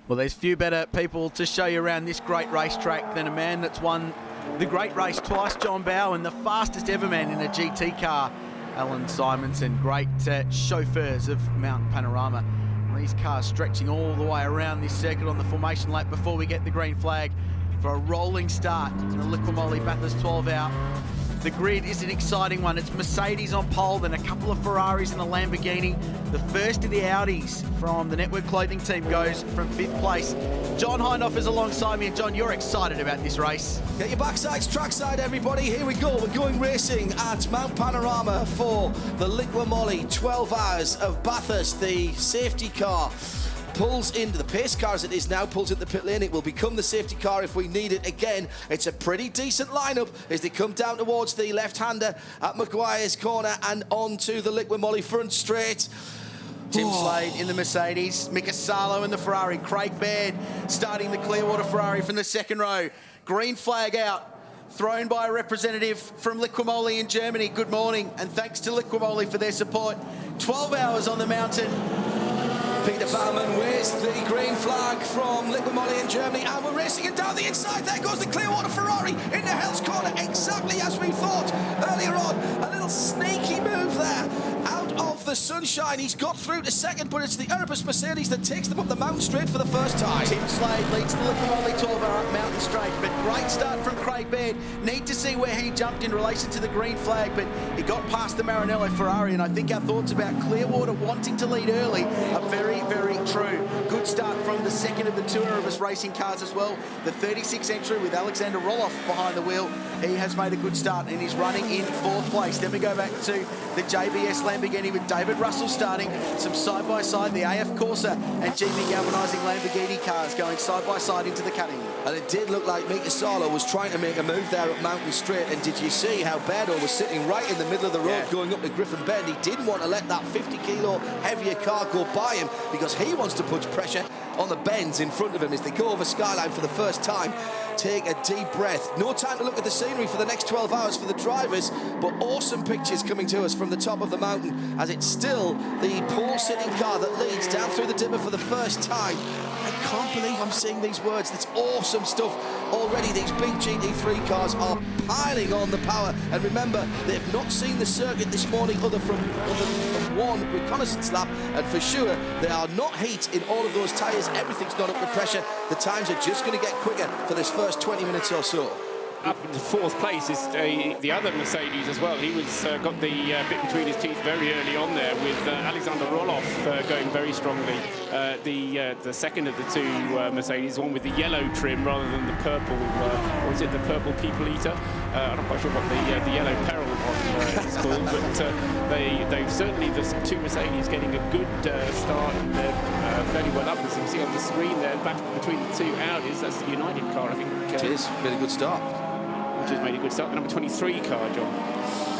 Well, there's few better people to show you around this great racetrack than a man that's won the great race twice, John Bowe, and the fastest ever man in a GT car, Alan Simonson. Great chauffeurs of Mount Panorama. These cars stretching all the way around this circuit on the formation lap before we get the green flag for a rolling start in the Liqui Bathurst 12 out. The grid is an exciting one. It's Mercedes on pole, then a couple of Ferraris and a Lamborghini. The first of the Audis from the Network Clothing team goes from 5th place. John Hindhoff is alongside me, and John, you're excited about this race. Get your backsides, trackside, everybody. Here we go. We're going racing at Mount Panorama for the Liqui 12 hours of Bathurst. The safety car pulls into the pace car as it is now, pulls into the pit lane. It will become the safety car if we need it again. It's a pretty decent lineup as they come down towards the left-hander at Maguire's corner and onto the Liqui front straight. Tim Slade in the Mercedes, Mika Salo in the Ferrari, Craig Baird starting the Clearwater Ferrari from the second row. Green flag out, thrown by a representative from Liqui in Germany. Good morning, and thanks to Liqui for their support. 12 hours on the mountain. Peter Baumann with the green flag from Liqui in Germany, and we're racing it down the inside. There goes the Clearwater Ferrari into Hell's Corner, exactly as we thought earlier on. A little sneaky move there out of the sunshine. He's got through to second, but it's the Erebus Mercedes that takes them up the mountain straight for the first time. Tim Slade leads the Liqui 12 hour up mountain straight, but great start from Craig Baird. Need to see where he jumped in relation to the green flag, but he got past the Maranello Ferrari, and I think our thoughts about Clearwater wanting to lead early are very, very true. Good start from the second of the two Erebus racing cars as well. The 36 entry with Alexander Roloff behind the wheel. He has made a good start and he's running in 4th place. Then we go back to the JBS Lamborghini with David Russell starting. Some side-by-side, the AF Corsa and GB galvanising Lamborghini cars going side-by-side into the cutting. And it did look like Mika Salo was trying to make a move there at Mountain Straight. And did you see how Berdo was sitting right in the middle of the road going up to Griffin Bend? He didn't want to let that 50-kilo heavier car go by him because he wants to put pressure on the bends in front of him as they go over Skyline for the first time. Take a deep breath. No time to look at the scenery for the next 12 hours for the drivers, but awesome pictures coming to us from the top of the mountain as it's still the pole-sitting car that leads down through the dipper for the first time. I can't believe I'm saying these words. That's awesome stuff. Already these big GT3 cars are piling on the power. And remember, they've not seen the circuit this morning other than one reconnaissance lap. And for sure, they are not heat in all of those tyres. Everything's not up to pressure. The times are just going to get quicker for this first 20 minutes or so. Up in 4th place is the other Mercedes as well. He was got the bit between his teeth very early on there with Alexander Roloff going very strongly. The second of the two Mercedes, one with the yellow trim rather than the purple, or is it the purple people eater? I'm not quite sure what the yellow peril one is called, but they've certainly, the two Mercedes getting a good start, and they're fairly well up, as you can see on the screen there, back between the two Audis. That's the United car, I think. It is, really good start. Which has made a good start. The number 23 car, John.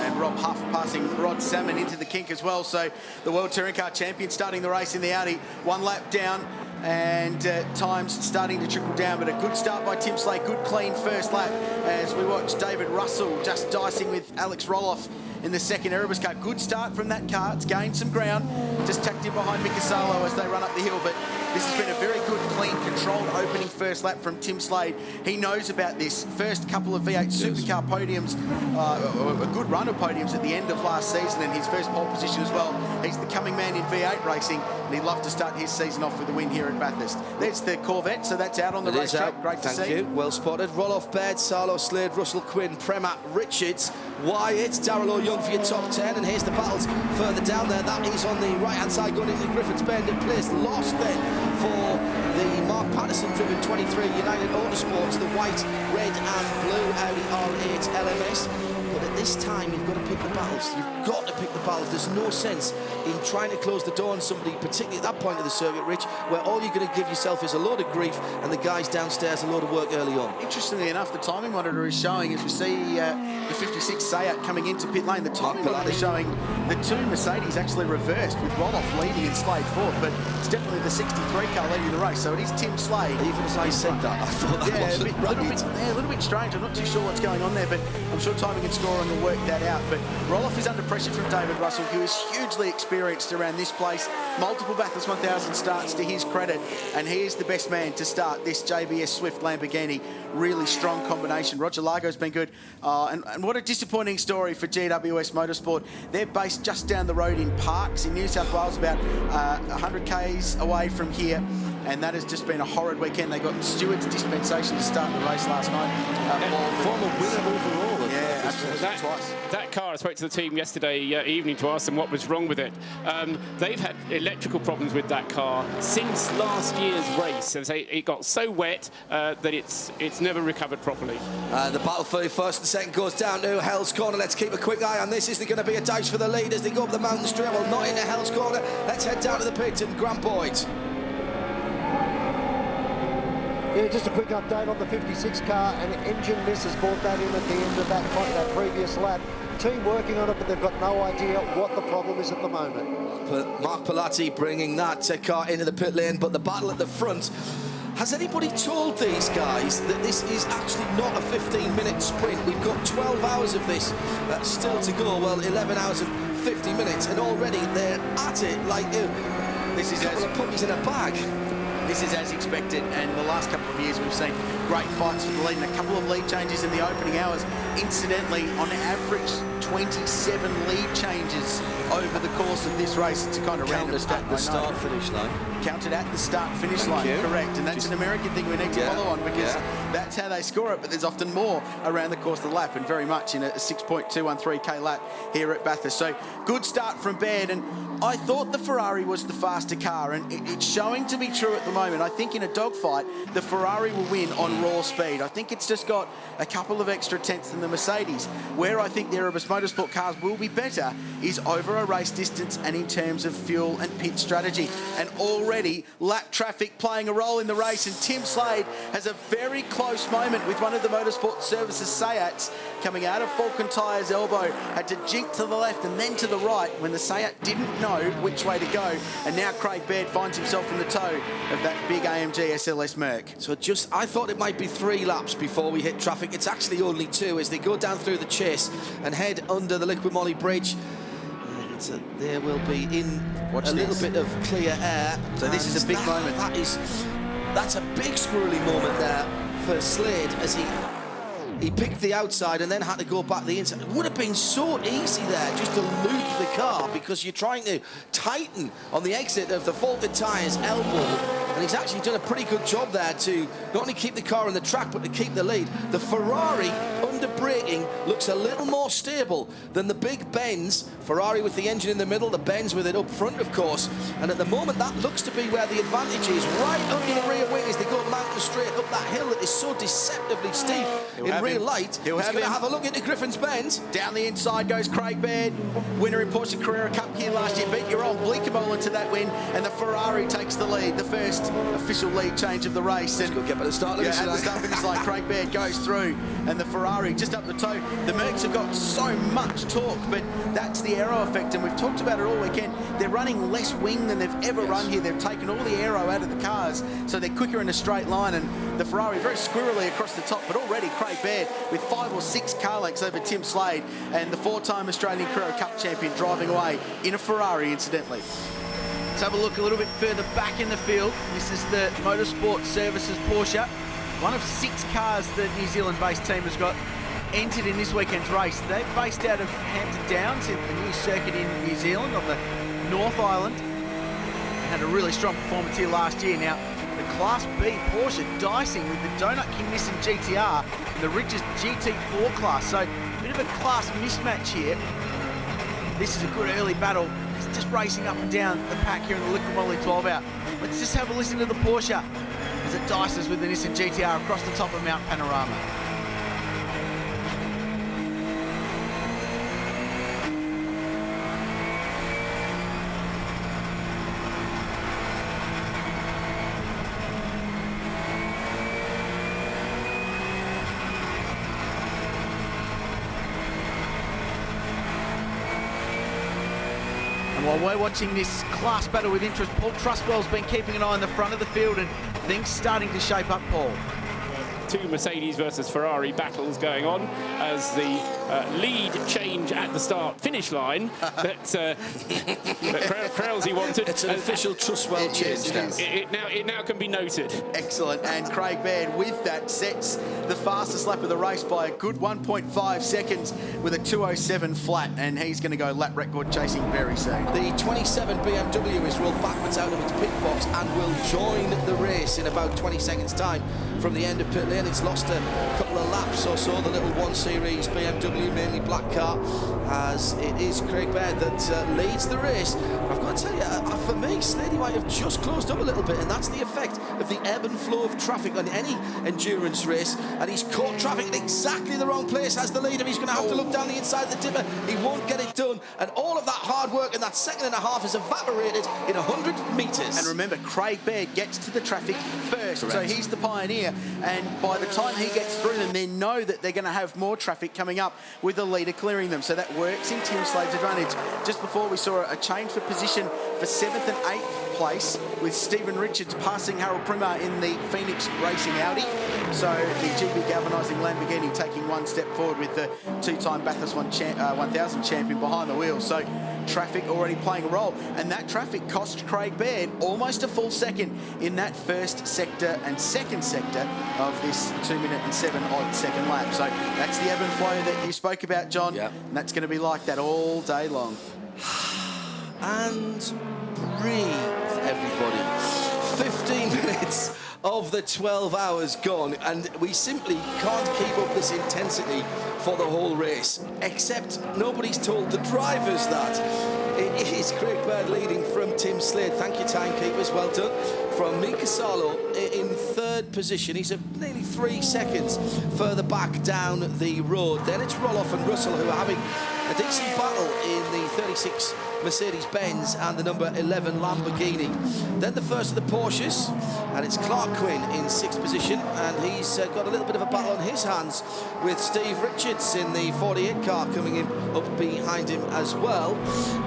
And Rob Huff passing Rod Salmon into the kink as well. So the World Touring Car Champion starting the race in the Audi. One lap down and times starting to trickle down. But a good start by Tim Slade. Good, clean first lap as we watch David Russell just dicing with Alex Roloff in the second Erebus car. Good start from that car. It's gained some ground. Just tucked in behind Mika Salo as they run up the hill. But this has been a very good, clean, controlled opening first lap from Tim Slade. He knows about this. First couple of V8 supercar podiums, a good run of podiums at the end of last season, and his first pole position as well. He's the coming man in V8 racing, and he'd love to start his season off with a win here at Bathurst. There's the Corvette, so that's out on the racetrack. Great to see. Thank you. Well spotted. Roloff, Baird, Salo, Slade, Russell, Quinn, Premat, Richards, Wyatt, Darrell O'Young for your top 10, and here's the battles further down there. That is on the right-hand side going into Griffin's Bend in place. Lost then for the Mark Patterson-driven 23 United Autosports, the white, red and blue Audi R8 LMS. But at this time, you've got to pick the battles. You've got to pick the battles. There's no sense in trying to close the door on somebody, particularly at that point of the circuit, Rich, where all you're going to give yourself is a load of grief and the guys downstairs a load of work early on. Interestingly enough, the timing monitor is showing, as we see the 56 Seat coming into pit lane, the timing monitor is showing the two Mercedes actually reversed with Roloff leading and Slade fourth, but it's definitely the 63 car leading the race, so it is Tim Slade. Even as I said that, I thought that wasn't right. A little bit strange. I'm not too sure what's going on there, but I'm sure timing and scoring will work that out. But Roloff is under pressure from David Russell, who is hugely experienced around this place. multiple Bathurst 1000 starts to his credit, and he is the best man to start this JBS Swift Lamborghini. Really strong combination. Roger Largo's been good. And what a disappointing story for GWS Motorsport. They're based just down the road in Parks in New South Wales, about 100 k's away from here. And that has just been a horrid weekend. They got Stewart's dispensation to start the race last night. Former winner overall. Yeah, absolutely. Twice. That car, I spoke to the team yesterday evening to ask them what was wrong with it. They've had electrical problems with that car since last year's race. And it got so wet that it's never recovered properly. The battle for first and second goes down to Hell's Corner. Let's keep a quick eye on this. Is there going to be a dash for the lead as they go up the mountain straight? Well, not into Hell's Corner. Let's head down to the pit and Grant Boyd. Yeah, just a quick update on the 56 car. An engine miss has brought that in at the end of that previous lap. Team working on it, but they've got no idea what the problem is at the moment. Mark Pilati bringing that car into the pit lane, but the battle at the front. Has anybody told these guys that this is actually not a 15-minute sprint? We've got 12 hours of this still to go. Well, 11 hours and 50 minutes, and already they're at it like this is a couple of puppies in a bag. This is as expected, and the last couple of years we've seen great fights for the lead and a couple of lead changes in the opening hours. Incidentally, on average, 27 lead changes over the course of this race. It's a kind of random stat. At the start-finish line. Counted at the start-finish line, correct. And that's an American thing we need to follow on, because that's how they score it, but there's often more around the course of the lap, and very much in a 6.213k lap here at Bathurst. So good start from Baird, and I thought the Ferrari was the faster car, and it's showing to be true at the moment. I think in a dogfight, the Ferrari will win on raw speed. I think it's just got a couple of extra tenths than the Mercedes. Where I think the Erebus Motorsport cars will be better is over a race distance and in terms of fuel and pit strategy. And already lap traffic playing a role in the race, and Tim Slade has a very close moment with one of the Motorsport Services Seats coming out of Falcon Tyres' elbow, had to jink to the left and then to the right when the Seat didn't know which way to go, and now Craig Baird finds himself in the tow of that big AMG SLS Merc. So I thought it might be 3 laps before we hit traffic. It's actually only 2 as they go down through the chase and head under the Liquid Moly Bridge. And there will be little bit of clear air. So this is a big moment. That's a big squirrely moment there for Slade as he picked the outside and then had to go back the inside. It would have been so easy there just to loop the car, because you're trying to tighten on the exit of the Falcon Tyres elbow. And he's actually done a pretty good job there to not only keep the car on the track, but to keep the lead. The Ferrari, under braking, looks a little more stable than the big Benz. Ferrari with the engine in the middle, the Benz with it up front, of course. And at the moment, that looks to be where the advantage is, right under the rear wing as they go mountain straight up that hill that is so deceptively steep in real light. He's going to have a look into Griffin's Bend. Down the inside goes Craig Baird, winner in Porsche Carrera Cup here last year, beat your old Bleekemolen to that win, and the Ferrari takes the lead, the first official lead change of the race. And get by the start line. at the start finish line, Craig Baird goes through, and the Ferrari just up the toe. The Mercs have got so much torque, but that's the aero effect, and we've talked about it all weekend. They're running less wing than they've ever run here. They've taken all the aero out of the cars, so they're quicker in a straight line, and the Ferrari very squirrely across the top, but already Craig Baird with 5 or 6 car lengths over Tim Slade, and the 4-time Australian Carrera Cup champion driving away in a Ferrari, incidentally. Let's have a look a little bit further back in the field. This is the Motorsport Services Porsche, one of 6 cars the New Zealand-based team has got entered in this weekend's race. They're based out of Hampton Downs, in the new circuit in New Zealand on the North Island. Had a really strong performance here last year. Now, the Class B Porsche dicing with the Donut King Nissan GTR and the Ridges GT4 class. So, a bit of a class mismatch here. This is a good early battle. It's just racing up and down the pack here in the Liquid Moly 12 out. Let's just have a listen to the Porsche as it dices with the Nissan GTR across the top of Mount Panorama. While we're watching this class battle with interest, Paul Trustwell's been keeping an eye on the front of the field, and things starting to shape up, Paul. 2 Mercedes versus Ferrari battles going on as the lead change at the start-finish line that Krelzy wanted. It's an official Trustwell change now. It now can be noted. Excellent. And Craig Baird, with that, sets the fastest lap of the race by a good 1.5 seconds with a 2:07 flat, and he's going to go lap record chasing very soon. The 27 BMW is rolled backwards out of its pit box and will join the race in about 20 seconds' time from the end of pit lane. It's lost a couple of laps or so, the little 1 Series BMW, mainly black car, as it is Craig Baird that leads the race. I've got to tell you, for me, Slady might have just closed up a little bit, and that's the effect of the ebb and flow of traffic on any endurance race, and he's caught traffic in exactly the wrong place as the leader. He's going to have to look down the inside of the dipper. He won't get it done, and all of that hard work in that second and a half is evaporated in 100 metres. And remember, Craig Baird gets to the traffic first, correct. So he's the pioneer, and by the time he gets through them, they know that they're going to have more traffic coming up with the leader clearing them, so that works in Tim Slade's advantage. Just before, we saw a change for position for 7th and 8th place, with Stephen Richards passing Harold Primar in the Phoenix Racing Audi. So the GB galvanising Lamborghini taking one step forward with the two-time Bathurst 1000 champion behind the wheel. So traffic already playing a role, and that traffic cost Craig Baird almost a full second in that first sector and second sector of this 2-minute and 7-odd second lap. So that's the ebb and flow that you spoke about, John. Yep. And that's going to be like that all day long. And breathe, everybody. 15 minutes of the 12 hours gone, and we simply can't keep up this intensity for the whole race, except nobody's told the drivers that. It is Craig Baird leading from Tim Slade. Thank you, timekeepers, well done. From Mika Salo in 3rd position. He's nearly 3 seconds further back down the road. Then it's Roloff and Russell who are having a decent battle in the 36 Mercedes-Benz and the number 11 Lamborghini. Then the first of the Porsches, and it's Clark Quinn in 6th position, and he's got a little bit of a battle on his hands with Steve Richards in the 48 car coming in up behind him as well.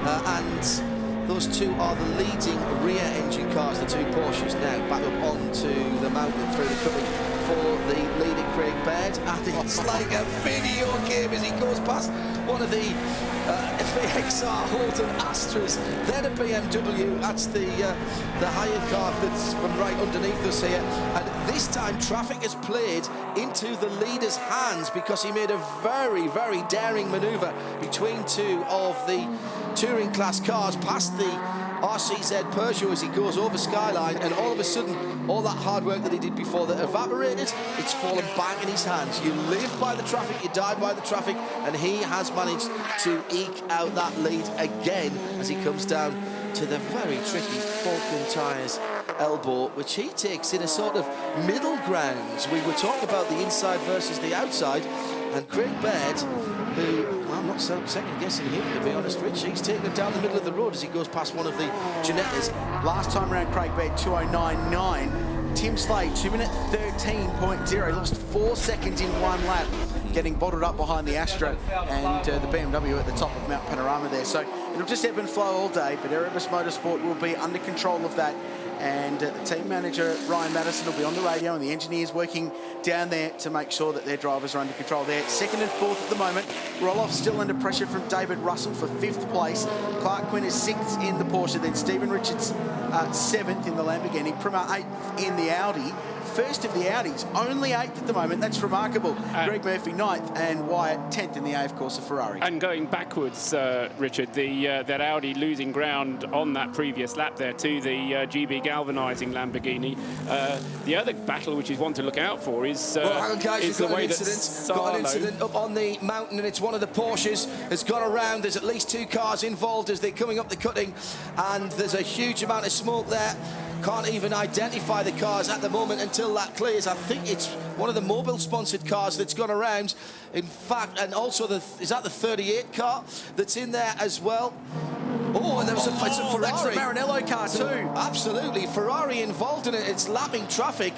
And those two are the leading rear engine cars, the two Porsches, now back up onto the mountain through the cutting for the leader Craig Baird, and it's like a video game as he goes past one of the XR Holden Astras, then a BMW. That's the hired car that's from right underneath us here, and this time traffic has played into the leader's hands because he made a very, very daring manoeuvre between two of the touring class cars past the RCZ Peugeot as he goes over Skyline, and all of a sudden all that hard work that he did before that evaporated, it's fallen back in his hands. You live by the traffic, you die by the traffic, and he has managed to eke out that lead again as he comes down to the very tricky Falcon Tyres elbow, which he takes in a sort of middle ground. We were talking about the inside versus the outside, and Craig Baird, who I'm not second guessing him, to be honest, Rich, he's taking it down the middle of the road as he goes past one of the Ginettas. Last time around, Craig Baird 2:09.9. Tim Slade 2-minute 13.0, lost 4 seconds in one lap, getting bottled up behind the Astra and the BMW at the top of Mount Panorama there. So it'll just ebb and flow all day, but Erebus Motorsport will be under control of that. And the team manager, Ryan Madison, will be on the radio, and the engineers working down there to make sure that their drivers are under control. They're 2nd and 4th at the moment. Roloff still under pressure from David Russell for 5th place. Clark Quinn is 6th in the Porsche. Then Stephen Richards 7th in the Lamborghini. Primar 8th in the Audi. First of the Audis, only 8th at the moment. That's remarkable. Greg Murphy 9th, and Wyatt 10th in the AF Corsa Ferrari. And going backwards, Richard, that Audi losing ground on that previous lap there to the GB galvanising Lamborghini. The other battle which is one to look out for is well, hang on, guys, is the way that got an incident up on the mountain, and it's one of the Porsches has gone around. There's at least 2 cars involved as they're coming up the cutting, and there's a huge amount of smoke there. Can't even identify the cars at the moment until that clears. I think it's one of the Mobil sponsored cars that's gone around. In fact, and also is that the 38 car that's in there as well? Oh, and there was it's a Ferrari. That's the Maranello car too. Absolutely, Ferrari involved in it. It's lapping traffic.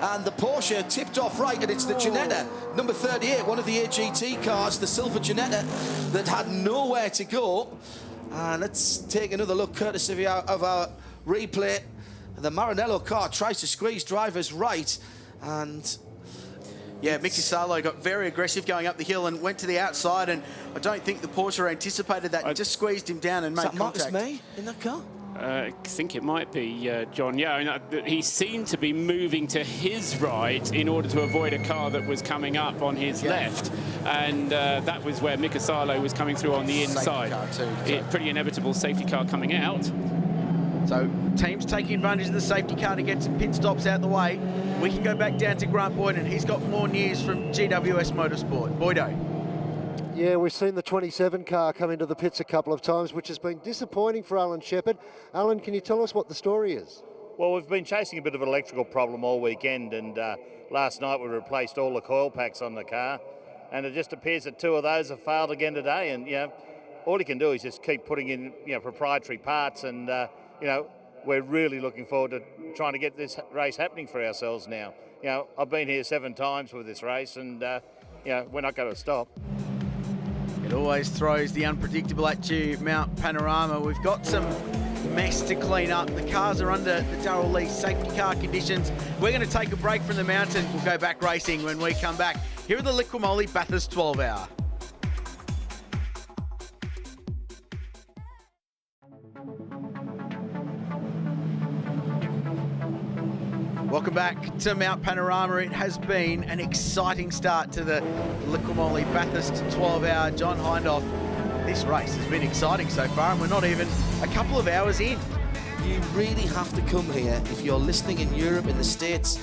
And the Porsche tipped off right, and it's the Ginetta, number 38, one of the AGT cars, the silver Ginetta, that had nowhere to go. And let's take another look, courtesy of our replay. The Maranello car tries to squeeze drivers right, and Yeah, Mick Salo got very aggressive going up the hill and went to the outside, and I don't think the Porsche anticipated that. He just squeezed him down and made contact. Marcus May in that car? I think it might be, John. Yeah, I mean, he seemed to be moving to his right in order to avoid a car that was coming up on his left. And that was where Mika Salo was coming through on the inside. Pretty inevitable safety car coming out. So teams taking advantage of the safety car to get some pit stops out the way. We can go back down to Grant Boyden. He's got more news from GWS Motorsport. Boydo. Yeah, we've seen the 27 car come into the pits a couple of times, which has been disappointing for Alan Shepherd. Alan, can you tell us what the story is? Well, we've been chasing a bit of an electrical problem all weekend, and last night we replaced all the coil packs on the car, and it just appears that 2 of those have failed again today. And all you can do is just keep putting in proprietary parts, and we're really looking forward to trying to get this race happening for ourselves now. I've been here 7 times with this race, and we're not going to stop. It always throws the unpredictable at you, Mount Panorama. We've got some mess to clean up. The cars are under the Darrell Lee safety car conditions. We're going to take a break from the mountain. We'll go back racing when we come back. Here are the Liquimoli Bathurst 12 Hour. Welcome back to Mount Panorama. It has been an exciting start to the Liquimoli Bathurst 12 Hour. John Hindhoff, this race has been exciting so far, and we're not even a couple of hours in. You really have to come here if you're listening in Europe, in the States,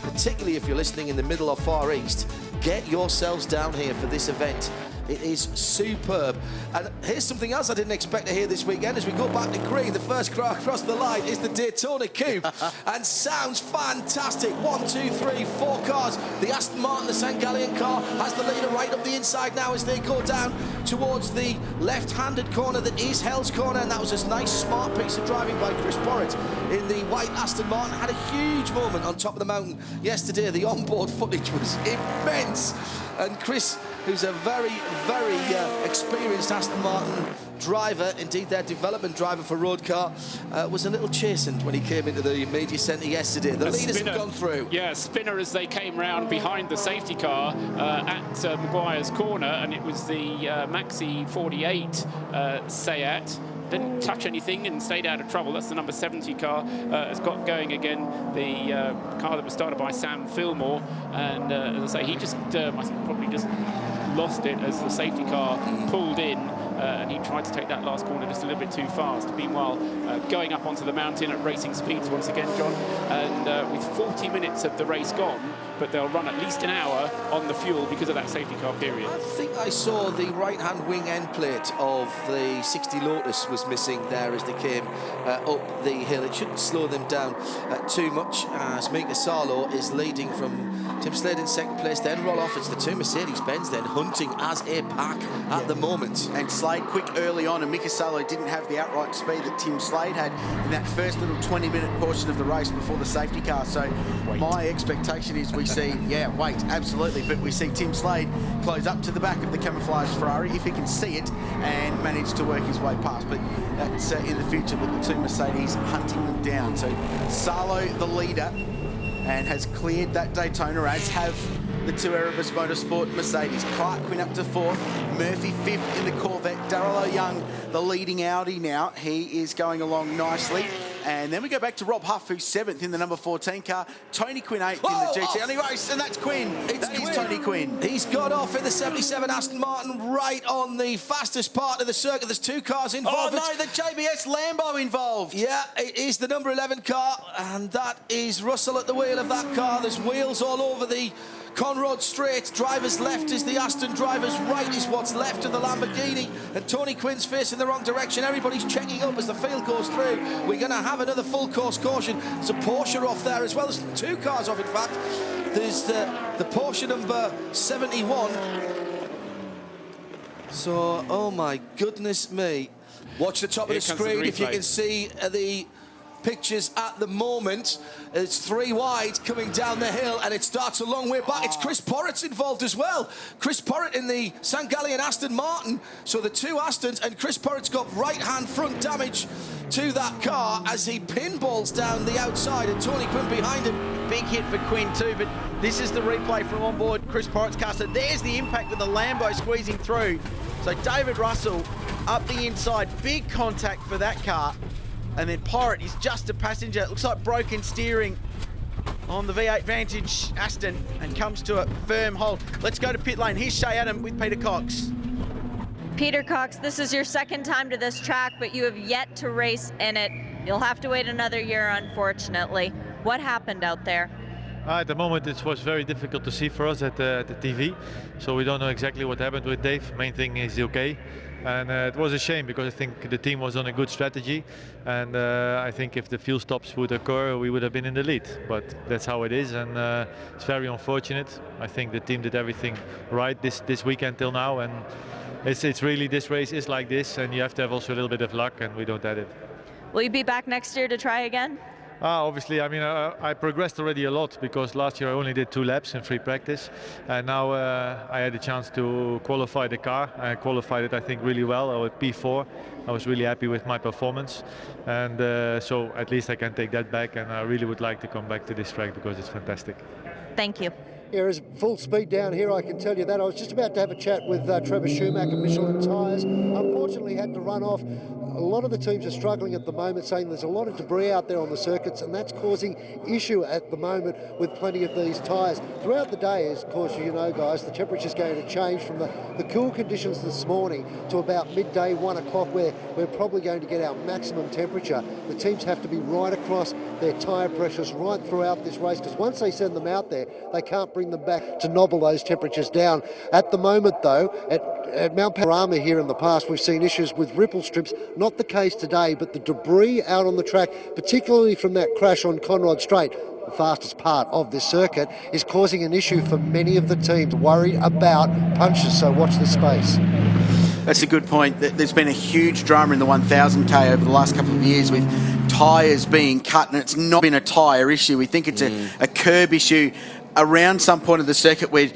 particularly if you're listening in the Middle or Far East. Get yourselves down here for this event. It is superb. And here's something else I didn't expect to hear this weekend. As we go back to green, the first car across the line is the Daytona Coupe. And sounds fantastic. 1, 2, 3, 4 cars. The Aston Martin, the St. Gallen car, has the leader right up the inside now as they go down towards the left-handed corner that is Hell's Corner. And that was a nice, smart piece of driving by Chris Borrett in the white Aston Martin. Had a huge moment on top of the mountain yesterday. The onboard footage was immense. And Chris, who's a very, very experienced Aston Martin driver, indeed their development driver for road car, was a little chastened when he came into the media centre yesterday. The leaders have gone through. Yeah, spinner as they came round behind the safety car at Maguire's corner, and it was the Maxi 48 Seat. Didn't touch anything and stayed out of trouble. That's the number 70 car. Has got going again, the car that was started by Sam Fillmore. And as I say, he just, I think, probably just lost it as the safety car pulled in. And he tried to take that last corner just a little bit too fast. Meanwhile, going up onto the mountain at racing speeds once again, John. And with 40 minutes of the race gone, but they'll run at least an hour on the fuel because of that safety car period. I think I saw the right-hand wing end plate of the 60 Lotus was missing there as they came up the hill. It shouldn't slow them down too much, as Mika Salo is leading from Tim Slade in second place, then Roloff. It's the 2 Mercedes-Benz then hunting as a pack at the moment. And Slade quick early on, and Mika Salo didn't have the outright speed that Tim Slade had in that first little 20-minute portion of the race before the safety car. So my expectation is we see, absolutely, but we see Tim Slade close up to the back of the camouflage Ferrari if he can see it and manage to work his way past. But that's in the future with the 2 Mercedes hunting them down. So Salo the leader and has cleared that Daytona, as have the 2 Erebus Motorsport Mercedes. Clark Quinn up to 4th, Murphy 5th in the Corvette. Darrell Young, the leading Audi now. He is going along nicely. And then we go back to Rob Huff, who's 7th in the number 14 car. Tony Quinn 8th in the GT only race, and that's Quinn. That is Tony Quinn. He's got off in the 77 Aston Martin right on the fastest part of the circuit. There's 2 cars involved. Oh no, the JBS Lambo involved. Yeah, it is the number 11 car, and that is Russell at the wheel of that car. There's wheels all over the Conrod Straight. Driver's left is the Aston, driver's right is what's left of the Lamborghini, and Tony Quinn's facing the wrong direction. Everybody's checking up as the field goes through. We're going to have another full course caution. There's a Porsche off there as well. There's 2 cars off, in fact. There's the Porsche number 71. So, oh my goodness me. Watch the top of the screen if you can see the pictures at the moment. It's 3 wide coming down the hill, and it starts a long way back. It's Chris Porritt's involved as well. Chris Porritt in the St. Gallion Aston Martin. So the 2 Astons, and Chris Porritt's got right-hand front damage to that car as he pinballs down the outside, and Tony Quinn behind him. Big hit for Quinn too, but this is the replay from on board Chris Porritt's car. So there's the impact with the Lambo squeezing through. So David Russell up the inside, big contact for that car. And then Porritt is just a passenger. It looks like broken steering on the V8 Vantage Aston and comes to a firm hold. Let's go to pit lane. Here's Shay Adam with Peter Cox. Peter Cox, this is your second time to this track, but you have yet to race in it. You'll have to wait another year, unfortunately. What happened out there? At the moment it was very difficult to see for us at the TV, so we don't know exactly what happened with Dave. Main thing is okay, and it was a shame because I think the team was on a good strategy, and I think if the fuel stops would occur we would have been in the lead, but that's how it is, and it's very unfortunate. I think the team did everything right this weekend till now, and it's really, this race is like this, and you have to have also a little bit of luck, and we don't have it. Will you be back next year to try again? Obviously, I mean, I progressed already a lot because last year I only did 2 laps in free practice, and now I had a chance to qualify the car. I qualified it, I think, really well. I was P4. I was really happy with my performance, and so at least I can take that back, and I really would like to come back to this track because it's fantastic. Thank you. There is full speed down here, I can tell you that. I was just about to have a chat with Trevor Schumacher, Michelin Tyres. Unfortunately, had to run off. A lot of the teams are struggling at the moment, saying there's a lot of debris out there on the circuits, and that's causing issue at the moment with plenty of these tyres. Throughout the day, as of course you know, guys, the temperature's going to change from the cool conditions this morning to about midday, 1 o'clock, where we're probably going to get our maximum temperature. The teams have to be right across their tyre pressures right throughout this race, because once they send them out there, they can't bring them back to nobble those temperatures down. At the moment, though, at Mount Panorama here in the past, we've seen issues with ripple strips. Not the case today, but the debris out on the track, particularly from that crash on Conrod Straight, the fastest part of this circuit, is causing an issue for many of the teams worried about punches, so watch this space. That's a good point. There's been a huge drama in the 1000k over the last couple of years with tyres being cut, and it's not been a tyre issue. We think it's a curb issue around some point of the circuit where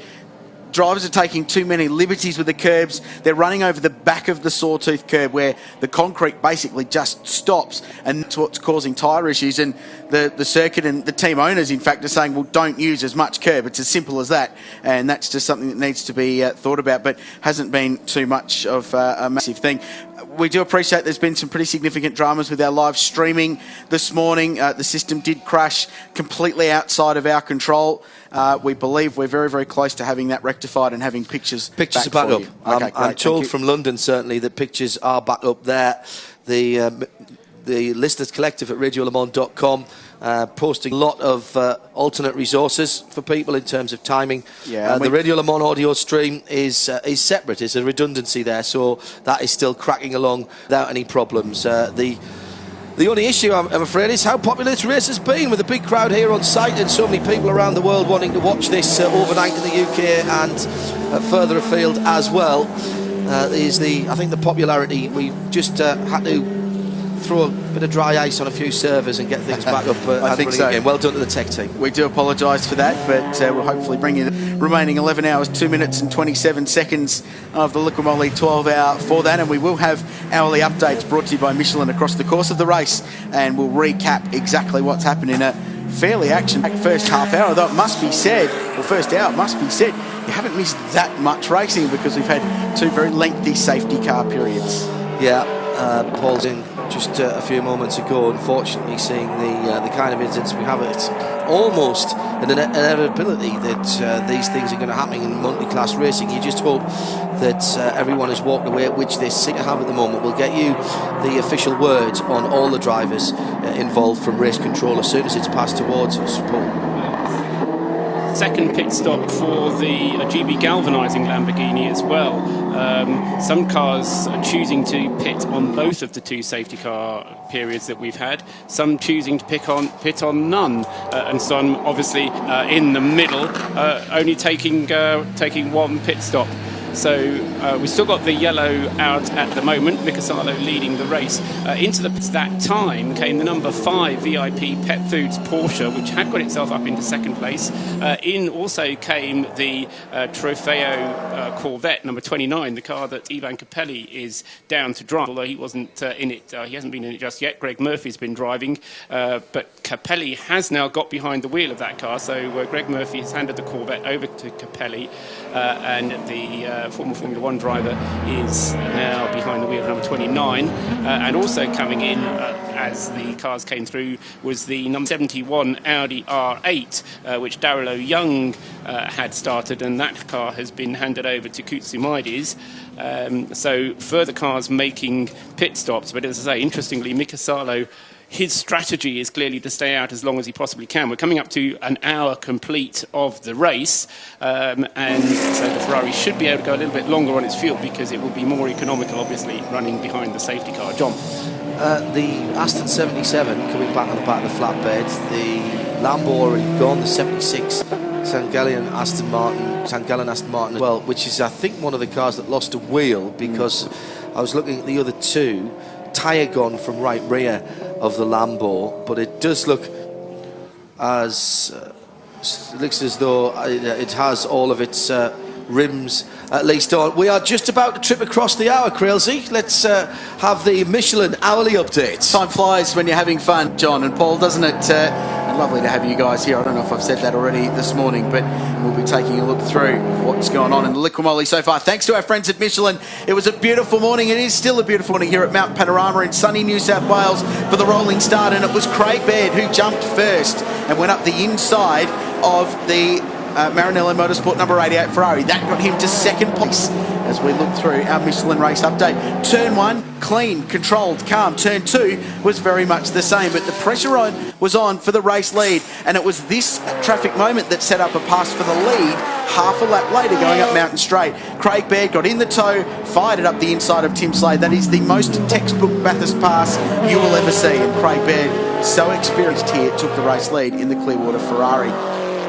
drivers are taking too many liberties with the curbs. They're running over the back of the sawtooth curb where the concrete basically just stops, and that's what's causing tyre issues. And the circuit and the team owners, in fact, are saying, well, don't use as much curb. It's as simple as that, and that's just something that needs to be thought about, but hasn't been too much of a massive thing. We do appreciate there's been some pretty significant dramas with our live streaming this morning. The system did crash completely outside of our control. We believe we're very, very close to having that rectified and having pictures back up. Okay, I'm told from London, certainly, that pictures are back up there. The Listeners Collective at radiolemans.com posting a lot of alternate resources for people in terms of timing. Yeah, the Radio Le Mans audio stream is separate. It's a redundancy there, so that is still cracking along without any problems. The only issue, I'm afraid, is how popular this race has been, with a big crowd here on site and so many people around the world wanting to watch this overnight in the UK and further afield as well. I think the popularity. We just had to throw a bit of dry ice on a few servers and get things back up. I think so. Again. Well done to the tech team. We do apologise for that, but we'll hopefully bring you the remaining 11 hours, 2 minutes and 27 seconds of the Liqui 12 hour for that, and we will have hourly updates brought to you by Michelin across the course of the race, and we'll recap exactly what's happened in a fairly action-packed first half hour, although it must be said, or first hour, it must be said, you haven't missed that much racing because we've had 2 very lengthy safety car periods. Yeah, Paul's in just a few moments ago. Unfortunately, seeing the kind of incidents we have, it's almost an inevitability that these things are going to happen in multi-class racing. You just hope that everyone has walked away, which they seem to have at the moment. We'll get you the official word on all the drivers involved from race control as soon as it's passed towards us, Paul. Second pit stop for the GB galvanising Lamborghini as well. Some cars are choosing to pit on both of the 2 safety car periods that we've had. Some choosing to pit on none, and some obviously in the middle, only taking 1 pit stop. We've still got the yellow out at the moment, Mikasalo leading the race. Into that time came the number 5 VIP Pet Foods Porsche, which had got itself up into second place. In also came the Trofeo Corvette, number 29, the car that Ivan Capelli is down to drive, although he wasn't in it. He hasn't been in it just yet. Greg Murphy's been driving, but Capelli has now got behind the wheel of that car, so Greg Murphy has handed the Corvette over to Capelli, and the former Formula 1 driver is now behind the wheel of number 29, and also coming in as the cars came through was the number 71 Audi R8, which Darrell Young had started, and that car has been handed over to Koutsoumaides. So further cars making pit stops, but as I say, interestingly, Mikasalo, his strategy is clearly to stay out as long as he possibly can. We're coming up to an hour complete of the race, and so the Ferrari should be able to go a little bit longer on its fuel because it will be more economical, obviously, running behind the safety car. John? The Aston 77 coming back on the back of the flatbed, the Lambo already gone, the 76 St. Gallen Aston Martin as well, which is, I think, one of the cars that lost a wheel, because I was looking at the other two, tyre gone from right rear of the Lambo, but it does look as though it has all of its rims at least on. We are just about to trip across the hour, Crailsey. Let's have the Michelin hourly update. Time flies when you're having fun, John and Paul, doesn't it? And lovely to have you guys here. I don't know if I've said that already this morning, but we'll be taking a look through what's going on in the Liqui Moly so far. Thanks to our friends at Michelin. It was a beautiful morning. It is still a beautiful morning here at Mount Panorama in sunny New South Wales for the rolling start, and it was Craig Baird who jumped first and went up the inside of the Maranello Motorsport number 88 Ferrari. That got him to second place as we look through our Michelin race update. Turn 1, clean, controlled, calm. Turn 2 was very much the same, but the pressure was on for the race lead, and it was this traffic moment that set up a pass for the lead half a lap later going up Mountain Straight. Craig Baird got in the tow, fired it up the inside of Tim Slade. That is the most textbook Bathurst pass you will ever see, and Craig Baird, so experienced here, took the race lead in the Clearwater Ferrari.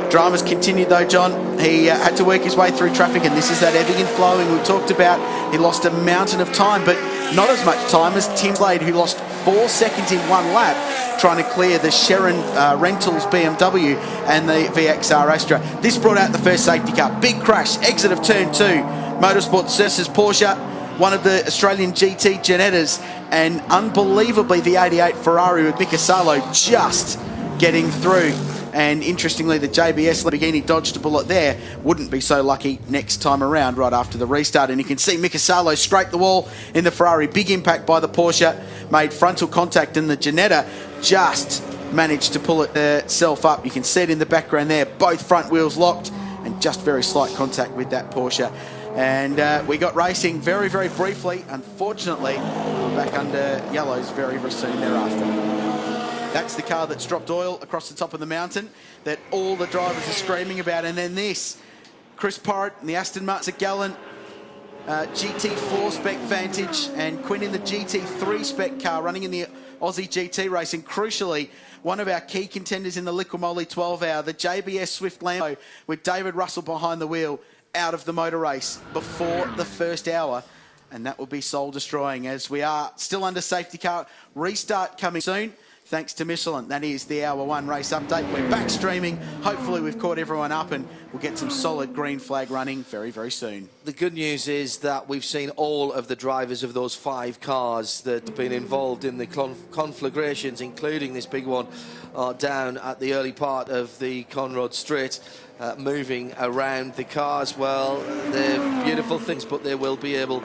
Dramas continued though, John. He had to work his way through traffic, and this is that ebbing and flowing we talked about. He lost a mountain of time, but not as much time as Tim Slade, who lost 4 seconds in one lap trying to clear the Sharon Rentals BMW and the VXR Astra. This brought out the first safety car. Big crash, exit of turn 2. Motorsport Services Porsche, one of the Australian GT Genettas, and unbelievably the 88 Ferrari with Mikasalo just getting through. And interestingly, the JBS Lamborghini dodged a bullet there. Wouldn't be so lucky next time around right after the restart. And you can see Mikasalo scraped the wall in the Ferrari. Big impact by the Porsche. Made frontal contact, and the Ginetta just managed to pull itself up. You can see it in the background there. Both front wheels locked and just very slight contact with that Porsche. And we got racing very, very briefly. Unfortunately, we're back under yellows very, very soon thereafter. That's the car that's dropped oil across the top of the mountain that all the drivers are screaming about. And then this, Chris Porritt and the Aston Martin Gallen GT4 spec Vantage, and Quinn in the GT3 spec car running in the Aussie GT racing. Crucially, one of our key contenders in the Liqui Moly 12 hour, the JBS Swift Lambo with David Russell behind the wheel, out of the motor race before the first hour. And that will be soul destroying, as we are still under safety car restart coming soon. Thanks to Michelin. That is the Hour 1 race update. We're back streaming. Hopefully we've caught everyone up, and we'll get some solid green flag running very, very soon. The good news is that we've seen all of the drivers of those 5 cars that have been involved in the conflagrations, including this big one down at the early part of the Conrod Straight, moving around. The cars, well, they're beautiful things, but they will be able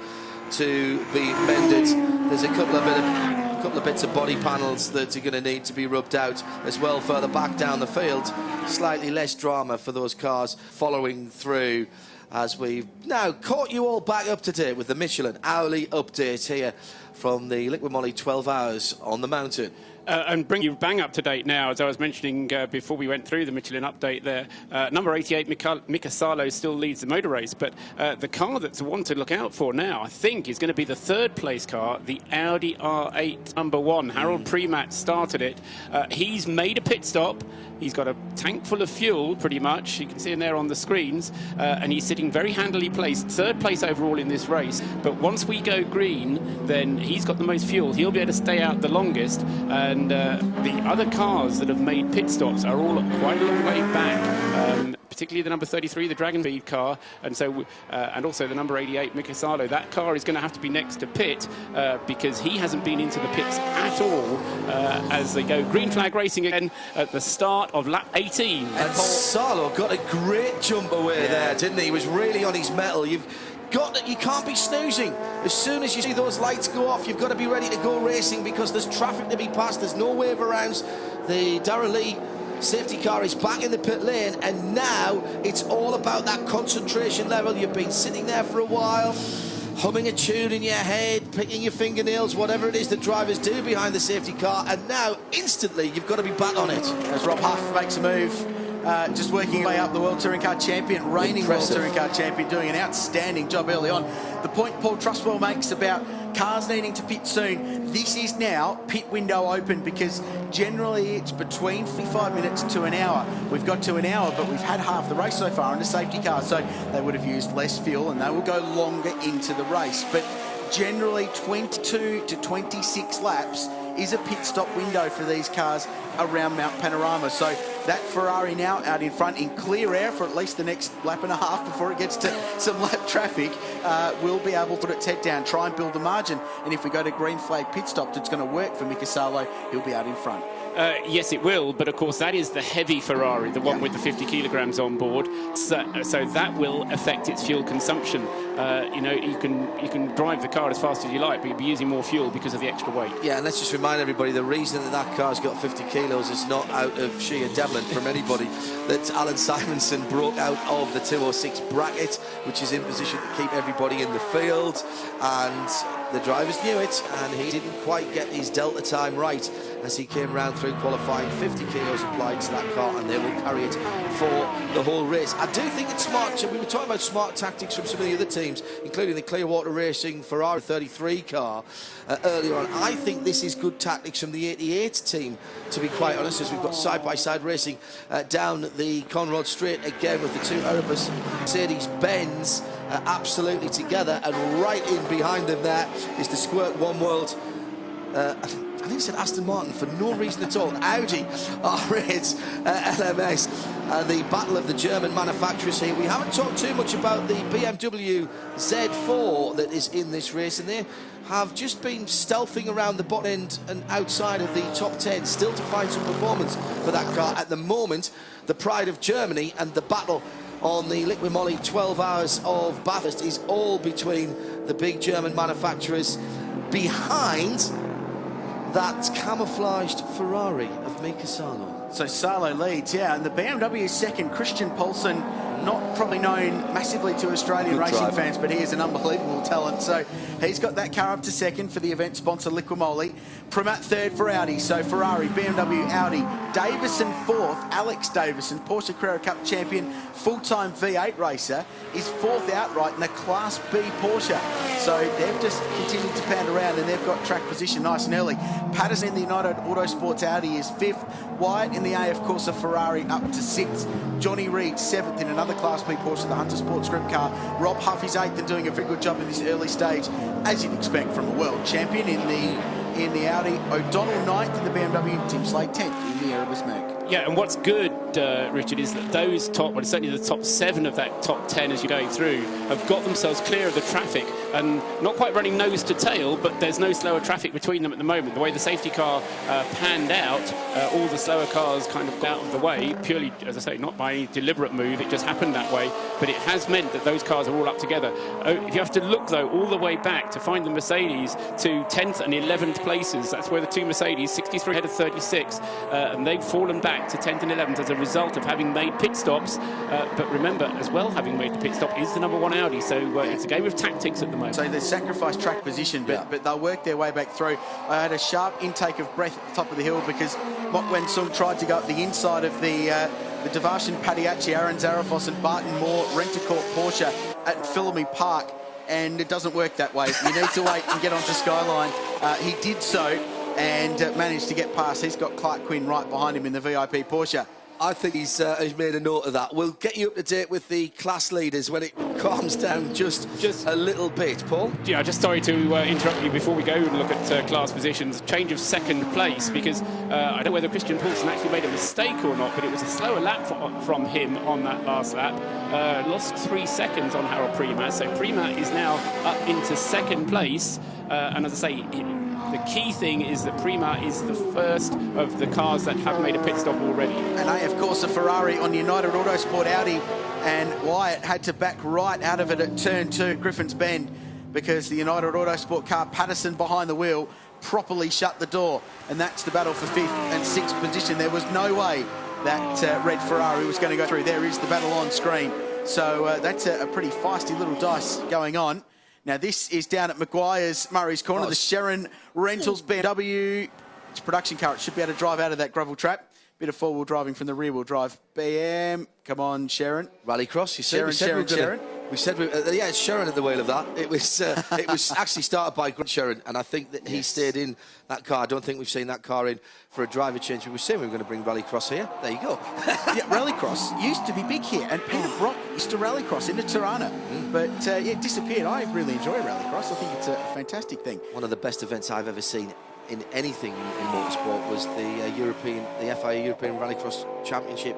to be mended. There's a couple of bits of body panels that are going to need to be rubbed out as well further back down the field. Slightly less drama for those cars following through, as we've now caught you all back up to date with the Michelin hourly update here from the Liqui Moly 12 hours on the mountain. And bring you bang up to date now, as I was mentioning before we went through the Michelin update there. Number 88, Mika Salo, still leads the motor race, but the car that's the one to look out for now, I think, is going to be the third place car, the Audi R8 number 1. Harold Premat started it. He's made a pit stop. He's got a tank full of fuel, pretty much. You can see him there on the screens. And he's sitting very handily placed, third place overall in this race. But once we go green, then he's got the most fuel. He'll be able to stay out the longest. And the other cars that have made pit stops are all quite a long way back. Particularly the number 33, the Dragon Speed car, and so and also the number 88, Mika Salo. That car is going to have to be next to pit because he hasn't been into the pits at all as they go green flag racing again at the start of lap 18. And Salo got a great jump away there, didn't he? He was really on his mettle. You can't be snoozing. As soon as you see those lights go off, you've got to be ready to go racing because there's traffic to be passed. There's no wave arounds. The Darragh Lee safety car is back in the pit lane, and now it's all about that concentration level. You've been sitting there for a while, humming a tune in your head, picking your fingernails, whatever it is that drivers do behind the safety car, and now instantly you've got to be back on it. As Rob Huff makes a move, just working his way up, the World Touring Car Champion, reigning World Touring Car Champion, doing an outstanding job early on. The point Paul Trustwell makes about cars needing to pit soon, this is now pit window open because generally it's between 55 minutes to an hour. We've got to an hour, but we've had half the race so far in the safety car, so they would have used less fuel and they will go longer into the race. But generally 22 to 26 laps is a pit stop window for these cars around Mount Panorama. So that Ferrari now out in front in clear air for at least the next lap and a half before it gets to some lap traffic, will be able to put its head down, try and build a margin. And if we go to green flag pit stop, it's going to work for Mika Salo. He'll be out in front. Yes, it will, but of course that is the heavy Ferrari, the one with the 50 kilograms on board. So that will affect its fuel consumption. You know, you can drive the car as fast as you like, but you'll be using more fuel because of the extra weight. Yeah, and let's just remind everybody, the reason that car's got 50 kilos is not out of sheer devilment from anybody. That Alan Simonson broke out of the 206 bracket, which is in position to keep everybody in the field, and the drivers knew it, and he didn't quite get his delta time right as he came round through qualifying. 50 kilos applied to that car, and they will carry it for the whole race. I do think it's smart. We were talking about smart tactics from some of the other teams, including the Clearwater Racing Ferrari 33 car earlier on. I think this is good tactics from the 88 team, to be quite honest, as we've got side-by-side racing down the Conrod Straight again with the two Erebus Mercedes-Benz absolutely together, and right in behind them there is the Squirt One World, I think it said Aston Martin for no reason at all, Audi R8 LMS, and the battle of the German manufacturers here. We haven't talked too much about the BMW Z4 that is in this race, and they have just been stealthing around the bottom end and outside of the top 10, still to find some performance for that car. At the moment, the pride of Germany and the battle on the Liqui Moly 12 Hours of Bathurst is all between the big German manufacturers behind that camouflaged Ferrari of Mika Salo. So Salo leads, yeah, and the BMW second, Christian Paulsen, not probably known massively to Australian racing fans, but he is an unbelievable talent. So he's got that car up to second for the event sponsor Liqui Moly. Premat third for Audi, so Ferrari, BMW, Audi. Davison fourth, Alex Davison, Porsche Carrera Cup champion, full-time V8 racer, is fourth outright in a Class B Porsche. So they've just continued to pound around, and they've got track position nice and early. Patterson in the United Autosports Audi is fifth. Wyatt in the AF Corsa Ferrari up to sixth. Johnny Reed seventh in another Class B Porsche, the Hunter Sports Group car. Rob Huff is eighth and doing a very good job in this early stage, as you'd expect from a world champion in the Audi. O'Donnell ninth in the BMW. Tim Slade 10th in the Erebus Merc. Yeah, and what's good, Richard, is that those top, well, certainly the top 7 of that top 10 as you're going through, have got themselves clear of the traffic and not quite running nose to tail, but there's no slower traffic between them at the moment. The way the safety car panned out, all the slower cars kind of out of the way, purely, as I say, not by any deliberate move, it just happened that way, but it has meant that those cars are all up together. If you have to look, though, all the way back to find the Mercedes to 10th and 11th places, that's where the two Mercedes, 63 ahead of 36, and they've fallen back back to 10th and 11th as a result of having made pit stops. But remember, as well, having made the pit stop is the #1 Audi, so it's a game of tactics at the moment. So they sacrificed track position, but they'll work their way back through. I had a sharp intake of breath at the top of the hill because Mok Wen Sung tried to go up the inside of the Devarshan Padiachi, Aaron Zarafos and Barton Moore Rent-A-Court Porsche at Philamy Park, and it doesn't work that way. You need to wait and get onto Skyline. He did so and managed to get past. He's got Clark Quinn right behind him in the VIP Porsche. I think he's made a note of that. We'll get you up to date with the class leaders when it calms down just a little bit. Paul? Yeah, just sorry to interrupt you before we go and look at class positions. Change of second place, because I don't know whether Christian Poulsen actually made a mistake or not, but it was a slower lap from him on that last lap. Lost 3 seconds on Harold Prima, so Prima is now up into second place. And as I say, the key thing is that Prima is the first of the cars that have made a pit stop already. And of course, a Ferrari on United Autosport Audi, and Wyatt had to back right out of it at turn 2, Griffin's Bend, because the United Autosport car, Patterson behind the wheel, properly shut the door. And that's the battle for 5th and 6th position. There was no way that red Ferrari was going to go through. There is the battle on screen. So that's a pretty feisty little dice going on. Now, this is down at Maguire's Murray's Corner, the Sharon Rentals BMW. It's a production car. It should be able to drive out of that gravel trap. Bit of four-wheel driving from the rear-wheel drive. BM, come on, Sharon. Rallycross, you said. Sharon. We said, yeah, it's Sharon at the wheel of that. It was actually started by Sharon, and I think that he stayed in that car. I don't think we've seen that car in for a driver change. We were saying we were going to bring Rallycross here. There you go. Yeah, Rallycross used to be big here, and Peter Brock used to Rallycross into Tirana, but it disappeared. I really enjoy Rallycross. I think it's a fantastic thing. One of the best events I've ever seen in anything in motorsport was the FIA European Rallycross Championship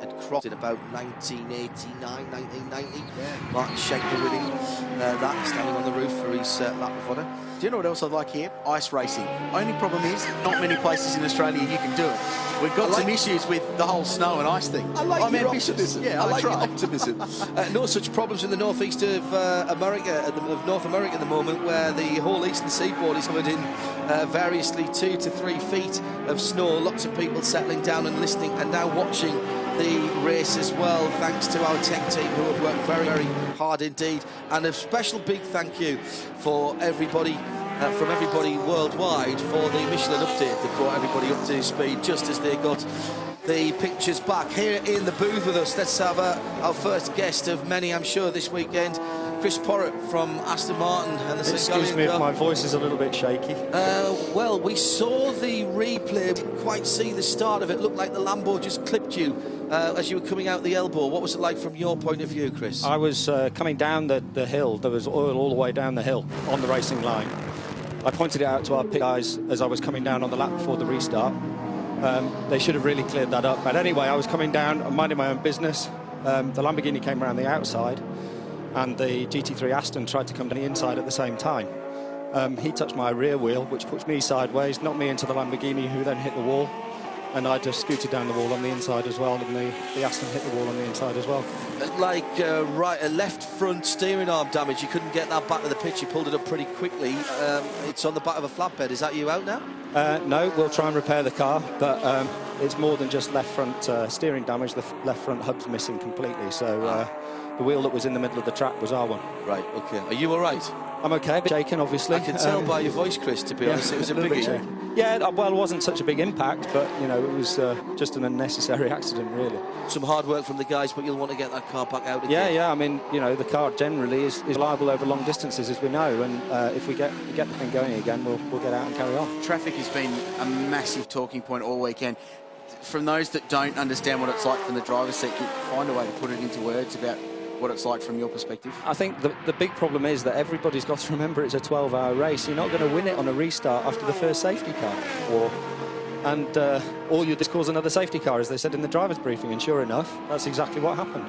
at Cross in about 1989, 1990. Yeah. Martin Schenker winning that, standing on the roof for his lap of honour. Do you know what else I'd like here? Ice racing. Only problem is, not many places in Australia you can do it. We've got some issues with the whole snow and ice thing. I'm ambitious. Optimism. Yeah, I like your optimism. No such problems in the northeast of North America at the moment, where the whole eastern seaboard is covered in variously 2 to 3 feet of snow. Lots of people settling down and listening and now watching the race as well, thanks to our tech team who have worked very, very hard indeed. And a special big thank you for everybody, from everybody worldwide, for the Michelin update that brought everybody up to speed just as they got the pictures back. Here in the booth with us, let's have our first guest of many, I'm sure, this weekend. Chris Porritt from Aston Martin and the Excuse me if my voice is a little bit shaky. Well, we saw the replay, didn't quite see the start of it. Looked like the Lambo just clipped you as you were coming out the elbow. What was it like from your point of view, Chris? I was coming down the hill. There was oil all the way down the hill on the racing line. I pointed it out to our pit guys as I was coming down on the lap before the restart. They should have really cleared that up. But anyway, I was coming down, minding my own business. The Lamborghini came around the outside, and the GT3 Aston tried to come down the inside at the same time. He touched my rear wheel, which pushed me sideways, knocked me into the Lamborghini, who then hit the wall, and I just scooted down the wall on the inside as well, and the Aston hit the wall on the inside as well. Like a left front steering arm damage. You couldn't get that back to the pitch. You pulled it up pretty quickly. It's on the back of a flatbed. Is that you out now? No, we'll try and repair the car, but it's more than just left front steering damage. The left front hub's missing completely, so the wheel that was in the middle of the track was our one. Right, OK. Are you all right? I'm OK, but shaken, obviously. I can tell by your voice, Chris, to be honest. It was a biggie. Yeah, well, it wasn't such a big impact, but, you know, it was just an unnecessary accident, really. Some hard work from the guys, but you'll want to get that car back out again. Yeah, I mean, you know, the car generally is reliable over long distances, as we know, and if we get the thing going again, we'll get out and carry on. Traffic has been a massive talking point all weekend. From those that don't understand what it's like from the driver's seat, can you find a way to put it into words about what it's like from your perspective? I think the big problem is that everybody's got to remember it's a 12-hour race. You're not going to win it on a restart after the first safety car, and all you just cause another safety car, as they said in the driver's briefing, and sure enough, that's exactly what happened.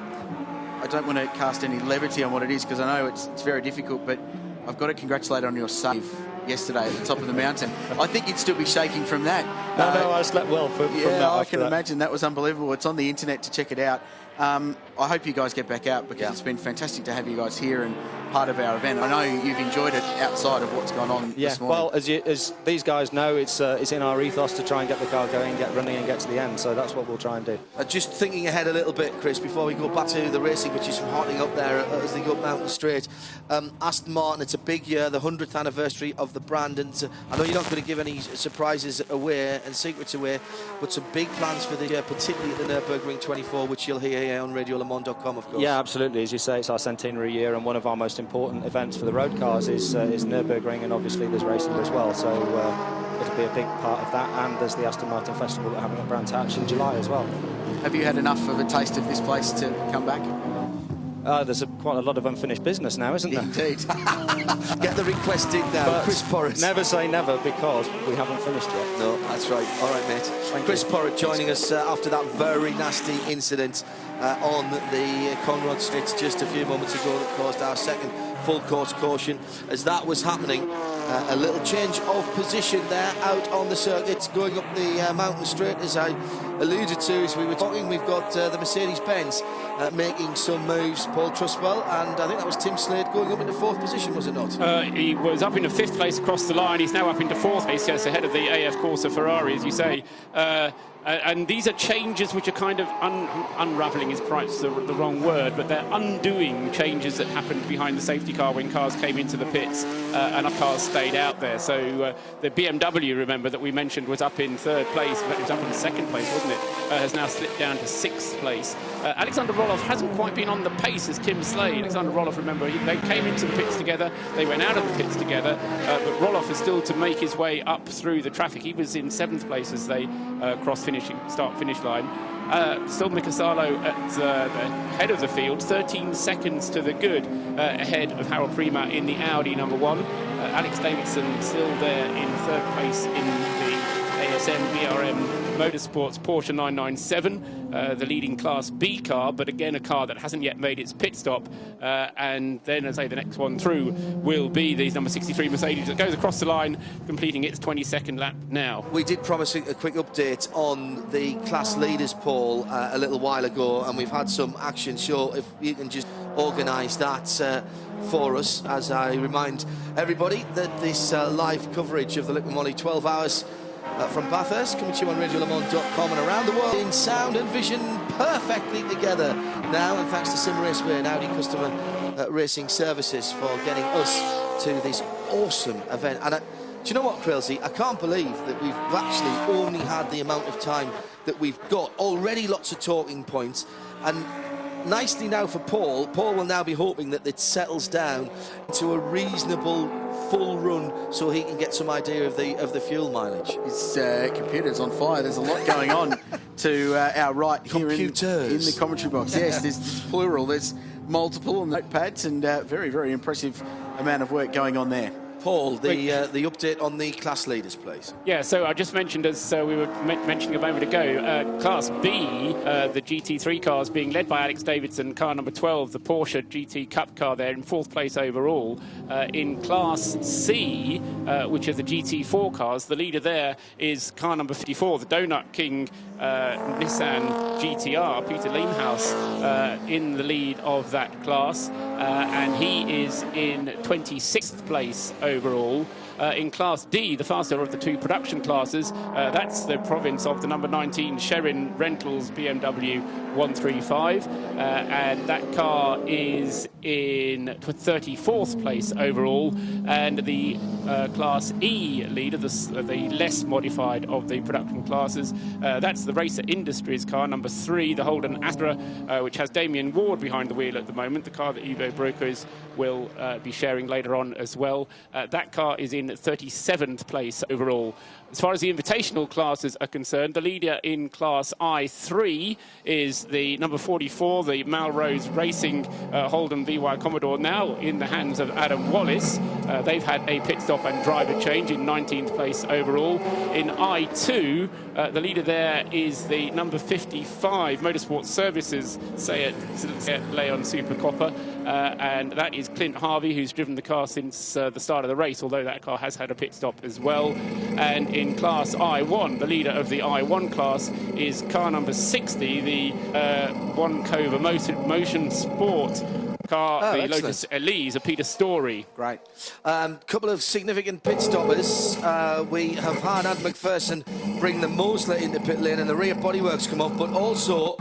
I don't want to cast any levity on what it is, because I know it's very difficult, but I've got to congratulate on your save yesterday at the top of the mountain. I think you'd still be shaking from that. No, I slept well from that. Yeah, I can imagine. That was unbelievable. It's on the internet to check it out. I hope you guys get back out, because it's been fantastic to have you guys here and part of our event. I know you've enjoyed it outside of what's gone on this morning. Well, as these guys know, it's in our ethos to try and get the car going, get running and get to the end, so that's what we'll try and do. Just thinking ahead a little bit, Chris, before we go back to the racing, which is hotting up there as they go up Mountain Straight. Aston Martin, it's a big year, the 100th anniversary of the brand, and I know you're not going to give any surprises away and secrets away, but some big plans for the year, particularly at the Nürburgring 24, which you'll hear here on RadioLeMans.com, of course. Yeah, absolutely. As you say, it's our centenary year, and one of our most important events for the road cars is Nürburgring, and obviously there's racing as well, so it'll be a big part of that, and there's the Aston Martin Festival that we're having at Brands Hatch in July as well. Have you had enough of a taste of this place to come back? There's quite a lot of unfinished business now, isn't there? Indeed. Get the request in now, But Chris Porritt. Never say never, because we haven't finished yet. No, that's right. All right, mate. Chris Porritt joining us after that very nasty incident on the Conrad Straight just a few moments ago that caused our second full course caution. As that was happening, a little change of position there out on the circuit, going up the Mountain Straight, as I alluded to as we were talking. We've got the Mercedes-Benz making some moves, Paul Trustwell, and I think that was Tim Slade going up into 4th position, was it not? He was up into 5th place across the line. He's now up into 4th place, yes, ahead of the AF Corsa Ferrari, as you say. And these are changes which are kind of unravelling is perhaps the wrong word, but they're undoing changes that happened behind the safety car when cars came into the pits and our cars stayed out there. So the BMW, remember, that we mentioned was up in 3rd place, in fact, it was up in 2nd place, wasn't it? Has now slipped down to 6th place. Alexander Roloff hasn't quite been on the pace as Tim Slade. Alexander Roloff, remember, they came into the pits together, they went out of the pits together, but Roloff is still to make his way up through the traffic. He was in 7th place as they start-finish line. Still Mikasalo at the head of the field, 13 seconds to the good, ahead of Harold Prima in the Audi #1. Alex Davidson still there in 3rd place in the ASM BRM Motorsports Porsche 997, the leading Class B car, but again a car that hasn't yet made its pit stop. And then, as I say, the next one through will be the number 63 Mercedes that goes across the line, completing its 22nd lap now. We did promise a quick update on the class leaders poll a little while ago, and we've had some action. So if you can just organise that for us, as I remind everybody that this live coverage of the Liqui Moly 12 hours from Bathurst, coming to you on RadioLeMans.com and around the world in sound and vision perfectly together now, and thanks to Sim Raceway and Audi Customer Racing Services for getting us to this awesome event. And do you know what, Krelsey? I can't believe that we've actually only had the amount of time that we've got. Already lots of talking points, and nicely now for Paul. Paul will now be hoping that it settles down to a reasonable full run, so he can get some idea of the fuel mileage. His computer's on fire. There's a lot going on to our right here in the commentary box. Yes, there's plural. There's multiple on notepads, and very, very impressive amount of work going on there. Paul, the update on the class leaders, please. Yeah, so I just mentioned, as we were mentioning a moment ago, Class B, the GT3 cars being led by Alex Davidson, car number 12, the Porsche GT Cup car there in 4th place overall. In Class C, which are the GT4 cars, the leader there is car number 54, the Donut King Nissan GTR, Peter Liemhaus, in the lead of that class, and he is in 26th place overall. In Class D, the faster of the two production classes, that's the province of the number 19 Sherin Rentals BMW 135, and that car is in 34th place overall. And the Class E leader, the less modified of the production classes, that's the Racer Industries car number 3, the Holden Astra, which has Damien Ward behind the wheel at the moment, the car that Ivo Brokers will be sharing later on as well. That car is in 37th place overall. As far as the invitational classes are concerned, the leader in Class I3 is the number 44, the Melrose Racing Holden VY Commodore, now in the hands of Adam Wallace. They've had a pit stop and driver change in 19th place overall. In I2, the leader there is the number 55 Motorsport Services Sayat Leon Super Copper, and that is Clint Harvey, who's driven the car since the start of the race, although that car has had a pit stop as well. And in Class I1, the leader of the I1 class is car number 60, the One Cover Motion Sport car, the excellent. Lotus Elise of Peter Story. Great. Couple of significant pit stoppers. We have had Ad McPherson bring the Mosley into pit lane and the rear bodyworks come off, but also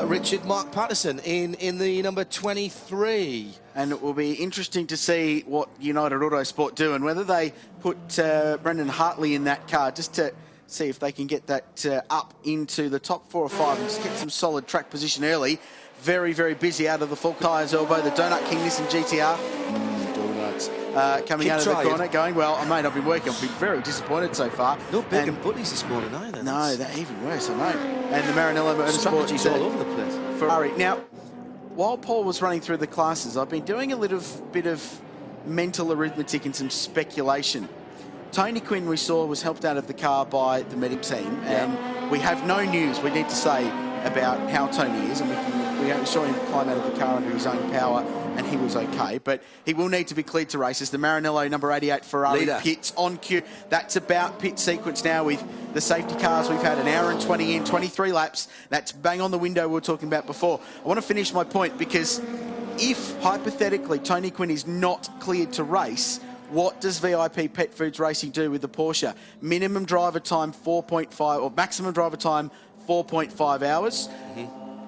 Richard Mark Patterson in the number 23. And it will be interesting to see what United Autosport do and whether they put Brendan Hartley in that car just to see if they can get that up into the top 4 or 5 and just get some solid track position early. Very, very busy out of the full tyres elbow. The Donut King Nissan GTR. Donuts. Coming out of the corner, going, well, mate, I've been working. I've been very disappointed so far. No bacon buddies this morning either. No, they're even worse, I know. And the Maranello Motorsport all over the place. Ferrari. Now, while Paul was running through the classes, I've been doing a little bit of mental arithmetic and some speculation. Tony Quinn, we saw, was helped out of the car by the medic team, and we have no news, we need to say, about how Tony is, and we saw him climb out of the car under his own power, and he was okay, but he will need to be cleared to races. The Maranello number 88 Ferrari pits on cue. That's about pit sequence now with the safety cars. We've had an hour and 20 in, 23 laps. That's bang on the window we were talking about before. I want to finish my point because if, hypothetically, Tony Quinn is not cleared to race, what does VIP Pet Foods Racing do with the Porsche? Minimum driver time 4.5, or maximum driver time 4.5 hours.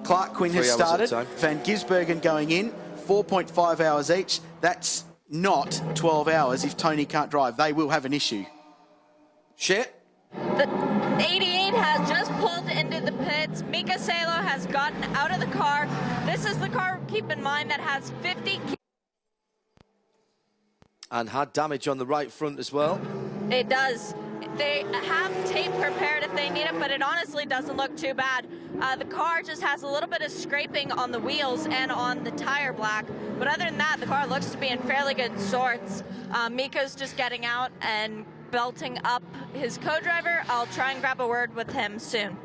Clark Quinn has started. Van Gisbergen going in, 4.5 hours each. That's not 12 hours if Tony can't drive. They will have an issue. Shit. The 88 has just pulled into the pits. Mika Salo has gotten out of the car. This is the car, keep in mind, that has 50... And had damage on the right front as well. It does. They have tape prepared if they need it, but it honestly doesn't look too bad. The car just has a little bit of scraping on the wheels and on the tire black, but other than that, the car looks to be in fairly good sorts. Mika's just getting out and belting up his co-driver. I'll try and grab a word with him soon.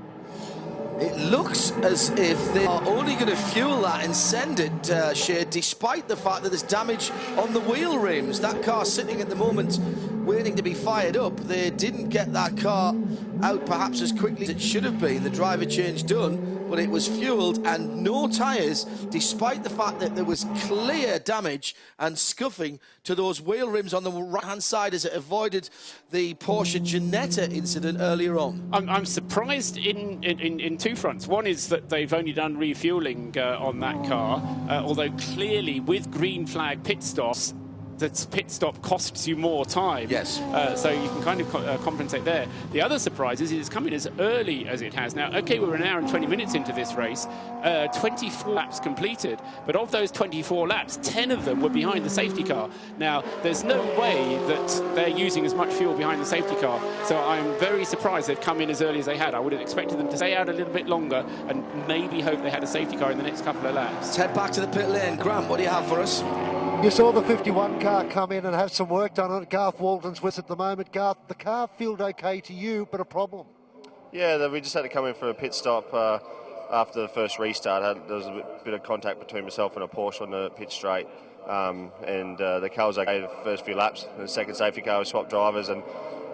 It looks as if they are only going to fuel that and send it, Shea, despite the fact that there's damage on the wheel rims. That car sitting at the moment waiting to be fired up. They didn't get that car out perhaps as quickly as it should have been. The driver change done, but it was fueled and no tyres, despite the fact that there was clear damage and scuffing to those wheel rims on the right-hand side as it avoided the Porsche Ginetta incident earlier on. I'm surprised in two fronts. One is that they've only done refueling on that car, although clearly with green flag pit stops, the pit stop costs you more time. Yes. So you can kind of compensate there. The other surprise is it's coming as early as it has. Now, okay, we're an hour and 20 minutes into this race, 24 laps completed, but of those 24 laps, 10 of them were behind the safety car. Now, there's no way that they're using as much fuel behind the safety car, so I'm very surprised they've come in as early as they had. I would have expected them to stay out a little bit longer and maybe hope they had a safety car in the next couple of laps. Let's head back to the pit lane. Grant, what do you have for us? You saw the 51 car come in and have some work done on it. Garth Walton's with at the moment. Garth, the car felt okay to you, but a problem. Yeah, we just had to come in for a pit stop after the first restart. There was a bit of contact between myself and a Porsche on the pit straight, and the car was okay the first few laps. The second safety car, we swapped drivers, and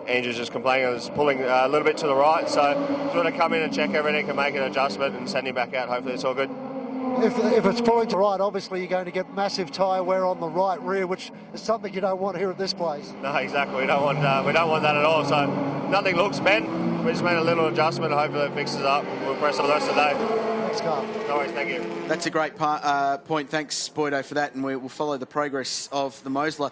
Andrew's just complaining I was pulling a little bit to the right, so just want to come in and check everything and make an adjustment and send him back out. Hopefully it's all good. If it's pulling to the right, obviously you're going to get massive tyre wear on the right rear, which is something you don't want here at this place. No, exactly. We don't want that at all. So nothing looks bent. We just made a little adjustment. Hopefully it fixes it up. We'll press it the rest of the day. Thanks, Carl. No worries. Thank you. That's a great point. Thanks, Boydo, for that, and we'll follow the progress of the Mosler.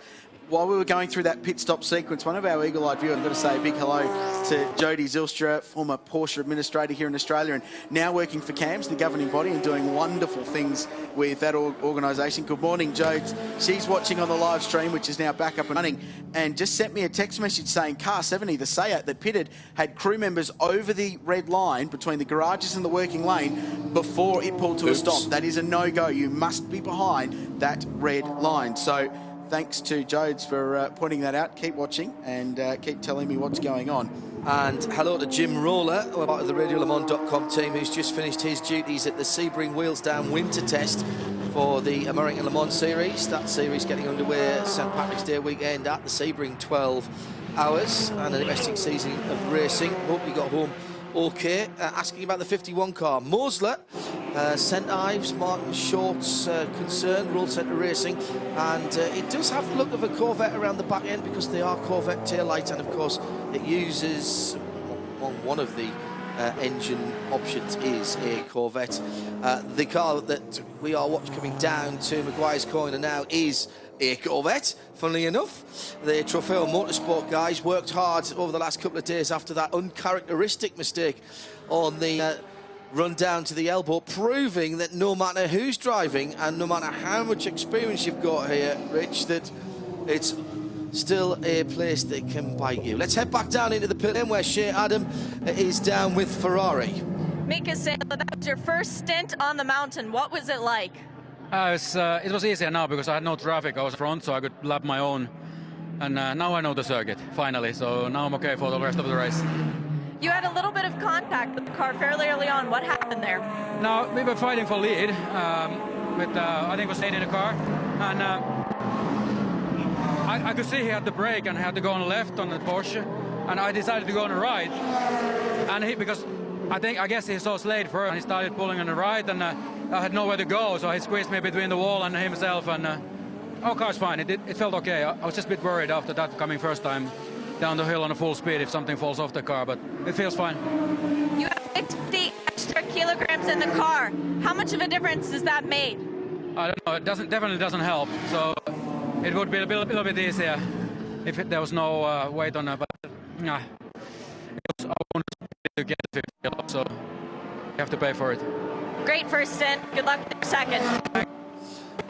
while we were going through that pit stop sequence, one of our eagle-eyed viewers, I've got to say a big hello to Jody Zylstra, former Porsche administrator here in Australia and now working for CAMS, the governing body, and doing wonderful things with that organisation. Good morning, Jode. She's watching on the live stream, which is now back up and running, and just sent me a text message saying car 70, the Seat that pitted, had crew members over the red line between the garages and the working lane before it pulled to a stop. That is a no-go. You must be behind that red line. So thanks to Jodes for pointing that out. Keep watching and keep telling me what's going on. And hello to Jim Roller, part of the RadioLeMans.com team, who's just finished his duties at the Sebring Wheels Down winter test for the American Le Mans Series. That series getting underway St Patrick's Day weekend at the Sebring, 12 hours, and an interesting season of racing. Hope you got home okay. Asking about the 51 car. Mosler, St Ives, Martin Short's concern, Roll Centre Racing, and it does have the look of a Corvette around the back end because they are Corvette taillights, and of course it uses one of the engine options is a Corvette. The car that we are watching coming down to Maguire's Corner now is a Corvette, funnily enough. The Trofeo Motorsport guys worked hard over the last couple of days after that uncharacteristic mistake on the run down to the elbow, proving that no matter who's driving and no matter how much experience you've got here, Rich, that it's still a place that can bite you. Let's head back down into the pit lane where Shea Adam is down with Ferrari. Mika Sala, that was your first stint on the mountain. What was it like? It was easier now because I had no traffic. I was front, so I could lap my own. And now I know the circuit, finally. So now I'm okay for the rest of the race. You had a little bit of contact with the car fairly early on. What happened there? Now, we were fighting for lead with, I think it was 8 in the car. And I could see he had the brake and had to go on the left on the Porsche. And I decided to go on the right. And because I guess he saw Slade first and he started pulling on the right, and I had nowhere to go, so he squeezed me between the wall and himself, and our car's fine. It felt okay. I was just a bit worried after that coming first time down the hill on a full speed if something falls off the car, but it feels fine. You have 50 extra kilograms in the car. How much of a difference has that made? I don't know. It definitely doesn't help. So it would be a little bit easier if there was no weight on it, but I wanted to get 50 kilos, so you have to pay for it. Great first stint. Good luck with your second.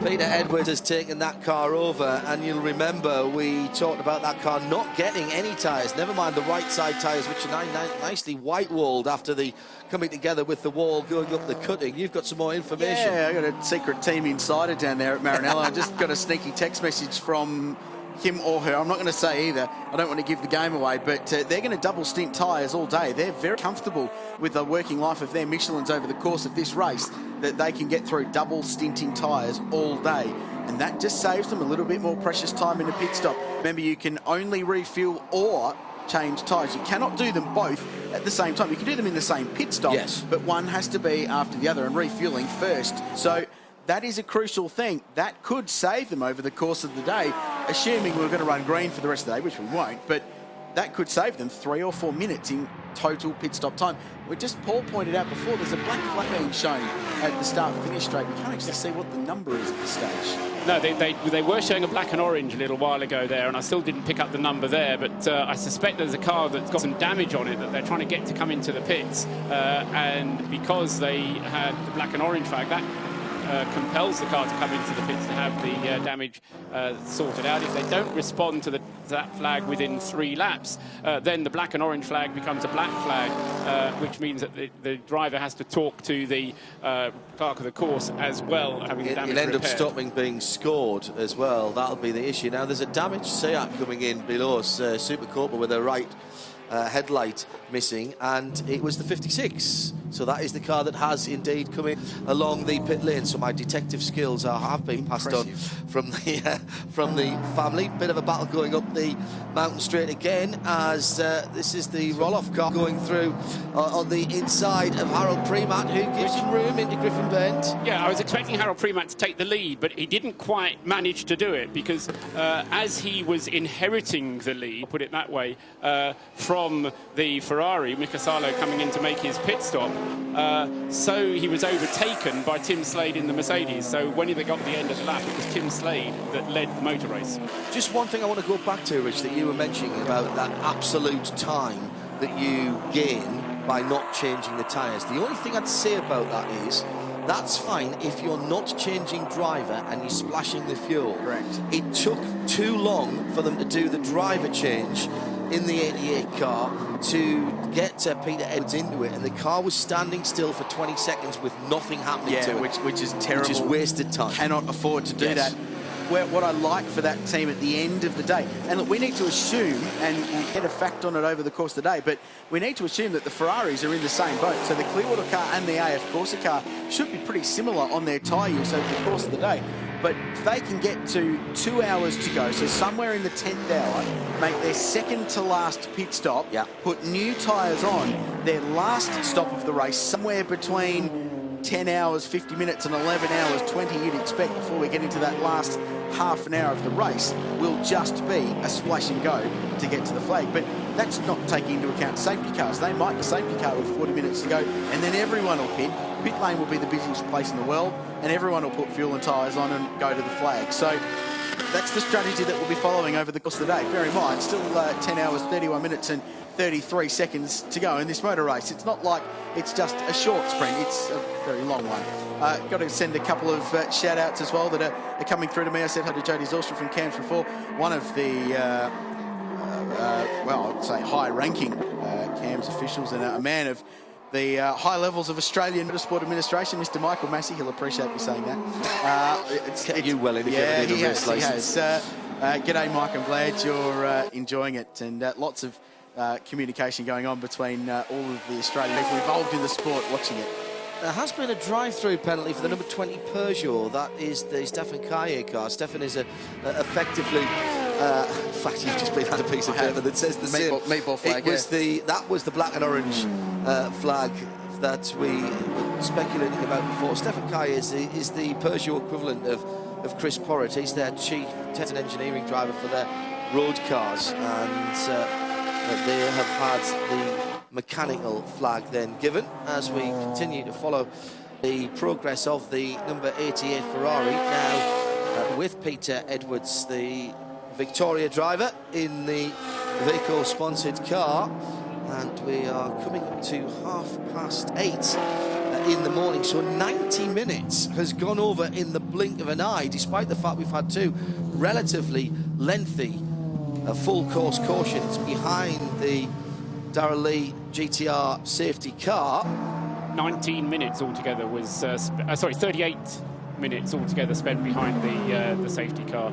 Peter Edwards has taken that car over, and you'll remember we talked about that car not getting any tyres, never mind the right side tyres, which are nicely white-walled after the coming together with the wall going up the cutting. You've got some more information. Yeah, I got a secret team insider down there at Maranello. I just got a sneaky text message from him or her. I'm not going to say either. I don't want to give the game away, but they're going to double stint tyres all day. They're very comfortable with the working life of their Michelins over the course of this race, that they can get through double stinting tyres all day. And that just saves them a little bit more precious time in a pit stop. Remember, you can only refuel or change tyres. You cannot do them both at the same time. You can do them in the same pit stop, yes, but one has to be after the other and refueling first. So that is a crucial thing. That could save them over the course of the day, assuming we're going to run green for the rest of the day, which we won't, but that could save them 3 or 4 minutes in total pit stop time. Paul pointed out before, there's a black flag being shown at the start-finish straight. We can't actually see what the number is at this stage. No, they were showing a black and orange a little while ago there, and I still didn't pick up the number there, but I suspect there's a car that's got some damage on it that they're trying to get to come into the pits, and because they had the black and orange flag, that compels the car to come into the pits to have the damage sorted out. If they don't respond to that flag within 3 laps, then the black and orange flag becomes a black flag, which means that the driver has to talk to the clerk of the course as well, having the damage He'll end up repaired. stopping being scored as well. That'll be the issue. Now, there's a damaged Seat coming in below us, Super Copa with a right headlight missing, and it was the 56. So that is the car that has indeed come in along the pit lane. So my detective skills have been passed on from the family. Bit of a battle going up the mountain straight again, as this is the roll-off car going through on the inside of Harold Premat, who gives him room into Griffin Bend. Yeah, I was expecting Harold Premat to take the lead, but he didn't quite manage to do it because as he was inheriting the lead, put it that way, from the Ferrari, Mika Salo coming in to make his pit stop, so he was overtaken by Tim Slade in the Mercedes. So when they got to the end of the lap, it was Tim Slade that led the motor race. Just one thing I want to go back to, Rich, that you were mentioning about that absolute time that you gain by not changing the tyres. The only thing I'd say about that is, that's fine if you're not changing driver and you're splashing the fuel. Correct. It took too long for them to do the driver change in the 88 car to get Peter Edwards into it, and the car was standing still for 20 seconds with nothing happening to it. Which is terrible. Which is wasted time. Cannot afford to do that. What I like for that team at the end of the day, and look, we need to assume, and we'll get a fact on it over the course of the day, but we need to assume that the Ferraris are in the same boat. So the Clearwater car and the AF Corsa car should be pretty similar on their tyre use over the course of the day. But if they can get to 2 hours to go, so somewhere in the 10th hour, make their second to last pit stop, put new tyres on, their last stop of the race, somewhere between 10 hours, 50 minutes and 11 hours, 20 you'd expect before we get into that last half an hour of the race, will just be a splash and go to get to the flag. But that's not taking into account safety cars. They might be safety car with 40 minutes to go, and then everyone will pit. Pit lane will be the busiest place in the world, and everyone will put fuel and tyres on and go to the flag. So that's the strategy that we'll be following over the course of the day. Bear in mind, still 10 hours, 31 minutes and 33 seconds to go in this motor race. It's not like it's just a short sprint, it's a very long one. Got to send a couple of shout outs as well that are coming through to me. I said hi to Jody Zylstra from Cams before, one of the well, I'd say high-ranking Cams officials and a man of the high levels of Australian Motorsport Administration, Mr. Michael Massey. He'll appreciate me saying that. It's you well in if you ever need a race license. He has. G'day, Mike. I'm glad you're enjoying it, and lots of communication going on between all of the Australian people involved in the sport watching it. There has been a drive-through penalty for the number 20 Peugeot. That is the Stefan Caillet car. Stefan is effectively... in fact, you've just been had a piece of paper that says the same. Meatball flag, that was the black and orange flag that we were speculating about before. Stefan Caillet is the Peugeot equivalent of Chris Porritt. He's their chief test and engineering driver for their road cars, and they have had the mechanical flag then given as we continue to follow the progress of the number 88 Ferrari, now with Peter Edwards, the Victoria driver, in the Iveco sponsored car, and we are coming up to 8:30 in the morning. So 90 minutes has gone over in the blink of an eye, despite the fact we've had two relatively lengthy full course cautions behind the Darrell Lee GTR safety car. 19 minutes altogether was, sorry, 38 minutes altogether spent behind the safety car.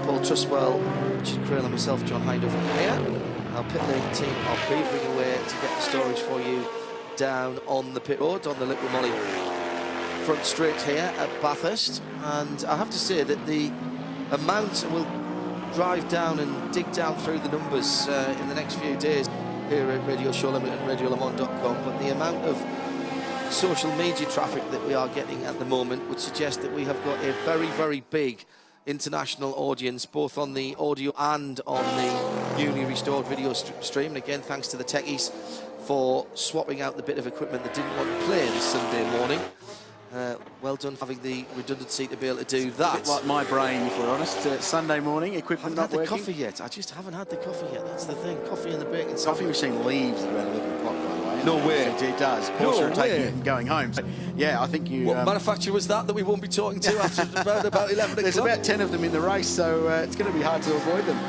Paul Trustwell, Richard Creel and myself, John Hindle from here. Our pit lane team are beavering away to get the stories for you down on the pit road, on the Little Molly front straight here at Bathurst. And I have to say that the amount, and we'll drive down and dig down through the numbers in the next few days here at Radio Show Limited and RadioLeMans.com, but the amount of social media traffic that we are getting at the moment would suggest that we have got a very, very big international audience, both on the audio and on the newly restored video stream. And again, thanks to the techies for swapping out the bit of equipment that didn't want to play this Sunday morning. Well done having the redundancy to be able to do that. A bit like my brain, if we're honest. Sunday morning, equipment not working. I haven't had the coffee yet. I just haven't had the coffee yet. That's the thing. Coffee and the bacon. Coffee machine leaves around 11 o'clock, by the way. No way. It does. Porsche are taking it and going home. So, yeah, I think you... What manufacturer was that we won't be talking to after about 11 o'clock? There's about 10 of them in the race, so it's going to be hard to avoid them.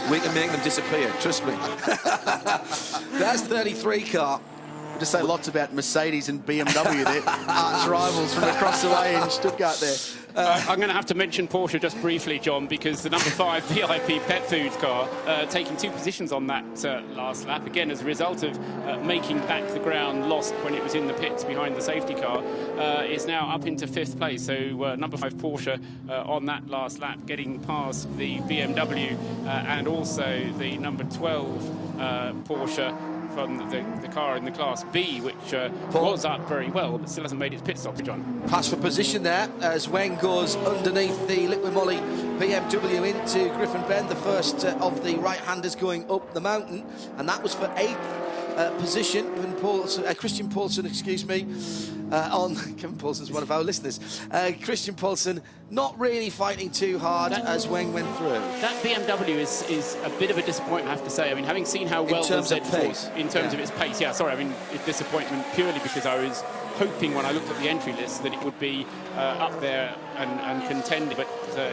We can make them disappear, trust me. That's 33 car. I'll just say lots about Mercedes and BMW, their arch rivals from across the way in Stuttgart there. I'm going to have to mention Porsche just briefly, John, because the number 5 VIP Pet Foods car taking 2 positions on that last lap, again as a result of making back the ground lost when it was in the pits behind the safety car, is now up into 5th place. So number 5 Porsche on that last lap, getting past the BMW and also the number 12 Porsche from the car in the Class B, which was up very well, but still hasn't made its pit stop, John. Pass for position there as Wayne goes underneath the Liquid Molly BMW into Griffin Bend, the first of the right-handers going up the mountain, and that was for 8th position. Christian Paulson, excuse me, on Kevin Paulson's one of our listeners. Christian Paulson not really fighting too hard as Weng went through. That BMW is a bit of a disappointment, I have to say. I mean, having seen how well the Z4, in terms of its pace, sorry, I mean, it's disappointment purely because I was hoping when I looked at the entry list that it would be up there and contend, but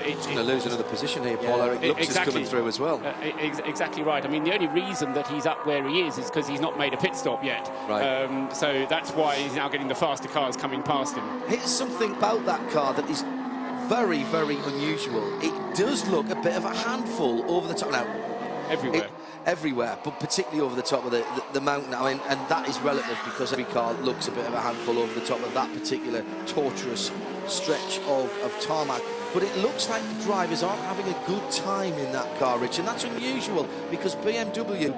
it's going to lose another position here. Paul Eric Lux is coming through as well. Exactly right. I mean, the only reason that he's up where he is because he's not made a pit stop yet. Right. So that's why he's now getting the faster cars coming past him. Here's something about that car that is very, very unusual. It does look a bit of a handful over the top now. Everywhere, but particularly over the top of the mountain. I mean, and that is relative because every car looks a bit of a handful over the top of that particular tortuous stretch of tarmac. But it looks like the drivers aren't having a good time in that car, Rich, and that's unusual because BMW,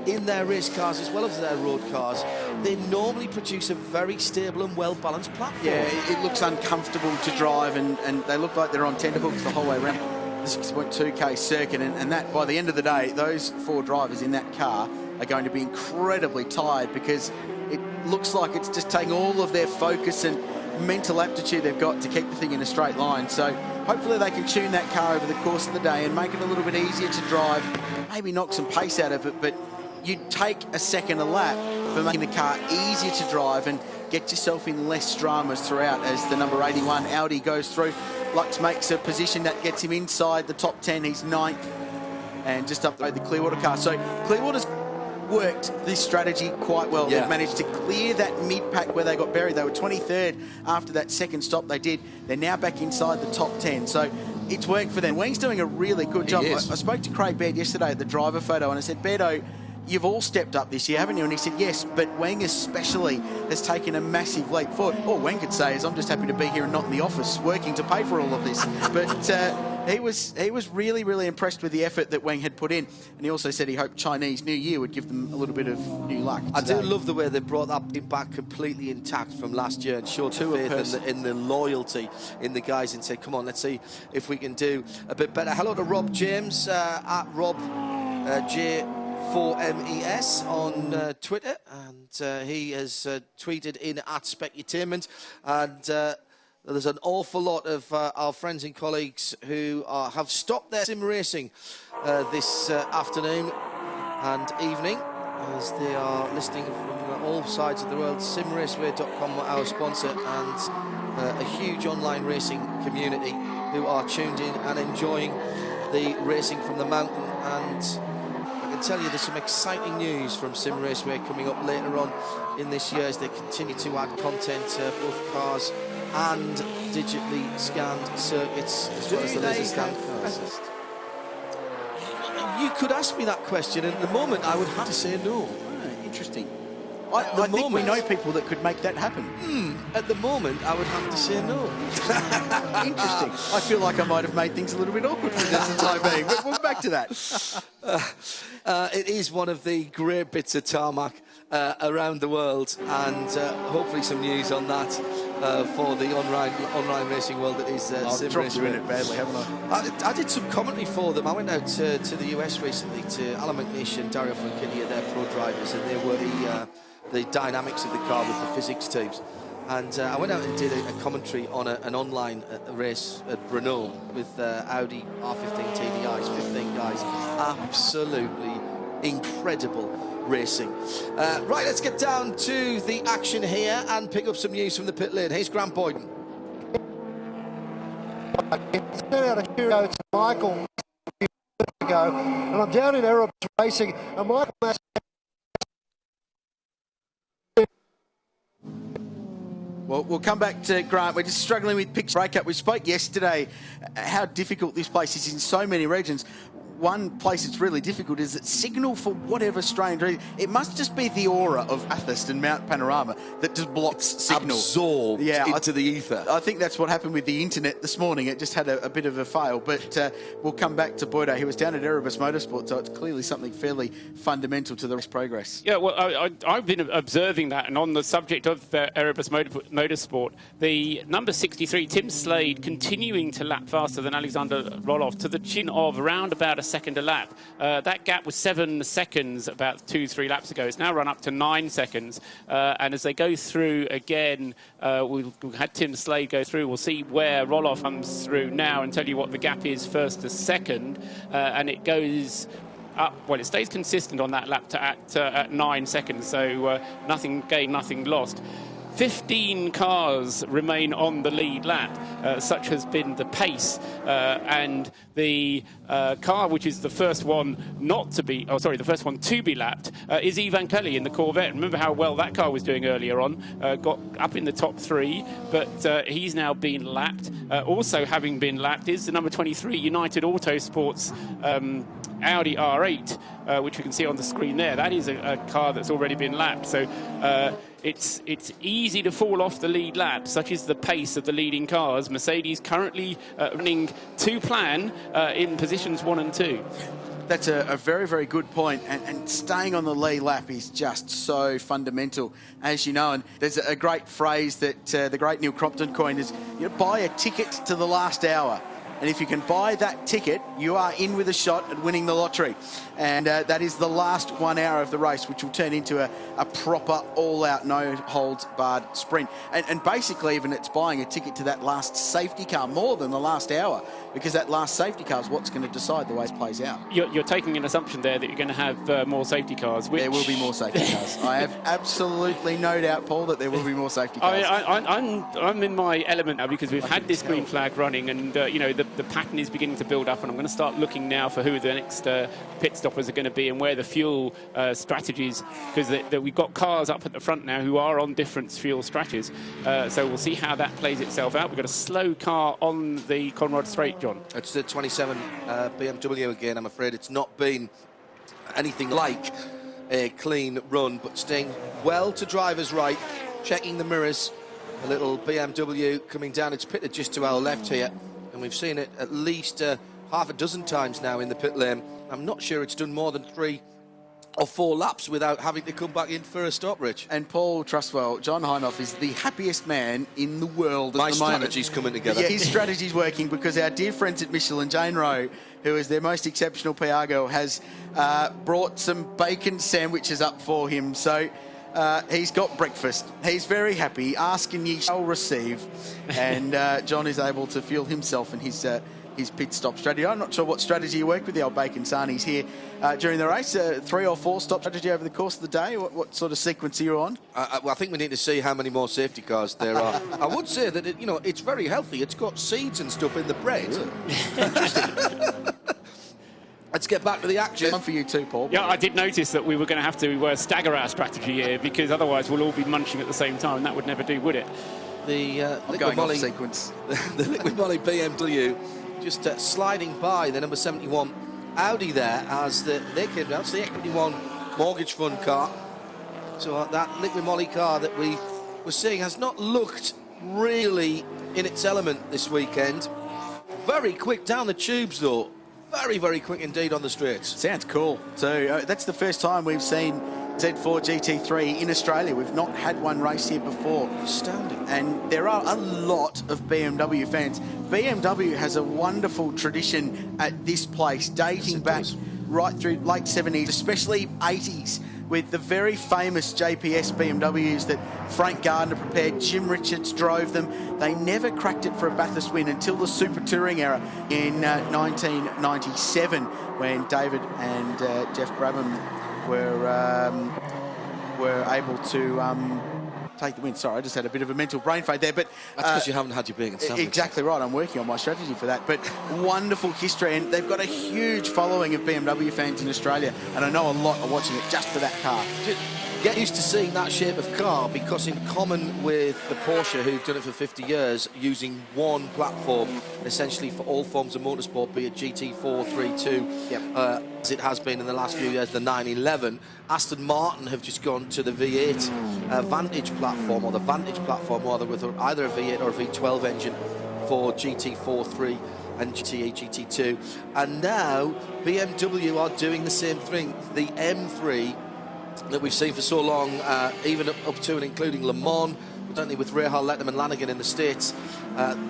in their race cars as well as their road cars, they normally produce a very stable and well-balanced platform. Yeah, it looks uncomfortable to drive, and they look like they're on tenterhooks the whole way around the 6.2k circuit, and that, by the end of the day, those 4 drivers in that car are going to be incredibly tired because it looks like it's just taking all of their focus and mental aptitude they've got to keep the thing in a straight line. So hopefully they can tune that car over the course of the day and make it a little bit easier to drive, maybe knock some pace out of it, but you'd take a second a lap for making the car easier to drive and get yourself in less dramas throughout as the number 81 Audi goes through. Lux makes a position that gets him inside the top 10. He's 9th and just up the Clearwater car. So Clearwater's worked this strategy quite well. They've managed to clear that mid-pack where they got buried. They were 23rd after that second stop they did. They're now back inside the top 10. So it's worked for them. Weng's doing a really good job. I spoke to Craig Baird yesterday at the driver photo and I said, Beardo, you've all stepped up this year, haven't you? And he said, yes, but Weng especially has taken a massive leap forward. All Weng could say is, I'm just happy to be here and not in the office working to pay for all of this. But he was really, really impressed with the effort that Weng had put in. And he also said he hoped Chinese New Year would give them a little bit of new luck today. I do love the way they brought that back completely intact from last year and showed faith in the loyalty in the guys and said, come on, let's see if we can do a bit better. Hello to Rob James at Rob J4MES on Twitter, and he has tweeted in at Specutainment, and there's an awful lot of our friends and colleagues who have stopped their sim racing this afternoon and evening as they are listening from all sides of the world. Simraceway.com, our sponsor, and a huge online racing community who are tuned in and enjoying the racing from the mountain. And I can tell you there's some exciting news from Sim Raceway coming up later on in this year as they continue to add content, both cars and digitally scanned circuits, as well as the laser scanned cars. You could ask me that question, and at the moment I would have to say no. Interesting. I think we know people that could make that happen. At the moment, I would have to say no. Interesting. I feel like I might have made things a little bit awkward for the time being, but we'll back to that. It is one of the great bits of tarmac around the world, and hopefully some news on that for the online racing world that is Sim Raceway. In it badly, haven't I? I did some commentary for them. I went out to the US recently to Alan McNish and Dario Franchitti, their pro drivers, and they were the dynamics of the car with the physics teams. And I went out and did a commentary on an online race at Renault with Audi R15 TDIs, 15 guys. Absolutely incredible racing. Right, let's get down to the action here and pick up some news from the pit lane. Here's Grant Boyden. Sent out a hero to Michael ago, and I'm down in Erebus racing, and Michael Well, we'll come back to Grant. We're just struggling with pitch breakup. We spoke yesterday how difficult this place is in so many regions. One place that's really difficult is that signal, for whatever strange reason, it must just be the aura of Bathurst and Mount Panorama that just blocks signal. Absorbed into the ether. I think that's what happened with the internet this morning. It just had a bit of a fail. But we'll come back to Boydo. He was down at Erebus Motorsport, so it's clearly something fairly fundamental to the race progress. Yeah, well, I've been observing that, and on the subject of Erebus Motorsport, the number 63, Tim Slade, continuing to lap faster than Alexander Roloff to the tune of around about a second a lap. That gap was 7 seconds about 2-3 laps ago. It's now run up to 9 seconds. And as they go through again, we've had Tim Slade go through. We'll see where Roloff comes through now and tell you what the gap is first to second. And it goes up. Well, it stays consistent on that lap at 9 seconds. So nothing gained, nothing lost. 15 cars remain on the lead lap. Such has been the pace. And the car, which is the first one the first one to be lapped, is Ivan Kelly in the Corvette. Remember how well that car was doing earlier on. Got up in the top 3, but he's now been lapped. Also having been lapped is the number 23 United Autosports Audi R8, which we can see on the screen there. That is a car that's already been lapped. So it's easy to fall off the lead lap. Such is the pace of the leading cars. Mercedes currently running to plan in positions 1 and 2. That's a very, very good point. And staying on the lead lap is just so fundamental, as you know. And there's a great phrase that the great Neil Crompton coined is, buy a ticket to the last hour. And if you can buy that ticket, you are in with a shot at winning the lottery. And that is the last 1 hour of the race, which will turn into a proper all-out, no-holds-barred sprint. And basically, even it's buying a ticket to that last safety car more than the last hour, because that last safety car is what's going to decide the way it plays out. You're taking an assumption there that you're going to have more safety cars. Which... There will be more safety cars. I have absolutely no doubt, Paul, that there will be more safety cars. I'm in my element now, because we've had this green flag running, and the pattern is beginning to build up, and I'm going to start looking now for who the next pit stoppers are going to be and where the fuel strategies, because we've got cars up at the front now who are on different fuel strategies. So we'll see how that plays itself out. We've got a slow car on the Conrad Straight, John. It's the 27 BMW again. I'm afraid it's not been anything like a clean run, but staying well to driver's right, checking the mirrors. A little BMW coming down. It's pitted just to our left here, and we've seen it at least half a dozen times now in the pit lane. I'm not sure it's done more than 3 or 4 laps without having to come back in for a stop, Rich. And Paul Trustwell, John Hindhoff is the happiest man in the world at the moment. My strategy's coming together. Yeah, his strategy's working, because our dear friends at Michelin, Jane Rowe, who is their most exceptional PR girl, has brought some bacon sandwiches up for him. So he's got breakfast. He's very happy. Ask and ye shall receive. And John is able to fuel himself and his pit stop strategy. I'm not sure what strategy you work with the old bacon sarnies here during the race. 3 or 4 stop strategy over the course of the day. What sort of sequence are you on? Well, I think we need to see how many more safety cars there are. I would say that it's very healthy. It's got seeds and stuff in the bread. Interesting. Let's get back to the action. One for you too, Paul. Yeah, I did notice that we were going to have to stagger our strategy here, because otherwise we'll all be munching at the same time, and that would never do, would it? The Liquid Molly sequence. The Liquid Molly BMW just sliding by the number 71 Audi there as they came down. It's the Equity One mortgage fund car. So that Liquid Molly car that we were seeing has not looked really in its element this weekend. Very quick down the tubes though. Very, very quick indeed on the straights. Sounds cool. So that's the first time we've seen Z4 GT3 in Australia. We've not had one race here before. Astounding. And there are a lot of BMW fans. BMW has a wonderful tradition at this place, dating back right through late 70s, especially 80s, with the very famous JPS BMWs that Frank Gardner prepared. Jim Richards drove them. They never cracked it for a Bathurst win until the Super Touring era in 1997, when David and Jeff Brabham were able to take the win. Sorry, I just had a bit of a mental brain fade there. But that's because you haven't had your bacon sandwich. Exactly right. I'm working on my strategy for that. But wonderful history, and they've got a huge following of BMW fans in Australia, and I know a lot are watching it just for that car. Get used to seeing that shape of car, because in common with the Porsche, who've done it for 50 years, using one platform essentially for all forms of motorsport, be it GT4, 3, 2, as it has been in the last few years, the 911, Aston Martin have just gone to the V8 Vantage platform, or the Vantage platform, rather, with either a V8 or a V12 engine for GT4, 3 and GTE, GT2. And now BMW are doing the same thing. The M3 that we've seen for so long, even up to and including Le Mans, certainly with Rahal, Letterman and Lanigan in the States,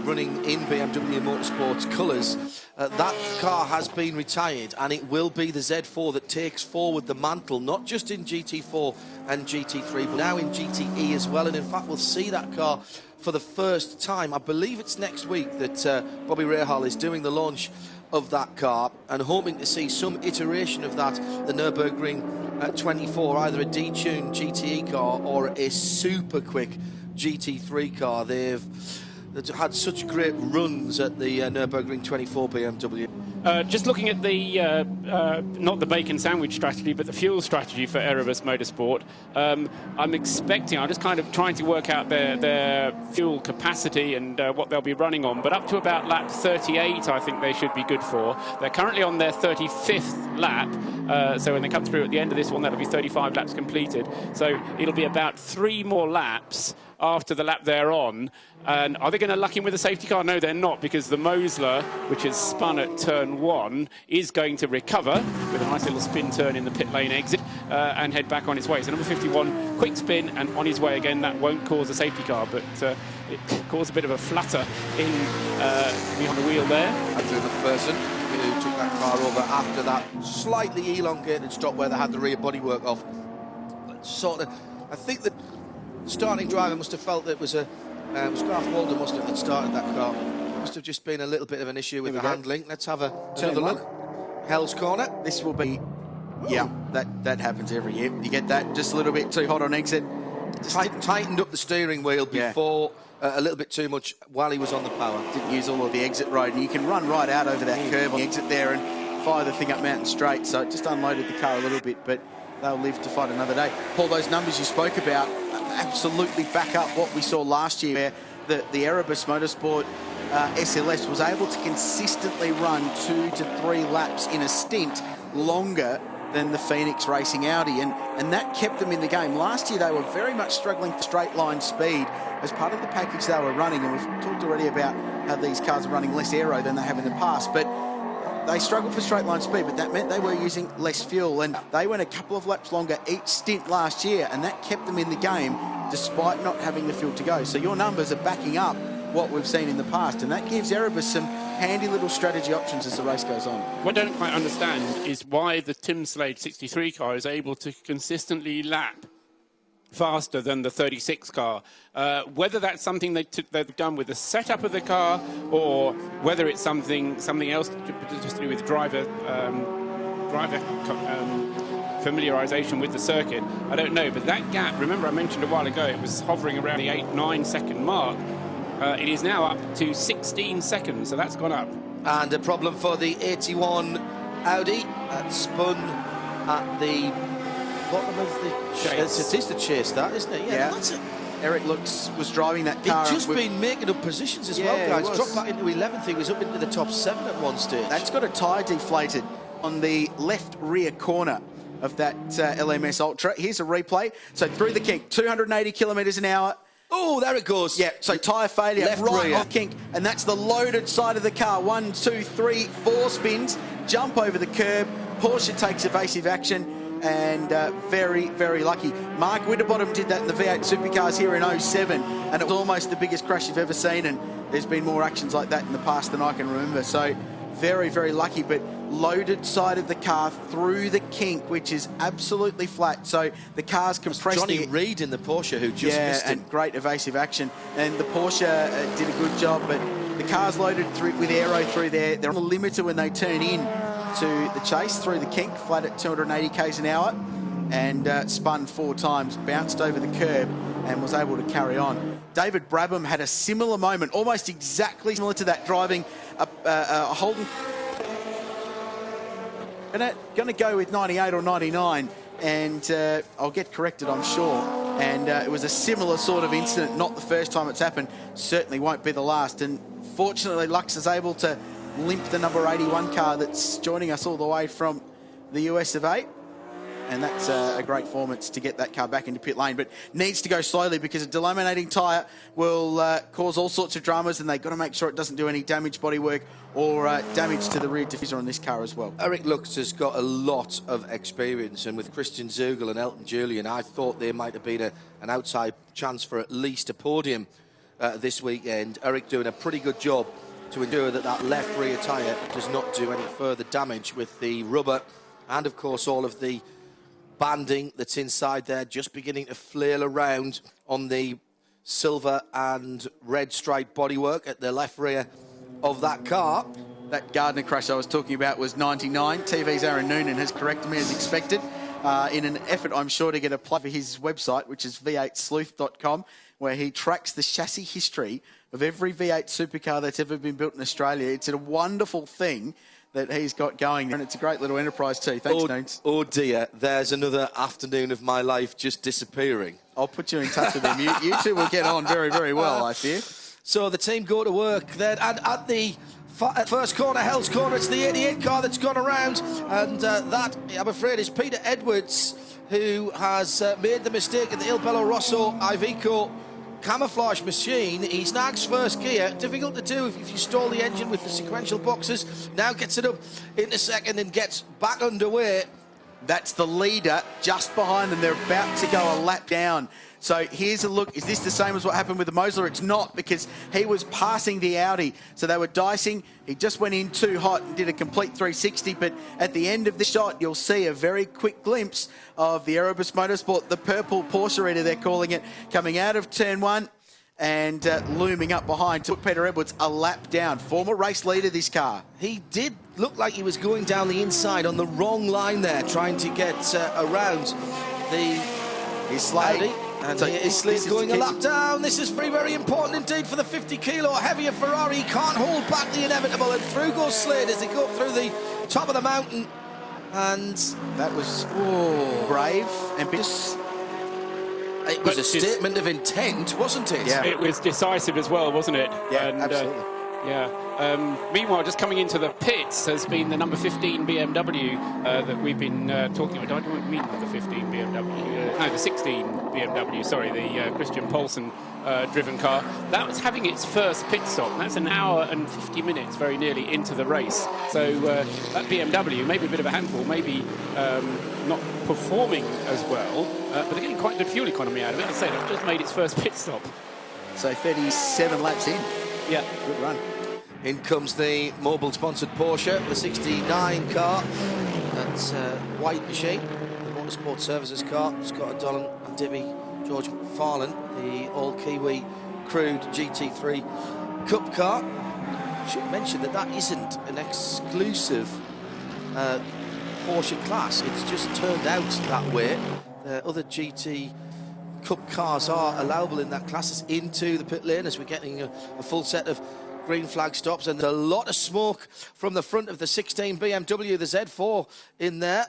running in BMW Motorsports colours. That car has been retired, and it will be the Z4 that takes forward the mantle, not just in GT4 and GT3, but now in GTE as well. And in fact, we'll see that car for the first time. I believe it's next week that Bobby Rahal is doing the launch of that car, and hoping to see some iteration of that, the Nürburgring 24, either a detuned GTE car or a super quick GT3 car. They've had such great runs at the Nürburgring 24 BMW. Just looking at the, not the bacon sandwich strategy, but the fuel strategy for Erebus Motorsport, I'm just kind of trying to work out their fuel capacity and what they'll be running on, but up to about lap 38 I think they should be good for. They're currently on their 35th lap, so when they come through at the end of this one, that'll be 35 laps completed. So it'll be about 3 more laps after the lap they're on. And are they going to luck in with a safety car? No, they're not, because the Mosler, which has spun at turn 1, is going to recover with a nice little spin turn in the pit lane exit and head back on its way. So number 51, quick spin and on his way again. That won't cause a safety car, but it caused a bit of a flutter in behind the wheel there. Andrew McPherson, who took that car over after that slightly elongated stop where they had the rear bodywork off. I think that starting driver must have felt that it was Garth Walden, wasn't it, that started that car. Must have just been a little bit of an issue with the handling. Let's have another look. Hell's Corner. This will be, yeah, that happens every year. You get that just a little bit too hot on exit. Tightened up the steering wheel before a little bit too much while he was on the power. Didn't use all of the exit road, and you can run right out over that curve on the exit there and fire the thing up Mountain Straight. So it just unloaded the car a little bit, but they'll live to fight another day. Paul, those numbers you spoke about absolutely back up what we saw last year, where the Erebus Motorsport SLS was able to consistently run 2 to 3 laps in a stint longer than the Phoenix Racing Audi, and that kept them in the game. Last year they were very much struggling for straight line speed as part of the package they were running, and we've talked already about how these cars are running less aero than they have in the past, but they struggled for straight line speed, but that meant they were using less fuel, and they went a couple of laps longer each stint last year, and that kept them in the game despite not having the fuel to go. So your numbers are backing up what we've seen in the past, and that gives Erebus some handy little strategy options as the race goes on. What I don't quite understand is why the Tim Slade 63 car is able to consistently lap faster than the 36 car. Whether that's something they've done with the setup of the car, or whether it's something else just to do with driver familiarization with the circuit, I don't know. But that gap, remember I mentioned a while ago, it was hovering around the 8-9 second mark. It is now up to 16 seconds, so that's gone up. And a problem for the 81 Audi that spun at the bottom of the chase. It is the chase, that, isn't it? Yeah. That's it. Eric was driving that car. He'd just been making up positions as well, guys. Dropped back into 11th. He was up into the top 7 at one stage. That's got a tyre deflated on the left rear corner of that LMS Ultra. Here's a replay. So through the kink, 280 kilometres an hour. Oh, there it goes. Yeah, so tyre failure left right rear. off kink, and that's the loaded side of the car. 1, 2, 3, 4 spins, jump over the curb. Porsche takes evasive action, and very, very lucky. Mark Winterbottom did that in the V8 Supercars here in 07, and it was almost the biggest crash you've ever seen, and there's been more actions like that in the past than I can remember. So very, very lucky, but loaded side of the car through the kink, which is absolutely flat. So the car's compressed. Johnny Reid in the Porsche who just missed it. And great evasive action. And the Porsche did a good job, but the car's loaded through with aero through there. They're on the limiter when they turn in to the chase through the kink, flat at 280 k's an hour, and spun 4 times, bounced over the curb, and was able to carry on. David Brabham had a similar moment, almost exactly similar to that, driving a Holden. Going to go with 98 or 99, and I'll get corrected, I'm sure. And it was a similar sort of incident, not the first time it's happened, certainly won't be the last. And fortunately, Lux is able to limp the number 81 car that's joining us all the way from the US of A. and that's a great performance to get that car back into pit lane, but needs to go slowly because a delaminating tyre will cause all sorts of dramas, and they've got to make sure it doesn't do any damage bodywork or damage to the rear diffuser on this car as well. Eric Lux has got a lot of experience, and with Christian Zugel and Elton Julian, I thought there might have been an outside chance for at least a podium this weekend. Eric doing a pretty good job to ensure that that left rear tyre does not do any further damage with the rubber, and of course all of the banding that's inside there just beginning to flail around on the silver and red stripe bodywork at the left rear of that car. That Gardner crash I was talking about was 99. TV's Aaron Noonan has corrected me as expected in an effort, I'm sure, to get a plug for his website, which is v8sleuth.com, where he tracks the chassis history of every V8 supercar that's ever been built in Australia. It's a wonderful thing that he's got going there, and it's a great little enterprise too. Thanks, Noons. Oh dear, there's another afternoon of my life just disappearing. I'll put you in touch with him. You two will get on very, very well, I fear. So the team go to work then, and at the first corner, Hell's Corner, it's the 88 car that's gone around, and that, I'm afraid, is Peter Edwards, who has made the mistake in the Il Bello Rosso Iveco camouflage machine. He snags first gear, difficult to do if you stall the engine with the sequential boxes. Now gets it up into second and gets back underway. That's the leader just behind them. They're about to go a lap down. So here's a look. Is this the same as what happened with the Mosler? It's not, because he was passing the Audi. So they were dicing. He just went in too hot and did a complete 360. But at the end of the shot, you'll see a very quick glimpse of the Erebus Motorsport, the purple Porsche Rita, they're calling it, coming out of turn one and looming up behind. Took Peter Edwards a lap down. Former race leader, this car. He did look like he was going down the inside on the wrong line there, trying to get around his Slade. And so he's going a lap down. This is very, very important indeed for the 50-kilo heavier Ferrari. He can't hold back the inevitable, and through goes Slade as they go through the top of the mountain. And that was brave, ambitious. It was a statement of intent, wasn't it? Yeah. It was decisive as well, wasn't it? Yeah, and, absolutely. Meanwhile, just coming into the pits has been the number 15 BMW that we've been talking about. I don't mean the 15 BMW, no, the 16 BMW, sorry, the Christian Poulsen driven car. That was having its first pit stop. That's an hour and 50 minutes very nearly into the race. So that BMW, maybe a bit of a handful, maybe not performing as well, but they're getting quite good fuel economy out of it. As I say, they've just made its first pit stop. So 37 laps in. Yeah. Good run. In comes the Mobil-sponsored Porsche, the 69 car. That's white machine, the Motorsport Services car. Scott O'Donnell and Dippy George McFarlane, the all-Kiwi crewed GT3 Cup car. I should mention that isn't an exclusive Porsche class. It's just turned out that way. Other GT Cup cars are allowable in that class into the pit lane as we're getting a full set of green flag stops, and there's a lot of smoke from the front of the 16 BMW, the Z4 in there,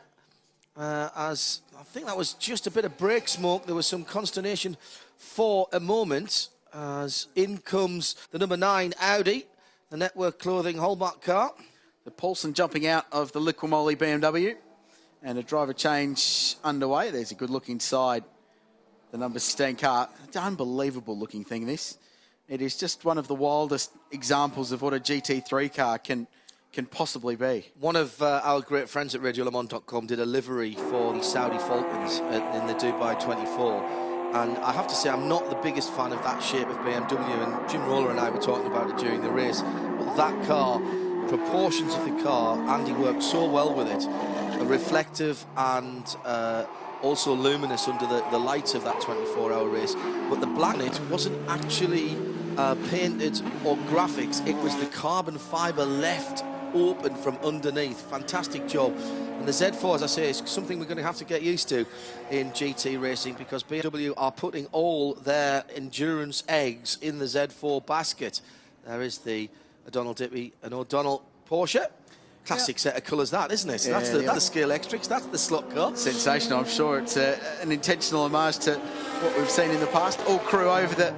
as I think that was just a bit of brake smoke. There was some consternation for a moment as in comes the number 9 Audi, the Network Clothing Hallmark car. The Poulsen jumping out of the Liqui BMW, and a driver change underway. There's a good look inside the number 16 car. It's an unbelievable looking thing, this. It is just one of the wildest examples of what a GT3 car can possibly be. One of our great friends at RadioLeMans.com did a livery for the Saudi Falcons in the Dubai 24. And I have to say, I'm not the biggest fan of that shape of BMW, and Jim Roller and I were talking about it during the race. But that car, proportions of the car, Andy worked so well with it. Reflective and also luminous under the lights of that 24-hour race. But the black in it wasn't actually painted or graphics. It was the carbon fibre left open from underneath. Fantastic job. And the Z4, as I say, is something we're going to have to get used to in GT racing, because BMW are putting all their endurance eggs in the Z4 basket. There is the O'Donnell Dippy and O'Donnell Porsche. Classic set of colours, that, isn't it? So that's the Scale Extrix, that's the slot car. Sensational. I'm sure it's an intentional homage to what we've seen in the past. All crew over the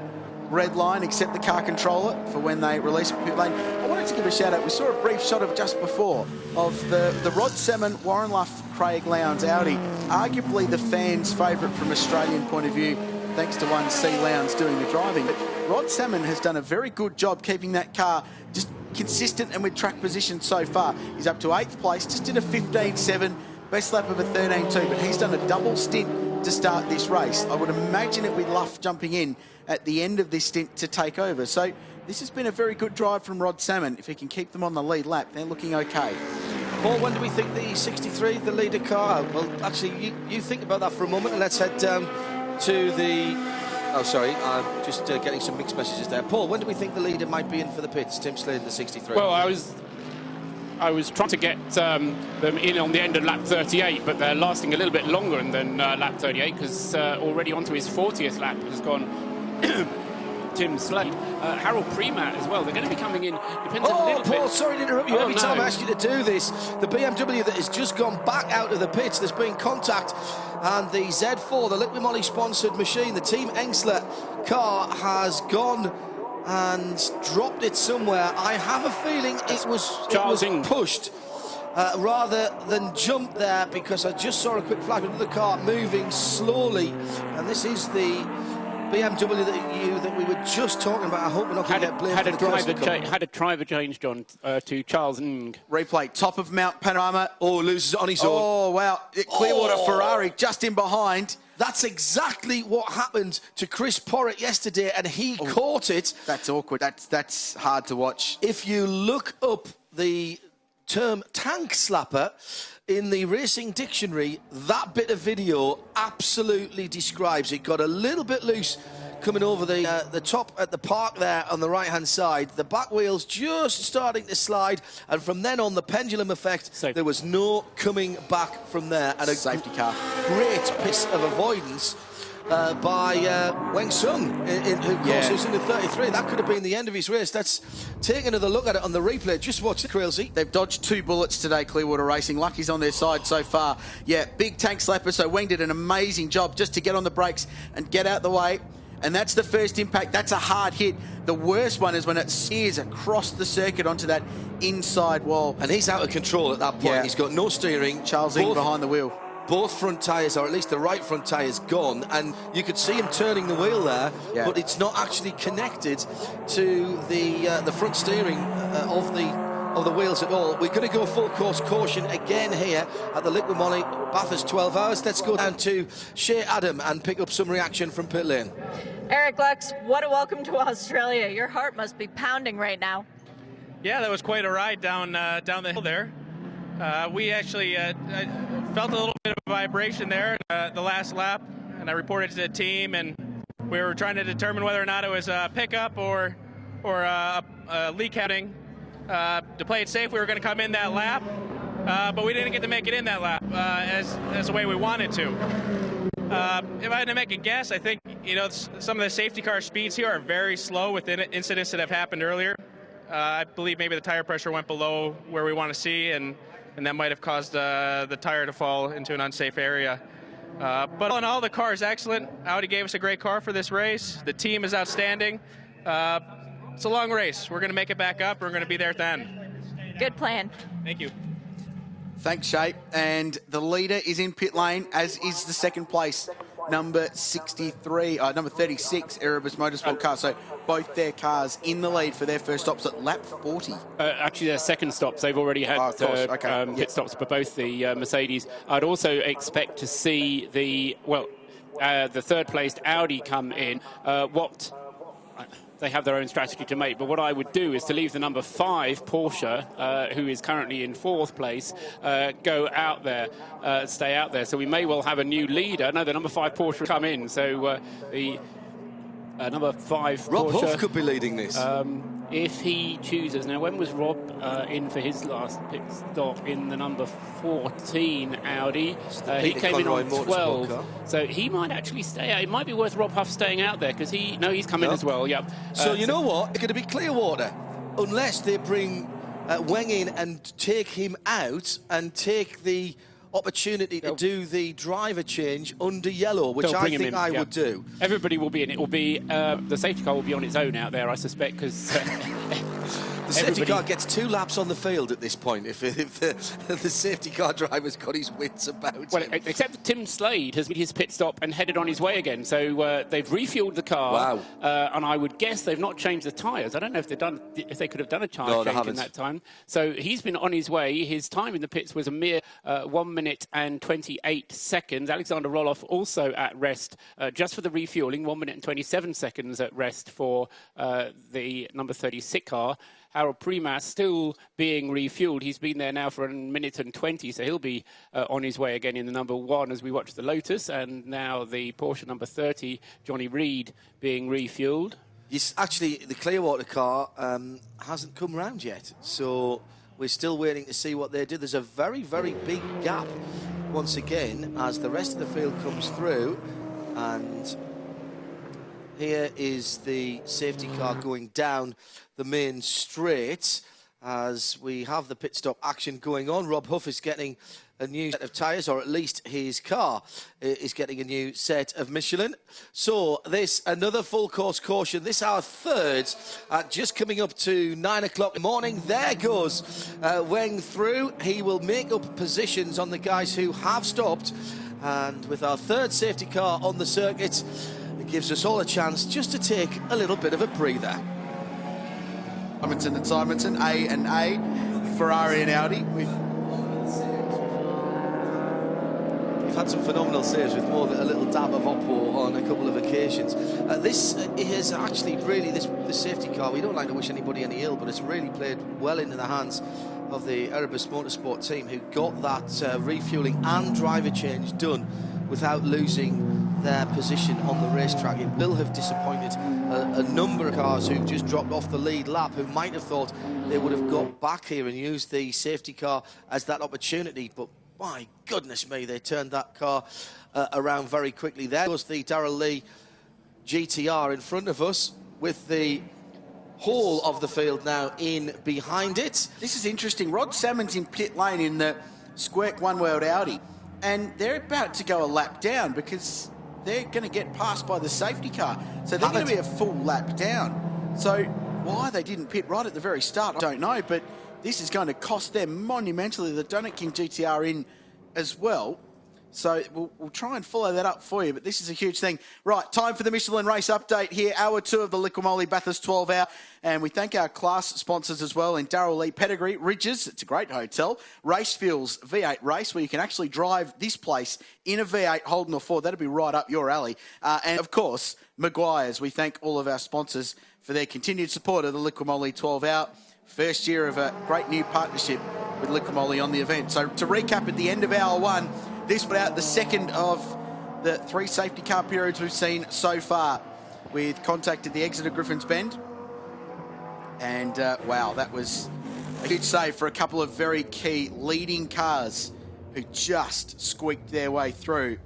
red line, except the car controller for when they release from pit lane. I wanted to give a shout out. We saw a brief shot of just before of the Rod Salmon, Warren Luff, Craig Lowndes Audi, arguably the fans' favourite from Australian point of view, thanks to one C. Lowndes doing the driving. But Rod Salmon has done a very good job keeping that car just consistent and with track position so far. He's up to 8th place, just did a 15.7, best lap of a 13.2, but he's done a double stint to start this race. I would imagine it with Luff jumping in at the end of this stint to take over. So this has been a very good drive from Rod Salmon. If he can keep them on the lead lap, they're looking okay. Paul, when do we think the 63, the leader car? Well, actually, you think about that for a moment, and let's head down to the... Oh, sorry, I'm just getting some mixed messages there. Paul, when do we think the leader might be in for the pits? Tim Slade, the 63. Well, I was trying to get them in on the end of lap 38, but they're lasting a little bit longer than lap 38, because already onto his 40th lap has gone Tim Slade. Harold Premat as well. They're going to be coming in. Depends a little Paul, bit. sorry to interrupt you. Every time I ask you to do this, the BMW that has just gone back out of the pits, there's been contact, and the Z4, the Liqui Moly sponsored machine, the Team Engsler car has gone and dropped it somewhere. I have a feeling it was pushed rather than jumped there, because I just saw a quick flash of the car moving slowly, and this is the BMW that we were just talking about. I hope we're not going to get blamed for the had a driver change, John, to Charles Ng. Replay, top of Mount Panorama. Oh, loses on his own. Oh, wow. Clearwater Ferrari just in behind. That's exactly what happened to Chris Porritt yesterday, and he caught it. That's awkward. That's hard to watch. If you look up the term tank slapper in the racing dictionary, that bit of video absolutely describes it. Got a little bit loose coming over the top at the park there on the right-hand side. The back wheels just starting to slide, and from then on, the pendulum effect, there was no coming back from there. And a safety car. Great piece of avoidance by Weng Sung, who of course was in the 33. That could have been the end of his race. Let's take another look at it on the replay. Just watch the Crailsy. They've dodged 2 bullets today, Clearwater Racing. Lucky's on their side so far. Yeah, big tank slapper, so Weng did an amazing job just to get on the brakes and get out the way. And that's the first impact. That's a hard hit. The worst one is when it sears across the circuit onto that inside wall. And he's out of control at that point. Yeah. He's got no steering. Charles Ng behind the wheel. Both front tyres, or at least the right front tyre's gone, and you could see him turning the wheel there, but it's not actually connected to the front steering of the wheels at all. We're going to go full course caution again here at the Liqui Moly Bathurst 12 hours. Let's go down to Shea Adam and pick up some reaction from pit lane. Eric Lux, what a welcome to Australia. Your heart must be pounding right now. Yeah, that was quite a ride down the hill there. We actually felt a little bit of vibration there the last lap, and I reported to the team, and we were trying to determine whether or not it was a pickup or a leak happening. To play it safe, we were going to come in that lap, but we didn't get to make it in that lap as the way we wanted to. If I had to make a guess, I think some of the safety car speeds here are very slow with incidents that have happened earlier. I believe maybe the tire pressure went below where we want to see, and that might have caused the tire to fall into an unsafe area. But all in all, the car is excellent. Audi gave us a great car for this race. The team is outstanding. It's a long race. We're going to make it back up. We're going to be there at the end. Good plan. Thank you. Thanks, Shay. And the leader is in pit lane, as is the second place, number 36, Erebus Motorsport car. So both their cars in the lead for their first stops at lap 40. Actually, their second stops. They've already had pit stops for both the Mercedes. I'd also expect to see the third placed Audi come in. They have their own strategy to make, but what I would do is to leave the number 5 Porsche, who is currently in 4th place, go out there, stay out there. So we may well have a new leader. No, the number 5 Porsche will come in. So the number 5 Rob Porsche, Huff could be leading this. If he chooses. Now, when was Rob in for his last pit stop in the number 14 Audi? He came in on 12, so he might actually stay out. It might be worth Rob Huff staying out there, because he's coming as well. Yep. So you know what? It's going to be Clearwater, unless they bring Weng in and take him out and take the opportunity to do the driver change under yellow, which They'll I bring him think in, I yeah. would do. Everybody will be in. It will be the safety car will be on its own out there, I suspect, because the safety car gets 2 laps on the field at this point if the safety car driver's got his wits about well, him. except Tim Slade has made his pit stop and headed on his way again. So they've refueled the car. Wow. And I would guess they've not changed the tyres. I don't know if they could have done a tyre change in that time. So he's been on his way. His time in the pits was a mere 1 minute and 28 seconds. Alexander Roloff also at rest just for the refueling. 1 minute and 27 seconds at rest for the number 36 car. Harold Primas still being refueled. He's been there now for 1 minute and 20, so he'll be on his way again in the number 1 as we watch the Lotus. And now the Porsche number 30, Johnny Reed, being refueled. Yes, actually, the Clearwater car hasn't come round yet, so we're still waiting to see what they do. There's a very, very big gap, once again, as the rest of the field comes through. And here is the safety car going down the main straight as we have the pit stop action going on. Rob Huff is getting a new set of tyres, or at least his car is getting a new set of Michelin. So this, another full course caution. This our third, just coming up to 9 o'clock in the morning. There goes Weng through. He will make up positions on the guys who have stopped. And with our third safety car on the circuit, it gives us all a chance just to take a little bit of a breather. Simonson and Simonson, A and A, Ferrari and Audi. We've had some phenomenal saves with more than a little dab of Oppo on a couple of occasions. This is actually really, this safety car, we don't like to wish anybody any ill, but it's really played well into the hands of the Erebus Motorsport team, who got that refueling and driver change done without losing their position on the racetrack. It will have disappointed a number of cars who've just dropped off the lead lap, who might have thought they would have got back here and used the safety car as that opportunity, but my goodness me, they turned that car around very quickly. There was the Darrell Lee GTR in front of us, with the whole of the field now in behind it. This is interesting. Rod Salmon's in pit lane in the Squirk One World Audi, and they're about to go a lap down because they're going to get passed by the safety car. So they're going to be a full lap down. So why they didn't pit right at the very start, I don't know, but this is going to cost them monumentally. The Donut King GTR in as well. So we'll try and follow that up for you, but this is a huge thing. Right, time for the Michelin race update here. Hour 2 of the Liquimoli Bathurst 12 Hour. And we thank our class sponsors as well in Darrell Lee Pedigree, Ridges, it's a great hotel, Race Fuels V8 Race, where you can actually drive this place in a V8 Holden or Ford. That'll be right up your alley. And of course, Maguire's. We thank all of our sponsors for their continued support of the Liquimoli 12 Hour. First year of a great new partnership with Liquimoli on the event. So to recap, at the end of hour 1, this put out the second of the 3 safety car periods we've seen so far, with contact at the exit of Griffin's Bend. And wow, that was a huge save for a couple of very key leading cars who just squeaked their way through.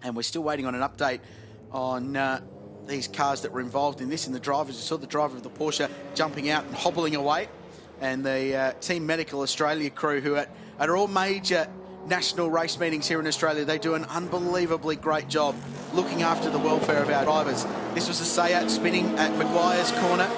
And we're still waiting on an update on these cars that were involved in this. And the drivers, you saw the driver of the Porsche jumping out and hobbling away. And the Team Medical Australia crew, who at all major national race meetings here in Australia, they do an unbelievably great job looking after the welfare of our drivers. This was a Seat spinning at Maguire's corner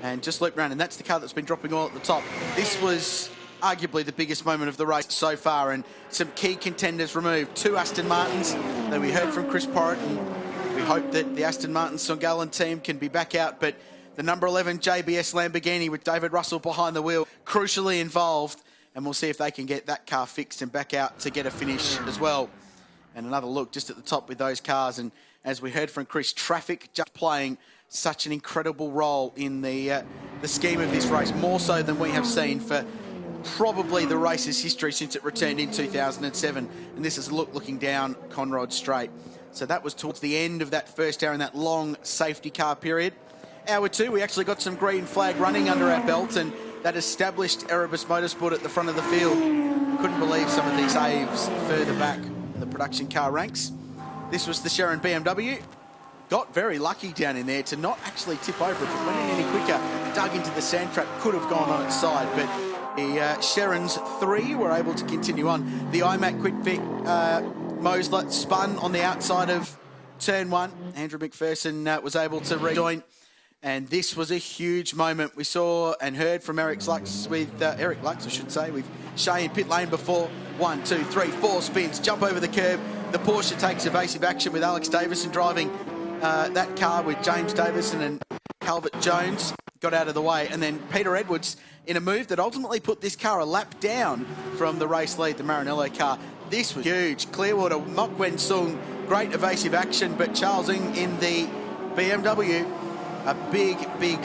and just looped around, and that's the car that's been dropping oil at the top. This was arguably the biggest moment of the race so far, and some key contenders removed. 2 Aston Martins that we heard from Chris Porritt, and we hope that the Aston Martin Songalan team can be back out, but the number 11 JBS Lamborghini with David Russell behind the wheel, crucially involved, and we'll see if they can get that car fixed and back out to get a finish as well. And another look just at the top with those cars, and as we heard from Chris, traffic just playing such an incredible role in the scheme of this race, more so than we have seen for probably the race's history since it returned in 2007. And this is a look looking down Conrod Straight. So that was towards the end of that first hour in that long safety car period. Hour 2, we actually got some green flag running under our belt, and that established Erebus Motorsport at the front of the field. Couldn't believe some of these saves further back in the production car ranks. This was the Sharon BMW. Got very lucky down in there to not actually tip over. If it went in any quicker, dug into the sand trap, could have gone on its side, but The Sherrans 3 were able to continue on. The IMAC Quick Vic Mosler spun on the outside of turn 1. Andrew McPherson was able to rejoin. And this was a huge moment. We saw and heard from Eric Lux, with Shea in pit lane before. 1, 2, 3, 4 spins, jump over the curb. The Porsche takes evasive action with Alex Davison driving that car with James Davison and Calvert Jones. Got out of the way. And then Peter Edwards in a move that ultimately put this car a lap down from the race lead, the Maranello car. This was huge. Clearwater, Mok Wen Sung, great evasive action, but Charles Ng in the BMW, a big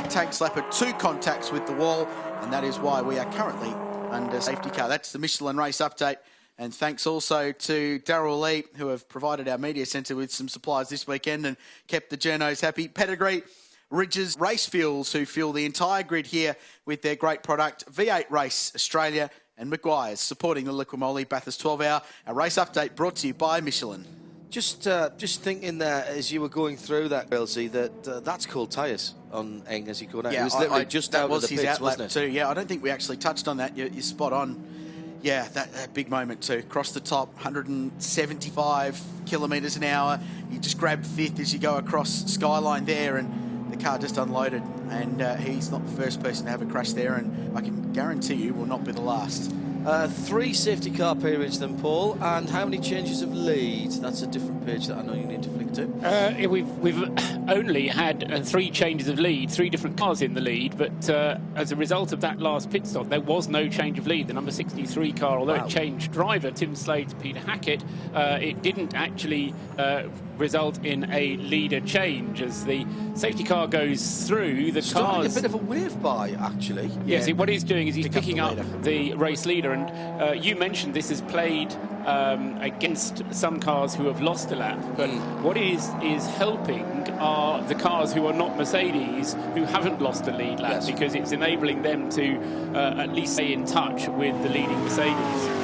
tank slapper, 2 contacts with the wall, and that is why we are currently under safety car. That's the Michelin race update. And thanks also to Darryl Lee, who have provided our media centre with some supplies this weekend and kept the journos happy. Pedigree, Ridges, Race Fuels, who fuel the entire grid here with their great product. V8 Race Australia and Maguire's supporting the Liquimoli Bathurst 12 Hour. Our race update brought to you by Michelin. Just thinking there as you were going through that, Elsie, that's called tyres on Ng as he go down. Yeah, it was literally just out of the pits, wasn't it? Too. Yeah, I don't think we actually touched on that. You're spot on. Yeah, that big moment too. Cross the top, 175 kilometres an hour. You just grab 5th as you go across Skyline there, and the car just unloaded. And he's not the first person to have a crash there, and I can guarantee you will not be the last. 3 safety car periods then, Paul, and how many changes of lead? That's a different page that I know you need to flick to. We've only had 3 changes of lead, 3 different cars in the lead, but as a result of that last pit stop, there was no change of lead. The number 63 car, although it changed driver, Tim Slade to Peter Hackett, it didn't actually result in a leader change. As the safety car goes through, the car's... a bit of a wave by, actually. Yes, what he's doing is he's picking up the race leader, and you mentioned this is played against some cars who have lost a lap, but what is helping are the cars who are not Mercedes, who haven't lost a lead lap, because it's enabling them to at least stay in touch with the leading Mercedes.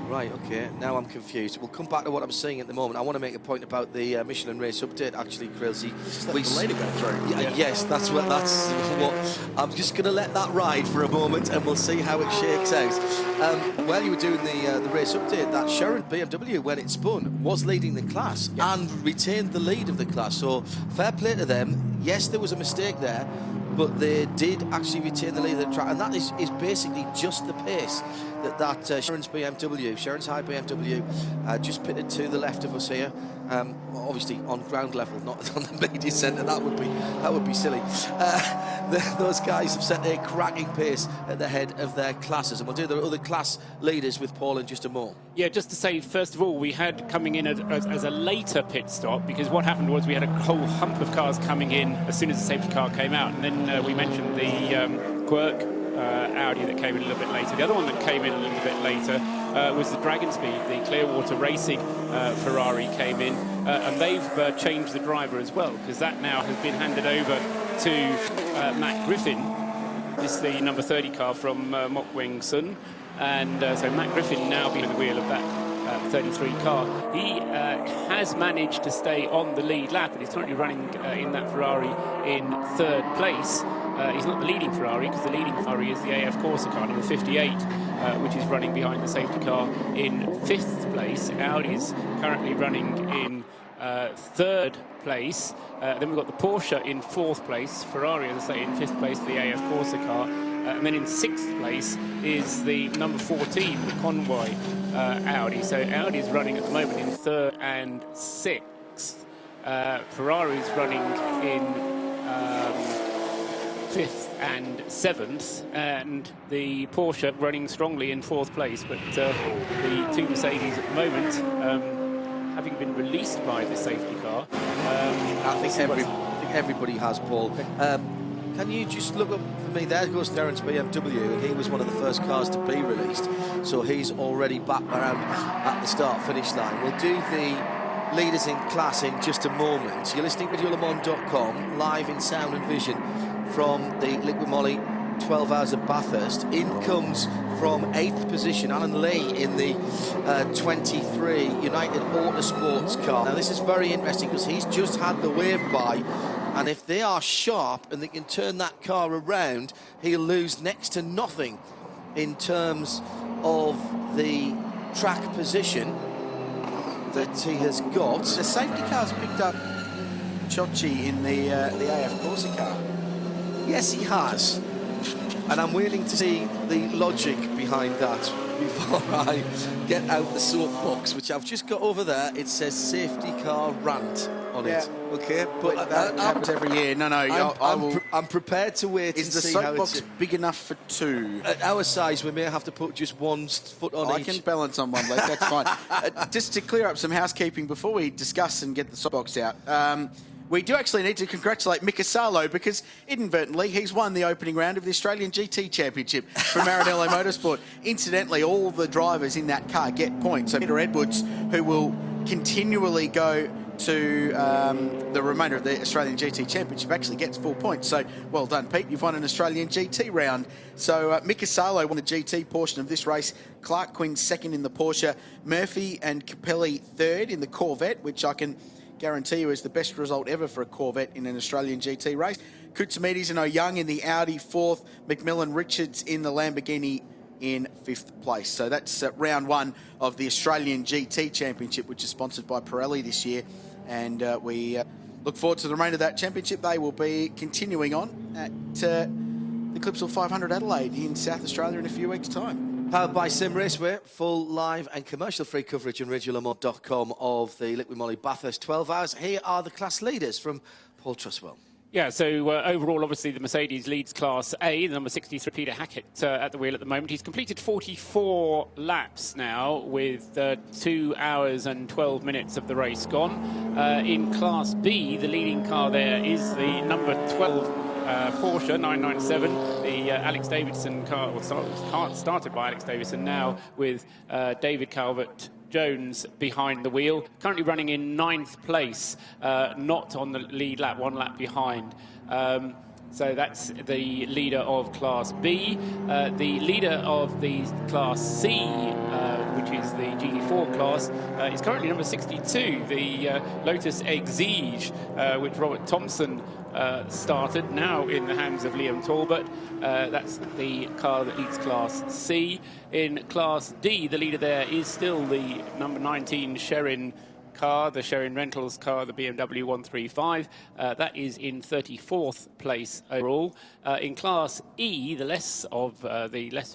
Right, OK, now I'm confused. We'll come back to what I'm saying at the moment. I want to make a point about the Michelin race update, actually, Krilsey. We the later go through. Yes, that's what I'm just going to let that ride for a moment, and we'll see how it shakes out. While you were doing the race update, that Sherrin BMW, when it spun, was leading the class and retained the lead of the class. So fair play to them. Yes, there was a mistake there, but they did actually retain the lead of the track, and that is basically just the pace that Sherrin's BMW, Sherrin's high BMW, just pitted to the left of us here. Obviously on ground level, not on the media centre. That would be silly. Those guys have set a cracking pace at the head of their classes, and we'll do the other class leaders with Paul in just a moment. Yeah, just to say, first of all, we had coming in as a later pit stop, because what happened was we had a whole hump of cars coming in as soon as the safety car came out, and then we mentioned the Quirk Audi that came in a little bit later. The other one that came in a little bit later was the Dragon Speed, the Clearwater Racing Ferrari came in, and they've changed the driver as well, because that now has been handed over to Matt Griffin. This is the number 30 car from Mok Weng Sun, and so Matt Griffin now behind the wheel of that 33 car. He has managed to stay on the lead lap, and he's currently running in that Ferrari in 3rd place. He's not the leading Ferrari, because the leading Ferrari is the AF Corsa car, number 58, which is running behind the safety car in 5th place. Audi's currently running in 3rd place. Then we've got the Porsche in 4th place. Ferrari, as I say, in 5th place, the AF Corsa car. And then in 6th place is the number 14, the Convoy Audi. So Audi is running at the moment in 3rd and 6th. Ferrari is running in 5th and 7th, and the Porsche running strongly in 4th place. But the 2 Mercedes at the moment, having been released by the safety car, I think everybody has, Paul. Can you just look up for me? There goes Terence BMW, and he was one of the first cars to be released, so he's already back around at the start-finish line. We'll do the leaders in class in just a moment. You're listening to RadioLeMans.com, live in sound and vision from the Liquimoli 12 Hours of Bathurst. In comes from 8th position Alan Lee in the 23 United Autosports car. Now this is very interesting, because he's just had the wave by And if they are sharp and they can turn that car around, he'll lose next to nothing in terms of the track position that he has got. The safety car's picked up Chochi in the AF Corsa car. Yes, he has. And I'm waiting to see the logic behind that before I get out the soapbox, which I've just got over there. It says safety car rant on it. Okay, but that happens every year. No, I'm prepared to wait and see how it's... Is the soapbox big enough for two? At our size, we may have to put just one foot on each. I can balance on one leg, that's fine. Just to clear up some housekeeping before we discuss and get the soapbox out, we do actually need to congratulate Mika Salo, because inadvertently he's won the opening round of the Australian GT Championship from Maranello Motorsport. Incidentally, all the drivers in that car get points. So Peter Edwards, who will continually go to the remainder of the Australian GT Championship, actually gets 4 points. So well done, Pete. You've won an Australian GT round. So Mika Salo won the GT portion of this race. Clark Quinn second in the Porsche. Murphy and Capelli third in the Corvette, which I can guarantee you is the best result ever for a Corvette in an Australian GT race. Koutsoumides and O'Young in the Audi fourth. McMillan Richards in the Lamborghini in fifth place. So that's round one of the Australian GT Championship, which is sponsored by Pirelli this year. And we look forward to the remainder of that championship. They will be continuing on at the Clipsal 500 Adelaide in South Australia in a few weeks' time. Powered by Sim Raceway, full live and commercial-free coverage on radiolemont.com of the Liqui Moly Bathurst 12 hours. Here are the class leaders from Paul Truswell. Yeah, so overall, obviously, the Mercedes leads Class A, the number 63, Peter Hackett, at the wheel at the moment. He's completed 44 laps now with 2 hours and 12 minutes of the race gone. In Class B, the leading car there is the number 12 Porsche 997, the Alex Davidson car, started by Alex Davidson, now with David Calvert-Jones behind the wheel, currently running in 9th place, not on the lead lap, 1 lap behind. So that's the leader of Class B. The leader of the Class C, which is the GT4 class, is currently number 62, the Lotus Exige, which Robert Thompson started, now in the hands of Liam Talbot. That's the car that leads Class C. In Class D, the leader there is still the number 19 Sherrin car, the Sherrin Rentals car, the BMW 135. That is in 34th place overall. In Class E, the less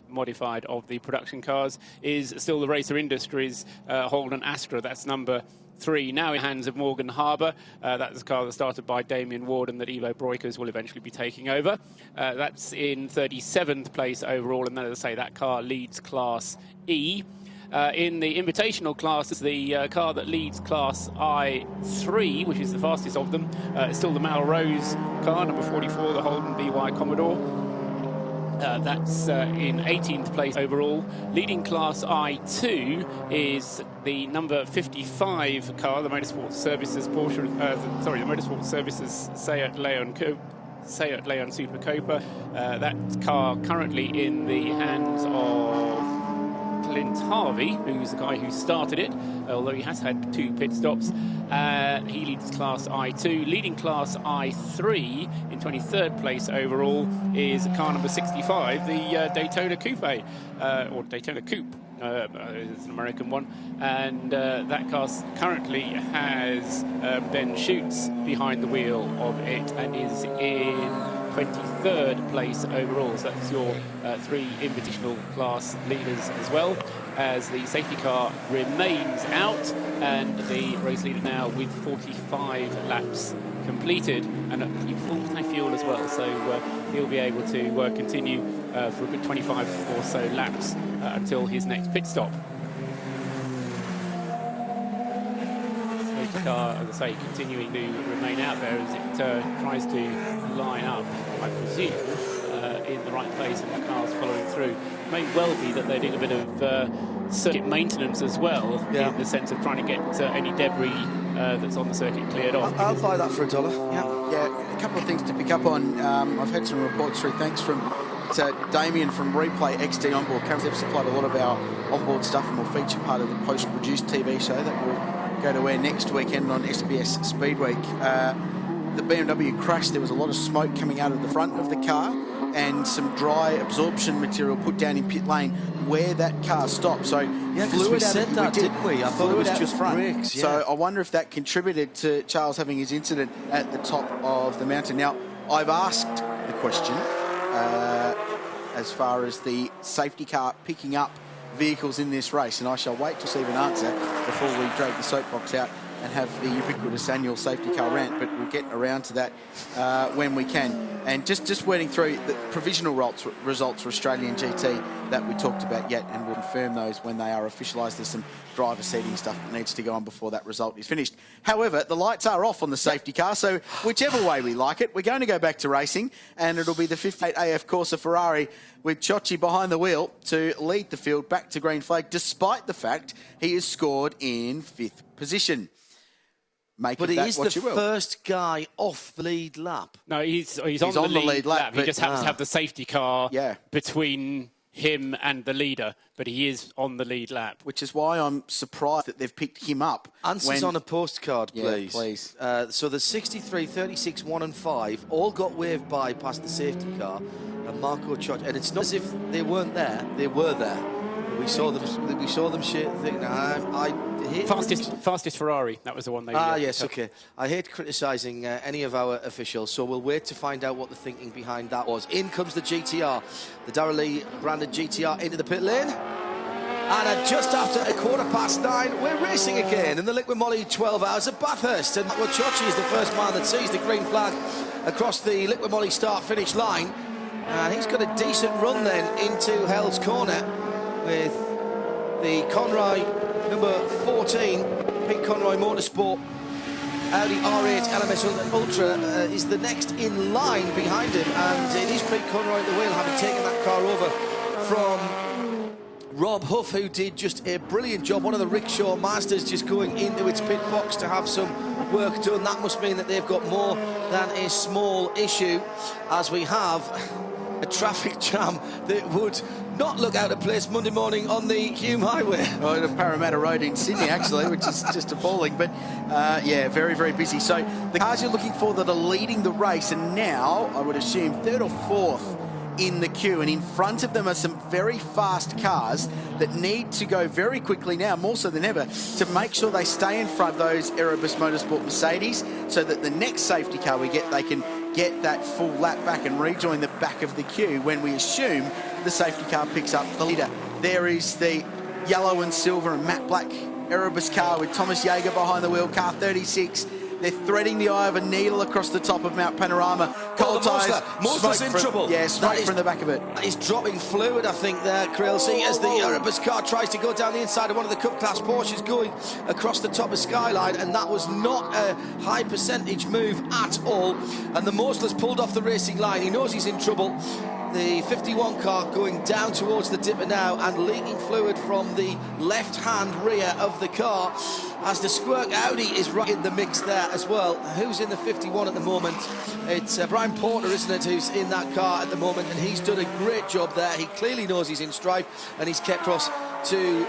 modified of the production cars, is still the Racer Industries Holden Astra. That's number 3, now in the hands of Morgan Harbour. That's a car that started by Damien Ward and that Ivo Broikers will eventually be taking over. That's in 37th place overall, and then, as I say, that car leads Class E. In the invitational classes, the car that leads Class I3, which is the fastest of them, is still the Melrose car, number 44, the Holden BY Commodore. That's in 18th place overall. Leading Class I2 is the number 55 car, the Motorsport Services Porsche, the Motorsport Services Seat Leon Super Copa. That car currently in the hands of Clint Harvey, who's the guy who started it, although he has had 2 pit stops. He leads Class I2. Leading Class I3 in 23rd place overall is car number 65, the Daytona Coupe, or Daytona Coupe. It's an American one, and that car currently has Ben Schutz behind the wheel of it and is in 23rd place overall. So that's your 3 invitational class leaders, as well as the safety car remains out, and the race leader now with 45 laps completed and full tank fuel as well, so he'll be able to continue for a good 25 or so laps until his next pit stop. Safety car, as I say, continuing to remain out there as it tries to line up, I presume, in the right place, and the cars following through. It may well be that they're doing a bit of circuit maintenance as well, in the sense of trying to get any debris that's on the circuit cleared off. I'll buy that for $1. Yeah, a couple of things to pick up on. I've had some reports through, thanks from Damien from Replay XD Onboard. Currently they've supplied a lot of our onboard stuff, and will feature part of the post-produced TV show that will go to air next weekend on SBS Speed Week. the BMW crashed, there was a lot of smoke coming out of the front of the car and some dry absorption material put down in pit lane where that car stopped. So yeah, fluid we said that, didn't we? I thought it was just front. brakes. Yeah. So I wonder if that contributed to Charles having his incident at the top of the mountain. Now, I've asked the question as far as the safety car picking up vehicles in this race, and I shall wait to receive an answer before we drag the soapbox out and have the ubiquitous annual safety car rant, but we'll get around to that when we can. And just waiting through the provisional results for Australian GT that we talked about yet, and we'll confirm those when they are officialised. There's some driver seating stuff that needs to go on before that result is finished. However, the lights are off on the safety car, so whichever way we like it, we're going to go back to racing, and it'll be the 58 AF Corsa Ferrari with Ciocci behind the wheel to lead the field back to green flag, despite the fact he is scored in 5th position. But he is the first guy off the lead lap. No, he's on the lead lap. He just happens to have the safety car between him and the leader, but he is on the lead lap. Which is why I'm surprised that they've picked him up. Answers on a postcard, please. Yeah, please. So the 63, 36, 1 and 5 all got waved by past the safety car, and Marco Ciocci. And it's not as if they weren't there; they were there. We saw them. We saw them shit. I hate fastest Ferrari. That was the one they. Yes. Okay. I hate criticising any of our officials, so we'll wait to find out what the thinking behind that was. In comes the GTR, the Darrell Lee branded GTR into the pit lane, and just after 9:15, we're racing again in the Liquid Moly 12 Hours at Bathurst, and Ciocci is the first man that sees the green flag across the Liquid Moly start-finish line, and he's got a decent run then into Hell's Corner, with the Conroy number 14, Pete Conroy Motorsport Audi R8 LMS Ultra is the next in line behind him, and it is Pete Conroy at the wheel, having taken that car over from Rob Huff, who did just a brilliant job. One of the rickshaw masters just going into its pit box to have some work done. That must mean that they've got more than a small issue, as we have a traffic jam that would not look out of place Monday morning on the Hume Highway. Oh, the Parramatta Road in Sydney, actually, which is just appalling. But, yeah, very, very busy. So the cars you're looking for that are leading the race, and now, I would assume, 3rd or 4th in the queue, and in front of them are some very fast cars that need to go very quickly now, more so than ever, to make sure they stay in front of those Erebus Motorsport Mercedes, so that the next safety car we get, they can get that full lap back and rejoin the back of the queue when we assume the safety car picks up the leader. There is the yellow and silver and matte black Erebus car with Thomas Jaeger behind the wheel, car 36. They're threading the eye of a needle across the top of Mount Panorama. Cold tyres. Monster's in trouble. Yeah, smoke from the back of it. He's dropping fluid, I think, there, Krilsey, as the Erebus car tries to go down the inside of one of the Cup Class Porsches, going across the top of Skyline, and that was not a high percentage move at all. And the Mosley's pulled off the racing line. He knows he's in trouble. The 51 car going down towards the dipper now and leaking fluid from the left-hand rear of the car, as the Squirk Audi is right in the mix there as well. Who's in the 51 at the moment? It's Brian Porter, isn't it, who's in that car at the moment, and he's done a great job there. He clearly knows he's in strife, and he's kept us to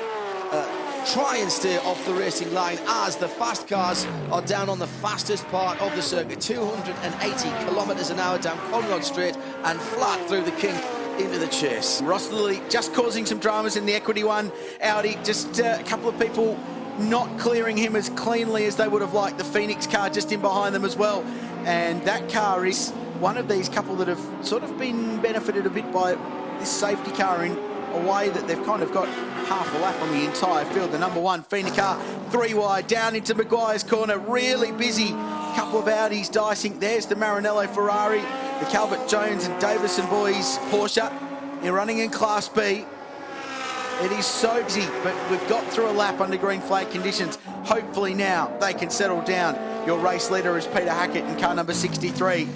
try and stay off the racing line, as the fast cars are down on the fastest part of the circuit, 280 kilometres an hour down Conrod Straight and flat through the kink into the chase. Ross Lilly just causing some dramas in the Equity One Audi. Just a couple of people not clearing him as cleanly as they would have liked. The Phoenix car just in behind them as well, and that car is one of these couple that have sort of been benefited a bit by this safety car in a way that they've kind of got half a lap on the entire field. The number 1 Phoenix car, 3 wide, down into Maguire's corner, really busy. Couple of Audis dicing. There's the Maranello Ferrari, the Calvert Jones and Davison boys Porsche. They're running in Class B. It is so busy, but we've got through a lap under green flag conditions. Hopefully now they can settle down. Your race leader is Peter Hackett in car number 63,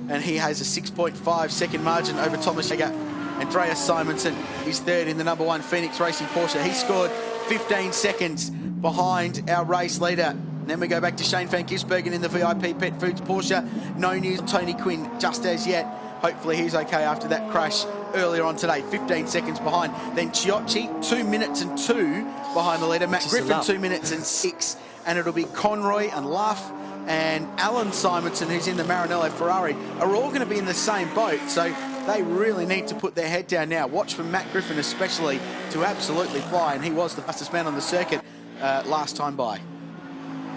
and he has a 6.5 second margin over Thomas Jaeger. Andreas Simonsen is 3rd in the number 1 Phoenix Racing Porsche. He scored 15 seconds behind our race leader. And then we go back to Shane Van Gisbergen in the VIP Pet Foods Porsche. No news on Tony Quinn just as yet. Hopefully he's okay after that crash earlier on today. 15 seconds behind. Then Ciocci, 2 minutes and 2 behind the leader. Matt Griffin, 2 minutes and 6. And it'll be Conroy and Luff and Alan Simonson, who's in the Maranello Ferrari, are all going to be in the same boat. So they really need to put their head down now. Watch for Matt Griffin especially to absolutely fly, and he was the fastest man on the circuit last time by.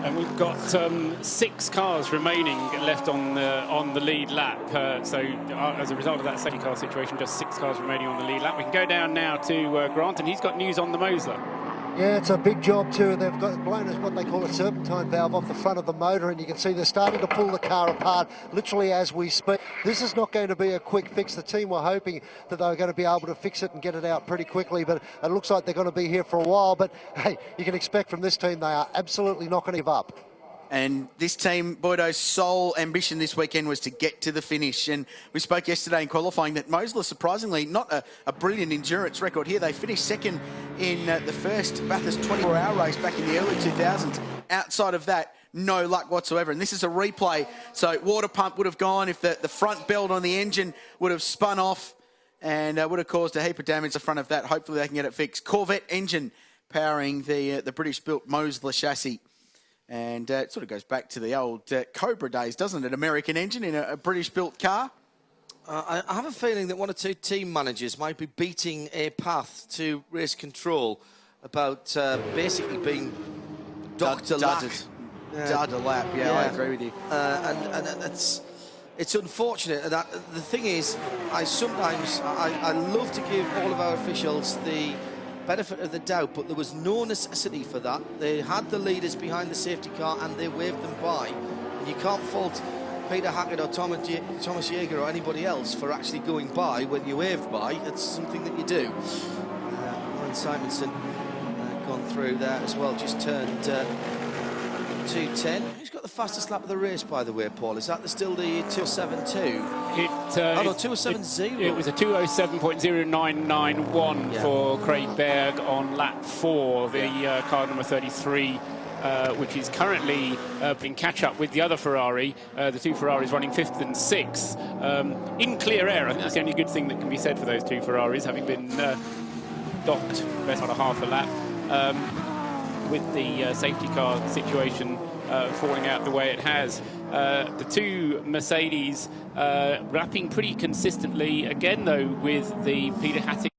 And we've got 6 cars remaining left on the lead lap. So as a result of that safety car situation, just 6 cars remaining on the lead lap. We can go down now to Grant, and he's got news on the Mosler. Yeah, it's a big job too. They've got blown what they call a serpentine valve off the front of the motor, and you can see they're starting to pull the car apart literally as we speak. This is not going to be a quick fix. The team were hoping that they were going to be able to fix it and get it out pretty quickly, but it looks like they're going to be here for a while. But hey, you can expect from this team they are absolutely not going to give up. And this team, Boydo's sole ambition this weekend was to get to the finish. And we spoke yesterday in qualifying that Mosler, surprisingly, not a brilliant endurance record here. They finished second in the first Bathurst 24-hour race back in the early 2000s. Outside of that, no luck whatsoever. And this is a replay. So water pump would have gone if the front belt on the engine would have spun off and would have caused a heap of damage in front of that. Hopefully they can get it fixed. Corvette engine powering the British-built Mosler chassis. And it sort of goes back to the old Cobra days, doesn't it? American engine in a British-built car. I have a feeling that one or two team managers might be beating a path to race control about basically being Dr. Lap. Dud a lap, yeah, I agree with you. And it's unfortunate. That the thing is, I love to give all of our officials the benefit of the doubt, but there was no necessity for that. They had the leaders behind the safety car and they waved them by. And you can't fault Peter Hackett or Thomas Jaeger or anybody else for actually going by when you waved by. It's something that you do. Alan Simonson gone through there as well, just turned 2:10. Who's got the fastest lap of the race, by the way, Paul? Is that still the 2:07.2? No, 2:07.0. It was a 2:07.0991 for Craig Berg on lap 4, the car number 33. Which is currently in catch-up with the other Ferrari. The 2 Ferraris running 5th and 6th in clear air. I think that's the only good thing that can be said for those 2 Ferraris, having been docked best on a half a lap with the safety car situation falling out the way it has. The 2 Mercedes wrapping pretty consistently, again though, with the Peter Hattig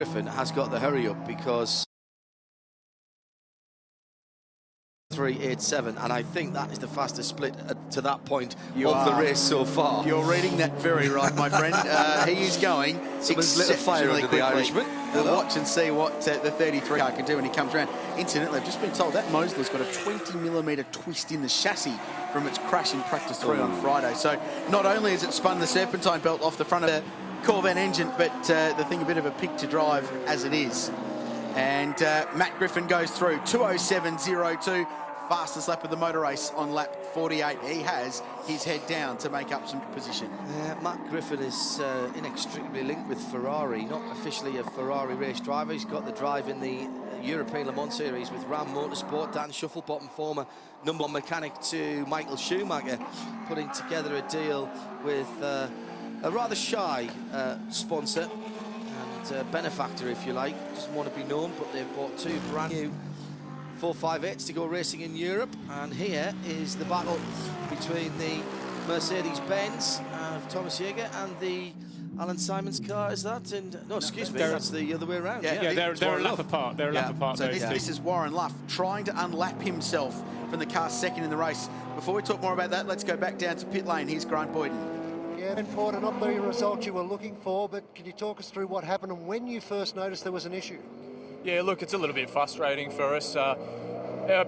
Griffin has got the hurry up because 3:87, and I think that is the fastest split to that point of the race so far. You're reading that very right, my friend. He is going exceptionally quickly. We'll watch and see what the 33 car can do when he comes around. Incidentally, I've just been told that Mosler's got a 20mm twist in the chassis from its crash in practice 3 on Friday. So not only has it spun the serpentine belt off the front of the Corvette engine, but the thing a bit of a pig to drive as it is. And Matt Griffin goes through 2:07.02, fastest lap of the motor race on lap 48. He has his head down to make up some position. Matt Griffin is inextricably linked with Ferrari, not officially a Ferrari race driver. He's got the drive in the European Le Mans Series with Ram Motorsport. Dan Shufflebottom, former #1 mechanic to Michael Schumacher, putting together a deal with a rather shy sponsor and benefactor, if you like. Doesn't want to be known, but they've bought 2 brand new 458s to go racing in Europe. And here is the battle between the Mercedes-Benz of Thomas Jaeger and the Alan Simon's car. Is that? And no, excuse me, that's the other way around. Yeah, they're a lap apart. They're a lap apart. So this is Warren Luff trying to unlap himself from the car second in the race. Before we talk more about that, let's go back down to pit lane. Here's Grant Boyden. Yeah, Ben Porter, not the result you were looking for, but can you talk us through what happened and when you first noticed there was an issue? Yeah, look, it's a little bit frustrating for us.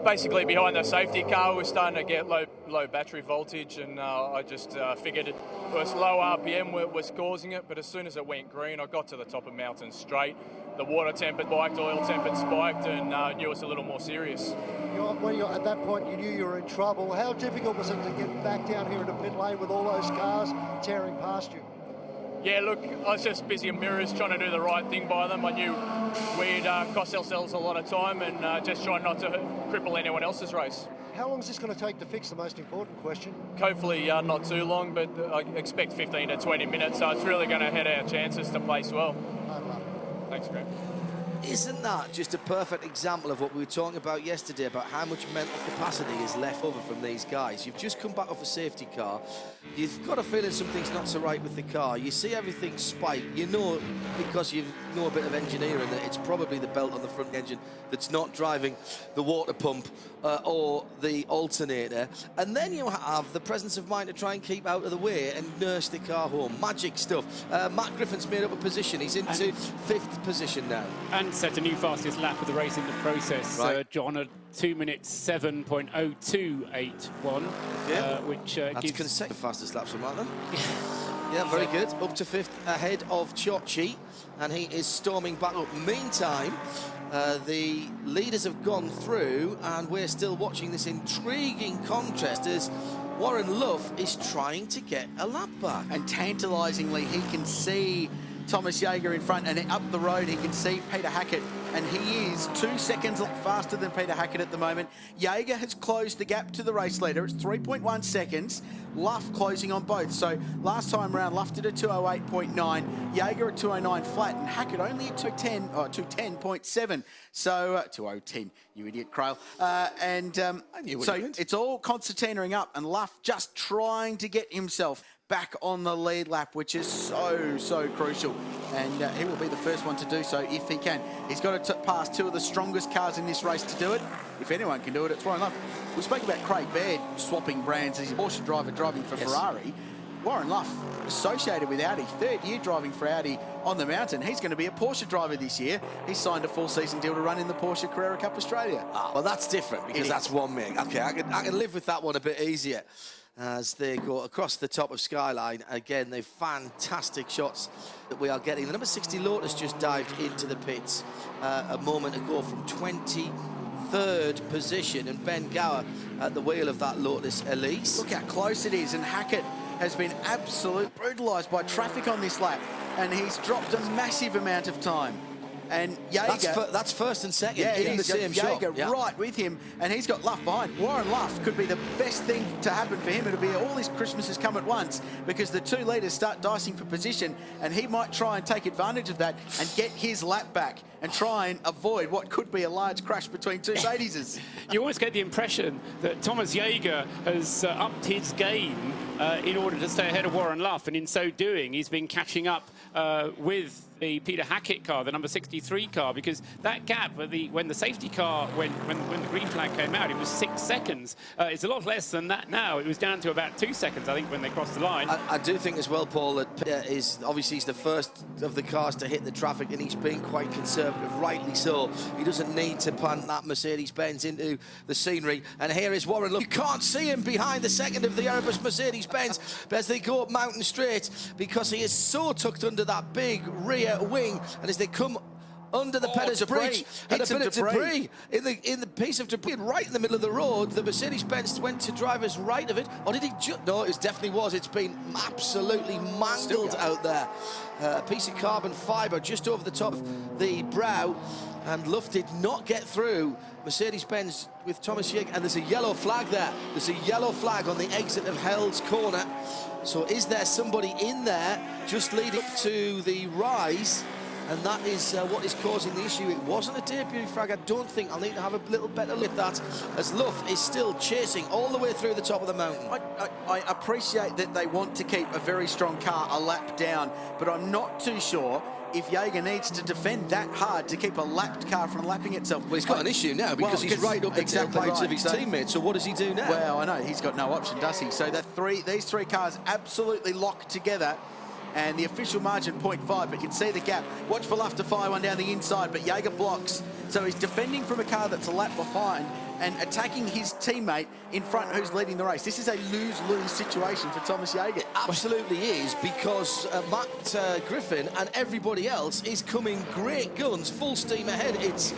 Basically, behind the safety car, we're starting to get low battery voltage, and I just figured it was low RPM was causing it. But as soon as it went green, I got to the top of Mountain Straight. The water temp spiked, oil temp spiked, and knew it was a little more serious. At that point, you knew you were in trouble. How difficult was it to get back down here into pit lane with all those cars tearing past you? Yeah, look, I was just busy in mirrors trying to do the right thing by them. I knew we'd cost ourselves a lot of time and just trying not to cripple anyone else's race. How long is this going to take to fix, the most important question? Hopefully not too long, but I expect 15 to 20 minutes, so it's really going to head our chances to place well. Thanks, Greg. isn't that just a perfect example of what we were talking about yesterday, about how much mental capacity is left over from these guys? You've just come back off a safety car. You've got a feeling something's not so right with the car. You see everything spike. You know, because you know a bit of engineering, that it's probably the belt on the front engine that's not driving the water pump or the alternator. And then you have the presence of mind to try and keep out of the way and nurse the car home. Magic stuff. Matt Griffin's made up a position. He's into 5th position now. And set a new fastest lap of the race in the process, right. John, a 2 minutes 7.0281, which That's gives consecutive fastest laps from Martin. Yeah, very good. Up to 5th ahead of Ciocci, and he is storming back up. Meantime, the leaders have gone through, and we're still watching this intriguing contest as Warren Luff is trying to get a lap back. And tantalisingly, he can see Thomas Jaeger in front, and up the road he can see Peter Hackett, and he is 2 seconds faster than Peter Hackett at the moment. Jaeger has closed the gap to the race leader. It's 3.1 seconds. Luff closing on both. So last time round, Luff did a 208.9, Jaeger at 209 flat, and Hackett only at 210.7. So 2010, you idiot, Crail. So it's all concertinaing up, and Luff just trying to get himself back on the lead lap, which is so crucial, and he will be the first one to do so if he can. He's got to pass 2 of the strongest cars in this race to do it. If anyone can do it, it's Warren Luff. We spoke about Craig Baird swapping brands. He's a Porsche driver driving for Ferrari. Warren Luff, associated with Audi, 3rd year driving for Audi on the mountain. He's going to be a Porsche driver this year. He's signed a full season deal to run in the Porsche Carrera Cup Australia. Well, that's different, because that's one make. Okay, I can live with that one a bit easier. As they go across the top of Skyline. Again, they've fantastic shots that we are getting. The number 60 Lotus just dived into the pits a moment ago from 23rd position, and Ben Gower at the wheel of that Lotus Elise. Look how close it is, and Hackett has been absolutely brutalised by traffic on this lap, and he's dropped a massive amount of time. And Jaeger... That's first and second in the same shot. Jaeger right with him, and he's got Luff behind. Warren Luff could be the best thing to happen for him. It'll be all his Christmases come at once, because the 2 leaders start dicing for position, and he might try and take advantage of that and get his lap back and try and avoid what could be a large crash between 2 Mercedes. You always get the impression that Thomas Jaeger has upped his game in order to stay ahead of Warren Luff, and in so doing he's been catching up with the Peter Hackett car, the number 63 car, because that gap when the safety car, when the green flag came out, it was 6 seconds. It's a lot less than that now. It was down to about 2 seconds, I think, when they crossed the line. I do think as well, Paul, that Peter is obviously he's the first of the cars to hit the traffic, and he's been quite conservative, rightly so. He doesn't need to plant that Mercedes-Benz into the scenery. And here is Warren Luff. You can't see him behind the second of the Erebus Mercedes-Benz as they go up Mountain Straight, because he is so tucked under that big rear wing, and as they come under the Pettis Bridge, and a bit of debris in the piece of debris right in the middle of the road. The Mercedes-Benz went to driver's right of it, or did he no, it definitely was. It's been absolutely mangled out there. A piece of carbon fibre just over the top of the brow, and Luff did not get through Mercedes-Benz with Thomas Jaeger, and there's a yellow flag there. There's a yellow flag on the exit of Hell's Corner. So is there somebody in there just leading up to the rise? And that is what is causing the issue. It wasn't a debut flag, I don't think. I'll need to have a little better look at that, as Luff is still chasing all the way through the top of the mountain. I appreciate that they want to keep a very strong car a lap down, but I'm not too sure if Jaeger needs to defend that hard to keep a lapped car from lapping itself. Well, he's got an issue now, because he's right up the tailplates of his teammates. So what does he do now? Well, I know, he's got no option, does he? So these 3 cars absolutely locked together, and the official margin 0.5, but you can see the gap. Watch for Luff to fire one down the inside, but Jaeger blocks. So he's defending from a car that's a lap behind and attacking his teammate in front who's leading the race. This is a lose-lose situation for Thomas Jaeger. Absolutely is, because Matt Griffin and everybody else is coming great guns, full steam ahead. It's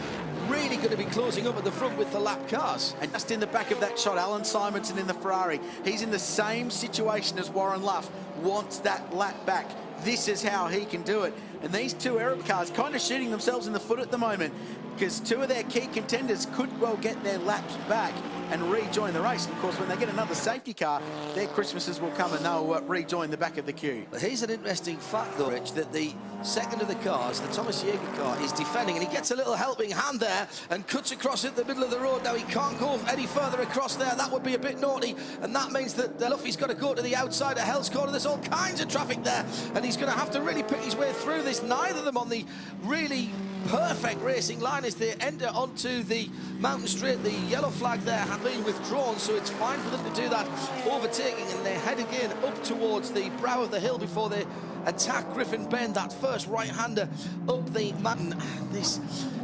really going to be closing up at the front with the lap cars. And just in the back of that shot, Alan Simonson in the Ferrari. He's in the same situation as Warren Luff, wants that lap back. This is how he can do it. And these 2 Arab cars kind of shooting themselves in the foot at the moment. because two of their key contenders could well get their laps back and rejoin the race. And of course, when they get another safety car, their Christmases will come and they'll rejoin the back of the queue. Here's an interesting fact, though, Rich, that the second of the cars, the Thomas Jaeger car, is defending, and he gets a little helping hand there and cuts across it the middle of the road. Now, he can't go any further across there. That would be a bit naughty, and that means that Luffy's got to go to the outside of Hell's Corner. There's all kinds of traffic there, and he's going to have to really pick his way through this. Neither of them on the really perfect racing line as they enter onto the mountain straight. The yellow flag there had been withdrawn, so it's fine for them to do that, overtaking, and they head again up towards the brow of the hill before they attack Griffin Bend, that first right-hander up the mountain. This,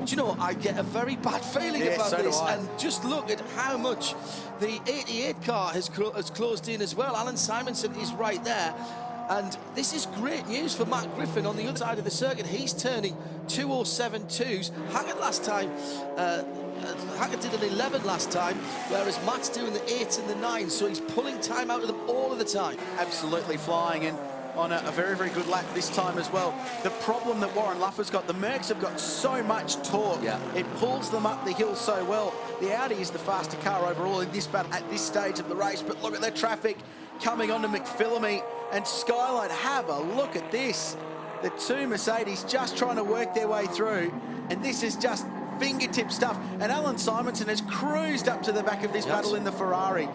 do you know, I get a very bad feeling about this, and just look at how much the 88 car has closed in as well. Alan Simonson is right there. And this is great news for Matt Griffin on the other side of the circuit. He's turning 2:07.2s. Hackett last time, Hackett did an 11 last time, whereas Matt's doing the 8s and the 9s, so he's pulling time out of them all of the time. Absolutely flying, and on a very, very good lap this time as well. The problem that Warren Luffer's got, the Mercs have got so much torque. Yeah. It pulls them up the hill so well. The Audi is the faster car overall in this battle at this stage of the race, but look at the traffic coming onto McPhillamy and Skyline. Have a look at this. The two Mercedes just trying to work their way through, and this is just fingertip stuff. And Alan Simonson has cruised up to the back of this battle in the Ferrari.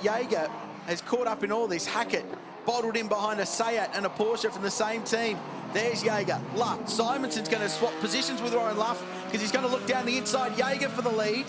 Jaeger has caught up in all this. Hackett bottled in behind a Seat and a Porsche from the same team. There's Jaeger. Luff. Simonson's going to swap positions with Warren Luff because he's going to look down the inside. Jaeger for the lead.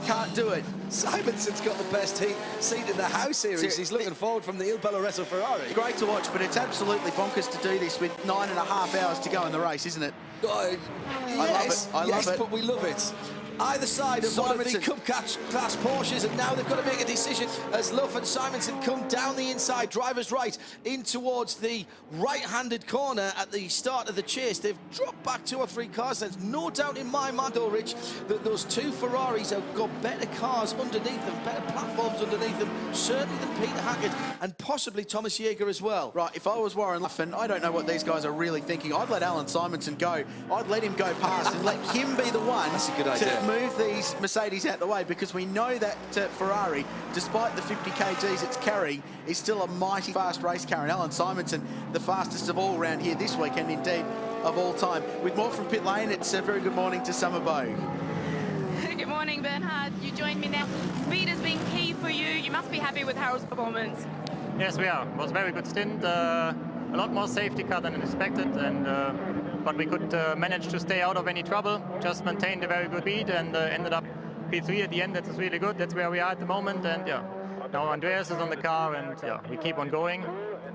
Can't do it. Simonson's got the best seat in the house here. He's looking forward from the Il Peloreso Ferrari. Great to watch, but it's absolutely bonkers to do this with 9.5 hours to go in the race, isn't it? Yes, I love it. But we love it. Either side of one of the Cup Class Porsches, and now they've got to make a decision as Luff and Simonson come down the inside, driver's right, in towards the right-handed corner at the start of the chase. They've dropped back 2 or 3 cars. There's no doubt in my mind, though, Rich, that those two Ferraris have got better cars underneath them, better platforms underneath them, certainly than Peter Hackett and possibly Thomas Jaeger as well. Right, if I was Warren Luff, and I don't know what these guys are really thinking, I'd let Alan Simonson go. I'd let him go past and let him be the one. That's a good idea. To move these Mercedes out the way, because we know that Ferrari, despite the 50 kgs it's carrying, is still a mighty fast race car. And Alan Simonson, the fastest of all around here this weekend, indeed, of all time. With more from pit lane, it's a very good morning to Summer Bow. Good morning, Bernhard. You joined me now. Speed has been key for you. You must be happy with Harold's performance. Yes, we are. It was a very good stint. A lot more safety car than expected, and but we could manage to stay out of any trouble, just maintained a very good speed, and ended up P3 at the end. That was really good. That's where we are at the moment, and yeah, now Andreas is on the car, and yeah, we keep on going,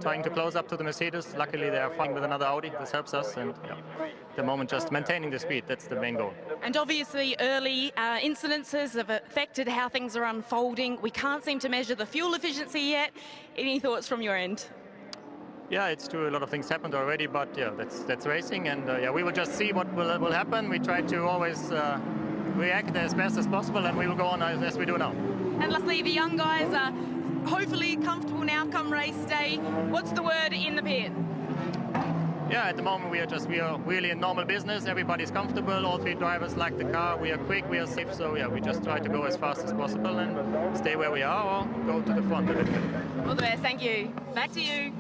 trying to close up to the Mercedes. Luckily, they are fighting with another Audi. This helps us, and yeah, at the moment, just maintaining the speed. That's the main goal. And obviously, early incidences have affected how things are unfolding. We can't seem to measure the fuel efficiency yet. Any thoughts from your end? Yeah, it's true. A lot of things happened already, but yeah, that's racing, and yeah, we will just see what will happen. We try to always react as best as possible, and we will go on as we do now. And lastly, the young guys are hopefully comfortable now come race day. What's the word in the pit? Yeah, at the moment we are really in normal business. Everybody's comfortable. All 3 drivers like the car. We are quick, we are safe. So yeah, we just try to go as fast as possible and stay where we are, or go to the front a little bit. All the best. Thank you. Back to you.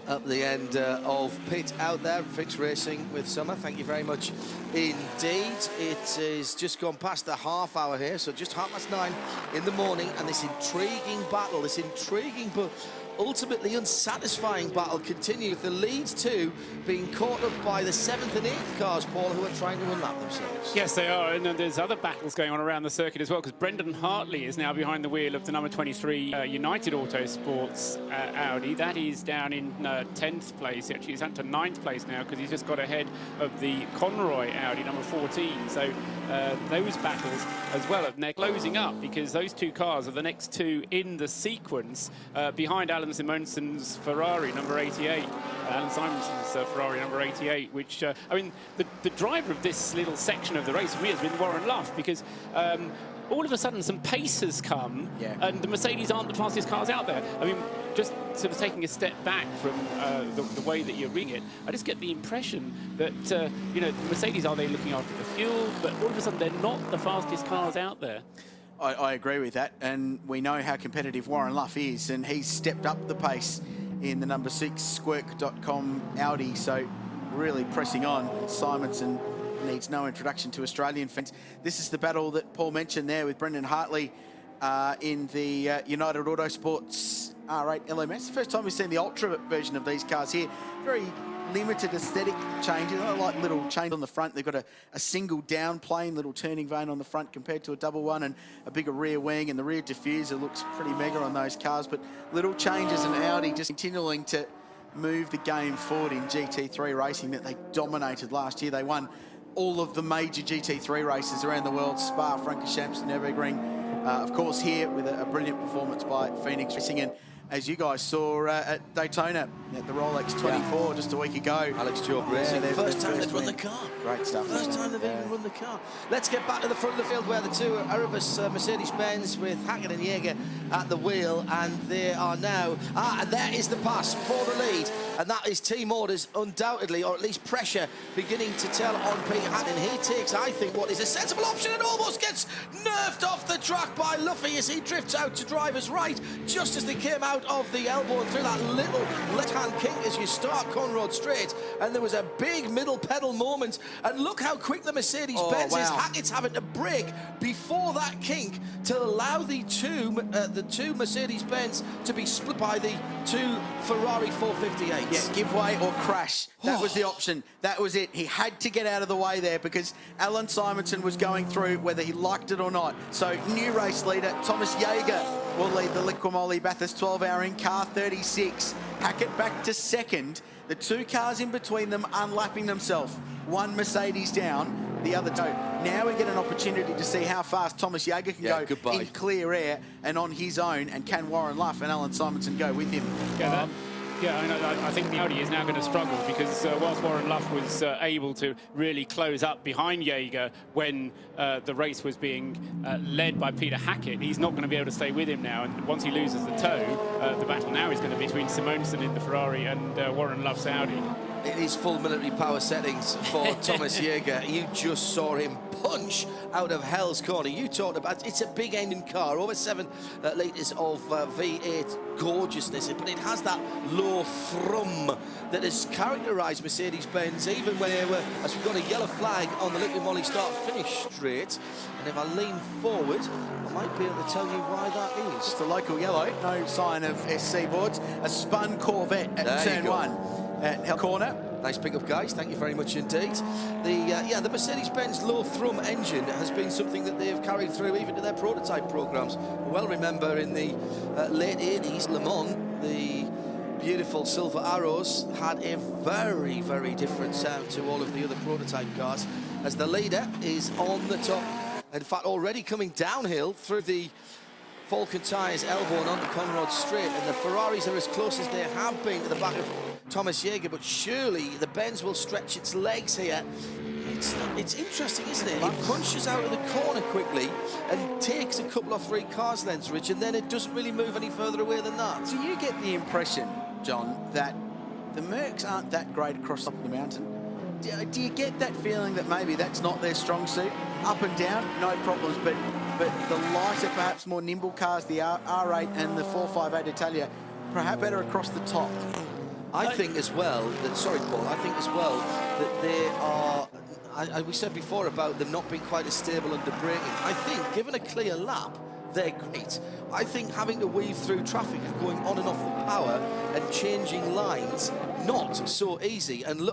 Up the end of pit out there, Fix Racing with Summer. Thank you very much indeed. It is just gone past the half hour here, so just 9:30 in the morning, and this intriguing battle, this intriguing but ultimately unsatisfying battle continues. The leads two being caught up by the 7th and 8th cars, Paul, who are trying to unlap themselves. Yes, they are, and there's other battles going on around the circuit as well, because Brendan Hartley is now behind the wheel of the number 23 United Autosports Audi. That is down in 10th place. Actually, he's up to 9th place now because he's just got ahead of the Conroy Audi, number 14. So those battles as well, and they're closing up because those two cars are the next two in the sequence behind Alan Alan Simonson's Ferrari, number 88. Alan Simonson's Ferrari, number 88, which, I mean, the driver of this little section of the race for me has been Warren Luff, because all of a sudden some pace has come, and the Mercedes aren't the fastest cars out there. I mean, just sort of taking a step back from the way that you're reading it, I just get the impression that, you know, Mercedes, are they looking after the fuel, but all of a sudden they're not the fastest cars out there. I agree with that, and we know how competitive Warren Luff is, and he's stepped up the pace in the number 6 Squirk.com Audi, so really pressing on. Simonson needs no introduction to Australian fans. This is the battle that Paul mentioned there with Brendan Hartley in the United Autosports R8 LMS. First time we've seen the Ultra version of these cars here. Very limited aesthetic changes. I like little change on the front. They've got a single down plane, little turning vane on the front compared to a double one, and a bigger rear wing, and the rear diffuser looks pretty mega on those cars. But little changes, in Audi just continuing to move the game forward in GT3 racing that they dominated last year. They won all of the major GT3 races around the world: Spa, Francorchamps, Nürburgring. Of course, here with a brilliant performance by Phoenix Racing. And as you guys saw at Daytona, at the Rolex 24 just a week ago. Alex Job Racing, first time they've run the car. Great stuff. First time they've even run the car. Let's get back to the front of the field where the two Erebus Mercedes-Benz with Hackett and Jaeger at the wheel, and they are now, and there is the pass for the lead, and that is team orders undoubtedly, or at least pressure beginning to tell on Peter Hatton. He takes, I think, what is a sensible option and almost gets nerfed off the track by Luffy as he drifts out to driver's right just as they came out of the elbow and through that little left-hand kink as you start Conrod Straight, and there was a big middle pedal moment, and look how quick the Mercedes-Benz is. Hackett's having to brake before that kink to allow the two Mercedes-Benz to be split by the two Ferrari 458s. Yeah, give way or crash. That was the option. That was it. He had to get out of the way there because Alan Simonson was going through whether he liked it or not. So new race leader Thomas Jaeger will lead the Liqui Bathurst 12-hour in car 36. Hackett back to second. The two cars in between them unlapping themselves. One Mercedes down, the other two. Now we get an opportunity to see how fast Thomas Jaeger can go in clear air and on his own, and can Warren Luff and Alan Simonson go with him? I think the Audi is now going to struggle because whilst Warren Luff was able to really close up behind Jaeger when the race was being led by Peter Hackett, he's not going to be able to stay with him now. And once he loses the toe, the battle now is going to be between Simonson in the Ferrari and Warren Luff's Audi. It is full military power settings for Thomas Jaeger. You just saw him punch out of hell's corner. You talked about, it's a big engine car, over 7 litres of V8 gorgeousness, but it has that low thrum that has characterised Mercedes-Benz even when they were, as we've got a yellow flag on the Liqui Moly start-finish straight. And if I lean forward, I might be able to tell you why that is. Just a local yellow, no sign of SC boards. A spun Corvette at turn 1. At Hell Corner. Nice pick-up, guys. Thank you very much indeed. The Mercedes-Benz low thrum engine has been something that they've carried through even to their prototype programs. Well, remember in the late 80s, Le Mans, the beautiful Silver Arrows had a very, very different sound to all of the other prototype cars, as the leader is on the top. In fact, already coming downhill through the Falcon Tyres elbow and onto Conrod Straight, and the Ferraris are as close as they have been to the back of Thomas Jaeger, but surely the Benz will stretch its legs here. It's interesting, isn't it? It punches out of the corner quickly and takes a couple of 3 cars lengths, Rich, and then it doesn't really move any further away than that. Do you get the impression, John, that the Mercs aren't that great across top of the mountain? Do you get that feeling that maybe that's not their strong suit? Up and down, no problems, but the lighter, perhaps more nimble cars, the R8 and the 458 Italia, perhaps better across the top. I think as well that, sorry Paul, I think as well that they are, we said before about them not being quite as stable under braking. I think given a clear lap, they're great. I think having to weave through traffic and going on and off the power and changing lines, not so easy. And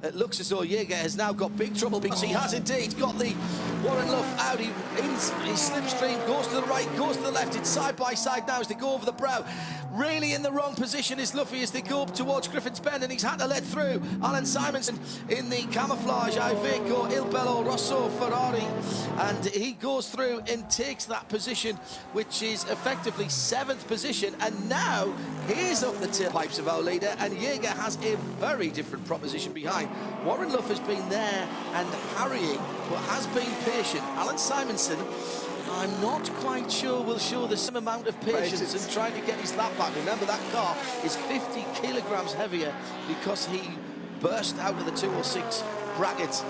it looks as though Jaeger has now got big trouble because he has indeed got the Warren Luff Audi in his slipstream, goes to the right, goes to the left. It's side by side now as they go over the brow. really in the wrong position is Luffy as they go up towards Griffin's Bend, and he's had to let through Alan Simonson in the camouflage Iveco Il Bello Rosso Ferrari, and he goes through and takes that position, which is effectively 7th position. And now he's up the tailpipes of our leader, and Jaeger has a very different proposition behind. Warren Luff has been there and harrying, but has been patient. Alan Simonson, I'm not quite sure will show the same amount of patience and trying to get his lap back. Remember, that car is 50 kilograms heavier because he burst out of the 206 bracket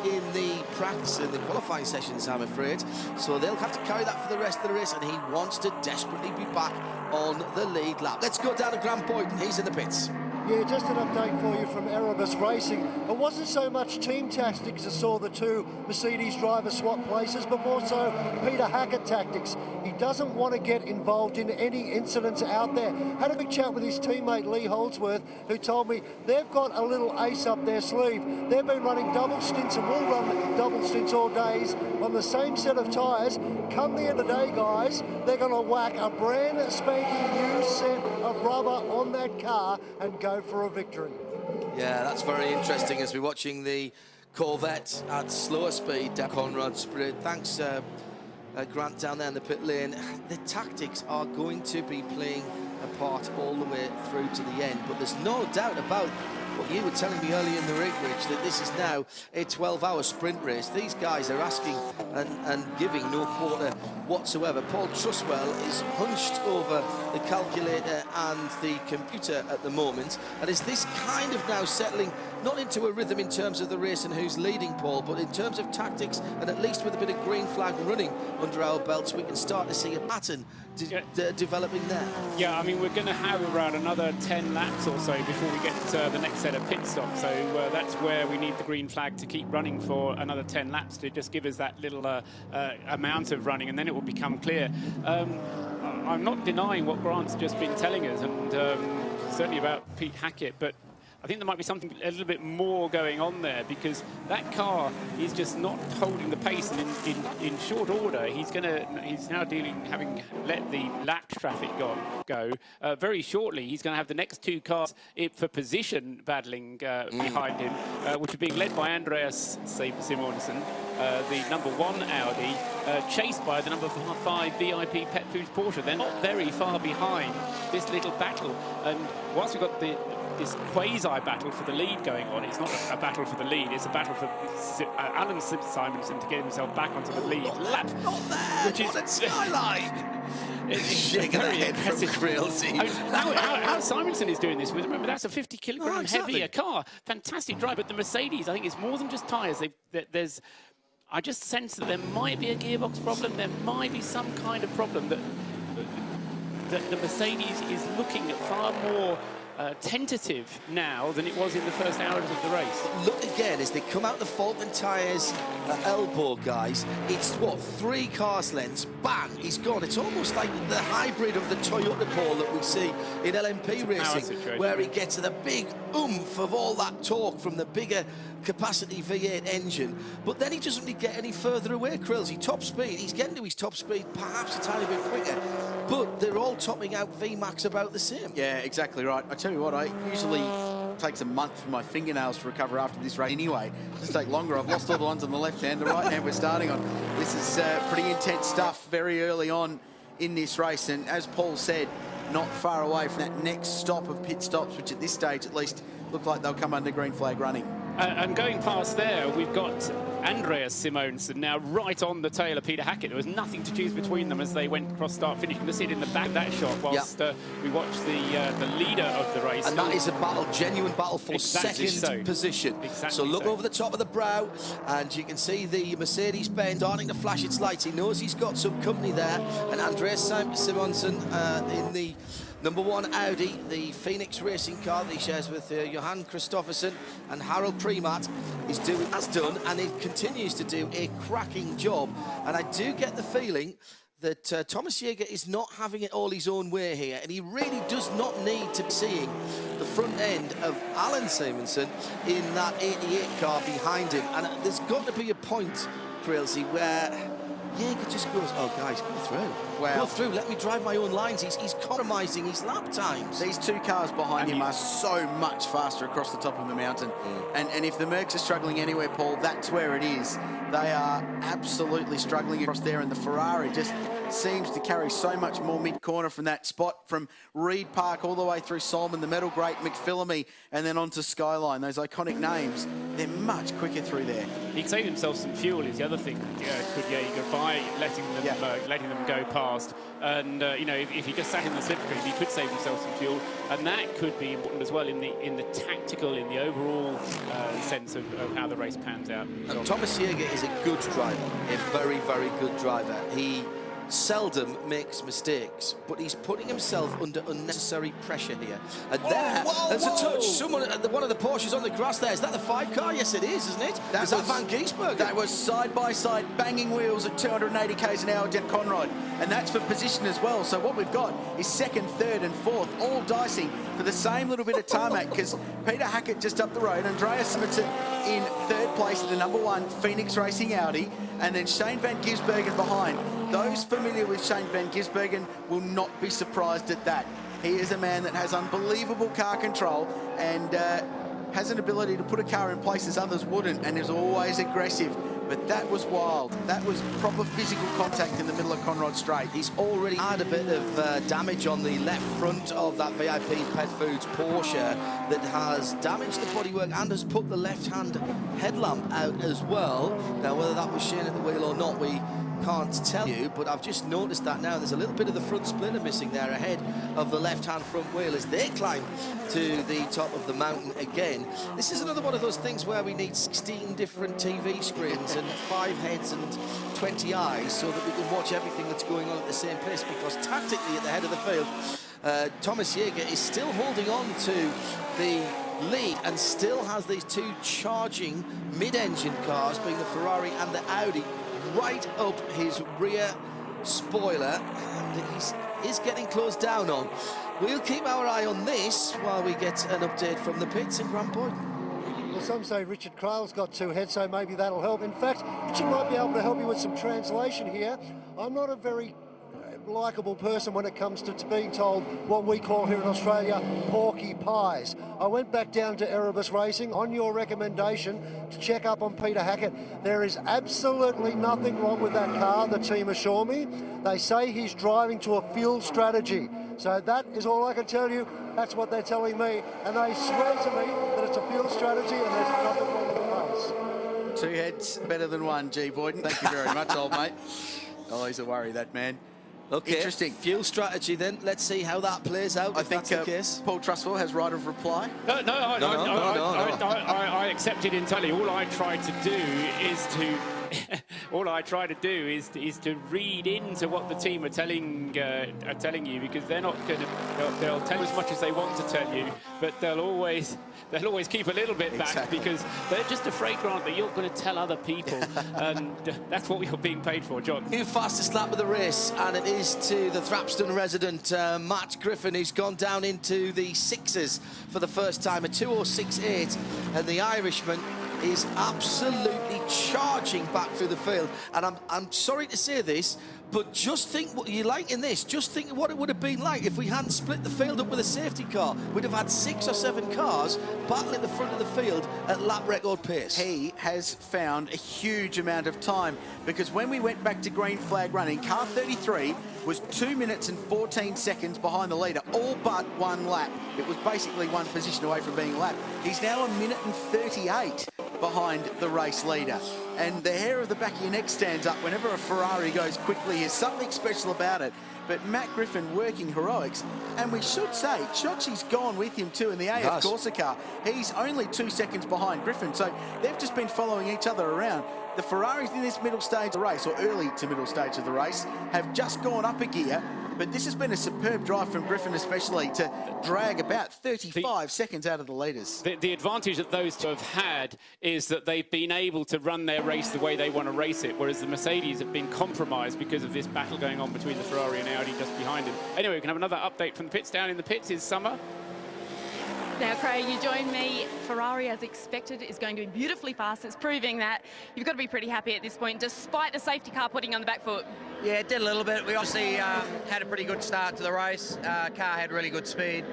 in the practice and the qualifying sessions, I'm afraid. So they'll have to carry that for the rest of the race, and he wants to desperately be back on the lead lap. Let's go down to Grant Boyden. He's in the pits. Yeah, just an update for you from Erebus Racing. It wasn't so much team tactics that saw the two Mercedes drivers swap places, but more so Peter Hackett tactics. He doesn't want to get involved in any incidents out there. Had a big chat with his teammate Lee Holdsworth, who told me they've got a little ace up their sleeve. They've been running double stints and will run double stints all days on the same set of tyres. Come the end of the day, guys, they're going to whack a brand spanking new set of rubber on that car and go for a victory. Yeah, that's very interesting as we're watching the Corvette at slower speed down Conrad Spirit. Thanks, Grant, down there in the pit lane. The tactics are going to be playing a part all the way through to the end, but there's no doubt about what you were telling me earlier in the rig, Rich, that this is now a 12-hour sprint race. These guys are asking and giving no quarter whatsoever. Paul Truswell is hunched over the calculator and the computer at the moment, and is this kind of now settling not into a rhythm in terms of the race and who's leading, Paul, but in terms of tactics, and at least with a bit of green flag running under our belts, we can start to see a pattern developing there. Yeah, I mean, we're going to have around another 10 laps or so before we get the next set of pit stops, so that's where we need the green flag to keep running for another 10 laps to just give us that little amount of running, and then it will become clear. I'm not denying what Grant's just been telling us, and certainly about Pete Hackett, but I think there might be something a little bit more going on there, because that car is just not holding the pace, and in short order he's now having let the lap traffic go very shortly. He's going to have the next two cars for position battling behind him, which are being led by Andreas Simonsen, the #1 Audi, chased by the #5 VIP Pet Foods Porsche. They're not very far behind this little battle, and whilst we've got this quasi-battle for the lead going on, it's not a battle for the lead, it's a battle for Alan Simonson to get himself back onto the lead lap. Not there! Which is skyline! It's very impressive. How Simonson is doing this with, remember, that's a 50 kilogram heavier car. Fantastic drive, but the Mercedes, I think it's more than just tyres. I just sense that there might be a gearbox problem, there might be some kind of problem that the Mercedes is looking at far more tentative now than it was in the first hours of the race. Look again as they come out the Falcon tyres elbow, guys. It's what, 3 cars lengths, bang, he's gone. It's almost like the hybrid of the Toyota pole that we see in LMP racing, where he gets the big oomph of all that torque from the bigger capacity V8 engine, but then he doesn't really get any further away, Krillsy. Top speed, he's getting to his top speed perhaps a tiny bit quicker, but they're all topping out VMAX about the same. Yeah, exactly right. I tell you what, I usually takes a month for my fingernails to recover after this race anyway. Just take longer. I've lost all the ones on the left hand. The right hand we're starting on. This is pretty intense stuff very early on in this race, and as Paul said, not far away from that next stop of pit stops, which at this stage at least look like they'll come under green flag running. And going past there, we've got Andreas Simonsen now right on the tail of Peter Hackett. There was nothing to choose between them as they went across start finish. You can see it in the back, that shot, whilst we watch the leader of the race. And that is a battle, genuine battle for second position. Exactly so look over the top of the brow, and you can see the Mercedes-Benz starting to flash its lights. He knows he's got some company there, and Andreas Simonsen in the #1 Audi, the Phoenix racing car that he shares with Johan Kristoffersen and Harold Primat, has done, and he continues to do a cracking job. And I do get the feeling that Thomas Jaeger is not having it all his own way here, and he really does not need to be seeing the front end of Alan Simonsen in that 88 car behind him. And there's got to be a point, Krillsy, where Jäger just goes, oh, guys, go through. Wow. Go through, let me drive my own lines. He's compromising his lap times. These two cars behind him are so much faster across the top of the mountain. And if the Mercs are struggling anywhere, Paul, that's where it is. They are absolutely struggling across there, and the Ferrari just seems to carry so much more mid-corner from that spot, from Reed Park all the way through Solomon, the metal great McPhillamy, and then onto Skyline. Those iconic names, they're much quicker through there. He'd save himself some fuel is the other thing. Could Jäger by letting them go past, and you know, if he just sat in the slipstream, he could save himself some fuel, and that could be important as well in the tactical, in the overall sense of how the race pans out. And Thomas Jäger is a good driver, a very, very good driver. He seldom makes mistakes, but he's putting himself under unnecessary pressure here. And there's a touch. Someone, one of the Porsches on the grass there. Is that the 5 car? Yes, it is, isn't it? Is that Van Giesbergen? That was side-by-side banging wheels at 280 k's an hour down Conrad. And that's for position as well. So what we've got is second, third and fourth, all dicing for the same little bit of tarmac, because Peter Hackett just up the road, Andreas Simonsen in third place at the #1 Phoenix Racing Audi, and then Shane Van Gisbergen behind. Those familiar with Shane Van Gisbergen will not be surprised at that. He is a man that has unbelievable car control and has an ability to put a car in places others wouldn't, and is always aggressive. But that was wild. That was proper physical contact in the middle of Conrad Straight. He's already had a bit of damage on the left front of that VIP Pet Foods Porsche that has damaged the bodywork and has put the left-hand headlamp out as well. Now, whether that was Shane at the wheel or not, we can't tell you, but I've just noticed that now. There's a little bit of the front splitter missing there ahead of the left-hand front wheel as they climb to the top of the mountain again. This is another one of those things where we need 16 different TV screens and 5 heads and 20 eyes so that we can watch everything that's going on at the same pace, because tactically at the head of the field, Thomas Jäger is still holding on to the lead and still has these two charging mid-engine cars, being the Ferrari and the Audi, right up his rear spoiler, and he's getting closed down on. We'll keep our eye on this while we get an update from the pits in Grand Boyden. Well, some say Richard Crale's got 2 heads, so maybe that'll help. In fact, Richard might be able to help you with some translation here. I'm not a very likeable person when it comes to being told what we call here in Australia porky pies. I went back down to Erebus Racing on your recommendation to check up on Peter Hackett. There is absolutely nothing wrong with that car, the team assure me. They say he's driving to a fuel strategy. So that is all I can tell you. That's what they're telling me. And they swear to me that it's a fuel strategy and there's nothing wrong with the race. 2 heads better than 1, G. Boyden. Thank you very much, old mate. Oh, he's a worry, that man. Okay, interesting. Fuel strategy then. Let's see how that plays out. I think that's the case. Paul Trustwell has right of reply. No, I accept it entirely. All I try to do is to all I try to do is to read into what the team are telling you, because they're not going to. They'll tell as much as they want to tell you, but they'll always keep a little bit back because they're just afraid, Grant, that you're going to tell other people, and that's what you're being paid for, John. New fastest lap of the race, and it is to the Thrapston resident, Matt Griffin, who's gone down into the 6s for the first time, a 2:06.8, and the Irishman is absolutely charging back through the field. And I'm sorry to say this, but just think what you like in this. Just think what it would have been like if we hadn't split the field up with a safety car. We'd have had 6 or 7 cars battling at the front of the field at lap record pace. He has found a huge amount of time, because when we went back to green flag running, car 33 was 2 minutes and 14 seconds behind the leader, all but 1 lap. It was basically 1 position away from being a lap. He's now 1 minute and 38 behind the race leader. And the hair of the back of your neck stands up whenever a Ferrari goes quickly. There's something special about it. But Matt Griffin working heroics, and we should say Chochi's gone with him too in the AF Corsa car. He's only 2 seconds behind Griffin, so they've just been following each other around. The Ferraris in this middle stage of the race, or early to middle stage of the race, have just gone up a gear, but this has been a superb drive from Griffin especially to drag about 35 seconds out of the leaders. The advantage that those two have had is that they've been able to run their race the way they want to race it, whereas the Mercedes have been compromised because of this battle going on between the Ferrari and Audi just behind him. Anyway, we can have another update from the pits. Down in the pits is Summer. Now, Craig, you join me. Ferrari, as expected, is going to be beautifully fast. It's proving that. You've got to be pretty happy at this point, despite the safety car putting on the back foot. Yeah, it did a little bit. We obviously had a pretty good start to the race. Car had really good speed.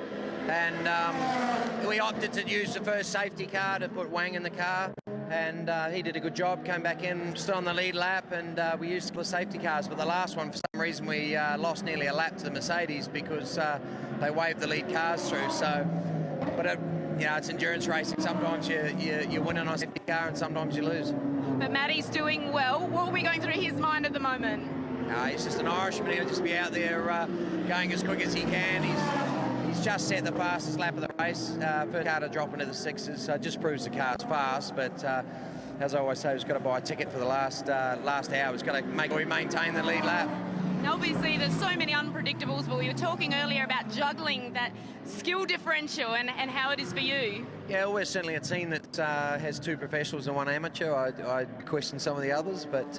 And we opted to use the first safety car to put Wang in the car. And he did a good job, came back in, stood on the lead lap, and we used the safety cars. But the last one, for some reason, we lost nearly a lap to the Mercedes because they waved the lead cars through. So, but you know, it's endurance racing. Sometimes you win on a safety car, and sometimes you lose. But Matty's doing well. What are we going through his mind at the moment? He's just an Irishman. He'll just be out there going as quick as he can. He's just set the fastest lap of the race. First car to drop into the sixes, so it just proves the car's fast. But as I always say, he's got to buy a ticket for the last hour. He's got to make sure we maintain the lead lap. Now, obviously, there's so many unpredictables, but we were talking earlier about juggling that skill differential and how it is for you. Yeah, well, we're certainly a team that has two professionals and one amateur. I question some of the others, but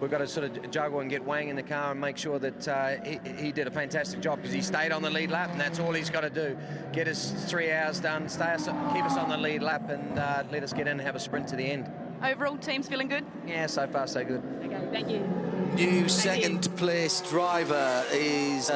we've got to sort of juggle and get Wang in the car and make sure that he did a fantastic job, because he stayed on the lead lap, and that's all he's got to do. Get us 3 hours done, keep us on the lead lap, and let us get in and have a sprint to the end. Overall, team's feeling good? Yeah, so far so good. Okay, thank you. New second place driver is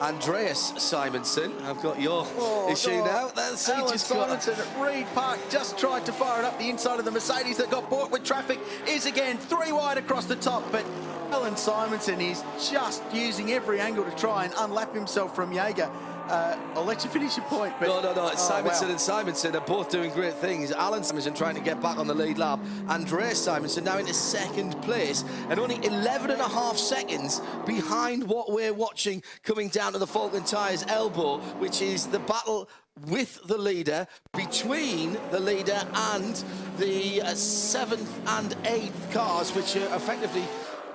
Andreas Simonson. I've got your issue now. That's Alan Simonson at Reed Park just tried to fire it up the inside of the Mercedes that got bought with traffic. Is again 3 wide across the top, but Alan Simonson is just using every angle to try and unlap himself from Jaeger. I'll let you finish your point. But No. It's Simonson and Simonson are both doing great things. Alan Simonson trying to get back on the lead lap. Andreas Simonson now into second place and only 11.5 seconds behind what we're watching coming down to the Falcon Tyres elbow, which is the battle with the leader, between the leader and the 7th and 8th cars, which are effectively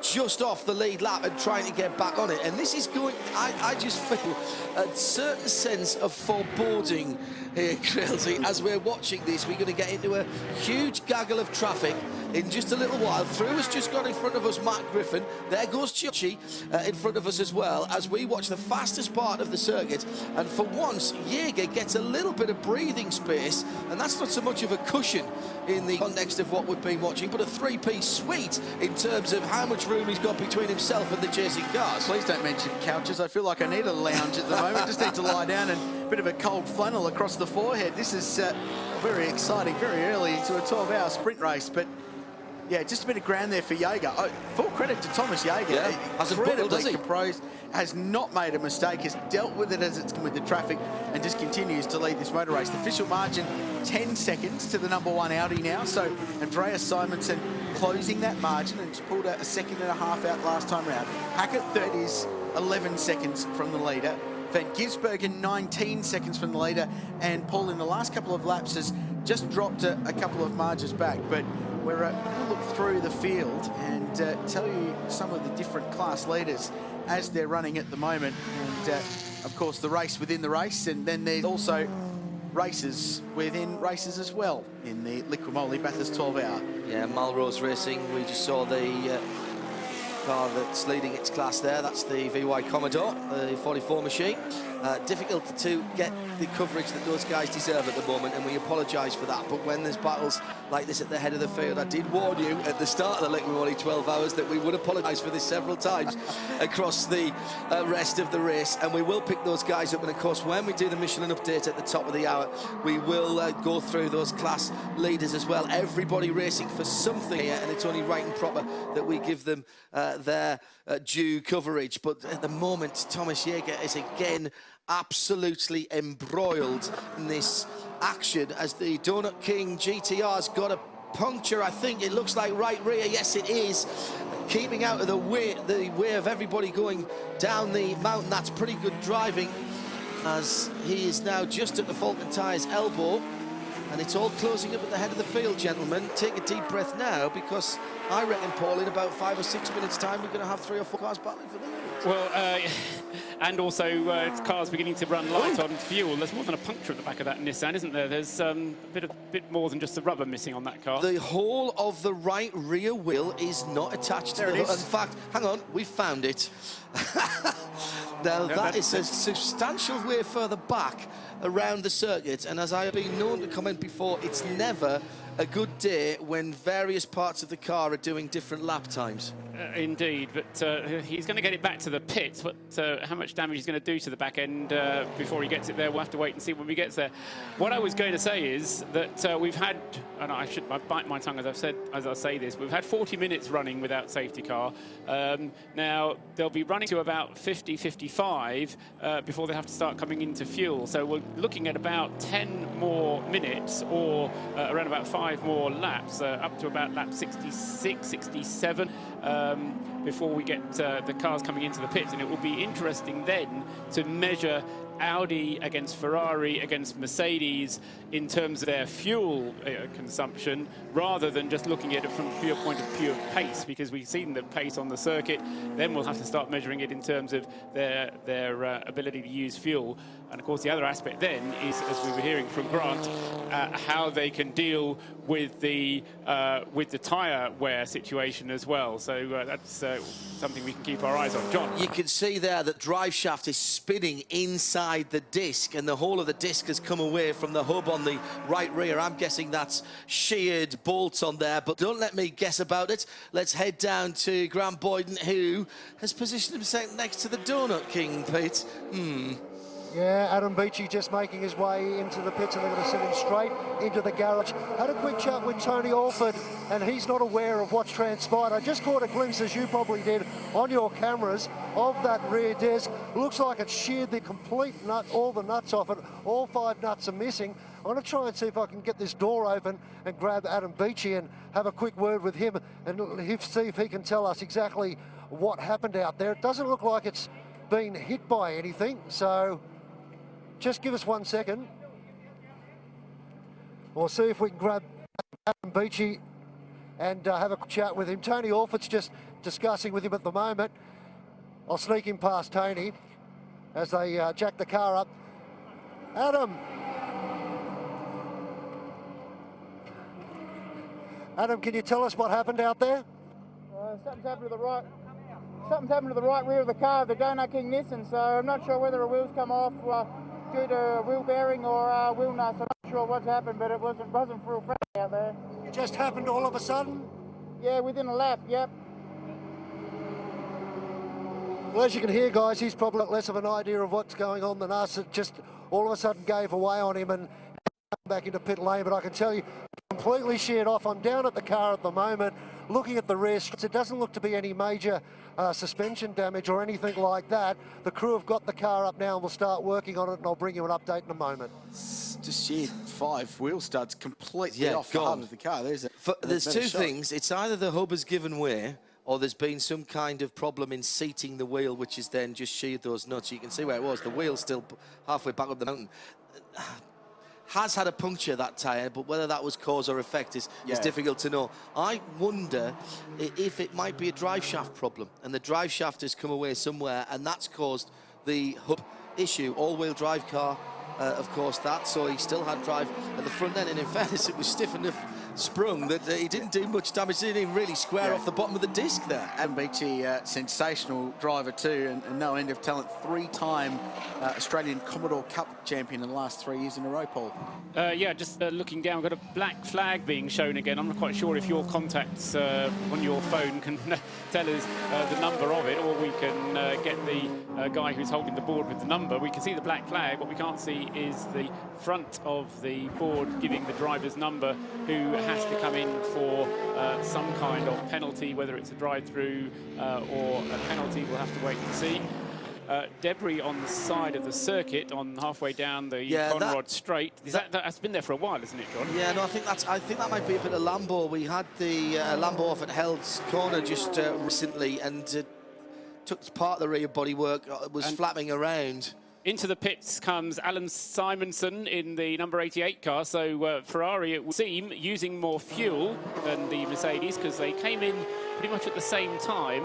just off the lead lap and trying to get back on it. And this is going, I just feel a certain sense of foreboding here, Crailsy, as we're watching this. We're going to get into a huge gaggle of traffic in just a little while. Through has just got in front of us Matt Griffin. There goes Chichi in front of us as well, as we watch the fastest part of the circuit. And for once, Jaeger gets a little bit of breathing space, and that's not so much of a cushion in the context of what we've been watching, but a three-piece suite in terms of how much room he's got between himself and the chasing cars. Please don't mention couches. I feel like I need a lounge at the moment. Just need to lie down, and a bit of a cold flannel across the forehead. This is very exciting, very early into a 12-hour sprint race, but yeah, just a bit of ground there for Jaeger. Full credit to Thomas Jaeger. Yeah, incredibly composed, has not made a mistake, has dealt with it as it's come with the traffic, and just continues to lead this motor race. The official margin, 10 seconds to the #1 Audi now. So Andreas Simonson closing that margin, and just pulled a 1.5 seconds out last time round. Hackett third is 11 seconds from the leader. Van Gisbergen 19 seconds from the leader, and Paul in the last couple of laps has just dropped a couple of margins back. But we're going to look through the field and tell you some of the different class leaders as they're running at the moment. And of course, the race within the race, and then there's also races within races as well in the Liqui Moly Bathurst 12-hour. Yeah, Melrose Racing, we just saw the car that's leading its class there. That's the VY Commodore, the 44 machine. Difficult to get the coverage that those guys deserve at the moment, and we apologise for that. But when there's battles like this at the head of the field, I did warn you at the start of the Liqui Moly 12 hours that we would apologise for this several times across the rest of the race, and we will pick those guys up. And of course, when we do the Michelin update at the top of the hour, we will go through those class leaders as well. Everybody racing for something here, and it's only right and proper that we give them their due coverage. But at the moment, Thomas Jaeger is again absolutely embroiled in this action as the Donut King GTR's got a puncture. I think it looks like right rear. Yes, it is. Keeping out of the way of everybody going down the mountain. That's pretty good driving, as he is now just at the Falcon Tyres elbow. And it's all closing up at the head of the field, gentlemen. Take a deep breath now, because I reckon, Paul, in about 5 or 6 minutes' time, we're going to have 3 or 4 cars battling for the lead. Well, and also cars beginning to run light on fuel. There's more than a puncture at the back of that Nissan, isn't there? There's a bit more than just the rubber missing on that car. The whole of the right rear wheel is not attached to the hood. In fact, hang on, we found it. Now, that is a substantial way further back around the circuit, and as I have been known to comment before, it's never a good day when various parts of the car are doing different lap times. Indeed, but he's going to get it back to the pits, but how much damage he's going to do to the back end before he gets it there, we'll have to wait and see when we get there. What I was going to say is that we've had, and I bite my tongue as I say this, we've had 40 minutes running without safety car. Now, they'll be running to about 50, 55 before they have to start coming into fuel. So we're looking at about 10 more minutes or around about 5 more laps, up to about lap 66, 67. Before we get the cars coming into the pits, and it will be interesting then to measure Audi against Ferrari against Mercedes in terms of their fuel consumption, rather than just looking at it from a pure point of pure pace, because we've seen the pace on the circuit. Then we'll have to start measuring it in terms of their ability to use fuel. And of course, the other aspect then is, as we were hearing from Grant, how they can deal with the tyre wear situation as well. So that's something we can keep our eyes on. John, you can see there that drive shaft is spinning inside the disc, and the whole of the disc has come away from the hub on the right rear. I'm guessing that's sheared bolts on there, but don't let me guess about it. Let's head down to Grant Boyden, who has positioned himself next to the Donut King, Pete. Yeah, Adam Beachy just making his way into the pits, and they're going to send him straight into the garage. Had a quick chat with Tony Alford, and he's not aware of what's transpired. I just caught a glimpse, as you probably did, on your cameras of that rear disc. Looks like it's sheared the complete nut, all the nuts off it. All 5 nuts are missing. I'm going to try and see if I can get this door open and grab Adam Beachy and have a quick word with him and see if he can tell us exactly what happened out there. It doesn't look like it's been hit by anything, so just give us 1 second. We'll see if we can grab Adam Beachy and have a chat with him. Tony Alford's just discussing with him at the moment. I'll sneak him past Tony as they jack the car up. Adam, can you tell us what happened out there? Something's happened to the right. Something's happened to the right rear of the car, the Donut King Nissan. So I'm not sure whether a wheel's come off due to wheel bearing or wheel nuts. I'm not sure what's happened, but it wasn't real friendly out there. It just happened all of a sudden? Yeah, within a lap. Yep. Well, as you can hear, guys, he's probably got less of an idea of what's going on than us. It just all of a sudden gave away on him and back into pit lane. But I can tell you, completely sheared off. I'm down at the car at the moment, looking at the rear struts. It doesn't look to be any major suspension damage or anything like that. The crew have got the car up now and will start working on it, and I'll bring you an update in a moment. Just sheared 5 wheel studs completely off the hub of the car. There's 2 things. It's either the hub has given way, or there's been some kind of problem in seating the wheel, which is then just sheared those nuts. You can see where it was. The wheel's still halfway back up the mountain. Has had a puncture, that tyre, but whether that was cause or effect is difficult to know. I wonder if it might be a drive shaft problem, and the drive shaft has come away somewhere, and that's caused the hub issue. All-wheel drive car, of course, that, so he still had drive at the front end, and in fairness, it was stiff enough sprung that he didn't do much damage. He didn't even really square off the bottom of the disc there. Adam Beachy, sensational driver too, and no end of talent. 3-time Australian Commodore Cup champion in the last 3 years in a row, Paul. Yeah, just looking down, we've got a black flag being shown again. I'm not quite sure if your contacts on your phone can tell us the number of it, or we can get the guy who's holding the board with the number. We can see the black flag. What we can't see is the front of the board giving the driver's number, who has to come in for some kind of penalty, whether it's a drive-through or a penalty. We'll have to wait and see. Debris on the side of the circuit, on halfway down the Conrod Straight. That's been there for a while, isn't it, John? Yeah, no, I think that might be a bit of Lambo. We had the Lambo off at Hell's Corner just recently, and took part of the rear bodywork, was flapping around. Into the pits comes Alan Simonson in the number 88 car. So Ferrari, it would seem, using more fuel than the Mercedes, because they came in pretty much at the same time.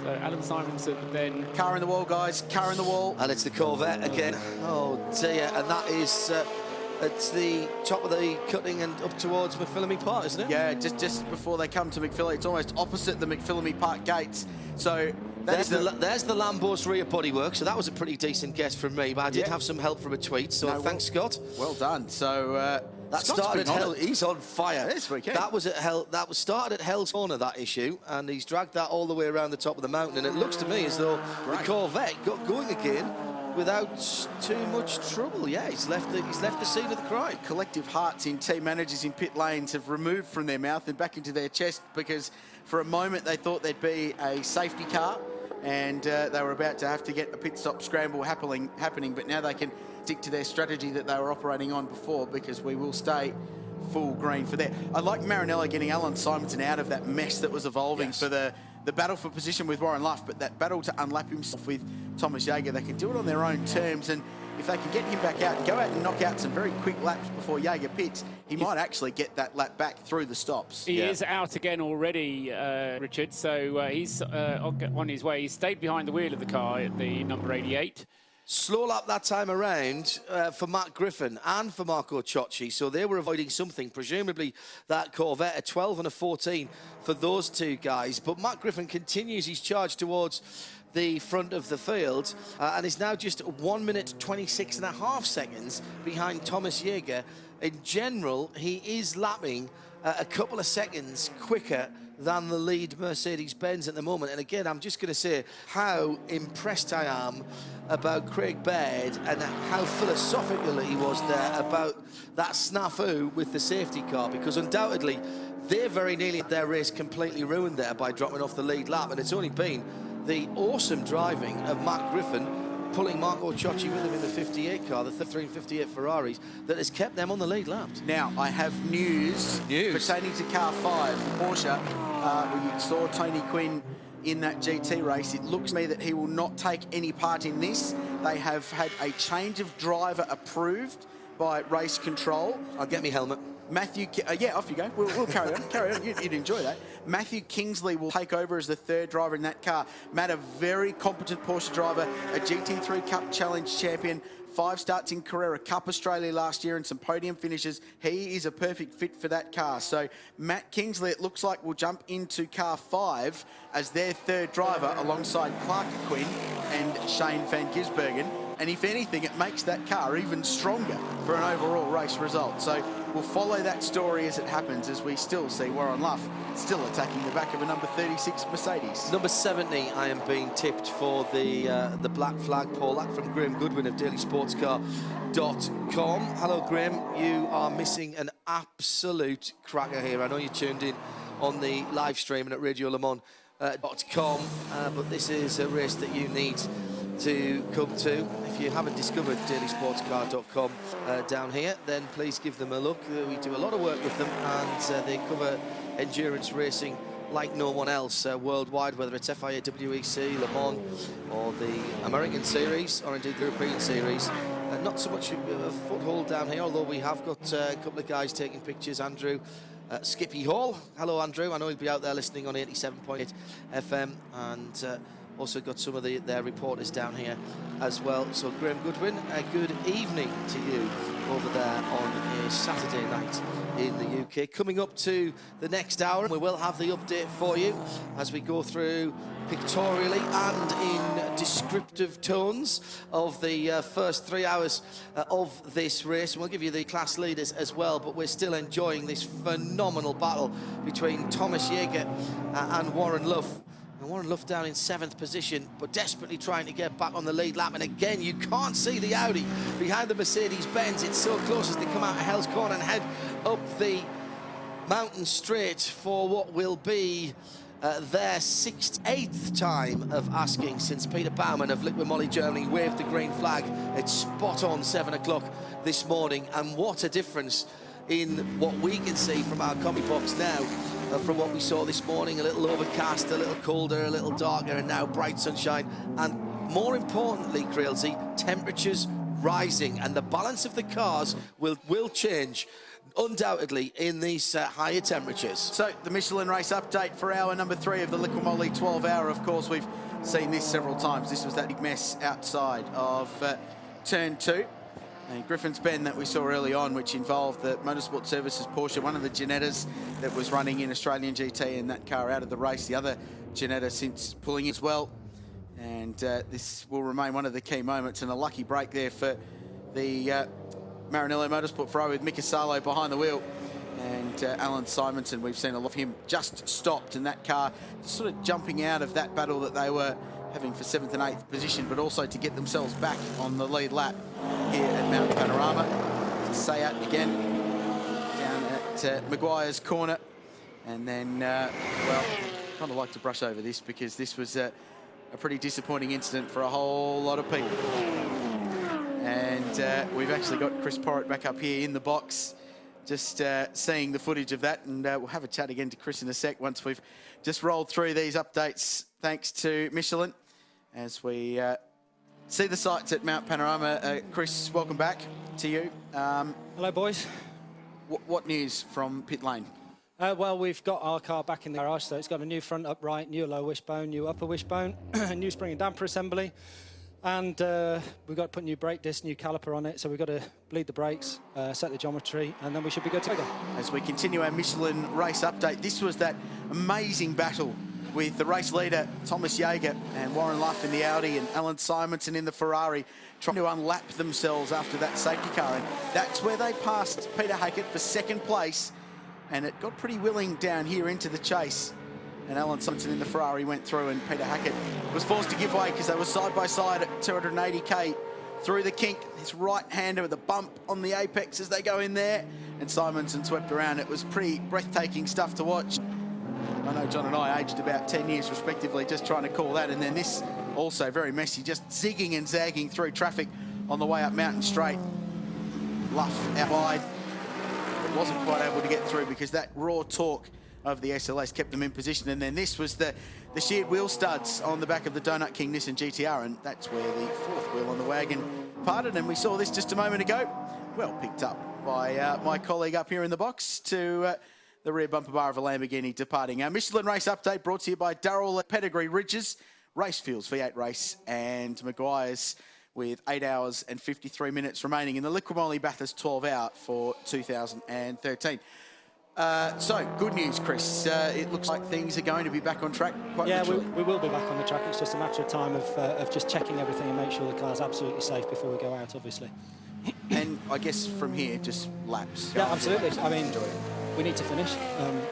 Alan Simonson, then... Car in the wall, guys, car in the wall. And it's the Corvette again. Oh dear, and that is at the top of the cutting and up towards McPhillamy Park, isn't it? Yeah, just before they come to McPhillamy. It's almost opposite the McPhillamy Park gates. So there's the Lambos rear bodywork, so that was a pretty decent guess from me, but I did have some help from a tweet, so thanks, Scott. Well done. So that started at Hell. He's on fire this weekend. That was at Hell. That was started at Hell's Corner, that issue, and he's dragged that all the way around the top of the mountain. And it looks to me as though the Corvette got going again without too much trouble. Yeah, he's left the scene of the crime. Collective hearts in team managers in pit lanes have removed from their mouth and back into their chest, because for a moment they thought there'd be a safety car and they were about to have to get a pit stop scramble happening, but now they can stick to their strategy that they were operating on before, because we will stay full green for that. I like Marinello getting Alan Simonson out of that mess that was evolving for the battle for position with Warren Luff, but that battle to unlap himself with Thomas Jaeger, they can do it on their own terms, and if they can get him back out and go out and knock out some very quick laps before Jaeger pits, he might actually get that lap back through the stops. He is out again already, Richard, so he's on his way. He stayed behind the wheel of the car at the number 88. Slow lap that time around for Matt Griffin and for Marco Ciocci, so they were avoiding something, presumably that Corvette, a 12 and a 14 for those two guys. But Matt Griffin continues his charge towards the front of the field and is now just 1 minute 26 and a half seconds behind Thomas Jaeger. In general, he is lapping a couple of seconds quicker than the lead Mercedes-Benz at the moment. And again, I'm just going to say how impressed I am about Craig Baird and how philosophical he was there about that snafu with the safety car, because undoubtedly they very nearly had their race completely ruined there by dropping off the lead lap, and it's only been the awesome driving of Matt Griffin pulling Marco Ciocci with him in the 58 car, the 358 Ferraris, that has kept them on the lead laps. Now, I have news pertaining to car 5, Porsche. We saw Tony Quinn in that GT race. It looks to me that he will not take any part in this. They have had a change of driver approved by race control. I'll get me helmet. Matthew, yeah, off you go. We'll carry on. Carry on. You'd enjoy that. Matthew Kingsley will take over as the third driver in that car. Matt, a very competent Porsche driver, a GT3 Cup Challenge champion, 5 starts in Carrera Cup Australia last year and some podium finishes. He is a perfect fit for that car. So Matt Kingsley, it looks like, will jump into car 5 as their third driver alongside Clark Quinn and Shane van Gisbergen. And if anything, it makes that car even stronger for an overall race result. So we'll follow that story as it happens, as we still see Warren Luff still attacking the back of a number 36 Mercedes. Number 70, I am being tipped for the black flag pole. That from Graham Goodwin of dailysportscar.com. Hello, Graham. You are missing an absolute cracker here. I know you tuned in on the live stream and at radiolemans.com, but this is a race that you need to come to. If you haven't discovered dailysportscar.com down here, then please give them a look. We do a lot of work with them, and they cover endurance racing like no one else worldwide, whether it's FIA, WEC, Le Mans, or the American Series, or indeed the European Series. Not so much a foothold down here, although we have got a couple of guys taking pictures. Andrew Skippy Hall. Hello, Andrew. I know he'll be out there listening on 87.8 FM, and also got some of their reporters down here as well. So Graham Goodwin, a good evening to you over there on a Saturday night in the UK. Coming up to the next hour, we will have the update for you as we go through pictorially and in descriptive tones of the first 3 hours of this race. And we'll give you the class leaders as well, but we're still enjoying this phenomenal battle between Thomas Jaeger and Warren Luff. And Warren Luff down in 7th position, but desperately trying to get back on the lead lap. And again, you can't see the Audi behind the Mercedes-Benz. It's so close as they come out of Hell's Corner and head up the mountain straight for what will be their 8th time of asking since Peter Baumann of Liquid Moly Germany waved the green flag. It's spot on 7 o'clock this morning. And what a difference in what we can see from our combi box now from what we saw this morning. A little overcast, a little colder, a little darker, and now bright sunshine. And more importantly, Crealty, temperatures rising, and the balance of the cars will change undoubtedly in these higher temperatures. So the Michelin race update for hour number 3 of the Liqui 12 hour. Of course, we've seen this several times. This was that big mess outside of turn 2. And Griffin's Bend that we saw early on, which involved the Motorsport Services Porsche, one of the Ginettas that was running in Australian GT, and that car out of the race. The other Ginetta since pulling as well. And this will remain one of the key moments, and a lucky break there for the Maranello Motorsport Pro with Mika Salo behind the wheel. And Alan Simonson, we've seen a lot of him just stopped, and that car sort of jumping out of that battle that they were having for 7th and 8th position, but also to get themselves back on the lead lap here at Mount Panorama. Sayat again down at Maguire's corner. And then, well, kind of like to brush over this because this was a pretty disappointing incident for a whole lot of people. And we've actually got Chris Porritt back up here in the box, just seeing the footage of that. And we'll have a chat again to Chris in a sec once we've just rolled through these updates, thanks to Michelin, as we see the sights at Mount Panorama. Chris, welcome back to you. Hello, boys. What news from pit lane? Well, we've got our car back in the garage, so it's got a new front upright, new lower wishbone, new upper wishbone, new spring and damper assembly, and we've got to put new brake disc, new caliper on it, so we've got to bleed the brakes, set the geometry, and then we should be good to go. As we continue our Michelin race update, this was that amazing battle with the race leader, Thomas Jaeger, and Warren Luff in the Audi, and Alan Simonson in the Ferrari, trying to unlap themselves after that safety car. And that's where they passed Peter Hackett for 2nd place, and it got pretty willing down here into the chase. And Alan Simonson in the Ferrari went through, and Peter Hackett was forced to give way because they were side by side at 280k through the kink. His right-hander with a bump on the apex as they go in there, and Simonson swept around. It was pretty breathtaking stuff to watch. I know John and I aged about 10 years respectively just trying to call that, and then this also very messy, just zigging and zagging through traffic on the way up Mountain Straight. Luff out wide, but wasn't quite able to get through because that raw torque of the SLS kept them in position. And then this was the sheared wheel studs on the back of the Donut King Nissan GTR, and that's where the 4th wheel on the wagon parted. And we saw this just a moment ago, well picked up by my colleague up here in the box to the rear bumper bar of a Lamborghini departing. Our Michelin race update brought to you by Darrell Pedigree Ridges, Race Fuels V8 race, and Maguire's with 8 hours and 53 minutes remaining in the Liqui Bathurst 12 hour for 2013. So, good news, Chris. It looks like things are going to be back on track quite literally. we will be back on the track. It's just a matter of time of just checking everything and make sure the car's absolutely safe before we go out, obviously. And I guess from here, just laps. Yeah, absolutely. I mean, we need to finish.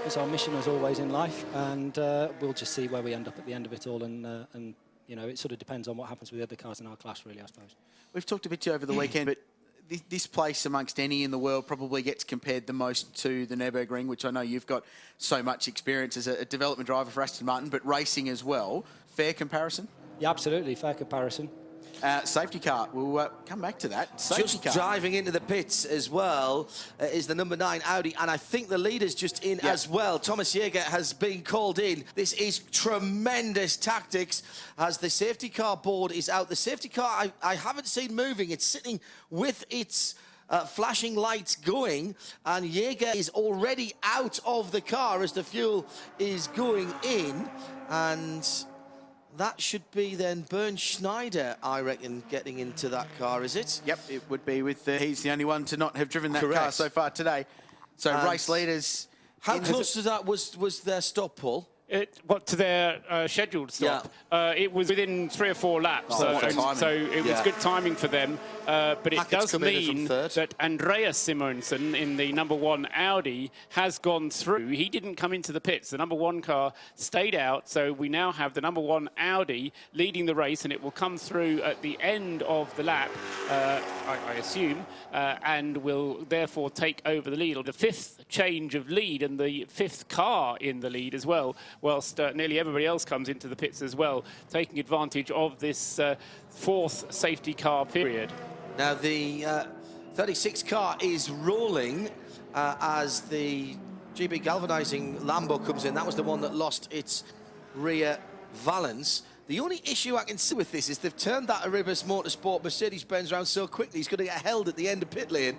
It's our mission as always in life, and we'll just see where we end up at the end of it all. And you know, it sort of depends on what happens with the other cars in our class, really, I suppose. We've talked a bit to you over the weekend, but this place amongst any in the world probably gets compared the most to the Nürburgring, which I know you've got so much experience as a development driver for Aston Martin, but racing as well. Fair comparison? Yeah, absolutely, fair comparison. Safety car, we'll come back to that. Safety just car. Driving into the pits as well is the number 9 Audi, and I think the leader's just in as well. Thomas Jaeger has been called in. This is tremendous tactics as the safety car board is out. The safety car I haven't seen moving. It's sitting with its flashing lights going, and Jaeger is already out of the car as the fuel is going in, and that should be then Bernd Schneider, I reckon, getting into that car, is it? Yep, it would be with he's the only one to not have driven that Correct. car so far today. So And race leaders. How close to that was their stop, Paul? To their scheduled stop. It was within 3 or 4 laps, so it was good timing for them. But it Hackett's does mean that Andreas Simonsen in the number 1 Audi has gone through. He didn't come into the pits. The number 1 car stayed out, so we now have the number 1 Audi leading the race, and it will come through at the end of the lap, I assume, and will therefore take over the lead. The 5th change of lead and the 5th car in the lead as well, whilst nearly everybody else comes into the pits as well, taking advantage of this 4th safety car period. Now, the 36 car is rolling as the GB galvanising Lambo comes in. That was the one that lost its rear valance. The only issue I can see with this is they've turned that Arribas Motorsport Mercedes-Benz around so quickly, he's going to get held at the end of pit lane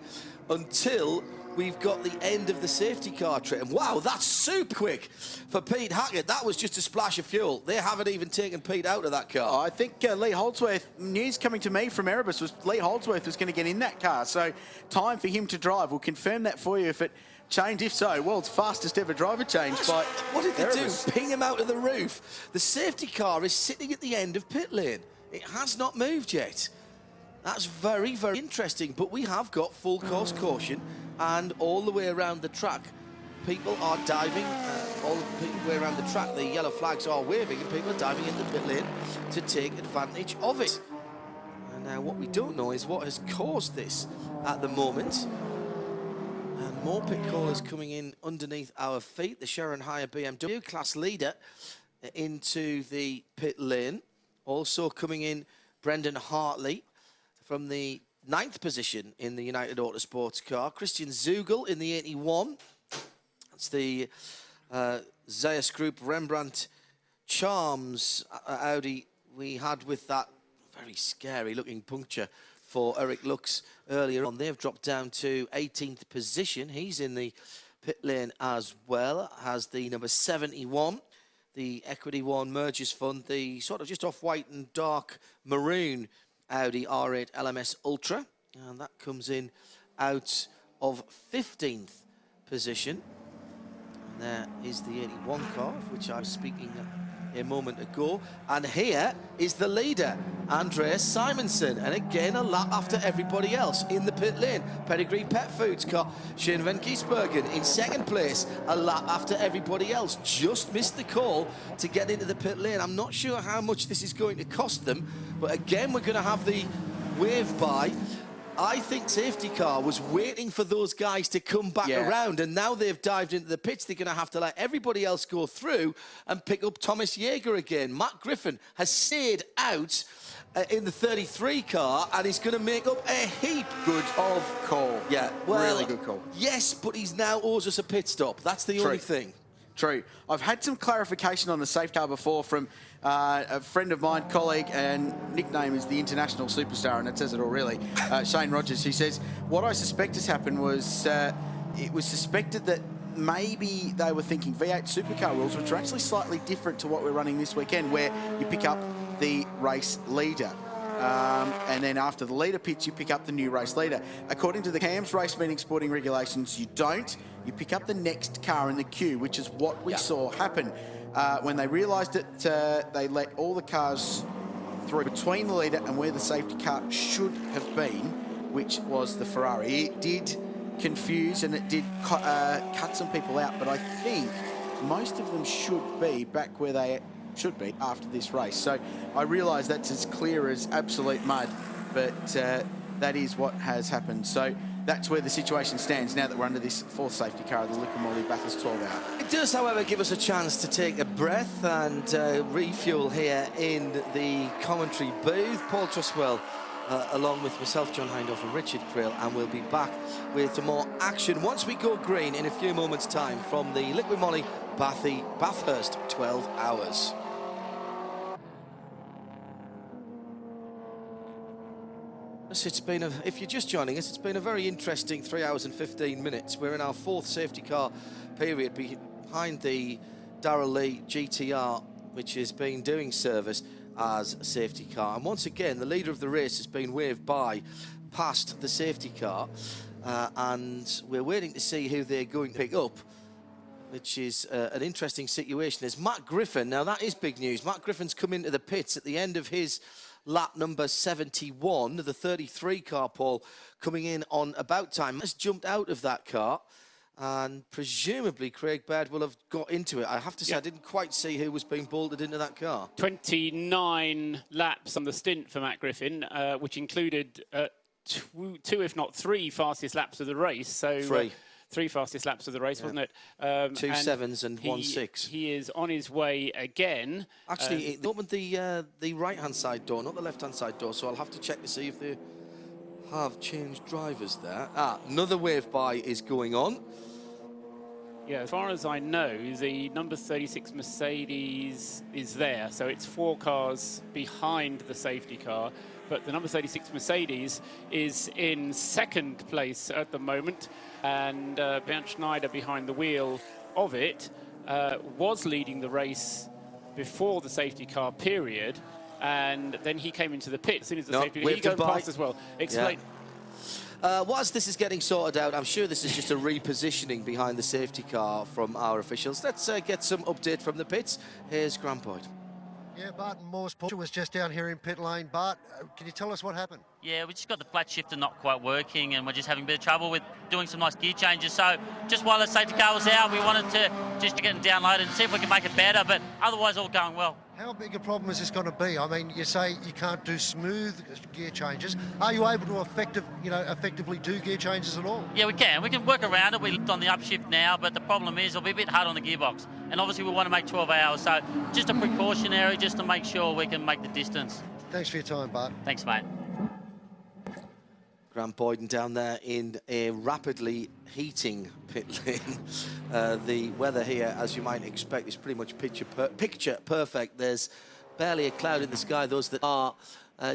until we've got the end of the safety car trip. And wow, that's super quick for Pete Hackett. That was just a splash of fuel. They haven't even taken Pete out of that car. I think Lee Holdsworth, news coming to me from Erebus was Lee Holdsworth was going to get in that car. So time for him to drive. We'll confirm that for you if it changed. If so, world's fastest ever driver change by What did they Erebus. do? Ping him out of the roof. The safety car is sitting at the end of pit lane. It has not moved yet. That's very, very interesting. But we have got full course caution, and all the way around the track, people are diving. All the way around the track, the yellow flags are waving, and people are diving into pit lane to take advantage of it. And now what we don't know is what has caused this at the moment. And more pit callers coming in underneath our feet. The Sharon Hire BMW class leader into the pit lane. Also coming in, Brendan Hartley from the 9th position in the United Autosports car. Christian Zugel in the 81. That's the Zayas Group Rembrandt Charms Audi we had with that very scary looking puncture for Eric Lux earlier on. They've dropped down to 18th position. He's in the pit lane as well, has the number 71, the Equity One Mergers Fund, the sort of just off-white and dark maroon Audi R8 LMS Ultra. And that comes in out of 15th position. And there is the 81 car, of which I was speaking a moment ago. And here is the leader, Andreas Simonsen, and again a lap after everybody else in the pit lane. Pedigree Pet Foods car, Shane van Gisbergen in 2nd place, a lap after everybody else. Just missed the call to get into the pit lane. I'm not sure how much this is going to cost them, but again we're going to have the wave by. I think safety car was waiting for those guys to come back around, and now they've dived into the pits. They're going to have to let everybody else go through and pick up Thomas Jaeger again. Matt Griffin has stayed out in the 33 car, and he's going to make up a heap good of call. Yeah, well, really good call. Yes, but he's now owes us a pit stop. That's the only thing. True. I've had some clarification on the safety car before from a friend of mine, colleague, and nickname is the international superstar, and it says it all really, Shane Rogers, who says, what I suspect has happened was it was suspected that maybe they were thinking V8 supercar rules, which are actually slightly different to what we're running this weekend, where you pick up the race leader. And then after the leader pits, you pick up the new race leader. According to the CAMS race meeting sporting regulations, you don't. You pick up the next car in the queue, which is what we saw happen. When they realised it, they let all the cars through between the leader and where the safety car should have been, which was the Ferrari. It did confuse and it did cut some people out, but I think most of them should be back where they should be after this race. So I realise that's as clear as absolute mud, but that is what has happened. So that's where the situation stands now that we're under this 4th safety car of the Liqui Moly Bathurst 12 Hour. It does, however, give us a chance to take a breath and refuel here in the commentary booth. Paul Truswell, along with myself, John Hindhaugh and Richard Krill, and we'll be back with some more action once we go green in a few moments' time from the Liqui Moly Bathurst 12 Hours. It's been if you're just joining us, it's been a very interesting 3 hours and 15 minutes. We're in our 4th safety car period behind the Darrell Lee GTR, which has been doing service as a safety car. And once again, the leader of the race has been waved by past the safety car, and we're waiting to see who they're going to pick up, which is an interesting situation. There's Matt Griffin. Now, that is big news. Matt Griffin's come into the pits at the end of his lap number 71, the 33 car, Paul, coming in on about time. Has jumped out of that car, and presumably Craig Baird will have got into it. I have to say, I didn't quite see who was being bolted into that car. 29 laps on the stint for Matt Griffin, which included two, if not 3 fastest laps of the race. So 3 fastest laps of the race, wasn't it? 2 7s and 1 6. He is on his way again. Actually, it opened the right-hand side door, not the left-hand side door, so I'll have to check to see if they have changed drivers there. Another wave by is going on. Yeah, as far as I know, the number 36 Mercedes is there. So it's 4 cars behind the safety car. but the number 36 Mercedes is in second place at the moment, and Bernd Schneider behind the wheel of it was leading the race before the safety car period, and then he came into the pit as soon as the safety car. He goes past as well. Explain. Whilst this is getting sorted out, I'm sure this is just a repositioning behind the safety car from our officials. Let's get some update from the pits. Here's Grant Boyd. Yeah, Barton Moore's Porsche was just down here in pit lane. Bart, can you tell us what happened? Yeah, we just got the flat shifter not quite working, and we're just having a bit of trouble with doing some nice gear changes. So just while the safety car was out, we wanted to just get it downloaded and see if we can make it better, but otherwise all going well. How big a problem is this going to be? I mean, you say you can't do smooth gear changes. Are you able to effectively do gear changes at all? Yeah, we can. We can work around it. We lift on the upshift now, but the problem is it'll be a bit hard on the gearbox. And obviously we want to make 12 hours, so just a precautionary, just to make sure we can make the distance. Thanks for your time, Bart. Thanks, mate. Grant Boyden down there in a rapidly heating pit lane. The weather here, as you might expect, is pretty much picture perfect. There's barely a cloud in the sky. Those that are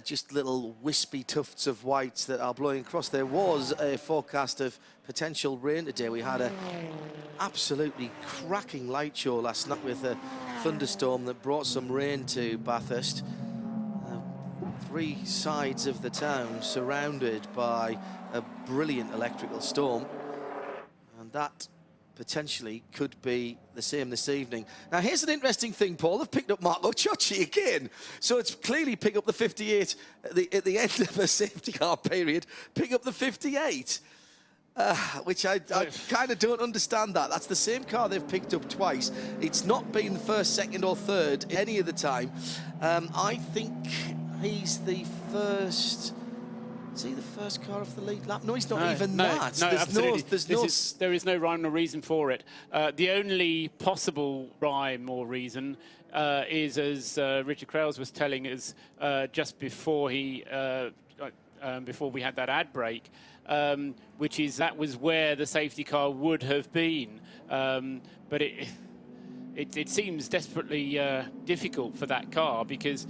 just little wispy tufts of white that are blowing across. There was a forecast of potential rain today. We had a absolutely cracking light show last night with a thunderstorm that brought some rain to Bathurst. Three sides of the town surrounded by a brilliant electrical storm, and that potentially could be the same this evening. Now here's an interesting thing, Paul. They've picked up Marco Ciocci again, so it's clearly pick up the 58 at the end of the safety car period, pick up the 58. Which I kind of don't understand that. That's the same car they've picked up twice. It's not been first, second or third any of the time. I think he's the first. Is he the first car off the lead lap? No, he's not that. No, absolutely. There is no rhyme or reason for it. The only possible rhyme or reason is, as Richard Krause was telling us just before before we had that ad break, which is that was where the safety car would have been. But it seems desperately difficult for that car, because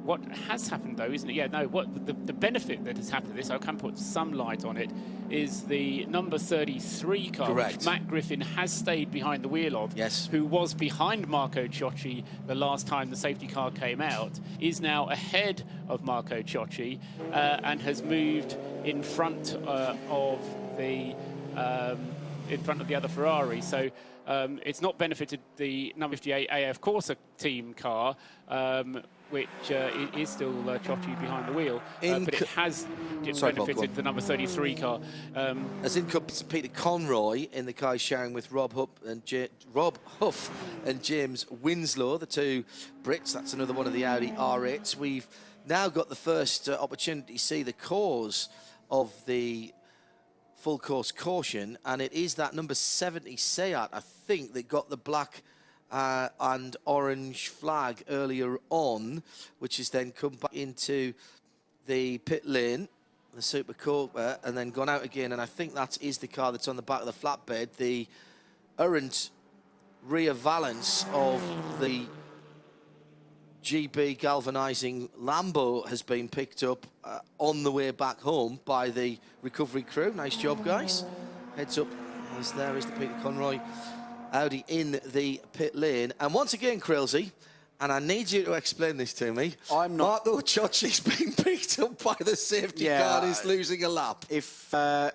what has happened, though, isn't it? Yeah, no, what the benefit that has happened to this, I can put some light on it, is the number 33 car, which Matt Griffin has stayed behind the wheel of, who was behind Marco Ciocci the last time the safety car came out, is now ahead of Marco Ciocci and has moved in front of the other Ferrari. So it's not benefited the number 58 AF Corsa team car, which is still Ciocci behind the wheel, but it has benefited the number 33 car. As in comes Peter Conroy in the car he's sharing with Rob Huff and James Winslow, the two Brits. That's another one of the Audi R8s. We've now got the first opportunity to see the cause of the full course caution, and it is that number 70 Seat, I think, that got the black and orange flag earlier on, which has then come back into the pit lane, the Super Cobra, and then gone out again. And I think that is the car that's on the back of the flatbed. The errant rear valance of the GB galvanising Lambo has been picked up on the way back home by the recovery crew. Nice job, guys. Heads up, as there is the Peter Conroy Audi in the pit lane. And once again, Krillsy, and I need you to explain this to me, Marco Ciocci's been picked up by the safety car and is losing a lap. I'm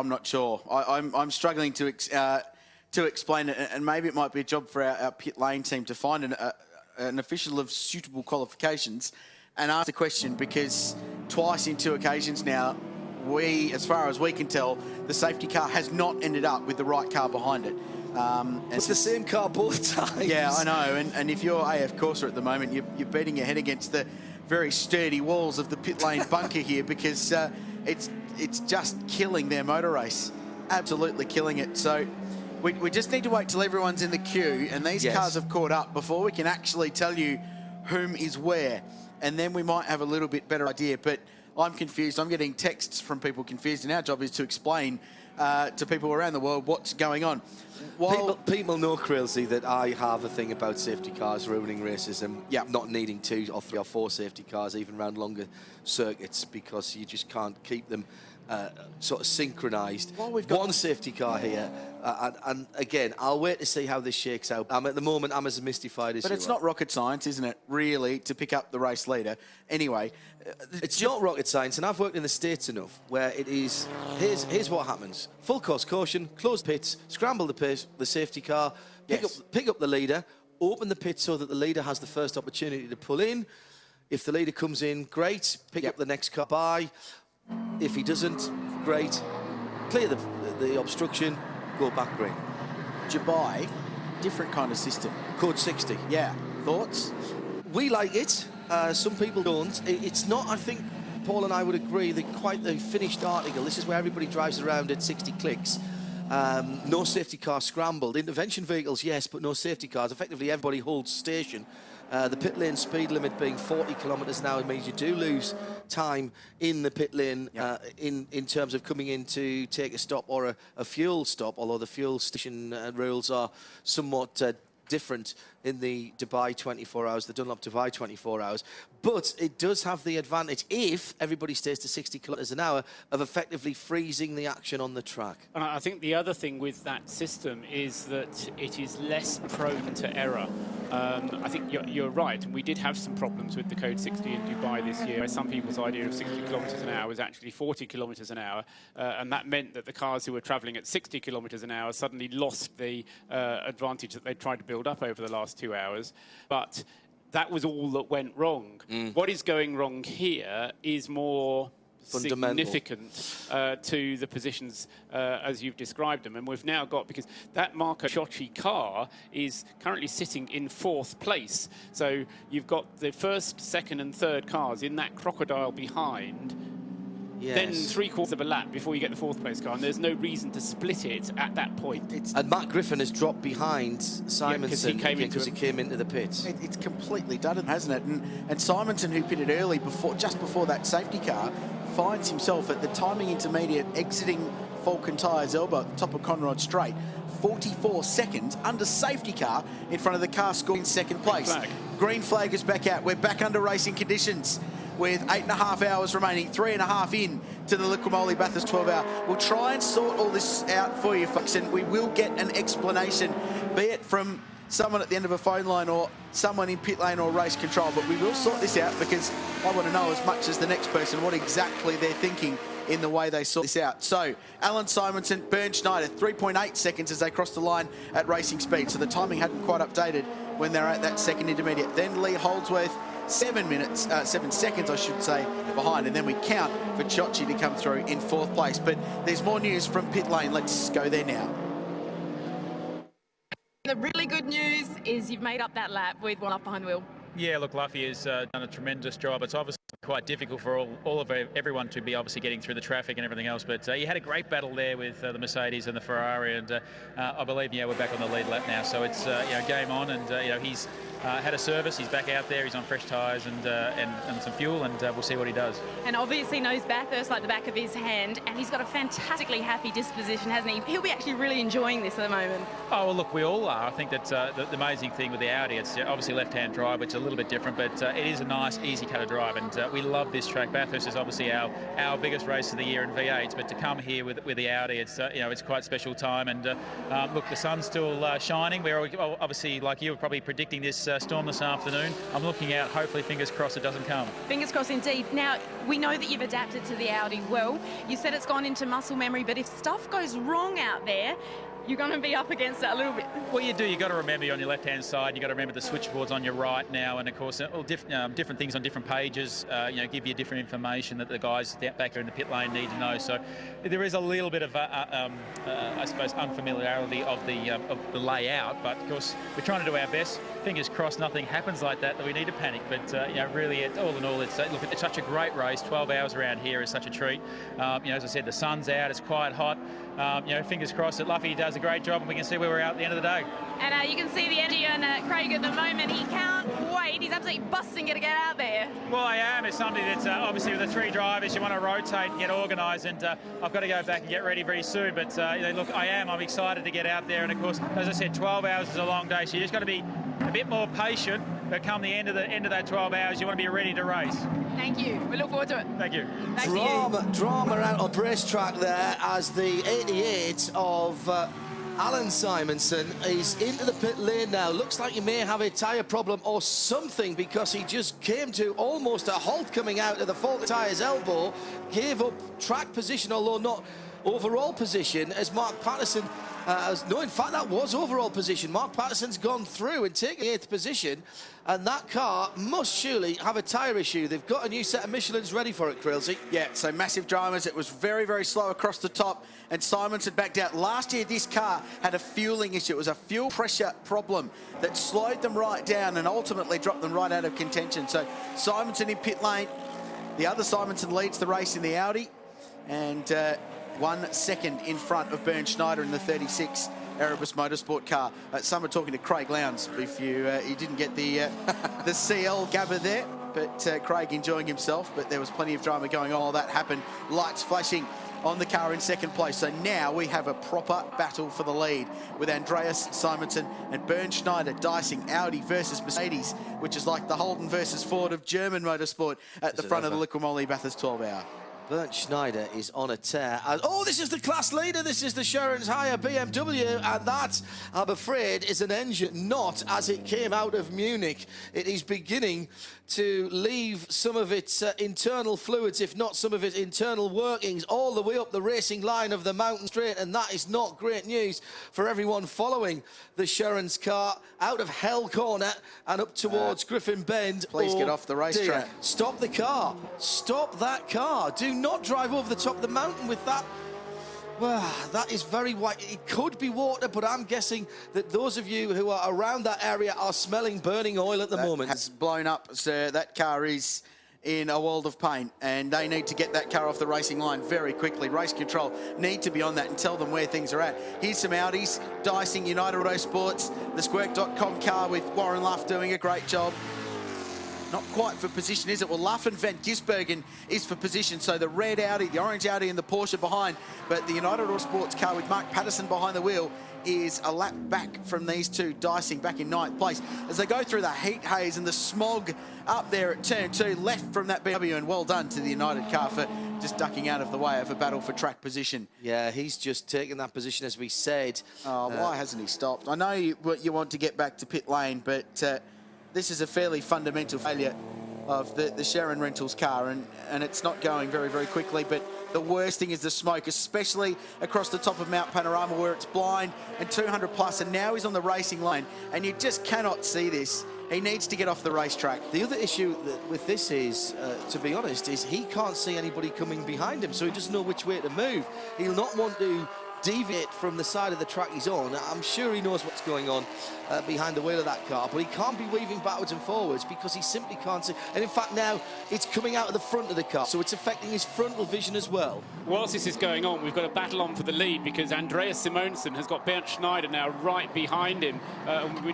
not sure. I'm struggling to explain it, and maybe it might be a job for our pit lane team to find an official of suitable qualifications and ask the question, because twice in 2 occasions now, as far as we can tell, the safety car has not ended up with the right car behind it. It's the same car both times. Yeah, I know. And if you're AF Corsa at the moment, you're beating your head against the very sturdy walls of the pit lane bunker here, because it's just killing their motor race. Absolutely killing it. So we just need to wait till everyone's in the queue and these cars have caught up before we can actually tell you whom is where. And then we might have a little bit better idea. But I'm confused. I'm getting texts from people confused, and our job is to explain to people around the world what's going on. People know, Crailsey, that I have a thing about safety cars ruining races and not needing 2 or 3 or 4 safety cars even around longer circuits, because you just can't keep them sort of synchronised. One safety car here, and again, I'll wait to see how this shakes out. At the moment, I'm as mystified as you are. But it's not rocket science, isn't it, really, to pick up the race leader? Anyway. It's not rocket science, and I've worked in the States enough where it is, here's what happens. Full course caution, close pits, scramble the safety car, pick up the leader, open the pit so that the leader has the first opportunity to pull in. If the leader comes in, great, pick up the next car by. If he doesn't, great, clear the obstruction, go back green. Dubai, different kind of system. Code 60. Yeah. Thoughts? We like it. Some people don't. It's not, I think, Paul and I would agree, that quite the finished article. This is where everybody drives around at 60 clicks. No safety car scrambled. Intervention vehicles, yes, but no safety cars. Effectively, everybody holds station. The pit lane speed limit being 40 kilometres an hour means you do lose time in the pit lane in terms of coming in to take a stop or a fuel stop, although the fuel station rules are somewhat different in the Dubai 24 hours, the Dunlop Dubai 24 hours. But it does have the advantage, if everybody stays to 60 kilometres an hour, of effectively freezing the action on the track. And I think the other thing with that system is that it is less prone to error. I think you're right. We did have some problems with the Code 60 in Dubai this year. Some people's idea of 60 kilometres an hour was actually 40 kilometres an hour, and that meant that the cars who were travelling at 60 kilometres an hour suddenly lost the advantage that they tried to build up over the last 2 hours. But that was all that went wrong. What is going wrong here is more significant to the positions as you've described them, and we've now got, because that Marco Ciocci car is currently sitting in 4th place, so you've got the 1st, 2nd and 3rd cars in that crocodile behind. Then 3/4 of a lap before you get the 4th place car, and there's no reason to split it at that point. And Matt Griffin has dropped behind Simonson because he came into the pits. It's completely done, hasn't it? And Simonson, who pitted early, just before that safety car, finds himself at the timing intermediate exiting Falcon Tyres elbow at the top of Conrod Straight. 44 seconds under safety car in front of the car scoring 2nd place. Green flag is back out. We're back under racing conditions with 8.5 hours remaining, 3.5 in to the Liquimoli Bathurst 12 hour. We'll try and sort all this out for you, folks, and we will get an explanation, be it from someone at the end of a phone line or someone in pit lane or race control, but we will sort this out, because I want to know as much as the next person what exactly they're thinking in the way they sort this out. So, Alan Simonson, Bernd Schneider, 3.8 seconds as they crossed the line at racing speed, so the timing hadn't quite updated when they're at that 2nd intermediate. Then Lee Holdsworth, 7 seconds, I should say, behind, and then we count for Ciocci to come through in 4th place. But there's more news from pit lane. Let's go there now. The really good news is you've made up that lap with one off behind the wheel. Yeah, look, Luffy has done a tremendous job. It's obviously quite difficult for everyone to be obviously getting through the traffic and everything else, but he had a great battle there with the Mercedes and the Ferrari, and I believe we're back on the lead lap now, so it's game on, and he's had a service, he's back out there, he's on fresh tyres and some fuel, and we'll see what he does. And obviously knows Bathurst like the back of his hand, and he's got a fantastically happy disposition, hasn't he? He'll be actually really enjoying this at the moment. Oh, well, look, we all are. I think that the amazing thing with the Audi, it's obviously left-hand drive, which is a little bit different, but it is a nice, easy cut of drive, and we love this track. Bathurst is obviously our biggest race of the year in V8s, but to come here with the Audi, it's it's quite a special time. And look, the sun's still shining. We're obviously, like you were probably predicting this storm this afternoon. I'm looking out, hopefully, fingers crossed it doesn't come. Fingers crossed indeed. Now, we know that you've adapted to the Audi well. You said it's gone into muscle memory, but if stuff goes wrong out there, you're going to be up against it a little bit. Well, you do. You've got to remember you're on your left-hand side. You've got to remember the switchboard's on your right now. And, of course, all different things on different pages, give you different information that the guys back there in the pit lane need to know. So there is a little bit of, I suppose, unfamiliarity of the layout. But, of course, we're trying to do our best. Fingers crossed nothing happens like that we need to panic. But, really, all in all, it's such a great race. 12 hours around here is such a treat. As I said, the sun's out. It's quite hot. you know, fingers crossed that Luffy does a great job and we can see where we're at the end of the day. And you can see the energy on Craig at the moment. He can't wait. He's absolutely busting it to get out there. Well, I am. It's something that's obviously with the 3 drivers, you want to rotate and get organised, and I've got to go back and get ready very soon. But you know, look, I'm excited to get out there, and of course, as I said, 12 hours is a long day, so you just got to be a bit more patient. But come the end of that 12 hours, you want to be ready to race. Thank you. We look forward to it. Thank you. Drama out on racetrack there as the 88 of Alan Simonson is into the pit lane now. Looks like he may have a tyre problem or something, because he just came to almost a halt coming out of the faulty tyre's elbow, gave up track position, although not overall position, as Mark Patterson no, in fact, that was overall position. Mark Patterson's gone through and taken 8th position, and that car must surely have a tyre issue. They've got a new set of Michelins ready for it, Krilsey. Yeah, so massive dramas. It was very, very slow across the top, and Simonson backed out. Last year, this car had a fueling issue. It was a fuel pressure problem that slowed them right down and ultimately dropped them right out of contention. So Simonson in pit lane. The other Simonson leads the race in the Audi, and 1 second in front of Bernd Schneider in the 36 Erebus Motorsport car. Some are talking to Craig Lowndes if you didn't get the the CL gabber there, but Craig enjoying himself. But there was plenty of drama going on. All that happened. Lights flashing on the car in second place. So now we have a proper battle for the lead with Andreas Simonson and Bernd Schneider dicing Audi versus Mercedes, which is like the Holden versus Ford of German motorsport at the front of the Liqui Moly Bathurst 12 Hour. Bernd Schneider is on a tear. Oh, this is the class leader. This is the Sharon's Hire BMW, and that, I'm afraid, is an engine not as it came out of Munich. It is beginning to leave some of its internal fluids, if not some of its internal workings, all the way up the racing line of the mountain straight, and that is not great news for everyone following the Sharon's car out of Hell Corner and up towards Griffin Bend. Please get off the racetrack. Stop the car. Stop that car. Do not drive over the top of the mountain with that. Well, that is very white. It could be water, but I'm guessing that those of you who are around that area are smelling burning oil at the moment. Has blown up, sir. That car is in a world of pain, and they need to get that car off the racing line very quickly. Race control need to be on that and tell them where things are at. Here's some Audis dicing United Autosports, the Squirk.com car with Warren Luff doing a great job. Not quite for position, is it? Well, Luff and Van Gisbergen is for position. So the red Audi, the orange Audi and the Porsche behind. But the United Autosports car with Mark Patterson behind the wheel is a lap back from these two, dicing back in 9th place. As they go through the heat haze and the smog up there at turn 2, left from that BMW, and well done to the United car for just ducking out of the way of a battle for track position. Yeah, he's just taken that position, as we said. Oh, why hasn't he stopped? I know you want to get back to pit lane, but this is a fairly fundamental failure of the Sharon Rentals car, and it's not going very, very quickly. But the worst thing is the smoke, especially across the top of Mount Panorama where it's blind and 200 plus, and now he's on the racing lane, and you just cannot see this. He needs to get off the racetrack. The other issue with this is, to be honest, is he can't see anybody coming behind him, so he doesn't know which way to move. He'll not want to deviate from the side of the track he's on. I'm sure he knows what's going on behind the wheel of that car, but he can't be weaving backwards and forwards because he simply can't see. And in fact, now it's coming out of the front of the car, so it's affecting his frontal vision as well. Whilst this is going on, we've got a battle on for the lead because Andreas Simonson has got Bernd Schneider now right behind him.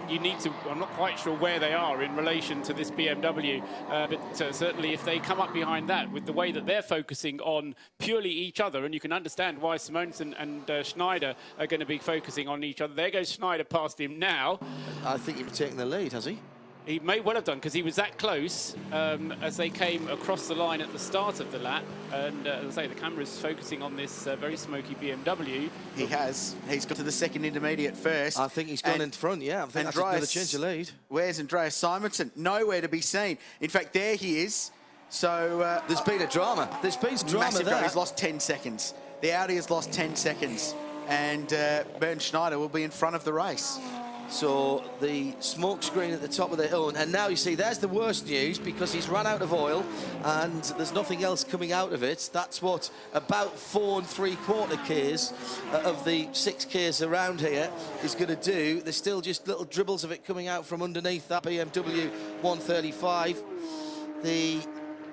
You need to, I'm not quite sure where they are in relation to this BMW, but certainly if they come up behind that with the way that they're focusing on purely each other, and you can understand why Simonson and Schneider are going to be focusing on each other. There goes Schneider past him now. I think he's taken the lead, has he? He may well have done, because he was that close as they came across the line at the start of the lap. And as I say, the camera's focusing on this very smoky BMW. He has. He's got to the second intermediate first. I think he's gone in front, yeah. I think that's another change of lead. Where's Andreas Simonson? Nowhere to be seen. In fact, there he is. So there's been a drama. There's been drama there. He's lost 10 seconds. The Audi has lost 10 seconds. And Bernd Schneider will be in front of the race. So the smoke screen at the top of the hill, and now you see there's the worst news because he's run out of oil and there's nothing else coming out of it. That's what about 4 3/4 Ks of the 6 Ks around here is going to do. There's still just little dribbles of it coming out from underneath that BMW 135. The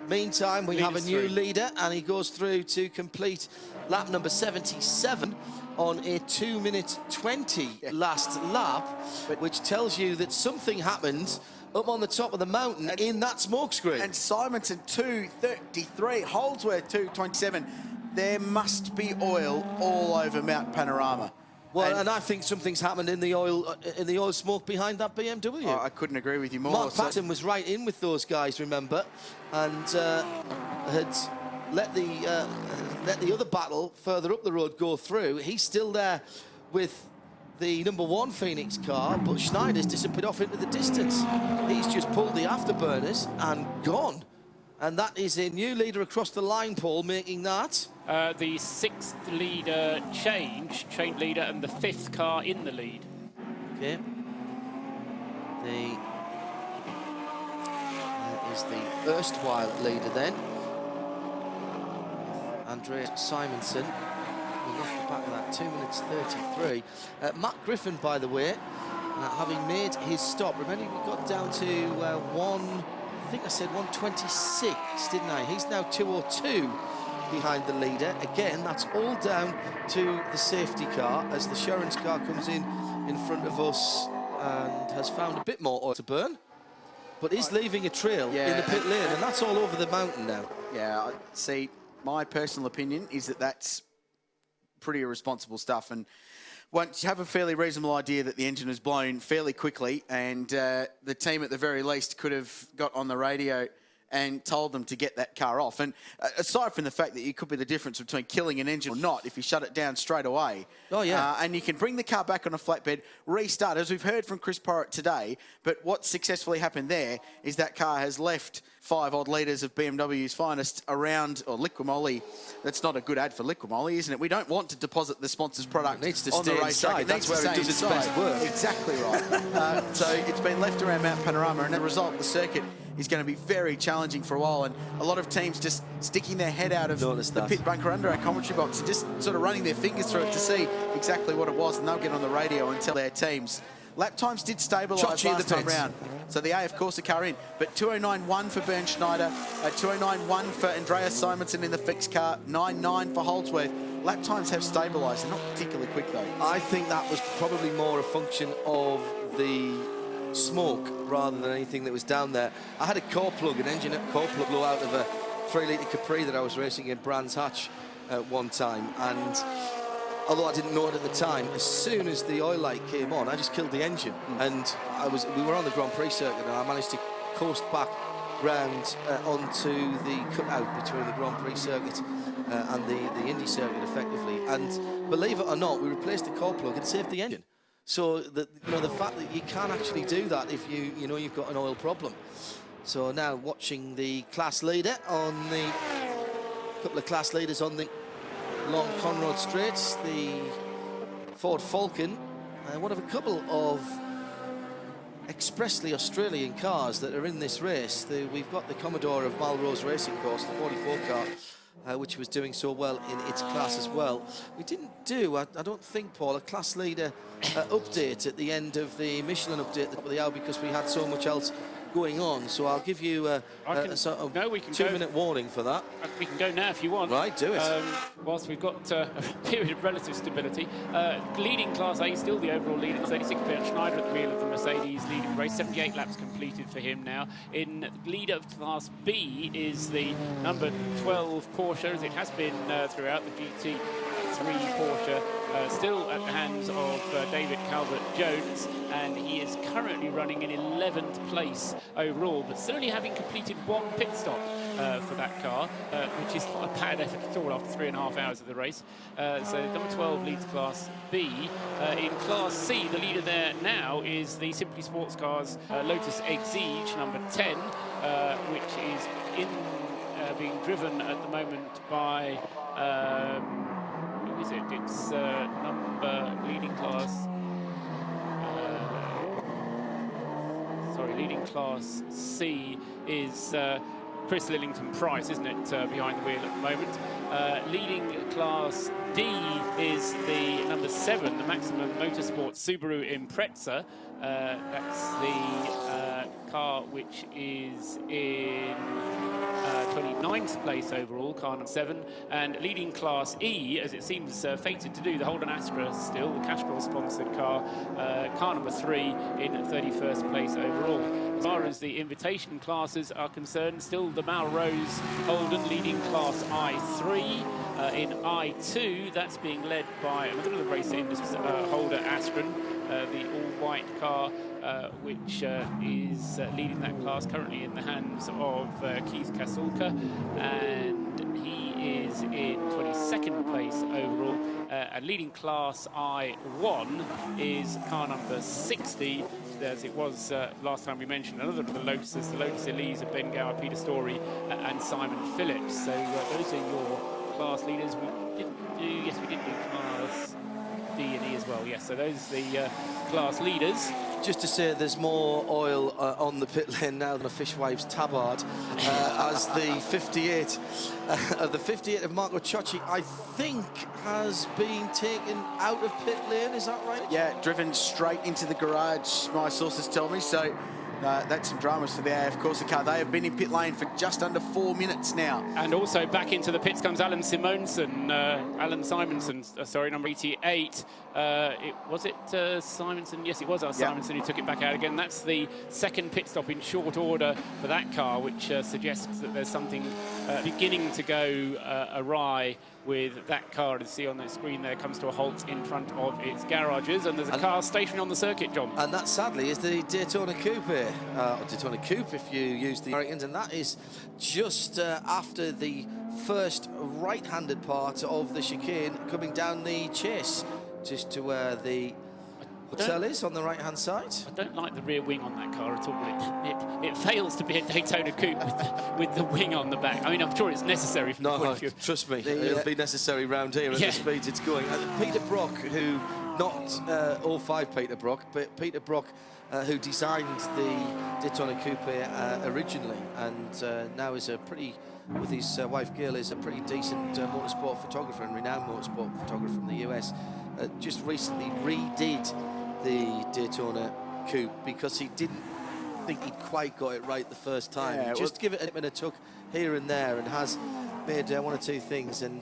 Meantime, we have a new through. leader, and he goes through to complete lap number 77 on a 2-minute 20 last lap, which tells you that something happened up on the top of the mountain in that smokescreen. And Simonson 2:33, Holdsworth 2:27. There must be oil all over Mount Panorama. Well, and I think something's happened in the oil smoke behind that BMW. Oh, I couldn't agree with you more. Mark Patton was right in with those guys, remember, and had let the other battle further up the road go through. He's still there with the #1 Phoenix car, but Schneider's disappeared off into the distance. He's just pulled the afterburners and gone. And that is a new leader across the line, Paul, making that. The 6th leader change leader, and the 5th car in the lead. Okay. There is the erstwhile leader then. Andreas Simonson. We're off the back of that, 2 minutes 33. Matt Griffin, by the way, having made his stop. Remember, we got down to I think I said 126, didn't I? He's now 2:02 behind the leader. Again, that's all down to the safety car as the Sherrans car comes in front of us and has found a bit more oil to burn, but is leaving a trail in the pit lane, and that's all over the mountain now. Yeah, see, my personal opinion is that that's pretty irresponsible stuff, and once you have a fairly reasonable idea that the engine was blown fairly quickly, and the team at the very least could have got on the radio and told them to get that car off. And aside from the fact that it could be the difference between killing an engine or not if you shut it down straight away. Oh, yeah. And you can bring the car back on a flatbed, restart, as we've heard from Chris Porritt today. But what successfully happened there is that car has left 5 odd litres of BMW's finest around, or Liquimoly. That's not a good ad for Liquimoly, isn't it? We don't want to deposit the sponsor's product needs to on the stay racetrack. inside. That's where it does its best work. Exactly right. So it's been left around Mount Panorama, and as a result, the circuit is going to be very challenging for a while, and a lot of teams just sticking their head out of the pit bunker under our commentary box and just sort of running their fingers through it to see exactly what it was, and they'll get on the radio and tell their teams. Lap times did stabilise last time round, so the AF Corsa car in, but 209.1 for Bernd Schneider, 209.1 for Andreas Simonson in the fixed car, 9.9 for Holdsworth. Lap times have stabilised, they're not particularly quick though. I think that was probably more a function of the smoke rather than anything that was down there. I had a core plug, an engine core plug blow out of a 3-litre Capri that I was racing in Brands Hatch at one time, and although I didn't know it at the time, as soon as the oil light came on, I just killed the engine. And we were on the Grand Prix circuit, and I managed to coast back round onto the cutout between the Grand Prix circuit and the Indy circuit, effectively. And believe it or not, we replaced the core plug and saved the engine. So the fact that you can actually do that if you know you've got an oil problem. So now watching the class leader on the couple of class leaders on the Long Conrod Straights, the Ford Falcon, one of a couple of expressly Australian cars that are in this race. We've got the Commodore of Melrose Racing Course, the 44 car, which was doing so well in its class as well. We didn't do, I don't think, Paul, a class leader update at the end of the Michelin update at the hour because we had so much else going on. So I'll give you a sort of 2-minute warning for that. We can go now if you want. Right, do it. Whilst we've got a period of relative stability. Leading Class A, still the overall leader. It's 86 Bernd Schneider at the wheel of the Mercedes leading the race. 78 laps completed for him now. In leader of Class B is the number 12 Porsche, as it has been throughout, the GT3 Porsche. Still at the hands of David Calvert-Jones, and he is currently running in 11th place overall, but still only having completed 1 pit stop for that car, which is not a bad effort at all after 3.5 hours of the race. So number 12 leads Class B. In Class C, the leader there now is the Simply Sports Cars Lotus Exige, number 10, which is being driven at the moment by... who is it? It's number leading class. Leading Class C is Chris Lillington-Price, isn't it? Behind the wheel at the moment. Leading Class D is the number 7, the Maximum Motorsport Subaru Impreza. That's the car which is in 29th place overall, car number 7, and leading Class E, as it seems fated to do, the Holden Astra still, the Castrol-sponsored car, car number 3 in 31st place overall. As far as the invitation classes are concerned, still the Melrose Holden leading Class I3. In I2, that's being led by another of the race industries, Holden Astra, the all-white car, which is leading that class currently in the hands of Keith Kasulka, and he is in 22nd place overall, and leading Class I1 is car number 60, as it was last time we mentioned, another of the Lotuses, the Lotus Elise of Ben Gower, Peter Story, and Simon Phillips. So those are your class leaders. We didn't do, yes, we did do Class D and E as well, yes. So those are the class leaders. Just to say, there's more oil on the pit lane now than a fishwives tabard, as the 58 of Marco Ciocci, I think, has been taken out of pit lane. Is that right? Yeah, driven straight into the garage, my sources tell me. So that's some dramas for the AF Corsa car. They have been in pit lane for just under 4 minutes now. And also back into the pits comes Alan Simonson, sorry, number 88. Was it Simonson? Yes, it was Simonson who took it back out again. That's the second pit stop in short order for that car, which suggests that there's something beginning to go awry with that car. As you see on the screen there, comes to a halt in front of its garages, and there's a car stationed on the circuit, John. And that, sadly, is the Daytona Coupe, or Daytona Coupe if you use the Americans, and that is just after the first right-handed part of the chicane coming down the chase, just to where the hotel is on the right-hand side. I don't like the rear wing on that car at all. It fails to be a Daytona Coupe with the wing on the back. I mean, I'm sure it's necessary from the point of view. Trust me, it'll be necessary round here at the speeds it's going. Peter Brock, who, not 05 Peter Brock, but Peter Brock, who designed the Daytona Coupe originally, and now is a pretty, with his wife Gail, is a pretty decent motorsport photographer and renowned motorsport photographer from the US. Just recently redid the Daytona Coupe because he didn't think he'd quite got it right the first time. Yeah, just give it a nip and a tuck here and there, and has made one or two things. And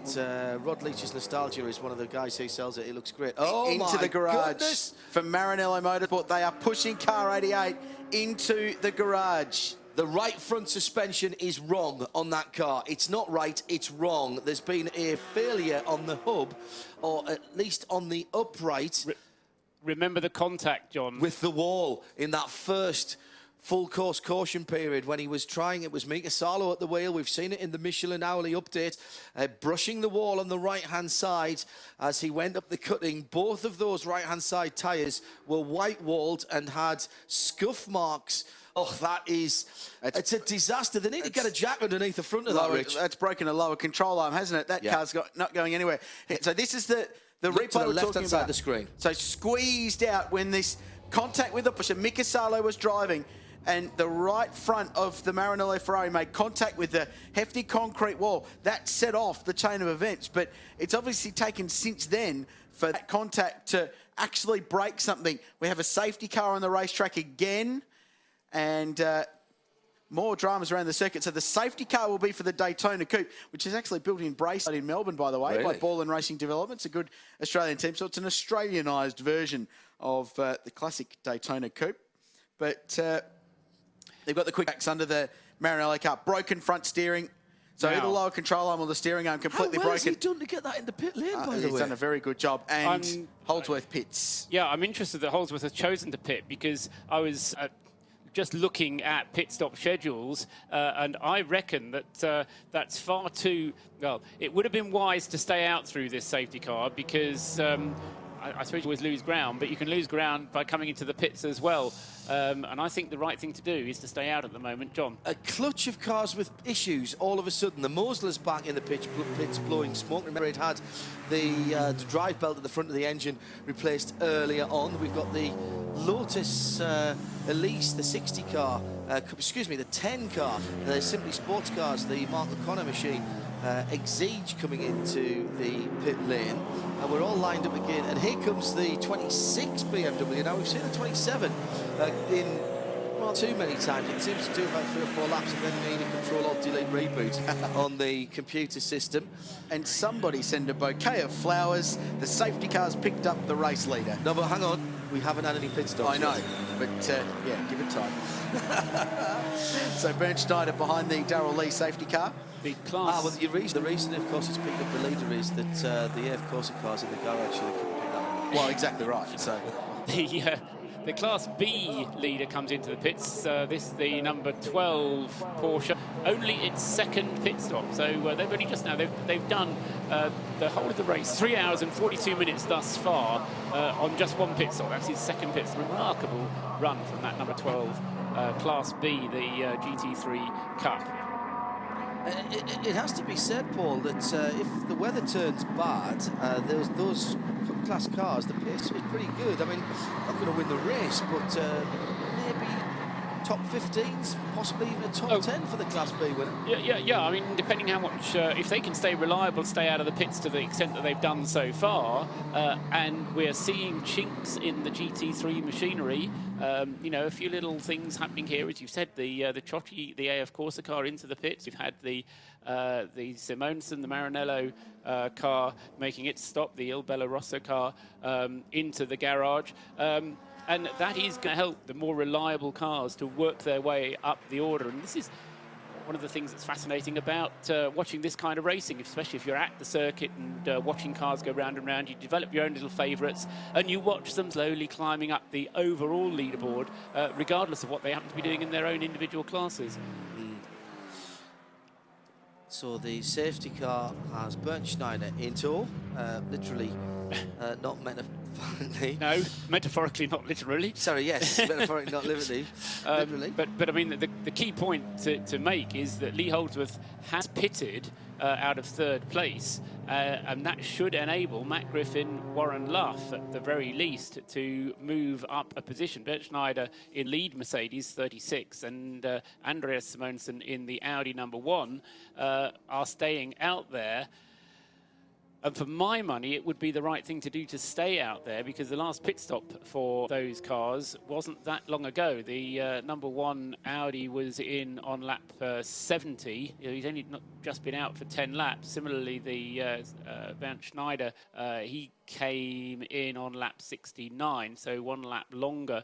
Rod Leach's Nostalgia is one of the guys who sells it. It looks great. Oh, into the garage goodness. For Maranello Motorsport. They are pushing car 88 into the garage. The right front suspension is wrong on that car. It's not right, it's wrong. There's been a failure on the hub, or at least on the upright. Remember the contact, John. With the wall in that first full course caution period when he was trying. It was Mika Salo at the wheel. We've seen it in the Michelin hourly update, brushing the wall on the right-hand side as he went up the cutting. Both of those right-hand side tyres were white-walled and had scuff marks. Oh, it's a disaster. They need to get a jack underneath the front of that, Rich. That's broken a lower control arm, hasn't it? That car's not going anywhere. So this is the replay we're talking about. Side of the screen. So squeezed out when this contact with the pusher. Mika Salo was driving, and the right front of the Maranello Ferrari made contact with the hefty concrete wall. That set off the chain of events, but it's obviously taken since then for that contact to actually break something. We have a safety car on the racetrack again, and more dramas around the circuit. So the safety car will be for the Daytona Coupe, which is actually built in Braeside in Melbourne, by the way, by Ball and Racing Development. It's a good Australian team, so it's an Australianised version of the classic Daytona Coupe. But they've got the quick backs under the Maranello car. Broken front steering. So either lower control arm or the steering arm completely broken. How well has he done to get that in the pit lane, by the way? He's done a very good job. And Holdsworth pits. Yeah, I'm interested that Holdsworth has chosen to pit because I was just looking at pit stop schedules, and I reckon that that's far too... Well, it would have been wise to stay out through this safety car because... I suppose you always lose ground, but you can lose ground by coming into the pits as well. And I think the right thing to do is to stay out at the moment. John? A clutch of cars with issues all of a sudden. The Mosler's back in the pits blowing smoke. Remember, it had the drive belt at the front of the engine replaced earlier on. We've got the Lotus Elise, the 60 car, the 10 car, the Simply Sports cars, the Mark O'Connor machine, Exige coming into the pit lane, and we're all lined up again. And here comes the 26 BMW. Now we've seen the 27 rather too many times. It seems to do about 3 or 4 laps and then need a Control-Alt-Delete reboot on the computer system. And somebody send a bouquet of flowers. The safety car's picked up the race leader. No, but hang on. We haven't had any pit stops. I know, but yeah, give it time. So Bernd Schneider behind the Darrell Lee safety car. Big class. Well, the reason, of course, it's picked up the leader is that the AF Corsa cars in the garage couldn't pick that one up. Well, exactly right. So the Class B leader comes into the pits. This the number 12 Porsche, only its second pit stop. So they've only just now they've done the whole of the race, 3 hours and 42 minutes thus far on just one pit stop. That's his second pit stop. Remarkable run from that number 12 Class B, the GT3 Cup. It has to be said, Paul, that if the weather turns bad, those class cars, the pace is pretty good. I mean, not going to win the race, but maybe top 15s, possibly even a top 10 for the Class B winner. Yeah. I mean, depending how much, if they can stay reliable, stay out of the pits to the extent that they've done so far, and we're seeing chinks in the GT3 machinery. You know, a few little things happening here, as you've said. The Chotti, the AF Corsa car into the pits. You've had the Simonsen, the Maranello car making its stop. The Il Bella Rossa car into the garage. And that is going to help the more reliable cars to work their way up the order. And this is one of the things that's fascinating about watching this kind of racing, especially if you're at the circuit and watching cars go round and round. You develop your own little favourites and you watch them slowly climbing up the overall leaderboard, regardless of what they happen to be doing in their own individual classes. So the safety car has Bernd Schneider in tow, literally, not metaphorically. No, metaphorically, not literally. Sorry, yes, metaphorically, not literally. But I mean, the key point to make is that Lee Holdsworth has pitted out of third place, and that should enable Matt Griffin, Warren Luff, at the very least, to move up a position. Bernd Schneider in lead Mercedes 36, and Andreas Simonsen in the Audi number 1 are staying out there. And for my money, it would be the right thing to do to stay out there, because the last pit stop for those cars wasn't that long ago. The number 1 Audi was in on lap 70. He's only not just been out for 10 laps. Similarly, the Bernd Schneider, he came in on lap 69, so 1 lap longer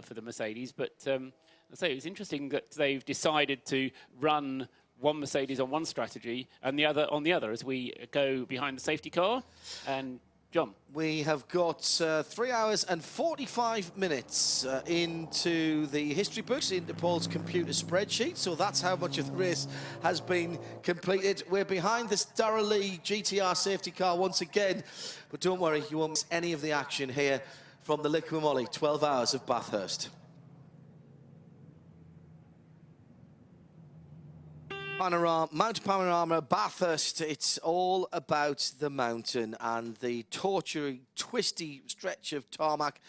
for the Mercedes. But I say it's interesting that they've decided to run one Mercedes on one strategy and the other on the other as we go behind the safety car. And John, we have got 3 hours and 45 minutes into the history books, into Paul's computer spreadsheet. So that's how much of the race has been completed. We're behind this Darrell Lee GTR safety car once again, but don't worry, you won't miss any of the action here from the Liqui Moly 12 Hours of Bathurst. Mount Panorama, Bathurst. It's all about the mountain and the torturing, twisty stretch of tarmac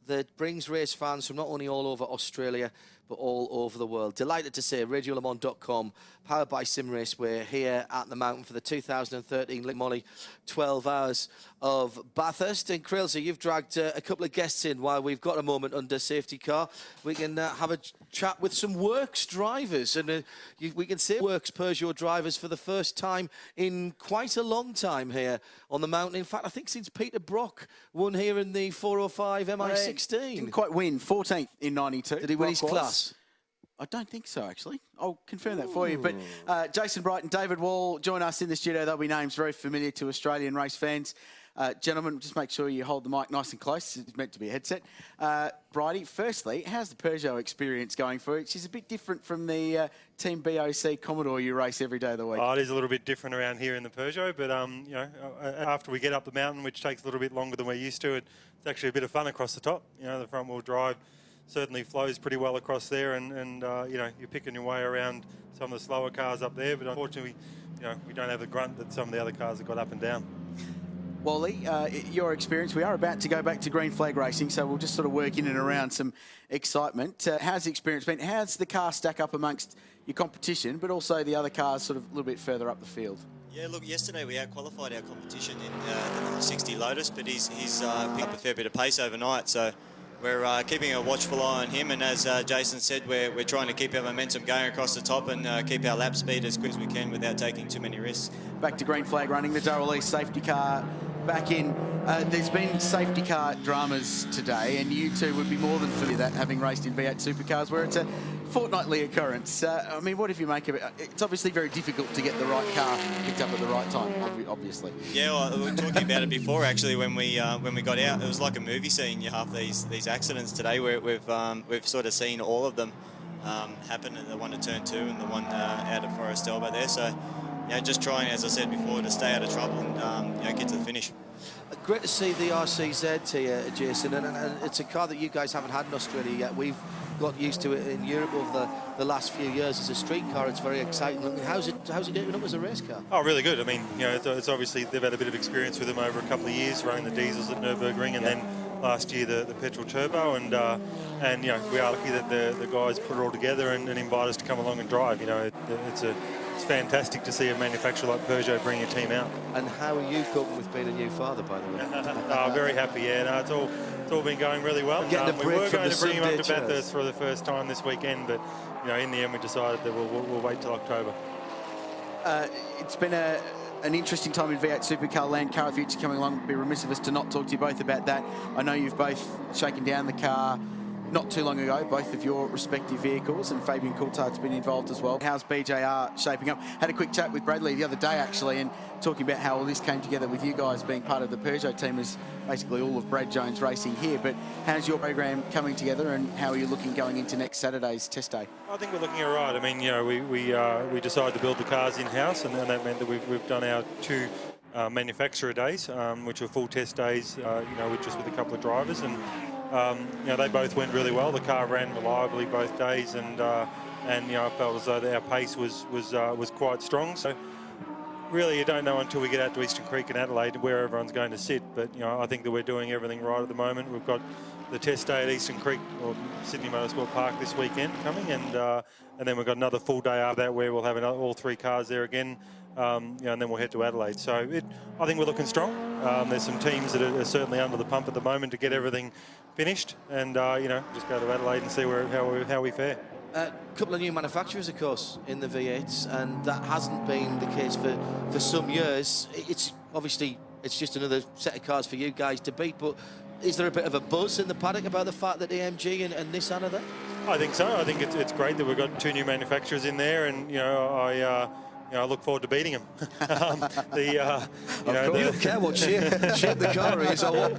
that brings race fans from not only all over Australia, but all over the world. Delighted to say RadioLeMans.com, powered by SimRace. We're here at the mountain for the 2013 Liqui Moly 12 Hours of Bathurst. And Krilza, you've dragged a couple of guests in while we've got a moment under safety car. We can have a chat with some Works drivers. And we can say Works Peugeot drivers for the first time in quite a long time here on the mountain. In fact, I think since Peter Brock won here in the 405 MI16. Didn't quite win, 14th in 92. Did he win his class? I don't think so, actually. I'll confirm that for you. But Jason Bright and David Wall join us in the studio. They'll be names very familiar to Australian race fans. Gentlemen, just make sure you hold the mic nice and close. It's meant to be a headset. Brighty, firstly, how's the Peugeot experience going for you? She's a bit different from the Team BOC Commodore you race every day of the week. Oh, it is a little bit different around here in the Peugeot, but you know, after we get up the mountain, which takes a little bit longer than we're used to, it's actually a bit of fun across the top. You know, the front-wheel drive certainly flows pretty well across there, and you know, you're picking your way around some of the slower cars up there, but unfortunately, you know, we don't have the grunt that some of the other cars have got up and down. Wally, your experience, we are about to go back to green flag racing, so we'll just sort of work in and around some excitement. How's the experience been? How's the car stack up amongst your competition, but also the other cars sort of a little bit further up the field? Yeah, look, yesterday we out-qualified our competition in the 60 Lotus, but he's picked up a fair bit of pace overnight, so we're keeping a watchful eye on him, and as Jason said, we're trying to keep our momentum going across the top and keep our lap speed as quick as we can without taking too many risks. Back to green flag running, the Darrell East safety car back in. There's been safety car dramas today, and you two would be more than familiar with that, having raced in V8 supercars where it's a fortnightly occurrence. I mean, what if you make of it? It's obviously very difficult to get the right car picked up at the right time, obviously. Yeah, well, we were talking about it before actually when we got out. It was like a movie scene. You have these accidents today where we've sort of seen all of them happen, and the one at turn 2 and the one out at Forest Elbow there. So, you know, just trying, as I said before, to stay out of trouble and you know, get to the finish. Great to see the RCZ here, Jason, and it's a car that you guys haven't had in Australia yet. We've got used to it in Europe over the last few years as a street car. It's very exciting. I mean, how's it doing up as a race car? Oh, really good. I mean, you know, it's obviously they've had a bit of experience with them over a couple of years, running the diesels at Nürburgring, and then last year the petrol turbo, and you know, we are lucky that the guys put it all together and invite us to come along and drive. You know, it's fantastic to see a manufacturer like Peugeot bring a team out. And how are you coping with being a new father, by the way? Very happy. Yeah, no, it's all been going really well. Getting a break we were from going the to bring him up to Sunday Bathurst for the first time this weekend, but you know, in the end we decided that we'll wait till October. It's been an interesting time in V8 Supercar land. Car of the Future coming along. It'd be remiss of us to not talk to you both about that. I know you've both shaken down the car not too long ago, both of your respective vehicles, and Fabian Coulthard's been involved as well. How's BJR shaping up? Had a quick chat with Bradley the other day, actually, and talking about how all this came together with you guys being part of the Peugeot team as basically all of Brad Jones racing here. But how's your program coming together, and how are you looking going into next Saturday's test day? I think we're looking all right. I mean, you know, we decided to build the cars in-house, and that meant that we've done our 2 manufacturer days, which were full test days, you know, just with a couple of drivers, and you know, they both went really well. The car ran reliably both days, and you know, I felt as though our pace was quite strong. So really, you don't know until we get out to Eastern Creek and Adelaide where everyone's going to sit. But you know, I think that we're doing everything right at the moment. We've got the test day at Eastern Creek or Sydney Motorsport Park this weekend coming, and then we've got another full day after that where we'll have all 3 cars there again. You know, and then we'll head to Adelaide. So I think we're looking strong. There's some teams that are certainly under the pump at the moment to get everything finished, and you know, just go to Adelaide and see how we fare. A couple of new manufacturers, of course, in the V8s, and that hasn't been the case for some years. It's obviously it's just another set of cars for you guys to beat, but is there a bit of a buzz in the paddock about the fact that AMG and Nissan are there? I think so. I think it's great that we've got 2 new manufacturers in there, and you know, I look forward to beating them. You don't care what shape the car is or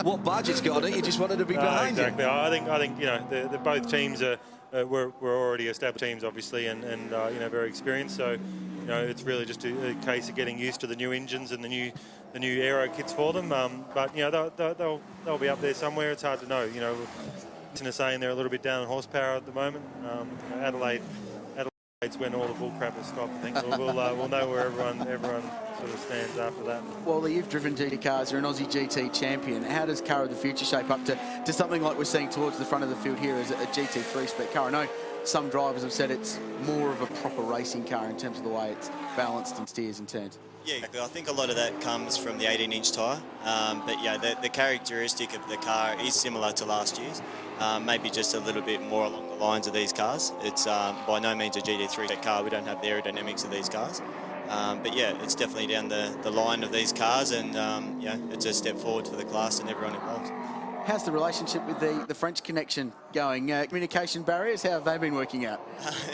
what badge it's got on it. You just wanted to be behind exactly. I think you know, the both teams we're already established teams, obviously, and you know, very experienced. So you know, it's really just a case of getting used to the new engines and the new aero kits for them. But you know, they'll be up there somewhere. It's hard to know. You know, Adelade's saying they're a little bit down in horsepower at the moment. Adelaide's when all the bull crap has stopped. I think we'll know where everyone sort of stands after that. Well, you've driven GT cars. You're an Aussie GT champion. How does Car of the Future shape up to something like we're seeing towards the front of the field here as a GT3 spec car? I know some drivers have said it's more of a proper racing car in terms of the way it's balanced and steers and turns. Yeah, exactly. I think a lot of that comes from the 18-inch tyre. But yeah, the characteristic of the car is similar to last year's. Maybe just a little bit more along the lines of these cars. It's by no means a GT3 car. We don't have the aerodynamics of these cars. But yeah, it's definitely down the line of these cars, and yeah, it's a step forward for the class and everyone involved. How's the relationship with the French connection going? Communication barriers, how have they been working out?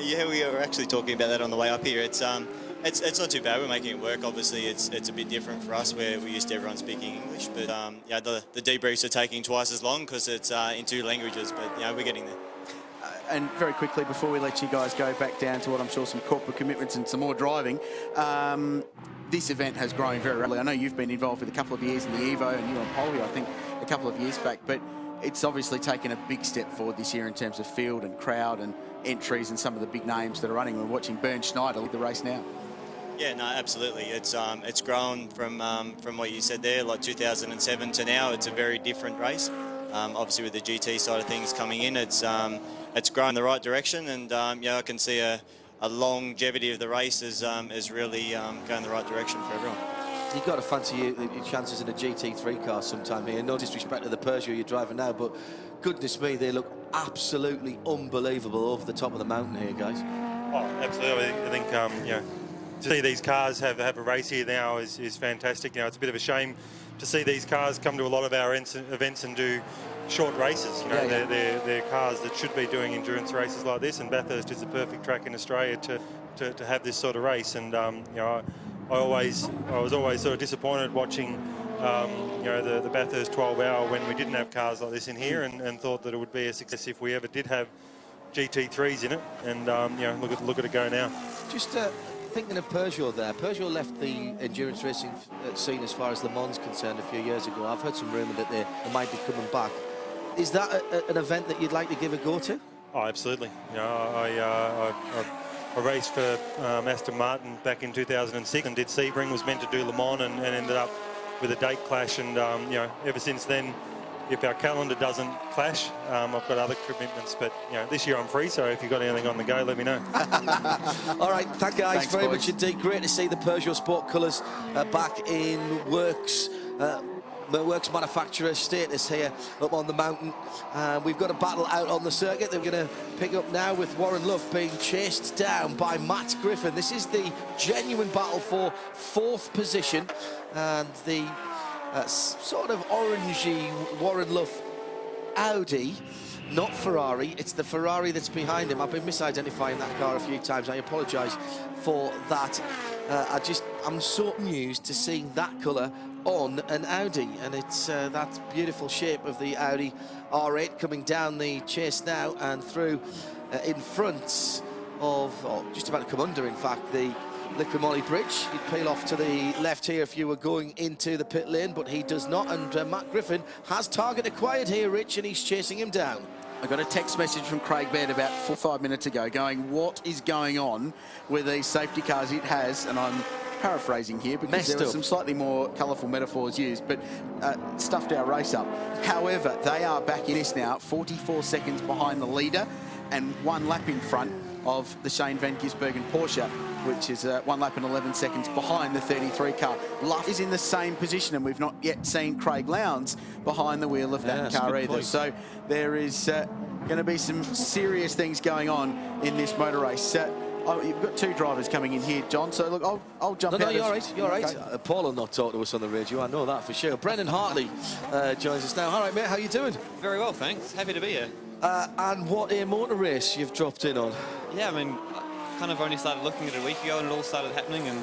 Yeah, we were actually talking about that on the way up here. It's not too bad. We're making it work. Obviously, it's a bit different for us where we're used to everyone speaking English. But yeah, the debriefs are taking twice as long because it's in 2 languages. But yeah, we're getting there. And very quickly, before we let you guys go back down to what I'm sure some corporate commitments and some more driving, this event has grown very rapidly. I know you've been involved with a couple of years in the Evo, and you were on pole here, I think, a couple of years back. But it's obviously taken a big step forward this year in terms of field and crowd and entries and some of the big names that are running. We're watching Bernd Schneider lead the race now. Yeah, no, absolutely. It's grown from what you said there, like 2007 to now. It's a very different race. Obviously, with the GT side of things coming in, it's grown in the right direction, and yeah, I can see a longevity of the race is really going the right direction for everyone. You've got to fancy your chances in a GT3 car sometime here. No disrespect to the Peugeot you're driving now, but goodness me, they look absolutely unbelievable over the top of the mountain here, guys. Oh, absolutely. I think, you know, to see these cars have a race here now is fantastic. You know, it's a bit of a shame to see these cars come to a lot of our events and do short races. You know, they're cars that should be doing endurance races like this, and Bathurst is the perfect track in Australia to have this sort of race. And you know, I was always sort of disappointed watching you know, the Bathurst 12-hour when we didn't have cars like this in here, and thought that it would be a success if we ever did have GT3s in it. And you know, look at it go now. Just thinking of Peugeot there, Peugeot left the endurance racing scene as far as Le Mans concerned a few years ago. I've heard some rumour that they might be coming back. Is that an event that you'd like to give a go to? Oh, absolutely. You know, I raced for Aston Martin back in 2006 and did Sebring, was meant to do Le Mans and ended up with a date clash. And you know, ever since then, if our calendar doesn't clash, I've got other commitments. But you know, this year I'm free, so if you've got anything on the go, let me know. All right, thanks very boys. much indeed. Great to see the Peugeot Sport colours back in works. Works manufacturer status here up on the mountain. We've got a battle out on the circuit that we're going to pick up now with Warren Luff being chased down by Matt Griffin. This is the genuine battle for 4th position, and the sort of orangey Warren Luff Audi, not Ferrari. It's the Ferrari that's behind him. I've been misidentifying that car a few times. I apologise for that. I'm so amused to seeing that colour on an Audi, and it's that beautiful shape of the Audi R8 coming down the chase now and through in front of, just about to come under, in fact, the Licramoli Bridge. You'd peel off to the left here if you were going into the pit lane, but he does not, and Matt Griffin has target acquired here, Rich, and he's chasing him down. I got a text message from Craig Baird about 4 or 5 minutes ago going, what is going on with these safety cars? It has, and I'm paraphrasing here because there were some slightly more colourful metaphors used, but stuffed our race up. However, they are back in this now, 44 seconds behind the leader and 1 lap in front of the Shane Van Gisbergen Porsche, which is 1 lap and 11 seconds behind the 33 car. Luff is in the same position, and we've not yet seen Craig Lowndes behind the wheel of that car either. So there is going to be some serious things going on in this motor race. You've got 2 drivers coming in here, John, so look, I'll jump out. No, you're all right, you're all right. Okay. Paul will not talk to us on the radio, I know that for sure. Brendan Hartley joins us now. All right, mate, how you doing? Very well, thanks. Happy to be here. And what a motor race you've dropped in on. Yeah, I mean, I kind of only started looking at it a week ago and it all started happening, and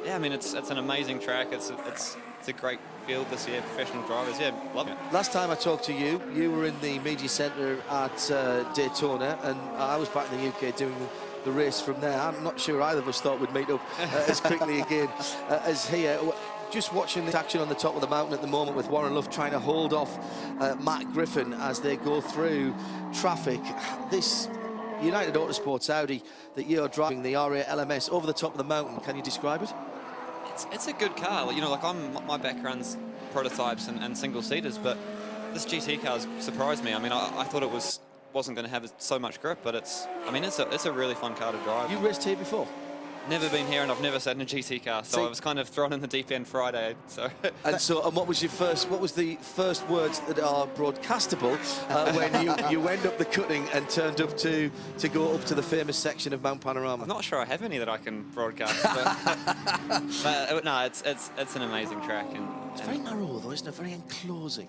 yeah, I mean, it's an amazing track. It's a great field this year, professional drivers. Yeah, love it. Last time I talked to you, you were in the media centre at Daytona, and I was back in the UK doing the race from there. I'm not sure either of us thought we'd meet up as quickly again as here. Just watching this action on the top of the mountain at the moment with Warren Luff trying to hold off Matt Griffin as they go through traffic. This United Autosports Audi that you're driving, the R8 LMS, over the top of the mountain, can you describe it? It's a good car. You know, like my background's prototypes and single-seaters, but this GT car's surprised me. I mean, I thought it wasn't going to have so much grip, but it's a really fun car to drive. You raced here before? Never been here, and I've never sat in a GT car, so I was kind of thrown in the deep end Friday. So. And what was the first words that are broadcastable when you went up the cutting and turned up to go up to the famous section of Mount Panorama? I'm not sure I have any that I can broadcast, but no, it's an amazing track, and it's very narrow though, isn't it? Very enclosing.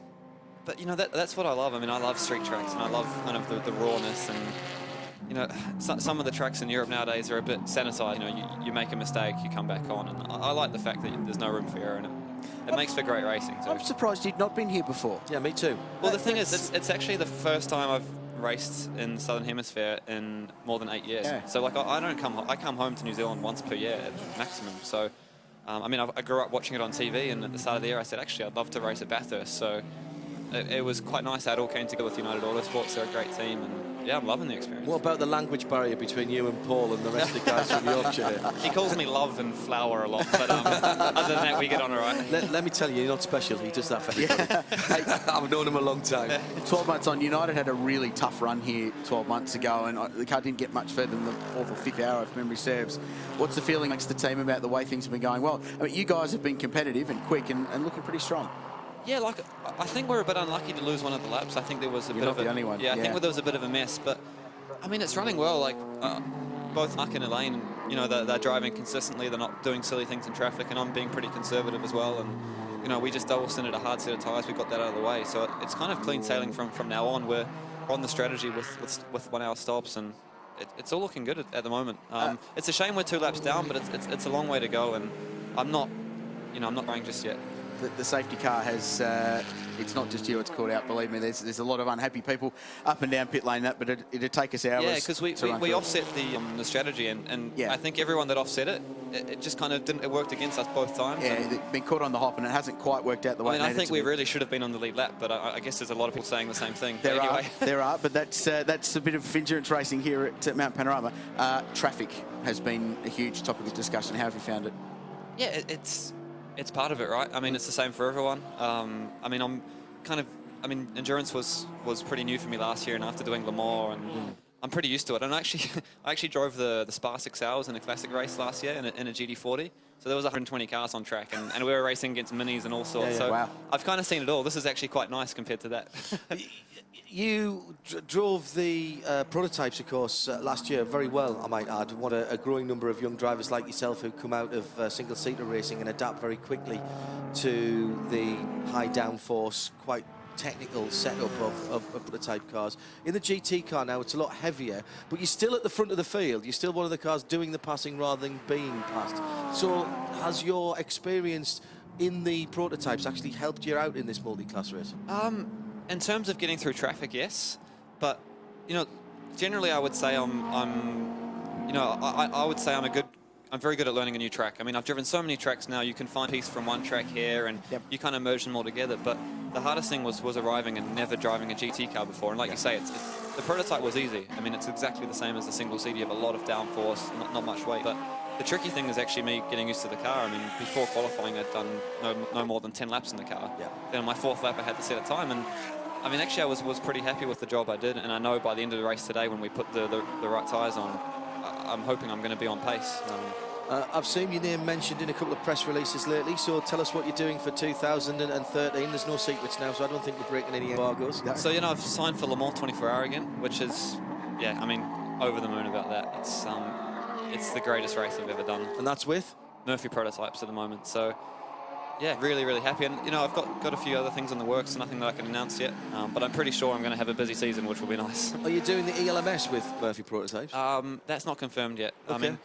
But you know, that's what I love. I mean, I love street tracks, and I love kind of the rawness, and you know, some of the tracks in Europe nowadays are a bit sanitized. You know, you make a mistake, you come back on, and I like the fact that there's no room for error in it. It makes for great racing too. I'm surprised you'd not been here before. Yeah, me too. Well, the thing is, it's actually the first time I've raced in the Southern Hemisphere in more than 8 years. Yeah. So like, I come home to New Zealand once per year at maximum. So, I mean, I grew up watching it on TV, and at the start of the year, I said, actually, I'd love to race at Bathurst. So. It was quite nice how it all came together with United Autosports. They're a great team, and yeah, I'm loving the experience. What about the language barrier between you and Paul and the rest of the guys from Yorkshire? He calls me love and flower a lot, but other than that, we get on all right. Let me tell you, you're not special. He does that for everybody. I've known him a long time. 12 months on, United had a really tough run here 12 months ago, and the car didn't get much further than the 4th or 5th hour, if memory serves. What's the feeling amongst the team about the way things have been going? Well, I mean, you guys have been competitive and quick and looking pretty strong. Yeah, like, I think we're a bit unlucky to lose one of the laps. I think there was a bit of the only one. Yeah, I think there was a bit of a mess, but I mean, it's running well. Like, both Mark and Elaine, you know, they're driving consistently. They're not doing silly things in traffic, and I'm being pretty conservative as well. And you know, we just double stinted a hard set of tyres. We got that out of the way, so it's kind of clean sailing from now on. We're on the strategy with 1 hour stops, and it's all looking good at the moment. It's a shame we're 2 laps down, but it's a long way to go, and I'm not going just yet. The safety car has, it's not just you, it's called out, believe me. There's a lot of unhappy people up and down pit lane, but it'd take us hours. Yeah, because we offset the strategy, and I think everyone that offset it just kind of didn't. It worked against us both times. Yeah, they've been caught on the hop, and it hasn't quite worked out the way. I think we really should have been on the lead lap, but I guess there's a lot of people saying the same thing. There anyway. are, but that's a bit of endurance racing here at Mount Panorama. Traffic has been a huge topic of discussion. How have you found it? Yeah, it's part of it, right? I mean, it's the same for everyone. Endurance was pretty new for me last year, and after doing Le Mans, and I'm pretty used to it. And I actually drove the Spa 6 hours in a classic race last year in a GT40. So there was 120 cars on track, and we were racing against minis and all sorts. So wow. I've kind of seen it all. This is actually quite nice compared to that. You drove the prototypes, of course, last year very well, I might add. What a growing number of young drivers like yourself who come out of single-seater racing and adapt very quickly to the high downforce, quite technical setup of prototype cars. In the GT car now, it's a lot heavier, but you're still at the front of the field. You're still one of the cars doing the passing rather than being passed. So has your experience in the prototypes actually helped you out in this multi-class race? In terms of getting through traffic, yes, but you know, generally I would say I would say I'm very good at learning a new track. I mean, I've driven so many tracks now. You can find a piece from one track here, and you kind of merge them all together. But the hardest thing was arriving and never driving a GT car before. And like you say, the prototype was easy. I mean, it's exactly the same as the single seat. You have a lot of downforce, not much weight. But the tricky thing is actually me getting used to the car. I mean, before qualifying, I'd done no more than 10 laps in the car. Then on my 4th lap, I had to set a time, and I mean, actually, I was pretty happy with the job I did, and I know by the end of the race today, when we put the right tyres on, I'm hoping I'm going to be on pace. I've seen your name mentioned in a couple of press releases lately, so tell us what you're doing for 2013. There's no secrets now, so I don't think we're breaking any embargoes. So, you know, I've signed for Le Mans 24 Hour again, which is, yeah, I mean, over the moon about that. It's the greatest race I've ever done. And that's with? Murphy Prototypes at the moment, so yeah, really, really happy. And, you know, I've got a few other things in the works, nothing that I can announce yet, but I'm pretty sure I'm going to have a busy season, which will be nice. Are you doing the ELMS with Murphy Prototypes? That's not confirmed yet. Okay. I mean,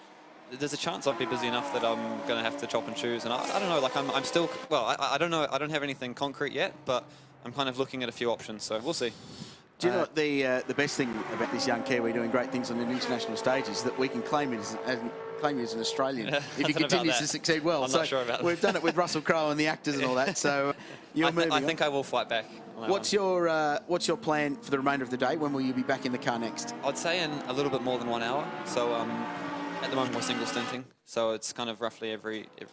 there's a chance I'll be busy enough that I'm going to have to chop and choose, and I don't know, like I'm still, well, I don't know, I don't have anything concrete yet, but I'm kind of looking at a few options, so we'll see. Do you know what the best thing about this young Kiwi doing great things on an international stage is that we can claim you as an Australian if he continues to succeed well. I'm not sure about that. We've done it with Russell Crowe and the actors and all that, so you're moving on. I think I will fight back. What's your plan for the remainder of the day? When will you be back in the car next? I'd say in a little bit more than 1 hour. So at the moment we're single stinting, so it's kind of roughly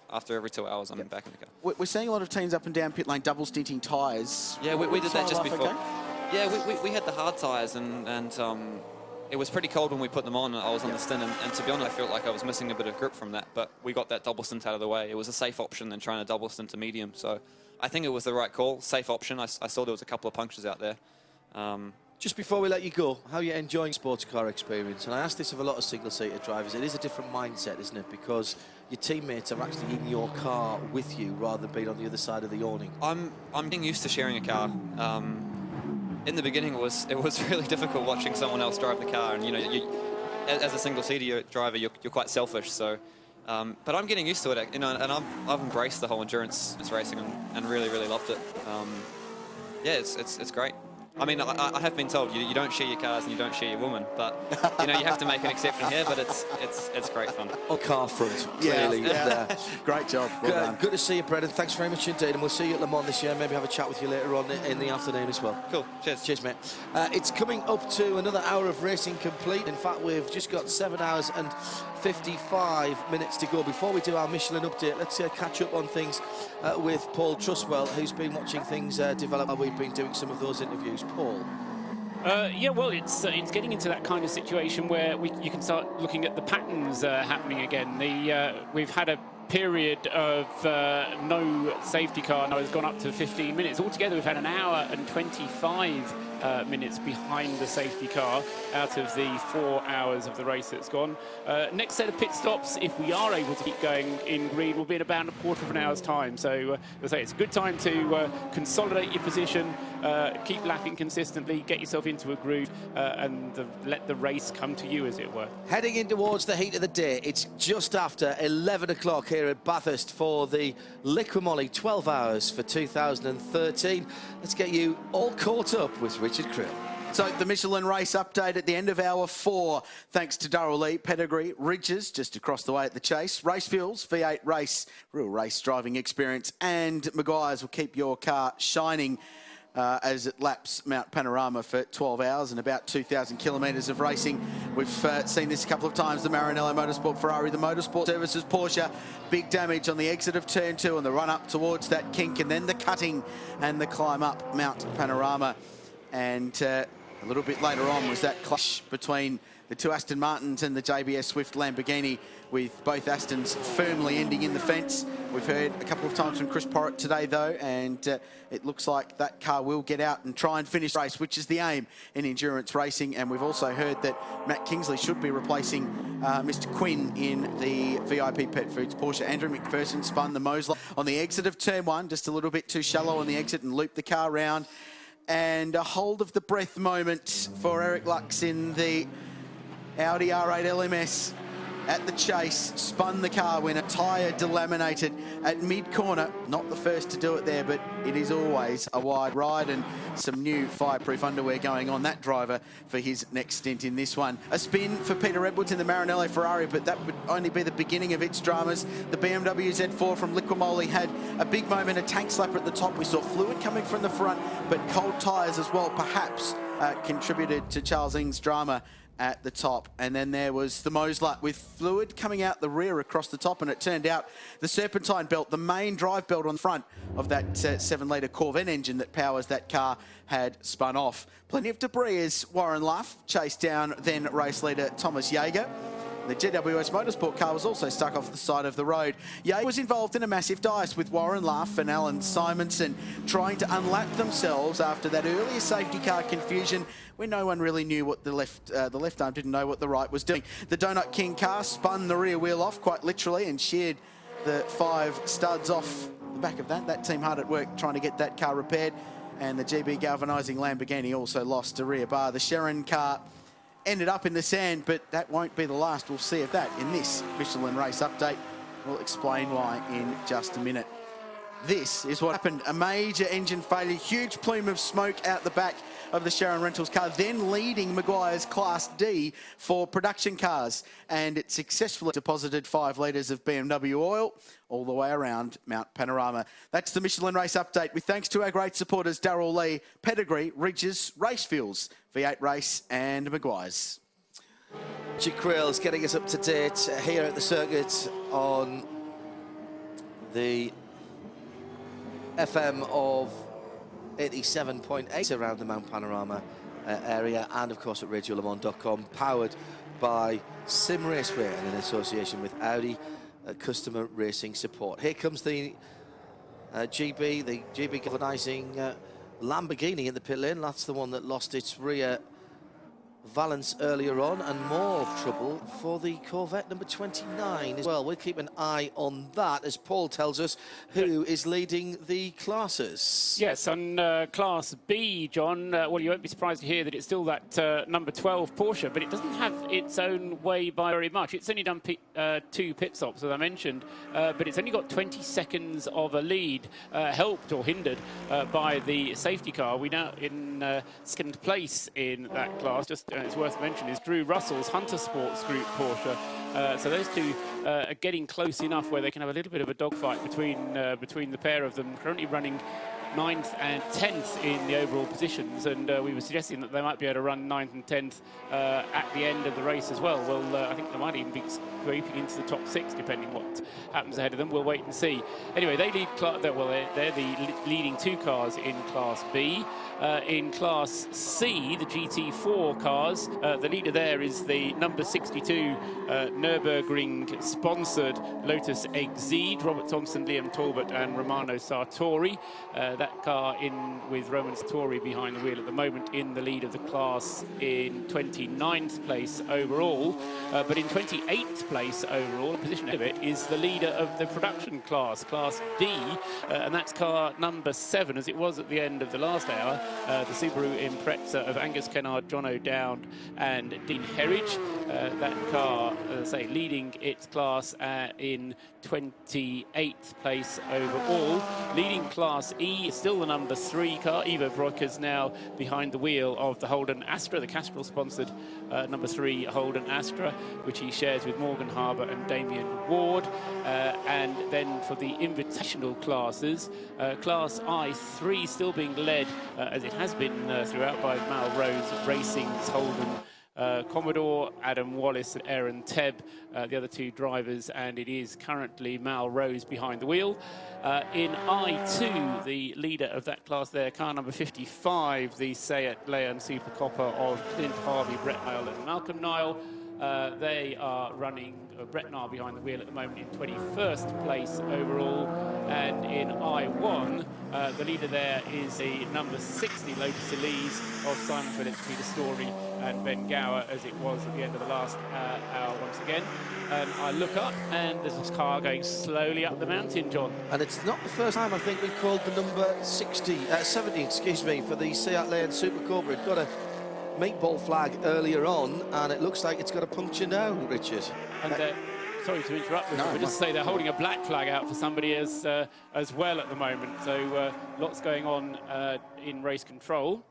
after every 2 hours I'm back in the car. We're seeing a lot of teams up and down pit lane double stinting tyres. Yeah, we did that just before. Okay? Yeah, we had the hard tyres, and it was pretty cold when we put them on. I was on the stint, and to be honest, I felt like I was missing a bit of grip from that, but we got that double stint out of the way. It was a safe option than trying to double stint to medium, so I think it was the right call, safe option. I saw there was a couple of punctures out there. Just before we let you go, how are you enjoying sports car experience? And I ask this of a lot of single-seater drivers. It is a different mindset, isn't it? Because your teammates are actually in your car with you rather than being on the other side of the awning. I'm getting used to sharing a car. In the beginning, it was really difficult watching someone else drive the car, and you know, as a single-seater driver, you're quite selfish. So, but I'm getting used to it, you know, and I've embraced the whole endurance racing and really, really loved it. Yeah, it's great. I mean, I have been told you don't share your cars and you don't share your woman, but you know you have to make an exception here. But it's great fun. On car front, clearly. Yeah. Great job. Well good to see you, Brendan. Thanks very much indeed, and we'll see you at Le Mans this year. Maybe have a chat with you later on in the afternoon as well. Cool. Cheers, mate. It's coming up to another hour of racing complete. In fact, we've just got 7 hours and 55 minutes to go. Before we do our Michelin update, let's catch up on things with Paul Truswell, who's been watching things develop while we've been doing some of those interviews. Paul. Yeah, well, it's getting into that kind of situation where you can start looking at the patterns happening again. We've had a period of no safety car now has gone up to 15 minutes. Altogether, we've had an hour and 25 minutes behind the safety car out of the 4 hours of the race that's gone. Next set of pit stops, if we are able to keep going in green, will be in about a quarter of an hour's time. So, as I say, it's a good time to consolidate your position, keep lapping consistently, get yourself into a groove, and let the race come to you, as it were. Heading in towards the heat of the day, it's just after 11 o'clock here at Bathurst for the Liqui 12 hours for 2013. Let's get you all caught up with Richard Krill. So the Michelin race update at the end of hour 4, thanks to Darrell Lee, Pedigree, Ridges, just across the way at the Chase, Race Fuels, V8 Race, real race driving experience, and Maguire's will keep your car shining as it laps Mount Panorama for 12 hours and about 2,000 kilometres of racing. We've seen this a couple of times, the Maranello Motorsport Ferrari, the Motorsport Services Porsche. Big damage on the exit of turn 2 and the run up towards that kink, and then the cutting and the climb up Mount Panorama. And a little bit later on was that clash between the two Aston Martins and the JBS Swift Lamborghini, with both Astons firmly ending in the fence. We've heard a couple of times from Chris Porritt today, though, and it looks like that car will get out and try and finish the race, which is the aim in endurance racing. And we've also heard that Matt Kingsley should be replacing Mr. Quinn in the VIP Pet Foods Porsche. Andrew McPherson spun the Mosler on the exit of turn 1, just a little bit too shallow on the exit, and looped the car round. And a hold of the breath moment for Eric Lux in the Audi R8 LMS at the Chase. Spun the car when a tyre delaminated at mid-corner. Not the first to do it there, but it is always a wide ride, and some new fireproof underwear going on that driver for his next stint in this one. A spin for Peter Edwards in the Maranello Ferrari, but that would only be the beginning of its dramas. The BMW Z4 from Liqui had a big moment, a tank slapper at the top. We saw fluid coming from the front, but cold tyres as well perhaps contributed to Charles Ng's drama at the top. And then there was the Mosler with fluid coming out the rear across the top, and it turned out the serpentine belt, the main drive belt on the front of that 7-litre Corvette engine that powers that car, had spun off. Plenty of debris as Warren Luff chased down then race leader Thomas Jaeger. The GWS Motorsport car was also stuck off the side of the road. Jaeger was involved in a massive dice with Warren Luff and Alan Simonson trying to unlap themselves after that earlier safety car confusion when no one really knew what the left arm didn't know what the right was doing. The Donut King car spun the rear wheel off quite literally and sheared the 5 studs off the back of that. That team hard at work trying to get that car repaired. And the GB Galvanising Lamborghini also lost a rear bar. The Sharon car ended up in the sand, but that won't be the last we'll see of that in this Michelin race update. We'll explain why in just a minute. This is what happened. A major engine failure, huge plume of smoke out the back of the Sharon Rentals car, then leading Maguire's Class D for production cars. And it successfully deposited 5 litres of BMW oil all the way around Mount Panorama. That's the Michelin race update, with thanks to our great supporters Darrell Lee, Pedigree, Ridges, Race Fuels, V8 Race and Maguire's. Richard Krill's getting us up to date here at the circuit on the FM of 87.8 around the Mount Panorama area, and of course at radiolemans.com, powered by Sim Raceway and in association with Audi Customer Racing Support. Here comes the GB galvanising Lamborghini in the pit lane. That's the one that lost its rear Valence earlier on, and more trouble for the Corvette number 29 as well. We'll keep an eye on that as Paul tells us who is leading the classes. Yes, on Class B, John, well, you won't be surprised to hear that it's still that number 12 Porsche, but it doesn't have its own way by very much. It's only done 2 pit stops, as I mentioned, but it's only got 20 seconds of a lead, helped or hindered by the safety car. We now in second place in that class, just it's worth mentioning, is Drew Russell's Hunter Sports Group Porsche. So those two are getting close enough where they can have a little bit of a dogfight between the pair of them. Currently running 9th and 10th in the overall positions, and we were suggesting that they might be able to run 9th and 10th at the end of the race as well. Well, I think they might even be scraping into the top 6, depending what happens ahead of them. We'll wait and see. Anyway, they lead. They're the leading 2 cars in Class B. In Class C, the GT4 cars, the leader there is the number 62 Nürburgring-sponsored Lotus Exceed, Robert Thompson, Liam Talbot and Romano Sartori. That car in with Roman Sartori behind the wheel at the moment in the lead of the class in 29th place overall. But in 28th place overall, the position of it is the leader of the production class, Class D, and that's car number 7, as it was at the end of the last hour, the Subaru Impreza of Angus Kennard, John O'Dowd and Dean Herridge. That car, as I say, leading its class in 28th place overall. Leading Class E is still the number 3 car. Ivo Broikers now behind the wheel of the Holden Astra, the Castrol-sponsored number 3 Holden Astra, which he shares with Morgan Harbour and Damien Ward. And then for the invitational classes, Class I3 still being led, as it has been throughout, by Mal Rose Racing's Holden Commodore, Adam Wallace and Aaron Tebb, the other 2 drivers, and it is currently Mal Rose behind the wheel. In I2, the leader of that class there, car number 55, the Seat Leon Super Copper of Clint Harvey, Brett Nile and Malcolm Nile. They are running Brett Nile behind the wheel at the moment in 21st place overall, and in I1 the leader there is the number 60 Lotus Elise of Simon Phillips, Peter Story and Ben Gower, as it was at the end of the last hour once again. And I look up and there's this car going slowly up the mountain, John. And it's not the first time I think we've called the number 70 excuse me, for the Seat Leon Super Cobra. It got a meatball flag earlier on, and it looks like it's got a puncture now, Richard. And sorry to interrupt, but just to say they're holding a black flag out for somebody as well at the moment. So lots going on in race control.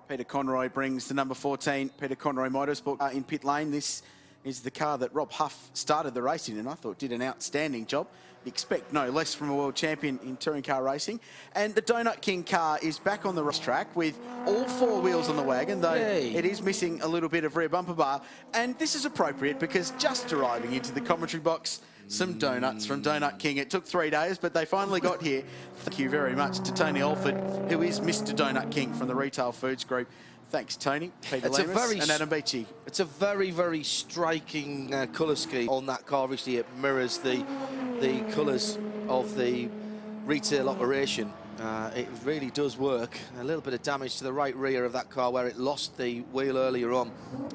Peter Conroy brings the number 14 Peter Conroy Motorsport in pit lane. This is the car that Rob Huff started the race in, and I thought did an outstanding job. You expect no less from a world champion in touring car racing. And the Donut King car is back on the racetrack with all 4 wheels on the wagon, though it is missing a little bit of rear bumper bar. And this is appropriate because just arriving into the commentary box, some donuts from Donut King. It took 3 days, but they finally got here. Thank you very much to Tony Alford, who is Mr. Donut King from the Retail Foods Group. Thanks, Tony, Peter Lemus and Adam Beachy. It's a very, very striking colour scheme on that car. Obviously, it mirrors the colours of the retail operation. It really does work. A little bit of damage to the right rear of that car where it lost the wheel earlier on.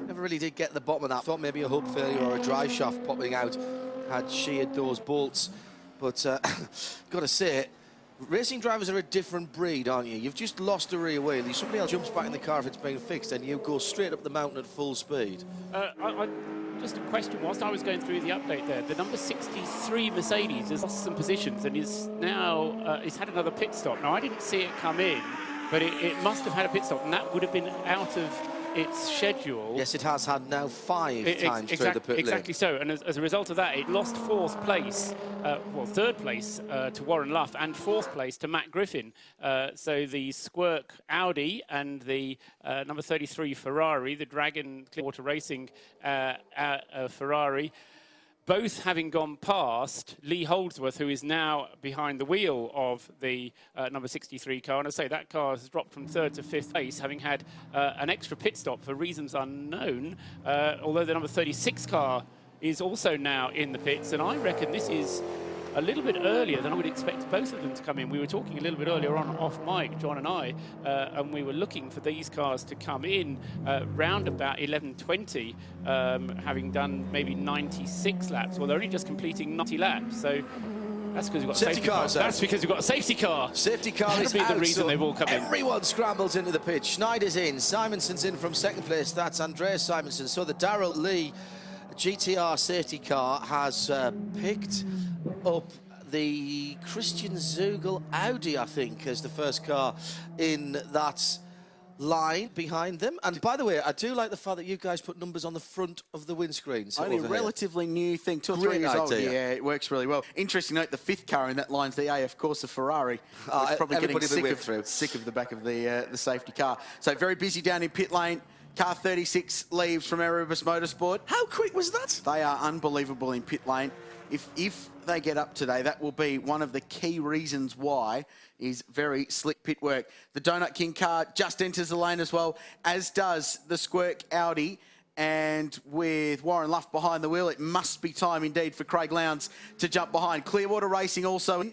Never really did get the bottom of that. Thought maybe a hub failure or a drive shaft popping out had sheared those bolts. But got to say, racing drivers are a different breed, aren't you? You've just lost a rear wheel. If somebody else jumps back in the car if it's being fixed, and you go straight up the mountain at full speed. Just a question, whilst I was going through the update there, the number 63 Mercedes has lost some positions and is now, it's had another pit stop. Now, I didn't see it come in, but it must have had a pit stop, and that would have been out of its schedule. Yes, it has had now 5 times through the pit lane. Exactly so, and as a result of that, it lost 4th place, well, 3rd place to Warren Luff and 4th place to Matt Griffin. So the Squirk Audi and the number 33 Ferrari, the Dragon Clearwater Racing Ferrari, both having gone past Lee Holdsworth, who is now behind the wheel of the number 63 car. And I say that car has dropped from 3rd to 5th place, having had an extra pit stop for reasons unknown, although the number 36 car is also now in the pits. And I reckon this is a little bit earlier than I would expect both of them to come in. We were talking a little bit earlier on off mic, John and I, and we were looking for these cars to come in round about 11:20, having done maybe 96 laps. Well, they're only just completing 90 laps, so that's because we've got safety cars. That's because we've got a safety car. Safety car is That'd be out, the reason so they've all come in. everyone scrambles into the pit. Schneider's in, Simonson's in from second place. That's Andreas Simonson. So the Darrell Lee GTR safety car has picked up the Christian Zugel Audi, I think, as the first car in that line behind them. And by the way, I do like the fact that you guys put numbers on the front of the windscreens. Only a relatively new thing, 2 or 3 years old. Yeah, it works really well. Interesting note, the 5th car in that line's the AF Corsa Ferrari. It's probably getting sick of the back of the safety car. So very busy down in pit lane. Car 36 leaves from Erebus Motorsport. How quick was that? They are unbelievable in pit lane. If they get up today, that will be one of the key reasons why is very slick pit work. The Donut King car just enters the lane as well, as does the Squirk Audi. And with Warren Luff behind the wheel, it must be time indeed for Craig Lowndes to jump behind. Clearwater Racing also in.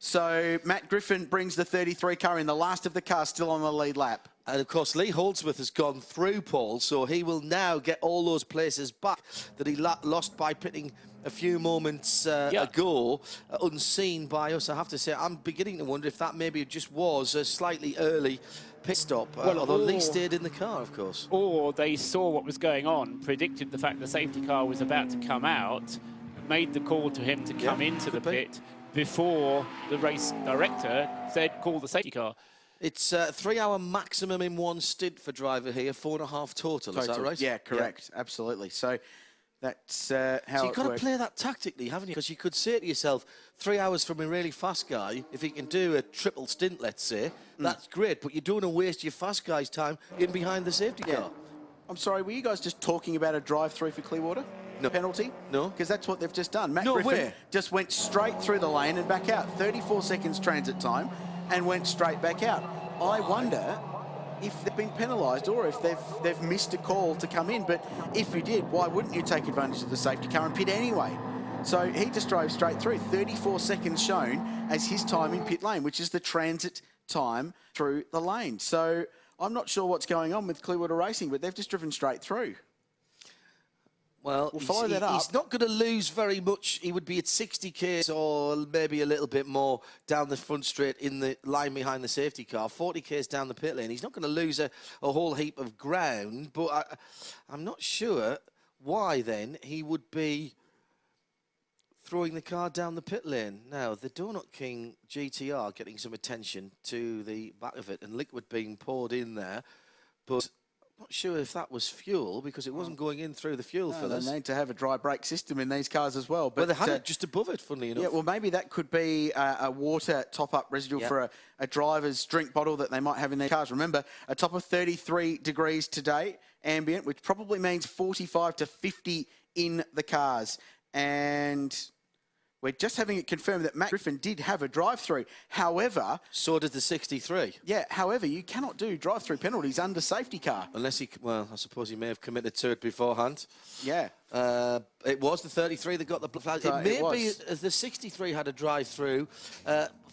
So Matt Griffin brings the 33 car in, the last of the cars still on the lead lap. And of course, Lee Holdsworth has gone through, Paul, so he will now get all those places back that he lost by pitting a few moments ago, unseen by us. I have to say, I'm beginning to wonder if that maybe just was a slightly early pit stop, although Lee stayed in the car, of course. Or they saw what was going on, predicted the fact the safety car was about to come out, made the call to him to come into the pit before the race director said, call the safety car. It's a 3-hour maximum in one stint for driver here, 4.5 total. Is that right? Yeah, correct. Yeah. Absolutely. So that's how it So you've got to play that tactically, haven't you? Because you could say to yourself, 3 hours from a really fast guy, if he can do a triple stint, let's say, that's great, but you don't want to waste your fast guy's time in behind the safety car. I'm sorry, were you guys just talking about a drive-through for Clearwater? No. Penalty? No. Because that's what they've just done. Matt Griffin just went straight through the lane and back out. 34 seconds transit time and went straight back out. I wonder if they've been penalised or if they've missed a call to come in. But if you did, why wouldn't you take advantage of the safety car and pit anyway? So he just drove straight through. 34 seconds shown as his time in pit lane, which is the transit time through the lane. So I'm not sure what's going on with Clearwater Racing, but they've just driven straight through. Well, we'll follow that up. He's not going to lose very much. He would be at 60 k's or maybe a little bit more down the front straight in the line behind the safety car. 40 k's down the pit lane. He's not going to lose a whole heap of ground, but I'm not sure why then he would be throwing the car down the pit lane. Now, the Donut King GTR getting some attention to the back of it and liquid being poured in there, but not sure if that was fuel because it wasn't going in through the fuel fillers. They need to have a dry brake system in these cars as well. But they had it just above it, funnily enough. Yeah, well, maybe that could be a water top-up residual for a driver's drink bottle that they might have in their cars. Remember, a top of 33 degrees today, ambient, which probably means 45 to 50 in the cars. And we're just having it confirmed that Matt Griffin did have a drive-through. However... So did the 63. Yeah, however, you cannot do drive-through penalties under safety car. Unless he... Well, I suppose he may have committed to it beforehand. Yeah. It was the 33 that got the flag. It may be the 63 had a drive-through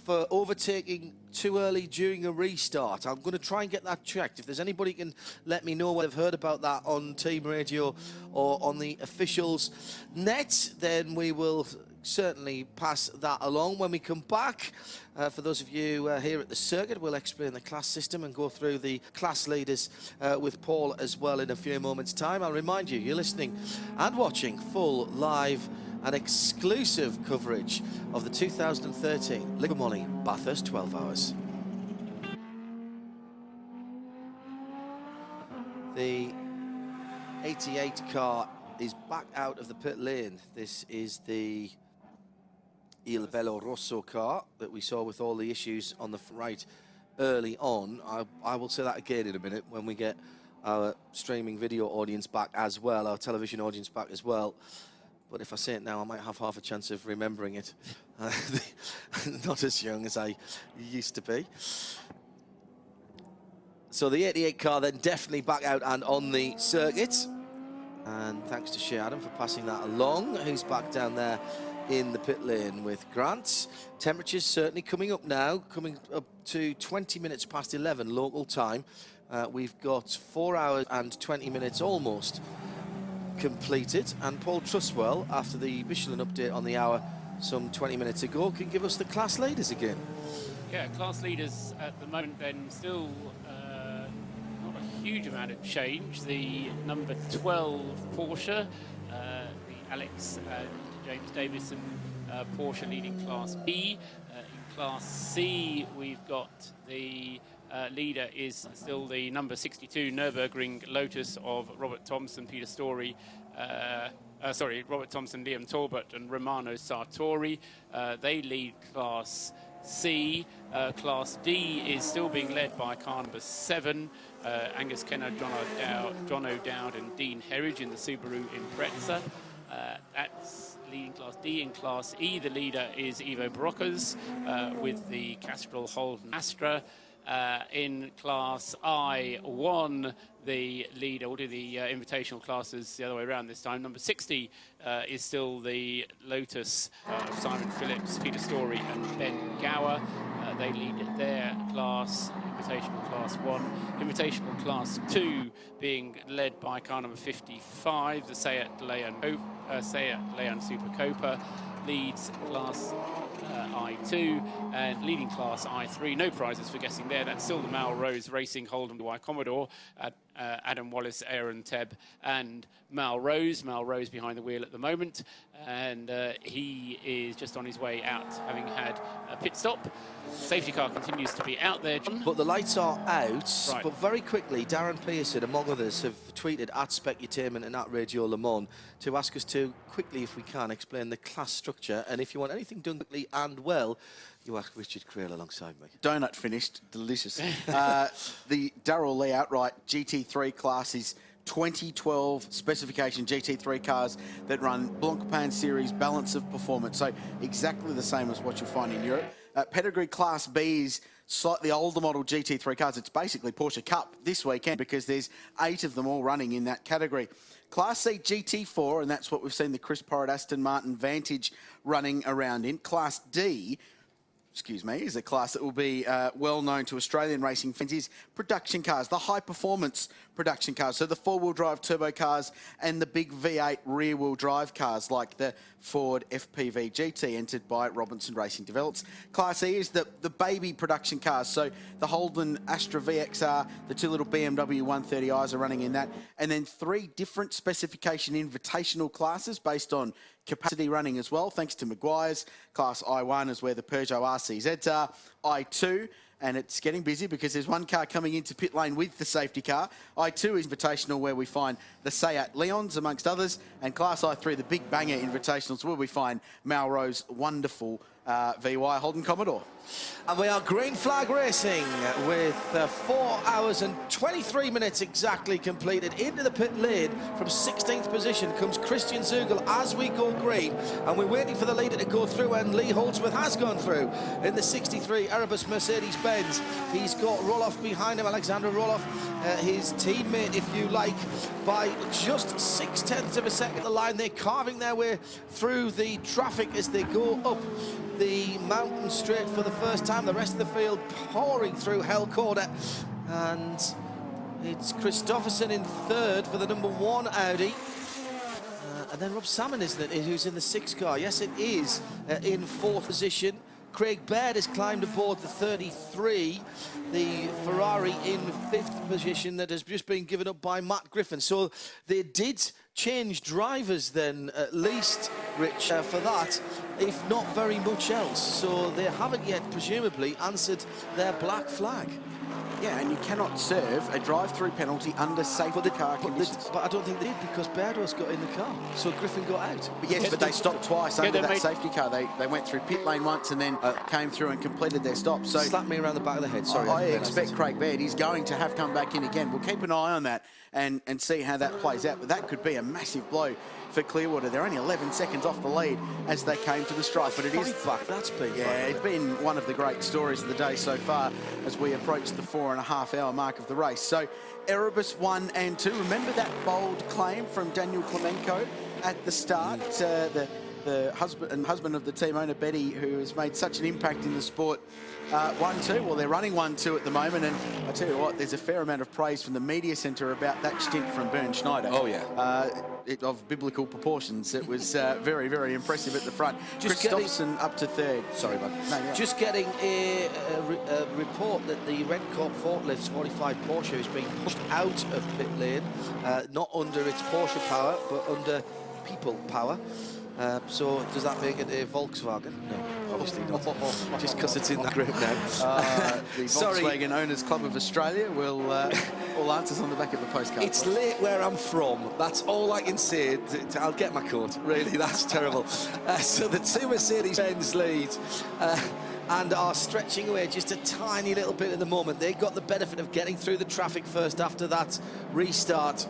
for overtaking too early during a restart. I'm going to try and get that checked. If there's anybody who can let me know what they've heard about that on team radio or on the officials net, then we will certainly pass that along. When we come back, for those of you here at the circuit, we'll explain the class system and go through the class leaders with Paul as well in a few moments' time. I'll remind you, you're listening and watching full, live and exclusive coverage of the 2013 Liquid Molly Bathurst 12 Hours. The 88 car is back out of the pit lane. This is the Il Bello Rosso car that we saw with all the issues on the right early on. I will say that again in a minute when we get our streaming video audience back as well, our television audience back as well. But if I say it now, I might have half a chance of remembering it. Not as young as I used to be. So the 88 car then definitely back out and on the circuit. And thanks to Shea Adam for passing that along, who's back down there in the pit lane with Grant. Temperatures certainly coming up now, coming up to 20 minutes past 11 local time. We've got 4 hours and 20 minutes almost completed, and Paul Trustwell, after the Michelin update on the hour some 20 minutes ago, can give us the class leaders again. Yeah, class leaders at the moment then still not a huge amount of change. The number 12 Porsche, the Alex and James Davison Porsche leading Class B. In Class C, we've got the leader is still the number 62 Nürburgring Lotus of Robert Thompson, Peter Story, Robert Thompson, Liam Talbot and Romano Sartori. They lead Class C. Class D is still being led by car number 7, Angus Kenner, John O'Dowd and Dean Herridge in the Subaru Impreza. That's leading Class D. In Class E, the leader is Ivo Brockers with the Castrol Holden Astra. In Class I1, the leader, we'll do the invitational classes the other way around this time. Number 60 is still the Lotus of Simon Phillips, Peter Story and Ben Gower. They lead their class, invitational Class 1. Invitational Class 2 being led by car number 55, the Seat Leon Super Copa. Leads Class I2 and leading Class I3. No prizes for guessing there. That's still the Malrose Racing Holden Y Commodore, Adam Wallace, Aaron Tebb and Malrose. Malrose behind the wheel at the moment, and he is just on his way out, having had a pit stop. Safety car continues to be out there. But the lights are out. Right. But very quickly, Darren Pearson, among others, have tweeted at Specutainment and at Radio Le Mans to ask us to quickly, if we can, explain the class structure. And if you want anything done quickly and well, you ask Richard Creel alongside me. Donut finished, delicious. The Darrell Lee outright GT3 class is 2012 specification GT3 cars that run Blancpain Series balance of performance. So exactly the same as what you'll find in Europe. Pedigree Class B is slightly older model GT3 cars. It's basically Porsche Cup this weekend because there's 8 of them all running in that category. Class C GT4, and that's what we've seen the Chris Porrett Aston Martin Vantage running around in. Class D, is a class that will be well known to Australian racing fans, is production cars, the high-performance production cars, so the four-wheel drive turbo cars and the big V8 rear-wheel drive cars like the Ford FPV GT entered by Robinson Racing Develops. Class E is the baby production cars, so the Holden Astra VXR, the 2 little BMW 130is are running in that, and then 3 different specification invitational classes based on capacity running as well, thanks to Maguire's. Class I1 is where the Peugeot RCZs are. I2, and it's getting busy because there's one car coming into pit lane with the safety car. I2 is invitational, where we find the Seat Leons, amongst others. And Class I3, the big banger invitationals, where we find Malrose's wonderful VY Holden Commodore. And we are green flag racing with 4 hours and 23 minutes exactly completed. Into the pit lane from 16th position comes Christian Zugel as we go green, and we're waiting for the leader to go through, and Lee Holdsworth has gone through in the 63 Erebus Mercedes-Benz. He's got Roloff behind him, Alexander Roloff, his teammate, if you like, by just 0.6 of a second. The line, they're carving their way through the traffic as they go up the mountain straight for the first time. The rest of the field pouring through Hell Corder, and it's Christopherson in 3rd for the number 1 Audi, and then Rob Salmon, isn't it, who's in the 6th car? Yes, it is, in 4th position. Craig Baird has climbed aboard the 33, the Ferrari in 5th position that has just been given up by Matt Griffin. So they did change drivers then, at least, Rich, for that, if not very much else. So they haven't yet, presumably, answered their black flag. Yeah, and you cannot serve a drive-through penalty under safety car conditions. But I don't think they did, because Bairdos got in the car, so Griffin got out. But yes, but they stopped twice under that safety car. They went through pit lane once and then came through and completed their stop. So slap me around the back of the head. Sorry, I expect Craig Baird, he's going to have come back in again. We'll keep an eye on that and see how that plays out. But that could be a massive blow for Clearwater. They're only 11 seconds off the lead as they came to the stripe. But it is back. That's been it's been one of the great stories of the day so far as we approach the 4.5-hour mark of the race. So Erebus 1 and 2. Remember that bold claim from Daniel Klemenko at the start? The the husband of the team owner, Betty, who has made such an impact in the sport. 1-2, well, they're running 1-2 at the moment, and I tell you what, there's a fair amount of praise from the media centre about that stint from Bernd Schneider. Oh, yeah. Of biblical proportions. It was very, very impressive at the front. Just Christopherson up to third. Sorry, man. No, just getting a report that the Red Corp Forklifts 45 Porsche is being pushed out of pit lane, not under its Porsche power, but under people power. So does that make it a Volkswagen? No, obviously not. Just because it's in that group now. The Volkswagen Owners Club of Australia will all answers on the back of the postcard. It's late where I'm from. That's all I can say. I'll get my coat. Really, that's terrible. So the two Mercedes-Benz lead and are stretching away just a tiny little bit at the moment. They got the benefit of getting through the traffic first after that restart.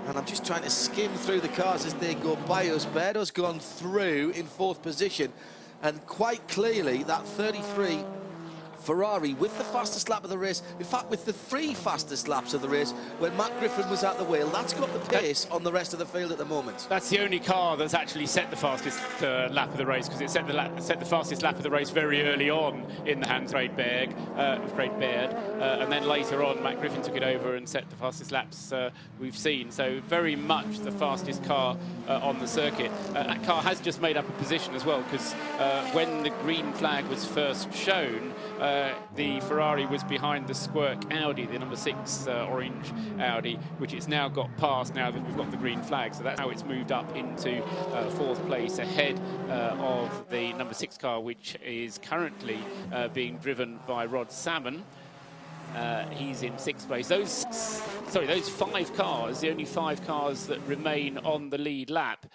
And I'm just trying to skim through the cars as they go by us. Berdo's gone through in 4th position. And quite clearly, that 33 Ferrari with the fastest lap of the race, in fact, with the 3 fastest laps of the race, when Matt Griffin was at the wheel, that's got the pace on the rest of the field at the moment. That's the only car that's actually set the fastest lap of the race, because it set the fastest lap of the race very early on in the hands of Craig Baird, and then later on, Matt Griffin took it over and set the fastest laps we've seen. So very much the fastest car on the circuit. That car has just made up a position as well, because when the green flag was first shown, the Ferrari was behind the Squirk Audi, the number 6 orange Audi, which it's now got past now that we've got the green flag. So that's how it's moved up into 4th place, ahead of the number 6 car, which is currently being driven by Rod Salmon. He's in 6th place. Those 5 cars, the only 5 cars that remain on the lead lap,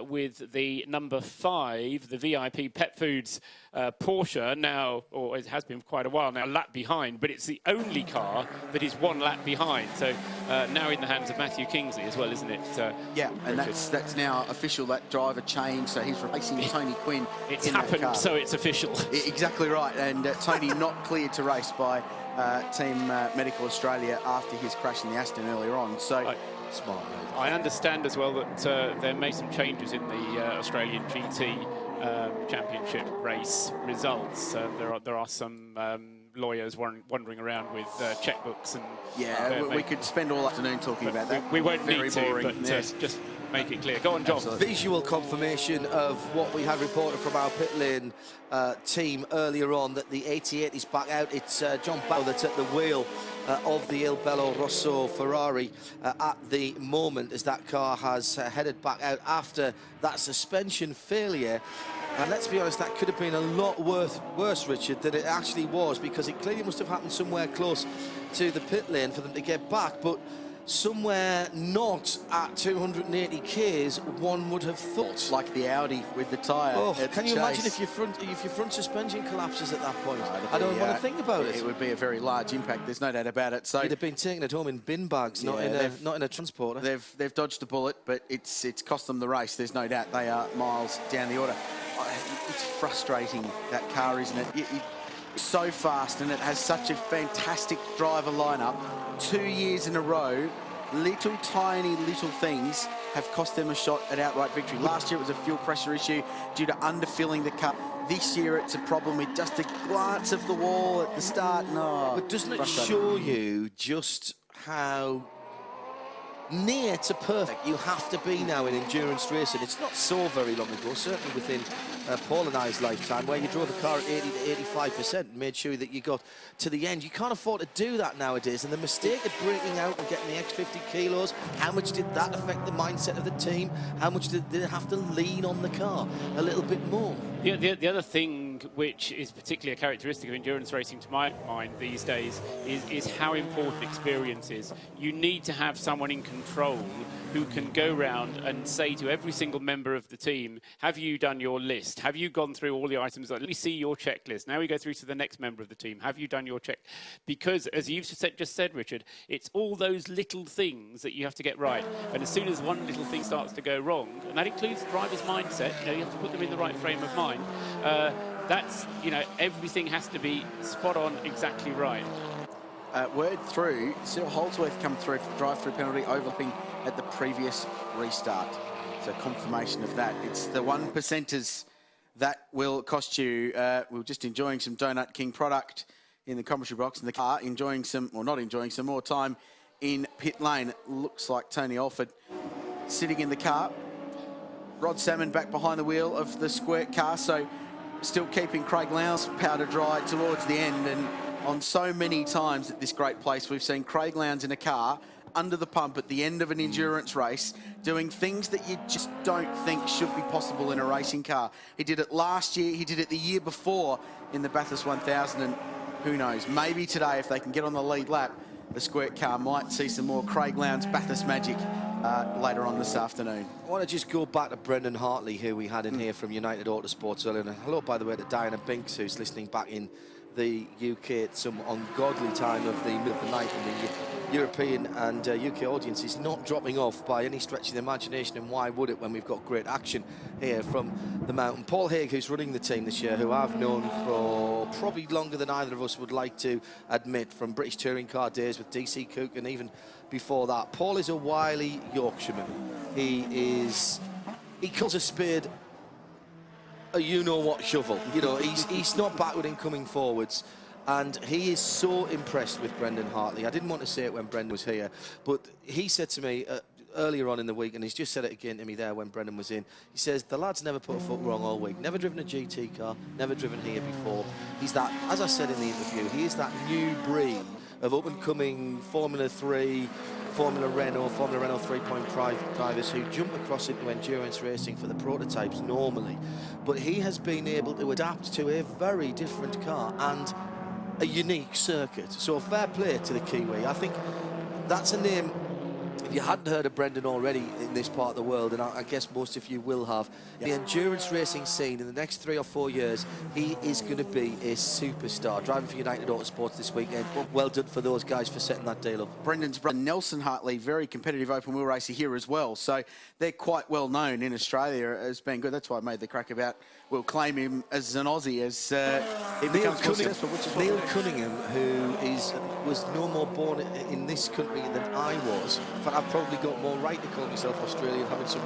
with the number 5, the VIP Pet Foods Porsche, now, or it has been for quite a while now, a lap behind, but it's the only car that is 1 lap behind. So now in the hands of Matthew Kingsley as well, isn't it? Yeah, and that's now official, that driver change. So he's replacing Tony Quinn. It's happened, so it's official. Exactly right, and Tony not cleared to race by Team Medical Australia after his crash in the Aston earlier on. So smart move. I understand as well that there may be some changes in the Australian GT Championship race results. There are some lawyers wandering around with checkbooks and we could spend all afternoon talking about that. We won't Very need to, boring. but Yes. just make it clear. Go on, John. Absolutely. Visual confirmation of what we had reported from our pit lane team earlier on, that the 88 is back out. It's John Bow that's at the wheel of the Il Bello Rosso Ferrari at the moment, as that car has headed back out after that suspension failure. And let's be honest, that could have been a lot worse, Richard, than it actually was, because it clearly must have happened somewhere close to the pit lane for them to get back, but somewhere not at 280 k's, one would have thought. Like the Audi with the tyre. Oh, can you imagine if your front suspension collapses at that point? I don't want to think about it. It would be a very large impact. There's no doubt about it. So you'd have been taking it home in bin bags, not in a transporter. They've dodged a bullet, but it's cost them the race. There's no doubt they are miles down the order. It's frustrating, that car, isn't it? It's so fast, and it has such a fantastic driver lineup. 2 years in a row, tiny little things have cost them a shot at outright victory. Last year it was a fuel pressure issue due to underfilling the car. This year it's a problem with just a glance of the wall at the start. No, but doesn't it show you just how near to perfect you have to be now in endurance racing? It's not so very long ago, certainly within Paul and I's lifetime, where you drove the car at 80 to 85% and made sure that you got to the end. You can't afford to do that nowadays, and the mistake of breaking out and getting the extra 50 kilos, how much did that affect the mindset of the team? How much did they have to lean on the car a little bit more? The other thing which is particularly a characteristic of endurance racing to my mind these days is how important experience is. You need to have someone in control who can go round and say to every single member of the team, have you done your list? Have you gone through all the items? Let me see your checklist. Now we go through to the next member of the team. Have you done your check? Because, as you've just said, Richard, it's all those little things that you have to get right. And as soon as one little thing starts to go wrong, and that includes the driver's mindset, you have to put them in the right frame of mind. That's, everything has to be spot on, exactly right. Word through, Cyril Holdsworth come through for the drive-through penalty, overlapping at the previous restart. So confirmation of that. It's the 1%ers that will cost you. We were just enjoying some Donut King product in the commentary box in the car, enjoying some, or not enjoying some more time in pit lane. It looks like Tony Alford sitting in the car. Rod Salmon back behind the wheel of the squirt car, so still keeping Craig Lowndes powder dry towards the end. And on so many times at this great place, we've seen Craig Lowndes in a car under the pump at the end of an endurance race, doing things that you just don't think should be possible in a racing car. He did it last year, he did it the year before in the Bathurst 1000, and who knows, maybe today, if they can get on the lead lap, the squirt car might see some more Craig Lowndes Bathurst magic later on this afternoon. I want to just go back to Brendan Hartley, who we had in here from United Autosports earlier. And hello, by the way, to Diana Binks, who's listening back in the UK at some ungodly time of the middle of the night, and the European and UK audience is not dropping off by any stretch of the imagination, and why would it when we've got great action here from the mountain. Paul Haig, who's running the team this year, who I've known for probably longer than either of us would like to admit, from British touring car days with DC Cook and even before that. Paul is a wily Yorkshireman. He calls a spade a you-know-what shovel. You know, he's not backward in coming forwards, and he is so impressed with Brendan Hartley. I didn't want to say it when Brendan was here, but he said to me earlier on in the week, and he's just said it again to me there when Brendan was in, he says, the lad's never put a foot wrong all week, never driven a GT car, never driven here before. He's that, as I said in the interview, he is that new breed of up-and-coming Formula 3, Formula Renault 3.5 drivers who jump across into endurance racing for the prototypes normally. But he has been able to adapt to a very different car and a unique circuit. So fair play to the Kiwi. I think that's a name, if you hadn't heard of Brendan already in this part of the world, and I guess most of you will have, the endurance racing scene in the next 3 or 4 years, he is going to be a superstar. Driving for United Autosports this weekend. Well done for those guys for setting that deal up. Brendan's brother Nelson Hartley, very competitive open wheel racer here as well, so they're quite well known in Australia as being good. That's why I made the crack about, we'll claim him as an Aussie as he becomes more successful. Neil Cunningham, who was no more born in this country than I was. I've probably got more right to call myself Australian, having some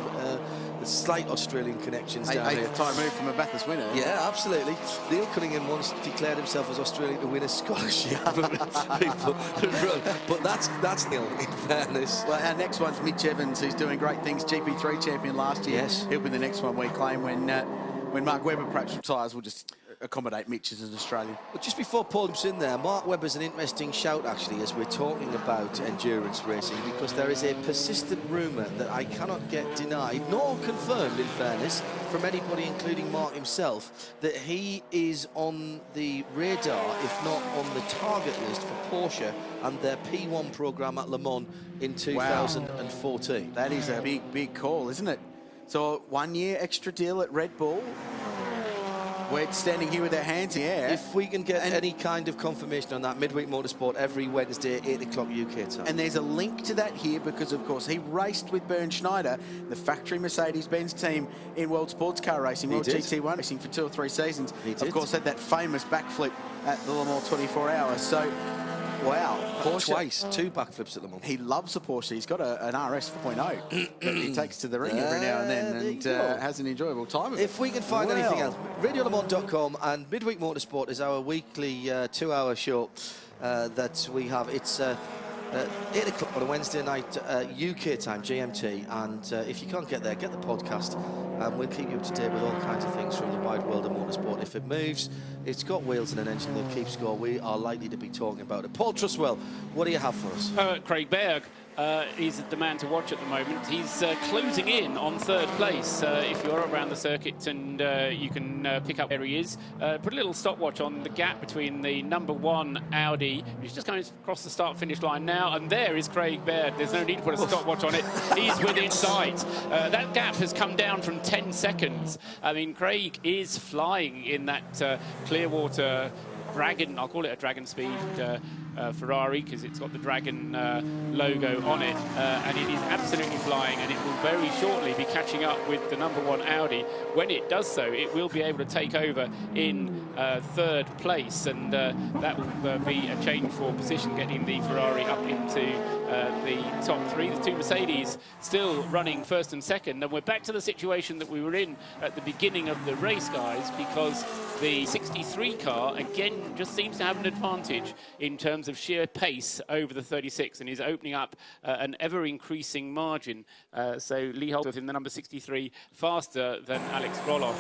slight Australian connections down here. 8th time move from a Bathurst winner. Yeah, absolutely. Neil Cunningham once declared himself as Australian to win a scholarship. But that's Neil, in fairness. Well, our next one's Mitch Evans, who's doing great things. GP3 champion last year. Yes. He'll be the next one we claim when Mark Webber perhaps retires. We'll just accommodate Mitch as an Australian. But just before Paul jumps in there, Mark Webber's an interesting shout, actually, as we're talking about endurance racing, because there is a persistent rumour that I cannot get denied, nor confirmed, in fairness, from anybody, including Mark himself, that he is on the radar, if not on the target list for Porsche and their P1 programme at Le Mans in 2014. Wow. That is a big call, isn't it? So 1 year extra deal at Red Bull. We're standing here with our hands in the air. If we can get any kind of confirmation on that, Midweek Motorsport every Wednesday, 8 o'clock UK time. And there's a link to that here because, of course, he raced with Bernd Schneider, the factory Mercedes-Benz team in World Sports Car Racing, World GT1 Racing for 2 or 3 seasons. He did. Of course, had that famous backflip at the Le Mans 24 Hours. So, wow. Porsche, twice, 2 backflips at Le Mans. He loves a Porsche. He's got an RS 4.0 that he takes to the ring every now and then and has an enjoyable time of it. If we can find anything else, RadioLeMans.com and Midweek Motorsport is our weekly 2-hour show that we have. It's 8 o'clock on a Wednesday night UK time, GMT, and if you can't get there, get the podcast, and we'll keep you up to date with all kinds of things from the wide world of motorsport. If it moves, it's got wheels and an engine that keeps score, we are likely to be talking about it. Paul Truswell, what do you have for us? Craig Berg. He's the man to watch at the moment. He's closing in on 3rd place. If you're around the circuit and you can pick up where he is, put a little stopwatch on the gap between the #1 Audi, who's just going across the start-finish line now, and there is Craig Baird. There's no need to put a stopwatch on it. He's within sight. That gap has come down from 10 seconds. I mean, Craig is flying in that Clearwater Dragon, I'll call it a Dragon Speed Ferrari, because it's got the Dragon logo on it, and it is absolutely flying, and it will very shortly be catching up with the #1 Audi. When it does so, it will be able to take over in third place, and that will be a change for position, getting the Ferrari up into the top three. The two Mercedes still running first and second, and we're back to the situation that we were in at the beginning of the race, guys, because the 63 car again just seems to have an advantage in terms of sheer pace over the 36, and is opening up an ever-increasing margin. So Lee Holdsworth in the number 63 faster than Alex Roloff,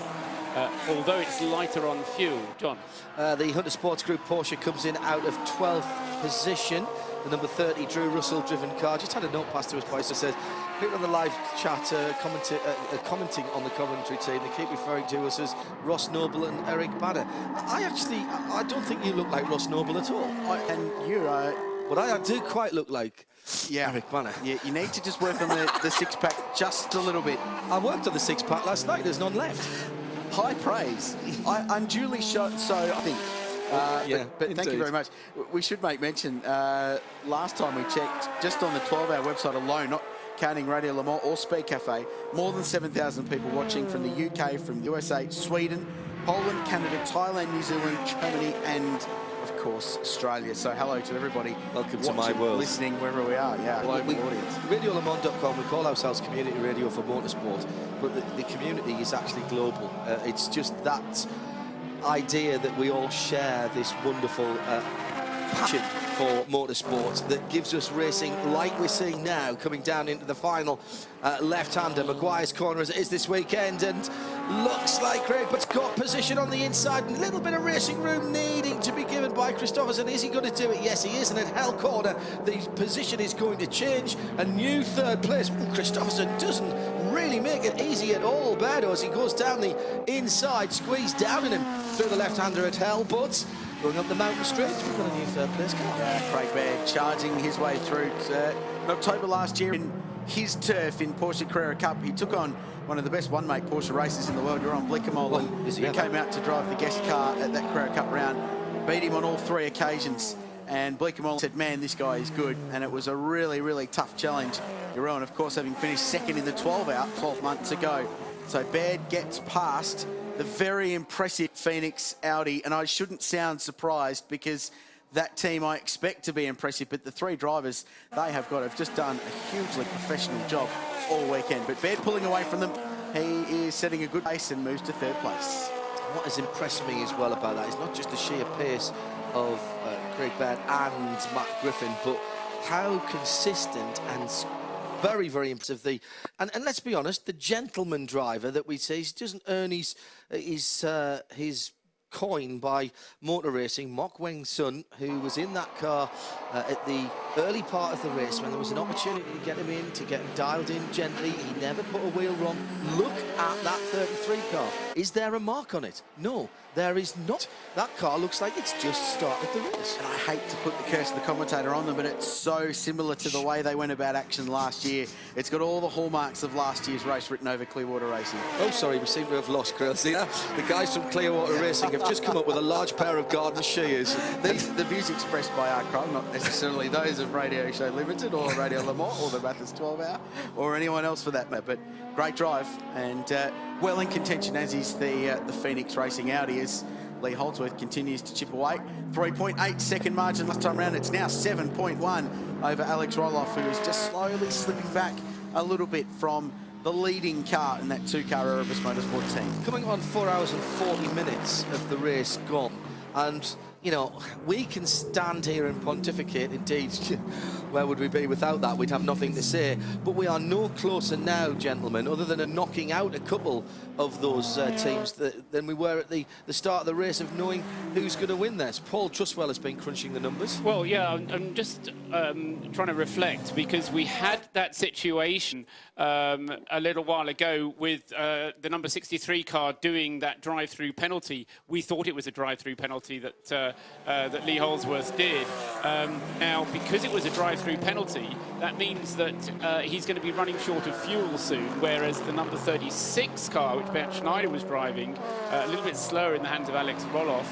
although it's lighter on fuel. John? The Hunter Sports Group Porsche comes in out of 12th position. The number 30 Drew Russell driven car. Just had a note passed to us by us that says people on the live chat commenting on the commentary team. They keep referring to us as Ross Noble and Eric Banner. I don't think you look like Ross Noble at all. And you are. But I do quite look like Eric Banner. Yeah, you need to just work on the six-pack just a little bit. I worked on the six-pack last night. There's none left. High praise. I unduly so I think. But thank you very much. We should make mention, last time we checked, just on the 12-hour website alone, not counting Radio Le Mans or Speed Cafe, more than 7,000 people watching from the UK, from USA, Sweden, Poland, Canada, Thailand, New Zealand, Germany, and of course Australia. So hello to everybody. Welcome to my world. Listening wherever we are. Yeah, global audience. RadioLeMans.com, we call ourselves community radio for motorsport, but the community is actually global. It's just that idea that we all share this wonderful passion for motorsport that gives us racing like we're seeing now, coming down into the final left-hander. Maguire's corner as it is this weekend, and looks like Craig Butt's got position on the inside, and a little bit of racing room needing to be given by Christopherson. Is he going to do it? Yes, he is, and at Hell Corner the position is going to change. A new third place. Christopherson doesn't really make it easy at all, Berdo, as he goes down the inside, squeezed down in him through the left-hander at Hell, but going up the mountain straight, we've got a new third place car. Yeah, Craig Baird charging his way through. In October last year, in his turf in Porsche Carrera Cup, he took on one of the best one-make Porsche racers in the world, Jeroen Bleekemolen, who came out to drive the guest car at that Carrera Cup round, beat him on all three occasions. And Bleekemolen said, man, this guy is good. And it was a really, really tough challenge. Jeroen, of course, having finished second in the 12 months ago. So Baird gets past the very impressive Phoenix Audi, and I shouldn't sound surprised because that team I expect to be impressive, but the three drivers they have just done a hugely professional job all weekend. But Baird pulling away from them, he is setting a good pace and moves to third place. What has impressed me as well about that is not just the sheer pace of Craig Baird and Matt Griffin, but how consistent and very, very impressive. And let's be honest, the gentleman driver that we see doesn't earn his coin by motor racing. Mok Weng's son, who was in that car at the early part of the race when there was an opportunity to get him in, to get him dialed in gently. He never put a wheel wrong. Look at that 33 car. Is there a mark on it? No, there is not. That car looks like it's just started the race. And I hate to put the curse of the commentator on them, but it's so similar to the way they went about action last year. It's got all the hallmarks of last year's race written over Clearwater Racing. Oh, sorry, we seem to have lost Crazy. The guys from Clearwater Racing have just come up with a large pair of garden shears. The views expressed by our crowd, not necessarily those of Radio Show Limited or Radio Le Mans or the Bathurst 12-hour or anyone else for that matter, but great drive and well in contention, as is the Phoenix Racing Audi, as Lee Holdsworth continues to chip away. 3.8 second margin last time round. It's now 7.1 over Alex Roloff, who is just slowly slipping back a little bit from the leading car in that two-car Erebus Motorsport team. Coming on 4 hours and 40 minutes of the race gone. And, you know, we can stand here and pontificate. Indeed, where would we be without that? We'd have nothing to say. But we are no closer now, gentlemen, other than knocking out a couple of those teams than we were at the start of the race of knowing who's going to win this. Paul Truswell has been crunching the numbers. Well, yeah, I'm just trying to reflect, because we had that situation a little while ago with the number 63 car doing that drive-through penalty. We thought it was a drive-through penalty that that Lee Holdsworth did. Now, because it was a drive-through penalty, that means that he's going to be running short of fuel soon, whereas the number 36 car, which Bert Schneider was driving, a little bit slower in the hands of Alex Roloff,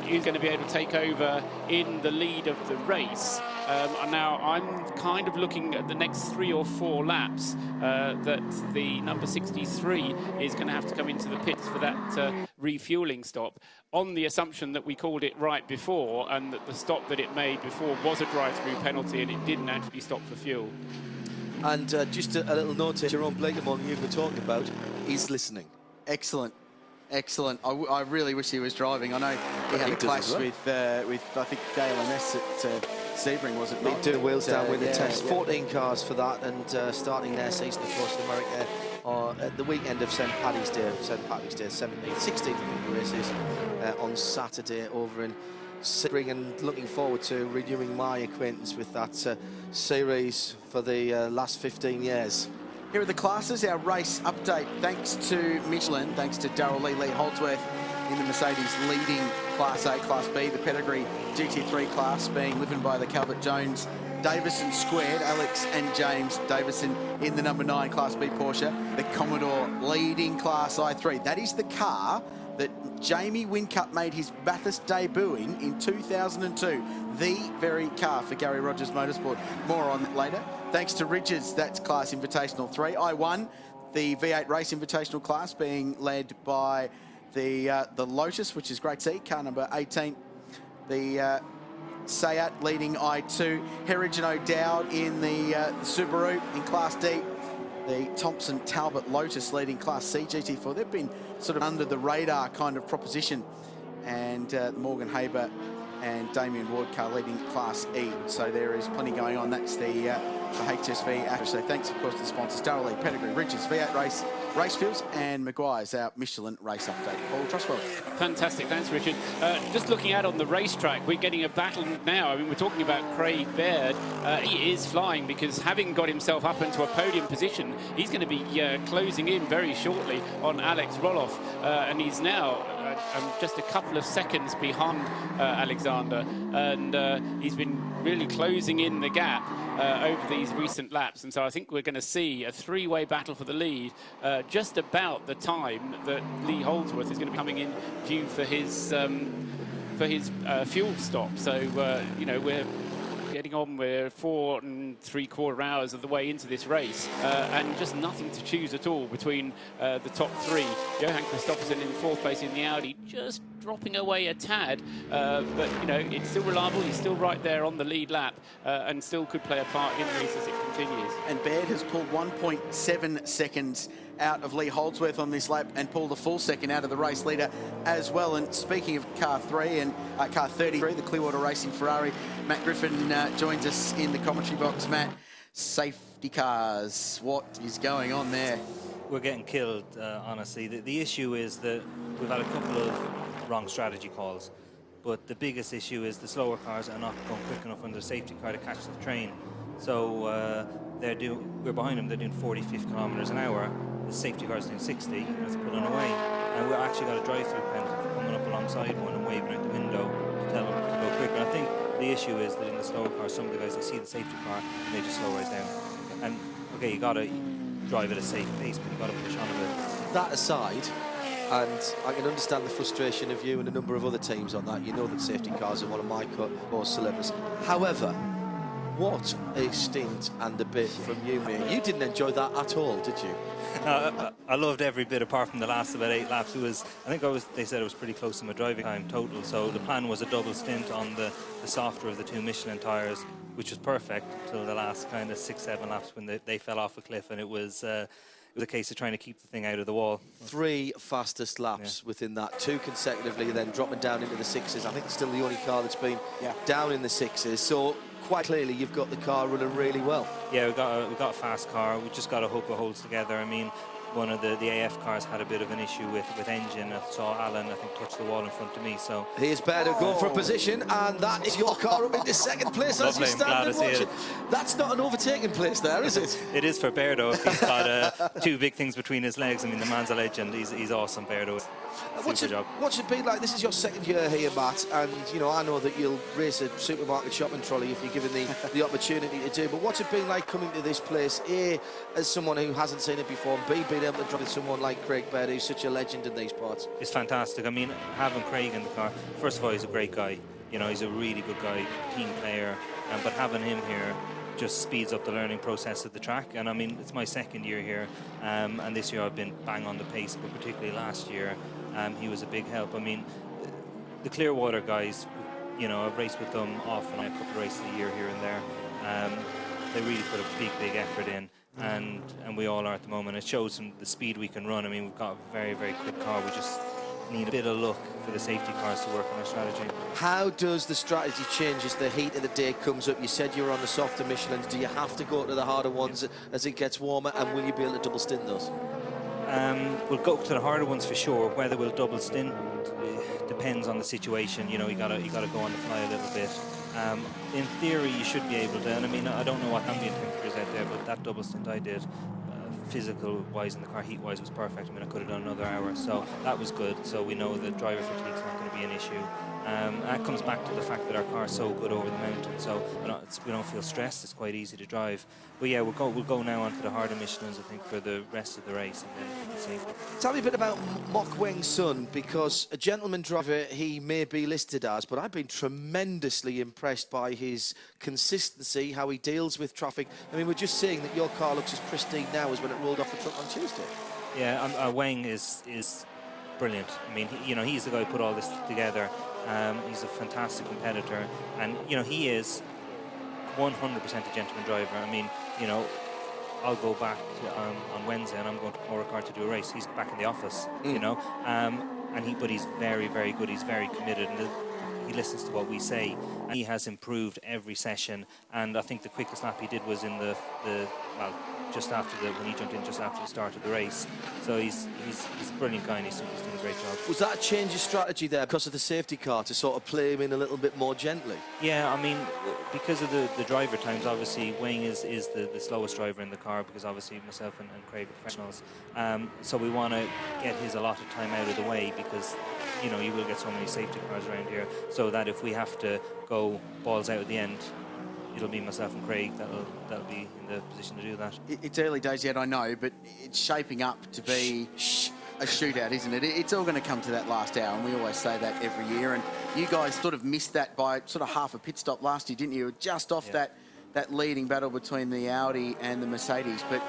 is going to be able to take over in the lead of the race. And now I'm kind of looking at the next 3 or 4 laps that the number 63 is going to have to come into the pits for that refueling stop, on the assumption that we called it right before and that the stop that it made before was a drive-through penalty and it didn't actually stop for fuel. And just a little note to Jerome Blakemore you were talking about, he's listening. Excellent. Excellent. I really wish he was driving. I know he had a clash with I think Dale MS at Sebring, was it not? Doing wheels down with the yeah, test. yeah. 14 cars for that, and starting their season across America at the weekend of St. Paddy's Day. St. Paddy's Day, 16th races on Saturday over in Sebring, and looking forward to renewing my acquaintance with that series for the last 15 years. Here are the classes, our race update. Thanks to Michelin, thanks to Darrell Lee Holdsworth in the Mercedes leading Class A, Class B, the pedigree GT3 class being driven by the Calvert Jones Davison squared, Alex and James Davison in the number 9 Class B Porsche, the Commodore leading Class I3. That is the car that Jamie Whincup made his Bathurst debut in 2002. The very car for Gary Rogers Motorsport. More on that later. Thanks to Ridges, that's Class Invitational 3. I won the V8 Race Invitational class, being led by the Lotus, which is great to see, car number 18. The Seat leading I2. Herridge and O'Dowd in the Subaru in Class D. The Thompson Talbot Lotus leading Class C GT4. They've been sort of under the radar kind of proposition. And the Morgan Haber and Damien Ward car leading Class E. So there is plenty going on. That's the HSV average. So thanks, of course, to the sponsors, Darrell Lee, Pedigree, Ridges, V8 Race, Racefields, and Maguire's, our Michelin race update. Paul Trustwell. Fantastic, thanks, Richard. Just looking out on the racetrack, we're getting a battle now. I mean, we're talking about Craig Baird. He is flying because, having got himself up into a podium position, he's going to be closing in very shortly on Alex Roloff, and he's now just a couple of seconds behind Alexander, and he's been really closing in the gap over these recent laps, and so I think we're going to see a 3-way battle for the lead just about the time that Lee Holdsworth is going to be coming in due for his fuel stop. So you know, we're getting on, we're 4 3/4 hours of the way into this race, and just nothing to choose at all between the top 3. Johan Kristoffersen in 4th place in the Audi, just dropping away a tad, but you know, it's still reliable. He's still right there on the lead lap, and still could play a part in the race as it continues. And Baird has pulled 1.7 seconds out of Lee Holdsworth on this lap, and pulled a full second out of the race leader as well. And speaking of car 3 and car 33, the Clearwater Racing Ferrari, Matt Griffin joins us in the commentary box. Matt, safety cars, what is going on there? We're getting killed, honestly. The issue is that we've had a couple of wrong strategy calls, but the biggest issue is the slower cars are not going quick enough under the safety car to catch the train. So we're behind them. They're doing 45 kilometers an hour. The safety car is doing 60, and it's pulling away. And we've actually got a drive-through penalty for coming up alongside one and waving out the window to tell them to go quicker. And I think the issue is that in the slower cars, some of the guys, they see the safety car and they just slow right down. And okay, you got to drive at a safe pace, but you got to push on a bit. That aside, and I can understand the frustration of you and a number of other teams on that. You know that safety cars are one of my most syllabus. However, what a stint and a bit from you, mate. You didn't enjoy that at all, did you? I loved every bit apart from the last about 8 laps. They said it was pretty close to my driving time total. So the plan was a double stint on the softer of the 2 Michelin tyres, which was perfect until the last kind of 6-7 laps when they fell off a cliff, and it was a case of trying to keep the thing out of the wall. 3 fastest laps within that, 2 consecutively, then dropping down into the 6s. I think it's still the only car that's been down in the 6s. So quite clearly, you've got the car running really well. Yeah, we've got a fast car. We just got to hope it holds together. I mean, one of the AF cars had a bit of an issue with engine. I saw Alan, I think, touch the wall in front of me. So here's Baird going for a position, and that is your car up into 2nd place as you stand and watch it. That's not an overtaking place there, is it? It is for Bairdo. He's got 2 big things between his legs. I mean, the man's a legend. He's awesome, Bairdo. What's it been like? This is your 2nd year here, Matt, and you know, I know that you'll race a supermarket shopping trolley if you're given the opportunity to do, but what's it been like coming to this place, A, as someone who hasn't seen it before, and B, being being able to drive with someone like Craig Baird, who's such a legend in these parts? It's fantastic. I mean, having Craig in the car, first of all, he's a great guy. You know, he's a really good guy, team player. But having him here just speeds up the learning process of the track. And I mean, it's my second year here, and this year I've been bang on the pace, but particularly last year, he was a big help. I mean, the Clearwater guys, you know, I've raced with them off and on a couple of races a year here and there. They really put a big effort in, and we all are at the moment. It shows them the speed we can run. I mean, we've got a very quick car. We just need a bit of luck for the safety cars to work on our strategy. How does the strategy change as the heat of the day comes up? You said you were on the softer Michelins. Do you have to go to the harder ones as it gets warmer, and will you be able to double stint those? We'll go to the harder ones for sure. Whether we'll double stint depends on the situation. You know, you gotta go on the fly a little bit. In theory, you should be able to. And I mean, I don't know what ambient temperature is out there, but that double stint I did, physical-wise in the car, heat-wise, was perfect. I mean, I could have done another hour, so that was good. So we know that driver fatigue is not going to be an issue. That comes back to the fact that our car is so good over the mountain, so we don't feel stressed. It's quite easy to drive. But yeah, we'll go now onto the harder Michelins, I think, for the rest of the race, and then we'll see. Tell me a bit about Mok Weng's son, because a gentleman driver he may be listed as, but I've been tremendously impressed by his consistency, how he deals with traffic. I mean, we're just seeing that your car looks as pristine now as when it rolled off the truck on Tuesday. Yeah, Weng is brilliant. I mean, you know, he's the guy who put all this together. He's a fantastic competitor, and you know, he is 100% a gentleman driver. I mean, you know, I'll go back to, on Wednesday, and I'm going to Beauregard to do a race. He's back in the office, you know, but he's very good. He's very committed, and he listens to what we say. And he has improved every session, and I think the quickest lap he did was in the just after when he jumped in just after the start of the race. So he's a brilliant guy, and he's doing a great job. Was that a change of strategy there because of the safety car to sort of play him in a little bit more gently? Yeah, I mean, because of the driver times, obviously Wayne is the slowest driver in the car, because obviously myself and Craig are professionals. So we want to get his allotted time out of the way, because you know, you will get so many safety cars around here, so that if we have to go balls out at the end, it'll be myself and Craig that'll be in the position to do that. It's early days yet, I know, but it's shaping up to be a shootout, isn't it? It's all going to come to that last hour, and we always say that every year. And you guys sort of missed that by sort of half a pit stop last year, didn't you? Just off that leading battle between the Audi and the Mercedes, but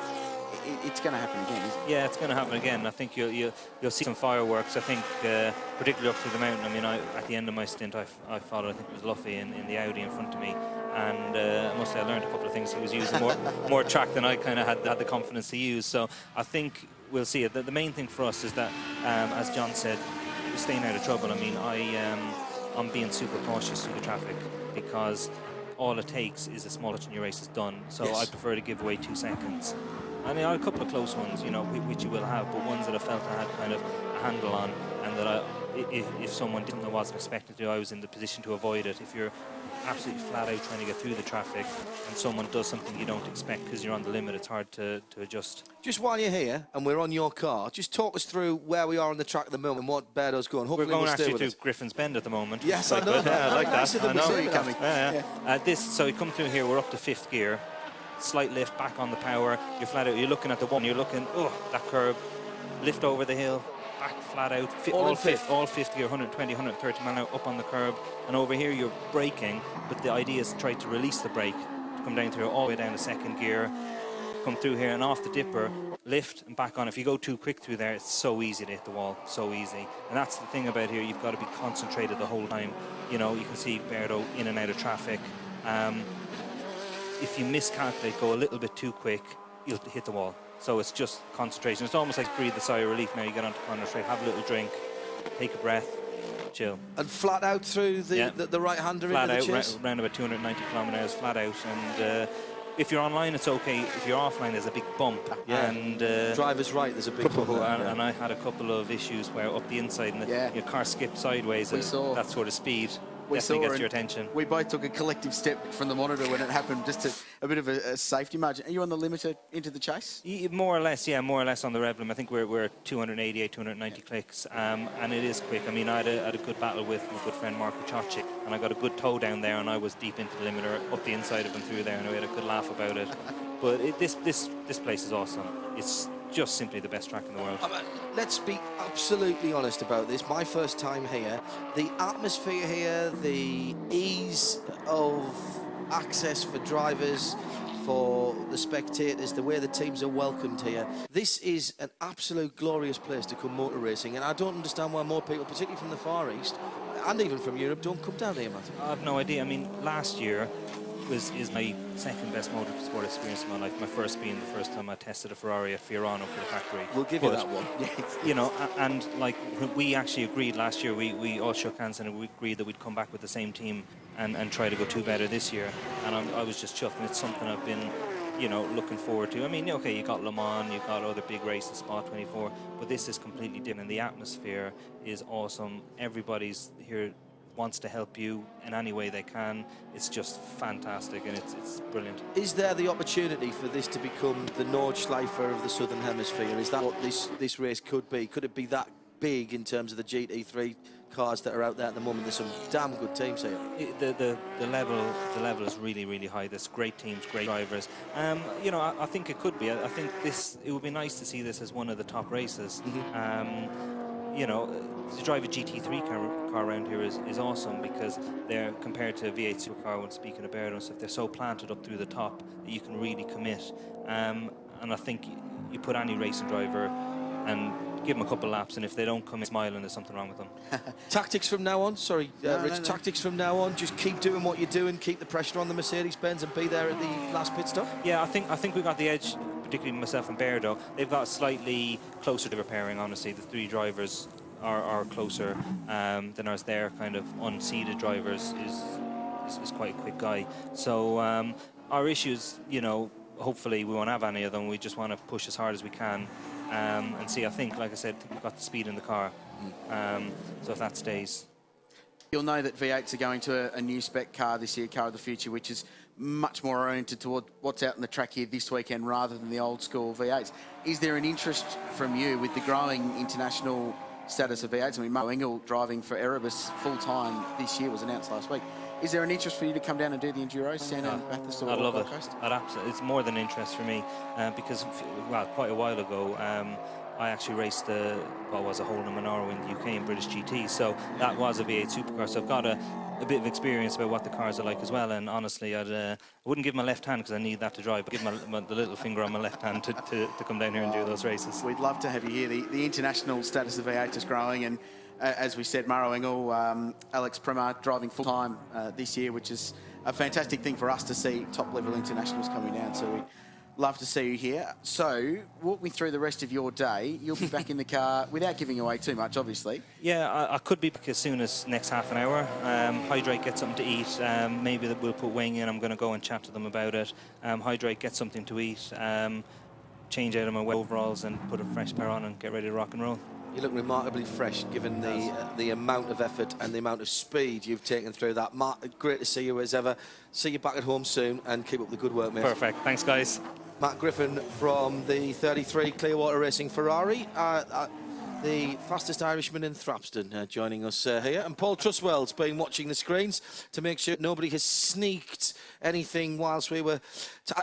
it's going to happen again, isn't it? Yeah, it's going to happen again. I think you'll see some fireworks. I think particularly up through the mountain. I mean, at the end of my stint, I followed, I think it was Luffy in the Audi in front of me, and I must say I learned a couple of things. He was using more track than I kind of had the confidence to use. So I think we'll see it. The main thing for us is that, as John said, staying out of trouble. I mean, I'm being super cautious through the traffic, because all it takes is a small touch and your race is done. So I prefer to give away 2 seconds. I mean, I had a couple of close ones, you know, which you will have, but ones that I felt I had kind of a handle on, and that if someone didn't know what I was expecting to do, I was in the position to avoid it. If you're absolutely flat out trying to get through the traffic and someone does something you don't expect because you're on the limit, it's hard to adjust. Just while you're here and we're on your car, just talk us through where we are on the track at the moment and what Berto's going. Hopefully we're going we'll actually to Griffin's Bend at the moment. Yes, I know. Yeah, I like that. I know. You coming. So we come through here, we're up to 5th gear. Slight lift back on the power, you're flat out, you're looking at the one, you're looking, that curb, lift over the hill, back flat out, all fifth gear, 120, 130 mile an hour up on the curb, and over here you're braking, but the idea is to try to release the brake, to come down through all the way down to 2nd gear, come through here and off the dipper, lift and back on. If you go too quick through there, it's so easy to hit the wall, so easy. And that's the thing about here, you've got to be concentrated the whole time. You know, you can see Berto in and out of traffic. If you miscalculate, go a little bit too quick, you'll hit the wall. So it's just concentration. It's almost like breathe the sigh of relief now. You get onto corner straight, have a little drink, take a breath, chill. And flat out through the right-hander into the chase? Flat out, around about 290 kilometres flat out. And if you're online, it's okay. If you're offline, there's a big bump. Yeah. And driver's right, there's a big bump. And I had a couple of issues where up the inside, and your car skipped sideways. That sort of speed. Definitely gets your attention. We both took a collective step from the monitor when it happened, just a bit of a safety margin. Are you on the limiter into the chase? More or less, yeah, more or less on the rev limit. I think we're 288, 290 clicks, and it is quick. I mean, I had a good battle with my good friend Marco Ciocci, and I got a good toe down there, and I was deep into the limiter, up the inside of him through there, and we had a good laugh about it. But this place is awesome. It's just simply the best track in the world. Let's be absolutely honest about this. My first time here, the atmosphere here, the ease of access for drivers, for the spectators, the way the teams are welcomed here. This is an absolute glorious place to come motor racing, and I don't understand why more people, particularly from the Far East, and even from Europe, don't come down here, Matt. I have no idea. I mean, last year is my second best motorsport experience of my life. My first being the first time I tested a Ferrari at Fiorano for the factory. We'll give you that one. You know, and like we actually agreed last year, we all shook hands and we agreed that we'd come back with the same team and try to go 2 better this year. And I was just chuffed, and it's something I've been, you know, looking forward to. I mean, okay, you got Le Mans, you got other big races, Spa 24, but this is completely different. The atmosphere is awesome. Everybody's here wants to help you in any way they can. It's just fantastic, and it's brilliant. Is there the opportunity for this to become the Nordschleifer of the Southern Hemisphere? Is that what this race could be? Could it be that big in terms of the GT3 cars that are out there at the moment? There's some damn good teams here. The level is really, really high. There's great teams, great drivers. You know, I think it could be. I think it would be nice to see this as one of the top races. You know, to drive a GT3 car around here is awesome, because they're, compared to a V8 supercar, when speaking of Bathurst, if they're so planted up through the top that you can really commit. And I think you put any racing driver and give them a couple of laps, and if they don't come in smiling, there's something wrong with them. Tactics from now on, sorry, Rich, tactics from now on, just keep doing what you're doing, keep the pressure on the Mercedes-Benz and be there at the last pit stop? Yeah, I think we got the edge, particularly myself and Berdo. They've got slightly closer to repairing, honestly. The 3 drivers are closer than ours. Their kind of unseeded drivers is quite a quick guy. So our issues, you know, hopefully we won't have any of them. We just want to push as hard as we can and see. I think, like I said, we've got the speed in the car. So if that stays. You'll know that V8s are going to a new spec car this year, Car of the Future, which is much more oriented toward what's out in the track here this weekend rather than the old school V8s. Is there an interest from you with the growing international status of V8s? I mean, Mark Engel driving for Erebus full-time this year was announced last week. Is there an interest for you to come down and do the Enduros, Santa and Bathurst, or I'd love Gold it. Coast? I'd absolutely. It's more than interest for me because, well, quite a while ago, I actually raced what was a Holden Monaro in the UK in British GT, so that was a V8 supercar. So I've got a bit of experience about what the cars are like as well. And honestly, I wouldn't give my left hand because I need that to drive, but give the little finger on my left hand to come down here and do those races. We'd love to have you here. The international status of V8 is growing, and as we said, Maro Engel, Alex Prema driving full-time this year, which is a fantastic thing for us to see top-level internationals coming down. So we'd love to see you here. So walk me through the rest of your day. You'll be back in the car without giving away too much, obviously. Yeah, I could be back as soon as next half an hour. Hydrate, get something to eat. Maybe we'll put Wing in. I'm going to go and chat to them about it. Hydrate, get something to eat. Change out of my wet overalls and put a fresh pair on and get ready to rock and roll. You look remarkably fresh, given the amount of effort and the amount of speed you've taken through that. Matt, great to see you as ever. See you back at home soon, and keep up the good work, mate. Perfect. Thanks, guys. Matt Griffin from the 33 Clearwater Racing Ferrari, the fastest Irishman in Thrapston, joining us here. And Paul Truswell's been watching the screens to make sure nobody has sneaked anything whilst we were...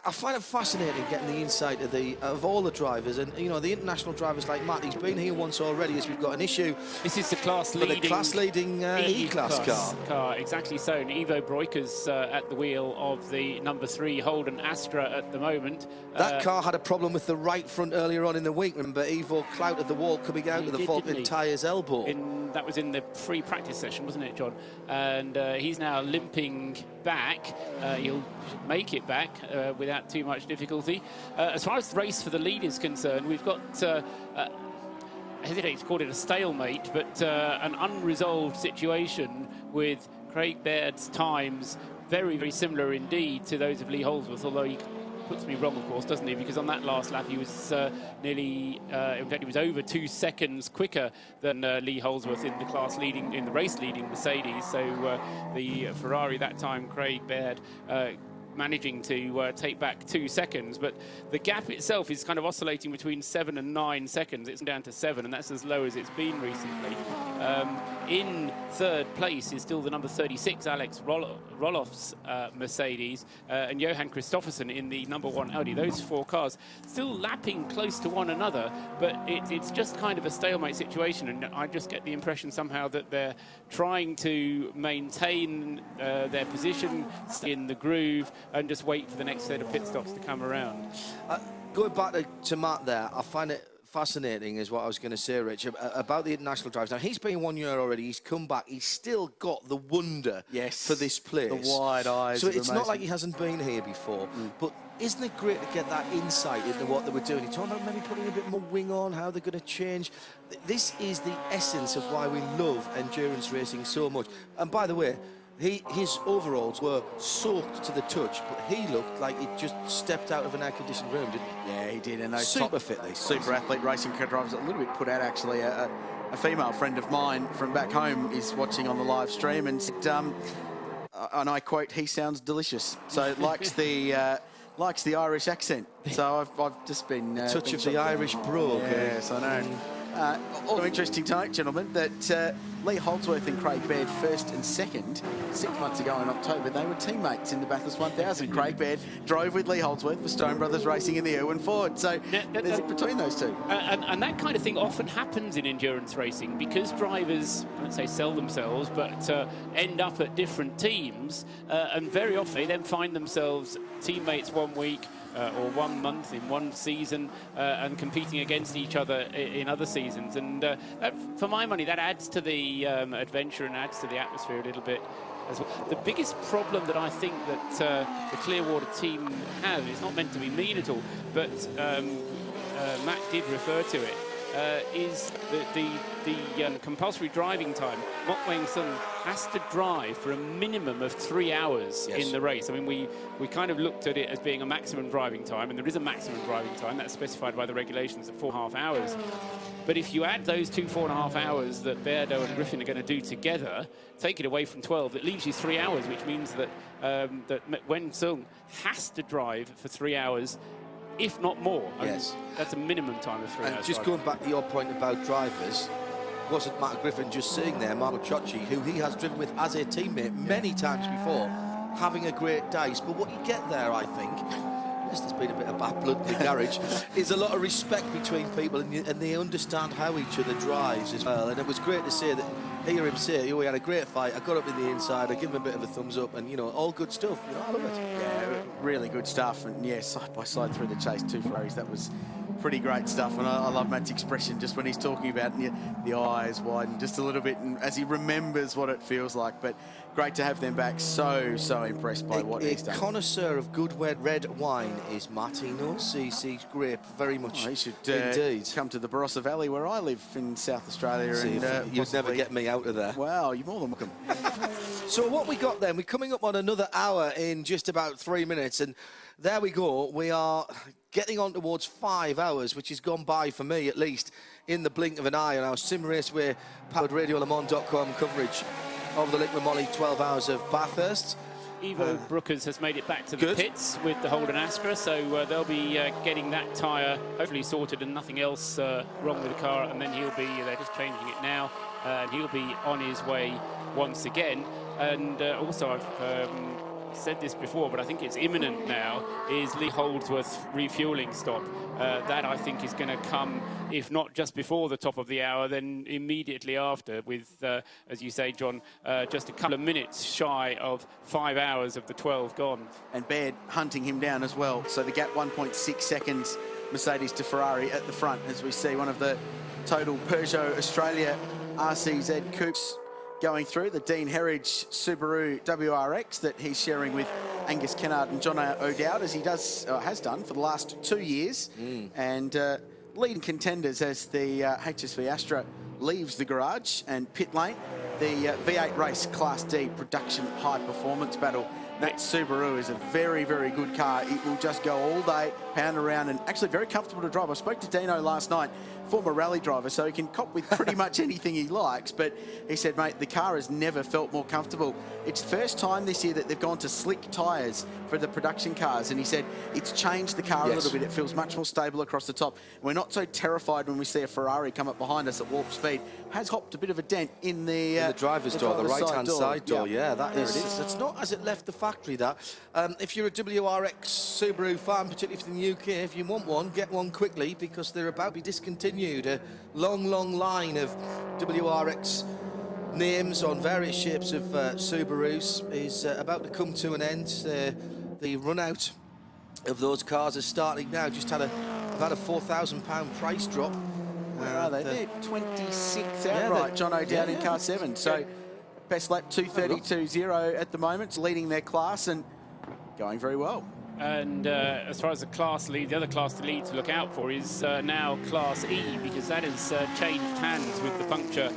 I find it fascinating getting the insight of all the drivers, and you know, the international drivers like Matt. He's been here once already, as we've got an issue. This is the class-leading E-Class car. Exactly so. And Ivo Broiker's at the wheel of the number 3 Holden Astra at the moment. That car had a problem with the right front earlier on in the week. Remember, Ivo clouted the wall coming out of the fault in tyre's elbow. That was in the free practice session, wasn't it, John? And he's now limping back. He'll make it back without too much difficulty. As far as the race for the lead is concerned, we've got... I hesitate to call it a stalemate, but an unresolved situation with Craig Baird's times very, very similar indeed to those of Lee Holdsworth, although he puts me wrong, of course, doesn't he? Because on that last lap, he was nearly, in fact, he was over 2 seconds quicker than Lee Holdsworth in the race leading Mercedes. So the Ferrari that time, Craig Baird, managing to take back 2 seconds. But the gap itself is kind of oscillating between 7 and 9 seconds. It's down to 7, and that's as low as it's been recently. In third place is still the number 36, Alex Roloff's Mercedes, and Johan Kristoffersen in the number 1 Audi. Those 4 cars still lapping close to one another, but it's just kind of a stalemate situation, and I just get the impression somehow that they're trying to maintain their position in the groove and just wait for the next set of pit stops to come around. Going back to Matt there, I find it fascinating is what I was going to say, Rich, about the international drives. Now, he's been 1 year already, he's come back, he's still got the wonder for this place. The wide eyes. So it's not like he hasn't been here before, but isn't it great to get that insight into what they were doing? You're talking about maybe putting a bit more wing on, how they're going to change. This is the essence of why we love endurance racing so much. And by the way, his overalls were soaked to the touch, but he looked like he'd just stepped out of an air-conditioned room, didn't he? Yeah, he did. And those super fit, these super athlete racing car drivers, a little bit put out, actually. A female friend of mine from back home is watching on the live stream and said, and I quote, "He sounds delicious." So likes the Irish accent. So I've just been... touch of the Irish brogue. Yes, I know. Also interesting to note, gentlemen, that Lee Holdsworth and Craig Baird, first and second, 6 months ago in October, they were teammates in the Bathurst 1000. Craig Baird drove with Lee Holdsworth for Stone Brothers Racing in the Irwin Ford. So there's between those two. And that kind of thing often happens in endurance racing because drivers, I won't say sell themselves, but end up at different teams, and very often they then find themselves teammates 1 week, or 1 month in one season, and competing against each other in other seasons. And for my money, that adds to the adventure and adds to the atmosphere a little bit as well. The biggest problem that I think that the Clearwater team have, it's not meant to be mean at all, but Matt did refer to it, is the compulsory driving time. Mok Weng Sung has to drive for a minimum of 3 hours in the race. I mean, we kind of looked at it as being a maximum driving time, and there is a maximum driving time that's specified by the regulations at 4.5 hours. But if you add those 2 4.5 hours that Bairdo and Griffin are going to do together, take it away from 12, it leaves you 3 hours, which means that that Weng Sung has to drive for 3 hours, if not more. Yes. That's a minimum time of 3 hours. And just going back to your point about drivers, wasn't Matt Griffin just saying there, Marco Ciocci, who he has driven with as a teammate many times before, having a great days. But what you get there, I think, yes, there's been a bit of bad blood in the garage, is a lot of respect between people, and they understand how each other drives as well. And it was great to see that, hear him say, we had a great fight, I got up in the inside, I give him a bit of a thumbs up, and, you know, all good stuff. You know, I love it. Yeah, really good stuff. And, yeah, side by side through the chase, 2 Ferraris, that was pretty great stuff. And I love Matt's expression just when he's talking about the eyes widen just a little bit, and as he remembers what it feels like. But great to have them back. So impressed by what he's done. A connoisseur of good red wine is Matt. He knows CC grape very much. He should indeed come to the Barossa Valley where I live in South Australia. And you'd never get me out of there. Wow, you're more than welcome. So what we got then, we're coming up on another hour in just about 3 minutes, and there we go. We are getting on towards 5 hours, which has gone by for me, at least, in the blink of an eye on our Sim Raceway powered RadioLeMans.com coverage of the Liquid Moly 12 hours of Bathurst. Ivo Brookers has made it back to the pits with the Holden Astra, so they'll be getting that tyre hopefully sorted and nothing else wrong with the car, and then they're just changing it now, and he'll be on his way once again. And also I've said this before, but I think it's imminent now, is Lee Holdsworth's refuelling stop. That I think is going to come, if not just before the top of the hour, then immediately after, with, as you say, John, just a couple of minutes shy of 5 hours of the 12 gone. And Baird hunting him down as well. So the gap 1.6 seconds, Mercedes to Ferrari at the front, as we see one of the total Peugeot Australia RCZ coupes going through, the Dean Heritage Subaru WRX that he's sharing with Angus Kennard and John O'Dowd, as he has done for the last 2 years. And leading contenders as the HSV Astra leaves the garage and pit lane. The V8 race Class D production high performance battle. That Subaru is a very, very good car. It will just go all day, pound around, and actually very comfortable to drive. I spoke to Dino last night. former rally driver, so he can cop with pretty much anything he likes. But he said, mate, the car has never felt more comfortable. It's the first time this year that they've gone to slick tyres for the production cars. And he said it's changed the car a little bit. It feels much more stable across the top. We're not so terrified when we see a Ferrari come up behind us at warp speed. Has hopped a bit of a dent in the driver's door, the right-hand side door. Yeah, that there is. it is. It's not as it left the factory, that. If you're a WRX Subaru fan, particularly from the UK, if you want one, get one quickly, because they're about to be discontinued. A long, long line of WRX names on various shapes of Subarus is about to come to an end. The run-out of those cars is starting now. Just had about a £4,000 price drop. Where are they? They're 26th outright, John O'Dowd in car 7. So best lap 2:32.0 at the moment. It's leading their class and going very well. And as far as the class lead, the other class to lead to look out for is now Class E, because that has changed hands with the puncture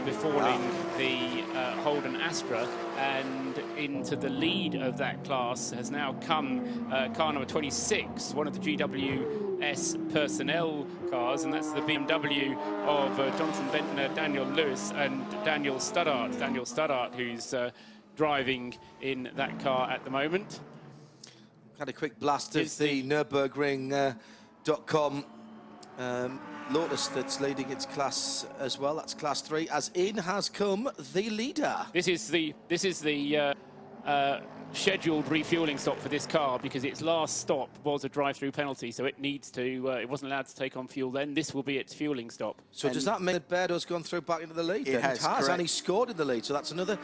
befalling the Holden Astra, and into the lead of that class has now come car number 26, one of the GWS personnel cars, and that's the BMW of Jonathan Bentner, Daniel Lewis and Daniel Studdart. Daniel Studdart, who's driving in that car at the moment. Had a quick blast of the Nürburgring.com Lotus that's leading its class as well. That's Class 3. As in has come the leader. This is the scheduled refueling stop for this car, because its last stop was a drive-through penalty, so it needs to. It wasn't allowed to take on fuel then. This will be its fueling stop. So does that mean that Berdo's gone through back into the lead? It has, and he scored in the lead. So that's another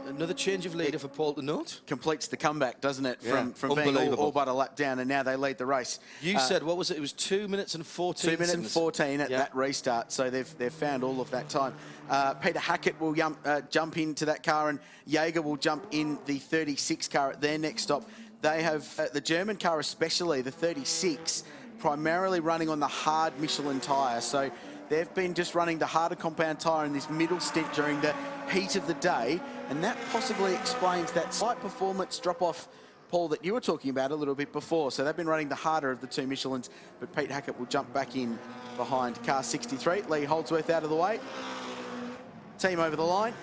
another change of leader for Paul to note. Completes the comeback, doesn't it? From being all but a lap down, and now they lead the race. You said, what was it? It was 2 minutes and 14 2 minutes and 14 at that restart. So they've found all of that time. Peter Hackett will jump into that car, and Jaeger will jump in the 36 car at their next stop. They have the German car, especially the 36, primarily running on the hard Michelin tyre. So they've been just running the harder compound tyre in this middle stint during the heat of the day, and that possibly explains that slight performance drop-off, Paul, that you were talking about a little bit before. So they've been running the harder of the two Michelins, but Pete Hackett will jump back in behind car 63. Lee Holdsworth out of the way. Team over the line,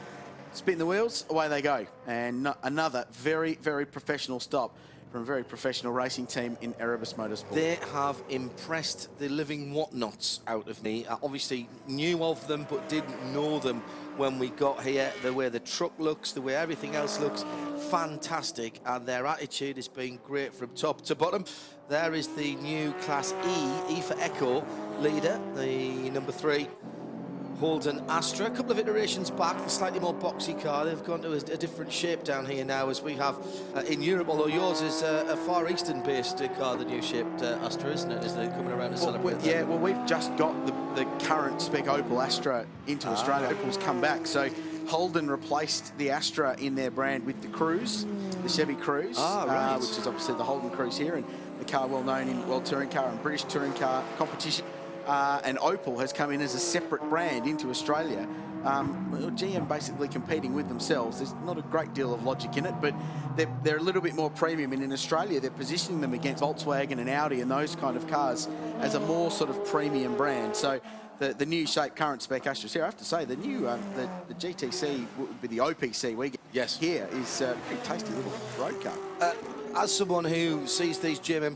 spin the wheels, away they go. And another very, very professional stop from a very professional racing team in Erebus Motorsport. They have impressed the living whatnots out of me. I obviously knew of them, but didn't know them when we got here. The way the truck looks, the way everything else looks, fantastic. And their attitude has been great from top to bottom. There is the new Class E for Echo leader, the number 3. Holden Astra, a couple of iterations back, the slightly more boxy car. They've gone to a different shape down here now, as we have in Europe, although yours is a Far Eastern-based car, the new shaped Astra, isn't it? Is they coming around to celebrate that? Yeah, well, we've just got the current spec Opel Astra into Australia. Opel's come back, so Holden replaced the Astra in their brand with the Cruise, the Chevy Cruise, which is obviously the Holden Cruise here, and the car well known in World Touring Car and British Touring Car competition. And Opel has come in as a separate brand into Australia. GM basically competing with themselves. There's not a great deal of logic in it, but they're a little bit more premium. And in Australia, they're positioning them against Volkswagen and Audi and those kind of cars as a more sort of premium brand. So the new shape current spec Astras here, I have to say, the new the GTC would be the OPC we get here is a pretty tasty little road car. As someone who sees these GM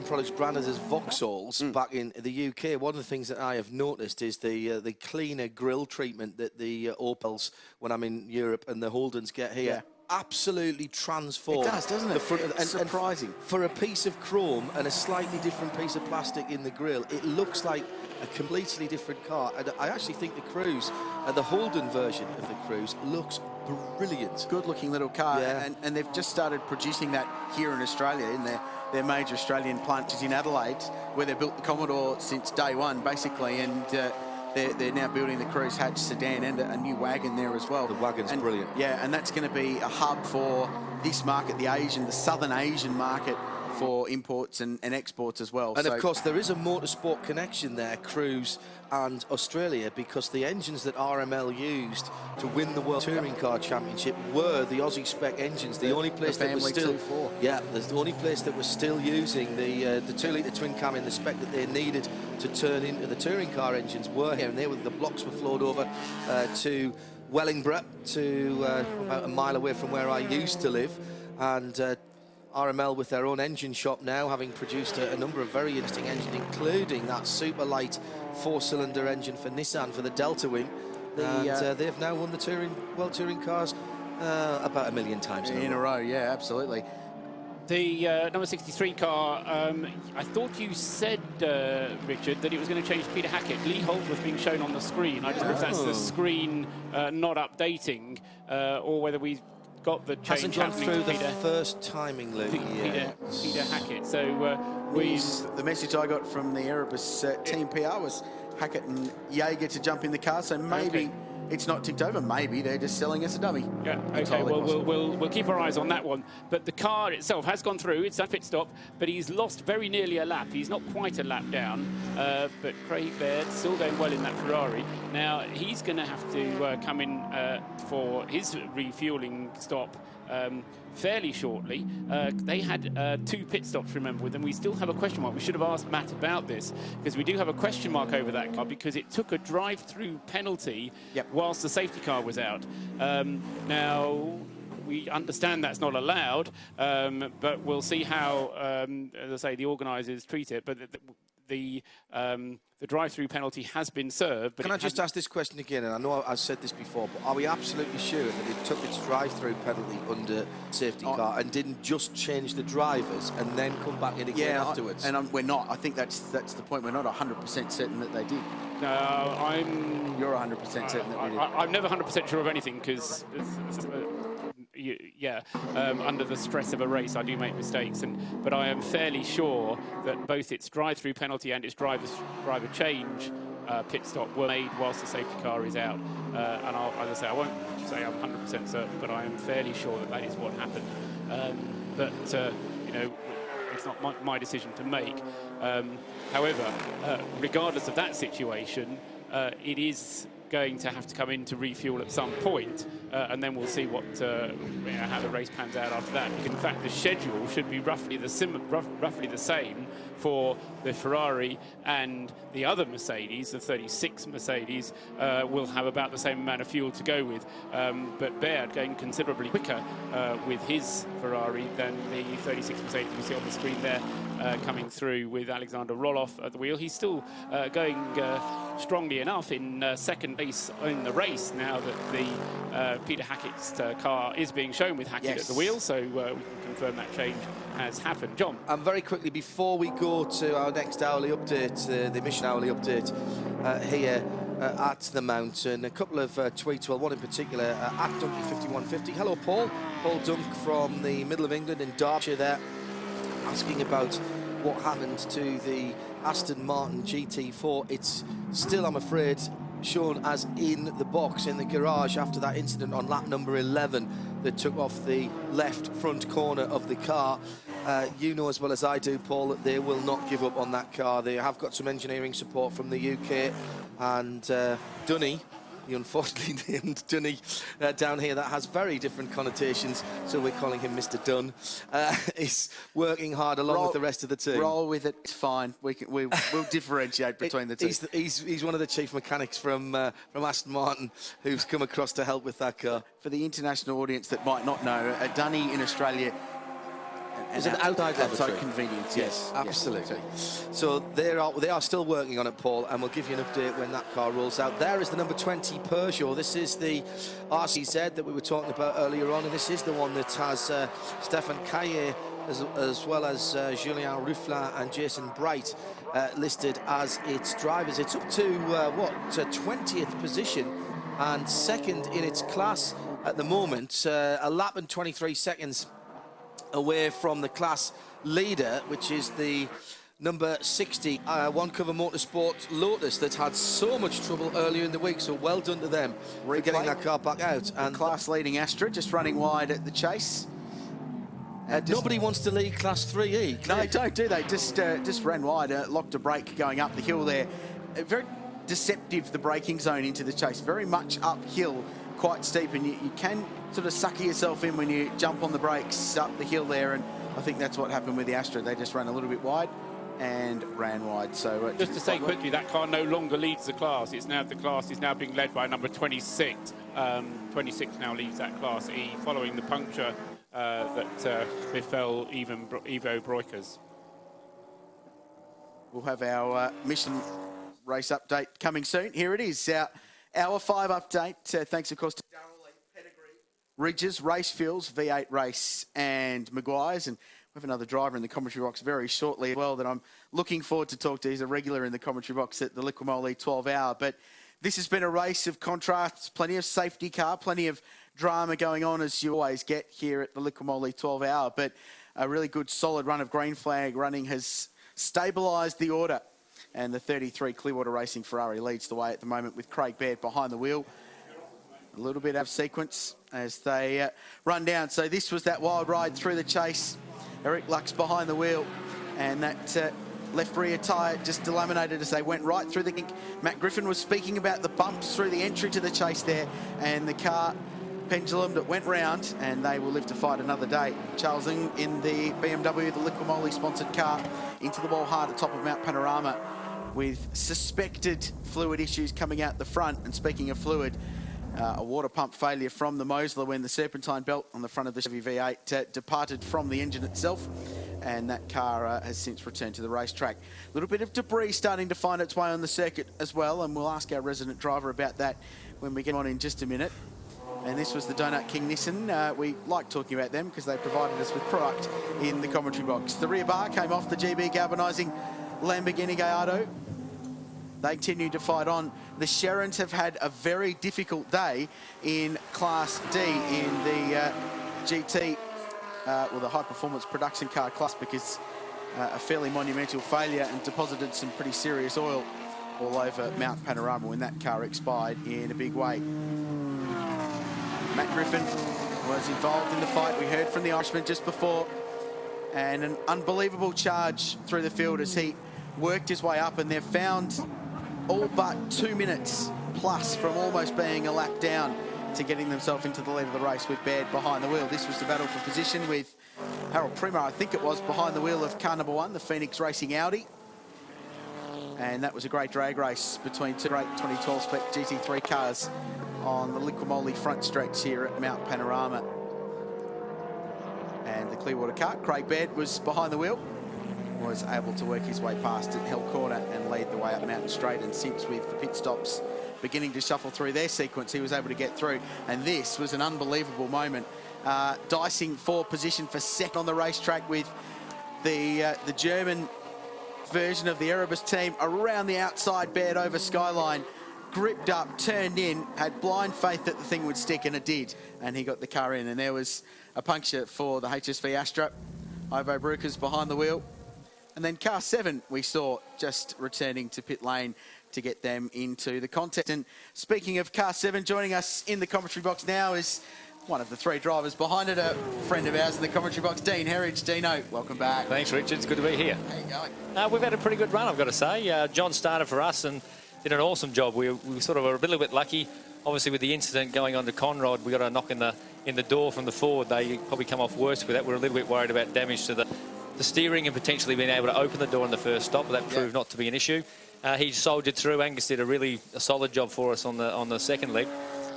products branded as Vauxhalls back in the UK, one of the things that I have noticed is the cleaner grille treatment that the Opels, when I'm in Europe, and the Holdens get here. Yeah. Absolutely transform. It does, doesn't it? The front It's surprising. And for a piece of chrome and a slightly different piece of plastic in the grille, it looks like a completely different car. And I actually think the Cruise, the Holden version of the Cruise, looks brilliant. Good-looking little car, and they've just started producing that here in Australia in their major Australian plant, which is in Adelaide, where they built the Commodore since day one, basically, and they're now building the Cruise hatch sedan and a new wagon there as well. The wagon's brilliant. Yeah, and that's going to be a hub for this market, the Southern Asian market for imports and exports as well. And so, of course, there is a motorsport connection there, Cruise and Australia, because the engines that RML used to win the World Touring Car Championship were the Aussie spec engines. The only place that was still, there's the only place that was still using the 2-litre twin cam in the spec that they needed to turn into the touring car engines were here, and they were the blocks were flowed over to Wellingborough, to about a mile away from where I used to live, and RML with their own engine shop now, having produced a number of very interesting engines, including that super light 4-cylinder engine for Nissan for the Delta Wing. They've now won the World Touring Cars about 1 million times in a row. Yeah, absolutely. The number 63 car, I thought you said, Richard, that it was going to change to Peter Hackett. Lee Holdsworth being shown on the screen. I just wonder if that's the screen not updating, or whether we got the change hasn't gone through the Peter, first timing loop yet. Peter Hackett. So the message I got from the Erebus team PR was Hackett and Jaeger to jump in the car. So maybe it's not ticked over. Maybe they're just selling us a dummy. Yeah. Okay. Well, we'll keep our eyes on that one. But the car itself has gone through. It's at pit stop, but he's lost very nearly a lap. He's not quite a lap down. But Craig Baird still going well in that Ferrari. Now he's going to have to come in for his refueling stop fairly shortly. They had 2 pit stops, remember, with them. We still have a question mark. We should have asked Matt about this, because we do have a question mark over that car, because it took a drive-through penalty whilst the safety car was out. Now, we understand that's not allowed, but we'll see how, as I say, the organisers treat it. But the drive-through penalty has been served. But can I just ask this question again? And I know I've said this before, but are we absolutely sure that it took its drive-through penalty under safety car and didn't just change the drivers and then come back in again afterwards? We're not. I think that's the point. We're not 100% certain that they did. You're 100% certain that we did. I'm never 100% sure of anything, because under the stress of a race, I do make mistakes, but I am fairly sure that both its drive-through penalty and its driver change pit stop were made whilst the safety car is out. And as I say, I won't say I'm 100% certain, but I am fairly sure that is what happened. It's not my decision to make. However, regardless of that situation, it is going to have to come in to refuel at some point, and then we'll see what how the race pans out after that. In fact, the schedule should be roughly the same for the Ferrari, and the other Mercedes, the 36 Mercedes, will have about the same amount of fuel to go with. But Baird going considerably quicker with his Ferrari than the 36 Mercedes we see on the screen there, coming through with Alexander Roloff at the wheel. He's still going strongly enough in second place in the race now that the Peter Hackett's car is being shown with Hackett at the wheel, so we can confirm that change has happened. John? And very quickly, before we go to our next hourly update, the mission hourly update here at the mountain, a couple of tweets, well, one in particular, at Dunkley5150. Hello, Paul. Paul Dunk from the middle of England in Derbyshire there, asking about what happened to the Aston Martin GT4. It's still, I'm afraid, shown as in the box in the garage after that incident on lap number 11 that took off the left front corner of the car. You know as well as I do, Paul, that they will not give up on that car. They have got some engineering support from the UK, and Dunny, the unfortunately named Dunny down here, that has very different connotations, so we're calling him Mr. Dunn, is working hard along with the rest of the team. Roll with it, it's fine. We'll differentiate between the two. He's one of the chief mechanics from Aston Martin who's come across to help with that car. For the international audience that might not know, a Dunny in Australia is an outside laboratory. Convenience, yes, absolutely. So they are still working on it, Paul, and we'll give you an update when that car rolls out. There is the number 20 Peugeot. This is the RCZ that we were talking about earlier on, and this is the one that has Stefan Caillet as well as Julien Rufflin and Jason Bright listed as its drivers. It's up to 20th position and second in its class at the moment, a lap and 23 seconds away from the class leader, which is the number 60 One Cover Motorsport Lotus that had so much trouble earlier in the week, so well done to them for getting that car back out. And class leading Astra just running wide at the chase, Nobody wants to lead Class 3E. No, don't do that. Just ran wide, locked a brake going up the hill there. Very deceptive, the braking zone into the chase. Very much uphill, quite steep, and you can sort of sucker yourself in when you jump on the brakes up the hill there, and I think that's what happened with the Astra. They just ran a little bit wide and ran wide. So just to say quickly, that car no longer leads the class. The class is now being led by number 26. 26 now leads that Class E, following the puncture that befell Ivo Broikers. We'll have our mission race update coming soon. Here it is, our Hour 5 update. Thanks, of course, to Ridges, Race Fuels, V8 Race and Maguire's. And we have another driver in the commentary box very shortly as well that I'm looking forward to talk to. He's a regular in the commentary box at the Liquimoli 12 Hour. But this has been a race of contrasts, plenty of safety car, plenty of drama going on, as you always get here at the Liquimoli 12 Hour. But a really good, solid run of green flag running has stabilised the order. And the 33 Clearwater Racing Ferrari leads the way at the moment with Craig Baird behind the wheel. A little bit out of sequence as they run down. So this was that wild ride through the chase. Eric Lux behind the wheel, and that left rear tyre just delaminated as they went right through the kink. Matt Griffin was speaking about the bumps through the entry to the chase there, and the car pendulum that went round, and they will live to fight another day. Charles Ng in the BMW, the Liquimoli sponsored car, into the wall hard at top of Mount Panorama with suspected fluid issues coming out the front. And speaking of fluid, a water pump failure from the Mosler when the serpentine belt on the front of the Chevy V8 departed from the engine itself, and that car has since returned to the racetrack. A little bit of debris starting to find its way on the circuit as well, and we'll ask our resident driver about that when we get on in just a minute. And this was the Donut King Nissan. We like talking about them because they provided us with product in the commentary box. The rear bar came off the GB galvanising Lamborghini Gallardo. They continue to fight on. The Sherrans have had a very difficult day in Class D in the GT, well, the high performance production car class, because a fairly monumental failure and deposited some pretty serious oil all over Mount Panorama when that car expired in a big way. Matt Griffin was involved in the fight. We heard from the Irishman just before, and an unbelievable charge through the field as he worked his way up, and they've found all but 2 minutes plus from almost being a lap down to getting themselves into the lead of the race with Baird behind the wheel. This was the battle for position with Harold Primo, I think it was, behind the wheel of car number 1, the Phoenix Racing Audi. And that was a great drag race between two great 2012 spec GT3 cars on the Liquimoli front stretch here at Mount Panorama. And the Clearwater car, Craig Baird, was behind the wheel, was able to work his way past at Hill Corner and lead the way up Mountain Straight. And since with the pit stops beginning to shuffle through their sequence, he was able to get through. And this was an unbelievable moment. Dicing for position for second on the racetrack with the German version of the Erebus team around the outside, Baird over Skyline, gripped up, turned in, had blind faith that the thing would stick, and it did. And he got the car in, and there was a puncture for the HSV Astra. Ivo Brukers behind the wheel. And then car 7 we saw just returning to pit lane to get them into the contest. And speaking of car 7, joining us in the commentary box now is one of the 3 drivers behind it, a friend of ours in the commentary box, Dean Herridge. Dino, welcome back. Thanks, Richard. It's good to be here. How you going? We've had a pretty good run, I've got to say. John started for us and did an awesome job. We sort of were a little bit lucky. Obviously, with the incident going on to Conrod, we got a knock in the door from the Ford. They probably come off worse with that. We're a little bit worried about damage to the steering and potentially being able to open the door in the first stop, but that proved not to be an issue. He soldiered through. Angus did a solid job for us on the second leg.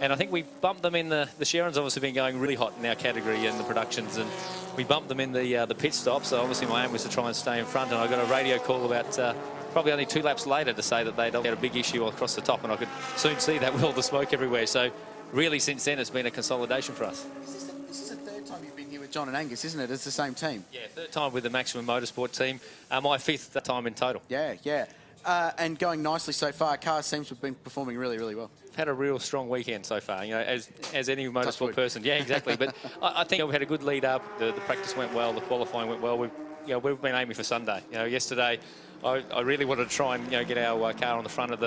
And I think we bumped them in the Sherrans obviously been going really hot in our category in the productions, and we bumped them in the pit stop. So obviously my aim was to try and stay in front, and I got a radio call about probably only 2 laps later to say that they'd had a big issue across the top, and I could soon see that with all the smoke everywhere. So really since then it's been a consolidation for us. This is the 3rd time you've been here with John and Angus, isn't it? It's the same team. Yeah, 3rd time with the Maximum Motorsport team. My 5th time in total. Yeah. And going nicely so far. Car seems to have been performing really, really well. Had a real strong weekend so far, you know, as any motorsport person. Yeah, exactly. But I think we had a good lead up. The practice went well. The qualifying went well. We've been aiming for Sunday. You know, yesterday I really wanted to try and get our car on the front of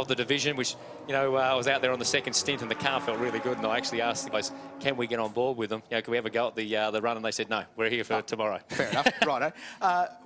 the division, which I was out there on the second stint and the car felt really good, and I actually asked the guys, can we get on board with them? Can we have a go at the run? And they said no, we're here for tomorrow. Fair enough. Righto.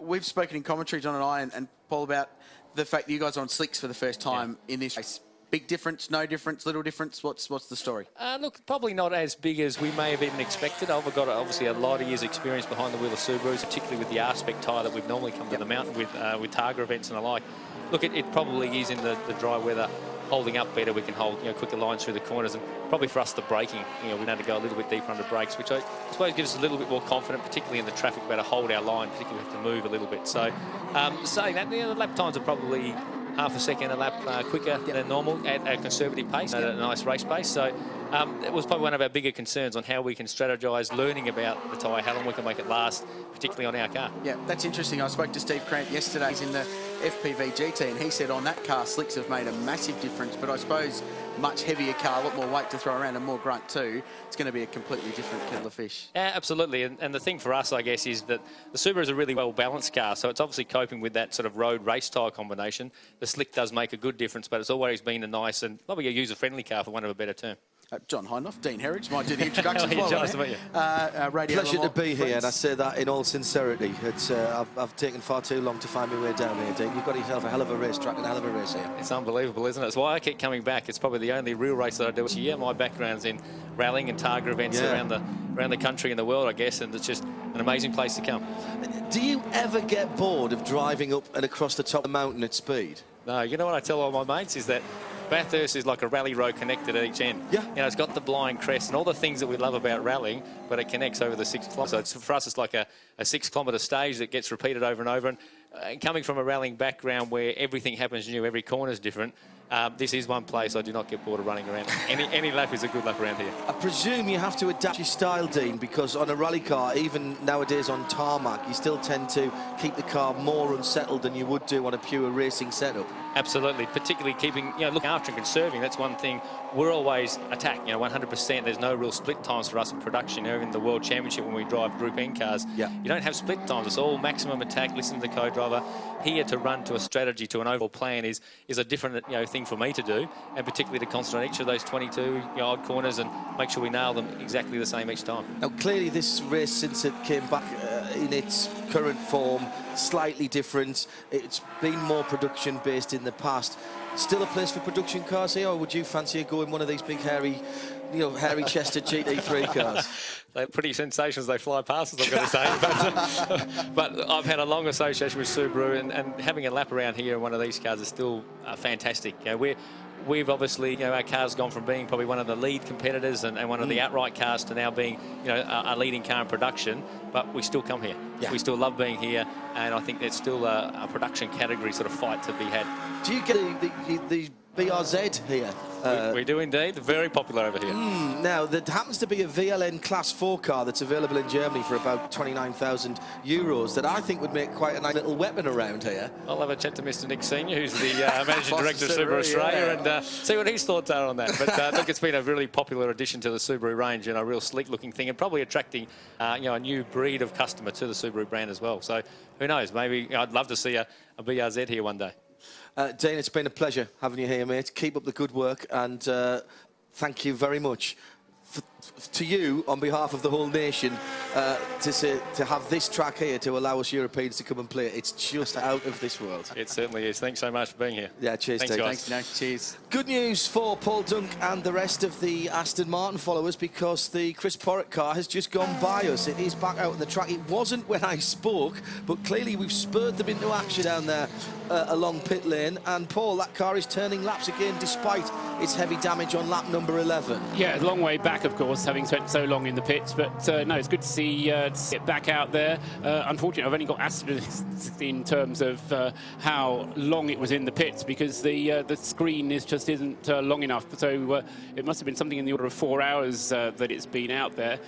We've spoken in commentary, John and I, and Paul, about the fact that you guys are on slicks for the first time in this race. Big difference, no difference, little difference? What's the story? Look, probably not as big as we may have even expected. I've got obviously a lot of years' experience behind the wheel of Subarus, particularly with the R-Spec tyre that we've normally come to the mountain with Targa events and the like. Look, it probably is in the dry weather holding up better. We can hold quicker lines through the corners, and probably for us the braking, we had to go a little bit deeper under brakes, which I suppose gives us a little bit more confident, particularly in the traffic, about to hold our line, particularly we have to move a little bit. So saying that, the lap times are probably half a second a lap quicker than normal at a conservative pace, at a nice race pace. So it was probably one of our bigger concerns on how we can strategise learning about the tyre, how long we can make it last, particularly on our car. Yeah, that's interesting. I spoke to Steve Cramp yesterday. He's in the FPV GT, and he said on that car, slicks have made a massive difference, but I suppose much heavier car, a lot more weight to throw around and more grunt too. It's going to be a completely different kettle of fish. Yeah, absolutely. And the thing for us, I guess, is that the Subaru is a really well-balanced car, so it's obviously coping with that sort of road race tyre combination. The slick does make a good difference, but it's always been a nice and probably a user-friendly car, for want of a better term. John Hindhoff, Dean Herridge might do the introduction as well. Nice to meet you. Pleasure to be here, and I say that in all sincerity. It's I've taken far too long to find my way down here, Dean. You've got yourself a hell of a racetrack and a hell of a race here. It's unbelievable, isn't it? It's why I keep coming back. It's probably the only real race that I do each year. My background's in rallying and Targa events around the country and the world, I guess, and it's just an amazing place to come. Do you ever get bored of driving up and across the top of the mountain at speed? No, you know what I tell all my mates is that Bathurst is like a rally road connected at each end. Yeah. It's got the blind crest and all the things that we love about rallying, but it connects over the 6 kilometres. So for us, it's like a 6 kilometre stage that gets repeated over and over. And coming from a rallying background where everything happens new, every corner is different, this is one place I do not get bored of running around. Any lap is a good lap around here. I presume you have to adapt your style, Dean, because on a rally car, even nowadays on tarmac, you still tend to keep the car more unsettled than you would do on a pure racing setup. Absolutely, particularly keeping, looking after and conserving. That's one thing we're always attack, 100%. There's no real split times for us in production. In the World Championship, when we drive Group N cars, you don't have split times. It's all maximum attack. Listen to the co-driver. Here to run to a strategy, to an overall plan is a different thing for me to do, and particularly to concentrate on each of those 22 odd corners and make sure we nail them exactly the same each time. Now, clearly this race, since it came back in its current form, slightly different. It's been more production based in the past. Still a place for production cars here, or would you fancy a go in one of these big hairy chested GT3 cars? They're pretty sensational as they fly past us, I've got to say. But I've had a long association with Subaru, and having a lap around here in one of these cars is still fantastic. We've obviously, our car's gone from being probably one of the lead competitors and one of the outright cars to now being, a leading car in production, but we still come here. Yeah. We still love being here, and I think there's still a production category sort of fight to be had. Do you get the BRZ here? We do indeed. Very popular over here. Now, there happens to be a VLN Class 4 car that's available in Germany for about 29,000 euros that I think would make quite a nice little weapon around here. I'll have a chat to Mr. Nick Senior, who's the Managing Director of Subaru Australia, and see what his thoughts are on that. But look, it's been a really popular addition to the Subaru range, and a real sleek-looking thing, and probably attracting a new breed of customer to the Subaru brand as well. So who knows? Maybe I'd love to see a BRZ here one day. Dane, it's been a pleasure having you here, mate. Keep up the good work, and thank you very much. To you, on behalf of the whole nation, to have this track here to allow us Europeans to come and play it, it's just out of this world. It certainly is. Thanks so much for being here. Yeah, cheers, Thanks, Dave. guys. Thanks, cheers. Good news for Paul Dunk and the rest of the Aston Martin followers, because the Chris Porritt car has just gone by us. It is back out on the track. It wasn't when I spoke, but clearly we've spurred them into action down there along pit lane. And Paul, that car is turning laps again despite its heavy damage on lap number 11. Yeah, a long way back, of course, having spent so long in the pits, but no, it's good to see it back out there. Unfortunately, I've only got asterisks in terms of how long it was in the pits, because the screen just isn't long enough. So it must have been something in the order of 4 hours that it's been out there.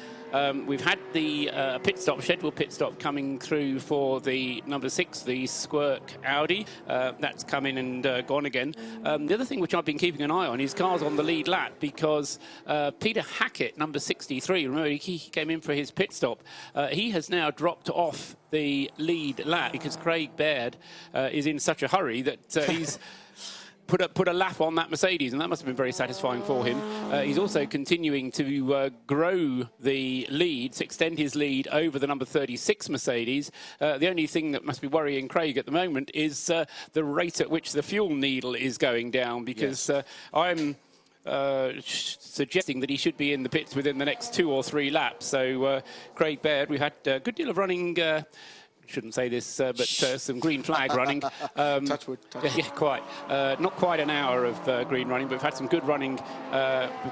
We've had the scheduled pit stop coming through for the number 6, the Squirk Audi. That's come in and gone again. The other thing which I've been keeping an eye on is cars on the lead lap, because Peter Hackett Hackett, number 63. Remember, he came in for his pit stop. He has now dropped off the lead lap because Craig Baird is in such a hurry that he's put a lap on that Mercedes, and that must have been very satisfying for him. He's also continuing to grow the lead, to extend his lead over the number 36 Mercedes. The only thing that must be worrying Craig at the moment is the rate at which the fuel needle is going down, because I'm suggesting that he should be in the pits within the next 2 or 3 laps. So Craig Baird, we've had a good deal of running. Shouldn't say this, but some green flag running. Touch wood. Yeah, quite. Not quite an hour of green running, but we've had some good running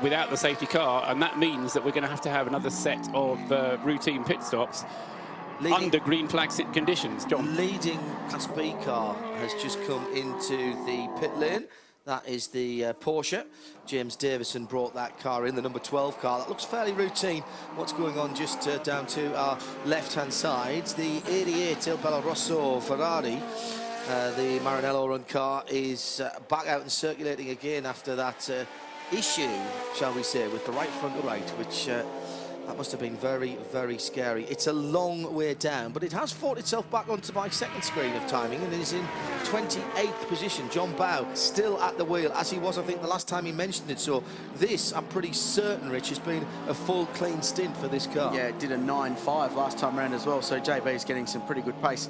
without the safety car, and that means that we're going to have another set of routine pit stops under green flag conditions. John. Leading Class B car has just come into the pit lane. That is the Porsche. James Davison brought that car in, the number 12 car. That looks fairly routine. What's going on just down to our left-hand side? The 88 Il Bello Rosso Ferrari, the Maranello run car, is back out and circulating again after that issue, shall we say, with the right front right, which that must have been very, very scary. It's a long way down, but it has fought itself back onto my second screen of timing and is in 28th position. John Bow still at the wheel, as he was, I think, the last time he mentioned it. So this, I'm pretty certain, Rich, has been a full, clean stint for this car. Yeah, it did a 9.5 last time around as well, so JB is getting some pretty good pace.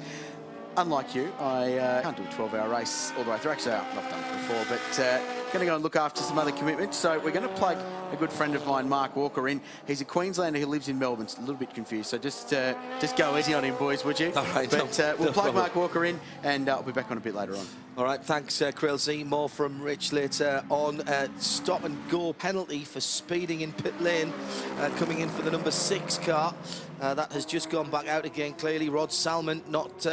Unlike you, I can't do a 12-hour race all the way through. Actually, I've not done it before, but going to go and look after some other commitments. So we're going to plug a good friend of mine, Mark Walker, in. He's a Queenslander who lives in Melbourne. It's a little bit confused, so just go easy on him, boys, would you? All right. But we'll plug Mark Walker in, and I'll be back on a bit later on. All right, thanks, Krilsey. More from Rich later on. Stop-and-go penalty for speeding in pit lane, coming in for the number 6 car. That has just gone back out again, clearly. Rod Salmon not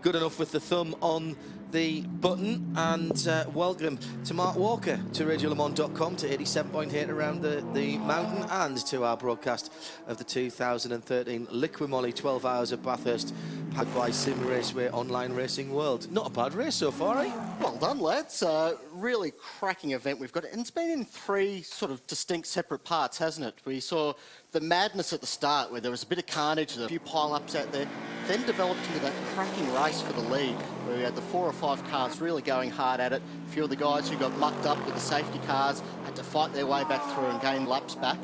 good enough with the thumb on the button. And welcome to Mark Walker, to RadioLeMans.com, to 87.8 around the mountain, and to our broadcast of the 2013 Liqui-Moly 12 Hours of Bathurst, powered by Sim Raceway Online Racing World. Not a bad race so far, eh? Well done, lads. Really cracking event we've got. And it's been in 3 sort of distinct separate parts, hasn't it? We saw the madness at the start, where there was a bit of carnage, a few pile-ups out there, then developed into that cracking race for the lead, where we had the 4 or 5 cars really going hard at it. A few of the guys who got mucked up with the safety cars had to fight their way back through and gain laps back.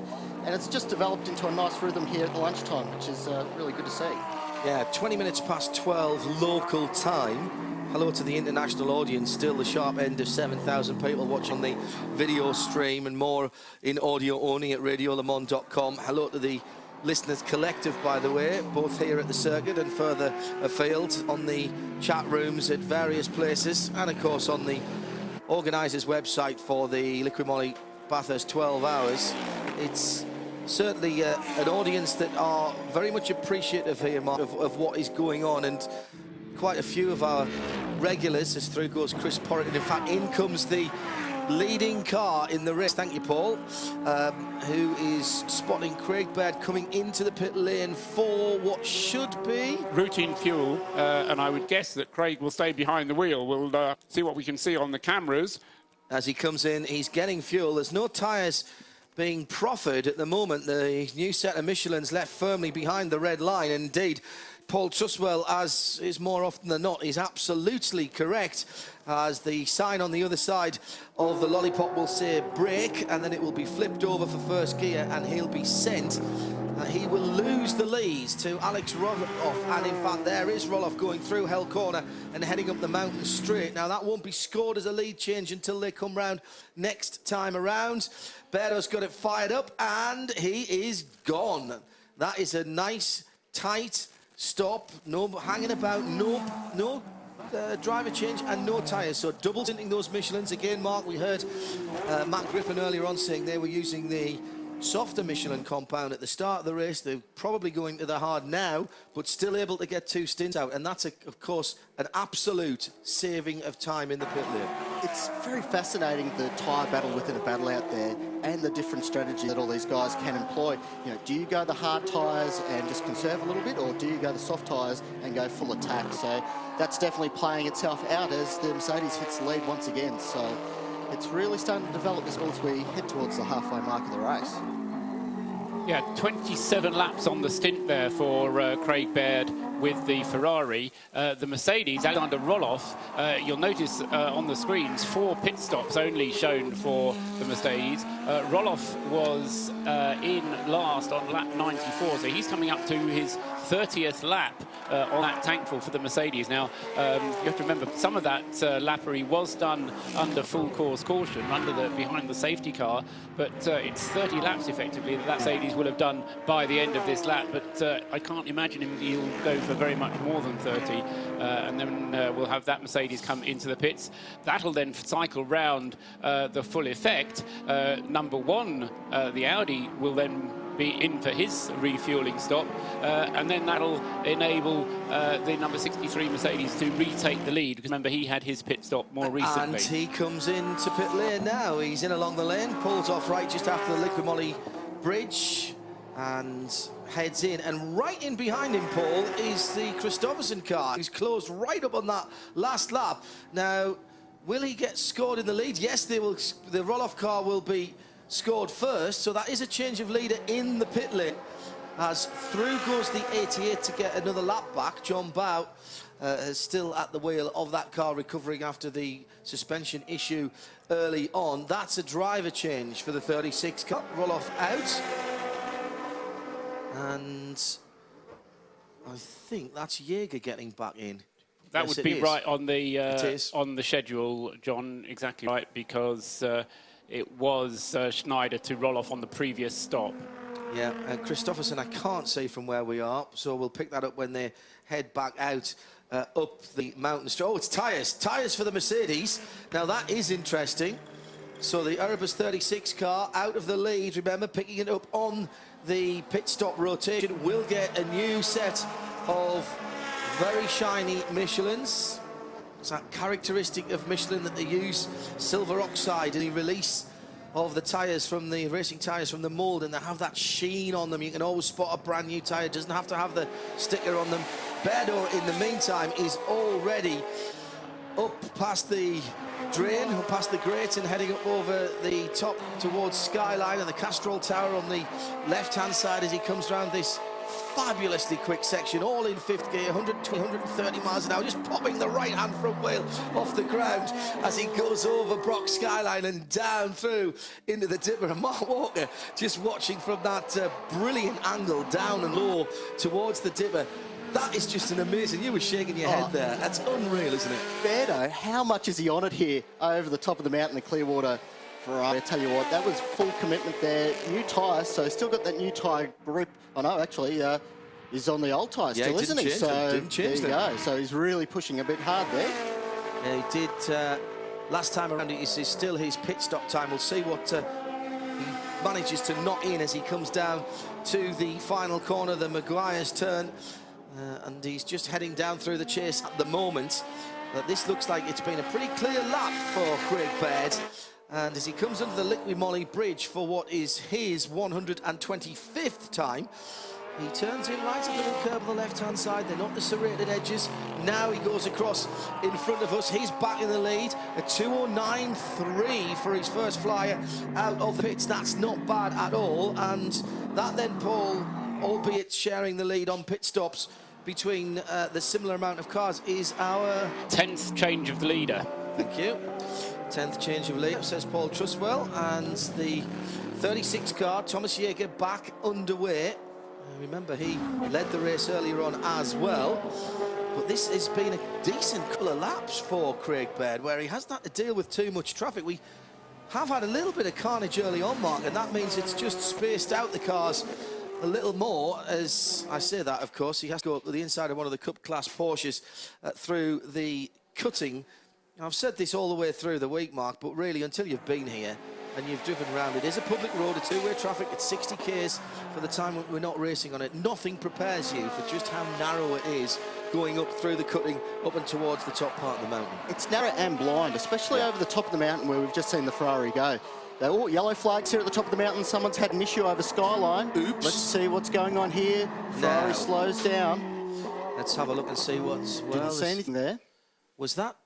And it's just developed into a nice rhythm here at the lunchtime, which is really good to see. Yeah, 20 minutes past 12 local time. Hello to the international audience, still the sharp end of 7,000 people watching the video stream, and more in audio only at RadioLeMans.com. Hello to the listeners collective, by the way, both here at the circuit and further afield on the chat rooms at various places, and of course on the organisers' website for the Liqui-Moly Bathurst 12 Hours. It's certainly an audience that are very much appreciative here, Mark, of what is going on, and quite a few of our regulars, as through goes Chris Porritt. In fact, in comes the leading car in the race. Thank you, Paul, who is spotting Craig Baird coming into the pit lane for what should be routine fuel, and I would guess that Craig will stay behind the wheel. We'll see what we can see on the cameras. As he comes in, he's getting fuel. There's no tyres being proffered at the moment. The new set of Michelin's left firmly behind the red line. Indeed, Paul Truswell, as is more often than not, is absolutely correct, as the sign on the other side of the lollipop will say brake, and then it will be flipped over for first gear, and he'll be sent. He will lose the lead to Alex Roloff, and in fact there is Roloff going through Hell Corner and heading up the mountain straight. Now that won't be scored as a lead change until they come round next time around. Beardo's got it fired up, and he is gone. That is a nice, tight stop, no hanging about, no driver change and no tyres. So double tinting those Michelins. Again, Mark, we heard Matt Griffin earlier on saying they were using the softer Michelin compound at the start of the race. They're probably going to the hard now, but still able to get 2 stints out. And that's, of course, an absolute saving of time in the pit lane. It's very fascinating, the tyre battle within a battle out there, and the different strategy that all these guys can employ. You know, do you go the hard tyres and just conserve a little bit, or do you go the soft tyres and go full attack? So that's definitely playing itself out as the Mercedes hits the lead once again. So it's really starting to develop as well as we head towards the halfway mark of the race. Yeah, 27 laps on the stint there for Craig Baird with the Ferrari. The Mercedes, Alexander Roloff, you'll notice on the screens 4 pit stops only shown for the Mercedes. Roloff was in last on lap 94, so he's coming up to his 30th lap on that tankful for the Mercedes. Now, you have to remember, some of that lappery was done under full course caution, behind the safety car, but it's 30 laps effectively that Mercedes will have done by the end of this lap, but I can't imagine he'll go for very much more than 30, and then we'll have that Mercedes come into the pits. That'll then cycle round the full effect. Number 1, the Audi, will then be in for his refueling stop, and then that'll enable the number 63 Mercedes to retake the lead, because remember, he had his pit stop more recently. And he comes into pit lane now. He's in along the lane, pulls off right just after the Liqui Moly bridge and heads in, and right in behind him, Paul, is the Christopherson car. He's closed right up on that last lap. Now, will he get scored in the lead? Yes, the Roloff car will be scored first, so that is a change of leader in the pit lane. As through goes the 88 to get another lap back. John Bow is still at the wheel of that car, recovering after the suspension issue early on. That's a driver change for the 36 car. Roloff out, and I think that's Jaeger getting back in. That yes, would be right on the schedule, John, exactly right, because it was Schneider to Roloff on the previous stop. Yeah, and Christopherson, I can't see from where we are, so we'll pick that up when they head back out up the mountain. Oh, it's tyres for the Mercedes. Now that is interesting. So the Erebus 36 car out of the lead, remember, picking it up on the pit stop rotation, will get a new set of very shiny Michelins. It's that characteristic of Michelin that they use silver oxide in the release of the tyres from the racing tyres from the mould, and they have that sheen on them. You can always spot a brand new tyre, doesn't have to have the sticker on them. Berdo, in the meantime, is already up past the drain, past the grate, and heading up over the top towards Skyline and the Castrol Tower on the left-hand side as he comes round this fabulously quick section, all in 5th gear, 120, 130 miles an hour, just popping the right-hand front wheel off the ground as he goes over Brock Skyline and down through into the dipper. And Mark Walker just watching from that brilliant angle down and low towards the dipper. That is just an amazing... You were shaking your head there. That's unreal, isn't it? Berdo, how much is he on it here over the top of the mountain, the Clearwater Ferrari? I tell you what, that was full commitment there. New tyres, so still got that new tyre grip. Oh no, actually, he's on the old tyres still, isn't he? So didn't change there you go. So he's really pushing a bit hard there. Yeah, he did last time around. It is still his pit stop time. We'll see what he manages to knock in as he comes down to the final corner, the Maguire's turn. And he's just heading down through the chase at the moment. But this looks like it's been a pretty clear lap for Craig Baird. And as he comes under the Liqui Moly bridge for what is his 125th time, he turns in right at the little curb on the left-hand side. They're not the serrated edges. Now he goes across in front of us. He's back in the lead. A 2:09.3 for his first flyer out of the pits. That's not bad at all. And that then, Paul, albeit sharing the lead on pit stops between the similar amount of cars, is our 10th change of the leader. Thank you. 10th change of leader, says Paul Truswell. And the 36 car, Thomas Jaeger, back underway. Remember, he led the race earlier on as well. But this has been a decent couple of laps for Craig Baird, where he hasn't had to deal with too much traffic. We have had a little bit of carnage early on, Mark, and that means it's just spaced out the cars a little more. As I say that, of course, he has to go up to the inside of one of the Cup class Porsches through the cutting. I've said this all the way through the week, Mark, but really, until you've been here and you've driven around, it is a public road, a two-way traffic, it's 60 k's for the time we're not racing on it. Nothing prepares you for just how narrow it is going up through the cutting up and towards the top part of the mountain. It's narrow and blind, especially over the top of the mountain where we've just seen the Ferrari go. They're all yellow flags here at the top of the mountain. Someone's had an issue over Skyline. Oops. Let's see what's going on here. Ferrari slows down. Let's have a look and see what's... Didn't see anything there. Was that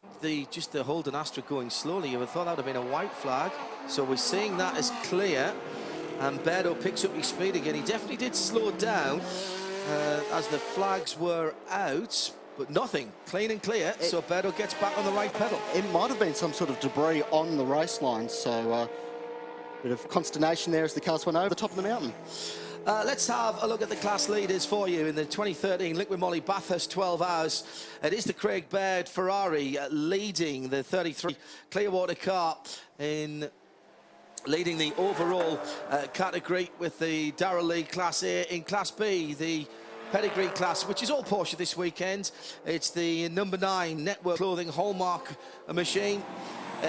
just the Holden Astra going slowly? You would have thought that would have been a white flag. So we're seeing that as clear. and Berdo picks up his speed again. He definitely did slow down as the flags were out, but nothing, clean and clear, so Berdo gets back on the right pedal. It might have been some sort of debris on the race line, so bit of consternation there as the cars went over the top of the mountain. Let's have a look at the class leaders for you in the 2013 Liquid Moly Bathurst 12 hours. It is the Craig Baird Ferrari leading the 33 Clearwater car in leading the overall category, with the Darrell Lee Class A. In Class B, the pedigree class, which is all Porsche this weekend. It's the number 9 Network Clothing Hallmark machine.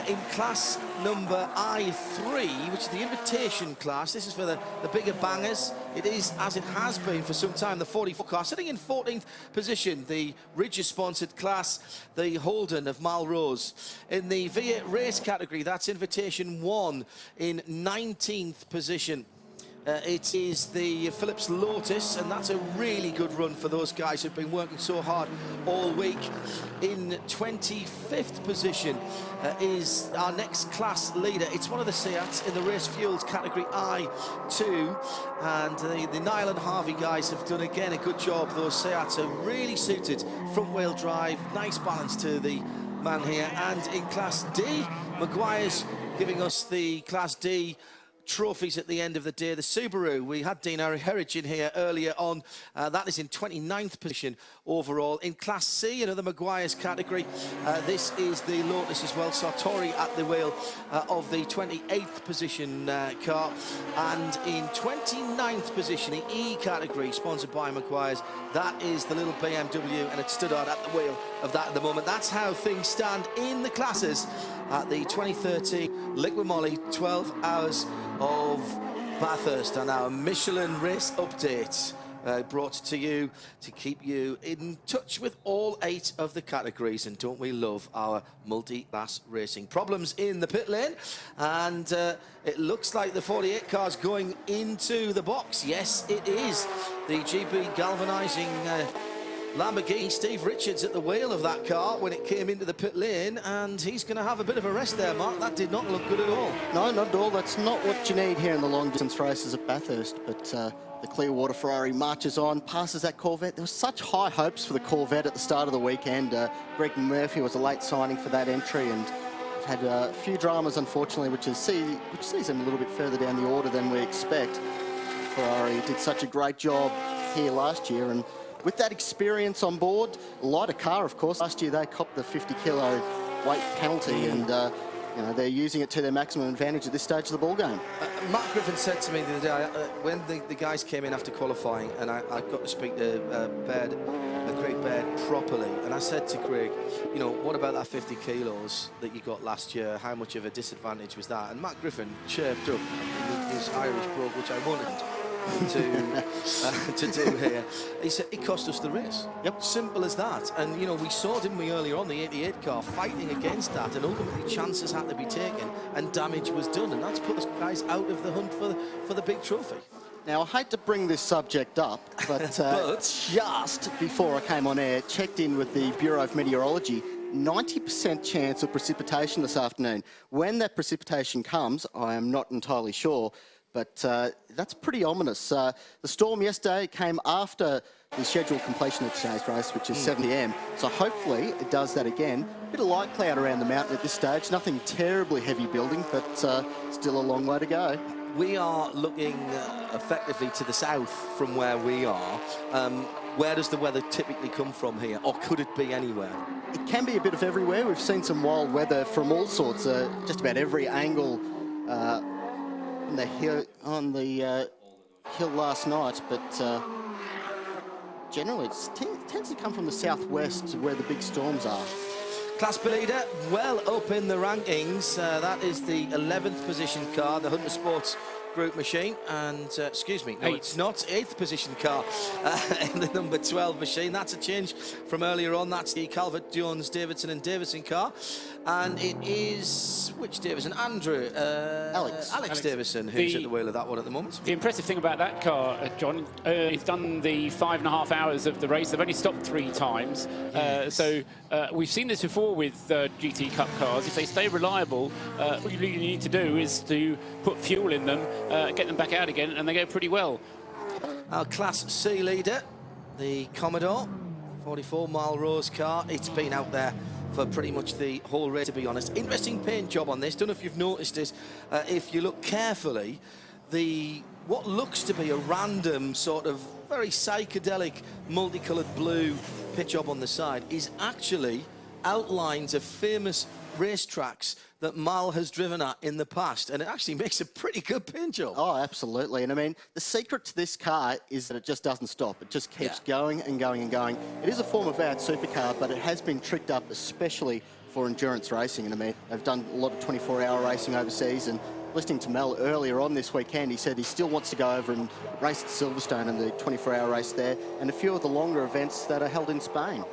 In class number I3, which is the invitation class, this is for the bigger bangers. It is, as it has been for some time, the 44 car, sitting in 14th position, the Ridges-sponsored class, the Holden of Malrose. In the V8 race category, that's invitation 1 in 19th position. It is the Phillips Lotus, and that's a really good run for those guys who've been working so hard all week. In 25th position is our next class leader. It's one of the Seats in the race fuels category I2, and the Niall and Harvey guys have done again a good job. Those Seats are really suited, front-wheel drive, nice balance to the man here. And in Class D, Maguire's giving us the Class D trophies at the end of the day. The Subaru, we had Dean Herridge in here earlier on, that is in 29th position overall. In Class C, another Maguire's category, this is the Lotus as well. Sartori at the wheel of the 28th position car, and in 29th position, the E category, sponsored by Maguire's, that is the little BMW, and it's stood out at the wheel of that at the moment. That's how things stand in the classes at the 2013 Liquid Moly 12 hours of Bathurst, and our Michelin race update brought to you to keep you in touch with all 8 of the categories. And don't we love our multi-class racing? Problems in the pit lane, and it looks like the 48 car's going into the box. Yes, it is. The GB galvanising Lamborghini, Steve Richards at the wheel of that car when it came into the pit lane, and he's going to have a bit of a rest there, Mark. That did not look good at all. No, not at all. That's not what you need here in the long-distance races at Bathurst, but the Clearwater Ferrari marches on, passes that Corvette. There were such high hopes for the Corvette at the start of the weekend. Greg Murphy was a late signing for that entry, and we've had a few dramas, unfortunately, which sees them a little bit further down the order than we expect. Ferrari did such a great job here last year, and with that experience on board, a lighter car, of course. Last year they copped the 50-kilo weight penalty, and you know, they're using it to their maximum advantage at this stage of the ball game. Matt Griffin said to me the other day, when the guys came in after qualifying, and I got to speak to Craig Baird properly, and I said to Craig, you know, what about that 50 kilos that you got last year? How much of a disadvantage was that? And Matt Griffin chirped up in his Irish brogue, which I wanted to do here. He said it cost us the race. Yep, simple as that. And you know, we saw, didn't we, earlier on, the 88 car fighting against that, and ultimately chances had to be taken and damage was done, and that's put us guys out of the hunt for the big trophy. Now, I hate to bring this subject up, but, just before I came on air, checked in with the Bureau of Meteorology. 90% chance of precipitation this afternoon. When that precipitation comes, I am not entirely sure, but that's pretty ominous. The storm yesterday came after the scheduled completion of today's race, which is 7 p.m. So hopefully it does that again. A bit of light cloud around the mountain at this stage. Nothing terribly heavy building, but still a long way to go. We are looking effectively to the south from where we are. Where does the weather typically come from here, or could it be anywhere? It can be a bit of everywhere. We've seen some wild weather from all sorts, just about every angle on the hill last night, but generally it tends to come from the southwest where the big storms are. Class B leader, well up in the rankings. That is the 11th position car, the Hunter Sports Group machine, and excuse me, no, it's not 8th position car in the number 12 machine. That's a change from earlier on. That's the Calvert Jones Davidson and Davison car. And it is, which Davison? Andrew, Alex Davison, who's at the wheel of that one at the moment. The impressive thing about that car, John, he's done the 5.5 hours of the race. They've only stopped 3 times. So we've seen this before with GT Cup cars. If they stay reliable, what you really need to do is to put fuel in them, get them back out again, and they go pretty well. Our Class C leader, the Commodore, 44-mile Rose car. It's been out there for pretty much the whole race, to be honest. Interesting paint job on this. Don't know if you've noticed it. If you look carefully, what looks to be a random sort of very psychedelic multicoloured blue paint job on the side is actually outlines of famous racetracks that Mal has driven at in the past, and it actually makes a pretty good paint job. Oh, absolutely. And I mean, the secret to this car is that it just doesn't stop. It just keeps going and going and going. It is a form of V8 supercar, but it has been tricked up especially for endurance racing. And I mean, they've done a lot of 24-hour racing overseas, and listening to Mel earlier on this weekend, he said he still wants to go over and race at Silverstone in the 24-hour race there, and a few of the longer events that are held in Spain.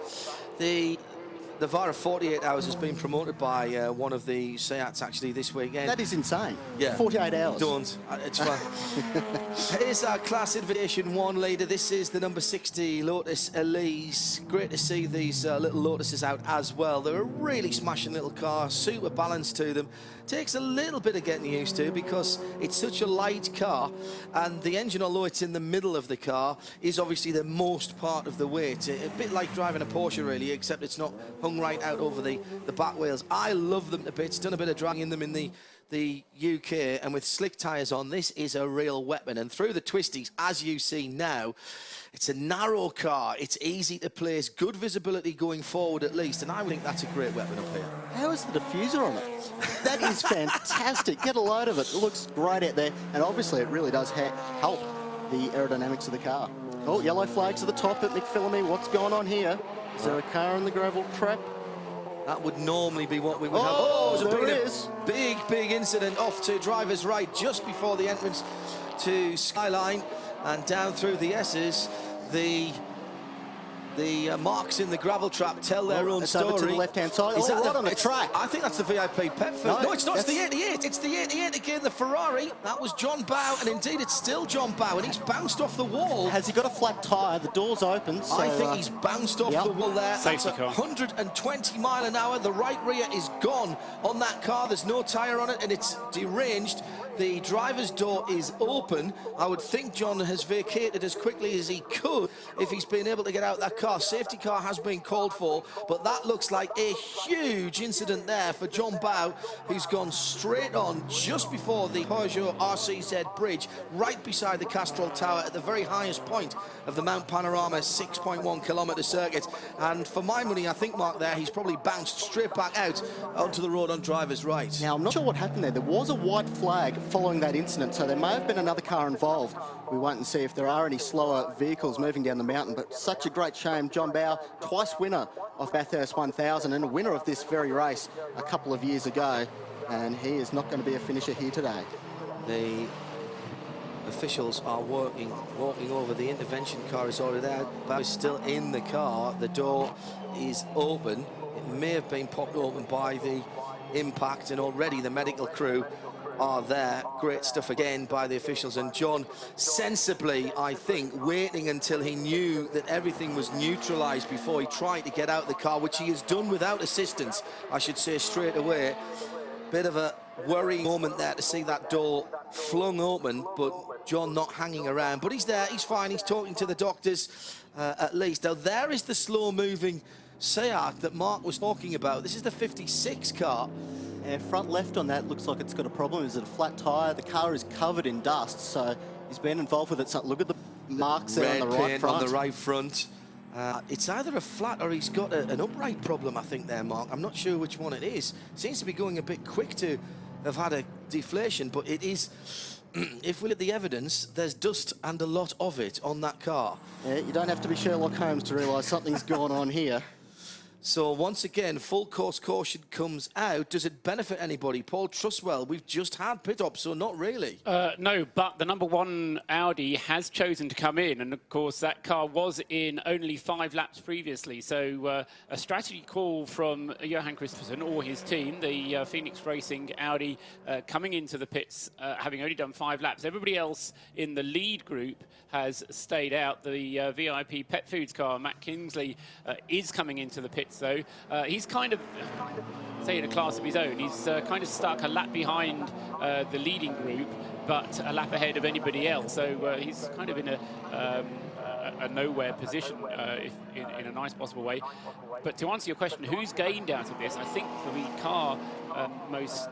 The VARA 48 hours has been promoted by one of the Seats actually this weekend. That is insane. Yeah. 48 hours. Don't. It's fun. Here's our Class Invitation 1 leader. This is the number 60 Lotus Elise. Great to see these little Lotuses out as well. They're a really smashing little car, super balanced to them. Takes a little bit of getting used to because it's such a light car, and the engine, although it's in the middle of the car, is obviously the most part of the weight. A bit like driving a Porsche really, except it's not hung right out over the back wheels. I love them to bits. Done a bit of driving in them in the UK, and with slick tyres on, this is a real weapon. And through the twisties, as you see now, it's a narrow car. It's easy to place, good visibility going forward at least, and I think that's a great weapon up here. How is the diffuser on it? That is fantastic. Get a load of it. It looks great out there, and obviously it really does help the aerodynamics of the car. Oh, yellow flags at the top at McPhillamy. What's going on here? Is there a car in the gravel trap? That would normally be what we would have. Oh, there it is. Big incident off to driver's right just before the entrance to Skyline, and down through the S's. The marks in the gravel trap tell their own story. Over to the left-hand side. Is that right on the track? I think that's the VIP Petfield. No, it's not. It's the 88. It's the 88 again, the Ferrari. That was John Bow, and indeed it's still John Bow, and he's bounced off the wall. Has he got a flat tyre? The door's open. So, I think he's bounced off the wall there. Safety car. 120 mile an hour. The right rear is gone on that car. There's no tyre on it, and it's deranged. The driver's door is open. I would think John has vacated as quickly as he could if he's been able to get out that car. Safety car has been called for, but that looks like a huge incident there for John Bow, who's gone straight on just before the Peugeot RCZ bridge, right beside the Castrol Tower at the very highest point of the Mount Panorama 6.1 kilometre circuit. And for my money, I think, Mark, there, he's probably bounced straight back out onto the road on driver's right. Now, I'm not sure what happened there. There was a white flag following that incident, so there may have been another car involved. We wait and see if there are any slower vehicles moving down the mountain, but such a great shame. John Bow, twice winner of Bathurst 1000 and a winner of this very race a couple of years ago, and he is not going to be a finisher here today. The officials are walking over. The intervention car is already there. Bow is still in the car. The door is open. It may have been popped open by the impact, and already the medical crew are there. Great stuff again by the officials, and John sensibly, I think, waiting until he knew that everything was neutralized before he tried to get out the car, which he has done without assistance, I should say, straight away. Bit of a worrying moment there to see that door flung open, but John not hanging around. But he's there, he's fine, he's talking to the doctors at least. Now there is the slow moving Seat that Mark was talking about. This is the 56 car. Front left on that looks like it's got a problem. Is it a flat tyre? The car is covered in dust, so he's been involved with it. So look at the marks there on the right front. On the right front. It's either a flat or he's got an upright problem, I think, there, Mark. I'm not sure which one it is. Seems to be going a bit quick to have had a deflation, but it is, if we look at the evidence, there's dust and a lot of it on that car. Yeah, you don't have to be Sherlock Holmes to realise something's going on here. So once again, full course caution comes out. Does it benefit anybody? Paul Trustwell, we've just had pit stops, so not really. No, but the number 1 Audi has chosen to come in, and of course that car was in only 5 laps previously. So a strategy call from Johan Christophersen or his team, the Phoenix Racing Audi, coming into the pits, having only done 5 laps. Everybody else in the lead group has stayed out. The VIP Pet Foods car, Matt Kingsley, is coming into the pits though. He's kind of, say, in a class of his own. He's kind of stuck a lap behind the leading group, but a lap ahead of anybody else. So he's kind of in a nowhere position, in a nice possible way. But to answer your question, who's gained out of this? I think the car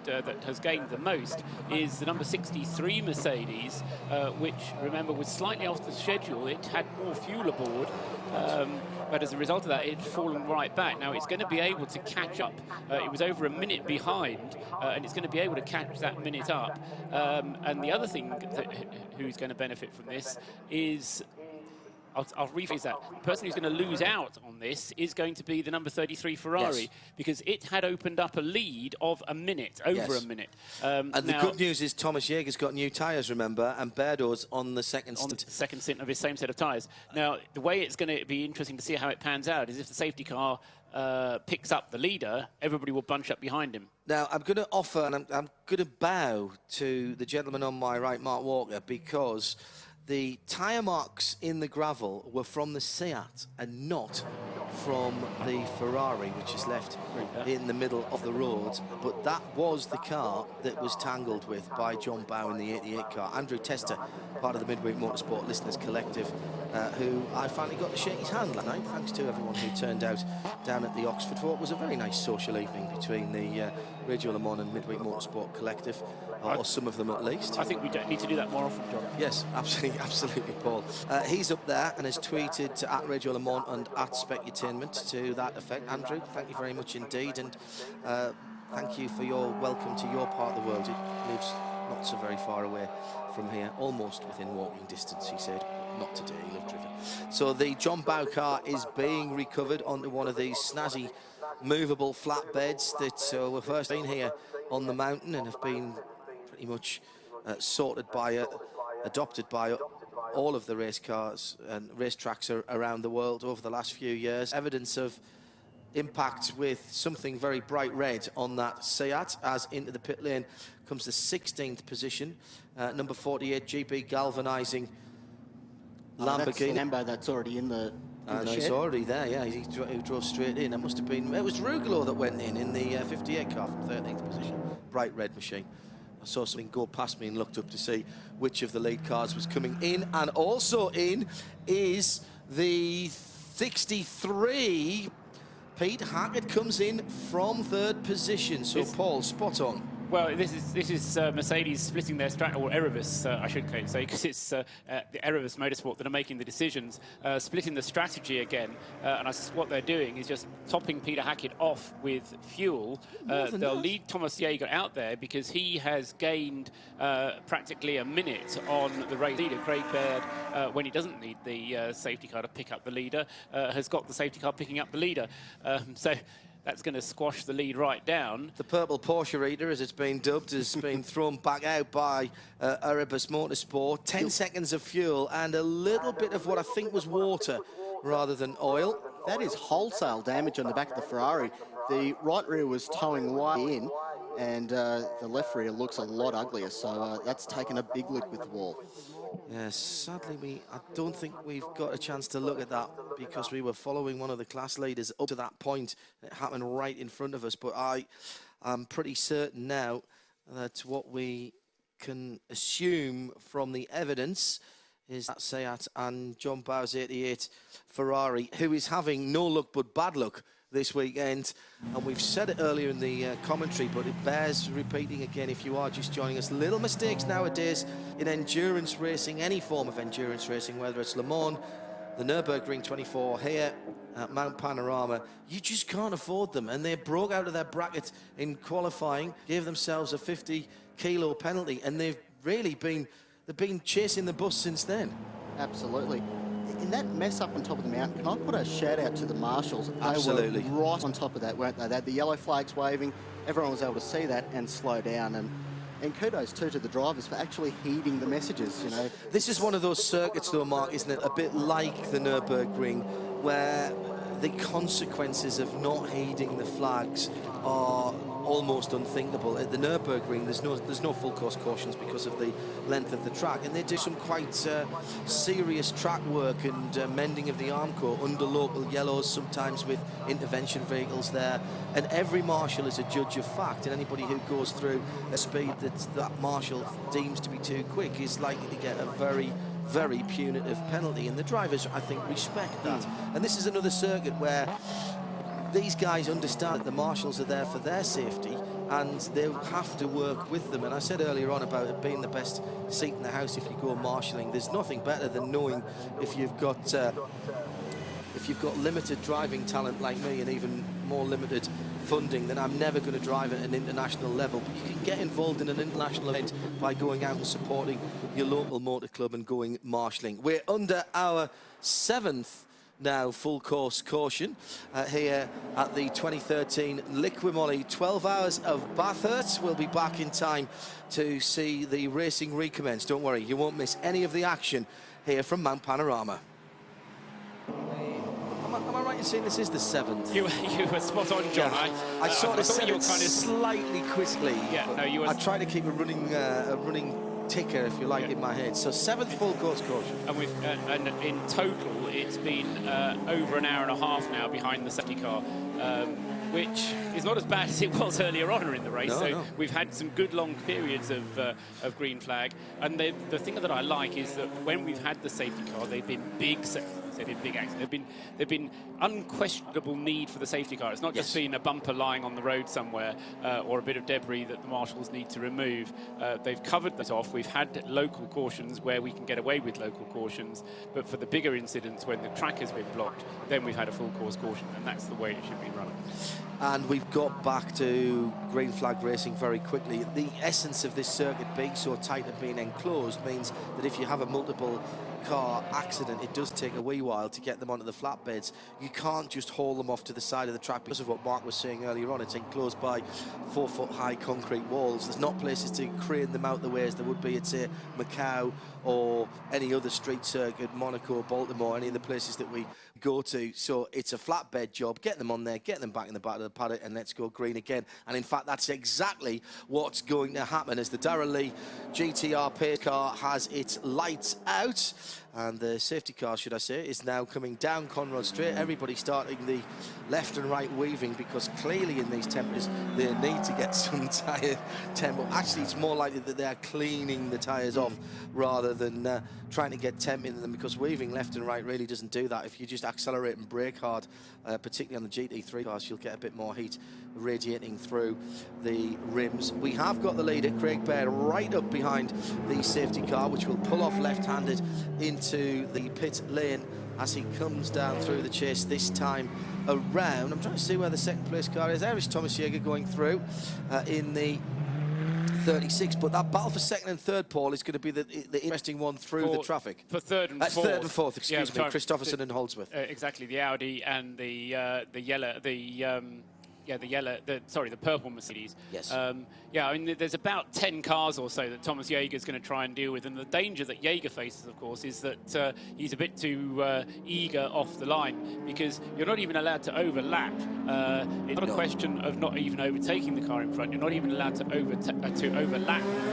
that has gained the most is the number 63 Mercedes, which, remember, was slightly off the schedule. It had more fuel aboard, but as a result of that, it had fallen right back. Now, it's going to be able to catch up. It was over a minute behind, and it's going to be able to catch that minute up. And the other thing who's going to benefit from this is, I'll rephrase that. The person who's going to lose out on this is going to be the number 33 Ferrari, yes, because it had opened up a lead of a minute, over a minute. And the good news is Thomas Jäger's got new tyres, remember, and Berdo's on the second stint. Second stint of his same set of tyres. Now, the way it's going to be interesting to see how it pans out is if the safety car picks up the leader, everybody will bunch up behind him. Now, I'm going to offer, and I'm going to bow to the gentleman on my right, Mark Walker, because the tyre marks in the gravel were from the Seat and not from the Ferrari, which is left in the middle of the road. But that was the car that was tangled with by John Bowe in the 88 car. Andrew Tester, part of the Midweek Motorsport Listeners Collective, who I finally got to shake his hand last night, thanks to everyone who turned out down at the Oxford for what was a very nice social evening between the Radio Le Mans and Midweek Motorsport Collective, or some of them at least. I think we don't need to do that more often, John. Yes, absolutely, Paul. He's up there and has tweeted to @Radio Le Mans and @Specutainment to that effect. Andrew, thank you very much indeed, and thank you for your welcome to your part of the world. It lives not so very far away from here, almost within walking distance, he said. Not today, he'll have driven. So the John Bowe car is being recovered onto one of these snazzy movable flatbeds that were first seen here on the mountain and have been pretty much adopted by all of the race cars and racetracks around the world over the last few years. Evidence of impact with something very bright red on that Seat, as into the pit lane comes the 16th position, number 48, GB Galvanizing Lamborghini. That's Lambo that's already in the And he's already there, yeah. He drove straight in. It must have been, it was Rugolo that went in the 58 car from 13th position. Bright red machine. I saw something go past me and looked up to see which of the lead cars was coming in. And also in is the 63. Pete Hackett comes in from 3rd position. So, Paul, spot on. Well, this is Mercedes splitting their strategy, or Erebus, I should say, because it's the Erebus Motorsport that are making the decisions, splitting the strategy again. And what they're doing is just topping Peter Hackett off with fuel. They'll lead Thomas Jäger out there because he has gained practically a minute on the race leader. Craig Baird, when he doesn't need the safety car to pick up the leader, has got the safety car picking up the leader. So that's going to squash the lead right down. The purple Porsche Eater, as it's been dubbed, has been thrown back out by Erebus Motorsport. 10 seconds of fuel and a little bit of what I think was water rather than oil. That is wholesale damage on the back of the Ferrari. The right rear was towing way in, and the left rear looks a lot uglier, so that's taken a big lick with the wall. Yes, sadly, I don't think we've got a chance to look at that because we were following one of the class leaders up to that point. It happened right in front of us, but I'm pretty certain now that what we can assume from the evidence is that Seat and John Bowe's 88 Ferrari, who is having no luck but bad luck this weekend. And we've said it earlier in the commentary, but it bears repeating again if you are just joining us. Little mistakes nowadays in endurance racing, any form of endurance racing, whether it's Le Mans, the Nürburgring 24 here at Mount Panorama, you just can't afford them. And they broke out of their bracket in qualifying, gave themselves a 50-kilo penalty, and they've really been chasing the bus since then. Absolutely. in that mess up on top of the mountain, can I put a shout out to the marshals? Absolutely. They were right on top of that, weren't they? They had the yellow flags waving. Everyone was able to see that and slow down. And kudos too to the drivers for actually heeding the messages, you know. This is one of those circuits, though, Mark, isn't it? A bit like the Nürburgring, where the consequences of not heeding the flags are almost unthinkable. At the Nürburgring, there's no full course cautions because of the length of the track, and they do some quite serious track work and mending of the arm core under local yellows, sometimes with intervention vehicles there. And every marshal is a judge of fact, and anybody who goes through a speed that marshal deems to be too quick is likely to get a very punitive penalty, and the drivers, I think, respect that. And this is another circuit where these guys understand that the marshals are there for their safety, and they have to work with them. And I said earlier on about it being the best seat in the house if you go marshalling. There's nothing better than knowing if you've got limited driving talent like me, and even more limited funding, then I'm never going to drive at an international level. But you can get involved in an international event by going out and supporting your local motor club and going marshalling. We're under our 7th now full course caution here at the 2013 Liqui-Moly 12 Hours of Bathurst. We'll be back in time to see the racing recommence. Don't worry, you won't miss any of the action here from Mount Panorama. Am I right in saying this is the 7th? You were spot on, John. Yeah. I sort of said it kind of slightly quickly. Yeah, no, you were. I try to keep a running ticker, if you like, in my head. So 7th full course caution. And in total, it's been over an hour and a half now behind the safety car, which is not as bad as it was earlier on in the race. No. We've had some good long periods of green flag. And the thing that I like is that when we've had the safety car, they've been big accidents. They've been unquestionable need for the safety car. It's not just been a bumper lying on the road somewhere or a bit of debris that the marshals need to remove. They've covered that off. We've had local cautions where we can get away with local cautions, but for the bigger incidents when the track has been blocked, then we've had a full course caution, and that's the way it should be run. And we've got back to green flag racing very quickly. The essence of this circuit being so tight and being enclosed means that if you have a multiple car accident, it does take a wee while to get them onto the flatbeds. You can't just haul them off to the side of the track because of what Mark was saying earlier on. It's enclosed by 4-foot high concrete walls. There's not places to crane them out the way as there would be at, say, Macau or any other street circuit, Monaco, Baltimore, any of the places that we go to. So it's a flatbed job. Get them on there, get them back in the back of the paddock, and let's go green again. And in fact, that's exactly what's going to happen as the Darrell Lea GTR pace car has its lights out. And the safety car, should I say, is now coming down Conrod Straight. Everybody starting the left and right weaving, because clearly in these temperatures they need to get some tyre temp. Actually, it's more likely that they are cleaning the tyres off rather than trying to get temp in them, because weaving left and right really doesn't do that. If you just accelerate and brake hard, particularly on the GT3 cars, you'll get a bit more heat radiating through the rims. We have got the leader, Craig Baird, right up behind the safety car, which will pull off left-handed into the pit lane as he comes down through the chase this time around. I'm trying to see where the second place car is. There is Thomas Jaeger going through in the 36, but that battle for second and third, Paul, is going to be the interesting one through the traffic. For third and fourth. Third and fourth, excuse me, Christopherson and Holdsworth. Exactly, the Audi and the purple Mercedes. Yes. Yeah, I mean, there's about 10 cars or so that Thomas Jaeger's going to try and deal with, and the danger that Jaeger faces, of course, is that he's a bit too eager off the line, because you're not even allowed to overlap. It's not a question of not even overtaking the car in front. You're not even allowed to overlap the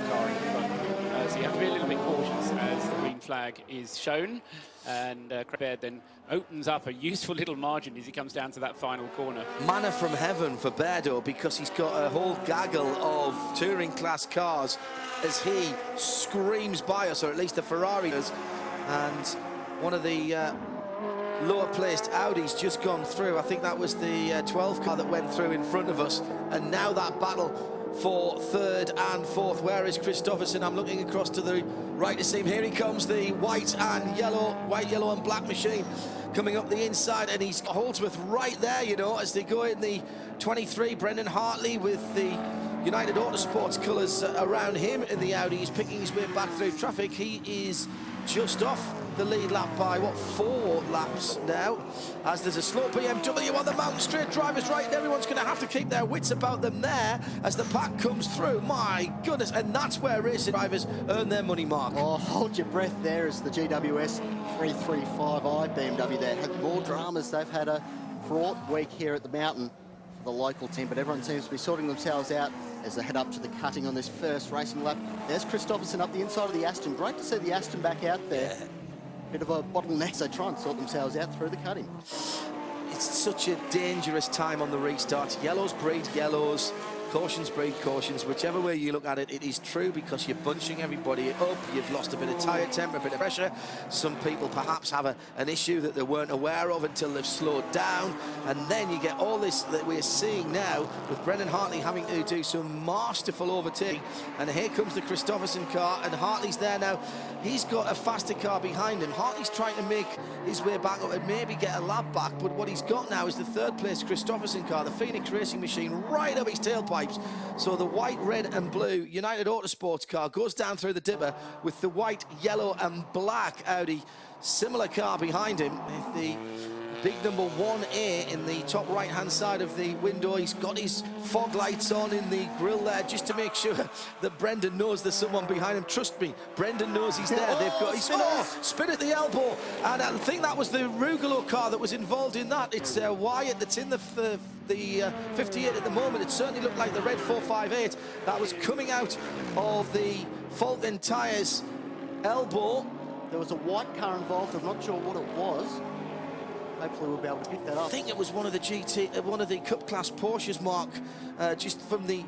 car in front. So you have to be a little bit cautious as the green flag is shown. And Craig Baird then opens up a useful little margin as he comes down to that final corner. Manna from heaven for Bairdo, because he's got a whole gaggle of touring class cars as he screams by us, or at least the Ferrari does. And one of the lower placed Audi's just gone through. I think that was the 12 car that went through in front of us. And now that battle for third and fourth. Where is Christopherson? I'm looking across to the right to see him. Here he comes, the white, yellow and black machine coming up the inside, and he's Holdsworth right there, you know, as they go in the 23. Brendan Hartley with the United Autosports colours around him in the Audi. He's picking his way back through traffic. He is just off the lead lap by, what, 4 laps now, as there's a slow BMW on the mountain straight. Drivers right, and everyone's going to have to keep their wits about them there as the pack comes through. My goodness, and that's where racing drivers earn their money, Mark. Oh, hold your breath there as the GWS 335i BMW there had more dramas. They've had a fraught week here at the mountain for the local team, but everyone seems to be sorting themselves out as they head up to the cutting on this first racing lap. There's Christopherson up the inside of the Aston. Great to see the Aston back out there. Yeah. Bit of a bottleneck, they try and sort themselves out through the cutting. It's such a dangerous time on the restart. Yellows breed yellows, cautions breed cautions. Whichever way you look at it, it is true, because you're bunching everybody up. You've lost a bit of tyre temper, a bit of pressure. Some people perhaps have an issue that they weren't aware of until they've slowed down. And then you get all this that we're seeing now with Brendan Hartley having to do some masterful overtaking. And here comes the Christopherson car, and Hartley's there now. He's got a faster car behind him. Hartley's trying to make his way back up and maybe get a lap back, but what he's got now is the third place Christopherson car, the Phoenix Racing Machine, right up his tailpipes. So the white, red and blue United Autosports car goes down through the dipper with the white, yellow and black Audi similar car behind him. With the big number 1A in the top right-hand side of the window. He's got his fog lights on in the grille there just to make sure that Brendan knows there's someone behind him. Trust me, Brendan knows he's there. They've got his spin at the elbow, and I think that was the Rugolo car that was involved in that. It's Wyatt that's in the 58 at the moment. It certainly looked like the red 458 that was coming out of the Falcon Tyres elbow. There was a white car involved. I'm not sure what it was. Hopefully we'll be able to pick that up. I think it was one of the Cup Class Porsches, Mark, just from the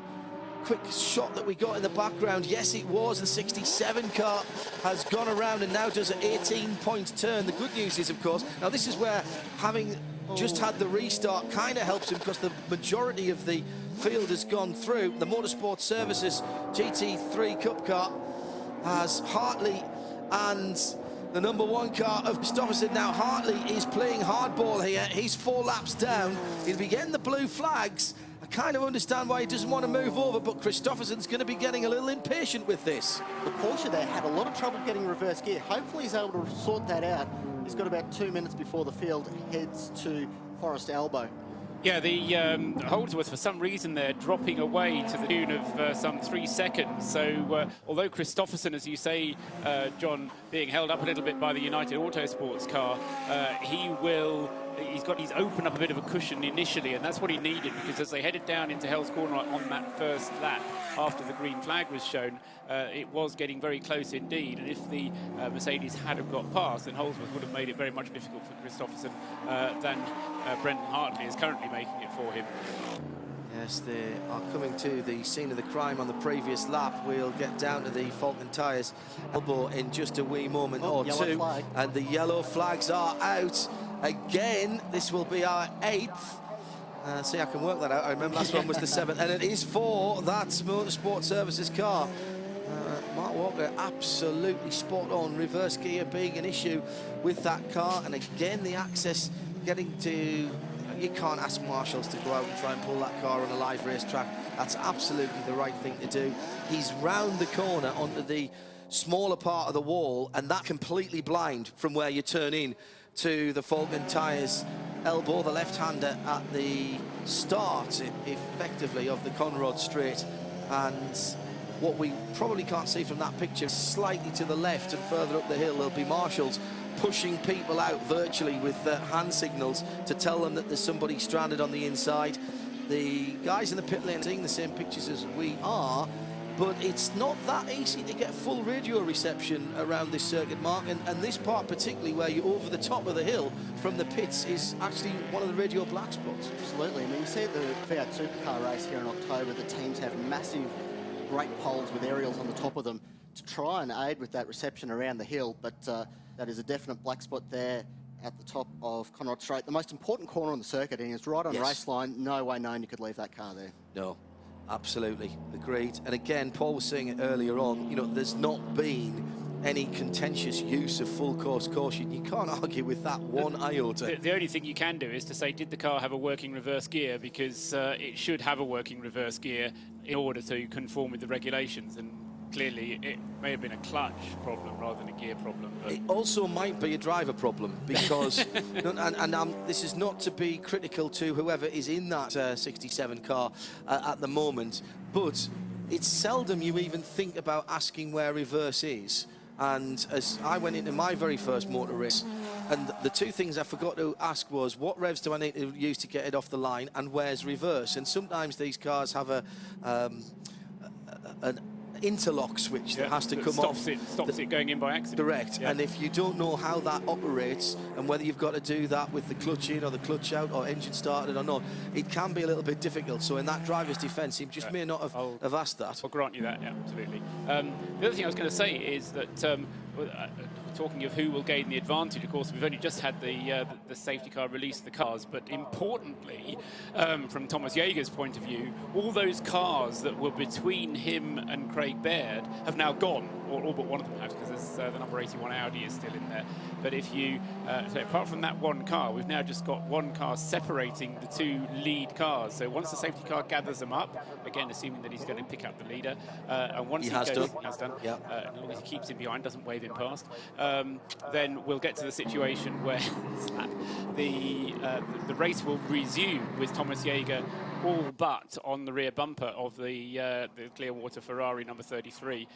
quick shot that we got in the background. Yes, it was. The 67 car has gone around and now does an 18-point turn. The good news is, of course, now this is where having just had the restart kind of helps him, because the majority of the field has gone through. The Motorsport Services GT3 Cup car has Hartley and the number 1 car of Christopherson. Now Hartley is playing hardball here. He's 4 laps down. He'll be getting the blue flags. I kind of understand why he doesn't want to move over, but Christopherson's going to be getting a little impatient with this. The Porsche there had a lot of trouble getting reverse gear. Hopefully he's able to sort that out. He's got about 2 minutes before the field heads to Forest Elbow. Yeah, the Holdsworth, for some reason, they're dropping away to the tune of some 3 seconds. So, although Christopherson, as you say, John, being held up a little bit by the United Autosports car, he's opened up a bit of a cushion initially, and that's what he needed, because as they headed down into Hell's Corner on that first lap after the green flag was shown, it was getting very close indeed. And if the Mercedes had have got past, then Holdsworth would have made it very much difficult for Christopherson than Brendan Hartley is currently making it for him. Yes, they are coming to the scene of the crime on the previous lap. We'll get down to the Falcon Tyres elbow in just a wee moment or two. Flag. And the yellow flags are out again. This will be our 8th. See, I can work that out. I remember last one was the 7th, and it is for that Motorsport Services car. Mark Walker absolutely spot on. Reverse gear being an issue with that car, and again the access getting to... You can't ask marshals to go out and try and pull that car on a live racetrack. That's absolutely the right thing to do. He's round the corner onto the smaller part of the wall, and that completely blind from where you turn in to the Falcon Tyres elbow, the left-hander at the start, effectively, of the Conrod Straight. And what we probably can't see from that picture, slightly to the left and further up the hill, there'll be marshals pushing people out virtually with hand signals to tell them that there's somebody stranded on the inside. The guys in the pit lane are seeing the same pictures as we are, but it's not that easy to get full radio reception around this circuit, Mark, and this part particularly, where you're over the top of the hill from the pits, is actually one of the radio black spots. Absolutely. I mean, you see at the Fiat Supercar race here in October, the teams have massive great poles with aerials on the top of them to try and aid with that reception around the hill, but that is a definite black spot there at the top of Conrod Straight. The most important corner on the circuit, and it's right on race line. No way known you could leave that car there. No, absolutely. Agreed. And again, Paul was saying it earlier on, you know, there's not been any contentious use of full course caution. You can't argue with that one iota. The only thing you can do is to say, did the car have a working reverse gear? Because it should have a working reverse gear in order to conform with the regulations. And clearly it may have been a clutch problem rather than a gear problem. But it also might be a driver problem because, this is not to be critical to whoever is in that 67 car at the moment, but it's seldom you even think about asking where reverse is. And as I went into my very first motor race, and the two things I forgot to ask was, what revs do I need to use to get it off the line, and where's reverse? And sometimes these cars have an interlock switch that has to come off. Stops it going in by accident. Correct. Yeah. And if you don't know how that operates and whether you've got to do that with the clutch in or the clutch out or engine started or not, it can be a little bit difficult. So in that driver's defence, he just may not have asked that. I'll grant you that, yeah, absolutely. The other thing I was going to say is that talking of who will gain the advantage, of course, we've only just had the safety car release the cars, but importantly, from Thomas Jaeger's point of view, all those cars that were between him and Craig Baird have now gone, or all but one of them have, because the number 81 Audi is still in there. But if you, so apart from that one car, we've now just got one car separating the two lead cars. So once the safety car gathers them up, again, assuming that he's going to pick up the leader, and once he has done, as long as he keeps him behind, doesn't wave him past, then we'll get to the situation where the race will resume with Thomas Jaeger all but on the rear bumper of the Clearwater Ferrari number 33,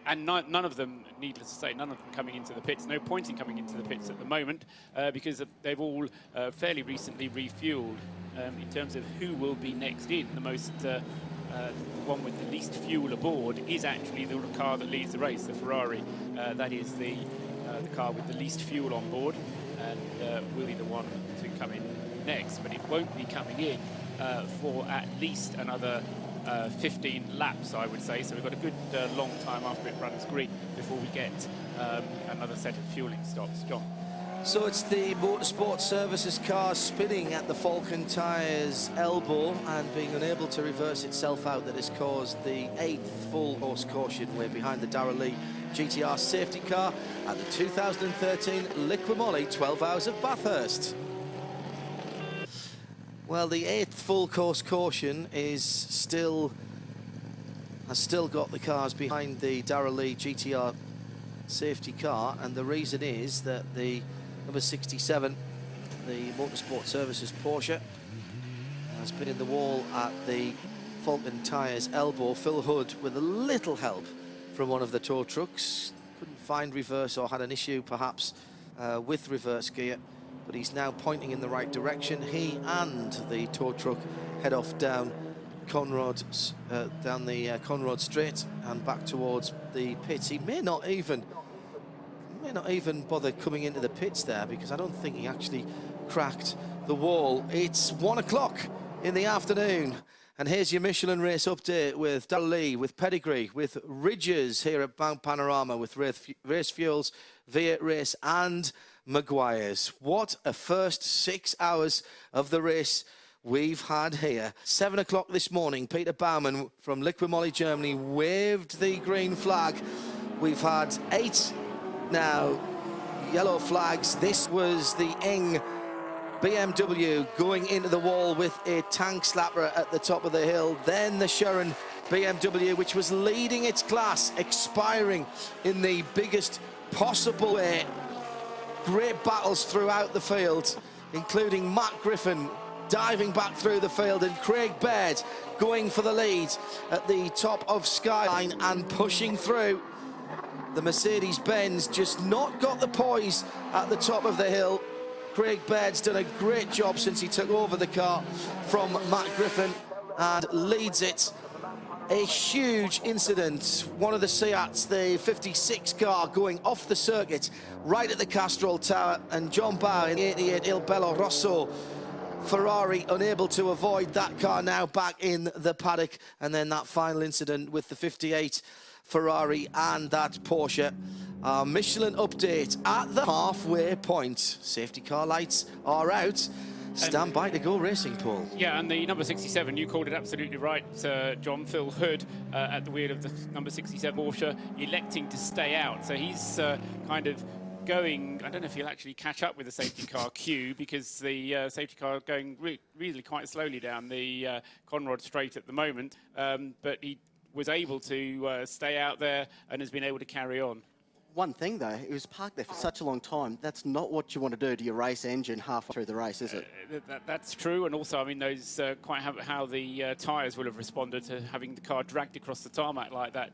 and none of them, needless to say, none of them coming into the pits. No point in coming into the pits at the moment because they've all fairly recently refueled. In terms of who will be next in, the one with the least fuel aboard is actually the car that leads the race, the Ferrari. That is the car with the least fuel on board, and will be the one to come in next, but it won't be coming in for at least another 15 laps, I would say. So we've got a good long time after it runs green before we get another set of fueling stops. John. So it's the Motorsport Services car spinning at the Falcon Tyres elbow and being unable to reverse itself out that has caused the 8th full course caution. We're behind the Darrell Lee GTR safety car at the 2013 Liqui-Moly 12 Hours of Bathurst. Well, the 8th full course caution has still got the cars behind the Darrell Lee GTR safety car, and the reason is that the number 67, the Motorsport Services Porsche, has been in the wall at the Falcon Tyres elbow. Phil Hood, with a little help from one of the tow trucks, couldn't find reverse or had an issue perhaps with reverse gear, but he's now pointing in the right direction. He and the tow truck head off down Conrod Straight and back towards the pits. He may not even bother coming into the pits there, because I don't think he actually cracked the wall. It's 1 o'clock in the afternoon, and here's your Michelin race update with Darrell Lee, with Pedigree, with Ridges here at Mount Panorama, with Race Fuels, V8 Race and Maguire's. What a first 6 hours of the race we've had here. 7 o'clock this morning, Peter Baumann from Liqui-Moly, Germany, waved the green flag. We've had 8 now yellow flags. This was the Eng BMW going into the wall with a tank slapper at the top of the hill. Then the Schuren BMW, which was leading its class, expiring in the biggest possible way. Great battles throughout the field, including Matt Griffin diving back through the field, and Craig Baird going for the lead at the top of Skyline and pushing through. The Mercedes-Benz just not got the poise at the top of the hill. Craig Baird's done a great job since he took over the car from Matt Griffin and leads it. A huge incident. One of the Seats, the 56 car, going off the circuit right at the Castrol Tower, and John Bauer in the 88 Il Bello Rosso Ferrari unable to avoid that car, now back in the paddock. And then that final incident with the 58 Ferrari and that Porsche. Our Michelin update at the halfway point. Safety car lights are out. Stand by to go racing, Paul. Yeah, and the number 67, you called it absolutely right, John. Phil Hood at the wheel of the number 67 Porsche, electing to stay out. So he's kind of going, I don't know if he'll actually catch up with the safety car queue, because the safety car going really quite slowly down the Conrod Straight at the moment. But he was able to stay out there and has been able to carry on. One thing though, it was parked there for such a long time. That's not what you want to do to your race engine halfway through the race, is it? That's true, and also, I mean, those quite how the tyres will have responded to having the car dragged across the tarmac like that.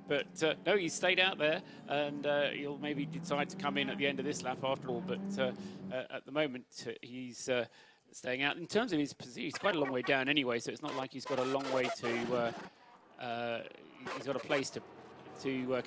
But no, he stayed out there, and he'll maybe decide to come in at the end of this lap after all. But at the moment, he's staying out. In terms of his position, he's quite a long way down anyway, so it's not like he's got a long way to. He's got a place to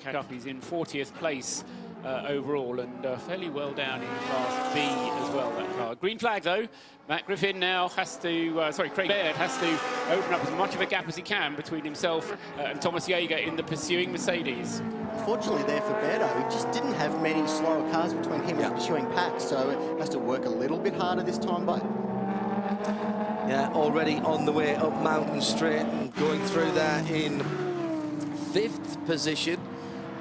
catch up. He's in 40th place overall, and fairly well down in Class B as well, that car. Green flag though. Matt Griffin now has to, Craig Baird has to open up as much of a gap as he can between himself and Thomas Jaeger in the pursuing Mercedes. Unfortunately there for Berto, he just didn't have many slower cars between him and the pursuing pack, so it has to work a little bit harder this time, but... Yeah, already on the way up Mountain Straight and going through there in 5th position.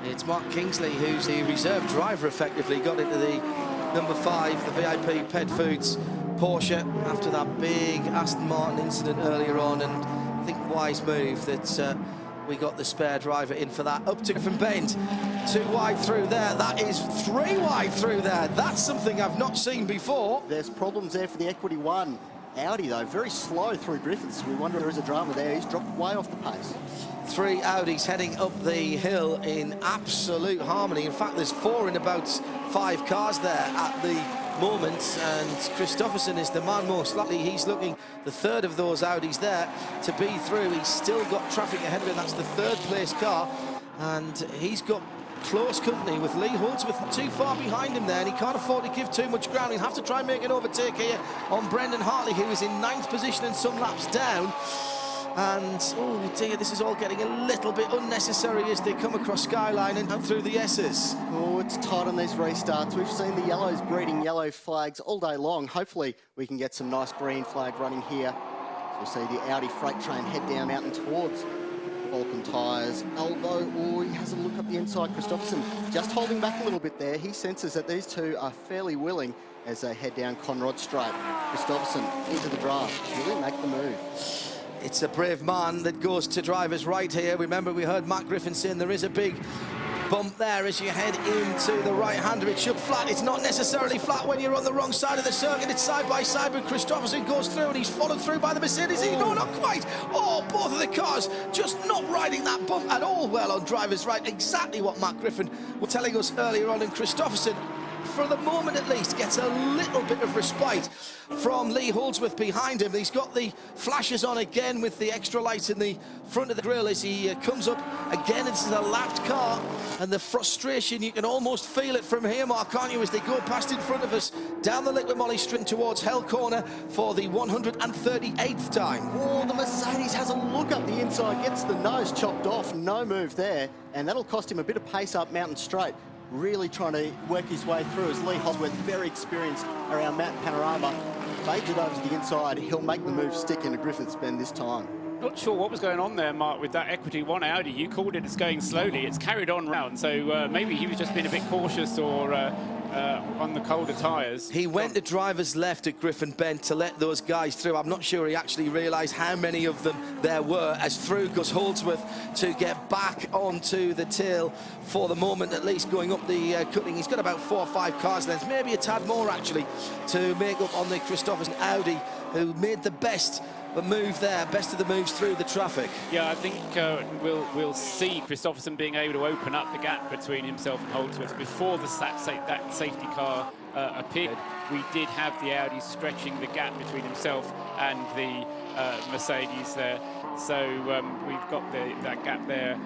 It's Mark Kingsley, who's the reserve driver, effectively got into the number 5, the VIP Pet Foods Porsche, after that big Aston Martin incident earlier on, and I think wise move that we got the spare driver in for that. Up to Griffin Bend, 2 wide through there. That is 3 wide through there. That's something I've not seen before. There's problems there for the Equity 1. Audi, though, very slow through Griffiths. We wonder if there is a drama there. He's dropped way off the pace. 3 Audis heading up the hill in absolute harmony. In fact, there's 4 in about 5 cars there at the moment, and Christopherson is the man most likely. He's looking the 3rd of those Audis there to be through. He's still got traffic ahead of him. That's the 3rd place car, and he's got close company with Lee Holdsworth too far behind him there, and he can't afford to give too much ground. He'll have to try and make an overtake here on Brendan Hartley, who is in 9th position and some laps down. And, oh dear, this is all getting a little bit unnecessary as they come across Skyline and through the S's. Oh, it's tight on these restarts. We've seen the yellows breeding yellow flags all day long. Hopefully we can get some nice green flag running here. So we'll see the Audi freight train head down mountain towards Vulcan tyres. Elbow, oh, he has a look up the inside. Christopherson just holding back a little bit there. He senses that these two are fairly willing as they head down Conrod Straight. Christopherson into the draft, really make the move. It's a brave man that goes to driver's right here. Remember, we heard Matt Griffin saying there is a big bump there as you head into the right-hander. It should flat. It's not necessarily flat when you're on the wrong side of the circuit. It's side by side, but Christopherson goes through and he's followed through by the Mercedes. No, not quite. Oh, both of the cars just not riding that bump at all well on driver's right. Exactly what Matt Griffin was telling us earlier on, and Christopherson, for the moment at least, gets a little bit of respite from Lee Holdsworth behind him. He's got the flashes on again with the extra lights in the front of the grille as he comes up again. This is a lapped car, and the frustration, you can almost feel it from here, Mark, can't you, as they go past in front of us down the Liquid Molly Street towards Hell Corner for the 138th time. Oh, the Mercedes has a look up the inside, gets the nose chopped off, no move there, and that'll cost him a bit of pace up Mountain Straight. Really trying to work his way through as Lee Holdsworth, very experienced around Mountain Panorama, fades it over to the inside. He'll make the move stick into Griffiths Bend this time. Not sure what was going on there, Mark, with that Equity 1 Audi. You called it as going slowly. It's carried on round, so maybe he was just being a bit cautious or on the colder tyres. He went to driver's left at Griffin Bend to let those guys through. I'm not sure he actually realised how many of them there were, as through goes Holdsworth to get back onto the tail for the moment, at least going up the cutting. He's got about 4 or 5 cars lengths, maybe a tad more actually, to make up on the Christopherson Audi, who made the best move there, best of the moves through the traffic. Yeah, I think we'll see Christopherson being able to open up the gap between himself and Holdsworth. Before that safety car appeared, we did have the Audi stretching the gap between himself and the Mercedes there. So we've got that gap there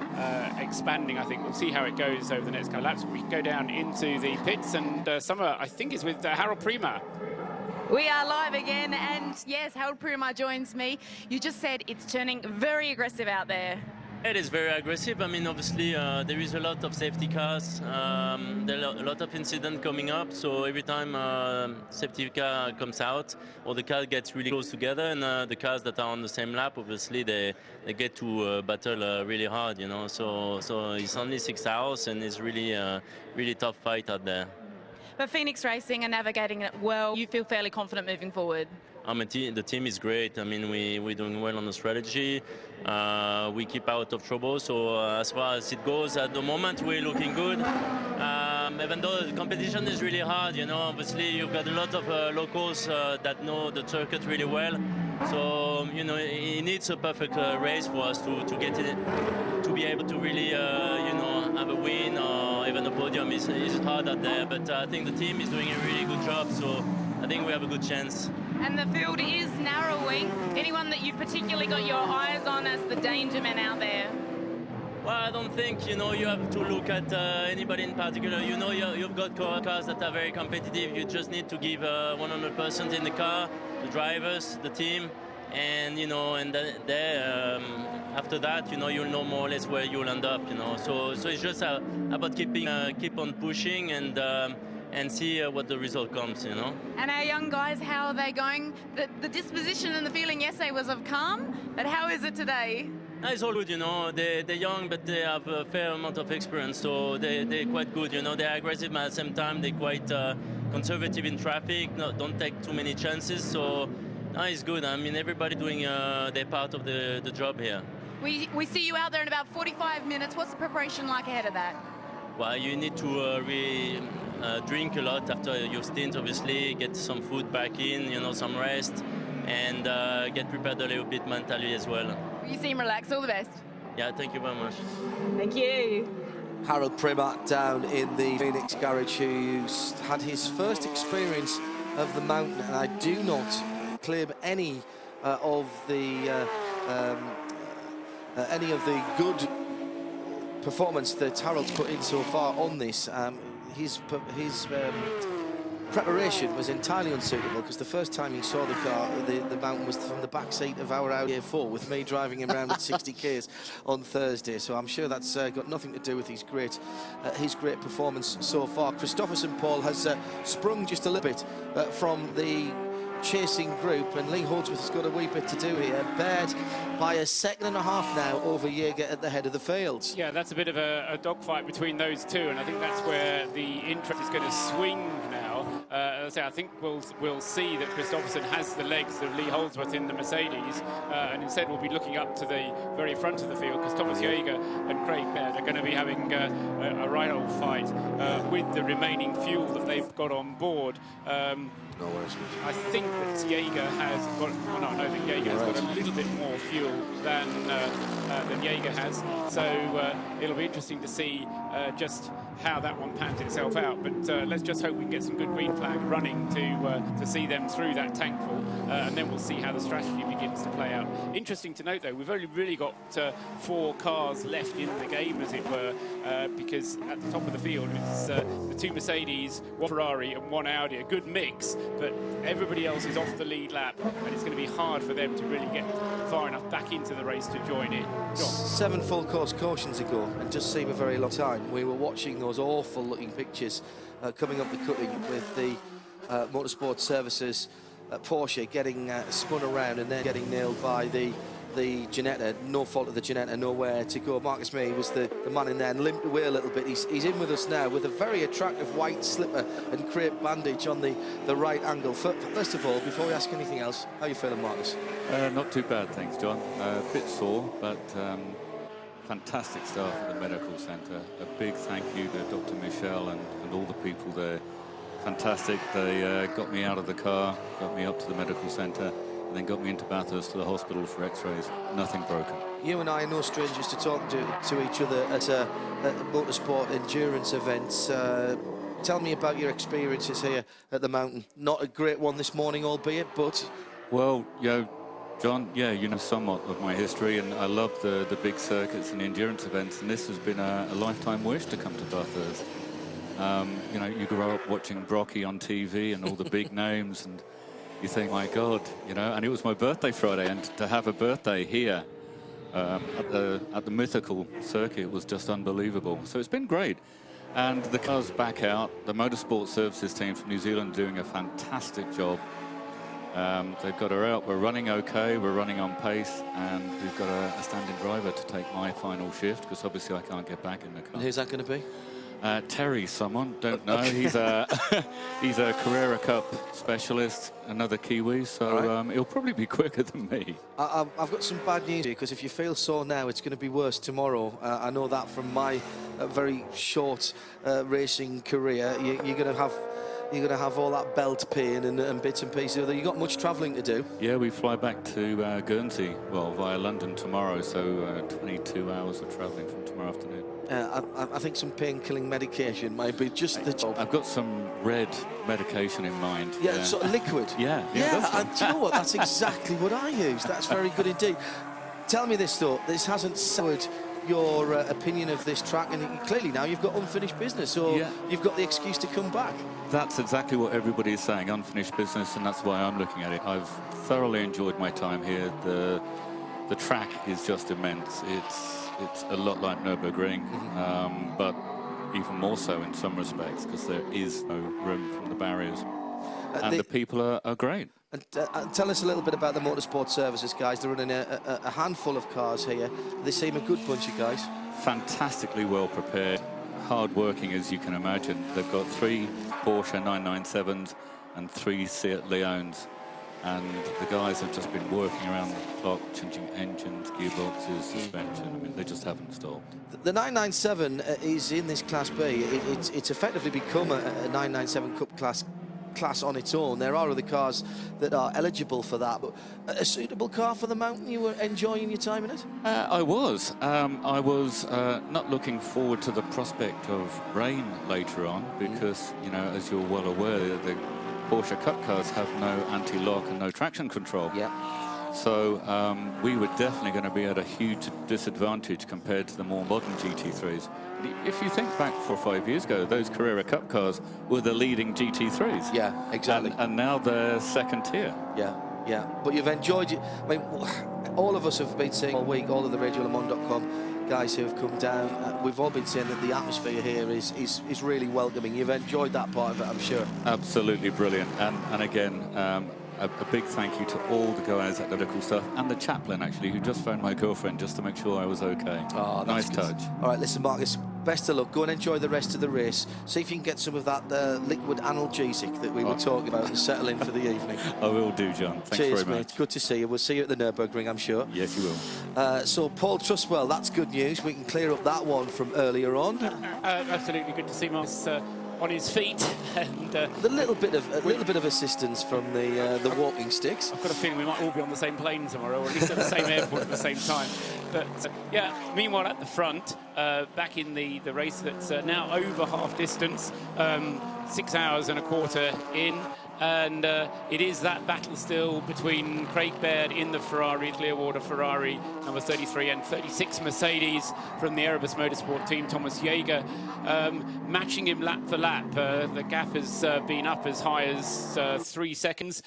expanding. I think we'll see how it goes over the next couple of laps. We can go down into the pits, and Summer, I think, is with Harold Prima. We are live again, and yes, Harold Prima joins me. You just said it's turning very aggressive out there. It is very aggressive. I mean, obviously, there is a lot of safety cars. There are a lot of incidents coming up. So every time safety car comes out, or the car gets really close together, and the cars that are on the same lap, obviously, they get to battle really hard, you know. So it's only 6 hours, and it's really tough fight out there. But Phoenix Racing are navigating it well. You feel fairly confident moving forward? The team is great. I mean, we're doing well on the strategy. We keep out of trouble. So as far as it goes, at the moment, we're looking good. Even though the competition is really hard, you know, obviously you've got a lot of locals that know the circuit really well. So, you know, it needs a perfect race for us to get it, to be able to really, you know, have a win or even a podium is hard out there. But I think the team is doing a really good job. So I think we have a good chance. And the field is narrowing. Anyone that you've particularly got your eyes on as the danger men out there? Well, I don't think, you know, you have to look at anybody in particular. You know, you've got cars that are very competitive. You just need to give 100% in the car, the drivers, the team, and, you know, and after that, you know, you'll know more or less where you'll end up, you know. So it's just about keep on pushing and see what the result comes, you know. And our young guys, how are they going? The disposition and the feeling yesterday was of calm, but how is it today? It's all good, you know. They're young, but they have a fair amount of experience, so they're quite good, you know. They're aggressive, but at the same time, they're quite conservative in traffic, don't take too many chances, so it's good. I mean, everybody doing their part of the job here. We see you out there in about 45 minutes. What's the preparation like ahead of that? Well, you need to drink a lot after your stint, obviously, get some food back in, you know, some rest, and get prepared a little bit mentally as well. You seem relaxed. All the best. Yeah, thank you very much. Thank you. Harold Primat down in the Phoenix garage, who's had his first experience of the mountain, and I do not claim any of the good performance that Harold's put in so far on this. His preparation was entirely unsuitable, because the first time he saw the car, the mountain, was from the back seat of our Audi A4 with me driving him around at 60 k's on Thursday. So I'm sure that's got nothing to do with his great performance so far. Christopherson, Paul, has sprung just a little bit from the chasing group, and Lee Holdsworth has got a wee bit to do here. Baird by 1.5 seconds now over Jaeger at the head of the field. Yeah, that's a bit of a dogfight between those two, and I think that's where the interest is going to swing now. As I say, I think we'll see that Christopherson has the legs of Lee Holdsworth in the Mercedes, and instead we'll be looking up to the very front of the field, because Thomas Jaeger and Craig Baird are going to be having a right old fight with the remaining fuel that they've got on board. No worries. I think that Jaeger has got. Oh no, I know that Jaeger has got a little bit more fuel than Jaeger has. So it'll be interesting to see just how that one pans itself out. But let's just hope we can get some good green flag running to see them through that tank full, and then we'll see how the strategy begins to play out. Interesting to note, though, we've only really got 4 cars left in the game, as it were, because at the top of the field it's the 2 Mercedes, 1 Ferrari and 1 Audi, a good mix. But everybody else is off the lead lap, and it's going to be hard for them to really get far enough back into the race to join in. John. 7 full course cautions ago, and just seem a very long time. We were watching those awful looking pictures coming up the cutting with the Motorsport Services Porsche getting spun around and then getting nailed by the Ginetta. No fault of the Ginetta, nowhere to go. Marcus May was the man in there and limped away a little bit. He's in with us now with a very attractive white slipper and crepe bandage on the right angle. First of all, before we ask anything else, how are you feeling, Marcus? Not too bad, thanks, John. A bit sore, but fantastic staff at the medical centre. A big thank you to Dr. Michelle and all the people there. Fantastic. They got me out of the car, got me up to the medical centre, and then got me into Bathurst to the hospital for x-rays. Nothing broken. You and I are no strangers to talking to each other at motorsport endurance events. Tell me about your experiences here at the mountain. Not a great one this morning, albeit, but... Well, John, you know somewhat of my history, and I love the big circuits and endurance events, and this has been a lifetime wish to come to Bathurst. You know, you grow up watching Brocky on TV and all the big names, and you think, my God, you know, and it was my birthday Friday, and to have a birthday here at the mythical circuit was just unbelievable. So it's been great. And the cars back out. The Motorsport Services team from New Zealand doing a fantastic job. They've got her out. We're running okay. We're running on pace, and we've got a standing driver to take my final shift, because obviously I can't get back in the car. And who's that going to be? Terry, someone, don't know. He's a he's a Carrera Cup specialist, another Kiwi, so he'll probably be quicker than me. I've got some bad news here, because if you feel sore now, it's going to be worse tomorrow. I know that from my very short racing career. You're going to have all that belt pain and bits and pieces. You've got much travelling to do. Yeah, we fly back to Guernsey, well, via London tomorrow, so 22 hours of travelling from tomorrow afternoon. I think some pain-killing medication might be just the job. I've got some red medication in mind. Yeah, sort of liquid. Yeah, do that's you know what? That's exactly what I use. That's very good indeed. Tell me this, though. This hasn't soured your opinion of this track, and clearly now you've got unfinished business, or you've got the excuse to come back. That's exactly what everybody is saying, unfinished business, and that's why I'm looking at it. I've thoroughly enjoyed my time here. The track is just immense. It's a lot like Nürburgring, but even more so in some respects, because there is no room from the barriers. And the people are great. And tell us a little bit about the motorsport services, guys. They're running a handful of cars here. They seem a good bunch of guys. Fantastically well prepared, hard working as you can imagine. They've got 3 Porsche 997s and 3 Seat Leons. And the guys have just been working around the clock, changing engines, gearboxes, suspension. I mean, they just haven't stopped. The 997 is in this Class B. It's effectively become a 997 Cup class on its own. There are other cars that are eligible for that, but a suitable car for the mountain. You were enjoying your time in it? I was. I was not looking forward to the prospect of rain later on, because, you know, as you're well aware, the Porsche Cup cars have no anti-lock and no traction control. Yeah. So we were definitely going to be at a huge disadvantage compared to the more modern GT3s. If you think back 4 or 5 years ago, those Carrera Cup cars were the leading GT3s. Yeah, exactly. And now they're second tier. Yeah. But you've enjoyed it. I mean, all of us have been saying all week, all of the RadioLeMans.com guys who have come down, we've all been saying that the atmosphere here is really welcoming. You've enjoyed that part of it, I'm sure. Absolutely brilliant. And again, a big thank you to all the guys at the local stuff, and the chaplain, actually, who just phoned my girlfriend just to make sure I was okay. Oh, nice touch. All right, listen, Marcus, best of luck. Go and enjoy the rest of the race. See if you can get some of that liquid analgesic that we were talking about and settle in for the evening. I will do, John. Thanks Cheers, very mate. much. Good to see you. We'll see you at the Nürburgring, I'm sure. Yes, you will. So, Paul Trustwell, that's good news. We can clear up that one from earlier on. Absolutely good to see Marcus on his feet, and a little bit of assistance from the walking sticks. I've got a feeling we might all be on the same plane tomorrow, or at least at the same airport at the same time. But yeah, meanwhile at the front, back in the race that's now over half distance, 6 hours and a quarter in. And it is that battle still between Craig Baird in the Ferrari, Clearwater Ferrari, number 33, and 36 Mercedes from the Erebus Motorsport team, Thomas Jaeger, matching him lap for lap. The gap has been up as high as 3 seconds,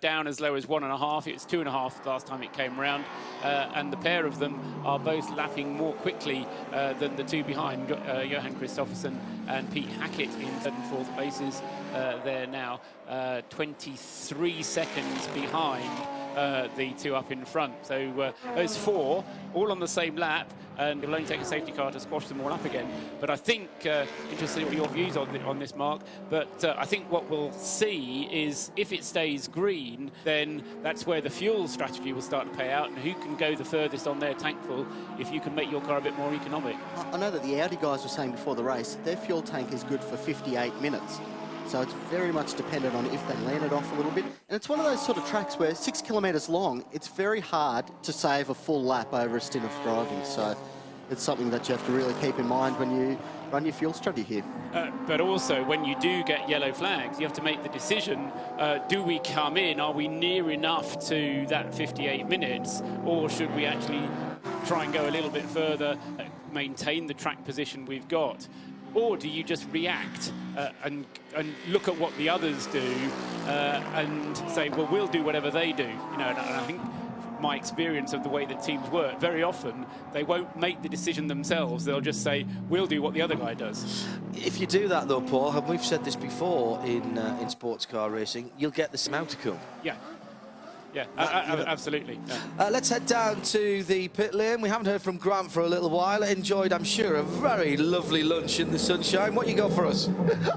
down as low as 1.5. It was 2.5 last time it came around. And the pair of them are both lapping more quickly than the two behind, Johan Kristoffersen and Pete Hackett in 3rd and 4th places. They're now 23 seconds behind the two up in front. So those 4 all on the same lap, and it'll only take a safety car to squash them all up again. But I think, interested in your views on this, Mark, but I think what we'll see is if it stays green, then that's where the fuel strategy will start to pay out, and who can go the furthest on their tank full if you can make your car a bit more economic. I know that the Audi guys were saying before the race, their fuel tank is good for 58 minutes. So it's very much dependent on if they land it off a little bit. And it's one of those sort of tracks where 6 kilometres long, it's very hard to save a full lap over a stint of driving. So it's something that you have to really keep in mind when you run your fuel strategy here. But also, when you do get yellow flags, you have to make the decision, do we come in, are we near enough to that 58 minutes, or should we actually try and go a little bit further, maintain the track position we've got? Or do you just react and look at what the others do and say, well, we'll do whatever they do? You know, and I think my experience of the way that teams work, very often they won't make the decision themselves. They'll just say, we'll do what the other guy does. If you do that, though, Paul, and we've said this before in sports car racing, you'll get the same outcome. Yeah. Yeah, absolutely. Yeah. Let's head down to the pit lane. We haven't heard from Grant for a little while. Enjoyed, I'm sure, a very lovely lunch in the sunshine. What you got for us?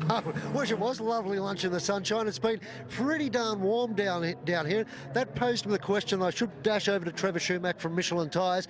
I wish it was a lovely lunch in the sunshine. It's been pretty darn warm down here. That posed me the question. I should dash over to Trevor Schumacher from Michelin Tyres.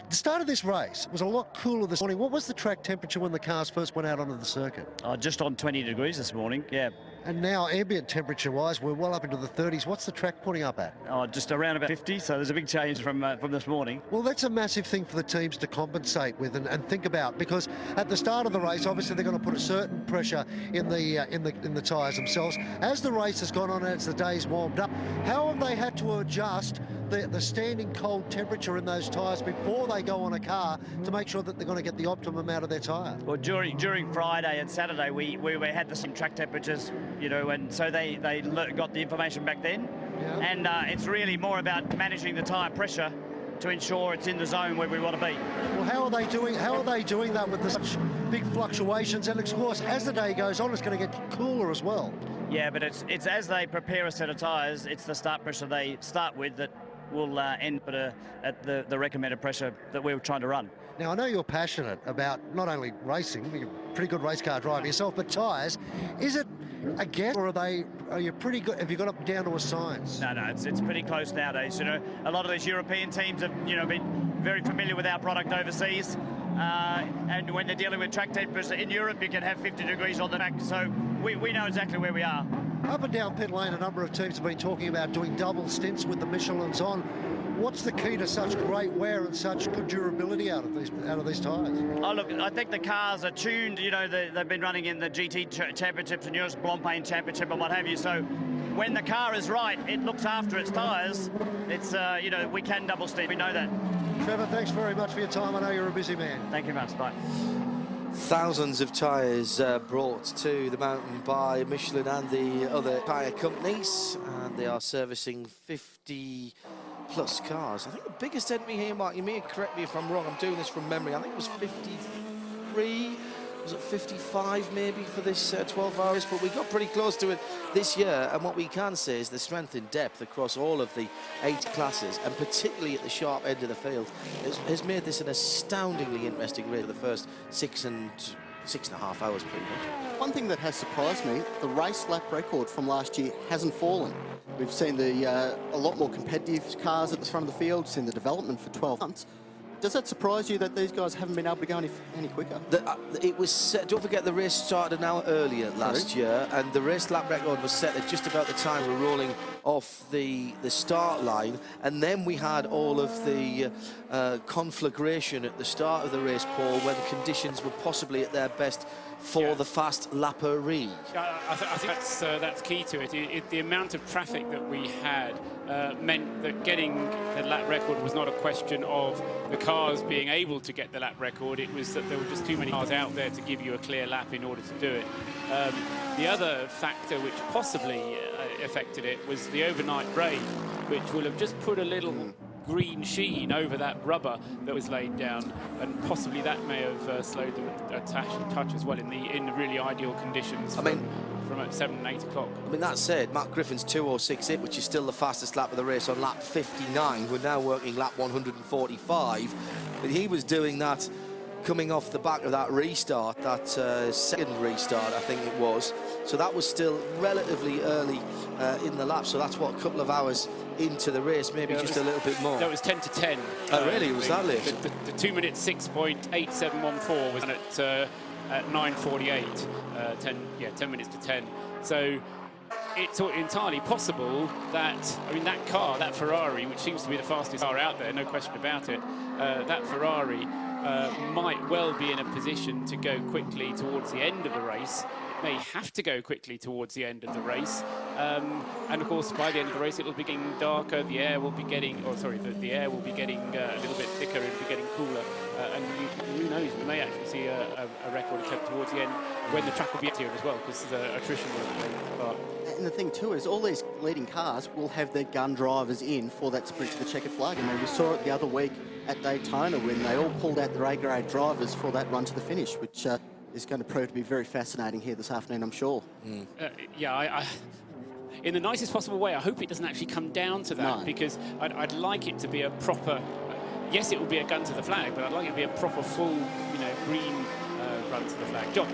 The start of this race was a lot cooler this morning. What was the track temperature when the cars first went out onto the circuit? Just on 20 degrees this morning, yeah. And now, ambient temperature-wise, we're well up into the 30s. What's the track putting up at? Just around about 50, so there's a big change from this morning. Well, that's a massive thing for the teams to compensate with and think about, because at the start of the race, obviously they're going to put a certain pressure in the tyres themselves. As the race has gone on and as the day's warmed up, how have they had to adjust the standing cold temperature in those tyres before they go on a car to make sure that they're going to get the optimum out of their tyre? Well, during Friday and Saturday, we had the same track temperatures, you know, and so they got the information back then. Yeah. And it's really more about managing the tyre pressure to ensure it's in the zone where we want to be. Well, how are they doing that with such big fluctuations? And of course, as the day goes on, it's going to get cooler as well. Yeah, but it's as they prepare a set of tyres, it's the start pressure they start with that will end at the recommended pressure that we're trying to run. Now, I know you're passionate about not only racing, you're a pretty good race car driver yourself, but tyres. Is it a guess, or are you pretty good? Have you got it down to a science? No, it's pretty close nowadays. You know, a lot of these European teams have, you know, been very familiar with our product overseas. And when they're dealing with track temperatures in Europe, you can have 50 degrees on the track. So we know exactly where we are. Up and down pit lane, a number of teams have been talking about doing double stints with the Michelins on. What's the key to such great wear and such good durability out of these tyres? Oh, look, I think the cars are tuned. You know, they've been running in the GT championships and Europe's Blancpain championship and what have you. So when the car is right, it looks after its tyres. It's, you know, we can double stint. We know that. Trevor, thanks very much for your time. I know you're a busy man. Thank you very much. Bye. Thousands of tyres brought to the mountain by Michelin and the other tyre companies, and they are servicing 50 plus cars. I think the biggest entry here, Mark, you may correct me if I'm wrong, I'm doing this from memory, I think it was 53, was it 55 maybe for this 12 hours, but we got pretty close to it this year, and what we can say is the strength and depth across all of the 8 classes, and particularly at the sharp end of the field, has made this an astoundingly interesting race for the first 6.5 hours pretty much. One thing that has surprised me, the race lap record from last year hasn't fallen. We've seen a lot more competitive cars at the front of the field, seen the development for 12 months. Does that surprise you that these guys haven't been able to go any quicker? It was set, don't forget the race started an hour earlier last year, and the race lap record was set at just about the time we're rolling off the start line, and then we had all of the conflagration at the start of the race, Paul, when conditions were possibly at their best for the fast lapperie. I think that's key to it. The amount of traffic that we had meant that getting the lap record was not a question of the cars being able to get the lap record. It was that there were just too many cars out there to give you a clear lap in order to do it. The other factor which possibly affected it was the overnight rain, which will have just put a little green sheen over that rubber that was laid down, and possibly that may have slowed them a touch as well in the really ideal conditions. From at 7 and 8 o'clock. I mean, that said, Matt Griffin's 2:06.8, which is still the fastest lap of the race on lap 59. We're now working lap 145, but he was doing that coming off the back of that restart, that second restart, I think it was. So that was still relatively early in the lap. So that's what, a couple of hours into the race, maybe just a little bit more. That was 10 to 10. Oh, really? It was that late? The 2 minute 6.8714 was at 9:48. 10 minutes to 10. So it's entirely possible that, I mean, that car, that Ferrari, which seems to be the fastest car out there, no question about it, that Ferrari might well be in a position to go quickly towards the end of the race. It may have to go quickly towards the end of the race. And of course, by the end of the race, it'll be getting darker. The air will be getting, the air will be getting a little bit thicker. It'll be getting cooler. And who knows, we may actually see a record attempt towards the end when the track will be emptier as well, because attrition will play part. And the thing too is all these leading cars will have their gun drivers in for that sprint to the checkered flag. I mean, we saw it the other week at Daytona when they all pulled out their A-grade drivers for that run to the finish, which is going to prove to be very fascinating here this afternoon, I'm sure. in the nicest possible way. I hope it doesn't actually come down to that, because I'd like it to be a proper, yes, it will be a gun to the flag, but I'd like it to be a proper full, green run to the flag. John?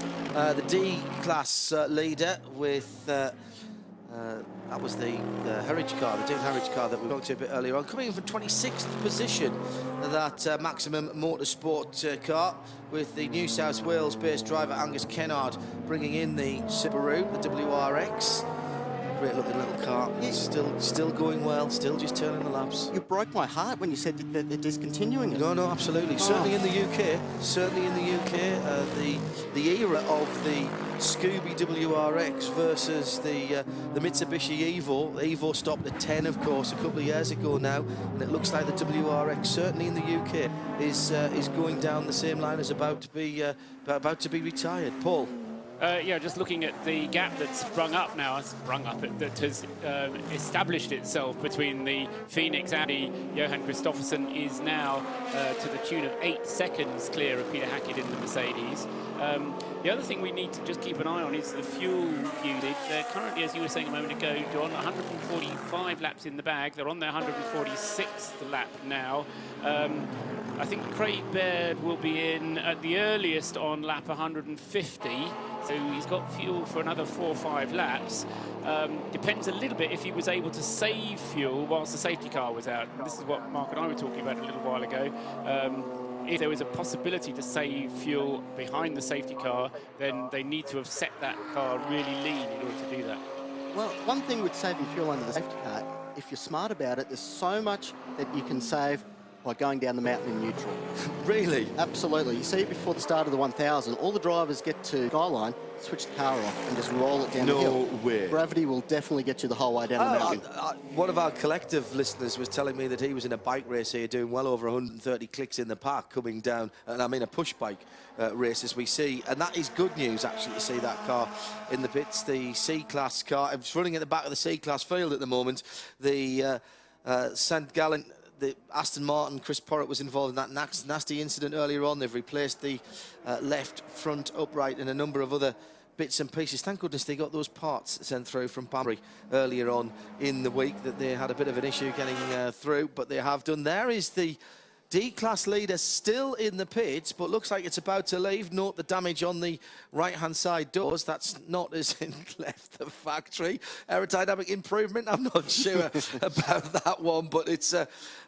The D-class leader with... that was the Heritage car, the Dean Heritage car that we talked to a bit earlier on. Coming in from 26th position, that Maximum Motorsport car, with the New South Wales-based driver Angus Kennard bringing in the Subaru, the WRX. Great looking little car. Still going well, still just turning the laps. You broke my heart when you said that they're discontinuing it. No, absolutely. Certainly in the UK. Certainly in the UK. The era of the Scooby WRX versus the Mitsubishi Evo. The Evo stopped at 10, of course, a couple of years ago now, and it looks like the WRX, certainly in the UK, is going down the same line as about to be retired. Paul. Yeah, just looking at the gap that's sprung up now, that has established itself between the Phoenix Audi. Johan Kristoffersen is now to the tune of 8 seconds clear of Peter Hackett in the Mercedes. The other thing we need to just keep an eye on is the fuel usage. They're currently, as you were saying a moment ago, John, 145 laps in the bag. They're on their 146th lap now. I think Craig Baird will be in at the earliest on lap 150. So he's got fuel for another 4 or 5 laps. Depends a little bit if he was able to save fuel whilst the safety car was out. And this is what Mark and I were talking about a little while ago. If there was a possibility to save fuel behind the safety car, then they need to have set that car really lean in order to do that. Well, one thing with saving fuel under the safety car, if you're smart about it, there's so much that you can save by going down the mountain in neutral. Really? Absolutely. You see, before the start of the 1000, all the drivers get to Skyline, switch the car off and just roll it down the hill. No way. Gravity will definitely get you the whole way down the mountain. One of our collective listeners was telling me that he was in a bike race here doing well over 130 clicks in the park coming down, and I mean a push bike race as we see, and that is good news actually to see that car in the pits, the C-Class car. It's running at the back of the C-Class field at the moment. The St. Gallen, the Aston Martin, Chris Porritt was involved in that nasty incident earlier on. They've replaced the left front upright and a number of other bits and pieces. Thank goodness they got those parts sent through from Banbury earlier on in the week, that they had a bit of an issue getting through, but they have done. There is the D-Class leader still in the pits, but looks like it's about to leave. Note the damage on the right-hand side doors. That's not as in left the factory. Aerodynamic improvement, I'm not sure about that one, but it's,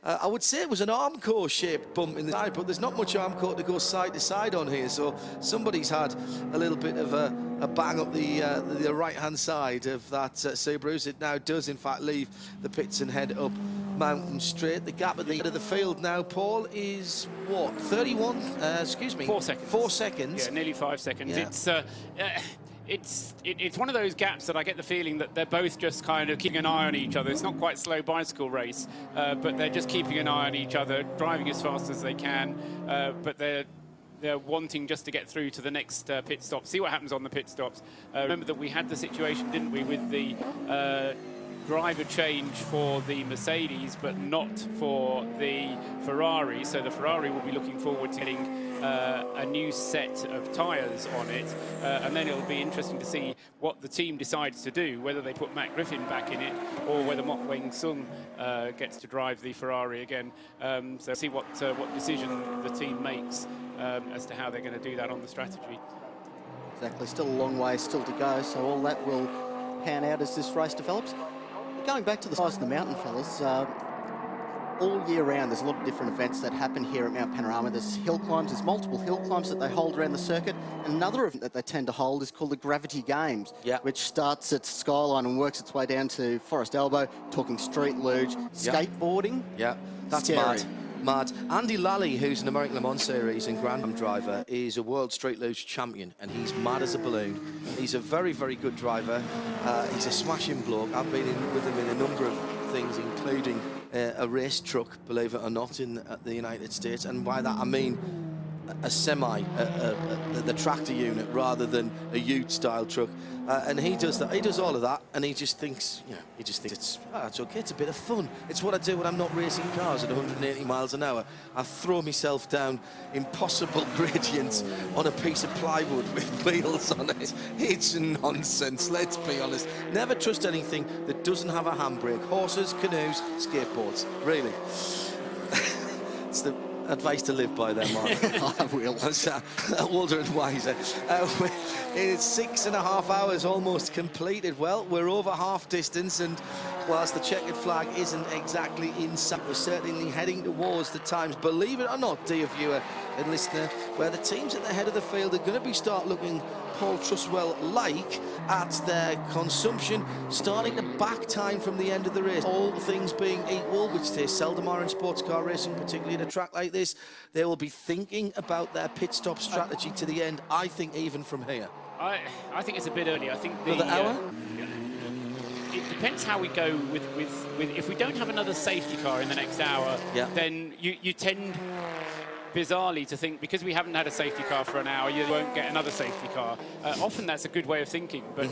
I would say it was an Armco-shaped bump in the side, but there's not much Armco to go side to side on here, so somebody's had a little bit of a bang up the right-hand side of that Subaru. It now does, in fact, leave the pits and head up Mountain Straight. The gap at the end of the field now, Paul, is what, 31? Excuse me. 4 seconds. 4 seconds. Yeah, nearly 5 seconds. Yeah. It's one of those gaps that I get the feeling that they're both just kind of keeping an eye on each other. It's not quite slow bicycle race, but they're just keeping an eye on each other, driving as fast as they can, but they're wanting just to get through to the next pit stop, see what happens on the pit stops. Remember that we had the situation, didn't we, with the driver change for the Mercedes, but not for the Ferrari. So the Ferrari will be looking forward to getting a new set of tyres on it, and then it'll be interesting to see what the team decides to do, whether they put Matt Griffin back in it or whether Mok Weng Sung gets to drive the Ferrari again. So see what decision the team makes as to how they're going to do that on the strategy. Exactly, still a long way still to go, so all that will pan out as this race develops. Going back to the size of the mountain, fellas, all year round there's a lot of different events that happen here at Mount Panorama. There's hill climbs, there's multiple hill climbs that they hold around the circuit. And another event that they tend to hold is called the Gravity Games, which starts at Skyline and works its way down to Forest Elbow, talking street luge, skateboarding. Yeah, that's scary. Mad. Andy Lally, who's an American Le Mans Series and Grand Am driver, is a World Street Luge champion, and he's mad as a balloon. He's a very, very good driver. He's a smashing bloke. I've been with him in a number of things, including a race truck, believe it or not, in the United States. And by that I mean a semi, the tractor unit, rather than a ute-style truck. And he does that. He does all of that, and he just thinks, it's okay. It's a bit of fun. It's what I do when I'm not racing cars at 180 miles an hour. I throw myself down impossible gradients on a piece of plywood with wheels on it. It's nonsense. Let's be honest. Never trust anything that doesn't have a handbrake. Horses, canoes, skateboards. Really. It's the advice to live by there, Mark. I will. Older and wiser. It's 6.5 hours almost completed. Well, we're over half distance, and whilst the checkered flag isn't exactly in sight, we're certainly heading towards the times, believe it or not, dear viewer and listener, where the teams at the head of the field are going to start looking Paul Truswell-like at their consumption, starting to back time from the end of the race. All things being equal, which they seldom are in sports car racing, particularly at a track like this, they will be thinking about their pit stop strategy to the end, I think, even from here. I think it's a bit early. I think another hour? It depends how we go with if we don't have another safety car in the next hour, then you tend bizarrely to think, because we haven't had a safety car for an hour, you won't get another safety car. Often that's a good way of thinking, but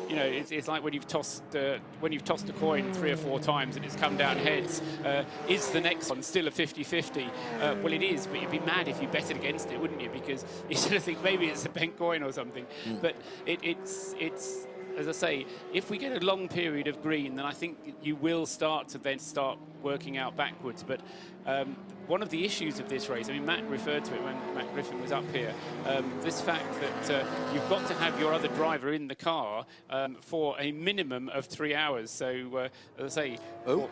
you know, it's like when you've tossed a coin 3 or 4 times and it's come down heads. Is the next one still a 50-50? Well, it is, but you'd be mad if you betted against it, wouldn't you? Because you sort of think maybe it's a bent coin or something. But it's as I say, if we get a long period of green, then I think you will start working out backwards. But one of the issues of this race, I mean, Matt referred to it when Matt Griffin was up here, this fact that you've got to have your other driver in the car for a minimum of 3 hours. So, as I say, for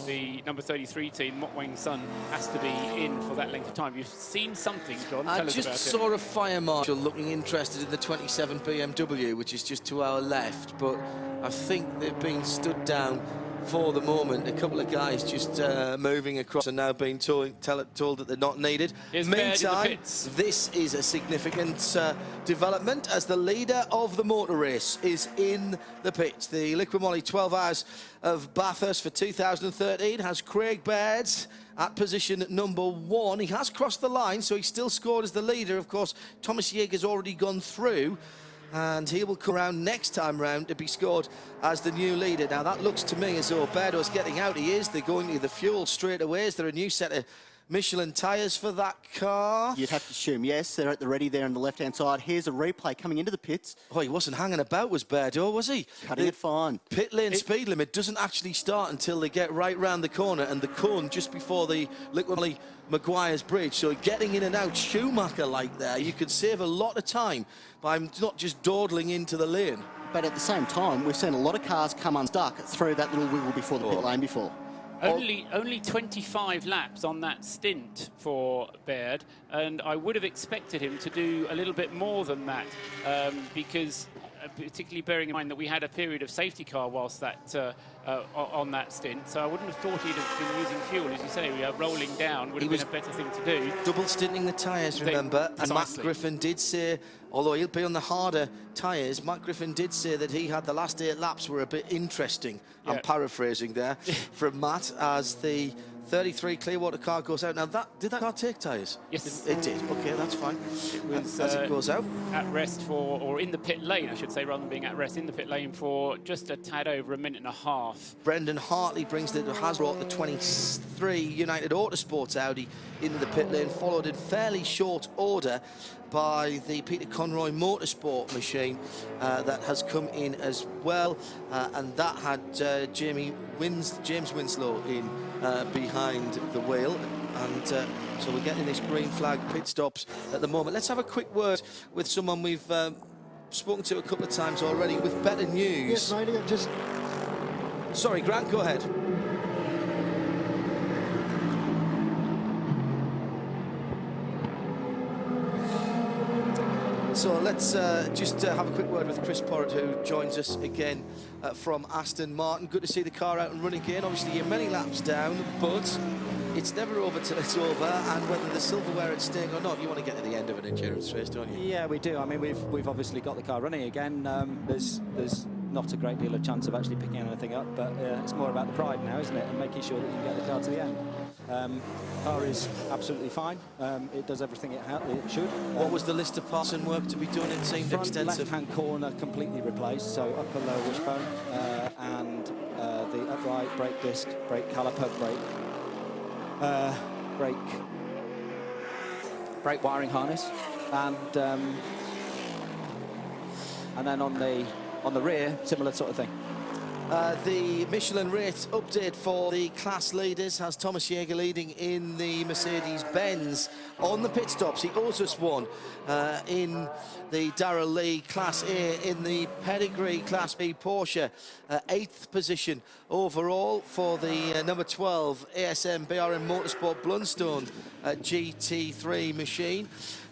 the number 33 team, Mok Weng Sun has to be in for that length of time. You've seen something, John. Tell us about it. I just saw a fire marshal looking interested in the 27 BMW, which is just to our left, but I think they've been stood down for the moment. A couple of guys just moving across and now being told that they're not needed. Meantime, this is a significant development as the leader of the motor race is in the pits. The Liquid Moly 12 Hours of Bathurst for 2013 has Craig Baird at position number 1. He has crossed the line, so he still scored as the leader. Of course, Thomas Yeager's already gone through, and he will come around next time round to be scored as the new leader. Now, that looks to me as though Berdo's getting out. He is. They're going to the fuel straight away. Is there a new set of Michelin tyres for that car? You'd have to assume, yes. They're at the ready there on the left-hand side. Here's a replay coming into the pits. Oh, he wasn't hanging about, was Berdo, was he? Cutting it fine. Pit lane speed limit doesn't actually start until they get right round the corner, and the cone just before the Liquid Moly Maguire's Bridge. So getting in and out Schumacher-like there, you could save a lot of time by not just dawdling into the lane. But at the same time, we've seen a lot of cars come unstuck through that little wiggle before the pit lane before. Only 25 laps on that stint for Baird, and I would have expected him to do a little bit more than that, because particularly bearing in mind that we had a period of safety car whilst that on that stint, so I wouldn't have thought he'd have been using fuel. As you say, we are rolling down, would have been a better thing to do. Double stinting the tyres, remember, and Matt Griffin did say, although he'll be on the harder tyres, Matt Griffin did say that he had the last 8 laps were a bit interesting. I'm paraphrasing there from Matt, as the 33 Clearwater car goes out. Now, did that car take tyres? Yes. It did. OK, that's fine. It was, as it goes out. At rest or in the pit lane, I should say, rather than being at rest, in the pit lane for just a tad over a minute and a half. Brendan Hartley has brought the 23 United Autosports Audi into the pit lane, followed in fairly short order by the Peter Conroy Motorsport machine that has come in as well, and that had James Winslow in behind the wheel, and so we're getting this green flag pit stops at the moment. Let's have a quick word with someone we've spoken to a couple of times already with better news. Yes, matey, just... Sorry, Grant, go ahead. So let's just have a quick word with Chris Porritt, who joins us again from Aston Martin. Good to see the car out and running again. Obviously, you're many laps down, but it's never over till it's over, and whether the silverware at stake or not, you want to get to the end of an endurance race, don't you? Yeah, we do. I mean, we've obviously got the car running again. There's not a great deal of chance of actually picking anything up, but it's more about the pride now, isn't it, and making sure that you can get the car to the end. Car is absolutely fine. It does everything it should. What was the list of parts and work to be done? It seemed Front extensive. left-hand corner completely replaced, so upper lower wishbone and the upright brake disc, brake caliper, brake wiring harness, and then on the rear, similar sort of thing. The Michelin rate update for the class leaders has Thomas Jaeger leading in the Mercedes-Benz. On the pit stops, he also won in the Darrell Lee Class A, in the Pedigree Class B Porsche. 8th position overall for the number 12 ASM BRM Motorsport Blundstone GT3 machine.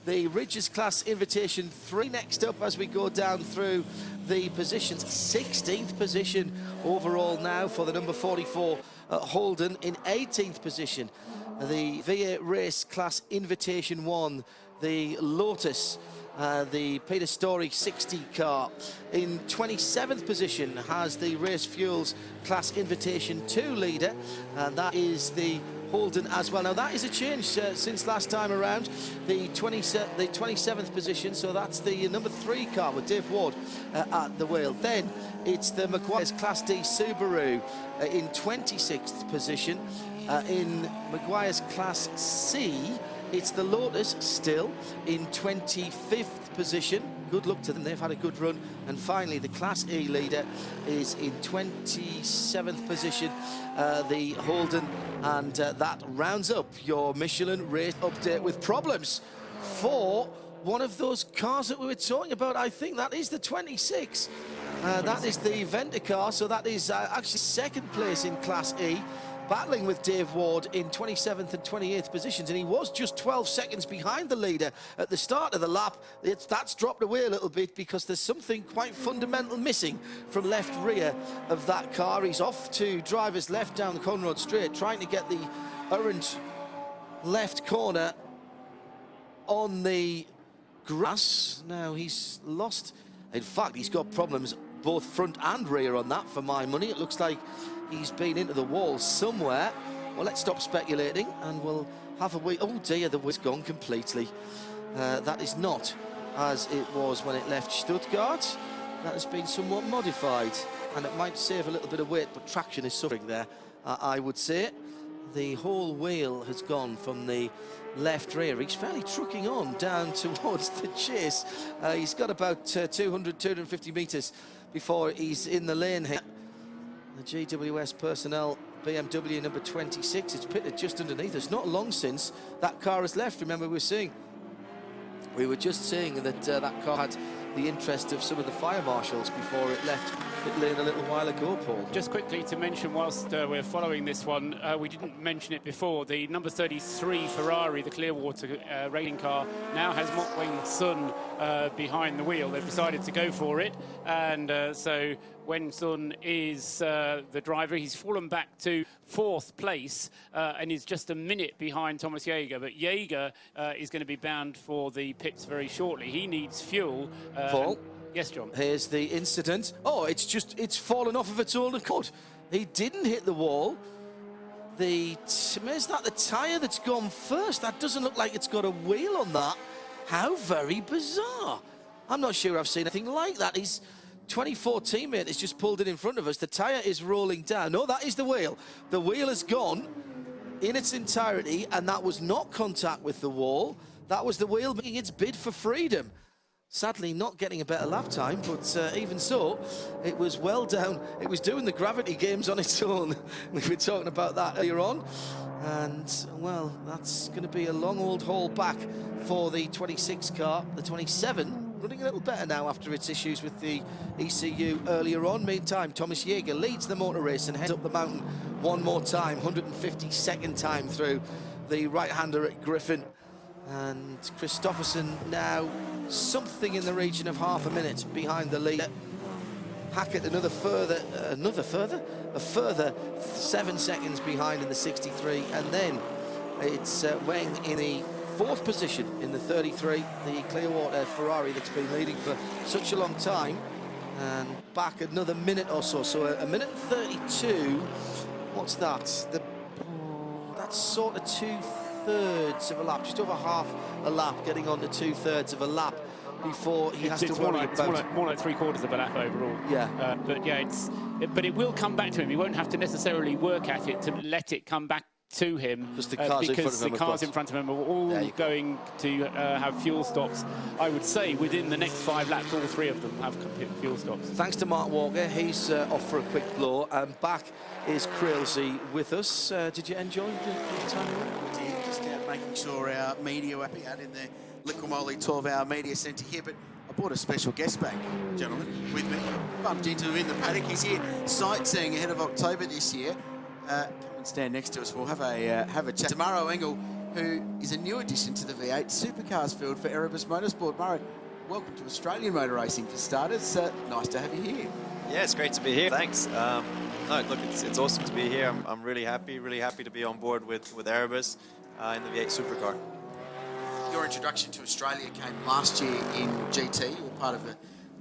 The Ridges Class Invitation 3 next up as we go down through the positions. 16th position overall now for the number 44 Holden. In 18th position, the V8 Race Class Invitation 1, the Lotus, the Peter Story 60 car. In 27th position has the Race Fuels Class Invitation 2 leader, and that is the Holden as well. Now that is a change since last time around. The 27th position, so that's the number 3 car with Dave Ward at the wheel. Then it's the Maguire's Class D Subaru in 26th position. In Maguire's Class C, it's the Lotus still in 25th position. Good luck to them, they've had a good run. And finally, the Class E leader is in 27th position, the Holden, and that rounds up your Michelin race update with problems for one of those cars that we were talking about. I think that is the 26. That is the Venter car, so that is actually second place in Class E, battling with Dave Ward in 27th and 28th positions, and he was just 12 seconds behind the leader at the start of the lap. That's dropped away a little bit because there's something quite fundamental missing from left rear of that car. He's off to driver's left down the Conrod Straight, trying to get the orange left corner on the grass. Now he's lost. In fact, he's got problems both front and rear on that, for my money. It looks like he's been into the wall somewhere. Well, let's stop speculating and we'll have a wee... Oh dear, the wheel's gone completely. That is not as it was when it left Stuttgart. That has been somewhat modified, and it might save a little bit of weight, but traction is suffering there, I would say. The whole wheel has gone from the left rear. He's fairly trucking on down towards the chase. He's got about 250 metres before he's in the lane here. The GWS personnel, BMW number 26, it's pitted just underneath us. Not long since that car has left. Remember, we were just saying that that car had the interest of some of the fire marshals before it left pit lane a little while ago, Paul. Just quickly to mention, whilst we're following this one, we didn't mention it before, the number 33 Ferrari, the Clearwater racing car, now has Mok Weng Sun behind the wheel. They've decided to go for it, and so Weng Sun is the driver. He's fallen back to 4th place and is just a minute behind Thomas Jaeger, but Jaeger is going to be bound for the pits very shortly. He needs fuel. Paul? Yes, John. Here's the incident. Oh, it's fallen off of its own accord. He didn't hit the wall. Is that the tyre that's gone first? That doesn't look like it's got a wheel on that. How very bizarre. I'm not sure I've seen anything like that. His 24 teammate has just pulled it in front of us. The tyre is rolling down. No, that is the wheel. The wheel has gone in its entirety, and that was not contact with the wall. That was the wheel making its bid for freedom. Sadly, not getting a better lap time, but even so, it was well down. It was doing the gravity games on its own. We were talking about that earlier on. And, well, that's going to be a long old haul back for the 26 car. The 27 running a little better now after its issues with the ECU earlier on. Meantime, Thomas Jaeger leads the motor race and heads up the mountain one more time. 152nd time through the right-hander at Griffin. And Christopherson now something in the region of half a minute behind the leader. Hackett a further 7 seconds behind in the 63, and then it's Weng in the 4th position in the 33, the Clearwater Ferrari that's been leading for such a long time, and back another minute or so, so a minute 32. What's that? That that's sort of 2/3 of a lap, just over half a lap, getting on to 2/3 of a lap before he has to worry about... more like 3/4 of a lap overall. Yeah. But yeah, but it will come back to him. He won't have to necessarily work at it to let it come back to him, just the cars because the cars in front of him are all going to have fuel stops. I would say within the next 5 laps, all 3 of them have fuel stops. Thanks to Mark Walker, he's off for a quick blow, and back is Crailsey with us. Did you enjoy the time? Just out making sure our media were out in the Liquimoli 12-hour media centre here, but I brought a special guest back, gentlemen, with me. Bumped into him in the paddock. He's here sightseeing ahead of October this year. Come and stand next to us. We'll have a chat. Murrow Engel, who is a new addition to the V8 Supercars field for Erebus Motorsport. Murrow, welcome to Australian motor racing for starters. Nice to have you here. Yeah, it's great to be here. Thanks. No, look, it's awesome to be here. I'm really happy to be on board with Erebus in the V8 Supercar. Your introduction to Australia came last year in GT. You were part of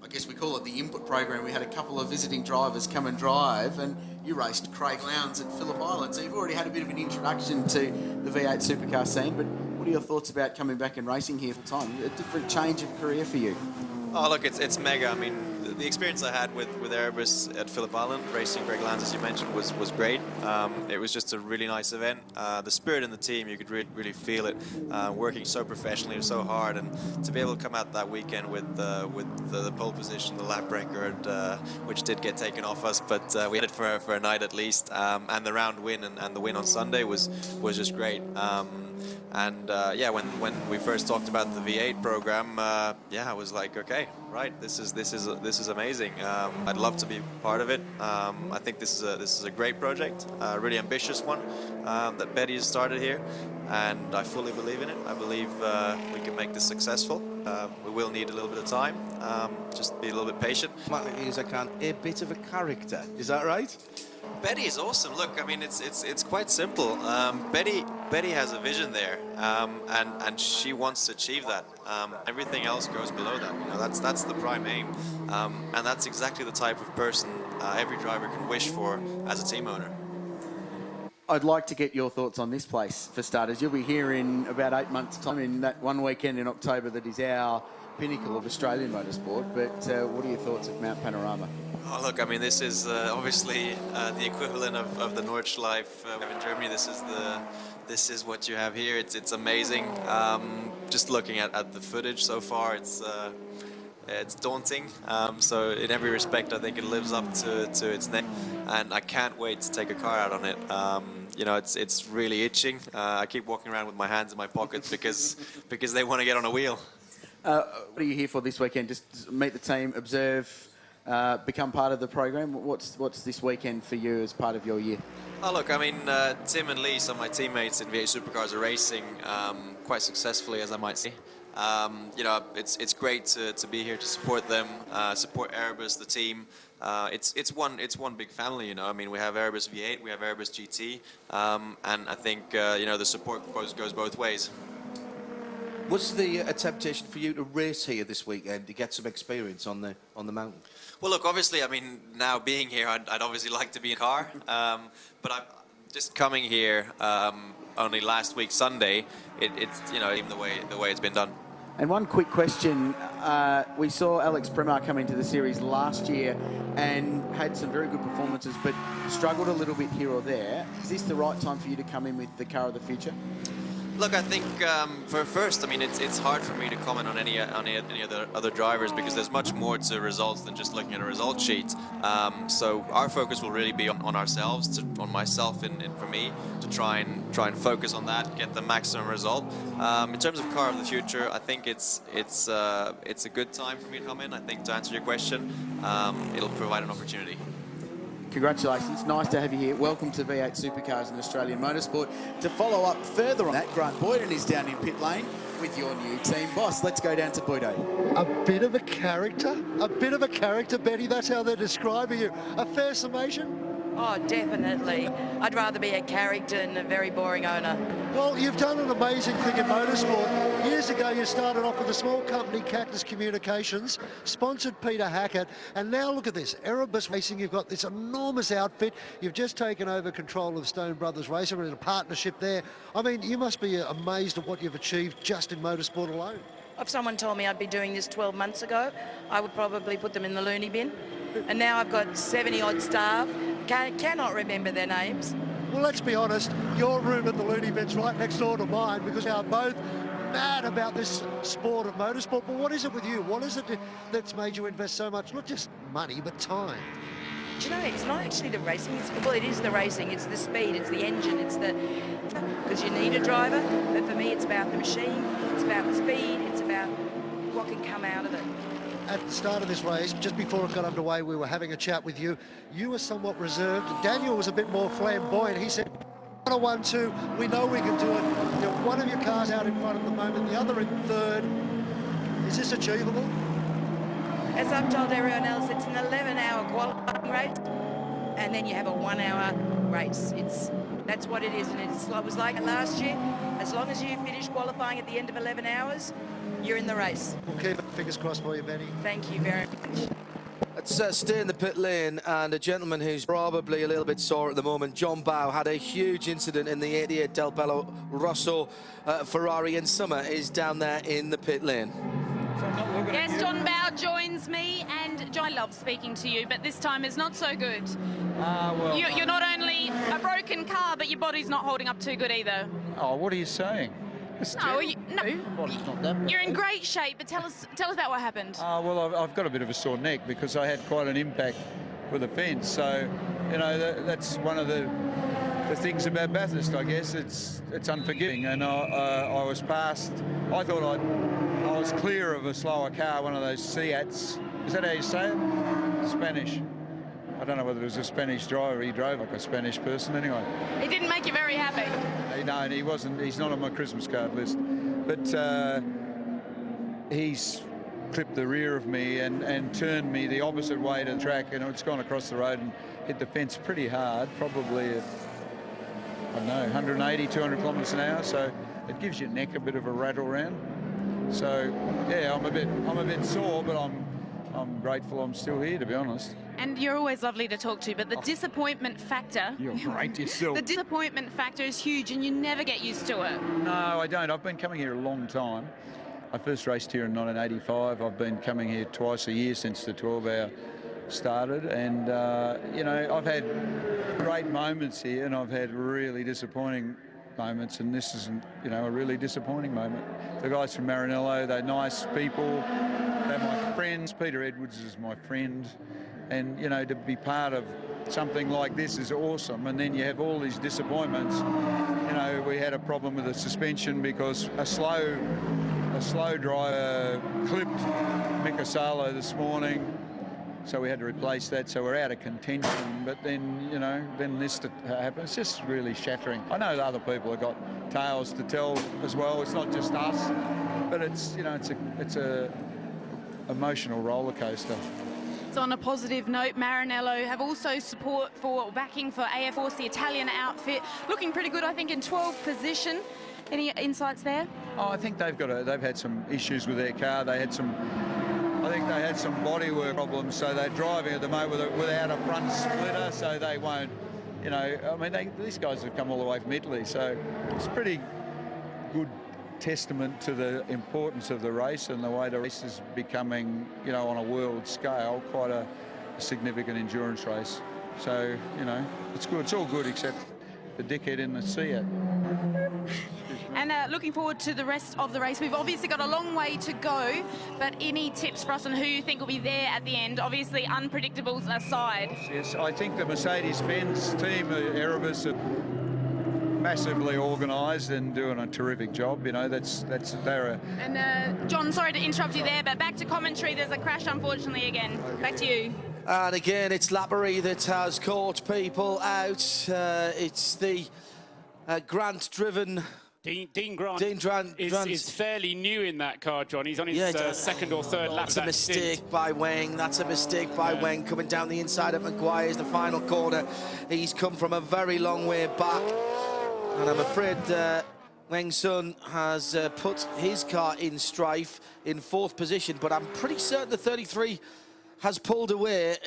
I guess we call it the input program. We had a couple of visiting drivers come and drive, and you raced Craig Lowndes at Phillip Island. So you've already had a bit of an introduction to the V8 supercar scene, but what are your thoughts about coming back and racing here full time? A different change of career for you? Oh, look, it's mega. I mean, the experience I had with Erebus at Phillip Island, racing Craig Lowndes, as you mentioned, was great. It was just a really nice event. The spirit in the team, you could really feel it, working so professionally, so hard, and to be able to come out that weekend with the pole position, the lap record, which did get taken off us, but we had it for a night at least, and the round win and the win on Sunday was just great. Yeah, when we first talked about the V8 program, yeah, I was like, okay, right, this is amazing. I'd love to be part of it. I think this is a great project, a really ambitious one that Betty has started here, and I fully believe in it. I believe we can make this successful. We will need a little bit of time. Just be a little bit patient. A bit of a character, is that right? Betty is awesome. Look, I mean, it's quite simple. Betty has a vision there, and she wants to achieve that. Everything else goes below that. You know, that's the prime aim, and that's exactly the type of person every driver can wish for as a team owner. I'd like to get your thoughts on this place for starters. You'll be here in about 8 months' time, in that one weekend in October that is our pinnacle of Australian motorsport. But what are your thoughts of Mount Panorama? Oh, look, I mean, this is obviously the equivalent of the Nordschleife in Germany. This is what you have here. It's amazing. Just looking at the footage so far, it's daunting. So in every respect, I think it lives up to its name, and I can't wait to take a car out on it. You know, it's really itching. I keep walking around with my hands in my pockets because they want to get on a wheel. What are you here for this weekend? Just meet the team, observe, become part of the program. What's this weekend for you as part of your year? Oh, look, I mean, Tim and Lee, some of my teammates in V8 Supercars, are racing quite successfully, as I might say. You know, it's great to be here to support them, support Erebus, the team. It's one big family, you know. I mean, we have Erebus V8, we have Erebus GT, and I think you know, the support goes both ways. Was the a temptation for you to race here this weekend to get some experience on the mountain? Well, look, obviously, I mean, now being here, I'd obviously like to be in a car, but I'm just coming here only last week Sunday. It's, you know, even the way it's been done. And one quick question, we saw Alex Primar come into the series last year and had some very good performances, but struggled a little bit here or there. Is this the right time for you to come in with the car of the future? Look, I think for first, I mean, it's hard for me to comment on any other drivers because there's much more to results than just looking at a result sheet. So our focus will really be on ourselves, on myself and for me, to try and focus on that, get the maximum result. In terms of car of the future, I think it's a good time for me to come in. I think, to answer your question, it'll provide an opportunity. Congratulations, nice to have you here. Welcome to V8 Supercars in Australian Motorsport. To follow up further on that, Grant Boyden is down in pit lane with your new team boss. Let's go down to Boydo. A bit of a character? A bit of a character, Betty, that's how they're describing you. A fair summation? Oh, definitely. I'd rather be a character than a very boring owner. Well, you've done an amazing thing in motorsport. Years ago, you started off with a small company, Cactus Communications, sponsored Peter Hackett, and now look at this, Erebus Racing. You've got this enormous outfit. You've just taken over control of Stone Brothers Racing. We're in a partnership there. I mean, you must be amazed at what you've achieved just in motorsport alone. If someone told me I'd be doing this 12 months ago, I would probably put them in the loony bin. And now I've got 70-odd staff. Cannot remember their names. Well, let's be honest, your room at the loony bin's right next door to mine because we are both mad about this sport of motorsport. But what is it with you? What is it that's made you invest so much, not just money, but time? Do you know, it's not actually the racing. Well, it is the racing. It's the speed. It's the engine. It's the... Because you need a driver. But for me, it's about the machine. It's about the speed. It's about what can come out of it. At the start of this race, just before it got underway, we were having a chat with you. You were somewhat reserved. Daniel was a bit more flamboyant. He said, 1-1-2, we know we can do it. You know, one of your cars out in front at the moment, the other in third. Is this achievable? As I've told everyone else, it's an 11-hour qualifying race, and then you have a 1-hour race. That's what it is, and it was like it last year. As long as you finish qualifying at the end of 11 hours, you're in the race. We'll keep it, fingers crossed for you, Benny. Thank you very much. Let's stay in the pit lane, and a gentleman who's probably a little bit sore at the moment, John Bowe, had a huge incident in the 88 Del Bello Rosso Ferrari in summer, is down there in the pit lane. Yes, John Bowe joins me, and John, I love speaking to you, but this time is not so good. Well, You're not only a broken car, but your body's not holding up too good either. oh, what are you saying? No, Body's not that you're in great shape, but tell us about what happened. well, I've got a bit of a sore neck because I had quite an impact with the fence. So, you know, that's one of the things about Bathurst, I guess. It's unforgiving, and I was past. I thought I was clear of a slower car, one of those Seats. Is that how you say it? Spanish. I don't know whether it was a Spanish driver. He drove like a Spanish person anyway. It didn't make you very happy. No, and he wasn't. He's not on my Christmas card list. But he's clipped the rear of me and turned me the opposite way to the track, and it's gone across the road and hit the fence pretty hard, probably at, I don't know, 180, 200 kilometres an hour. So it gives your neck a bit of a rattle round. So yeah, I'm a bit sore, but I'm grateful I'm still here, to be honest. And you're always lovely to talk to, but the disappointment factor... You're great yourself. The disappointment factor is huge, and you never get used to it. No, I don't. I've been coming here a long time. I first raced here in 1985. I've been coming here twice a year since the 12-hour started, and you know, I've had great moments here, and I've had really disappointing moments, and this isn't, you know, a really disappointing moment. The guys from Maranello, they're nice people. They're my friends. Peter Edwards is my friend. And, you know, to be part of something like this is awesome. And then you have all these disappointments. You know, we had a problem with the suspension because a slow driver clipped Mika Salo this morning. So we had to replace that. So we're out of contention. But then, you know, then this happens. It's just really shattering. I know that other people have got tales to tell as well. It's not just us. But it's, you know, it's a emotional roller coaster. So on a positive note, Maranello have also support for backing for AF Force, the Italian outfit, looking pretty good, I think, in 12th position. Any insights there? Oh, I think they've had some issues with their car. I think they had some bodywork problems, so they're driving at the moment without a front splitter, so they won't, you know, I mean, these guys have come all the way from Italy, so it's pretty good testament to the importance of the race and the way the race is becoming, you know, on a world scale, quite a significant endurance race. So, you know, it's good. It's all good except the dickhead in the Seat. And looking forward to the rest of the race. We've obviously got a long way to go, but any tips for us on who you think will be there at the end? Obviously, unpredictables aside. Yes, I think the Mercedes-Benz team, Erebus, are massively organised and doing a terrific job. You know, they're a... And John, sorry to interrupt you there, but back to commentary. There's a crash, unfortunately, again. Back to you. And again, it's Lappery that has caught people out. It's the Grant-driven Dean Grant is fairly new in that car, John. He's on his second or third lap. That's a mistake by Weng. That's a mistake by Weng coming down the inside of Maguire's the final corner. He's come from a very long way back, and I'm afraid Weng Sun has put his car in strife in 4th position, but I'm pretty certain the 33 has pulled away,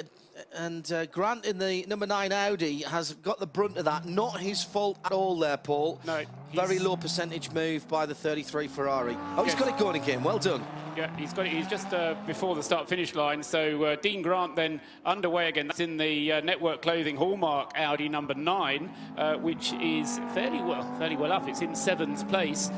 and Grant in the number 9 Audi has got the brunt of that. Not his fault at all there, Paul. No. Very low percentage move by the 33 Ferrari. Oh, he's got it going again. Well done. Yeah, he's got it. He's just before the start-finish line. So Dean Grant then underway again. That's in the Network Clothing Hallmark Audi number 9, which is fairly well up. It's in 7th place.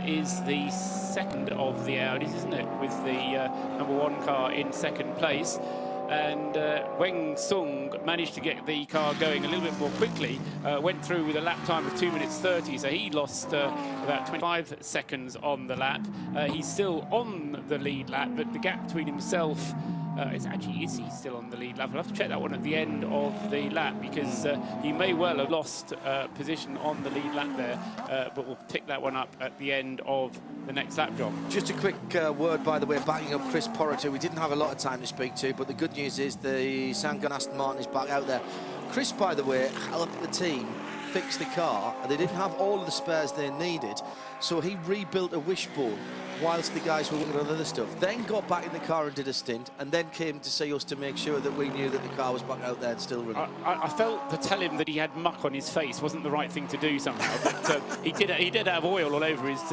Is the second of the Audis, isn't it? With the number 1 car in 2nd place. And Weng Sung managed to get the car going a little bit more quickly, went through with a lap time of 2 minutes 30, so he lost about 25 seconds on the lap. He's still on the lead lap, but the gap between himself is he still on the lead lap? I'll have to check that one at the end of the lap, because he may well have lost position on the lead lap there, but we'll pick that one up at the end of the next lap, John. Just a quick word, by the way, backing up Chris Porritt, who we didn't have a lot of time to speak to, but the good news is the Sangan Aston Martin is back out there. Chris, by the way, helped the team fix the car, and they didn't have all of the spares they needed, so he rebuilt a wishbone whilst the guys were working on other stuff, then got back in the car and did a stint, and then came to see us to make sure that we knew that the car was back out there and still running. I felt to tell him that he had muck on his face wasn't the right thing to do somehow, but he did have oil all over his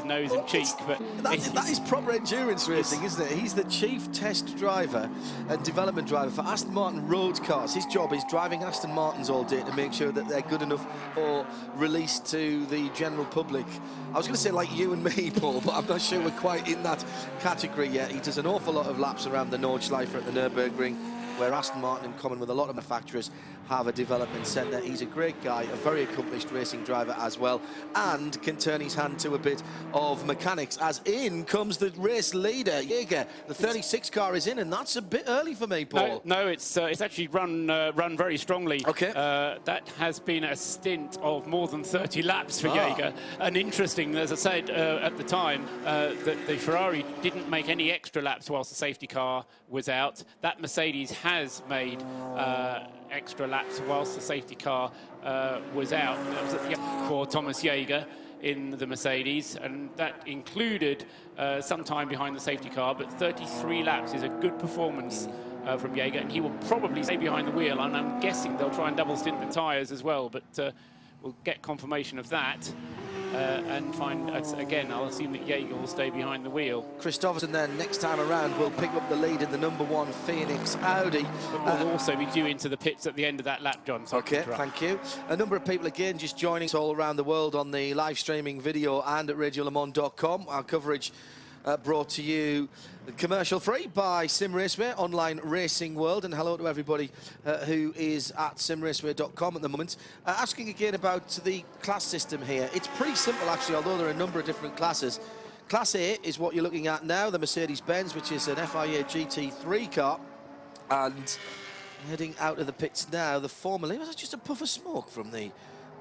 nose and cheek. But that is proper endurance racing, isn't it? He's the chief test driver and development driver for Aston Martin road cars. His job is driving Aston Martins all day to make sure that they're good enough for release to the general public. I was going to say like you and me, Paul, but I'm not sure we're quite in that category yet. He does an awful lot of laps around the Nordschleife at the Nürburgring, where Aston Martin, in common with a lot of manufacturers, have a development centre. He's a great guy, a very accomplished racing driver as well, and can turn his hand to a bit of mechanics, as in comes the race leader, Jaeger. The 36 car is in, and that's a bit early for me, Paul. No, it's actually run very strongly. Okay. That has been a stint of more than 30 laps for Jaeger. And interesting, as I said at the time, that the Ferrari didn't make any extra laps whilst the safety car was out. That Mercedes has made extra laps whilst the safety car was out. That was for Thomas Jaeger in the Mercedes, and that included some time behind the safety car, but 33 laps is a good performance from Jaeger, and he will probably stay behind the wheel, and I'm guessing they'll try and double stint the tyres as well, but we'll get confirmation of that. And find, again, I'll assume that Jaeger will stay behind the wheel. Christopherson then, next time around, will pick up the lead in the number 1 Phoenix Audi. But will also be due into the pits at the end of that lap, John. Okay, thank you. A number of people, again, just joining us all around the world on the live streaming video and at radiolemans.com. Our coverage brought to you commercial free by Sim Raceway, online racing world, and hello to everybody who is at simraceway.com at the moment. Asking again about the class system here. It's pretty simple actually, although there are a number of different classes. Class A is what you're looking at now, the Mercedes-Benz, which is an FIA GT3 car, and heading out of the pits now, the Formula. Was it just a puff of smoke from the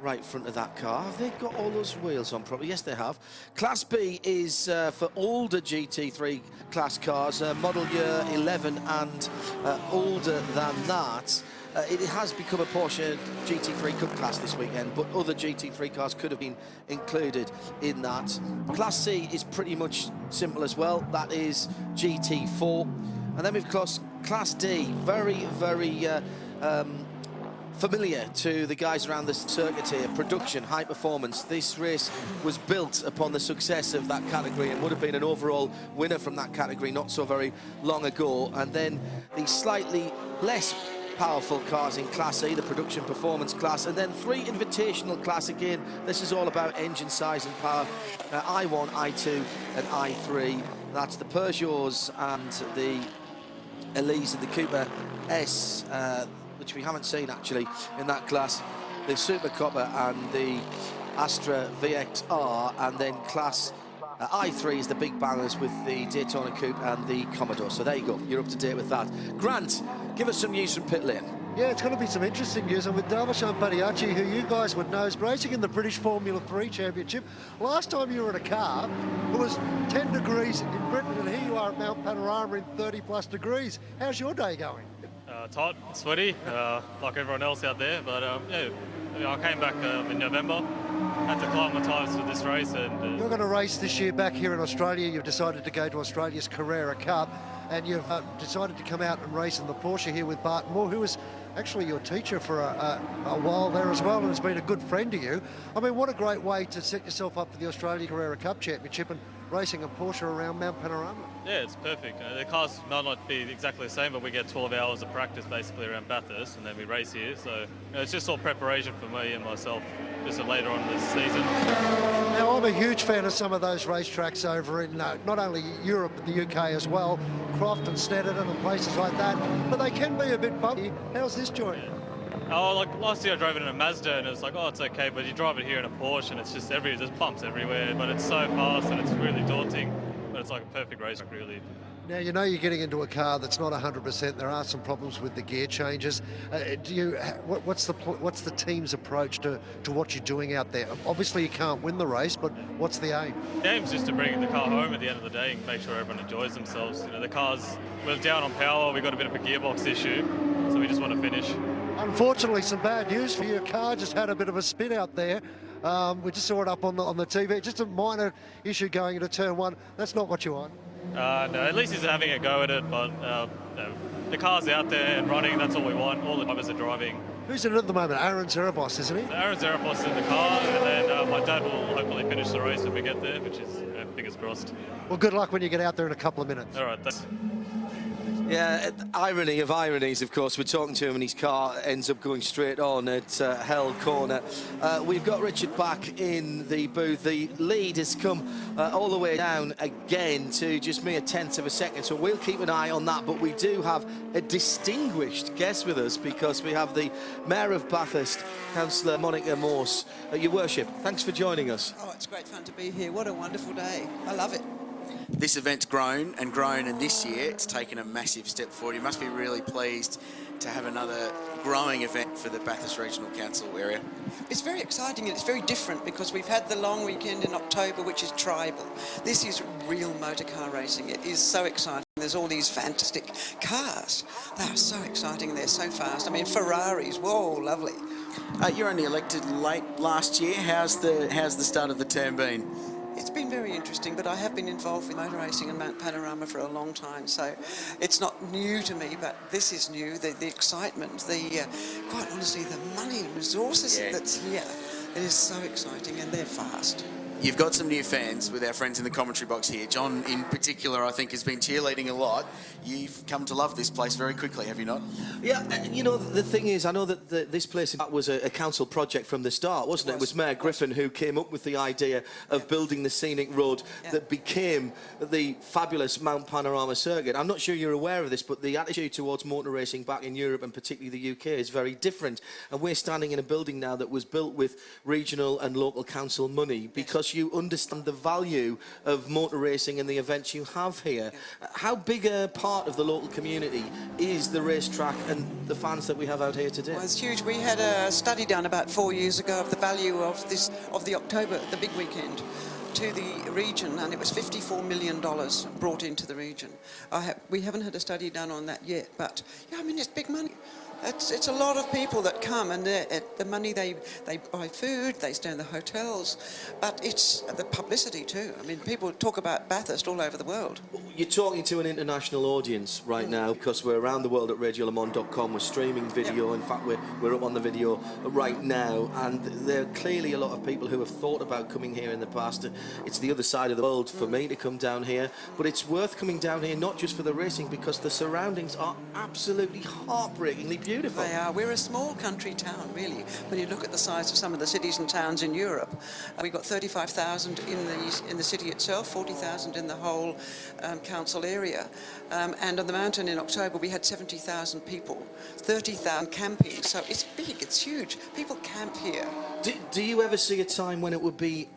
right front of that car? Have they got all those wheels on properly? Yes, they have. Class B is for older GT3 class cars, model year 11 and older than that. It has become a Porsche GT3 Cup class this weekend, but other GT3 cars could have been included in that. Class C is pretty much simple as well. That is GT4. And then we've got Class D, very, very familiar to the guys around the circuit here. Production, high performance. This race was built upon the success of that category and would have been an overall winner from that category not so very long ago. And then the slightly less powerful cars in Class E, the production performance class, and then 3 invitational class. Again, this is all about engine size and power. I1, I2 and I3. That's the Peugeots and the Elise and the Cooper S, which we haven't seen actually in that class, the Super Copper and the Astra VXR, and then Class I3 is the big bangers with the Daytona Coupe and the Commodore. So there you go, you're up to date with that. Grant, give us some news from pit lane. Yeah, it's going to be some interesting news. I'm with Darshan Badiachi, who you guys would know is racing in the British Formula 3 Championship. Last time you were in a car, it was 10 degrees in Britain, and here you are at Mount Panorama in 30+ degrees. How's your day going? It's hot, sweaty, like everyone else out there, but yeah, I came back in November, had to climb my tyres for this race. And You're going to race this year back here in Australia. You've decided to go to Australia's Carrera Cup, and you've decided to come out and race in the Porsche here with Barton Moore, who was actually your teacher for a while there as well, and has been a good friend to you. I mean, what a great way to set yourself up for the Australia Carrera Cup Championship and racing a Porsche around Mount Panorama. yeah, it's perfect. The cars might not be exactly the same, but we get 12 hours of practice basically around Bathurst, and then we race here. So it's just all preparation for me and myself, just later on this season. Now, I'm a huge fan of some of those racetracks over in not only Europe but the UK as well, Croft and Snetterton and places like that, but they can be a bit bumpy. How's this joint? Oh, like last year I drove it in a Mazda and it was like, oh, it's okay, but you drive it here in a Porsche and it's just there's bumps everywhere, but it's so fast and it's really daunting, but it's like a perfect race track, really. Now, you know you're getting into a car that's not 100%. There are some problems with the gear changes. What's the team's approach to what you're doing out there? Obviously, you can't win the race, but what's the aim? The aim's just to bring the car home at the end of the day and make sure everyone enjoys themselves. You know, the car's, we're down on power, we've got a bit of a gearbox issue, so we just want to finish. Unfortunately, some bad news for you. Your car just had a bit of a spin out there. We just saw it up on the TV. Just a minor issue going into turn one. That's not what you want. No, at least he's having a go at it, but no, the car's out there and running, that's all we want. All the drivers are driving. Who's in it at the moment? Aaron Zerabos, isn't he? So Aaron Zerabos is in the car, and then my dad will hopefully finish the race when we get there, which is fingers crossed. Well, good luck when you get out there in a couple of minutes. All right, thanks. Yeah, irony of ironies, of course. We're talking to him and his car ends up going straight on at Hell Corner. We've got Richard back in the booth. The lead has come all the way down again to just mere tenths of a second, so we'll keep an eye on that. But we do have a distinguished guest with us because we have the Mayor of Bathurst, Councillor Monica Morse. Your Worship, thanks for joining us. Oh, it's great fun to be here. What a wonderful day. I love it. This event's grown and grown, and this year it's taken a massive step forward. You must be really pleased to have another growing event for the Bathurst Regional Council area. It's very exciting and it's very different because we've had the long weekend in October, which is tribal. This is real motor car racing. It is so exciting. There's all these fantastic cars. They are so exciting. They're so fast. I mean, Ferraris. Whoa, lovely. You're only elected late last year. How's the start of the term been? It's been very interesting, but I have been involved with motor racing in Mount Panorama for a long time, so it's not new to me, but this is new, the excitement, quite honestly, the money and resources that's here. It is so exciting, and they're fast. You've got some new fans with our friends in the commentary box here. John, in particular, I think, has been cheerleading a lot. You've come to love this place very quickly, have you not? Yeah, you know, the thing is, I know that this place was a council project from the start, wasn't it? It was Mayor Griffin who came up with the idea of building the scenic road that became the fabulous Mount Panorama circuit. I'm not sure you're aware of this, but the attitude towards motor racing back in Europe and particularly the UK is very different. And we're standing in a building now that was built with regional and local council money because you understand the value of motor racing and the events you have here. How big a part of the local community is the racetrack and the fans that we have out here today? Well, it's huge. We had a study done about 4 years ago of the value of the October, the big weekend, to the region, and it was $54 million brought into the region. We haven't had a study done on that yet, but yeah, I mean, it's big money. It's a lot of people that come, and the money they buy food, they stay in the hotels, but it's the publicity too. I mean, people talk about Bathurst all over the world. You're talking to an international audience right now because we're around the world at radiolemans.com. We're streaming video. In fact, we're up on the video right now, and there are clearly a lot of people who have thought about coming here in the past. It's the other side of the world for me to come down here, but it's worth coming down here not just for the racing, because the surroundings are absolutely heartbreakingly beautiful. They are. We're a small country town, really, when you look at the size of some of the cities and towns in Europe. We've got 35,000 in the city itself, 40,000 in the whole council area. And on the mountain in October, we had 70,000 people, 30,000 camping. So it's big, it's huge. People camp here. Do you ever see a time when it would be,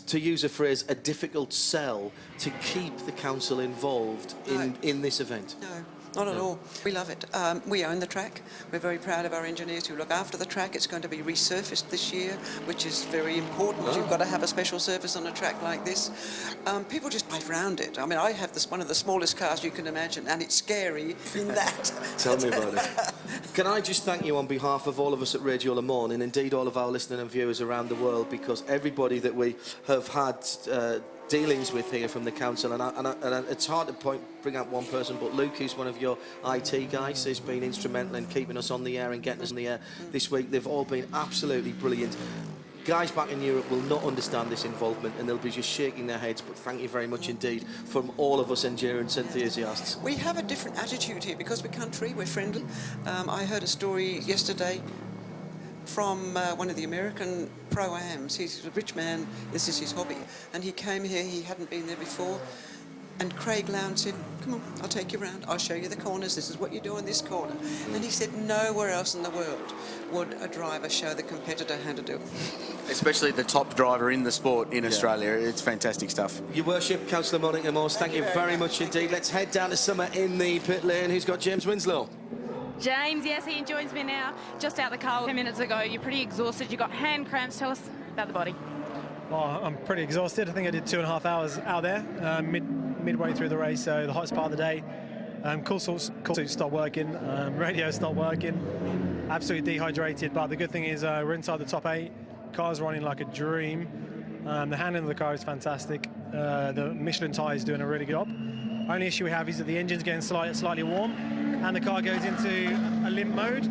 to use a phrase, a difficult sell to keep the council involved in this event? No. Not at all. We love it. We own the track. We're very proud of our engineers who look after the track. It's going to be resurfaced this year, which is very important. You've got to have a special surface on a track like this. People just drive around it. I mean, I have one of the smallest cars you can imagine, and it's scary in that. Tell me about it. Can I just thank you on behalf of all of us at Radio Le Mans, and indeed all of our listeners and viewers around the world, because everybody that we have had dealings with here from the council, and it's hard to bring out one person, but Luke, who's one of your IT guys, has been instrumental in keeping us on the air and getting us on the air this week. They've all been absolutely brilliant. Guys back in Europe will not understand this involvement, and they'll be just shaking their heads, but thank you very much indeed from all of us endurance enthusiasts. We have a different attitude here because we're country, we're friendly. I heard a story yesterday from one of the American pro-ams. He's a rich man, this is his hobby, and he came here, he hadn't been there before, and Craig Lowndes said, come on, I'll take you around, I'll show you the corners, this is what you do on this corner. And he said nowhere else in the world would a driver show the competitor how to do it. Especially the top driver in the sport in Australia. It's fantastic stuff. Your Worship, Councillor Monica Morse, thank you very much indeed. Let's head down to Summer in the pit lane. Who's got James Winslow? James, yes, he joins me now. Just out the car 10 minutes ago. You're pretty exhausted. You got hand cramps. Tell us about the body. Well, I'm pretty exhausted. I think I did 2.5 hours out there, midway through the race, so the hottest part of the day. Cool suits stopped working, radio stopped working, absolutely dehydrated, but the good thing is we're inside the top 8. Car's running like a dream. The handling of the car is fantastic. The Michelin tyre is doing a really good job. Only issue we have is that the engine's getting slightly warm, and the car goes into a limp mode.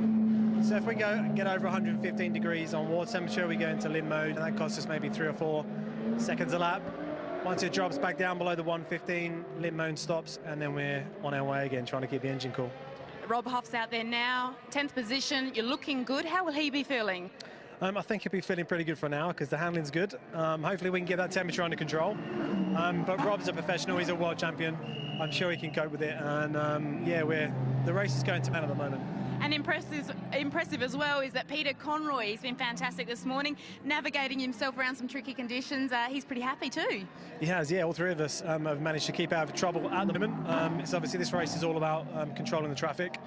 So if we get over 115 degrees on water temperature, we go into limp mode, and that costs us maybe 3 or 4 seconds a lap. Once it drops back down below the 115, limp mode stops, and then we're on our way again, trying to keep the engine cool. Rob Huff's out there now, 10th position. You're looking good. How will he be feeling? I think he'll be feeling pretty good for now because the handling's good. Hopefully we can get that temperature under control. But Rob's a professional, he's a world champion. I'm sure he can cope with it. And yeah, the race is going to plan at the moment. And impressive as well is that Peter Conroy, he's been fantastic this morning, navigating himself around some tricky conditions. He's pretty happy too. He has, yeah. All 3 of us have managed to keep out of trouble at the moment. It's obviously this race is all about controlling the traffic.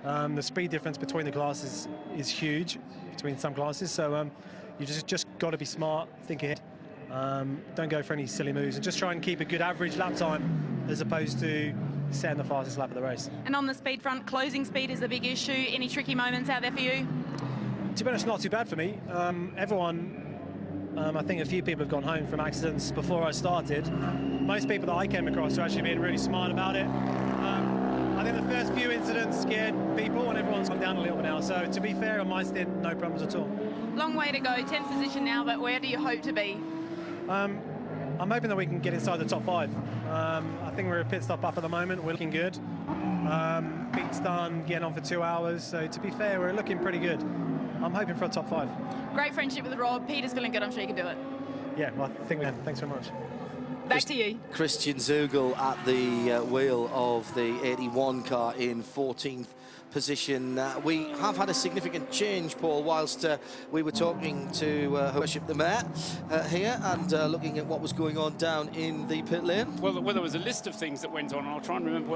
The speed difference between the classes is huge, between some classes, so you just got to be smart, think ahead. Don't go for any silly moves, and just try and keep a good average lap time as opposed to setting the fastest lap of the race. And on the speed front, closing speed is a big issue. Any tricky moments out there for you? To be honest, not too bad for me. Everyone, I think a few people have gone home from accidents before I started. Most people that I came across are actually being really smart about it. I think the first few incidents scared people, and everyone's gone down a little bit now. So to be fair, on my stint, no problems at all. Long way to go, 10th position now, but where do you hope to be? I'm hoping that we can get inside the top 5. I think we're a pit stop up at the moment. We're looking good. Pete's done, getting on for 2 hours. So to be fair, we're looking pretty good. I'm hoping for a top 5. Great friendship with Rob. Peter's feeling good. I'm sure you can do it. Yeah, well, I think we can. Thanks very much. Back to you. Christian Zugel at the wheel of the 81 car in 14th position. We have had a significant change, Paul, whilst we were talking to Her Worship the Mayor here and looking at what was going on down in the pit lane. Well, there was a list of things that went on, and I'll try and remember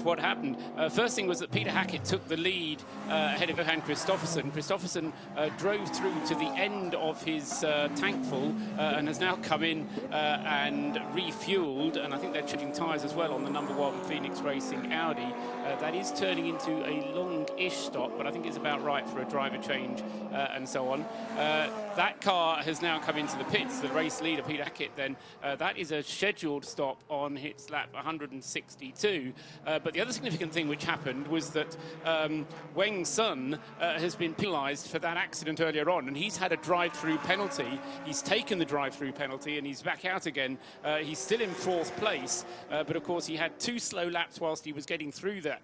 what happened. First thing was that Peter Hackett took the lead ahead of Johan Kristoffersen. Kristoffersen drove through to the end of his tank full and has now come in and refueled, and I think they're changing tyres as well on the #1 Phoenix Racing Audi. That is turning into a long-ish stop, but I think it's about right for a driver change and so on. That car has now come into the pits, the race leader, Peter Hackett, then. That is a scheduled stop on his lap 162. But the other significant thing which happened was that Weng Sun has been penalised for that accident earlier on, and he's had a drive-through penalty. He's taken the drive-through penalty, and he's back out again. He's still in 4th place, but of course he had 2 slow laps whilst he was getting through that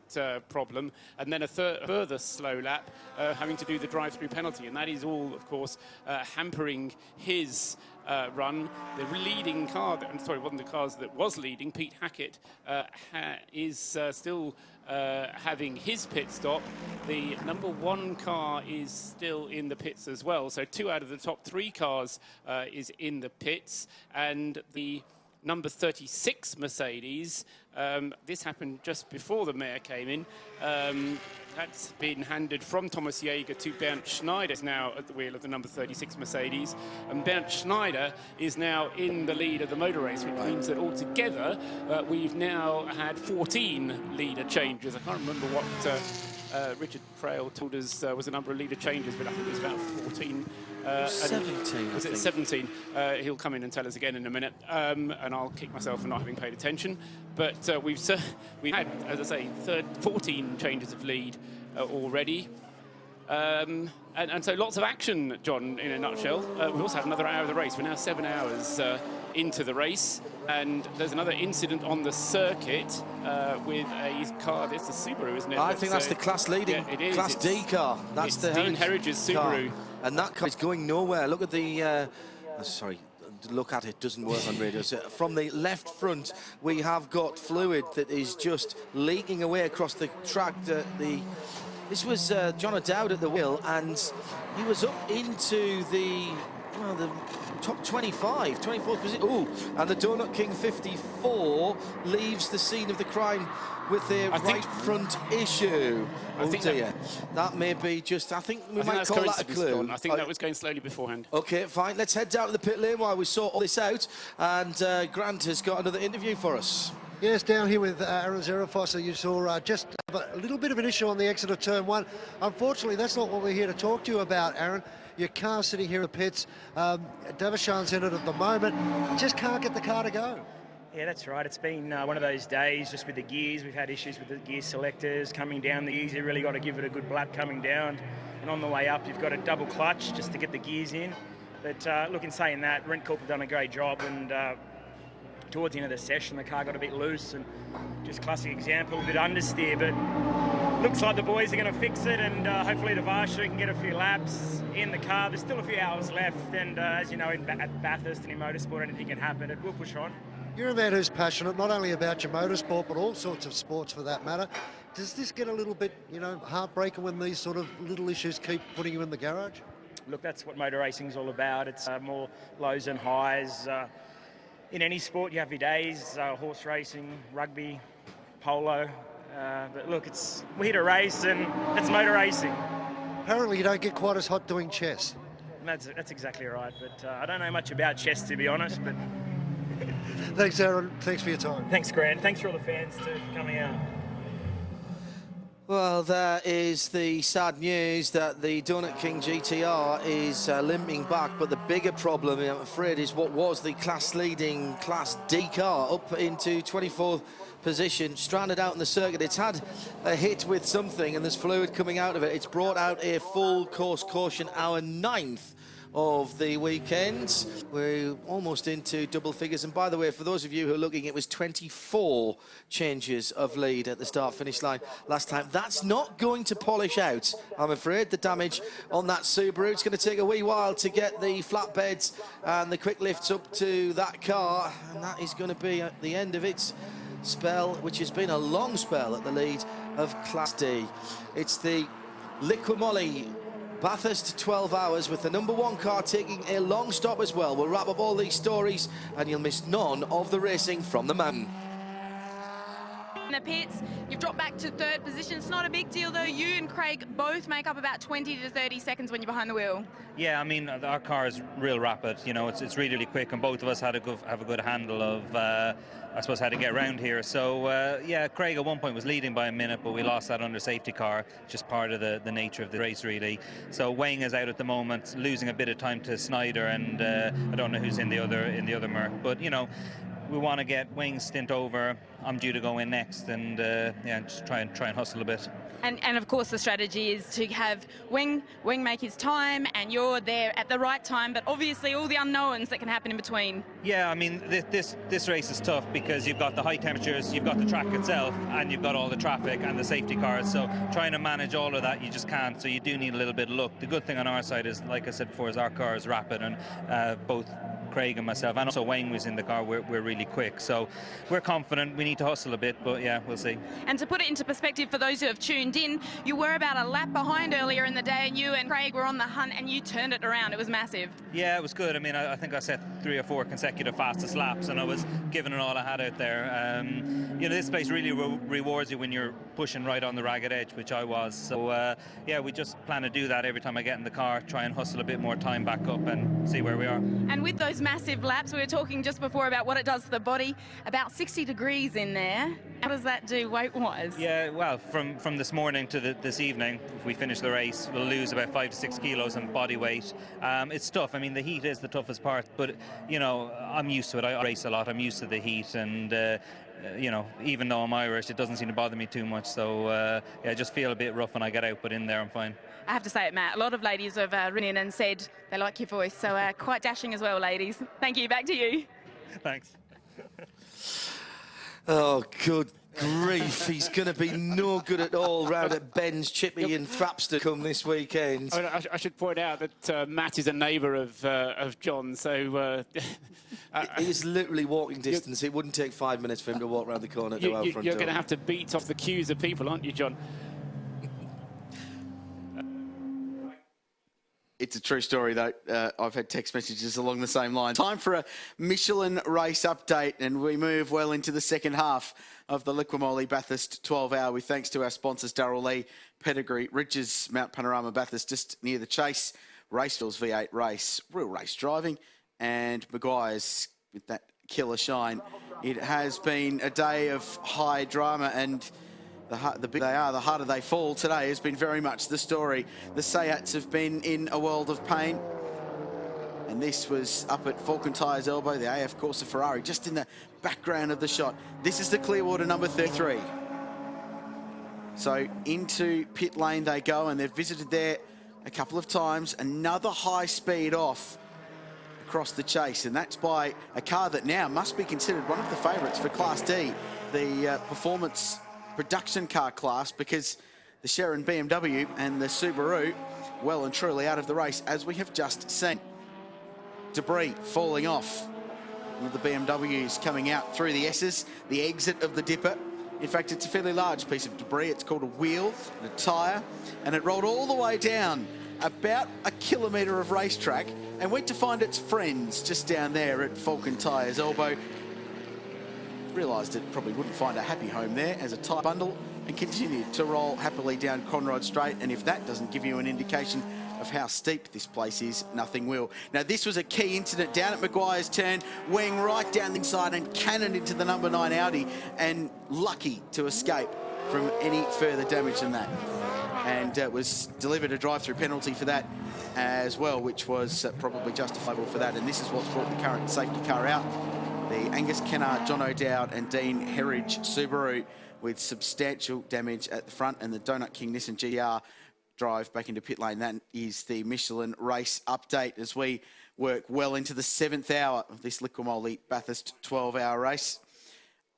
problem, and then a further slow lap having to do the drive-through penalty, and that is all, of course, hampering his run. The leading car, sorry, it wasn't the cars that was leading, Pete Hackett, is still having his pit stop. The #1 car is still in the pits as well, so 2 out of the top 3 cars is in the pits, and the number 36 Mercedes. This happened just before the mayor came in. That's been handed from Thomas Jaeger to Bernd Schneider, now at the wheel of the number 36 Mercedes. And Bernd Schneider is now in the lead of the motor race, which means that altogether we've now had 14 leader changes. I can't remember what Richard Frail told us was the number of leader changes, but I think it was about 14. 17, was it 17? He'll come in and tell us again in a minute, and I'll kick myself for not having paid attention. But we've had, as I say, 14 changes of lead already. And so lots of action, John, in a nutshell. We've also had another hour of the race. We're now 7 hours into the race, and there's another incident on the circuit with a car. It's the Subaru, isn't it? I think that's the class leading, Class D car. That's the Dean Herridge's Subaru. Car. And that car is going nowhere. Look at the, sorry, look at it, doesn't work on radio. So from the left front, we have got fluid that is just leaking away across the track. This was John O'Dowd at the wheel, and he was up into the top 25, 24th position. Ooh, and the Donut King 54 leaves the scene of the crime with a right front issue. Oh dear, that may be just, I think we might call that a clue. I think that was going slowly beforehand. Okay, fine, let's head down to the pit lane while we sort all this out, and Grant has got another interview for us. Yes, down here with Aaron Zerafosser, you saw just a little bit of an issue on the exit of turn 1. Unfortunately, that's not what we're here to talk to you about, Aaron. Your car sitting here at pits. Davashan's in it at the moment. Just can't get the car to go. Yeah, that's right. It's been one of those days just with the gears. We've had issues with the gear selectors coming down the gears. You really got to give it a good blap coming down. And on the way up, you've got a double clutch just to get the gears in. But look, in saying that, Rent Corp have done a great job, and towards the end of the session, the car got a bit loose, and just classic example, a bit understeer, but looks like the boys are going to fix it, and hopefully the Varsho can get a few laps in the car. There's still a few hours left, and as you know, at Bathurst and in motorsport, anything can happen. We'll push on. You're a man who's passionate not only about your motorsport, but all sorts of sports for that matter. Does this get a little bit, heartbreaking when these sort of little issues keep putting you in the garage? Look, that's what motor racing's all about. It's more lows and highs. In any sport, you have your days, horse racing, rugby, polo. But look, we're here to race, and it's motor racing. Apparently you don't get quite as hot doing chess. That's exactly right, but I don't know much about chess, to be honest. But Thanks, Aaron. Thanks for your time. Thanks, Grant. Thanks for all the fans, too, for coming out. Well, there is the sad news that the Donut King GTR is limping back, but the bigger problem, I'm afraid, is what was the class-leading Class D car up into 24th position, stranded out in the circuit. It's had a hit with something, and there's fluid coming out of it. It's brought out a full course caution, our 9th of the weekend. We're almost into double figures, and by the way, for those of you who are looking, it was 24 changes of lead at the start-finish line last time. That's not going to polish out, I'm afraid, the damage on that Subaru. It's going to take a wee while to get the flatbeds and the quick lifts up to that car, and that is going to be at the end of its spell, which has been a long spell at the lead of Class D. It's the Liquimolli Bathurst 12 hours with the #1 car taking a long stop as well. We'll wrap up all these stories and you'll miss none of the racing from the mountain. In the pits, you've dropped back to 3rd position. It's not a big deal though. You and Craig both make up about 20 to 30 seconds when you're behind the wheel. Yeah, I mean, our car is real rapid. It's really, really quick, and both of us have a good handle of, I suppose, how to get around here. So, yeah, Craig at one point was leading by a minute, but we lost that under safety car, just part of the nature of the race, really. So Wayne is out at the moment, losing a bit of time to Snyder, and I don't know who's in the other Merc, but we want to get Wayne's stint over. I'm due to go in next, and yeah, just try and hustle a bit. And of course the strategy is to have Wing make his time, and you're there at the right time, but obviously all the unknowns that can happen in between. Yeah, I mean, this race is tough because you've got the high temperatures, you've got the track itself, and you've got all the traffic and the safety cars. So trying to manage all of that, you just can't. So you do need a little bit of luck. The good thing on our side is, like I said before, is our car is rapid, and both Craig and myself, and also Wayne was in the car. We're really quick, so we're confident. We need to hustle a bit, but yeah, we'll see. And to put it into perspective for those who have tuned in, you were about a lap behind earlier in the day, and you and Craig were on the hunt, and you turned it around. It was massive. Yeah, it was good. I mean, I think I set 3 or 4 consecutive fastest laps, and I was giving it all I had out there. You know, this place really rewards you when you're pushing right on the ragged edge, which I was. So yeah, we just plan to do that every time I get in the car, try and hustle a bit more time back up and see where we are. And with those massive laps, we were talking just before about what it does to the body. About 60 degrees in there. How does that do weight-wise? Yeah, well, from this morning to this evening, if we finish the race, we'll lose about 5 to 6 kilos in body weight. It's tough. I mean, the heat is the toughest part, but, you know, I'm used to it. I race a lot. I'm used to the heat, and you know, even though I'm Irish, it doesn't seem to bother me too much. So yeah, I just feel a bit rough when I get out, but in there I'm fine. I have to say it, Matt. A lot of ladies have written in and said they like your voice, so quite dashing as well, ladies. Thank you. Back to you. Thanks. Oh, good grief. He's going to be no good at all round at Ben's Chippy and Thrapston come this weekend. I should point out that Matt is a neighbour of John, so... He's literally walking distance. It wouldn't take 5 minutes for him to walk around the corner to our front door. You're going to have to beat off the queues of people, aren't you, John? It's a true story, though. I've had text messages along the same line. Time for a Michelin race update, and we move well into the second half of the Liqui Bathurst 12-hour with thanks to our sponsors, Darrell Lee, Pedigree, Ridges, Mount Panorama Bathurst, just near the Chase, Raceville's V8 race, real race driving, and Maguire's with that killer shine. It has been a day of high drama, and the bigger they are, the harder they fall. Today has been very much the story. The Seats have been in a world of pain. And this was up at Falcon Tyres elbow, the AF Corsa Ferrari, just in the background of the shot. This is the Clearwater number 33. So into pit lane they go, and they've visited there a couple of times. Another high speed off across the Chase, and that's by a car that now must be considered one of the favourites for Class D, the performance production car class, because the Sharon BMW and the Subaru well and truly out of the race, as we have just seen. Debris falling off with the BMWs coming out through the S's, the exit of the dipper. In fact, it's a fairly large piece of debris. It's called a wheel and a tyre, and it rolled all the way down about a kilometre of racetrack and went to find its friends just down there at Falcon Tyres elbow. Realised it probably wouldn't find a happy home there as a tyre bundle, and continued to roll happily down Conrod Straight. And if that doesn't give you an indication of how steep this place is, nothing will. Now, this was a key incident down at Maguire's turn, wing right down the inside and cannoned into the number 9 Audi, and lucky to escape from any further damage than that. And was delivered a drive-through penalty for that as well, which was probably justifiable for that. And this is what's brought the current safety car out. The Angus Kennard, John O'Dowd and Dean Herridge Subaru with substantial damage at the front, and the Donut King Nissan GR drive back into pit lane. That is the Michelin race update as we work well into the 7th hour of this Liqui Bathurst 12-hour race.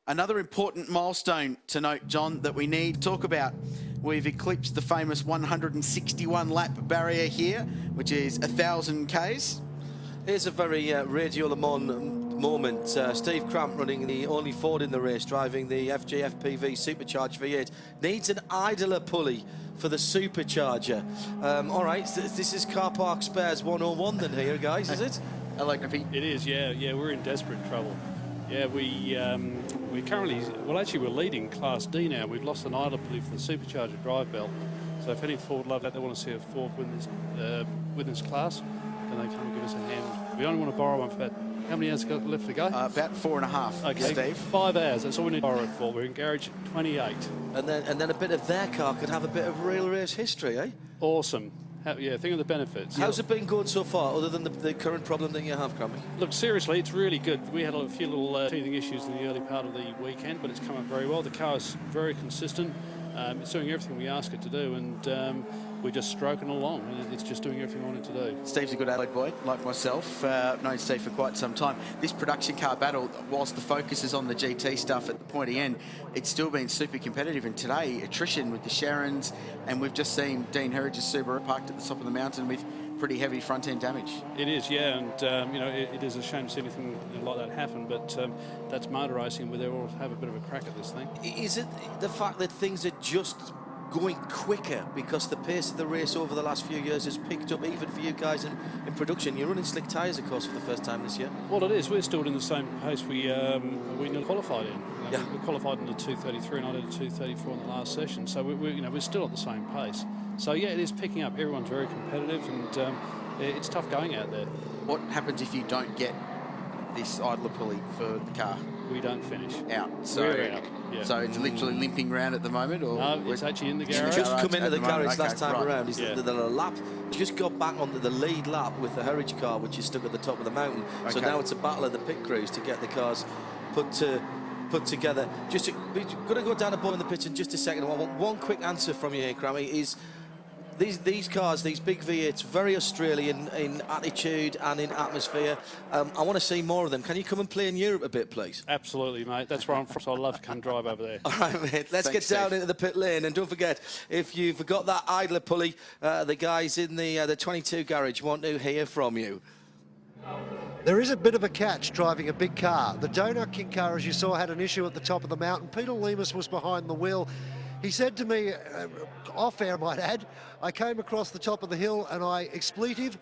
Another important milestone to note, John, that we need to talk about. We've eclipsed the famous 161 lap barrier here, which is 1,000 Ks. Here's a very Radio Le Mans moment. Steve Cramp, running the only Ford in the race, driving the FJFPV Supercharged V8, needs an idler pulley for the Supercharger. All right, this is Car Park Spares 101 then here, guys, is it? It is, yeah, we're in desperate trouble. Yeah, we currently, well, actually we're leading Class D now. We've lost an idler pulley for the Supercharger drive belt. So if any Ford love that, they want to see a Ford win this class, then they come and give us a hand. We only want to borrow one for about, how many hours got left to go? About 4.5, okay, Steve. 5 hours, that's all we need to borrow it for. We're in garage 28. And then a bit of their car could have a bit of real race history, eh? Awesome. Yeah, think of the benefits. How's it been going so far, other than the current problem that you have, Crampy? Look, seriously, it's really good. We had a few little teething issues in the early part of the weekend, but it's come up very well. The car is very consistent. It's doing everything we ask it to do, and we're just stroking along. It's just doing everything we want it to do. Steve's a good Adelaide boy, like myself. I've known Steve for quite some time. This production car battle, whilst the focus is on the GT stuff at the pointy end, it's still been super competitive. And today, attrition with the Sharons, and we've just seen Dean Herridge's Subaru parked at the top of the mountain with pretty heavy front-end damage. It is, yeah, and you know, it is a shame to see anything like that happen, but that's motor racing, where they all have a bit of a crack at this thing. Is it the fact that things are just going quicker because the pace of the race over the last few years has picked up, even for you guys in production? You're running slick tyres, of course, for the first time this year. Well, it is. We're still in the same pace we nearly qualified in. You know, we qualified in the 2:33, and I did a 2:34 in the last session. So we're still at the same pace. So yeah, it is picking up. Everyone's very competitive, and it's tough going out there. What happens if you don't get this idler pulley for the car? We don't finish. Out. So, we're out. Yeah. So it's literally limping around at the moment, or no, it's actually in the garage. Just come into the garage last time right. around. He's the lap. Just got back onto the lead lap with the Heritage car, which is stuck at the top of the mountain. Okay. So now it's a battle of the pit crews to get the cars put together. We're going to go down the bottom of the pitch in just a second. I want one quick answer from you here, Crammy. Is these cars, these big V8s, very Australian in attitude and in atmosphere. I want to see more of them. Can you come and play in Europe a bit, please? Absolutely, mate. That's where I'm from, so I'd love to come drive over there. All right, mate. Let's get down into the pit lane. And don't forget, if you've got that idler pulley, the guys in the 22 garage want to hear from you. There is a bit of a catch driving a big car. The Donut King car, as you saw, had an issue at the top of the mountain. Peter Lemus was behind the wheel. He said to me, off air, I might add, I came across the top of the hill and I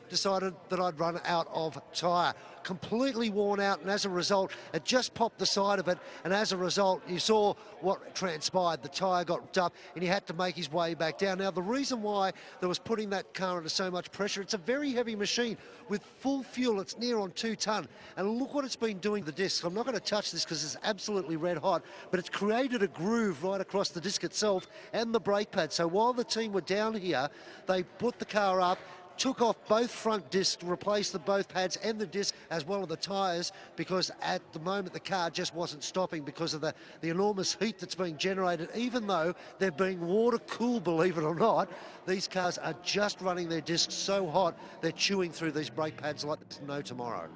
decided that I'd run out of tyre. Completely worn out, and as a result, it just popped the side of it, and as a result, you saw what transpired. The tyre got ripped up, and he had to make his way back down. Now, the reason why there was putting that car under so much pressure, it's a very heavy machine. With full fuel, it's near on 2 tonne, and look what it's been doing to the disc. I'm not going to touch this because it's absolutely red hot, but it's created a groove right across the disc itself and the brake pad. So while the team were down here, they put the car up, took off both front discs, replaced both pads and the disc as well as the tyres, because at the moment the car just wasn't stopping because of the enormous heat that's being generated. Even though they're being water cooled, believe it or not, these cars are just running their discs so hot they're chewing through these brake pads like there's no tomorrow.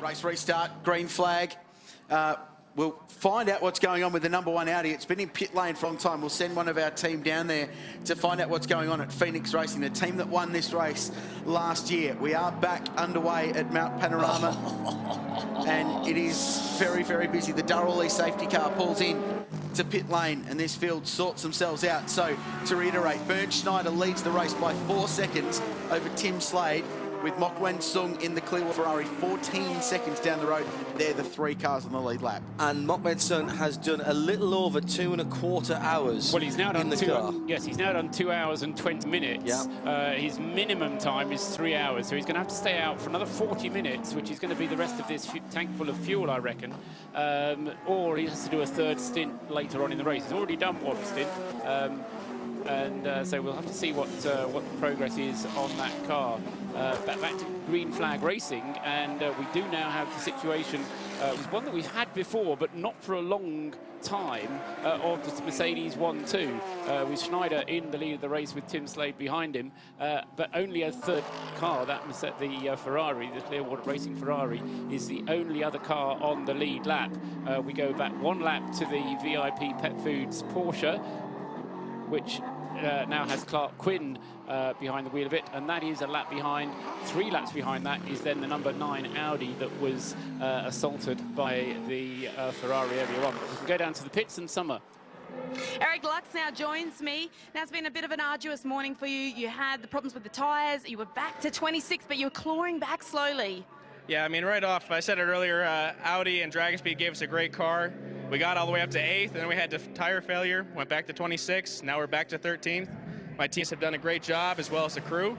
Race restart, green flag. We'll find out what's going on with the number 1 Audi. It's been in pit lane for a long time. We'll send one of our team down there to find out what's going on at Phoenix Racing, the team that won this race last year. We are back underway at Mount Panorama, and it is very, very busy. The Durrell safety car pulls in to pit lane, and this field sorts themselves out. So, to reiterate, Bernd Schneider leads the race by 4 seconds over Tim Slade, with Mok Wen Sung in the Clearwater Ferrari 14 seconds down the road. They're the 3 cars on the lead lap. And Mok Wen Sung has done a little over 2.25 hours. Well, he's now done car. Yes, he's now done 2 hours and 20 minutes. Yeah. His minimum time is 3 hours, so he's going to have to stay out for another 40 minutes, which is going to be the rest of this tank full of fuel, I reckon. Or he has to do a 3rd stint later on in the race. He's already done 1 stint. So we'll have to see what the progress is on that car. Back to green flag racing, and we do now have the situation, it was one that we've had before, but not for a long time, of the Mercedes 1-2, with Schneider in the lead of the race with Tim Slade behind him, but only a 3rd car. That was the Ferrari, the Clearwater Racing Ferrari, is the only other car on the lead lap. We go back 1 lap to the VIP Pet Foods Porsche, which now has Clark Quinn behind the wheel of it, and that is a lap behind. 3 laps behind that is then the number 9 Audi that was assaulted by the Ferrari earlier on. We can go down to the pits and Summer. Eric Lux now joins me. Now, it's been a bit of an arduous morning for you. You had the problems with the tyres, you were back to 26, but you were clawing back slowly. Yeah, I mean, right off, I said it earlier, Audi and Dragon Speed gave us a great car. We got all the way up to 8th, and then we had the tire failure, went back to 26th. Now we're back to 13th. My teams have done a great job, as well as the crew.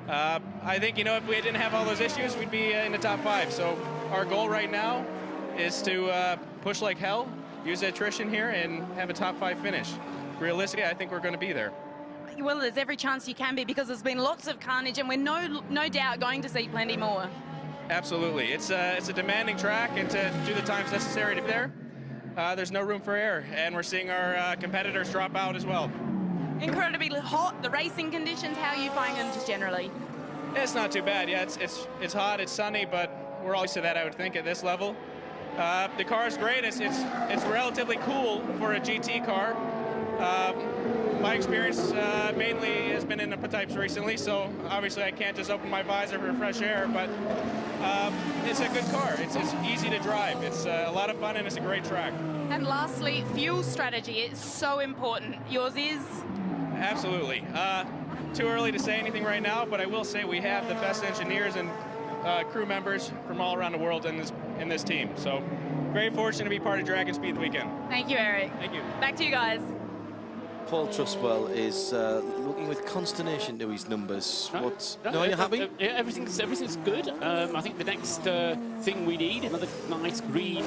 I think, you know, if we didn't have all those issues, we'd be in the top 5. So our goal right now is to push like hell, use the attrition here, and have a top 5 finish. Realistically, I think we're going to be there. Well, there's every chance you can be, because there's been lots of carnage, and we're no doubt going to see plenty more. Absolutely. It's a demanding track, and to do the times necessary to be there, there's no room for error, and we're seeing our competitors drop out as well. Incredibly hot, the racing conditions, how are you finding them just generally? It's not too bad. Yeah, it's hot, it's sunny, but we're all used to that, I would think, at this level. The car is great. It's relatively cool for a GT car. My experience mainly has been in the types recently, so obviously I can't just open my visor for fresh air, but it's a good car. It's easy to drive. It's a lot of fun, and it's a great track. And lastly, fuel strategy. It's so important. Yours is? Absolutely. Too early to say anything right now, but I will say we have the best engineers and crew members from all around the world in this team. So very fortunate to be part of Dragon Speed weekend. Thank you, Eric. Thank you. Back to you guys. Paul Trustwell is looking with consternation to his numbers. Are you happy? Yeah, everything's good. I think the next thing we need, another nice green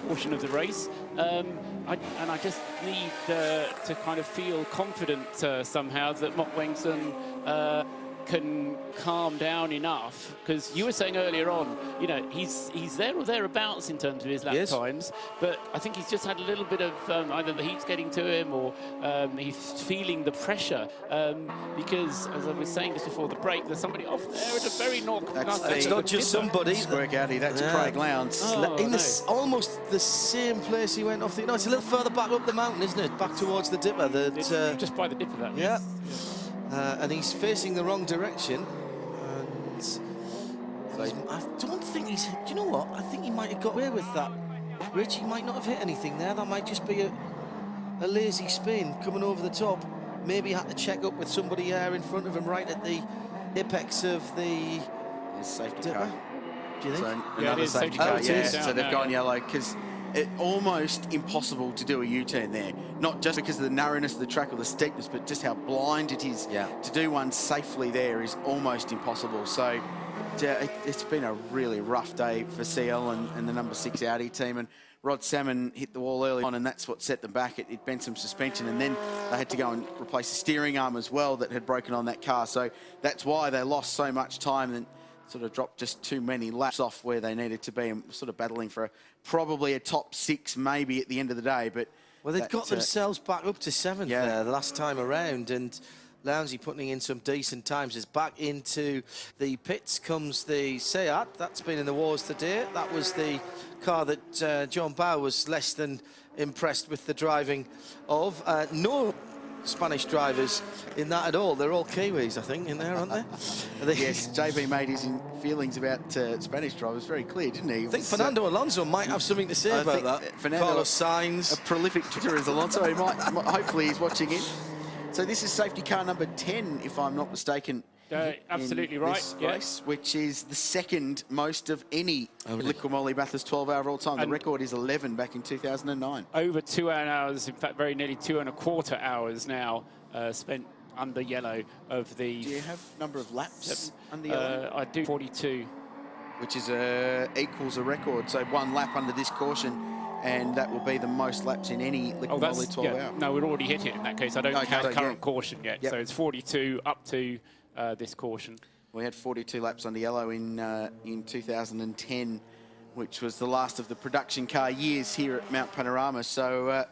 portion of the race. I just need to kind of feel confident somehow that Mok Wengson can calm down enough, because you were saying earlier on, you know, he's there or thereabouts in terms of his lap times, but I think he's just had a little bit of either the heat's getting to him or he's feeling the pressure, because as I was saying just before the break, there's somebody off there at a very That's not just somebody. Square Gowdy, that's Craig Lowndes. Almost the same place he went off the... No, it's a little further back up the mountain, isn't it? Back towards the dipper. It's just by the dipper, that. Yeah. And he's facing the wrong direction. And I don't think he's... Do you know what? I think he might have got away with that. Rich, he might not have hit anything there. That might just be a lazy spin coming over the top. Maybe he had to check up with somebody there in front of him right at the apex of the safety car. Do you think? So another safety car, So they've gone yellow because it's almost impossible to do a U-turn there. Not just because of the narrowness of the track or the steepness, but just how blind it is. To do one safely there is almost impossible. So it's been a really rough day for CL and the number 6 Audi team. And Rod Salmon hit the wall early on, and that's what set them back. It bent some suspension, and then they had to go and replace the steering arm as well that had broken on that car. So that's why they lost so much time and sort of dropped just too many laps off where they needed to be, and sort of battling for probably a top 6 maybe at the end of the day. But well, they've got themselves back up to 7th there the last time around, and Lowndesy putting in some decent times. Is back into the pits comes the Seat. That's been in the wars today. That was the car that John Bowe was less than impressed with the driving of. No Spanish drivers in that at all. They're all Kiwis, I think, in there, aren't they? Yes, JB made his feelings about Spanish drivers very clear, didn't he? I think Fernando Alonso might have something to say about that. Fernando, Carlos Sainz, a prolific Twitterer as Alonso. He might, hopefully he's watching in. So this is safety car number 10, if I'm not mistaken. Absolutely right. This race, which is the second most of any Liqui Moly Bathurst 12-hour all-time. The record is 11 back in 2009. Over 2 hours, in fact, very nearly 2.25 hours now spent under yellow of the... Do you have number of laps under yellow? I do, 42. Which is equals a record. So 1 lap under this caution, and that will be the most laps in any Liqui Moly 12-hour. No, we'd already hit it in that case. I don't count current caution yet. So it's 42 up to this caution. We had 42 laps under yellow in 2010, which was the last of the production car years here at Mount Panorama. So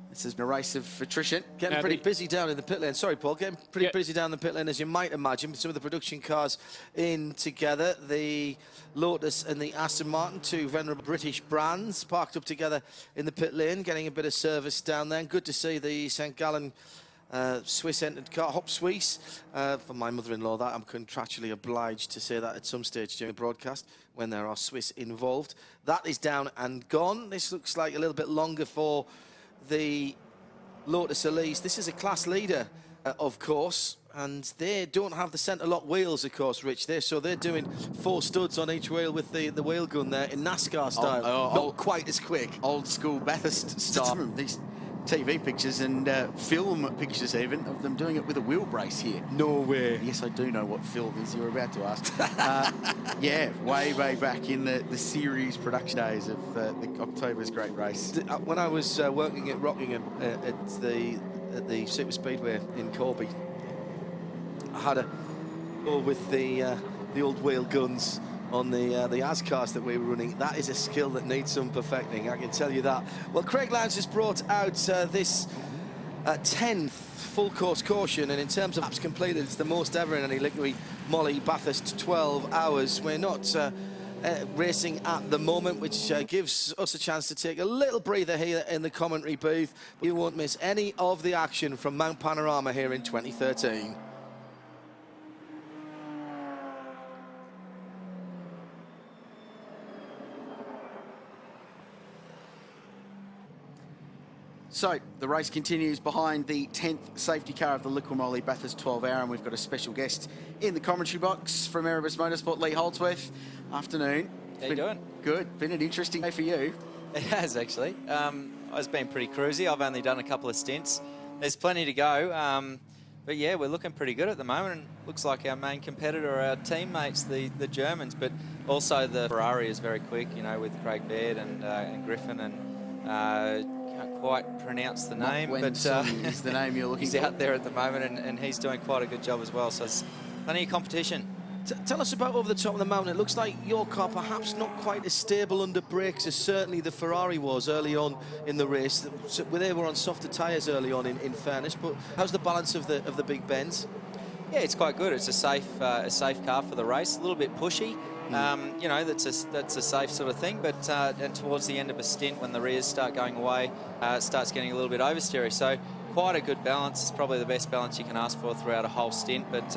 this has been a race of attrition. Getting pretty busy down in the pit lane. Sorry, Paul. Getting pretty busy down the pit lane, as you might imagine. Some of the production cars in together. The Lotus and the Aston Martin, 2 venerable British brands, parked up together in the pit lane, getting a bit of service down there. And good to see the St. Gallen Swiss-entered car, Hop Suisse. For my mother-in-law, that I'm contractually obliged to say that at some stage during the broadcast when there are Swiss involved. That is down and gone. This looks like a little bit longer for the Lotus Elise. This is a class leader, of course, and they don't have the centre lock wheels, of course, Rich. So they're doing 4 studs on each wheel with the wheel gun there in NASCAR style. Not quite as quick. Old school Bathurst style. These TV pictures and film pictures even of them doing it with a wheel brace here. No way. Yes, I do know what film is. You were about to ask. Yeah, way back in the series production days of the October's Great Race. When I was working at Rockingham at the Super Speedway in Corby, I had a go with the old wheel guns on the AS-cars that we were running. That is a skill that needs some perfecting, I can tell you that. Well, Craig Lowndes has brought out this 10th full course caution, and in terms of laps completed, it's the most ever in any Liqui Moly Bathurst 12 hours. We're not racing at the moment, which gives us a chance to take a little breather here in the commentary booth. But you won't miss any of the action from Mount Panorama here in 2013. So the race continues behind the 10th safety car of the Liqui Bathurst 12 hour, and we've got a special guest in the commentary box from Erebus Motorsport, Lee Holdsworth. Afternoon. How you doing? Good. Been an interesting day for you. It has, actually. It's been pretty cruisy. I've only done a couple of stints. There's plenty to go. But yeah, we're looking pretty good at the moment. And looks like our main competitor, our teammates, the Germans, but also the Ferrari is very quick, you know, with Craig Baird and Griffin, and can't quite pronounce the name, but is the name you're looking he's for. out there at the moment, and he's doing quite a good job as well. So it's plenty of competition. Tell us about over the top of the mountain. It looks like your car perhaps not quite as stable under brakes as certainly the Ferrari was early on in the race. They were on softer tyres early on, in fairness. But how's the balance of the big bends? Yeah, it's quite good. It's a safe car for the race. A little bit pushy. You know, that's a safe sort of thing. But and towards the end of a stint, when the rears start going away, it starts getting a little bit oversteery. So quite a good balance. It's probably the best balance you can ask for throughout a whole stint. But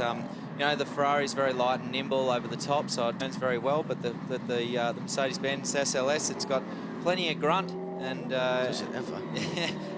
you know, the Ferrari's very light and nimble over the top, so it turns very well. But the Mercedes-Benz SLS, it's got plenty of grunt. And does it ever?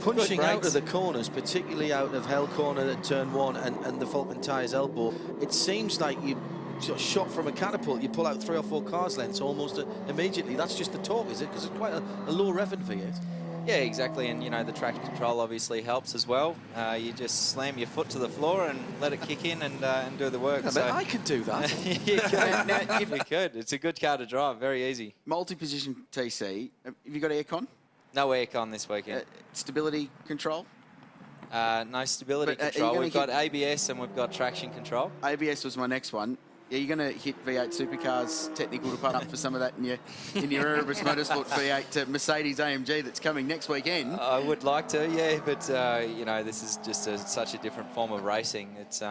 Punching out of the corners, particularly out of Hell Corner at turn 1 and the Falcon Tyres elbow, it seems like you sort of shot from a catapult. You pull out 3 or 4 cars lengths almost immediately. That's just the torque, is it? Because it's quite a low revving V8. Yeah, exactly, and you know, the traction control obviously helps as well. You just slam your foot to the floor and let it kick in and do the work. Yeah, so but I could do that. you could. Now, you could. It's a good car to drive, very easy. Multi-position TC. Have you got aircon? No aircon this weekend. Stability control? No stability control. We've got ABS and we've got traction control. ABS was my next one. Yeah, you're going to hit V8 Supercars technical department for some of that in your Erebus Motorsport V8 Mercedes AMG that's coming next weekend. I would like to, yeah, but you know, this is just such a different form of racing. It's you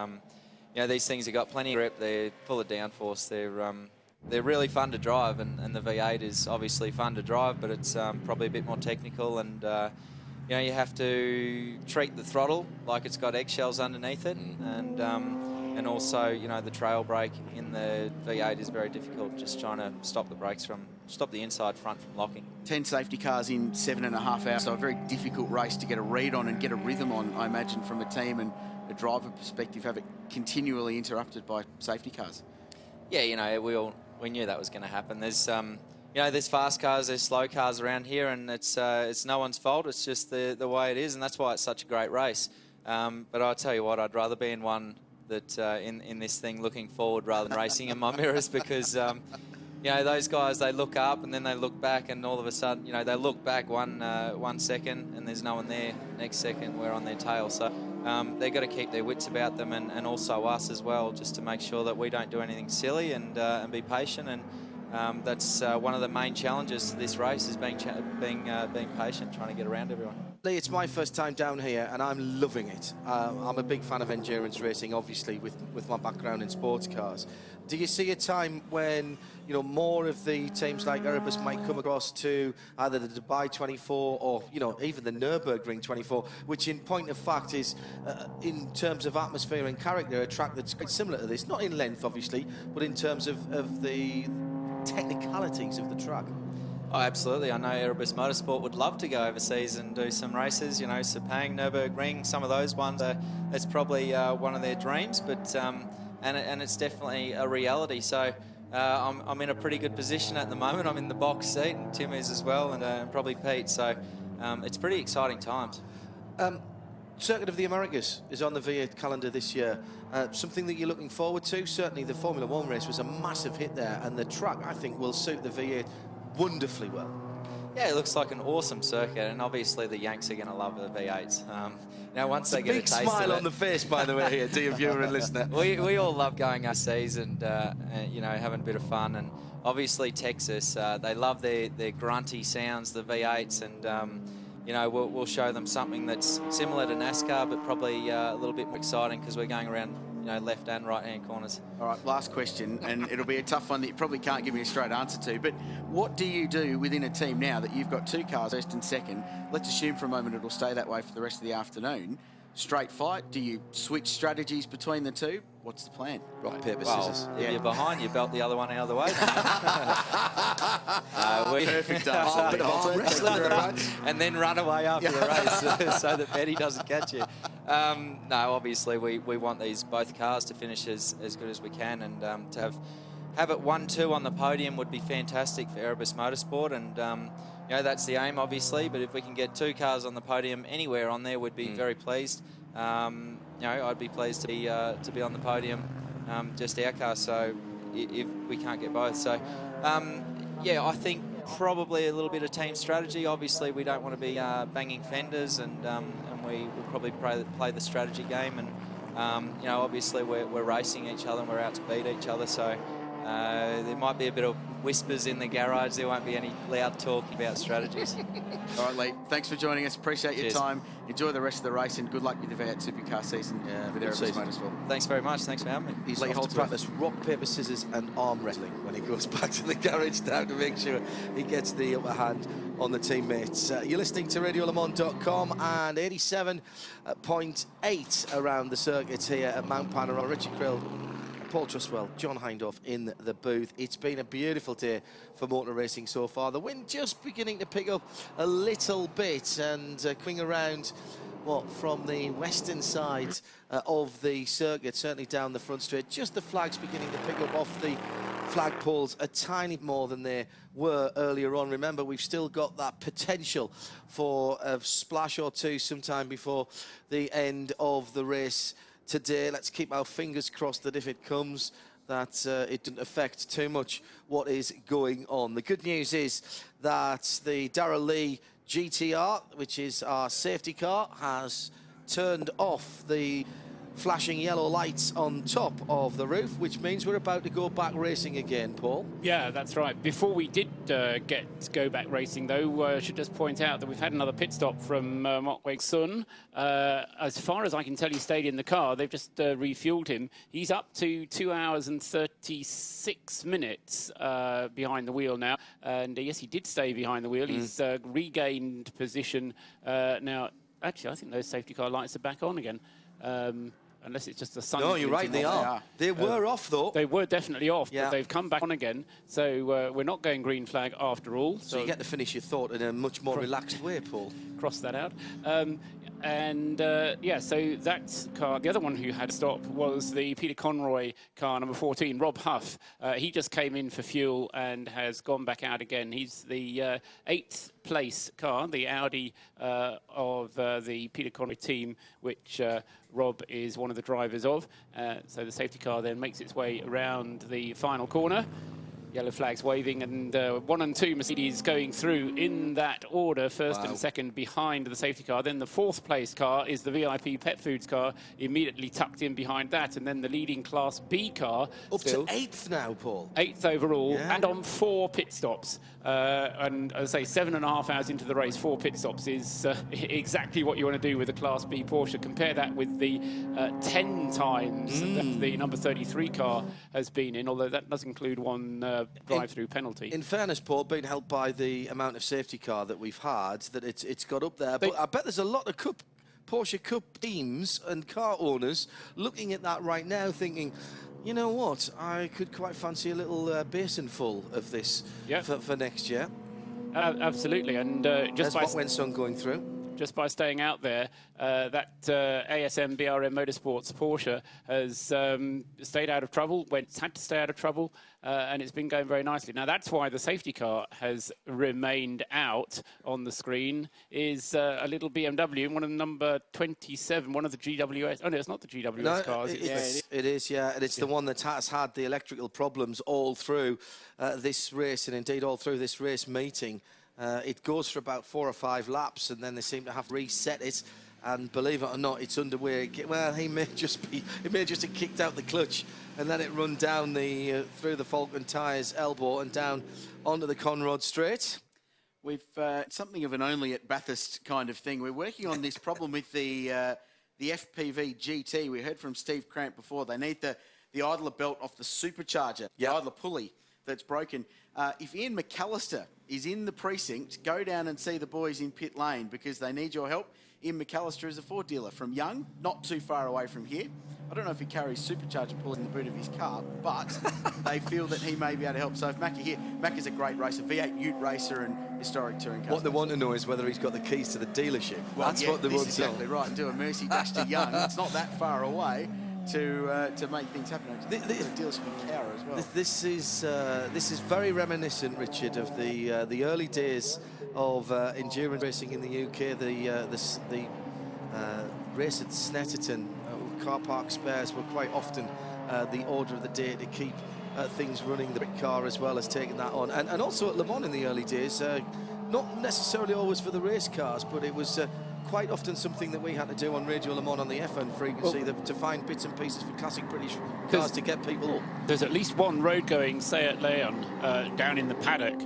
know, these things have got plenty of grip. They're full of downforce. They're really fun to drive, and the V8 is obviously fun to drive, but it's probably a bit more technical, and you know, you have to treat the throttle like it's got eggshells underneath it, and also, you know, the trail brake in the V8 is very difficult, just trying to stop the inside front from locking. 10 safety cars in 7.5 hours, so a very difficult race to get a read on and get a rhythm on, I imagine, from a team and a driver perspective, have it continually interrupted by safety cars. Yeah, you know, we knew that was going to happen. There's you know, there's fast cars, there's slow cars around here, and it's no one's fault. It's just the way it is, and that's why it's such a great race. But I'll tell you what, I'd rather be in one that in this thing looking forward rather than racing in my mirrors, because you know, those guys, they look up and then they look back, and all of a sudden, you know, they look back 1 second and there's no one there. Next second we're on their tail. So they've got to keep their wits about them, and also us as well, just to make sure that we don't do anything silly, and be patient. And that's one of the main challenges to this race, is being patient, trying to get around everyone. Lee, it's my first time down here and I'm loving it. I'm a big fan of endurance racing, obviously, with my background in sports cars. Do you see a time when, you know, more of the teams like Erebus might come across to either the Dubai 24 or, you know, even the Nürburgring 24, which in point of fact is, in terms of atmosphere and character, a track that's quite similar to this, not in length, obviously, but in terms of the technicalities of the track? Oh, absolutely. I know Erebus Motorsport would love to go overseas and do some races, you know, Sepang, Nürburgring, some of those ones. It's probably one of their dreams, but and it's definitely a reality. So I'm in a pretty good position at the moment. I'm in the box seat, and Tim is as well, and probably Pete. So it's pretty exciting times. Circuit of the Americas is on the V8 calendar this year. Something that you're looking forward to? Certainly the Formula 1 race was a massive hit there, and the track, I think, will suit the V8 wonderfully well. Yeah, it looks like an awesome circuit, and obviously the Yanks are going to love the V8s. Now, once they get a taste of it... Big smile on the face, by the way, here, dear viewer and listener. We all love going overseas and you know, having a bit of fun. And obviously Texas, they love their grunty sounds, the V8s, and you know, we'll show them something that's similar to NASCAR, but probably a little bit more exciting, because we're going around left and right-hand corners. All right, last question, and it'll be a tough one that you probably can't give me a straight answer to, but what do you do within a team now that you've got 2 cars, first and second? Let's assume for a moment it'll stay that way for the rest of the afternoon. Straight fight? Do you switch strategies between the two? What's the plan? Rock, paper, Well, scissors. if you're behind, you belt the other one out of the way. Perfect answer. And then run away after the race so that Betty doesn't catch you. No, obviously we want both cars to finish as good as we can, and to have it 1-2 on the podium would be fantastic for Erebus Motorsport, and that's the aim, obviously. But if we can get 2 cars on the podium anywhere on there, we'd be very pleased. I'd be pleased to be on the podium, just our car. So if we can't get both, so I think probably a little bit of team strategy. Obviously, we don't want to be banging fenders, and we will probably play the strategy game. And obviously we're racing each other and we're out to beat each other. So there might be a bit of whispers in the garage. There won't be any loud talk about strategies. All right, Lee, thanks for joining us. Appreciate your time. Enjoy the rest of the race, and good luck with the V8 Supercar season with Erebus Motorsport. Thanks very much. Thanks for having me. He's off to practice rock, paper, scissors and arm wrestling when he goes back to the garage now to make sure he gets the upper hand on the teammates. You're listening to RadioLeMans.com, and 87.8 around the circuit here at Mount Panorama. Richard Krill, Paul Truswell, John Hindhaugh in the booth. It's been a beautiful day for motor racing so far. The wind just beginning to pick up a little bit, and coming around, from the western side of the circuit, certainly down the front straight. Just the flags beginning to pick up off the flagpoles a tiny more than they were earlier on. Remember, we've still got that potential for a splash or two sometime before the end of the race today. Let's keep our fingers crossed that if it comes, that it doesn't affect too much what is going on. The good news is that the Darrell Lea GTR, which is our safety car, has turned off the flashing yellow lights on top of the roof, which means we're about to go back racing again, Paul. Yeah, that's right. Before we did go back racing, though, I should just point out that we've had another pit stop from Mok Weng Sun. As far as I can tell, he stayed in the car. They've just refueled him. He's up to 2 hours and 36 minutes behind the wheel now. And yes, he did stay behind the wheel. He's regained position now. Actually, I think those safety car lights are back on again. Unless it's just the sun. No, you're right, they are. They were off, though. They were definitely off, but they've come back on again. So we're not going green flag after all. So you get to finish your thought in a much more relaxed way, Paul. Cross that out. So that car, the other one who had a stop was the Peter Conroy car, number 14, Rob Huff. He just came in for fuel and has gone back out again. He's the 8th place car, the Audi of the Peter Conroy team, which Rob is one of the drivers of. So the safety car then makes its way around the final corner. Yellow flags waving, and 1 and 2 Mercedes going through in that order, first and second behind the safety car. Then the 4th place car is the VIP Pet Foods car, immediately tucked in behind that. And then the leading Class B car. Up to 8th now, Paul. 8th overall, and on 4 pit stops. And as I say, 7.5 hours into the race, 4 pit stops is exactly what you want to do with a Class B Porsche. Compare that with the 10 times that the number 33 car has been in, although that does include one drive-through penalty. In fairness, Paul, being helped by the amount of safety car that we've had, that it's got up there. But I bet there's a lot of Porsche Cup teams and car owners looking at that right now thinking, you know what, I could quite fancy a little basin full of this for next year. Absolutely, and just by when Sun going through. Just by staying out there, that ASM BRM Motorsports Porsche has stayed out of trouble, had to stay out of trouble, and it's been going very nicely. Now, that's why the safety car has remained out on the screen, is a little BMW, one of the number 27, one of the GWS. Oh, no, it's not the GWS cars. It is, and it's the one that has had the electrical problems all through this race, and indeed all through this race meeting. It goes for about 4 or 5 laps, and then they seem to have to reset it. And believe it or not, it's underway. Well, he may just have kicked out the clutch and let it run down through the Falcon tyres elbow and down onto the Conrod straight. We've something of an only at Bathurst kind of thing. We're working on this problem with the the FPV GT. We heard from Steve Cramp before. They need the idler belt off the supercharger, the idler pulley that's broken. If Ian McAllister is in the precinct, go down and see the boys in pit lane because they need your help. Ian McAllister is a Ford dealer from Young, not too far away from here. I don't know if he carries supercharger pulleys in the boot of his car, but they feel that he may be able to help. So if Mac are here, Mac is a great racer, V8 Ute racer and historic touring car. What they want to know is whether he's got the keys to the dealership. Well, that's what they want to know. Exactly right, and do a Mercy dash to Young. It's not that far away to make things happen. The dealership in Cowra as well. This is very reminiscent, Richard, of the early days of endurance racing in the UK. The race at Snetterton, car park spares were quite often the order of the day to keep things running. The car as well as taking that on, and also at Le Mans in the early days, not necessarily always for the race cars, but it was quite often something that we had to do on Radio Le Mans on the FM frequency, to find bits and pieces for classic British cars to get people up. There's at least one road-going Seat Leon down in the paddock,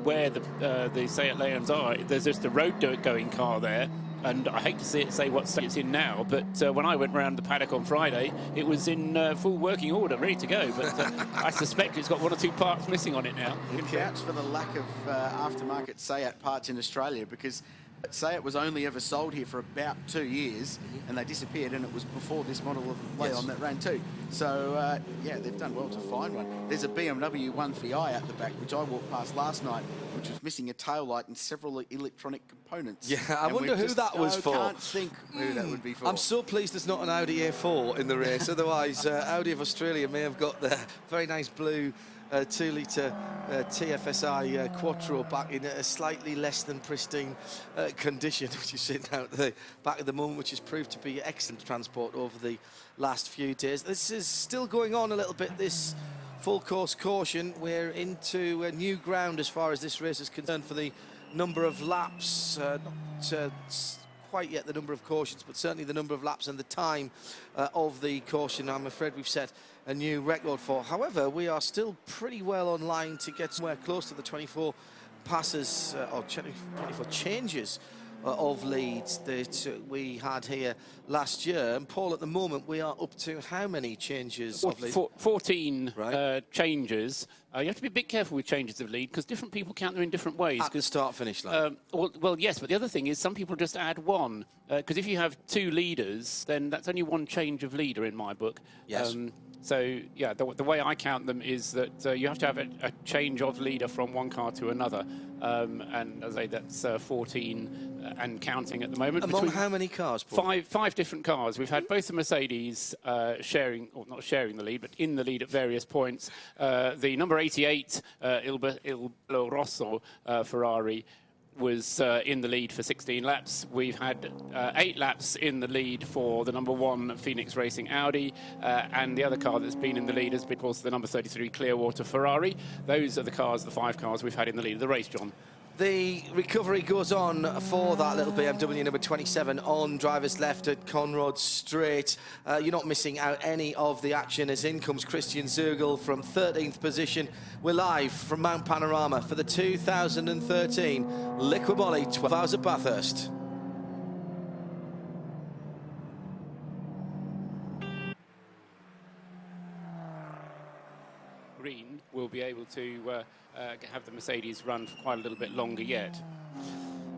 where the Seat Leons are. There's just a road-going car there. And I hate to see it say what state it's in now, but when I went round the paddock on Friday, it was in full working order, ready to go. But I suspect it's got one or two parts missing on it now. You can vouch for the lack of aftermarket Seat parts in Australia because Seat was only ever sold here for about 2 years, and they disappeared, and it was before this model of Leon that ran too. So, yeah, they've done well to find one. There's a BMW 1VI at the back, which I walked past last night, which was missing a tail light and several electronic components. Yeah, I wonder who that was for. I can't think who that would be for. I'm so pleased there's not an Audi A4 in the race. Otherwise, Audi of Australia may have got the very nice blue 2-litre TFSI Quattro back in a slightly less than pristine condition, which is sitting out the back at the moment, which has proved to be excellent transport over the last few days. This is still going on a little bit, this full course caution. We're into a new ground as far as this race is concerned for the number of laps, not quite yet the number of cautions, but certainly the number of laps and the time of the caution. I'm afraid we've set a new record for. However, we are still pretty well on line to get somewhere close to the 24 passes or 24 changes of leads that we had here last year. And Paul, at the moment we are up to how many changes of lead? 14 changes. You have to be a bit careful with changes of lead because different people count them in different ways. At the start-finish line. Well, yes, but the other thing is some people just add one because if you have 2 leaders, then that's only one change of leader in my book. Yes. So, yeah, the way I count them is that you have to have a change of leader from one car to another. And as I say, that's 14 and counting at the moment. Among how many cars, Paul? Five different cars. We've had both the Mercedes sharing, or not sharing the lead, but in the lead at various points. The number 88, Il Bello Rosso Ferrari, was in the lead for 16 laps. We've had 8 laps in the lead for the number 1 Phoenix Racing Audi, and the other car that's been in the lead has been, of course, the number 33 Clearwater Ferrari. Those are the 5 cars we've had in the lead of the race, John. The recovery goes on for that little BMW number 27 on driver's left at Conrod Straight. You're not missing out any of the action as in comes Christian Zergel from 13th position. We're live from Mount Panorama for the 2013 Liquid Moly 12 Hours at Bathurst. Green will be able to have the Mercedes run for quite a little bit longer yet.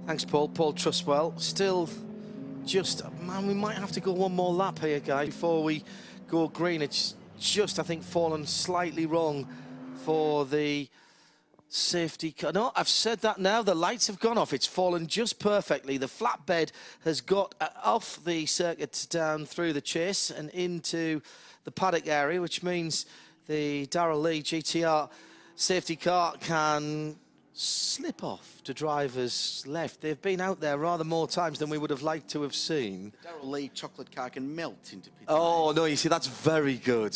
Thanks, Paul. Paul Trustwell. Still just, man, we might have to go one more lap here, guys, before we go green. It's just, I think, fallen slightly wrong for the safety car. No, I've said that now. The lights have gone off. It's fallen just perfectly. The flatbed has got off the circuit down through the chase and into the paddock area, which means the Darrell Lee GTR safety car can slip off to drivers left. They've been out there rather more times than we would have liked to have seen. Darrell Lee chocolate car can melt into pit. Oh, no, you see, that's very good.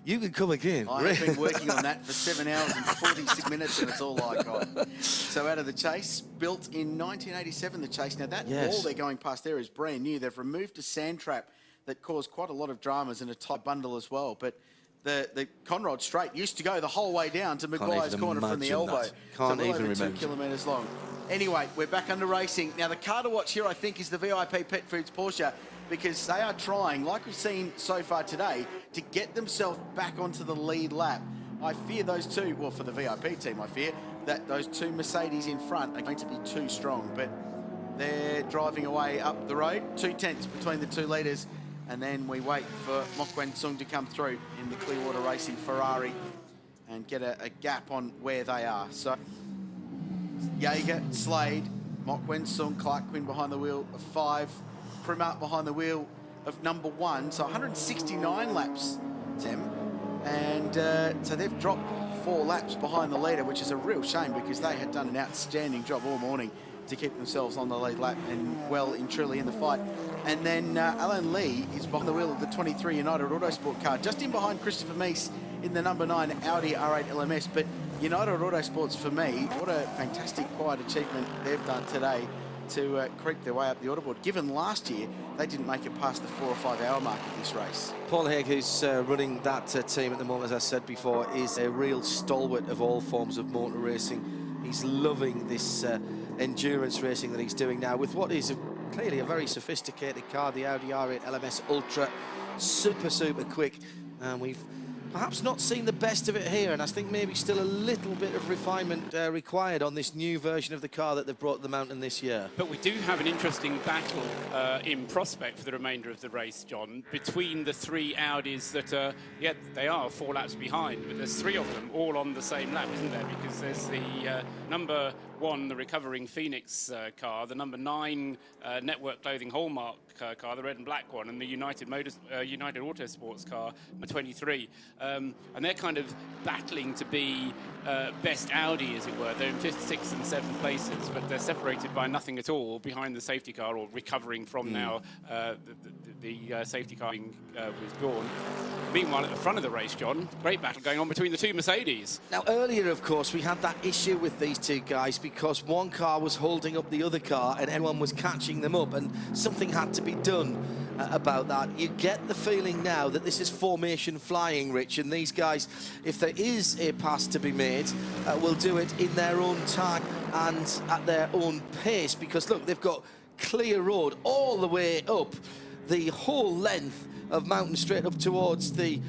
You can come again. I have been working on that for 7 hours and 46 minutes, and it's all I got. So out of the Chase, built in 1987, the Chase. Now, that wall they're going past there is brand new. They've removed a sand trap that caused quite a lot of dramas and a tight bundle as well. But the Conrod Straight used to go the whole way down to Maguire's Corner from the elbow. Can't even over remember. 2 kilometres long. Anyway, we're back under racing. Now, the car to watch here, I think, is the VIP Pet Foods Porsche. because they are trying, like we've seen so far today, to get themselves back onto the lead lap. I fear those two, well, for the VIP team, I fear that those two Mercedes in front are going to be too strong, but they're driving away up the road, 2 tenths between the 2 leaders, and then we wait for Mok Wen Sung to come through in the Clearwater Racing Ferrari and get a gap on where they are. So Jaeger, Slade, Mok Wen Sung, Clark Quinn behind the wheel of 5, Primark behind the wheel of number 1, so 169 laps, Tim. And so they've dropped 4 laps behind the leader, which is a real shame because they had done an outstanding job all morning to keep themselves on the lead lap and well and truly in the fight. And then Alan Lee is behind the wheel of the 23 United Autosport car, just in behind Christopher Meese in the number 9 Audi R8 LMS. But United Autosports, for me, what a fantastic quiet achievement they've done today to creep their way up the autoboard, given last year they didn't make it past the 4 or 5 hour mark of this race. Paul Haig, who's running that team at the moment, as I said before, is a real stalwart of all forms of motor racing. He's loving this endurance racing that he's doing now with what is clearly a very sophisticated car, the Audi R8 LMS Ultra, super quick. We've perhaps not seen the best of it here, and I think maybe still a little bit of refinement required on this new version of the car that they've brought to the mountain this year. But we do have an interesting battle in prospect for the remainder of the race, John, between the 3 Audis that are, yeah, they are 4 laps behind, but there's 3 of them all on the same lap, isn't there? Because there's the number 1, the recovering Phoenix car, the number 9 Network Clothing Hallmark car, the red and black one, and the United Autosports car, the 23. And they're kind of battling to be best Audi, as it were. They're in 5th, 6th and 7th places, but they're separated by nothing at all behind the safety car, or recovering from now the safety car being withdrawn. Meanwhile, at the front of the race, John, great battle going on between the 2 Mercedes. Now, earlier, of course, we had that issue with these 2 guys because one car was holding up the other car and everyone was catching them up, and something had to be done about that. You get the feeling now that this is formation flying, Rich, and these guys, if there is a pass to be made, will do it in their own time and at their own pace, because look, they've got clear road all the way up the whole length of Mountain Straight up towards the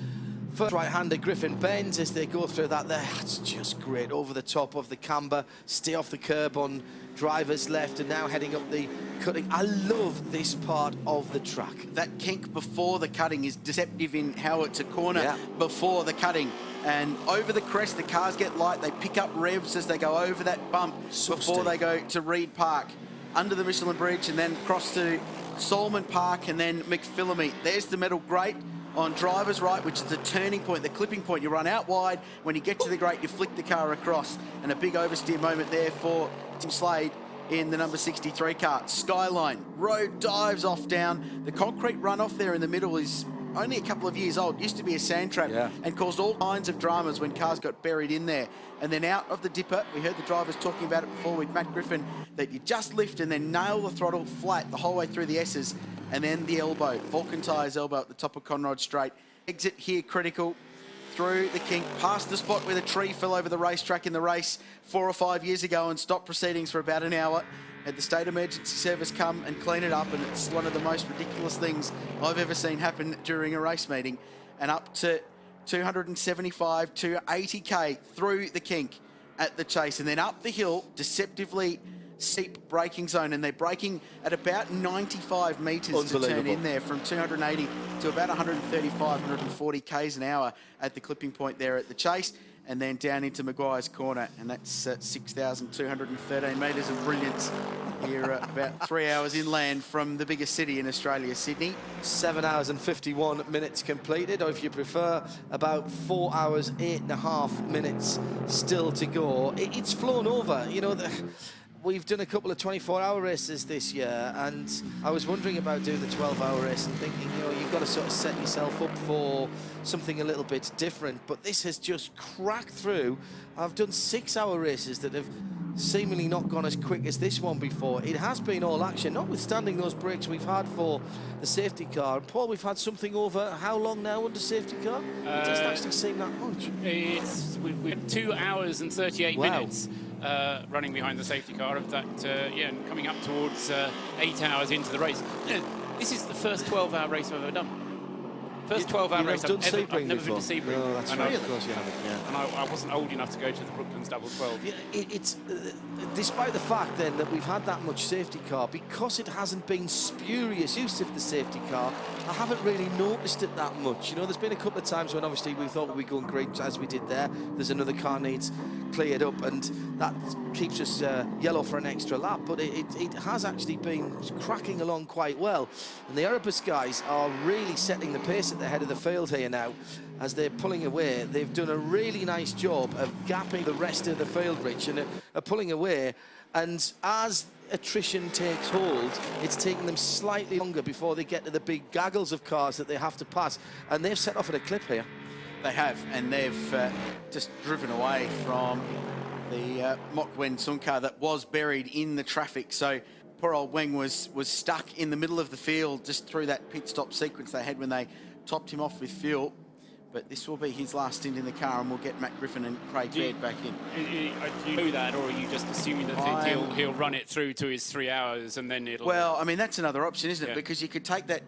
first right-hander Griffin Bend as they go through that there. That's just great, over the top of the camber, stay off the curb on driver's left, and now heading up the cutting. I love this part of the track. That kink before the cutting is deceptive in how it's a corner before the cutting. And over the crest, the cars get light. They pick up revs as they go over that bump before they go to Reed Park, under the Michelin Bridge, and then across to Solomon Park, and then McPhillamy. There's the metal grate on driver's right, which is the turning point, the clipping point. You run out wide. When you get to the grate, you flick the car across, and a big oversteer moment there for Tim Slade in the number 63 car. Skyline, road dives off down. The concrete runoff there in the middle is only a couple of years old. Used to be a sand trap and caused all kinds of dramas when cars got buried in there. And then out of the dipper, we heard the drivers talking about it before with Matt Griffin, that you just lift and then nail the throttle flat the whole way through the S's, and then the elbow, Vulcan Tyres elbow at the top of Conrod Straight. Exit here critical, through the kink, past the spot where the tree fell over the racetrack in the race 4 or 5 years ago and stopped proceedings for about an hour. Had the state emergency service come and clean it up, and it's one of the most ridiculous things I've ever seen happen during a race meeting. And up to 275 to 80k through the kink at the chase, and then up the hill, deceptively steep braking zone, and they're braking at about 95 metres to turn in there, from 280 to about 135, 140 k's an hour at the clipping point there at the chase, and then down into Maguire's Corner, and that's 6,213 metres of brilliance here, about 3 hours inland from the biggest city in Australia, Sydney. 7 hours and 51 minutes completed, or if you prefer, about 4 hours, 8.5 minutes still to go. It's flown over, you know. We've done a couple of 24-hour races this year, and I was wondering about doing the 12-hour race and thinking, you know, you've got to sort of set yourself up for something a little bit different. But this has just cracked through. I've done 6-hour races that have seemingly not gone as quick as this one before. It has been all action, notwithstanding those breaks we've had for the safety car. And Paul, we've had something over how long now under safety car? It doesn't actually seem that much. We had 2 hours and 38 minutes. Running behind the safety car of that, and coming up towards 8 hours into the race. This is the first 12-hour race I've ever done. First 12-hour race I've never been to Sebring. No, that's right. Of course you haven't. Yeah. And I wasn't old enough to go to the Brooklands Double 12. Yeah, it's despite the fact then that we've had that much safety car, because it hasn't been spurious use of the safety car, I haven't really noticed it that much. You know, there's been a couple of times when obviously we thought we'd be going great as we did there. There's another car needs cleared up, and that keeps us yellow for an extra lap. But it has actually been cracking along quite well, and the Erebus guys are really setting the pace at the head of the field here now. As they're pulling away, they've done a really nice job of gapping the rest of the field, Rich, and are pulling away. And as attrition takes hold, it's taking them slightly longer before they get to the big gaggles of cars that they have to pass. And they've set off at a clip here. They have, and they've just driven away from the Mok Wen Sung car that was buried in the traffic. So poor old Weng was stuck in the middle of the field just through that pit stop sequence they had when they topped him off with fuel. But this will be his last stint in the car, and we'll get Matt Griffin and Craig Baird back in. Do you know that, or are you just assuming that he'll run it through to his 3 hours and then it'll... Well, I mean, that's another option, isn't it? Yeah. Because you could take that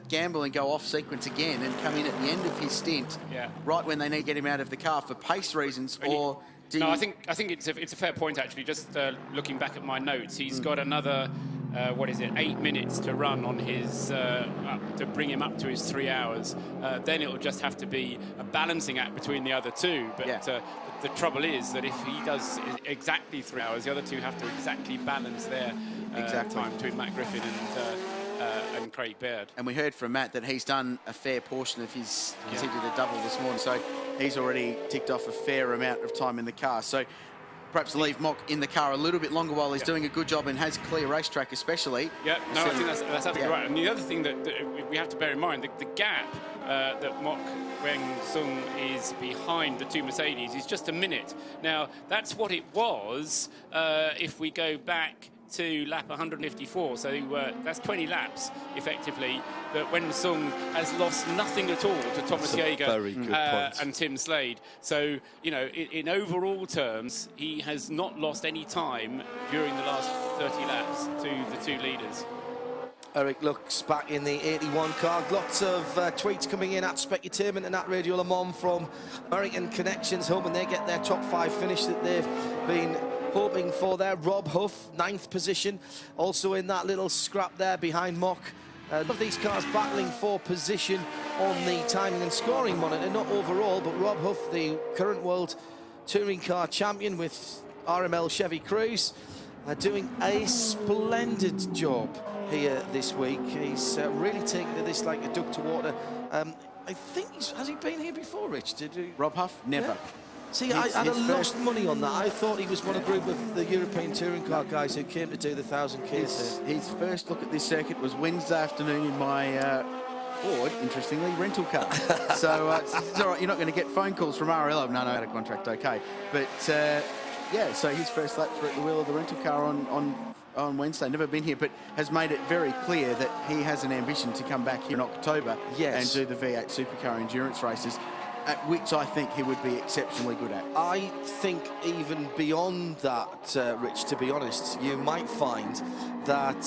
gamble and go off sequence again and come in at the end of his stint, right when they need to get him out of the car for pace reasons, or... I think it's a fair point, actually. Just looking back at my notes, he's got another, 8 minutes to run on his, to bring him up to his 3 hours. Then it'll just have to be a balancing act between the other two. But the trouble is that if he does exactly 3 hours, the other two have to exactly balance their time between Matt Griffin and Craig Baird. And we heard from Matt that he's done a fair portion of his, because he did a double this morning, so he's already ticked off a fair amount of time in the car. So perhaps leave Mok in the car a little bit longer while he's doing a good job and has clear racetrack especially. Yeah, no, I think that's absolutely right. And the other thing that we have to bear in mind, the gap that Mok Wen Sung is behind the two Mercedes is just a minute. Now, that's what it was if we go back to lap 154, so that's 20 laps effectively that Wen Sung has lost nothing at all to Thomas Jaeger and Tim Slade. So, you know, in overall terms, he has not lost any time during the last 30 laps to the two leaders. Eric looks back in the 81 car. Lots of tweets coming in at Specutainment and at Radio Le Mans from American connections home, and they get their top 5 finish that they've been hoping for there. Rob Huff, 9th position, also in that little scrap there behind Mok. Of these cars battling for position on the timing and scoring monitor, not overall, but Rob Huff, the current world touring car champion with RML Chevy Cruze, doing a splendid job here this week. He's really taken to this like a duck to water. I think has he been here before, Rich? Rob Huff? Never. Yeah. See, I'd have lost money on that. I thought he was one of a group of the European touring car guys who came to do the 1,000 Ks. His first look at this circuit was Wednesday afternoon in my Ford, interestingly, rental car. So it's all right, you're not going to get phone calls from RLO. No, out of contract, okay. But yeah, so his first lap at the wheel of the rental car on Wednesday. Never been here, but has made it very clear that he has an ambition to come back here in October and do the V8 Supercar endurance races, at which I think he would be exceptionally good at. I think even beyond that, Rich, to be honest, you might find that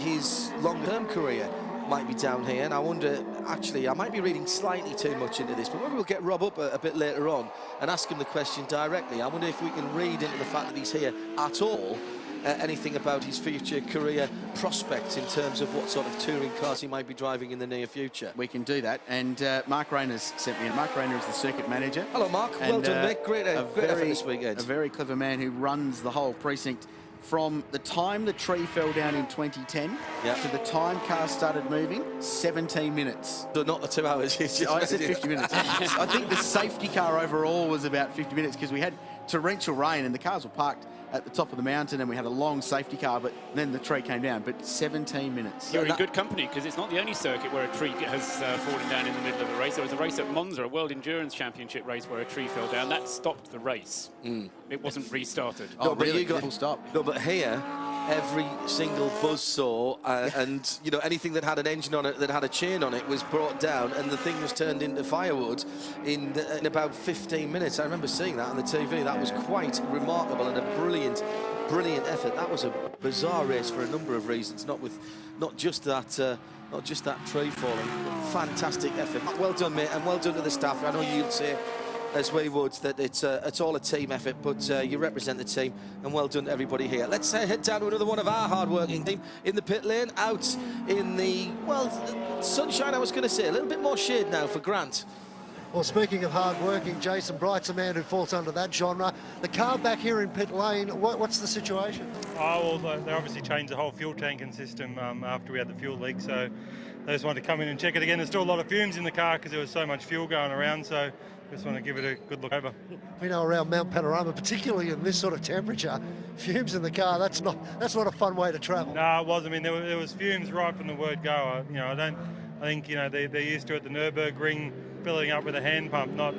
his long-term career might be down here, and I wonder, actually, I might be reading slightly too much into this, but maybe we'll get Rob up a bit later on and ask him the question directly. I wonder if we can read into the fact that he's here at all anything about his future career prospects in terms of what sort of touring cars he might be driving in the near future. We can do that, and Mark Rayner's sent me in. Mark Rayner is the circuit manager. Hello, Mark. Well done, mate. Great effort this weekend. A very clever man who runs the whole precinct from the time the tree fell down in 2010 to the time cars started moving, 17 minutes. So not the 2 hours. I said 50 minutes. I think the safety car overall was about 50 minutes because we had torrential rain and the cars were parked at the top of the mountain and we had a long safety car, but then the tree came down. But 17 minutes. You're in good company because it's not the only circuit where a tree has fallen down in the middle of the race. There was a race at Monza, a World Endurance Championship race where a tree fell down. That stopped the race. It wasn't restarted. Oh, really? Full stop. No, but here, every single buzzsaw and, you know, anything that had an engine on it, that had a chain on it, was brought down, and the thing was turned into firewood in about 15 minutes. I remember seeing that on the TV. That was quite remarkable and a brilliant effort. That was a bizarre race for a number of reasons, not just that tree falling. Fantastic effort. Well done, mate, and well done to the staff. I know you'd say, as we would, that it's all a team effort, but you represent the team, and well done to everybody here. Let's head down to another one of our hard-working team in the pit lane, out in the, well, sunshine, I was going to say. A little bit more shade now for Grant. Well, speaking of hard-working, Jason Bright's a man who falls under that genre. The car back here in pit lane, what's the situation? Oh, well, they obviously changed the whole fuel tanking system after we had the fuel leak, so they just wanted to come in and check it again. There's still a lot of fumes in the car because there was so much fuel going around, so just want to give it a good look over. We know around Mount Panorama, particularly in this sort of temperature, fumes in the car, that's not a fun way to travel. No, it was. I mean, there was fumes right from the word go. I think, you know, they're used to it, the Nürburgring filling up with a hand pump, not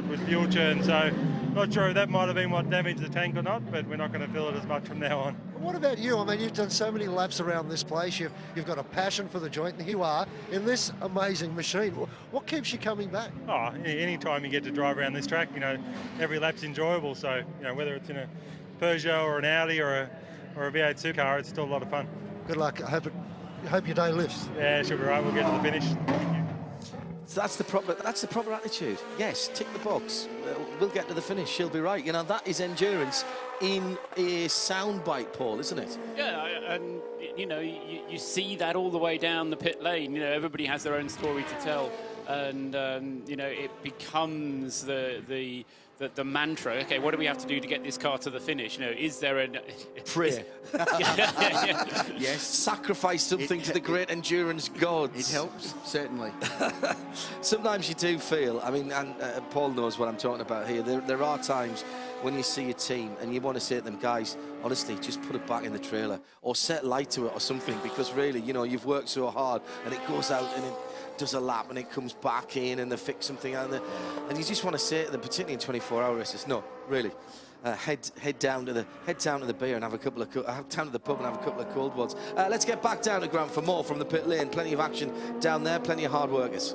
with fuel churn, so not sure if that might have been what damaged the tank or not, but we're not going to fill it as much from now on. What about you? I mean, you've done so many laps around this place, you've got a passion for the joint, and here you are in this amazing machine. What keeps you coming back? Oh, any time you get to drive around this track, you know, every lap's enjoyable, so, you know, whether it's in a Peugeot or an Audi or a V8 supercar, it's still a lot of fun. Good luck. I hope your day lifts. Yeah, she'll be right. We'll get to the finish. So that's the proper attitude. Yes, tick the box. We'll get to the finish. She'll be right. You know, that is endurance in a soundbite, Paul, isn't it? Yeah, and you know, you see that all the way down the pit lane. You know, everybody has their own story to tell, and you know, it becomes the mantra. Okay, what do we have to do to get this car to the finish? You know, is there a prayer? Yes, sacrifice something to the great endurance gods. It helps, certainly. Sometimes you do feel. I mean, and Paul knows what I'm talking about here. There are times when you see a team and you want to say to them, guys, honestly, just put it back in the trailer or set light to it or something, because really, you know, you've worked so hard and it goes out and it does a lap and it comes back in and they fix something out there, and you just want to say to them, particularly in 24-hour races, no, really, head down to the beer and have a couple of down to the pub and have a couple of cold ones. Let's get back down to Grant for more from the pit lane. Plenty of action down there, plenty of hard workers.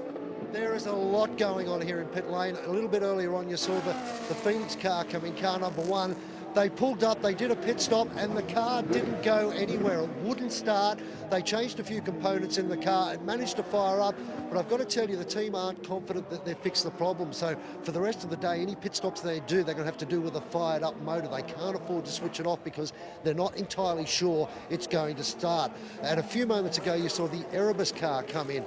There is a lot going on here in pit lane. A little bit earlier on, you saw the Phoenix car coming, car number 1. They pulled up, they did a pit stop, and the car didn't go anywhere. It wouldn't start. They changed a few components in the car. It managed to fire up, but I've got to tell you, the team aren't confident that they've fixed the problem. So for the rest of the day, any pit stops they do, they're going to have to do with a fired up motor. They can't afford to switch it off because they're not entirely sure it's going to start. And a few moments ago, you saw the Erebus car come in.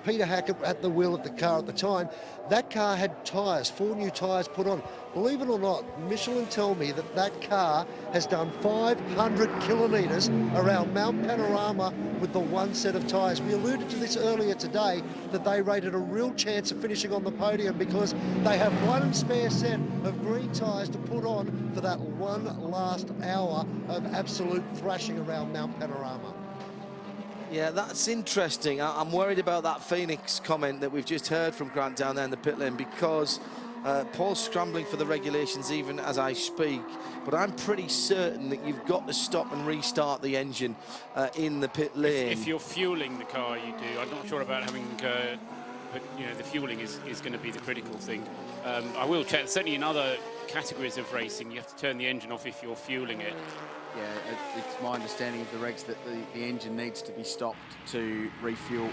Peter Hackett at the wheel of the car at the time. That car had tyres, 4 new tyres put on. Believe it or not, Michelin tell me that that car has done 500 kilometres around Mount Panorama with the one set of tyres. We alluded to this earlier today, that they rated a real chance of finishing on the podium because they have one spare set of green tyres to put on for that one last hour of absolute thrashing around Mount Panorama. Yeah, that's interesting. I'm worried about that Phoenix comment that we've just heard from Grant down there in the pit lane, because Paul's scrambling for the regulations even as I speak, but I'm pretty certain that you've got to stop and restart the engine in the pit lane. If you're fueling the car, you do. I'm not sure about having, but you know, the fueling is going to be the critical thing. I will check. Certainly in other categories of racing, you have to turn the engine off if you're fueling it. Yeah, it's my understanding of the regs that the engine needs to be stopped to refuel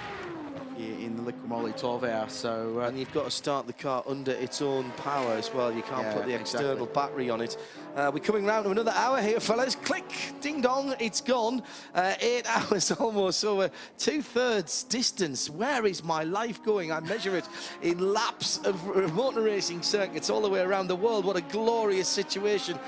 in the liquid moly 12 hour. So and you've got to start the car under its own power as well. You can't put the external battery on it. We're coming round to another hour here, fellas. Click, ding dong, it's gone. 8 hours almost, so we're 2/3 distance. Where is my life going? I measure it in laps of motor racing circuits all the way around the world. What a glorious situation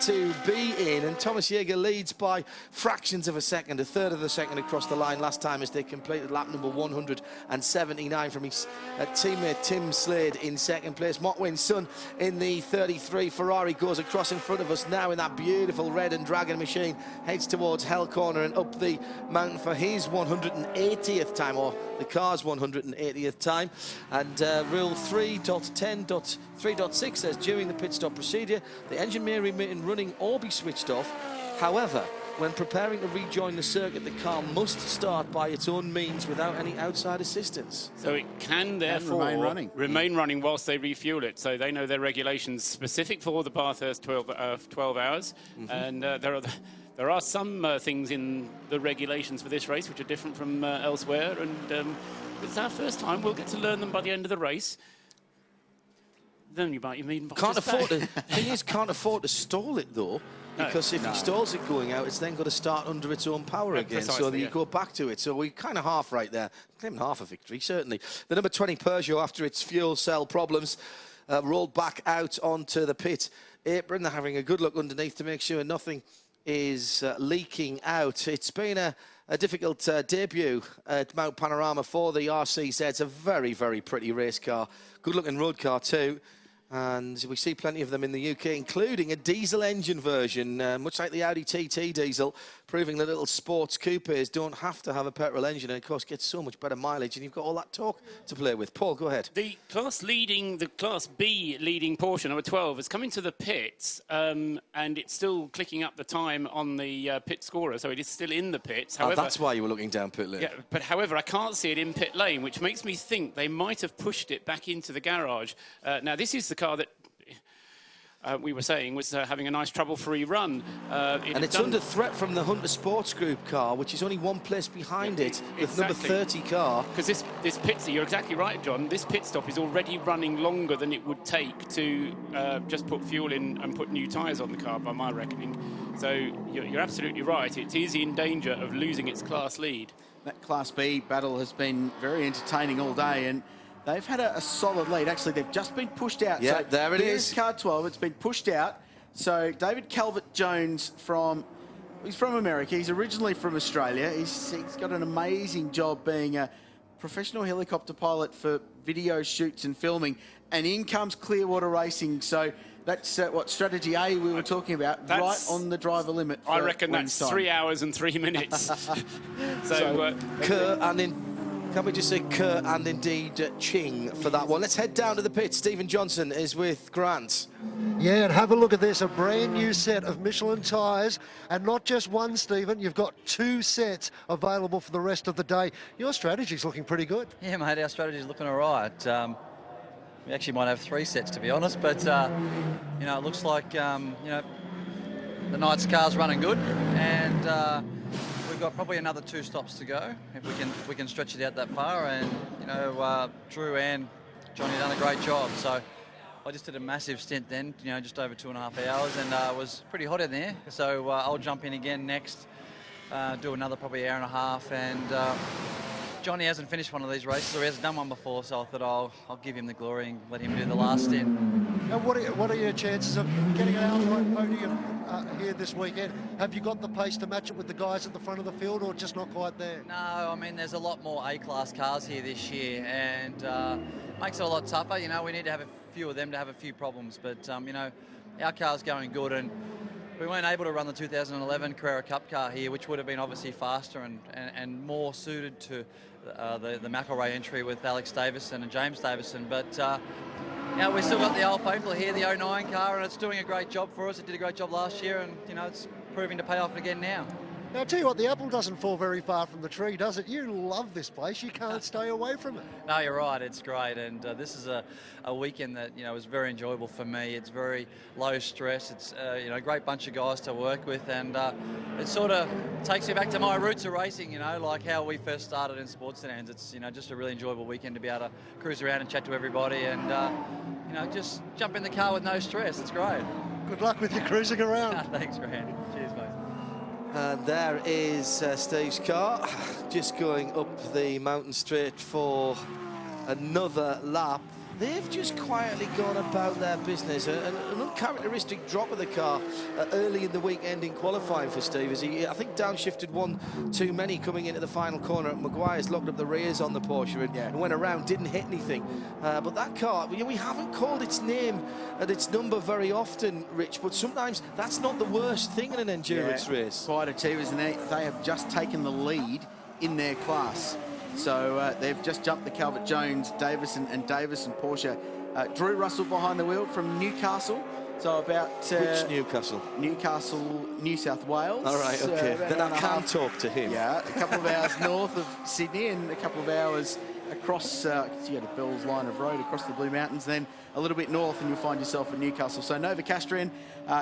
to be in. And Thomas Jaeger leads by fractions of a second, 1/3 of a second across the line last time as they completed lap number 179 from his teammate Tim Slade in second place. Motwin's son in the 33 Ferrari goes across in front of us now in that beautiful red and dragon machine, heads towards Hell Corner and up the mountain for his 180th time, or the car's 180th time. And rule 3.10.3.6 says during the pit stop procedure the engine may remain running or be switched off. However, when preparing to rejoin the circuit, the car must start by its own means without any outside assistance. So it can therefore remain running whilst they refuel it. So they know their regulations specific for the Bathurst 12 hours. And there are some things in the regulations for this race which are different from elsewhere. And it's our first time. We'll get to learn them by the end of the race. Then you might can't afford to. Thing is, can't afford to stall it though, because if he stalls it going out, it's then got to start under its own power again. So that you go back to it. So we kind of half right there, claiming half a victory certainly. The number 20 Peugeot, after its fuel cell problems, rolled back out onto the pit apron. They're having a good look underneath to make sure nothing is leaking out. It's been a difficult debut at Mount Panorama for the RCZ. It's a very, very pretty race car. Good looking road car too. And we see plenty of them in the UK, including a diesel engine version, much like the Audi TT diesel, proving that little sports coupes don't have to have a petrol engine, and of course get so much better mileage, and you've got all that torque to play with. Paul, go ahead. The Class B leading Porsche, number 12, has come into the pits, and it's still clicking up the time on the pit scorer, so it is still in the pits. However, that's why you were looking down pit lane. Yeah, but however, I can't see it in pit lane, which makes me think they might have pushed it back into the garage. Now, this is the car that we were saying was having a nice trouble-free run. And it's under threat from the Hunter Sports Group car, which is only one place behind it, the number 30 car. Because this pit stop, you're exactly right, John, this pit stop is already running longer than it would take to just put fuel in and put new tyres on the car, by my reckoning. So you're absolutely right. It is in danger of losing its class lead. That Class B battle has been very entertaining all day, and they've had a solid lead. Actually, they've just been pushed out. Yeah, so there it is. Car 12, it's been pushed out. So David Calvert-Jones he's from America. He's originally from Australia. He's got an amazing job being a professional helicopter pilot for video shoots and filming. And in comes Clearwater Racing. So that's what strategy A we were talking about, right on the driver limit. I reckon that's 3 hours and 3 minutes. Kerr can we just say Kerr and indeed Ching for that one? Let's head down to the pit. Stephen Johnson is with Grant. Yeah, and have a look at this, a brand new set of Michelin tyres, and not just one, Stephen, you've got 2 sets available for the rest of the day. Your strategy's looking pretty good. Yeah, mate, our strategy's looking all right. We actually might have 3 sets, to be honest, but, you know, it looks like, you know, the Knights car's running good, and we've got probably another 2 stops to go if we can stretch it out that far. And you know, Drew and Johnny done a great job. So I just did a massive stint then, you know, just over 2.5 hours, and it was pretty hot in there. So I'll jump in again next, do another probably hour and a half. And Johnny hasn't finished one of these races, or he hasn't done one before, so I thought I'll give him the glory and let him do the last stint. And what are your chances of getting an outright podium here this weekend? Have you got the pace to match it with the guys at the front of the field, or just not quite there? No, I mean, there's a lot more A-class cars here this year, and makes it a lot tougher. You know, we need to have a few of them to have a few problems, but, you know, our car's going good, and we weren't able to run the 2011 Carrera Cup car here, which would have been obviously faster and more suited to the McElrea entry with Alex Davison and James Davison. But, you know, we've still got the old faithful here, the 09 car, and it's doing a great job for us. It did a great job last year, and, you know, it's proving to pay off again now. Now, I'll tell you what, the apple doesn't fall very far from the tree, does it? You love this place. You can't stay away from it. No, you're right. It's great. And this is a weekend that, you know, is very enjoyable for me. It's very low stress. It's, you know, a great bunch of guys to work with. And it sort of takes me back to my roots of racing, you know, like how we first started in sports sedans. It's, you know, just a really enjoyable weekend to be able to cruise around and chat to everybody and, you know, just jump in the car with no stress. It's great. Good luck with your cruising around. Thanks, Randy. Cheers, mate. And there is Steve's car, just going up the mountain straight for another lap. They've just quietly gone about their business. An uncharacteristic drop of the car early in the weekend in qualifying for Steve, as he, I think, downshifted one too many coming into the final corner. Maguire's locked up the rears on the Porsche and went around, didn't hit anything. But that car, we haven't called its name and its number very often, Rich, but sometimes that's not the worst thing in an endurance race. Quite achievers, and they have just taken the lead in their class. So they've just jumped the Calvert-Jones, Davison and Davison Porsche. Drew Russell behind the wheel from Newcastle. So about... which Newcastle? Newcastle, New South Wales. All right, okay. Then I can talk to him. Yeah, a couple of hours north of Sydney and a couple of hours across, you go to Bell's line of road, across the Blue Mountains, then a little bit north and you'll find yourself at Newcastle. So Nova Castrian,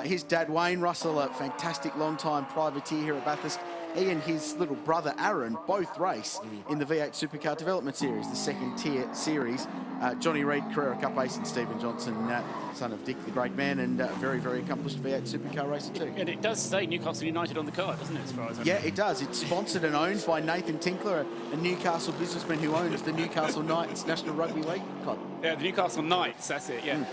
his dad Wayne Russell, a fantastic long-time privateer here at Bathurst. He and his little brother Aaron both race in the V8 Supercar Development Series, the second tier series. Johnny Reid, Carrera Cup ace, and Stephen Johnson, son of Dick, the great man, and very, very accomplished V8 Supercar racer too. And it does say Newcastle United on the car, doesn't it, as far as I know? Yeah, it does. It's sponsored and owned by Nathan Tinkler, a Newcastle businessman who owns the Newcastle Knights National Rugby League club. Yeah, the Newcastle Knights, that's it, yeah.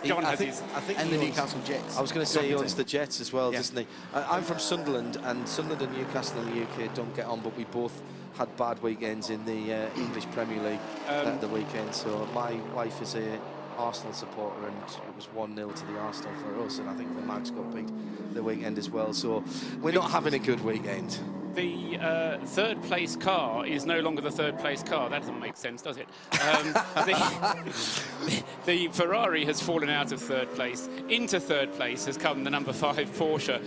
John has his... And the Newcastle Jets. I was going to say he owns the Jets as well, Yeah. doesn't he? I'm from Sunderland, and Sunderland and Newcastle in the UK don't get on, but we both had bad weekends in the English Premier League at the weekend. So my wife is a Arsenal supporter, and it was 1-0 to the Arsenal for us, and I think the Mags got beat the weekend as well. So we're not having a good weekend. The third place car is no longer the third place car. That doesn't make sense, does it? The Ferrari has fallen out of third place. Into third place has come the number 5 Porsche.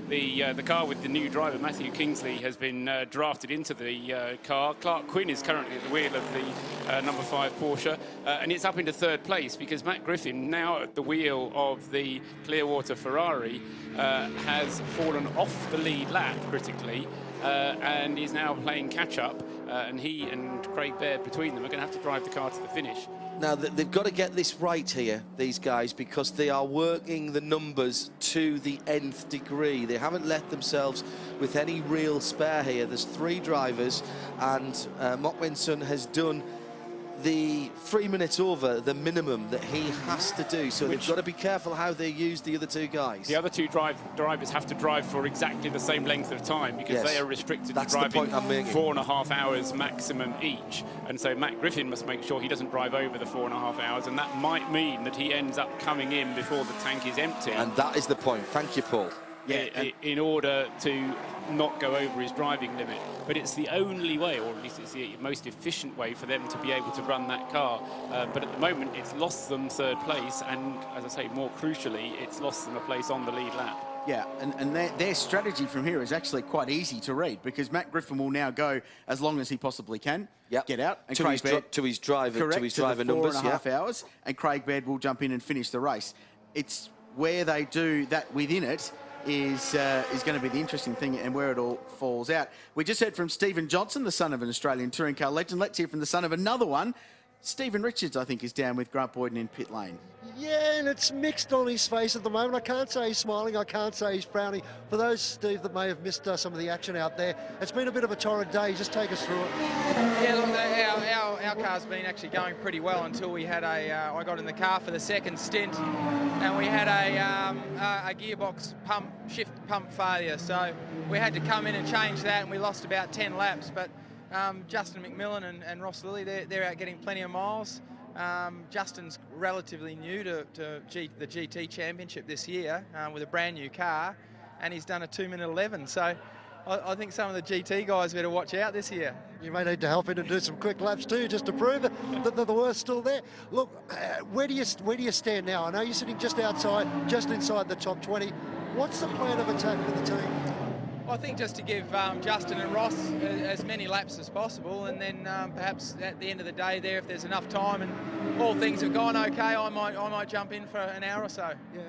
The car with the new driver, Matthew Kingsley, has been drafted into the car. Clark Quinn is currently at the wheel of the number 5 Porsche. And it's up into third place because Matt Griffin, now at the wheel of the Clearwater Ferrari, has fallen off the lead lap critically. And is now playing catch-up, and he and Craig Baird, between them, are going to have to drive the car to the finish. Now, they've got to get this right here, these guys, because they are working the numbers to the nth degree. They haven't let themselves with any real spare here. There's 3 drivers, and Mockwinson has done the 3 minutes over the minimum that he has to do, so they've got to be careful how they use the other 2 guys. The other 2 drivers have to drive for exactly the same length of time because they are restricted to driving 4.5 hours maximum each, and so Matt Griffin must make sure he doesn't drive over the 4.5 hours, and that might mean that he ends up coming in before the tank is empty. And that is the point. Thank you, Paul. Yeah, in order to not go over his driving limit. But it's the only way, or at least it's the most efficient way for them to be able to run that car. But at the moment, it's lost them third place, and as I say, more crucially, it's lost them a place on the lead lap. Yeah, and their strategy from here is actually quite easy to read because Matt Griffin will now go as long as he possibly can, get out. And to his driver numbers. 4.5 hours, and Craig Baird will jump in and finish the race. It's where they do that within it is going to be the interesting thing and where it all falls out. We just heard from Stephen Johnson, the son of an Australian touring car legend. Let's hear from the son of another one. Stephen Richards, I think, is down with Grant Boyden in pit lane. Yeah, and it's mixed on his face at the moment. I can't say he's smiling, I can't say he's frowning. For those, Steve, that may have missed some of the action out there, it's been a bit of a torrid day. Just take us through it. Yeah, look, our car's been actually going pretty well until we had I got in the car for the second stint, and we had a gearbox shift pump failure. So we had to come in and change that, and we lost about 10 laps. But Justin McMillan and Ross Lilly, they're out getting plenty of miles. Justin's relatively new to the GT Championship this year with a brand new car, and he's done a 2-minute 11. So I think some of the GT guys better watch out this year. You may need to help him and do some quick laps too, just to prove that the worth's still there. Look, where do you stand now? I know you're sitting just inside the top 20. What's the plan of attack for the team? I think just to give Justin and Ross as many laps as possible, and then perhaps at the end of the day there, if there's enough time and all things have gone okay, I might jump in for an hour or so. Yeah.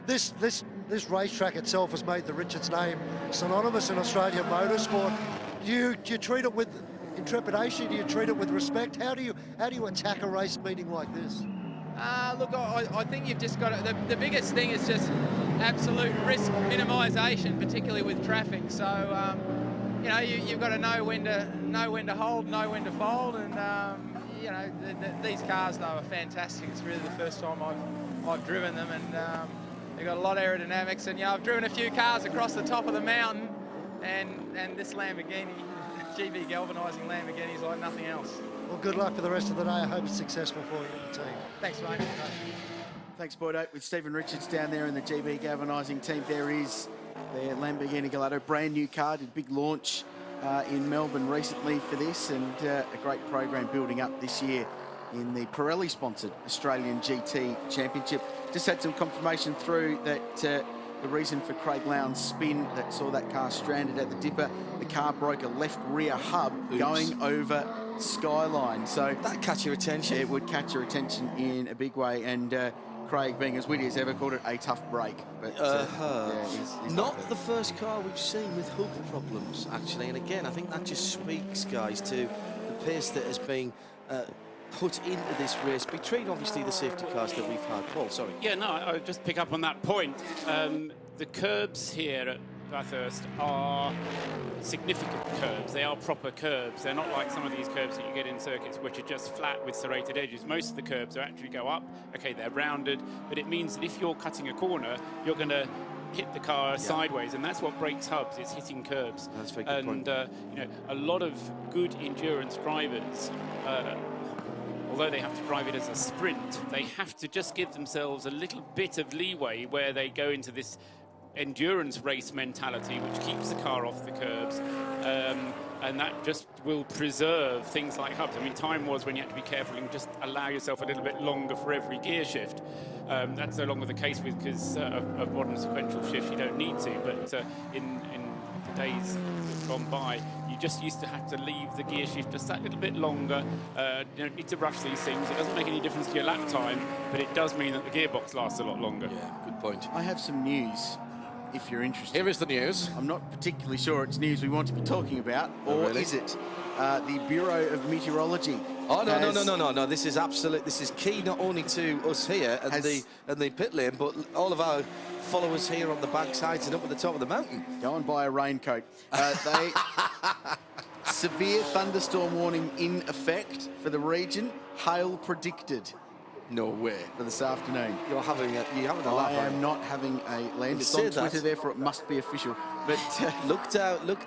This racetrack itself has made the Richards name synonymous in Australian motorsport. Do you treat it with intrepidation? Do you treat it with respect? How do you attack a race meeting like this? Look, I think you've just got to, the biggest thing is just absolute risk minimisation, particularly with traffic. So you know, you've got to know when to hold, know when to fold, and you know, these cars though are fantastic. It's really the first time I've driven them, and they've got a lot of aerodynamics. And you know, I've driven a few cars across the top of the mountain, and this Lamborghini, GB galvanising Lamborghini, is like nothing else. Well, good luck for the rest of the day. I hope it's successful for you and the team. Thanks, mate. Thanks, Boydo. With Stephen Richards down there in the GB galvanising team, there is their Lamborghini Gallardo, brand new car, did a big launch in Melbourne recently for this, and a great program building up this year in the Pirelli-sponsored Australian GT Championship. Just had some confirmation through that the reason for Craig Lowndes' spin that saw that car stranded at the dipper, the car broke a left rear hub going over Skyline. So that'd catch your attention. It would catch your attention in a big way, and Craig, being as witty as ever, called it a tough break. But he's not the first car we've seen with hook problems, actually. And again, I think that just speaks, guys, to the pace that has been put into this race, between obviously the safety cars that we've had. Paul, sorry. Yeah, no, I'll just pick up on that point. The curbs here at Bathurst are significant curbs. They are proper curbs. They're not like some of these curbs that you get in circuits which are just flat with serrated edges. Most of the curbs are actually go up. Okay, they're rounded, but it means that if you're cutting a corner, you're going to hit the car sideways, and that's what breaks hubs. It's hitting curbs. That's a very good point. You know, a lot of good endurance drivers, although they have to drive it as a sprint, they have to just give themselves a little bit of leeway where they go into this endurance race mentality, which keeps the car off the curbs, and that just will preserve things like hubs. I mean, time was when you had to be careful and just allow yourself a little bit longer for every gear shift. That's no longer the case because of modern sequential shifts. You don't need to, but in the days gone by, you just used to have to leave the gear shift just that little bit longer. You don't need to rush these things. It doesn't make any difference to your lap time, but it does mean that the gearbox lasts a lot longer. Yeah, good point. I have some news, if you're interested. Here is the news. I'm not particularly sure it's news we want to be talking about, or is it the Bureau of Meteorology? Oh, no. This is absolute. This is key not only to us here and the pit lane, but all of our followers here on the back sides and up at the top of the mountain. Go and buy a raincoat. Severe thunderstorm warning in effect for the region. Hail predicted. No way. For this afternoon. You're having a laugh. I am not having a laugh. It's on Twitter, therefore it must be official. But look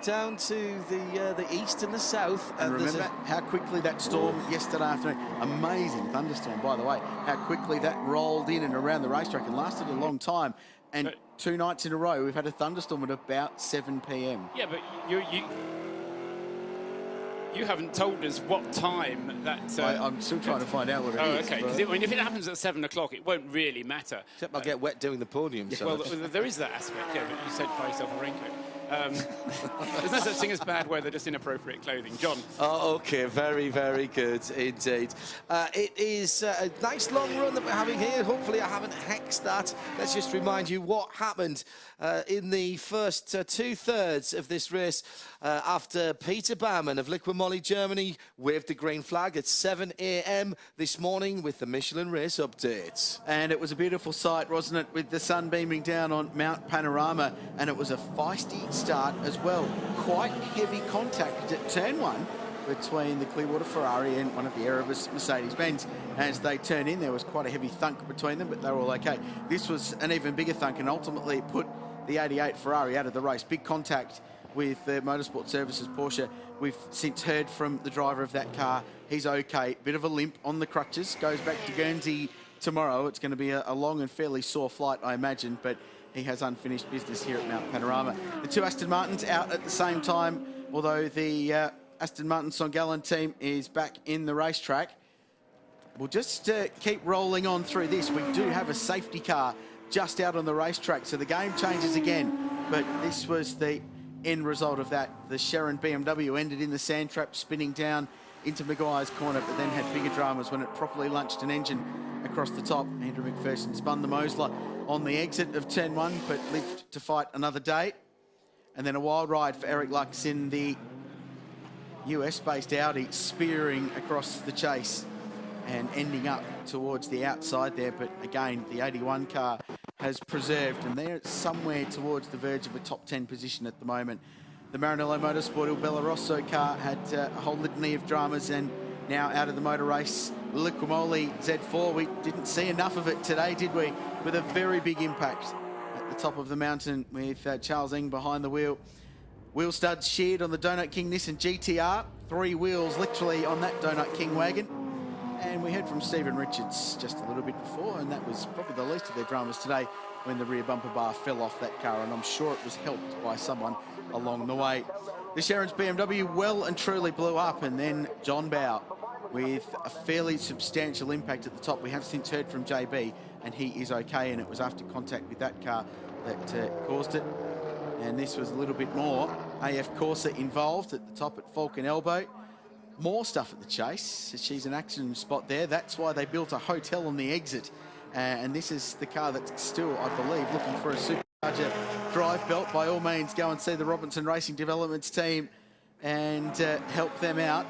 down to the east and the south. And remember how quickly that storm yesterday afternoon, amazing thunderstorm, by the way, how quickly that rolled in and around the racetrack and lasted a long time. And 2 nights in a row, we've had a thunderstorm at about 7 p.m. Yeah, but you haven't told us what time that... I'm still trying to find out what it is. Okay, because I mean, if it happens at 7 o'clock, it won't really matter. Except I'll get wet doing the podium. Yeah, well, there is that aspect, yeah, but you said buy yourself a raincoat. There's no such thing as bad weather, just inappropriate clothing. John? Oh, OK, very, very good indeed. It is a nice long run that we're having here. Hopefully I haven't hexed that. Let's just remind you what happened in the first two-thirds of this race after Peter Baumann of Liqui-Moly, Germany, waved the green flag at 7 a.m. this morning with the Michelin race updates. And it was a beautiful sight, wasn't it, with the sun beaming down on Mount Panorama, and it was a feisty start as well. Quite heavy contact at turn 1 between the Clearwater Ferrari and one of the Erebus Mercedes-Benz. As they turn in, there was quite a heavy thunk between them, but they were all okay. This was an even bigger thunk, and ultimately it put the 88 Ferrari out of the race. Big contact with Motorsport Services Porsche. We've since heard from the driver of that car. He's okay. Bit of a limp on the crutches. Goes back to Guernsey tomorrow. It's going to be a long and fairly sore flight, I imagine, but he has unfinished business here at Mount Panorama. The 2 Aston Martins out at the same time, although the Aston Martin St Gallen team is back in the racetrack. We'll just keep rolling on through this. We do have a safety car just out on the racetrack, so the game changes again. But this was the end result of that. The Sharon BMW ended in the sand trap, spinning down into Maguire's corner, but then had bigger dramas when it properly lunched an engine across the top. Andrew McPherson spun the Mosler on the exit of turn 1, but lived to fight another day. And then a wild ride for Eric Lux in the US-based Audi, spearing across the chase and ending up towards the outside there. But again, the 81 car has preserved, and they're somewhere towards the verge of a top 10 position at the moment. The Maranello Motorsport Il Bella Rosso car had a whole litany of dramas, and now out of the motor race, Liqui-Moly Z4. We didn't see enough of it today, did we? With a very big impact at the top of the mountain with Charles Eng behind the wheel. Wheel studs sheared on the Donut King Nissan GTR. 3 wheels literally on that Donut King wagon. And we heard from Stephen Richards just a little bit before, and that was probably the least of their dramas today when the rear bumper bar fell off that car, and I'm sure it was helped by someone along the way. The Sharon's BMW well and truly blew up, and then John Bowe with a fairly substantial impact at the top. We have since heard from JB, and he is okay, and it was after contact with that car that caused it. And this was a little bit more. AF Corsa involved at the top at Falcon Elbow. More stuff at the chase. She's an accident spot there. That's why they built a hotel on the exit. And this is the car that's still, I believe, looking for a supercharger drive belt. By all means, go and see the Robinson Racing Developments team and help them out.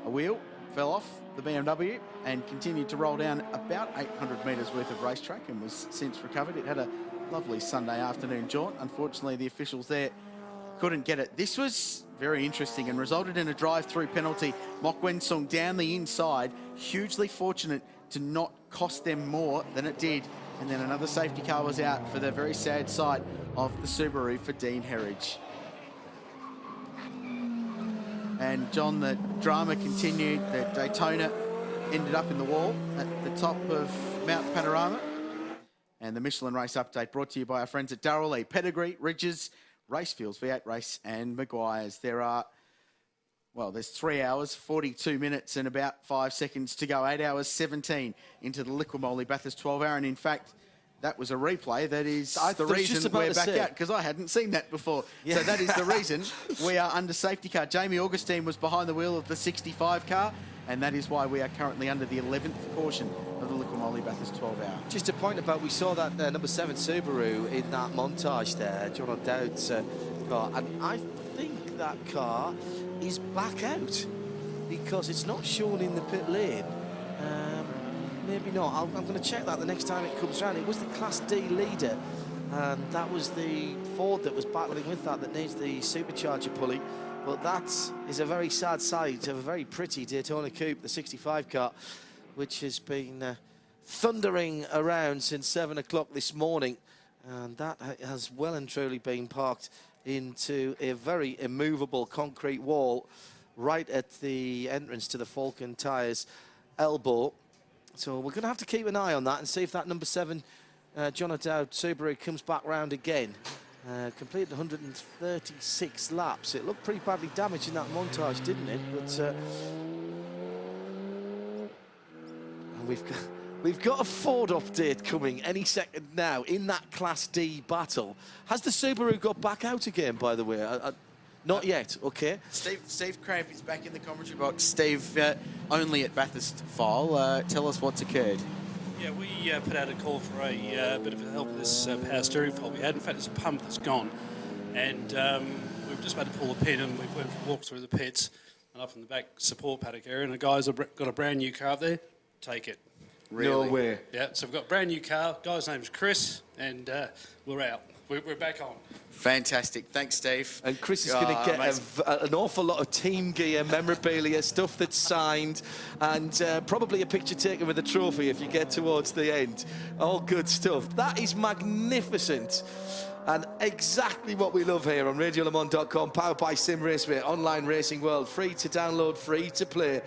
A wheel fell off the BMW and continued to roll down about 800 metres worth of racetrack and was since recovered. It had a lovely Sunday afternoon jaunt. Unfortunately, the officials there couldn't get it. This was very interesting and resulted in a drive-through penalty. Mok Wen Sung down the inside, hugely fortunate to not cost them more than it did. And then another safety car was out for the very sad sight of the Subaru for Dean Herridge. And John, the drama continued. The Daytona ended up in the wall at the top of Mount Panorama. And the Michelin race update brought to you by our friends at Darrell Lee, Pedigree, Ridges, Racefields, V8 Race and Maguire's. There's 3 hours, 42 minutes and about 5 seconds to go. 8 hours, 17 into the Liquimoli Bathurst 12 hour. And in fact, that was a replay. That is the reason we're back out, because I hadn't seen that before. Yeah. So that is the reason we are under safety car. Jamie Augustine was behind the wheel of the 65 car, and that is why we are currently under the 11th caution of the Liquimoli Bathurst 12 hour. Just a point about, we saw that number 7 Subaru in that montage there, John O'Dowd's car, and I think that car is back out because it's not shown in the pit lane. Maybe not. I'm going to check that the next time it comes around. It was the Class D leader, and that was the Ford that was battling with that needs the supercharger pulley. But that is a very sad sight of a very pretty Daytona Coupe, the 65 car, which has been thundering around since 7 o'clock this morning. And that has well and truly been parked into a very immovable concrete wall right at the entrance to the Falcon Tyres elbow. So we're going to have to keep an eye on that and see if that number 7 John O'Dowd Subaru comes back round again. Completed 136 laps. It looked pretty badly damaged in that montage, didn't it? But we've got a Ford update coming any second now in that Class D battle. Has the Subaru got back out again, by the way? Not yet, okay. Steve Cramp is back in the commentary box. Steve, only at Bathurst file. Tell us what's occurred. Yeah, we put out a call for a bit of help with this power steering fault we had. In fact, it's a pump that's gone. And we were just about to pull the pin, and we went for a walk through the pits and up in the back support paddock area, and the guys have got a brand new car up there. Take it. Really? No way. Yeah, so we've got a brand new car. Guy's name's Chris, and we're out. We're back on. Fantastic. Thanks, Steve. And Chris is going to get an awful lot of team gear, memorabilia, stuff that's signed, and probably a picture taken with a trophy if you get towards the end. All good stuff. That is magnificent. And exactly what we love here on RadioLeMans.com, powered by Sim Raceway, online racing world, free to download, free to play.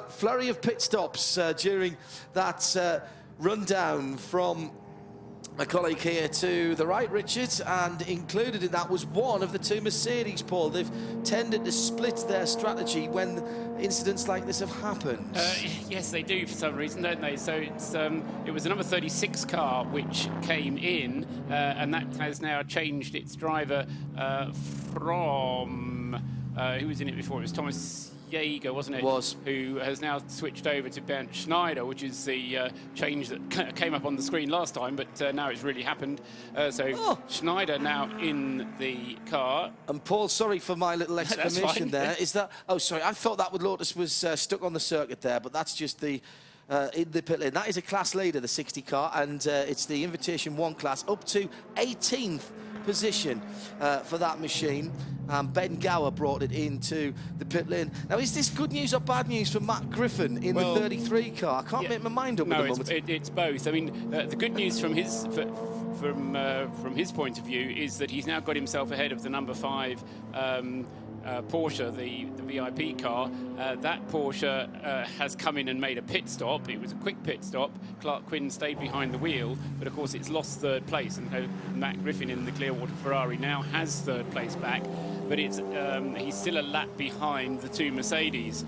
Flurry of pit stops during that rundown from my colleague here to the right, Richard, and included in that was one of the 2 Mercedes, Paul. They've tended to split their strategy when incidents like this have happened. Yes, they do for some reason, don't they? So it was the number 36 car which came in, and that has now changed its driver from... who was in it before? It was Thomas Jaeger, wasn't it? Was. Who has now switched over to Bernd Schneider, which is the change that came up on the screen last time, but now it's really happened. Schneider now in the car. And Paul, sorry for my little exclamation there. Is that... Oh, sorry, I thought that Lotus was stuck on the circuit there, but that's just the... in the pit lane. That is a class leader, the 60 car, and it's the Invitation 1 class, up to 18th position for that machine. Ben Gower brought it into the pit lane. Now, is this good news or bad news for Matt Griffin in the 33 car? I can't make my mind up at the moment. It's both. I mean, the good news from his point of view is that he's now got himself ahead of the number 5 Porsche, the VIP car. That Porsche has come in and made a pit stop. It was a quick pit stop. Clark Quinn stayed behind the wheel, but of course it's lost 3rd place, and Matt Griffin in the Clearwater Ferrari now has 3rd place back, but it's he's still a lap behind the 2 Mercedes.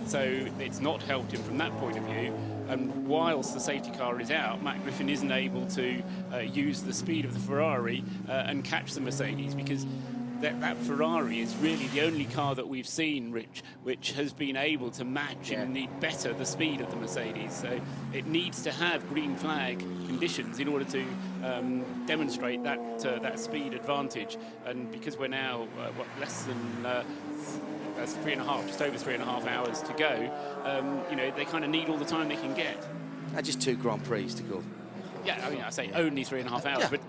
So it's not helped him from that point of view. And whilst the safety car is out, Matt Griffin isn't able to use the speed of the Ferrari and catch the Mercedes, because that Ferrari is really the only car that we've seen, Rich, which has been able to match and indeed better the speed of the Mercedes. So it needs to have green flag conditions in order to demonstrate that speed advantage. And because we're now less than that's 3.5, just over 3.5 hours to go, you know, they kind of need all the time they can get. Just 2 Grand Prix to go. Yeah, I mean, I say only 3.5 hours, but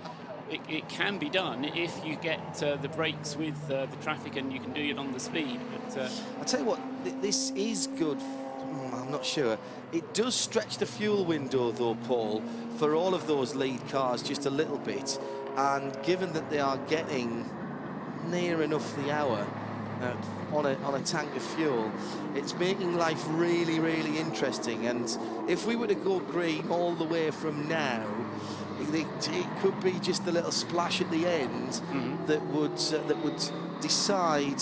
it can be done if you get the brakes with the traffic and you can do it on the speed. But I'll tell you what, this is good. I'm not sure. It does stretch the fuel window, though, Paul, for all of those lead cars just a little bit. And given that they are getting near enough the hour on a tank of fuel, it's making life really, really interesting. And if we were to go green all the way from now, it could be just a little splash at the end that would decide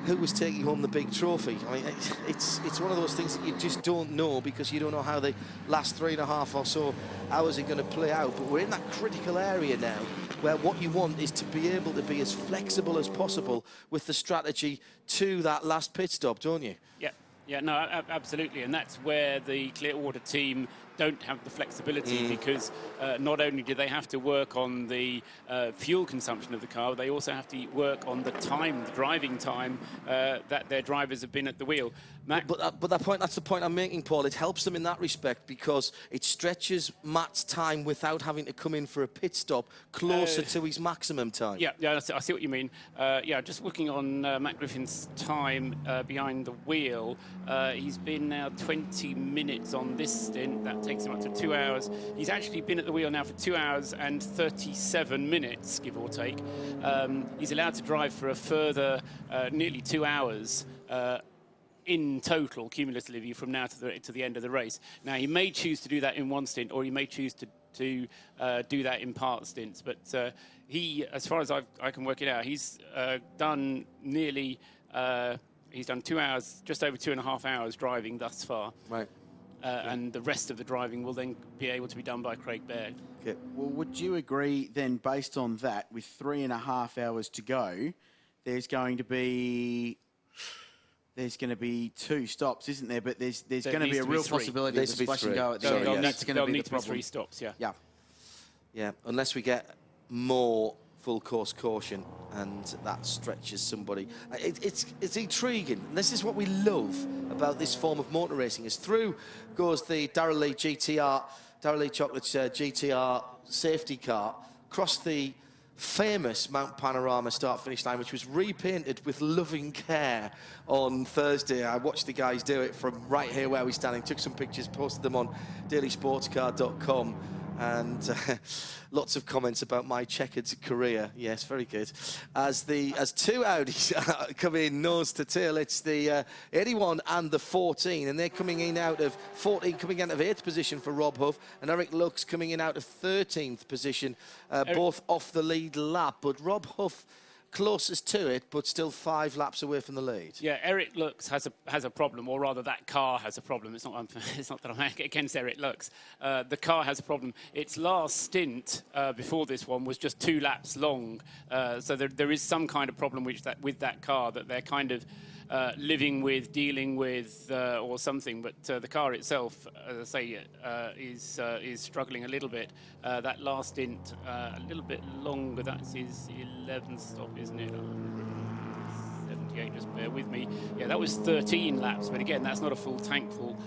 who was taking home the big trophy. I mean, it's one of those things that you just don't know, because you don't know how the last 3.5 or so hours are going to play out. But we're in that critical area now, where what you want is to be able to be as flexible as possible with the strategy to that last pit stop, don't you? Yeah, no, absolutely, and that's where the Clearwater team don't have the flexibility, because not only do they have to work on the fuel consumption of the car, they also have to work on the driving time that their drivers have been at the wheel. But that's the point I'm making, Paul. It helps them in that respect, because it stretches Matt's time without having to come in for a pit stop closer to his maximum time. Yeah, I see what you mean. Yeah, just looking on Matt Griffin's time behind the wheel, he's been now 20 minutes on this stint. That takes him up to 2 hours. He's actually been at the wheel now for 2 hours and 37 minutes, give or take. He's allowed to drive for a further nearly 2 hours in total, cumulatively, from now to the end of the race. Now, he may choose to do that in one stint, or he may choose to do that in part stints. But he, as far as I can work it out, he's done nearly... he's done 2 hours, just over 2.5 hours driving thus far. Right. And the rest of the driving will then be able to be done by Craig Baird. Okay. Well, would you agree then, based on that, with 3.5 hours to go, there's going to be 2 stops, isn't there? But there's going to be a real possibility of a splash and go at the end. That's going to be the problem. 3 stops, Yeah, unless we get more full course caution and that stretches somebody. It's intriguing. This is what we love about this form of motor racing, is through goes the Darrell Lee Chocolate's GTR safety car across the famous Mount Panorama start-finish line, which was repainted with loving care on Thursday. I watched the guys do it from right here where we're standing, took some pictures, posted them on dailysportscar.com. And lots of comments about my checkered career. Yes, very good. As 2 Audis come in nose to tail, it's the 81 and the 14, and they're coming in out of 14, coming out of 8th position for Rob Huff, and Eric Lux coming in out of 13th position, both off the lead lap. But Rob Huff closest to it, but still 5 laps away from the lead. Yeah, Eric Lux has a problem, or rather that car has a problem. It's not that I'm against Eric Lux. The car has a problem. Its last stint before this one was just 2 laps long. So there is some kind of problem with that car that they're kind of living with, dealing with, or something. But the car itself, as I say, is struggling a little bit. That last stint, a little bit longer. That's his 11th stop, isn't it? 78, just bear with me. Yeah, that was 13 laps. But again, that's not a full tank full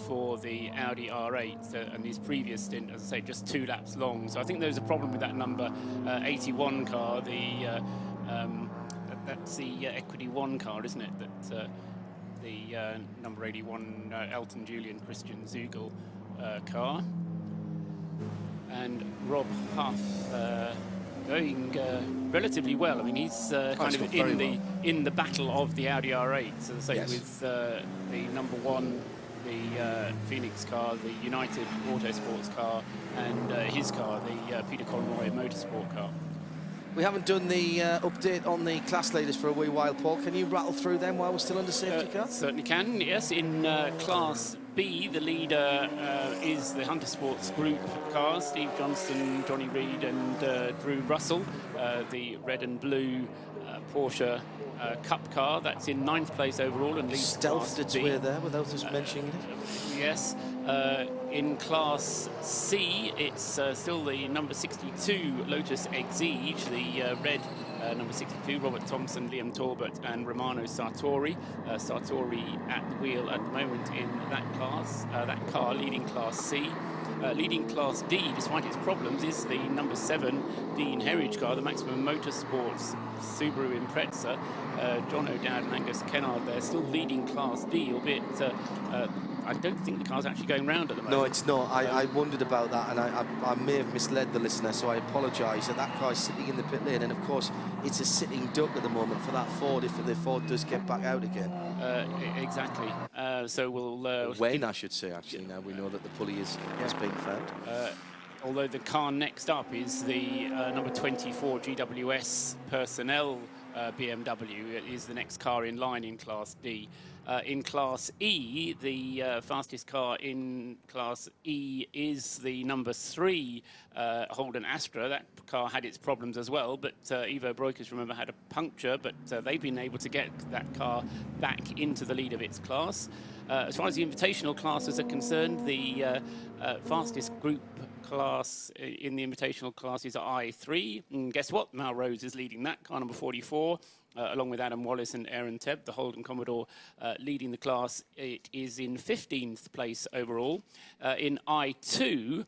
for the Audi R8. And his previous stint, as I say, just 2 laps long. So I think there's a problem with that number 81 car. That's the Equity 1 car, isn't it? That the number 81 Elton Julian Christian Zugel car. And Rob Huff going relatively well. I mean, he's kind of in the battle of the Audi R8, as I say, yes, with the number 1, the Phoenix car, the United Autosports car, and his car, the Peter Conroy Motorsport car. We haven't done the update on the class leaders for a wee while, Paul. Can you rattle through them while we're still under safety car? Certainly can, yes. In Class B, the leader is the Hunter Sports Group cars, Steve Johnston, Johnny Reid and Drew Russell. The red and blue Porsche Cup car, that's in 9th place overall and leads stealthed its way there without us mentioning it. Yes. In Class C, it's still the number 62 Lotus Exige, the red number 62, Robert Thompson, Liam Talbot and Romano Sartori. Sartori at the wheel at the moment in that class, that car leading Class C. Leading Class D, despite its problems, is the number 7 Dean Herridge car, the Maximum Motorsports Subaru Impreza. John O'Dowd and Angus Kennard, they're still leading Class D, albeit I don't think the car's actually going round at the moment. No, it's not. I wondered about that, and I may have misled the listener, so I apologise. That car is sitting in the pit lane, and of course, it's a sitting duck at the moment for that Ford if the Ford does get back out again. Exactly. So we'll... When, I should say, actually, now we know that the pulley has been found. Although the car next up is the number 24 GWS Personnel BMW. It is the next car in line in Class D. In Class E, the fastest car in Class E is the number 3 Holden Astra. That car had its problems as well, but Ivo Breukers, remember, had a puncture, but they've been able to get that car back into the lead of its class. As far as the invitational classes are concerned, the fastest group class in the invitational class is I3. And guess what? Mal Rose is leading that, car number 44. Along with Adam Wallace and Aaron Tebb, the Holden Commodore leading the class. It is in 15th place overall. In I2,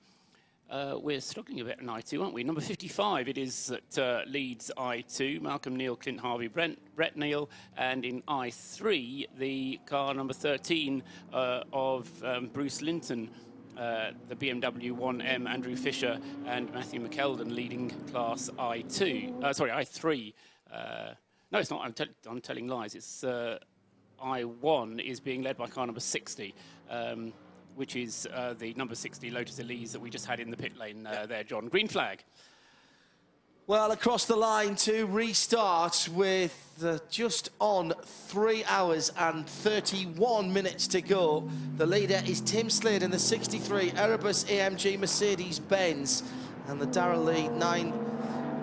we're struggling a bit in I2, aren't we? Number 55, it is that leads I2. Malcolm Neal, Clint Harvey, Brett Neal. And in I3, the car number 13 of Bruce Linton, the BMW 1M, Andrew Fisher and Matthew McKeldon leading class I2. Sorry, I3. No, it's not. I'm telling lies. It's I1 is being led by car number 60, which is the number 60 Lotus Elise that we just had in the pit lane there, John. Green flag. Well, across the line to restart with just on 3 hours and 31 minutes to go. The leader is Tim Slade in the 63 Erebus AMG Mercedes-Benz, and the Darrell Lee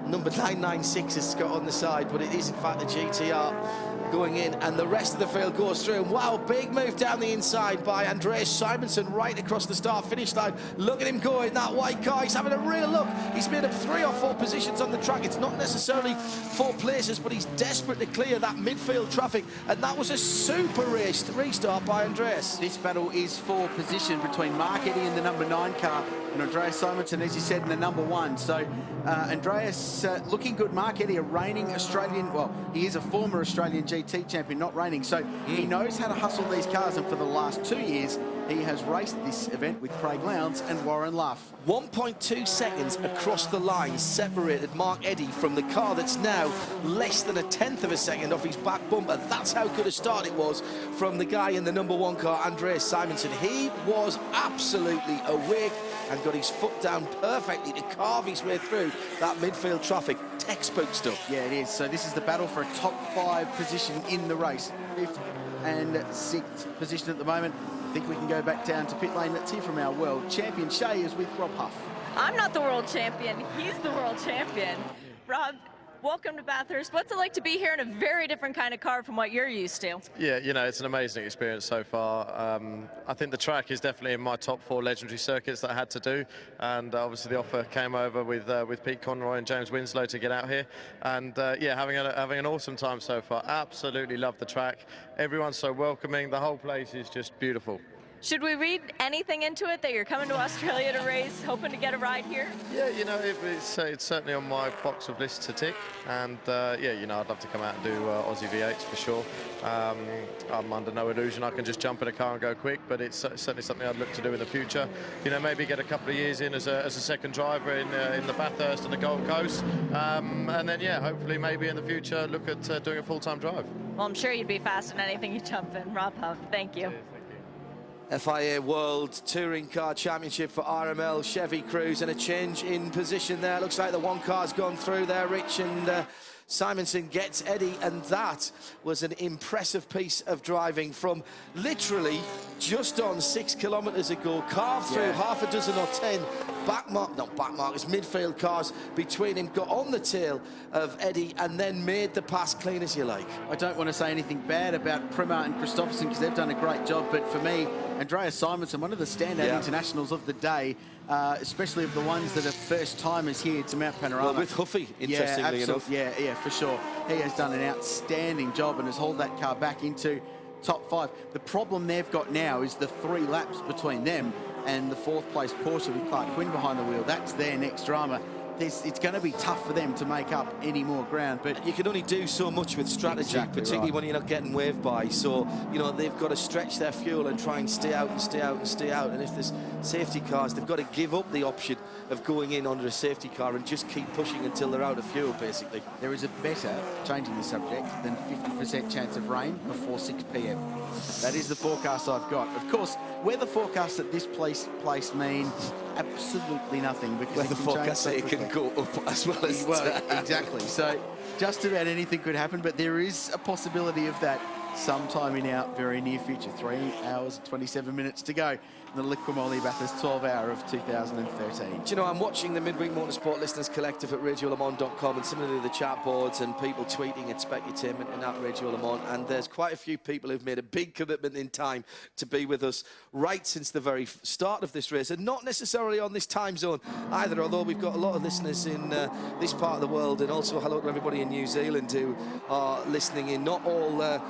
number 996 has got on the side, but it is in fact the GTR going in, and the rest of the field goes through. And wow, big move down the inside by Andreas Simonsen right across the start-finish line. Look at him go in that white car. He's having a real look. He's made up 3 or 4 positions on the track. It's not necessarily 4 places, but he's desperate to clear that midfield traffic, and that was a super race restart by Andreas. This battle is for position between Mark Eddy in the number 9 car and Andreas Simonsen, as you said, in the number 1. So Andreas looking good. Mark Eddy, a reigning Australian, well, he is a former Australian GT champion, not reigning, so he knows how to hustle these cars, and for the last 2 years he has raced this event with Craig Lowndes and Warren Luff. 1.2 seconds across the line separated Mark Eddy from the car that's now less than a 1/10 of a second off his back bumper. That's how good a start it was from the guy in the number 1 car, Andreas Simonsen. He was absolutely awake and got his foot down perfectly to carve his way through that midfield traffic. Textbook stuff. Yeah, it is. So this is the battle for a top 5 position in the race. 5th and 6th position at the moment. I think we can go back down to pit lane. Let's hear from our world champion. Shay is with Rob Huff. I'm not the world champion. He's the world champion. Rob, welcome to Bathurst. What's it like to be here in a very different kind of car from what you're used to? Yeah, you know, it's an amazing experience so far. I think the track is definitely in my top 4 legendary circuits that I had to do, and obviously the offer came over with Pete Conroy and James Winslow to get out here, and yeah, having an awesome time so far. Absolutely love the track. Everyone's so welcoming. The whole place is just beautiful. Should we read anything into it that you're coming to Australia to race, hoping to get a ride here? Yeah, you know, it's certainly on my box of lists to tick, and yeah, you know, I'd love to come out and do Aussie V8s for sure. I'm under no illusion I can just jump in a car and go quick, but it's certainly something I'd look to do in the future. You know, maybe get a couple of years in as a second driver in the Bathurst and the Gold Coast, and then yeah, hopefully maybe in the future look at doing a full-time drive. Well, I'm sure you'd be fast in anything you jump in. Rob Huff, thank you. FIA World Touring Car Championship for RML Chevy Cruise, and a change in position there. Looks like the one car's gone through there, Rich, and Simonson gets Eddie, and that was an impressive piece of driving from literally just on 6 kilometres ago. Carved through half a dozen or 10 midfield cars between him, got on the tail of Eddie, and then made the pass clean as you like. I don't want to say anything bad about Prima and Christopherson because they've done a great job, but for me, Andreas Simonson, one of the standout internationals of the day, especially of the ones that are first-timers here to Mount Panorama. Well, with Huffy, interestingly enough. Yeah, for sure. He has done an outstanding job and has hauled that car back into top 5. The problem they've got now is the 3 laps between them and the 4th place Porsche with Clark Quinn behind the wheel. That's their next drama. It's going to be tough for them to make up any more ground, but you can only do so much with strategy, particularly when you're not getting waved by. So, you know, they've got to stretch their fuel and try and stay out and stay out and stay out. And if there's safety cars, they've got to give up the option of going in under a safety car and just keep pushing until they're out of fuel, basically. There is a better, changing the subject, than 50% chance of rain before 6 p.m. That is the forecast I've got. Of course, weather forecasts at this place mean absolutely nothing, because weather forecasts say it can go up as well as exactly. So just about anything could happen, but there is a possibility of that sometime in our very near future. 3 hours and 27 minutes to go in the Liquimoli Bathurst 12 hour of 2013. Do you know, I'm watching the Midweek Motorsport Listeners Collective at radiolemans.com, and similarly the chat boards and people tweeting at Specutainment and at Radio Le Mans, and there's quite a few people who've made a big commitment in time to be with us right since the very start of this race, and not necessarily on this time zone either, although we've got a lot of listeners in this part of the world, and also hello to everybody in New Zealand who are listening in. Not all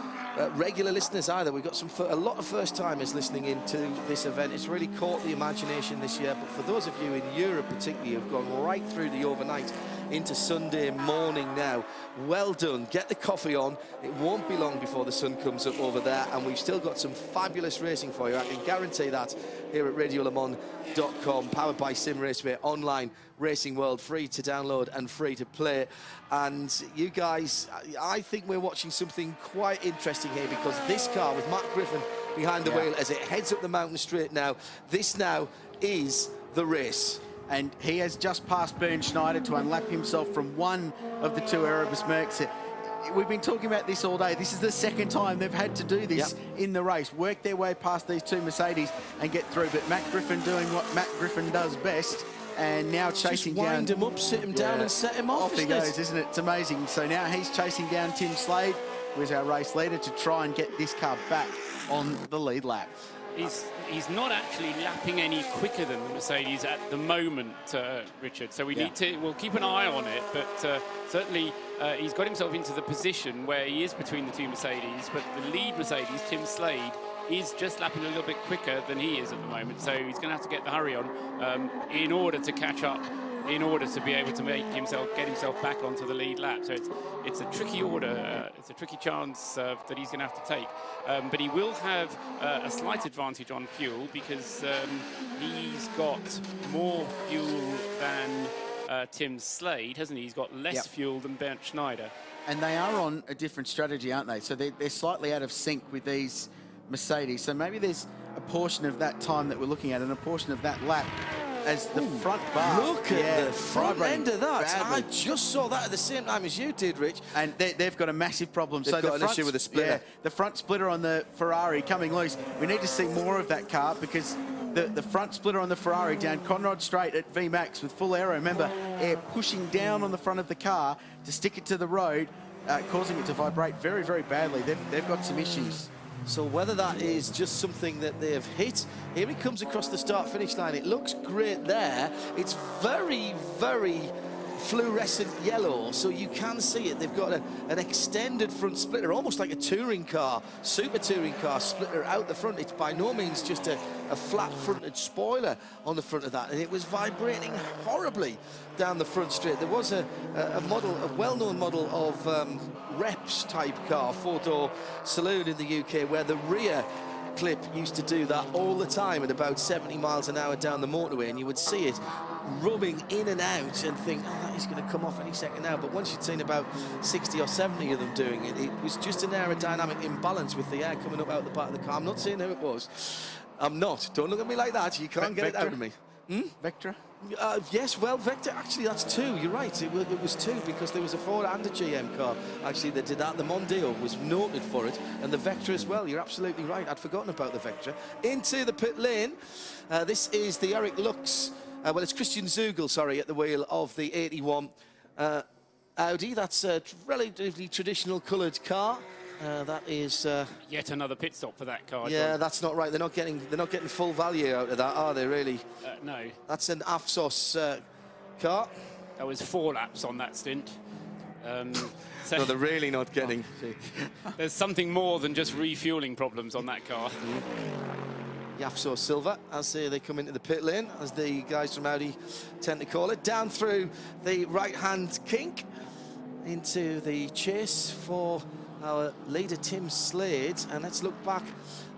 regular listeners either. We've got a lot of first-timers listening into this event. It's really caught the imagination this year, but for those of you in Europe particularly who've gone right through the overnight into Sunday morning now, well done. Get the coffee on. It won't be long before the sun comes up over there, and we've still got some fabulous racing for you. I can guarantee that here at radiolemans.com, powered by Sim Raceway, online racing world, free to download and free to play. And you guys, I think we're watching something quite interesting here, because this car with Matt Griffin behind the wheel as it heads up the mountain straight now, this now is the race. And he has just passed Bernd Schneider to unlap himself from one of the 2 Erebus Mercs. We've been talking about this all day. This is the second time they've had to do this in the race, work their way past these 2 Mercedes and get through. But Matt Griffin doing what Matt Griffin does best, and now chasing just wind down... him up, sit him down and set him off. Off he goes, isn't it? It's amazing. So now he's chasing down Tim Slade, who is our race leader, to try and get this car back on the lead lap. He's not actually lapping any quicker than the Mercedes at the moment, Richard. So we'll keep an eye on it, but certainly he's got himself into the position where he is between the 2 Mercedes, but the lead Mercedes, Tim Slade, is just lapping a little bit quicker than he is at the moment. So he's going to have to get the hurry on in order to catch up, in order to be able to get himself back onto the lead lap. So it's a tricky order, it's a tricky chance that he's going to have to take. But he will have a slight advantage on fuel, because he's got more fuel than Tim Slade, hasn't he? He's got less fuel than Bernd Schneider. And they are on a different strategy, aren't they? So they're slightly out of sync with these Mercedes. So maybe there's a portion of that time that we're looking at and a portion of that lap as the front bar. Look at the front end of that. Badly. I just saw that at the same time as you did, Rich. And they've got a massive problem. They've got an issue with the splitter. Yeah, the front splitter on the Ferrari coming loose. We need to see more of that car, because the front splitter on the Ferrari down Conrad Straight at VMAX with full aero. Remember, air pushing down on the front of the car to stick it to the road, causing it to vibrate very, very badly. They've got some issues. So whether that is just something that they have hit, here he comes across the start-finish line. It looks great there. It's very, very fluorescent yellow, so you can see it. They've got an extended front splitter, almost like a touring car, super touring car splitter out the front. It's by no means just a flat-fronted spoiler on the front of that, and it was vibrating horribly down the front straight. There was a well-known model of Reps type car, four-door saloon in the UK, where the rear clip used to do that all the time at about 70 miles an hour down the motorway, and you would see it rubbing in and out and think, oh, that is going to come off any second now. But once you'd seen about 60 or 70 of them doing it, it was just an aerodynamic imbalance with the air coming up out the back of the car. I'm not saying who it was. I'm not. Don't look at me like that. You can't get it out of me. Vectra? Yes, well, Vector, actually, that's 2. You're right. It was 2 because there was a Ford and a GM car, actually, that did that. The Mondeo was noted for it, and the Vectra as well. You're absolutely right. I'd forgotten about the Vectra. Into the pit lane. This is the Eric Lux. Well, it's Christian Zugel, sorry, at the wheel of the 81 Audi. That's a relatively traditional coloured car. That is yet another pit stop for that car. Yeah, John. that's not right. They're not getting full value out of that, are they? Really? No. That's an Afsos car. That was 4 laps on that stint. So no, they're really not getting. There's something more than just refueling problems on that car. Afsos Silver, as they come into the pit lane, as the guys from Audi tend to call it, down through the right-hand kink into the chase for our leader Tim Slade. And let's look back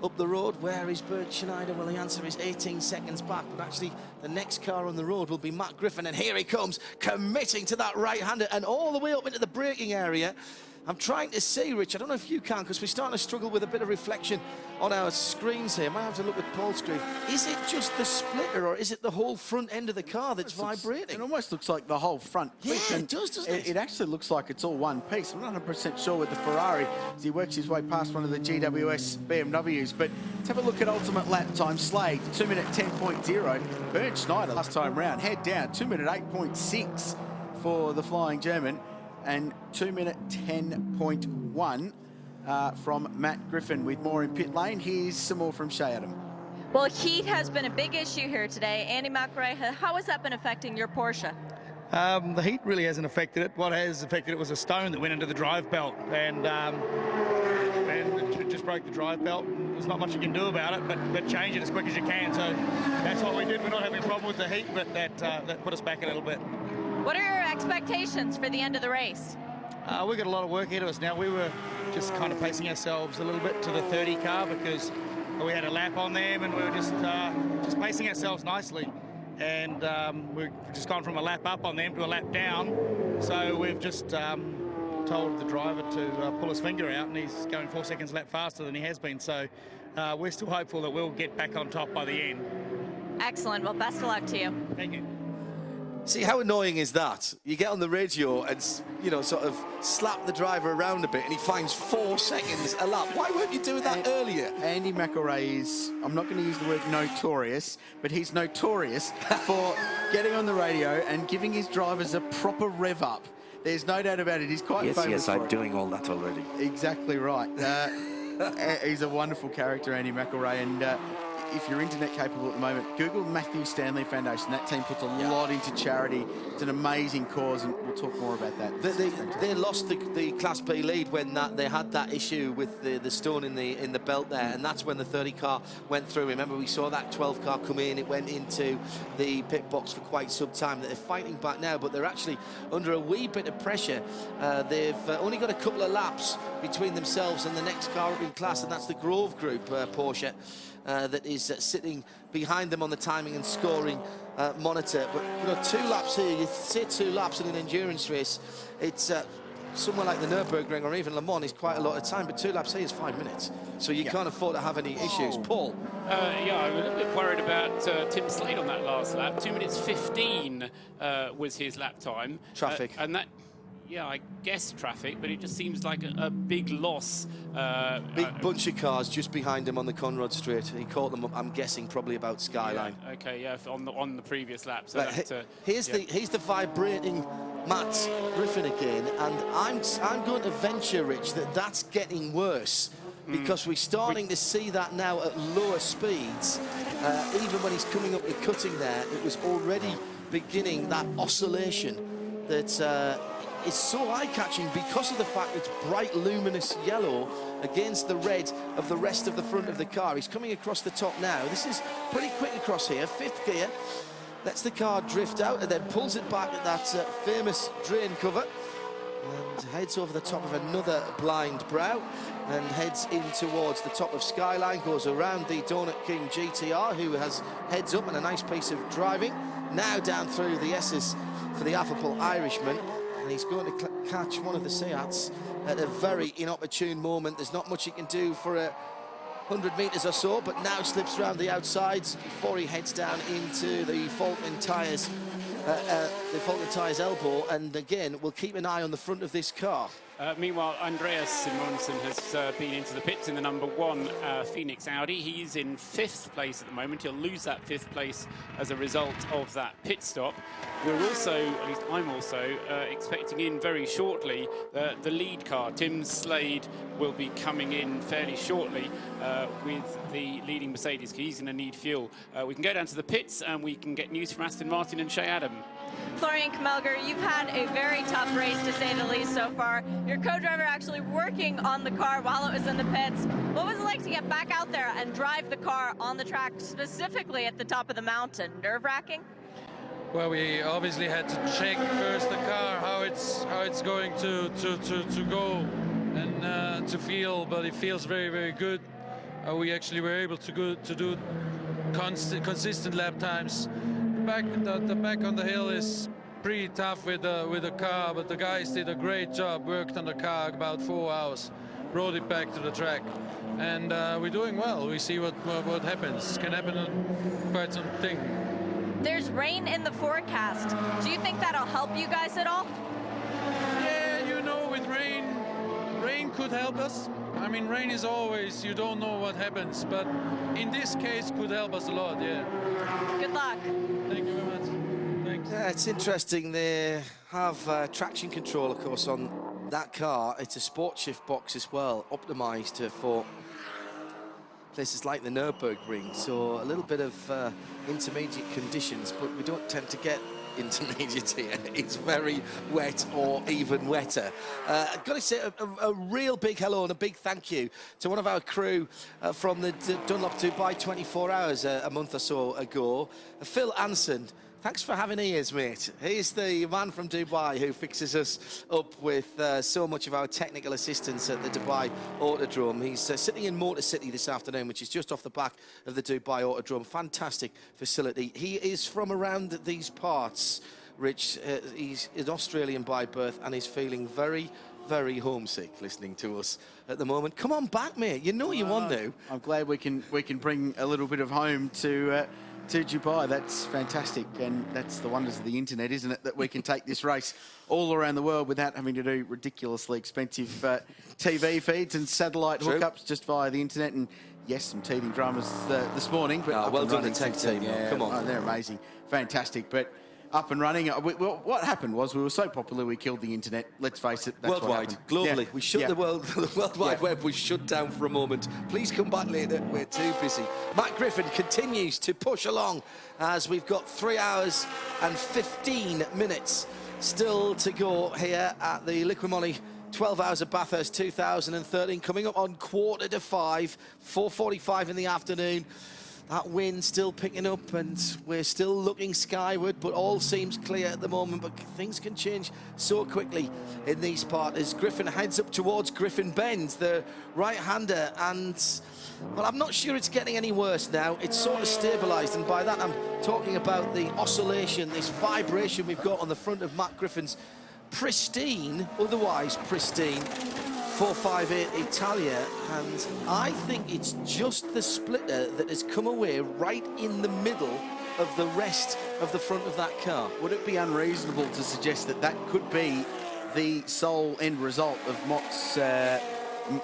up the road. Where is Bert Schneider? Well, the answer is 18 seconds back, but actually the next car on the road will be Matt Griffin, and here he comes, committing to that right-hander and all the way up into the braking area. I'm trying to see, Rich, I don't know if you can, because we're starting to struggle with a bit of reflection on our screens here. Might have to look at Paul's screen. Is it just the splitter, or is it the whole front end of the car that's vibrating? It almost looks like the whole front. Yeah, it does, doesn't it? It actually looks like it's all one piece. I'm not 100% sure with the Ferrari as he works his way past one of the GWS BMWs. But let's have a look at ultimate lap time. Slade, 2-minute 10.0. Bernd Schneider, last time round, head down, 2-minute 8.6 for the Flying German. And 2-minute 10.1 from Matt Griffin. With more in pit lane, here's some more from Shea Adam. Well, heat has been a big issue here today. Andy McRae, how has that been affecting your Porsche? The heat really hasn't affected it. What has affected it was a stone that went into the drive belt, and it just broke the drive belt. There's not much you can do about it, but change it as quick as you can. So that's what we did. We're not having a problem with the heat, but that put us back a little bit. What are your expectations for the end of the race? We've got a lot of work ahead of us now. We were just kind of pacing ourselves a little bit to the 30 car because we had a lap on them, and we were just pacing ourselves nicely. And we've just gone from a lap up on them to a lap down. So we've just told the driver to pull his finger out, and he's going 4 seconds lap faster than he has been. So we're still hopeful that we'll get back on top by the end. Excellent. Well, best of luck to you. Thank you. See, how annoying is that? You get on the radio and, you know, sort of slap the driver around a bit, and he finds 4 seconds a lap. Why weren't you doing that earlier? Andy McRae is, I'm not going to use the word notorious, but he's notorious for getting on the radio and giving his drivers a proper rev up. There's no doubt about it. He's quite famous Yes, for I'm it. doing all that already. Exactly right. He's a wonderful character, Andy McRae, and if you're internet capable at the moment, Google Matthew Stanley Foundation. That team puts a lot into charity. It's an amazing cause, and we'll talk more about that. They lost the Class B lead when they had that issue with the stone in the belt there, and that's when the 30 car went through. Remember, we saw that 12 car come in. It went into the pit box for quite some time. They're fighting back now, but they're actually under a wee bit of pressure. They've only got a couple of laps between themselves and the next car up in class, and that's the Grove Group Porsche. That is sitting behind them on the timing and scoring monitor. But, you know, 2 laps here, you say 2 laps in an endurance race, it's somewhere like the Nürburgring or even Le Mans is quite a lot of time, but 2 laps here is 5 minutes. So you can't afford to have any issues. Paul? Yeah, I'm a little bit worried about Tim Slade on that last lap. 2 minutes 15 was his lap time. Traffic. And that... Yeah, I guess traffic, but it just seems like a big loss. Big bunch of cars just behind him on the Conrad Straight. He caught them up, I'm guessing, probably about Skyline. Yeah, okay, yeah, on the previous lap. So here's the vibrating Matt Griffin again, and I'm going to venture, Rich, that's getting worse. Because we're starting to see that now at lower speeds. Even when he's coming up the cutting there, it was already beginning that oscillation that is so eye-catching because of the fact it's bright luminous yellow against the red of the rest of the front of the car. He's coming across the top now. This is pretty quick across here. 5th gear, lets the car drift out and then pulls it back at that famous drain cover and heads over the top of another blind brow and heads in towards the top of Skyline, goes around the Donut King GTR, who has heads up and a nice piece of driving. Now down through the S's for the affable Irishman. And he's going to catch one of the Seats at a very inopportune moment. There's not much he can do for a 100 metres or so, but now slips around the outsides before he heads down into the Falkland Tyres elbow, and again we'll keep an eye on the front of this car. Meanwhile, Andreas Simonsen has been into the pits in the number 1 Phoenix Audi. He's in 5th place at the moment. He'll lose that 5th place as a result of that pit stop. We're also, at least I'm also, expecting in very shortly the lead car. Tim Slade will be coming in fairly shortly with the leading Mercedes. He's going to need fuel. We can go down to the pits and we can get news from Aston Martin and Shea Adam. Florian Kamelger, you've had a very tough race to say the least so far. Your co-driver actually working on the car while it was in the pits. What was it like to get back out there and drive the car on the track, specifically at the top of the mountain? Nerve-wracking? Well, we obviously had to check first the car, how it's going to go and to feel, but it feels very, very good. We actually were able to do consistent lap times. The back on the hill is pretty tough with the car, but the guys did a great job, worked on the car about 4 hours, brought it back to the track, and we're doing well. We see what happens. Can happen on quite something. There's rain in the forecast. Do you think that'll help you guys at all? Yeah, you know, with rain could help us. I mean, rain is always, you don't know what happens, but in this case could help us a lot, yeah. Good luck. Thank you very much. Thanks. Yeah, it's interesting. They have traction control, of course, on that car. It's a sport shift box as well, optimised for places like the Nürburgring, so a little bit of intermediate conditions, but we don't tend to get intermediate here. It's very wet or even wetter. I've got to say a real big hello and a big thank you to one of our crew from the Dunlop Dubai 24 hours a month or so ago, Phil Anson. Thanks for having ears, mate. He's the man from Dubai who fixes us up with so much of our technical assistance at the Dubai Autodrome. He's sitting in Motor City this afternoon, which is just off the back of the Dubai Autodrome. Fantastic facility. He is from around these parts, Rich. He's an Australian by birth and he's feeling very, very homesick listening to us at the moment. Come on back, mate. You know you want to. I'm glad we can bring a little bit of home to Dubai. That's fantastic, and that's the wonders of the internet, isn't it, that we can take this race all around the world without having to do ridiculously expensive TV feeds and satellite hookups just via the internet. And yes, some teething dramas this morning, but well done the tech team. Yeah, come on, they're amazing, fantastic, but up and running. What happened was we were so popular we killed the internet. Let's face it, that's worldwide, globally. Yeah. We shut the World Wide Web was shut down for a moment. Please come back later. We're too busy. Matt Griffin continues to push along as we've got 3 hours and 15 minutes still to go here at the Liquimoli 12 Hours of Bathurst 2013. Coming up on 4:45, 4:45 in the afternoon. That wind still picking up and we're still looking skyward, but all seems clear at the moment, but things can change so quickly in these parts as Griffin heads up towards Griffin Bend, the right-hander, and well, I'm not sure it's getting any worse now. It's sort of stabilised, and by that I'm talking about the oscillation, this vibration we've got on the front of Matt Griffin's pristine, otherwise pristine, 458 Italia, and I think it's just the splitter that has come away right in the middle of the rest of the front of that car. Would it be unreasonable to suggest that that could be the sole end result of Mott's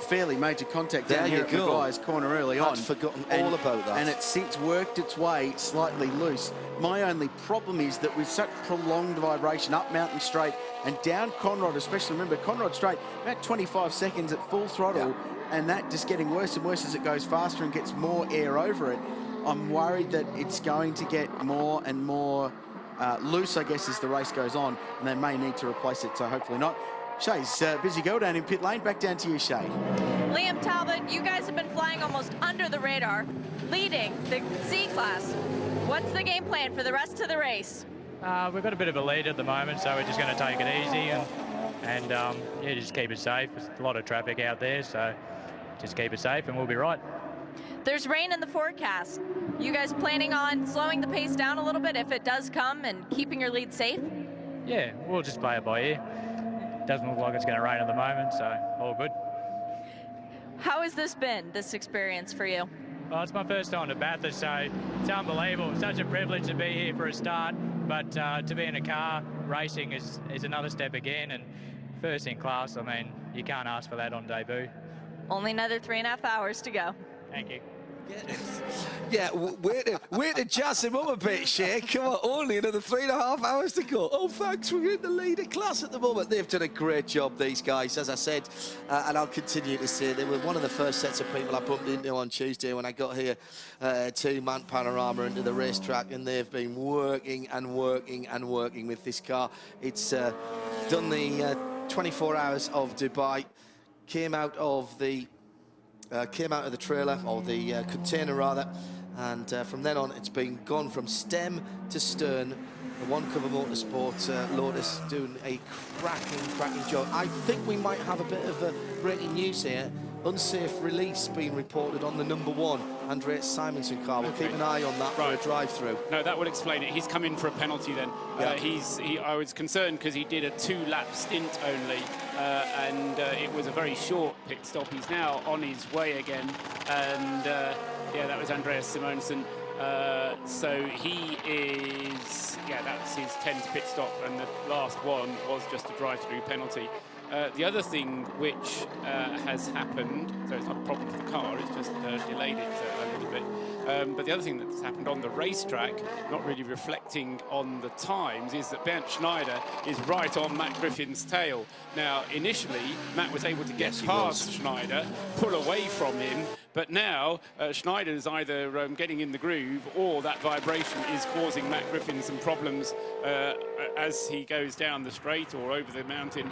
fairly major contact down here at Maguire's corner early on? I'd forgotten all about that. And it's since worked its way slightly loose. My only problem is that with such prolonged vibration up Mountain Straight and down Conrod, especially, remember Conrod Straight, about 25 seconds at full throttle, and that just getting worse and worse as it goes faster and gets more air over it. I'm worried that it's going to get more and more loose, I guess, as the race goes on, and they may need to replace it, so hopefully not. Shay's busy girl down in pit lane. Back down to you, Shay. Liam Talbot, you guys have been flying almost under the radar, leading the C-Class. What's the game plan for the rest of the race? We've got a bit of a lead at the moment, so we're just going to take it easy and yeah, just keep it safe. There's a lot of traffic out there, so just keep it safe and we'll be right. There's rain in the forecast. You guys planning on slowing the pace down a little bit if it does come and keeping your lead safe? Yeah, we'll just play it by ear. Doesn't look like it's going to rain at the moment, so all good. How has this been, this experience for you? Well, it's my first time to Bathurst, so it's unbelievable. It's such a privilege to be here for a start, but to be in a car racing is another step again, and first in class. I mean, you can't ask for that on debut. Only another 3.5 hours to go. Thank you. Yeah, wait to jazz him up a bit, Shay. Come on, only another 3.5 hours to go. Oh, thanks, we're in the leader class at the moment. They've done a great job, these guys, as I said, and I'll continue to say they were one of the first sets of people I bumped into on Tuesday when I got here to Mount Panorama into the racetrack, and they've been working and working and working with this car. It's done the 24 hours of Dubai, came out of the trailer, or the container rather, and from then on it's been gone from stem to stern. The One Cover Motorsport Lotus doing a cracking job. I think we might have a bit of breaking news here. Unsafe release being reported on the #1 Andreas Simonsen car. We'll keep an eye on that for a drive-through. No, that will explain it. He's come in for a penalty then. Yeah. I was concerned because he did a 2-lap stint only, and it was a very short pit stop. He's now on his way again, and yeah, that was Andreas Simonsen. So he is, yeah, that's his 10th pit stop, and the last one was just a drive-through penalty. The other thing which has happened, so it's not a problem for the car, it's just delayed it a little bit. But the other thing that's happened on the racetrack, not really reflecting on the times, is that Bernd Schneider is right on Matt Griffin's tail. Now, initially, Matt was able to get past Schneider, pull away from him, but now Schneider is either getting in the groove, or that vibration is causing Matt Griffin some problems as he goes down the straight or over the mountain.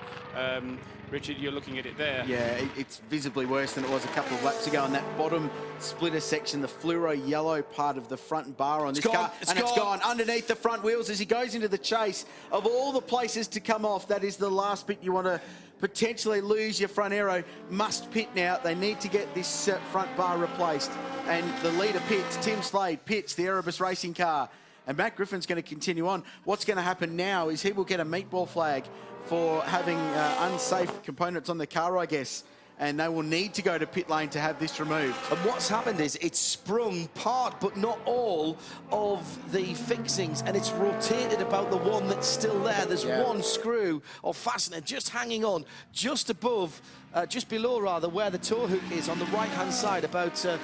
Richard, you're looking at it there. Yeah, it's visibly worse than it was a couple of laps ago on that bottom splitter section, the fluoro yellow part of the front bar on this car. It's gone underneath the front wheels as he goes into the chase. Of all the places to come off, that is the last bit you want to potentially lose your front aero. Must pit now. They need to get this front bar replaced. And the leader pits, Tim Slade pits the Erebus racing car. And Matt Griffin's going to continue on. What's going to happen now is he will get a meatball flag for having unsafe components on the car, I guess. And they will need to go to pit lane to have this removed. And what's happened is it's sprung part, but not all, of the fixings, and it's rotated about the one that's still there. There's one screw or fastener just hanging on, just above, just below rather, where the tow hook is on the right-hand side, about a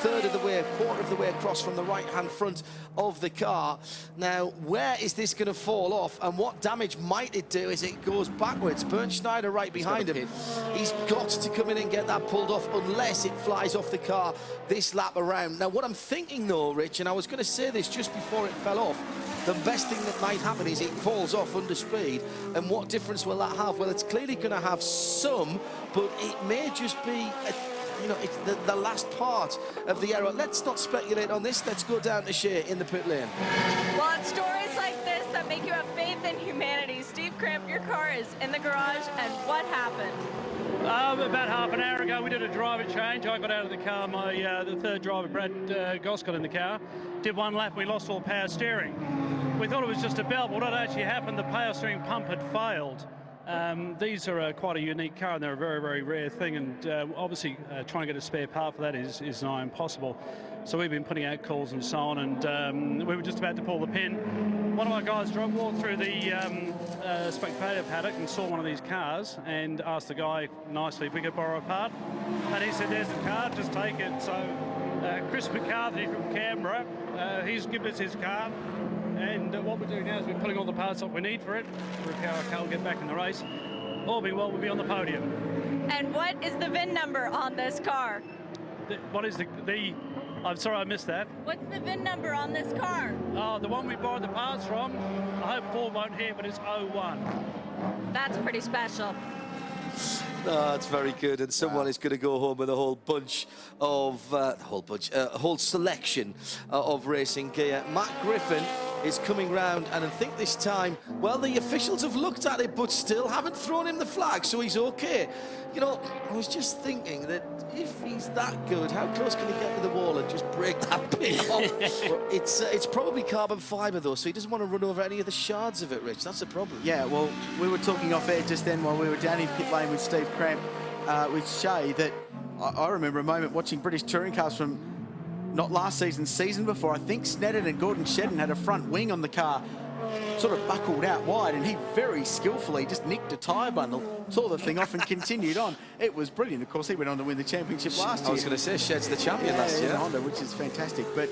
third of the way, a quarter of the way across from the right-hand front of the car. Now, where is this going to fall off, and what damage might it do as it goes backwards? Bernd Schneider right behind him. He's got to come in and get that pulled off, unless it flies off the car this lap around. Now, what I'm thinking though, Rich, and I was going to say this just before it fell off, the best thing that might happen is it falls off under speed. And what difference will that have? Well, it's clearly going to have some, but it may just be you know, it's the last part of the error. Let's not speculate on this. Let's go down to Shea in the pit lane. Well, it's stories like this that make you have faith in humanity. Steve Cramp, your car is in the garage, and what happened? About half an hour ago, we did a driver change. I got out of the car. The third driver, Brad Goss, got in the car. Did one lap, we lost all power steering. We thought it was just a belt. Well, what actually happened, the power steering pump had failed. These are quite a unique car, and they're a very, very rare thing, and obviously trying to get a spare part for that is nigh impossible. So we've been putting out calls and so on, and we were just about to pull the pin. One of our guys walked through the spectator paddock and saw one of these cars and asked the guy nicely if we could borrow a part, and he said, "There's the car, just take it." So Chris McCarthy from Canberra, he's given us his car. And what we're doing now is we're putting all the parts off we need for it to repair our car, get back in the race. All being well, we'll be on the podium. And what is the VIN number on this car? What is the I'm sorry, I missed that. What's the VIN number on this car? Oh, the one we borrowed the parts from. I hope Paul won't hear, but it's 01. That's pretty special. Oh, that's very good, and someone is going to go home with a whole bunch of, a whole selection of racing gear. Matt Griffin is coming round, and I think this time, well, the officials have looked at it, but still haven't thrown him the flag, so he's okay. You know, I was just thinking that if he's that good, how close can he get to the wall and just break that pin off? It's probably carbon fibre, though, so he doesn't want to run over any of the shards of it, Rich. That's the problem. Yeah, well, we were talking off air just then while we were down in pit lane with Steve Cramp, with Shea, that I remember a moment watching British touring cars from not last season before. I think Sneddon and Gordon Shedden had a front wing on the car, sort of buckled out wide, and he very skillfully just nicked a tyre bundle, tore the thing off and continued on. It was brilliant. Of course, he went on to win the championship last year. I was going to say, Shed's the champion last year. Honda, which is fantastic. But,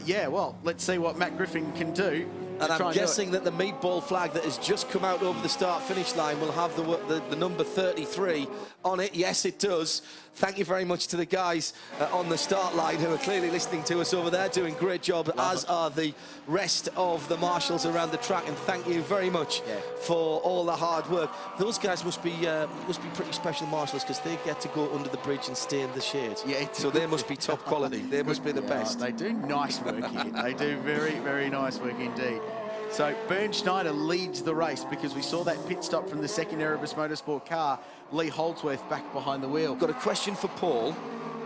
yeah, well, let's see what Matt Griffin can do. And I'm guessing that the meatball flag that has just come out over the start-finish line will have the number 33 on it. Yes, it does. Thank you very much to the guys on the start line who are clearly listening to us over there, doing a great job, as are the rest of the marshals around the track. And thank you very much for all the hard work. Those guys must be pretty special marshals, because they get to go under the bridge and stay in the shade. Yeah, so they must be top quality. They must be the best. They do nice work here. They do very, very nice work indeed. So Bernd Schneider leads the race, because we saw that pit stop from the second Erebus Motorsport car. Lee Holdsworth back behind the wheel. Got a question for Paul.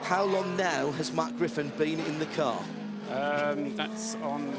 How long now has Matt Griffin been in the car? That's on the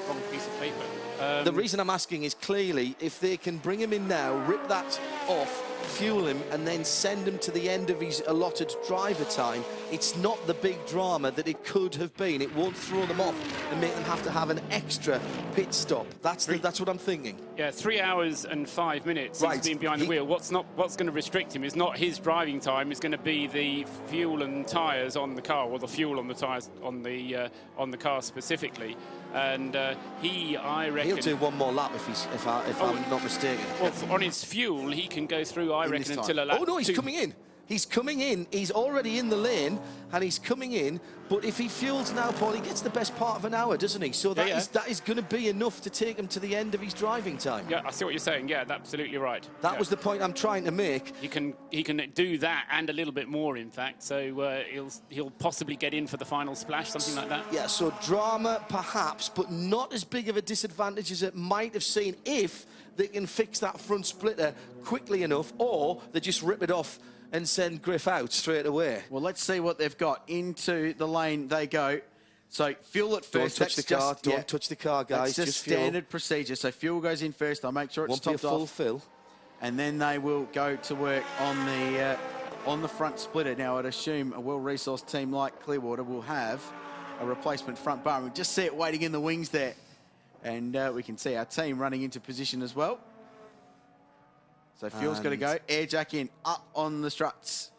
wrong piece of paper. The reason I'm asking is, clearly, if they can bring him in now, rip that off, fuel him, and then send him to the end of his allotted driver time, it's not the big drama that it could have been. It won't throw them off and make them have to have an extra pit stop. That's what I'm thinking. Yeah, 3 hours and 5 minutes he's been behind the wheel. What's going to restrict him is not his driving time. It's going to be the fuel and tyres on the car, or the fuel on the tyres on the car specifically. And I reckon he'll do one more lap if I'm not mistaken. Well, on his fuel, he can go through, I reckon, until a lap. Oh no, he's coming in. He's coming in. He's already in the lane, and he's coming in. But if he fuels now, Paul, he gets the best part of an hour, doesn't he? So that is going to be enough to take him to the end of his driving time. Yeah, I see what you're saying. Yeah, that's absolutely right. That was the point I'm trying to make. He can do that and a little bit more, in fact. So he'll possibly get in for the final splash, something like that. Yeah. So drama, perhaps, but not as big of a disadvantage as it might have seen if they can fix that front splitter quickly enough, or they just rip it off and send Griff out straight away. Well, let's see what they've got. Into the lane they go. So fuel at first. Don't touch the car. Don't touch the car, guys. That's just standard procedure. So fuel goes in first. They'll make sure it's topped off. Won't be a full fill. And then they will go to work on the front splitter. Now, I'd assume a well-resourced team like Clearwater will have a replacement front bar. We just see it waiting in the wings there. And we can see our team running into position as well. So fuel's got to go. Air jack in, up on the struts.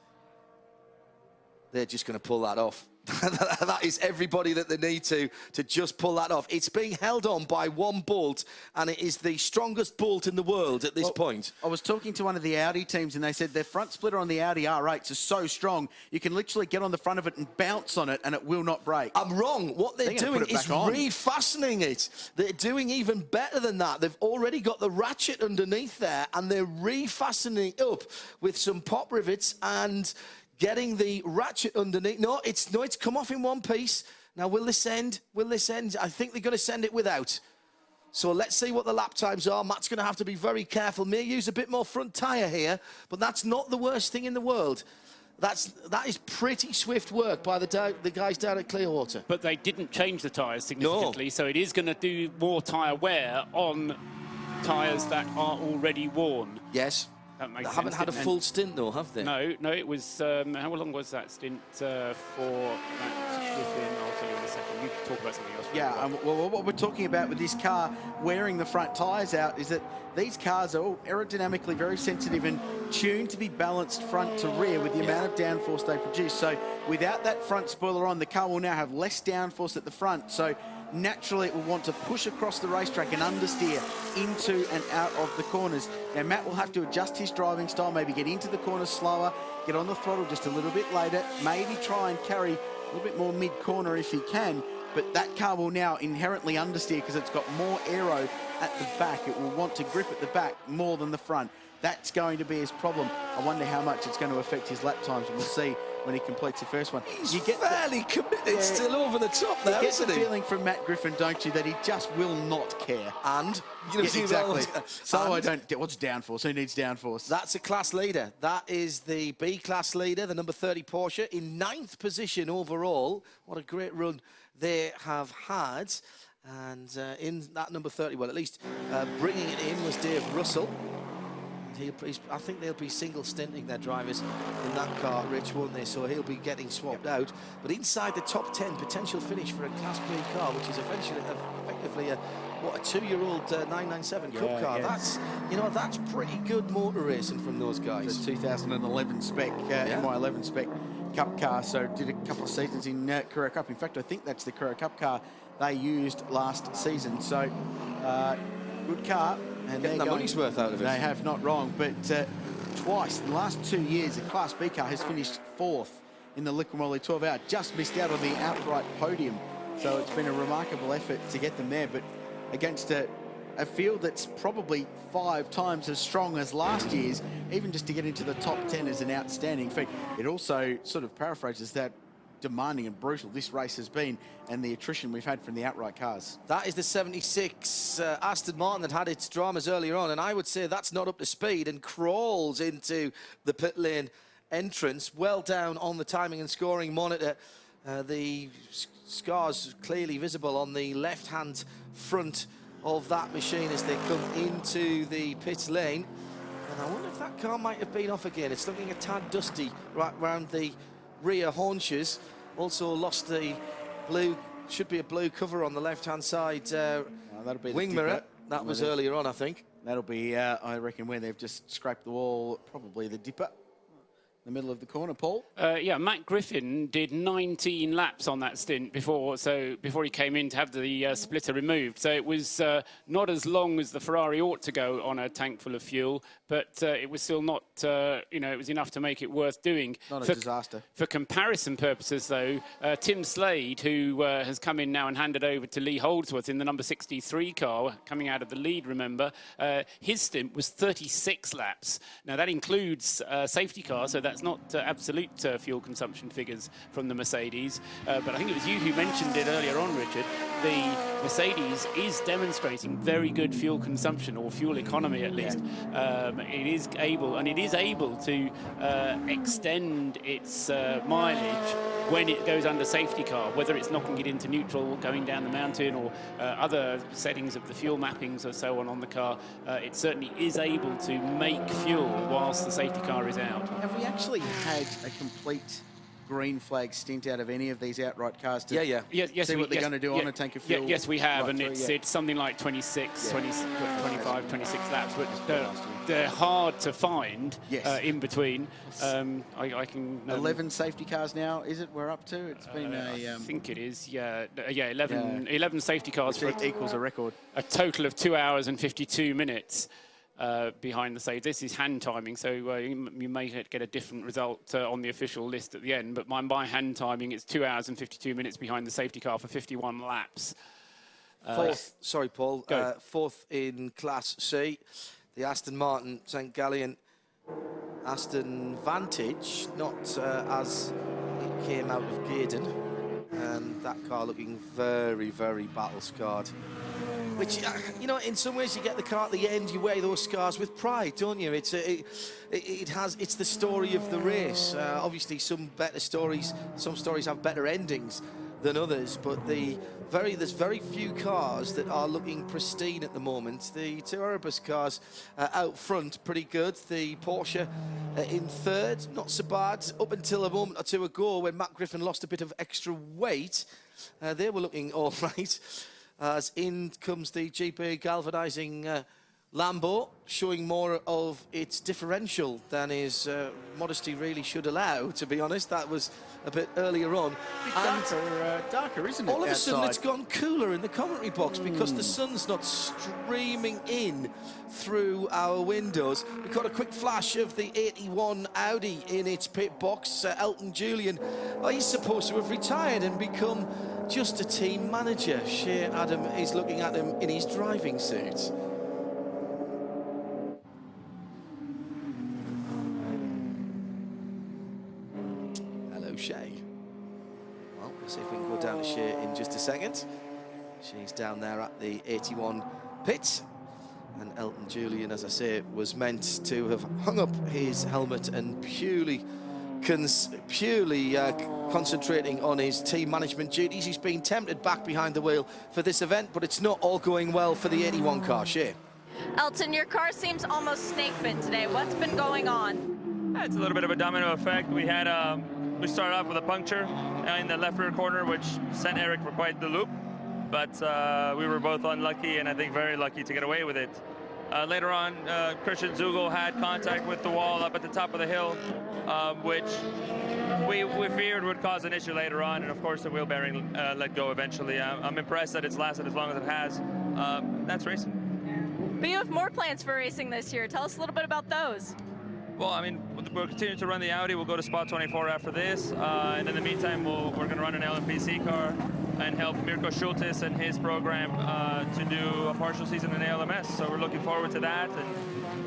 They're just going to pull that off. That is everybody that they need to just pull that off. It's being held on by one bolt, and it is the strongest bolt in the world at this point. I was talking to one of the Audi teams, and they said their front splitter on the Audi R8s is so strong, you can literally get on the front of it and bounce on it, and it will not break. I'm wrong. What they're doing is refastening it. They're doing even better than that. They've already got the ratchet underneath there, and they're refastening it up with some pop rivets and getting the ratchet underneath. No, it's come off in one piece. Now, will this end? Will this end? I think they're going to send it without. So let's see what the lap times are. Matt's going to have to be very careful. May use a bit more front tyre here, but that's not the worst thing in the world. That is pretty swift work by the guys down at Clearwater. But they didn't change the tyres significantly, so it is going to do more tyre wear on tyres that are already worn. Yes. That makes sense. They haven't had a full stint, though, have they? No, it was... how long was that stint for Matt Griffin? I'll tell you in a second. You talk about something else. Yeah, well, what we're talking about with this car wearing the front tyres out is that these cars are all aerodynamically very sensitive and tuned to be balanced front to rear with the amount of downforce they produce. So without that front spoiler on, the car will now have less downforce at the front. So naturally it will want to push across the racetrack and understeer into and out of the corners. Now Matt will have to adjust his driving style, maybe get into the corners slower, get on the throttle just a little bit later, maybe try and carry a little bit more mid-corner if he can, but that car will now inherently understeer because it's got more aero at the back. It will want to grip at the back more than the front. That's going to be his problem. I wonder how much it's going to affect his lap times, and we'll see when he completes the first one. He's fairly committed, still over the top there, isn't he? You get the feeling from Matt Griffin, don't you, that he just will not care. And? You know, exactly. So I don't... What's downforce? Who needs downforce? That's a class leader. That is the B-class leader, the number 30 Porsche, in 9th position overall. What a great run they have had. And in that number 30, well, at least bringing it in was Dave Russell. I think they'll be single stinting their drivers in that car, Rich, won't they? So he'll be getting swapped out. But inside the top 10, potential finish for a Class B car, which is effectively a 2-year-old 997 Cup car. That's that's pretty good motor racing from those guys. It's a 2011 spec, MY11 spec Cup car. So did a couple of seasons in Carrera Cup. In fact, I think that's the Carrera Cup car they used last season. So good car. And getting their money's worth out of it. They have, not wrong. But twice in the last 2 years, a Class B car has finished 4th in the Liqui 12 Hour. Just missed out on the outright podium. So it's been a remarkable effort to get them there. But against a field that's probably 5 times as strong as last year's, even just to get into the top 10 is an outstanding feat. It also sort of paraphrases that demanding and brutal this race has been and the attrition we've had from the outright cars. That is the 76 Aston Martin that had its dramas earlier on, and I would say that's not up to speed and crawls into the pit lane entrance, well down on the timing and scoring monitor. The scars clearly visible on the left-hand front of that machine as they come into the pit lane. And I wonder if that car might have been off again. It's looking a tad dusty right round the rear haunches. Also lost the blue, should be a blue cover on the left-hand side that'll be wing mirror. That was earlier on, I think. That'll be, I reckon, where they've just scraped the wall, probably the dipper. The middle of the corner, Paul. Yeah, Matt Griffin did 19 laps on that stint before he came in to have the splitter removed. So it was not as long as the Ferrari ought to go on a tank full of fuel, but it was still not, it was enough to make it worth doing. Not a disaster. For comparison purposes, though, Tim Slade, who has come in now and handed over to Lee Holdsworth in the number 63 car, coming out of the lead, remember, his stint was 36 laps. Now, that includes safety cars, so that's not absolute fuel consumption figures from the Mercedes. But I think it was you who mentioned it earlier on, Richard. The Mercedes is demonstrating very good fuel consumption, or fuel economy at least. It is able to extend its mileage when it goes under safety car, whether it's knocking it into neutral, going down the mountain, or other settings of the fuel mappings or so on the car. It certainly is able to make fuel whilst the safety car is out. Have we actually had a complete green flag stint out of any of these outright cars to see what they're going to do on a tank of fuel? Yes, we have, and it's something like 26, 25, 26 laps, but they're hard to find in between. I can... 11 safety cars now, is it, we're up to? It's been I think it is, 11 safety cars. Which equals a record. A total of 2 hours and 52 minutes. Behind the save. This is hand timing, so you may get a different result on the official list at the end, but my hand timing is 2 hours and 52 minutes behind the safety car for 51 laps. Fourth, sorry, Paul, fourth in Class C, the Aston Martin St. Gallen Aston Vantage, not as it came out of Gaydon, and that car looking very, very battle-scarred. Which, in some ways you get the car at the end, you wear those scars with pride, don't you? It's the story of the race. Obviously, some stories have better endings than others, but there's very few cars that are looking pristine at the moment. The two Erebus cars out front, pretty good. The Porsche in third, not so bad, up until a moment or two ago when Matt Griffin lost a bit of extra weight. They were looking all right. As in comes the GP galvanising Lambo, showing more of its differential than his modesty really should allow, to be honest. That was a bit earlier on. Darker, isn't it? All of a sudden it's gone cooler in the commentary box because the sun's not streaming in through our windows. We've got a quick flash of the 81 Audi in its pit box. Elton Julian, he's supposed to have retired and become just a team manager. Shea Adam is looking at him in his driving suit. Hello, Shea. Well, we'll see if we can go down to Shea in just a second. She's down there at the 81 pit. And Elton Julian, as I say, was meant to have hung up his helmet and purely concentrating on his team management duties. He's been tempted back behind the wheel for this event, but it's not all going well for the 81 car. Shea. Elton, your car seems almost snake bit today. What's been going on? It's a little bit of a domino effect. We had we started off with a puncture in the left rear corner, which sent Eric for quite the loop. But we were both unlucky, and I think very lucky to get away with it. Later on, Christian Zugel had contact with the wall up at the top of the hill, which we feared would cause an issue later on, and of course the wheel bearing let go eventually. I'm impressed that it's lasted as long as it has. That's racing. But you have more plans for racing this year. Tell us a little bit about those. Well, I mean, we'll continue to run the Audi. We'll go to Spot 24 after this, and in the meantime, we're going to run an LMPC car and help Mirko Schultes and his program to do a partial season in ALMS. So we're looking forward to that, and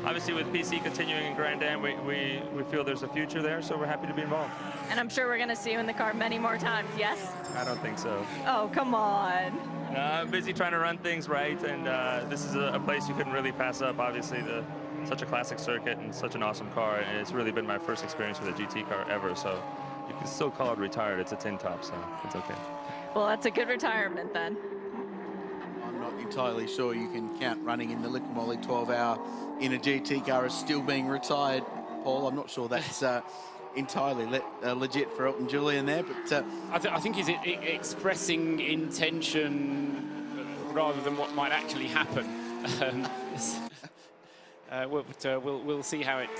obviously with PC continuing in Grand Am, we feel there's a future there, so we're happy to be involved. And I'm sure we're going to see you in the car many more times, yes? I don't think so. Oh, come on. No, I'm busy trying to run things right, and this is a place you couldn't really pass up, obviously. Such a classic circuit and such an awesome car, and it's really been my first experience with a GT car ever, so you can still call it retired. It's a tin top, so it's okay. Well, that's a good retirement then. I'm not entirely sure you can count running in the Liqui Moly 12-hour in a GT car as still being retired, Paul. I'm not sure that's entirely legit for Elton Julian there, but I think he's expressing intention rather than what might actually happen. We'll see how it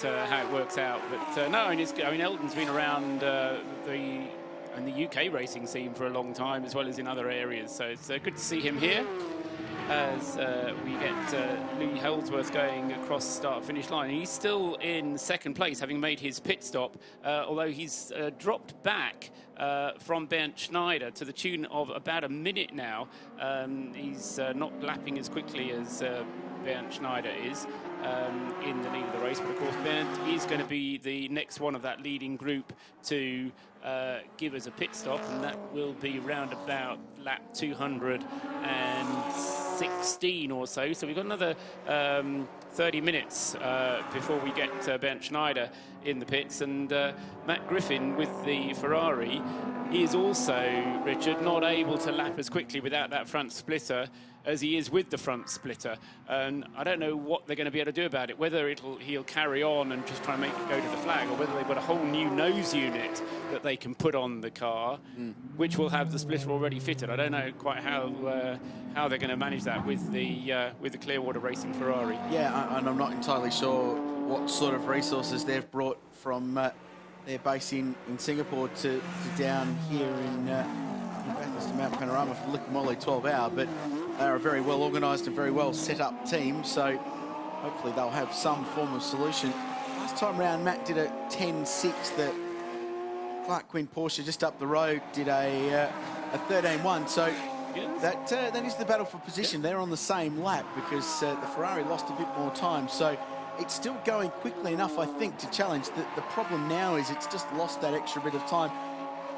works out. But no, I mean Elton's been around the UK racing scene for a long time, as well as in other areas. So it's good to see him here as we get Lee Holdsworth going across the start-finish line. He's still in second place, having made his pit stop, although he's dropped back from Bernd Schneider to the tune of about a minute now. He's not lapping as quickly as Bernd Schneider is in the lead of the race, but of course Bernd is going to be the next one of that leading group to give us a pit stop, and that will be round about lap 216 or so. So we've got another 30 minutes before we get Bernd Schneider in the pits, and Matt Griffin with the Ferrari is also, Richard, not able to lap as quickly without that front splitter as he is with the front splitter, and I don't know what they're going to be able to do about it, whether he'll carry on and just try and make it go to the flag, or whether they've got a whole new nose unit that they can put on the car, which will have the splitter already fitted. I don't know quite how they're going to manage that with the Clearwater Racing Ferrari. Yeah, and I'm not entirely sure what sort of resources they've brought from their base in Singapore to down here in Bathurst to Mount Panorama for the Liqui Moly 12-hour, but they're a very well organised and very well set up team, so hopefully they'll have some form of solution. Last time round, Matt did a 10.6. The Clark Quinn Porsche just up the road did a 13.1, so that is the battle for position. They're on the same lap because the Ferrari lost a bit more time, so it's still going quickly enough, I think, to challenge. The problem now is it's just lost that extra bit of time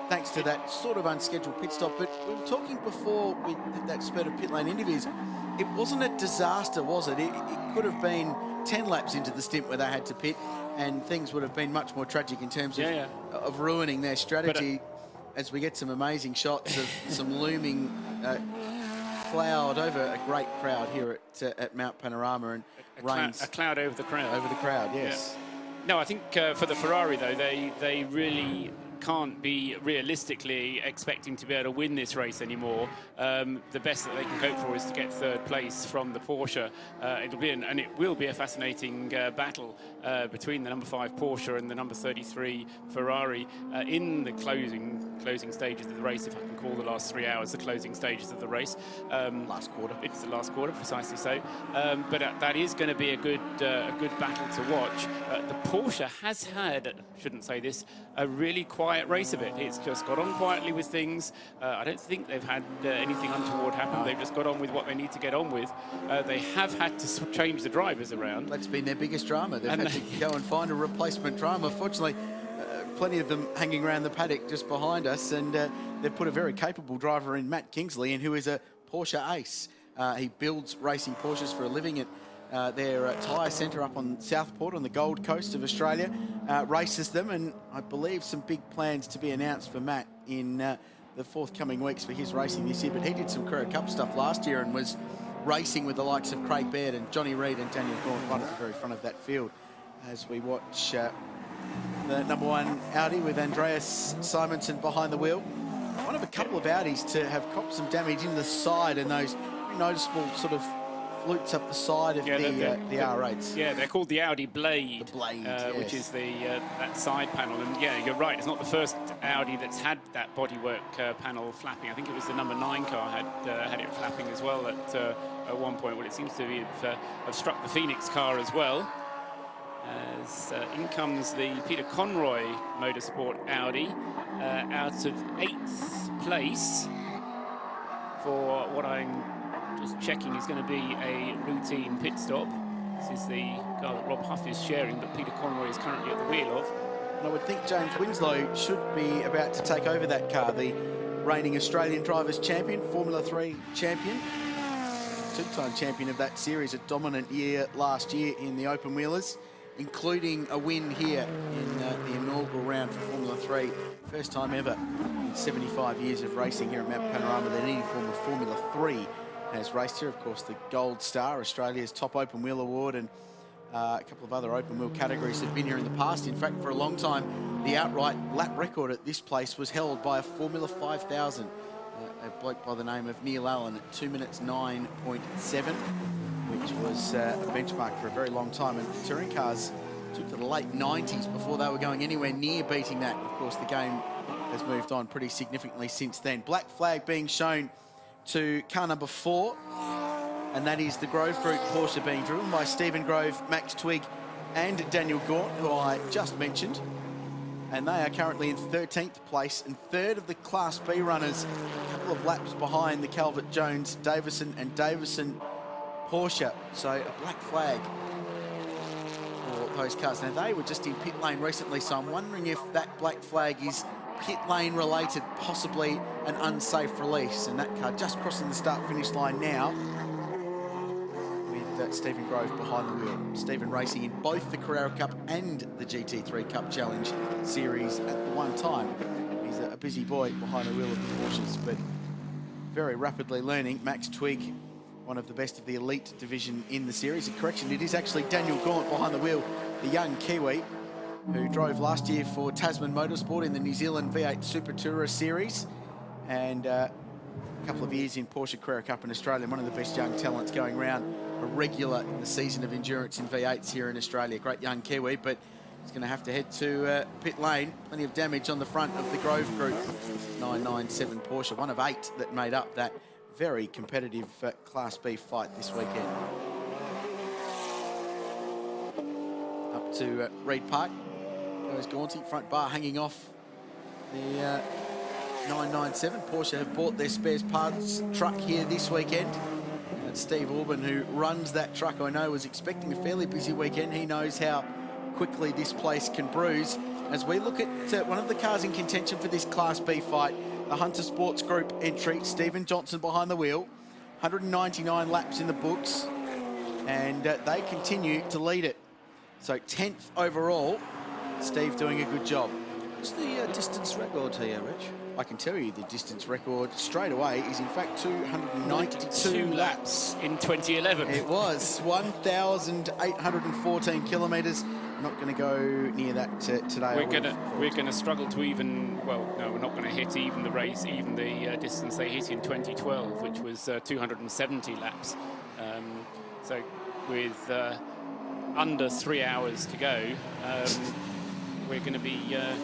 thanks to that sort of unscheduled pit stop. But we were talking before with that spurt of pit lane interviews, it wasn't a disaster, was it? It could have been 10 laps into the stint where they had to pit, and things would have been much more tragic in terms of ruining their strategy, as we get some amazing shots of some looming cloud over a great crowd here at Mount Panorama, and a cloud over the crowd. Over the crowd, yes. Yeah. No, I think for the Ferrari, though, they really can't be realistically expecting to be able to win this race anymore. The best that they can hope for is to get third place from the Porsche. It will be a fascinating battle between the number 5 Porsche and the number 33 Ferrari in the closing stages of the race, if I can call the last 3 hours the closing stages of the race. Last quarter. It's the last quarter, precisely so. But that is going to be a good battle to watch. The Porsche has had, shouldn't say this, a really quiet race of it. It's just got on quietly with things. I don't think they've had anything untoward happen. No. They've just got on with what they need to get on with. They have had to change the drivers around. That's been their biggest drama. They've had to go and find a replacement driver. Fortunately, plenty of them hanging around the paddock just behind us, and they've put a very capable driver in, Matt Kingsley, and who is a Porsche ace. He builds racing Porsches for a living at their tyre centre up on Southport on the Gold Coast of Australia, races them, and I believe some big plans to be announced for Matt in the forthcoming weeks for his racing this year. But he did some Career Cup stuff last year and was racing with the likes of Craig Baird and Johnny Reid and Daniel Gaunt right at the very front of that field as we watch the number 1 Audi with Andreas Simonsen behind the wheel. One of a couple of Audis to have copped some damage in the side and those very noticeable sort of flutes up the side of the R8s. Yeah, they're called the Audi Blade, yes. which is the that side panel. And yeah, you're right, it's not the first Audi that's had that bodywork panel flapping. I think it was the number 9 car had it flapping as well at one point. Well, it seems to have struck the Phoenix car as well. As in comes the Peter Conroy Motorsport Audi out of 8th place for what I'm just checking is going to be a routine pit stop. This is the car that Rob Huff is sharing, but Peter Conroy is currently at the wheel of. And I would think James Winslow should be about to take over that car, the reigning Australian Drivers' Champion, Formula 3 champion, 2-time champion of that series, a dominant year last year in the open wheelers, including a win here in the inaugural round for Formula 3. First time ever in 75 years of racing here at Mount Panorama that any form of Formula 3 has raced here. Of course, the Gold Star, Australia's top open wheel award, and a couple of other open wheel categories have been here in the past. In fact, for a long time, the outright lap record at this place was held by a Formula 5000, a bloke by the name of Neil Allen at 2 minutes 9.7. which was a benchmark for a very long time. And touring cars took to the late 90s before they were going anywhere near beating that. Of course, the game has moved on pretty significantly since then. Black flag being shown to car number 4, and that is the Grove Group Porsche being driven by Stephen Grove, Max Twigg and Daniel Gaunt, who I just mentioned. And they are currently in 13th place and 3rd of the Class B runners, a couple of laps behind the Calvert Jones, Davison and Davison Porsche. So a black flag for those cars. Now, they were just in pit lane recently, so I'm wondering if that black flag is pit lane related, possibly an unsafe release. And that car just crossing the start-finish line now with Stephen Grove behind the wheel. Stephen racing in both the Carrera Cup and the GT3 Cup Challenge series at the one time. He's a busy boy behind the wheel of the Porsches, but very rapidly learning. Max Twigg, one of the best of the elite division in the series. A correction, it is actually Daniel Gaunt behind the wheel, the young Kiwi, who drove last year for Tasman Motorsport in the New Zealand V8 Super Tourer series, and a couple of years in Porsche Carrera Cup in Australia. One of the best young talents going around, a regular in the season of endurance in V8s here in Australia. Great young Kiwi, but he's going to have to head to pit lane. Plenty of damage on the front of the Grove Group 997 Porsche, one of 8 that made up that very competitive Class B fight this weekend. Up to Reid Park goes Gaunty, front bar hanging off the 997. Porsche have bought their spares parts truck here this weekend. And Steve Orban, who runs that truck, I know was expecting a fairly busy weekend. He knows how quickly this place can bruise. As we look at one of the cars in contention for this Class B fight, the Hunter Sports Group entry, Stephen Johnson behind the wheel, 199 laps in the books, and they continue to lead it. So 10th overall, Steve doing a good job. What's the distance record here, Rich? I can tell you the distance record straight away is in fact 292 laps in 2011. It was 1,814 kilometres. Not going to go near that today. We're going to struggle to even. Well, no, we're not going to hit even the race, even the distance they hit in 2012, which was 270 laps. So with under 3 hours to go, we're going to be I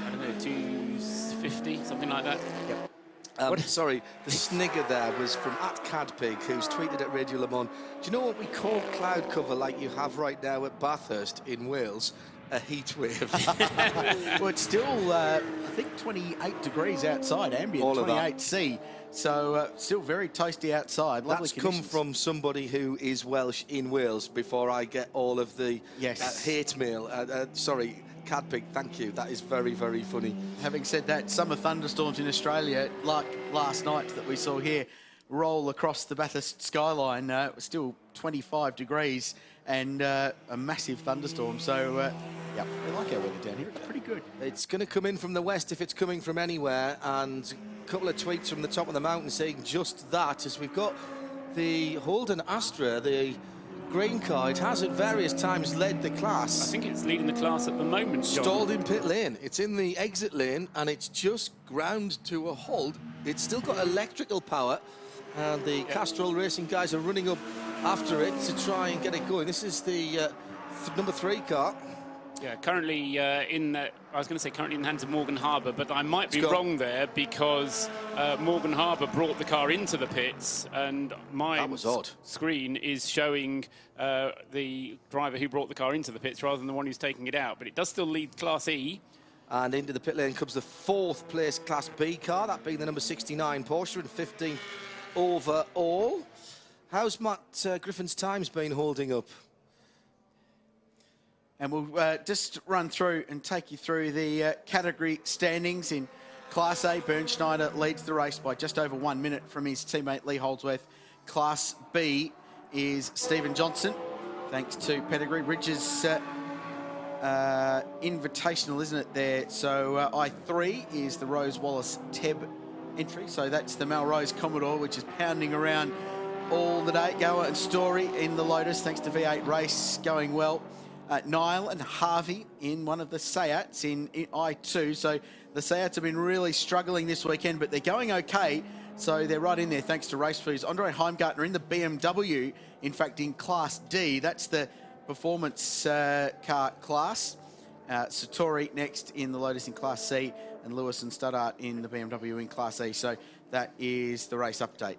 don't know, 250, something like that. Yep. Sorry, the snigger there was from @Cadpig, who's tweeted at Radio Le Mans. Do you know what we call cloud cover like you have right now at Bathurst in Wales? A heat wave. Well, it's still, I think, 28 degrees outside, ambient, All of 28 C. So still very toasty outside. Lovely That's conditions. come from somebody who is Welsh in Wales before I get all of the hate mail. Sorry, Cadpig, thank you. That is very, very funny. Having said that, summer thunderstorms in Australia, like last night that we saw here, roll across the Bathurst skyline. It was still 25 degrees and a massive thunderstorm. So, yeah, we like our weather down here. It's pretty good. It's going to come in from the west if it's coming from anywhere, and a couple of tweets from the top of the mountain saying just that, as we've got the Holden Astra, the green car. It has at various times led the class. I think it's leading the class at the moment, John. Stalled in pit lane. It's in the exit lane, and it's just ground to a halt. It's still got electrical power, and the Castrol Racing guys are running up after it to try and get it going. This is the number 3 car. Yeah, currently I was going to say currently in the hands of Morgan Harbour, but I might be wrong there, because Morgan Harbour brought the car into the pits, and my screen is showing the driver who brought the car into the pits rather than the one who's taking it out. But it does still lead Class E. And into the pit lane comes the 4th place Class B car, that being the number 69 Porsche, and 15th overall. How's Matt Griffin's times been holding up? And we'll just run through and take you through the category standings. In Class A, Bernd Schneider leads the race by just over 1 minute from his teammate Lee Holdsworth. Class B is Stephen Johnson, thanks to pedigree. Ridge's invitational, isn't it, there? So I3 is the Rose Wallace Teb entry. So that's the Melrose Commodore, which is pounding around all the day. Goa and Story in the Lotus, thanks to V8 race going well. Niall and Harvey in one of the Seats in I2. So the Seats have been really struggling this weekend, but they're going okay. So they're right in there thanks to Race Foods. Andre Heimgartner in the BMW, in fact, in Class D. That's the performance car class. Satori next in the Lotus in Class C, and Lewis and Studdart in the BMW in Class E. So that is the race update.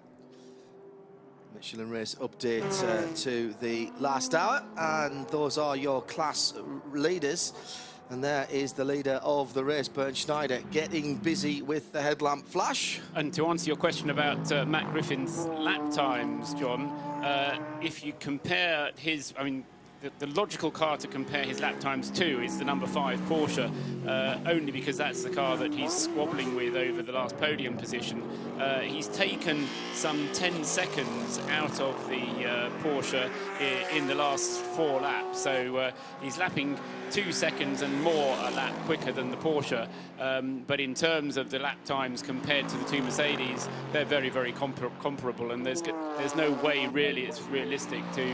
Michelin race update to the last hour, and those are your class leaders. And there is the leader of the race, Bernd Schneider, getting busy with the headlamp flash. And to answer your question about Matt Griffin's lap times, John, if you compare his, I mean, the logical car to compare his lap times to is the number 5 Porsche, only because that's the car that he's squabbling with over the last podium position. He's taken some 10 seconds out of the Porsche in the last 4 laps, so he's lapping 2 seconds and more a lap quicker than the Porsche. But in terms of the lap times compared to the 2 Mercedes, they're very, very comparable, and there's no way really it's realistic to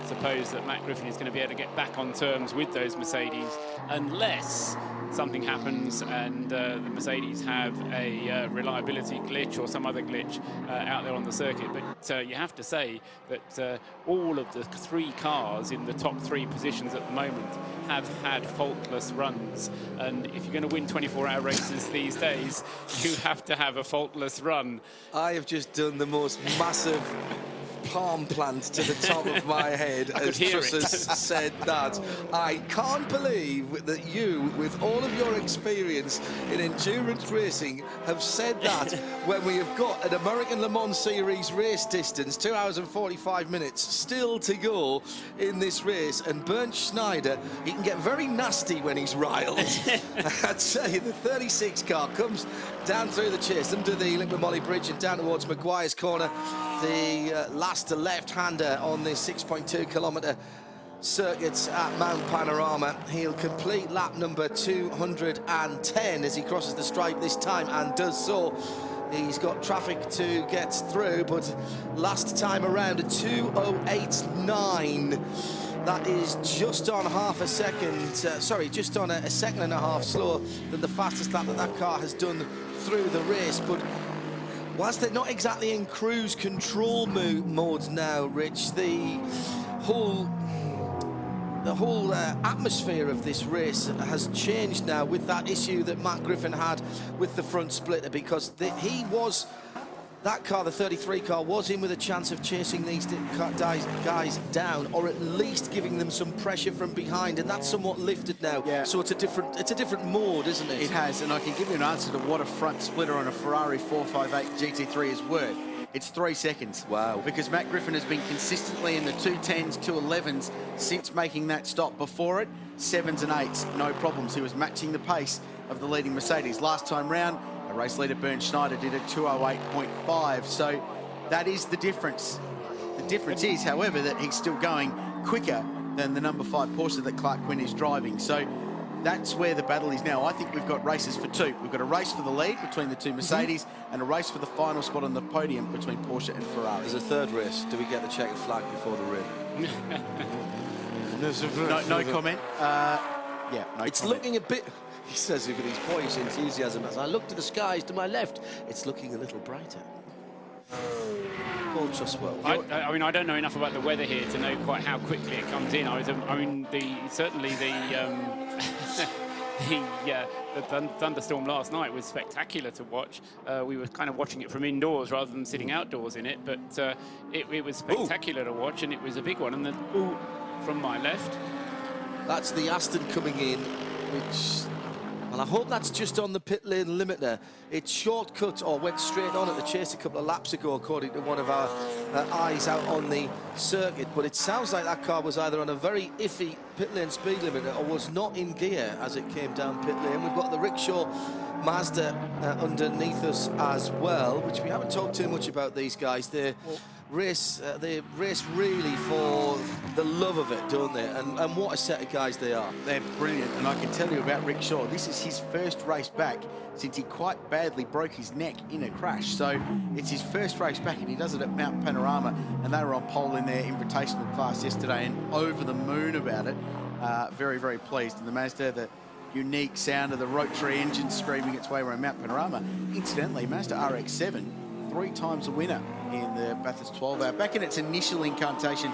suppose that Matt Griffin is going to be able to get back on terms with those Mercedes unless something happens and the Mercedes have a reliability glitch or some other glitch out there on the circuit. But you have to say that all of the 3 cars in the top 3 positions at the moment have had faultless runs, and if you're going to win 24-hour races these days, you have to have a faultless run. I have just done the most massive palm plant to the top of my head as Truss has said that. I can't believe that you, with all of your experience in endurance racing, have said that when we have got an American Le Mans Series race distance, 2 hours and 45 minutes still to go in this race, and Bernd Schneider, he can get very nasty when he's riled. I'd say the 36 car comes down through the chase under the Linkman Molly Bridge and down towards Maguire's Corner. The last left-hander on this 6.2 kilometre circuit at Mount Panorama. He'll complete lap number 210 as he crosses the stripe this time, and does so. He's got traffic to get through, but last time around a 2:08.9. That is just on half a second, just on a second and a half slower than the fastest lap that car has done through the race. But whilst they're not exactly in cruise control mode now, Rich, the whole atmosphere of this race has changed now with that issue that Matt Griffin had with the front splitter, because that car, the 33 car, was in with a chance of chasing these guys down, or at least giving them some pressure from behind, and that's somewhat lifted now. Yeah. So it's a different mode, isn't it? It has, and I can give you an answer to what a front splitter on a Ferrari 458 GT3 is worth. It's 3 seconds. Wow. Because Matt Griffin has been consistently in the 210s, 211s since making that stop. Before it, 7s and 8s, no problems. He was matching the pace of the leading Mercedes. Last time round, race leader Bernd Schneider did a 2:08.5, so that is the difference. The difference is, however, that he's still going quicker than the number 5 Porsche that Clark Quinn is driving. So that's where the battle is now. I think we've got races for two. We've got a race for the lead between the two Mercedes and a race for the final spot on the podium between Porsche and Ferrari. There's a third race. Do we get the checkered flag before the rim? No comment. Yeah, no it's comment. looking a bit... He says it with his boyish enthusiasm. As I look to the skies to my left, it's looking a little brighter. All just well. I mean, I don't know enough about the weather here to know quite how quickly it comes in. Certainly the thunderstorm last night was spectacular to watch. We were kind of watching it from indoors rather than sitting outdoors in it, but it was spectacular to watch, and it was a big one. And then, from my left, that's the Aston coming in, which... And I hope that's just on the pit lane limiter. It shortcut or went straight on at the chase a couple of laps ago, according to one of our eyes out on the circuit. But it sounds like that car was either on a very iffy pit lane speed limiter or was not in gear as it came down pit lane. We've got the Rickshaw Mazda underneath us as well, which we haven't talked too much about these guys. They race really for the love of it, don't they? And what a set of guys they are. They're brilliant, and I can tell you about Rickshaw. This is his first race back since he quite badly broke his neck in a crash. So it's his first race back, and he does it at Mount Panorama, and they were on pole in their invitational class yesterday and over the moon about it. Very, very pleased. And the Mazda, the unique sound of the rotary engine screaming its way around Mount Panorama. Incidentally, Mazda RX-7, 3 times a winner in the Bathurst 12 Hour. Back in its initial incarnation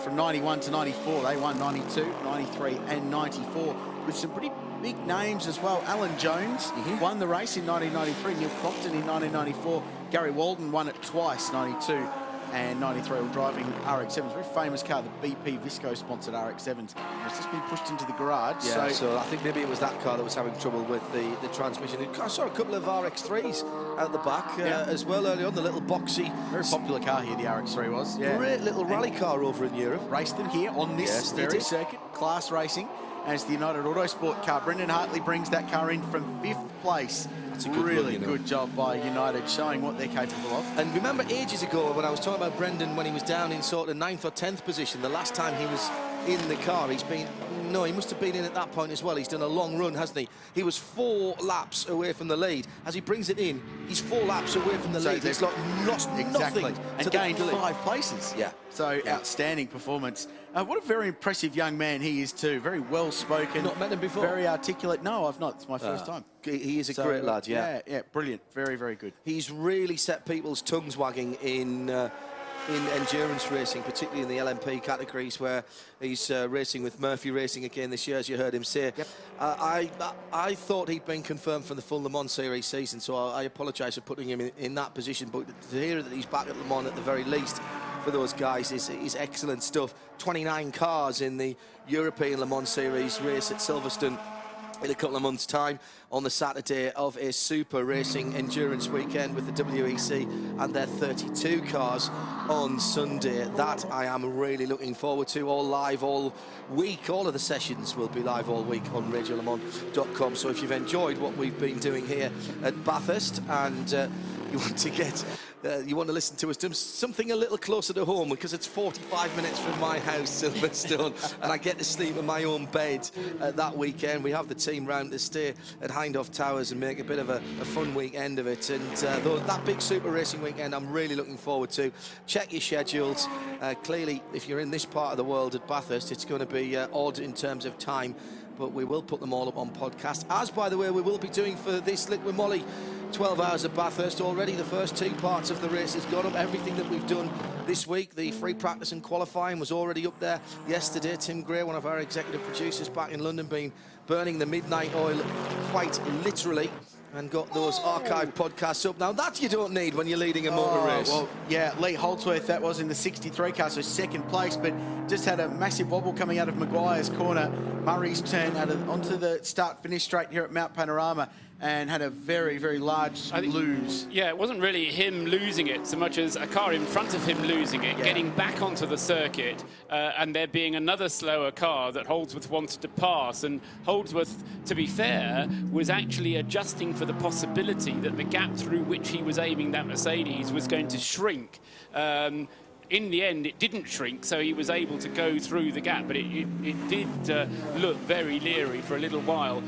from 91 to 94, they won 92, 93 and 94 with some pretty big names as well. Alan Jones won the race in 1993, Neil Crompton in 1994, Gary Walden won it twice, 92 and 93, driving RX-7s. Very famous car, the BP Visco sponsored RX-7s. It's just been pushed into the garage. Yeah, so I think maybe it was that car that was having trouble with the transmission. I saw a couple of RX-3s out the back as well early on, the little boxy. Very popular car here, the RX-3 was. Yeah. Great little rally car over in Europe. Raced them here on this very circuit, class racing, as the United Autosport car. Brendan Hartley brings that car in from 5th place. That's a really good job by United, showing what they're capable of. And remember ages ago when I was talking about Brendan when he was down in sort of 9th or 10th position, the last time he was in the car, he must have been in at that point as well. He's done a long run, hasn't he? He was 4 laps away from the lead. As he brings it in, he's 4 laps away from the lead. He's lost nothing. And gained 5 places. Yeah. So outstanding performance. What a very impressive young man he is too. Very well spoken. Not met him before? Very articulate. No, I've not. It's my first time. He is a great lad, yeah. Yeah, brilliant. Very, very good. He's really set people's tongues wagging in endurance racing, particularly in the LMP categories, where he's racing with Murphy Racing again this year, as you heard him say. Yep. I thought he'd been confirmed for the full Le Mans Series season, so I apologise for putting him in that position, but to hear that he's back at Le Mans at the very least for those guys is excellent stuff. 29 cars in the European Le Mans Series race at Silverstone in a couple of months' time on the Saturday of a super racing endurance weekend with the WEC and their 32 cars on Sunday. That I am really looking forward to, all live all week. All of the sessions will be live all week on radiolemans.com. So if you've enjoyed what we've been doing here at Bathurst and you want to get you want to listen to us do something a little closer to home, because it's 45 minutes from my house, Silverstone, and I get to sleep in my own bed that weekend. We have the team round to stay at Hindhoff Towers and make a bit of a fun weekend of it. And that big super racing weekend I'm really looking forward to. Check your schedules. Clearly, if you're in this part of the world at Bathurst, it's going to be odd in terms of time, but we will put them all up on podcast, as, by the way, we will be doing for this Liquid Molly 12 hours at Bathurst. Already the first 2 parts of the race has got up. Everything that we've done this week, the free practice and qualifying, was already up there yesterday. Tim Gray, one of our executive producers back in London, been burning the midnight oil quite literally, and got those archive podcasts up. Now that you don't need when you're leading a motor race. Well, yeah, Lee Holdsworth, that was in the 63 car, so 2nd place, but just had a massive wobble coming out of Maguire's corner. Murray's turn onto the start-finish straight here at Mount Panorama, and had a very, very large lose. Yeah, it wasn't really him losing it so much as a car in front of him losing it, getting back onto the circuit, and there being another slower car that Holdsworth wanted to pass. And Holdsworth, to be fair, was actually adjusting for the possibility that the gap through which he was aiming that Mercedes was going to shrink. in the end, it didn't shrink, so he was able to go through the gap, but it did look very leery for a little while.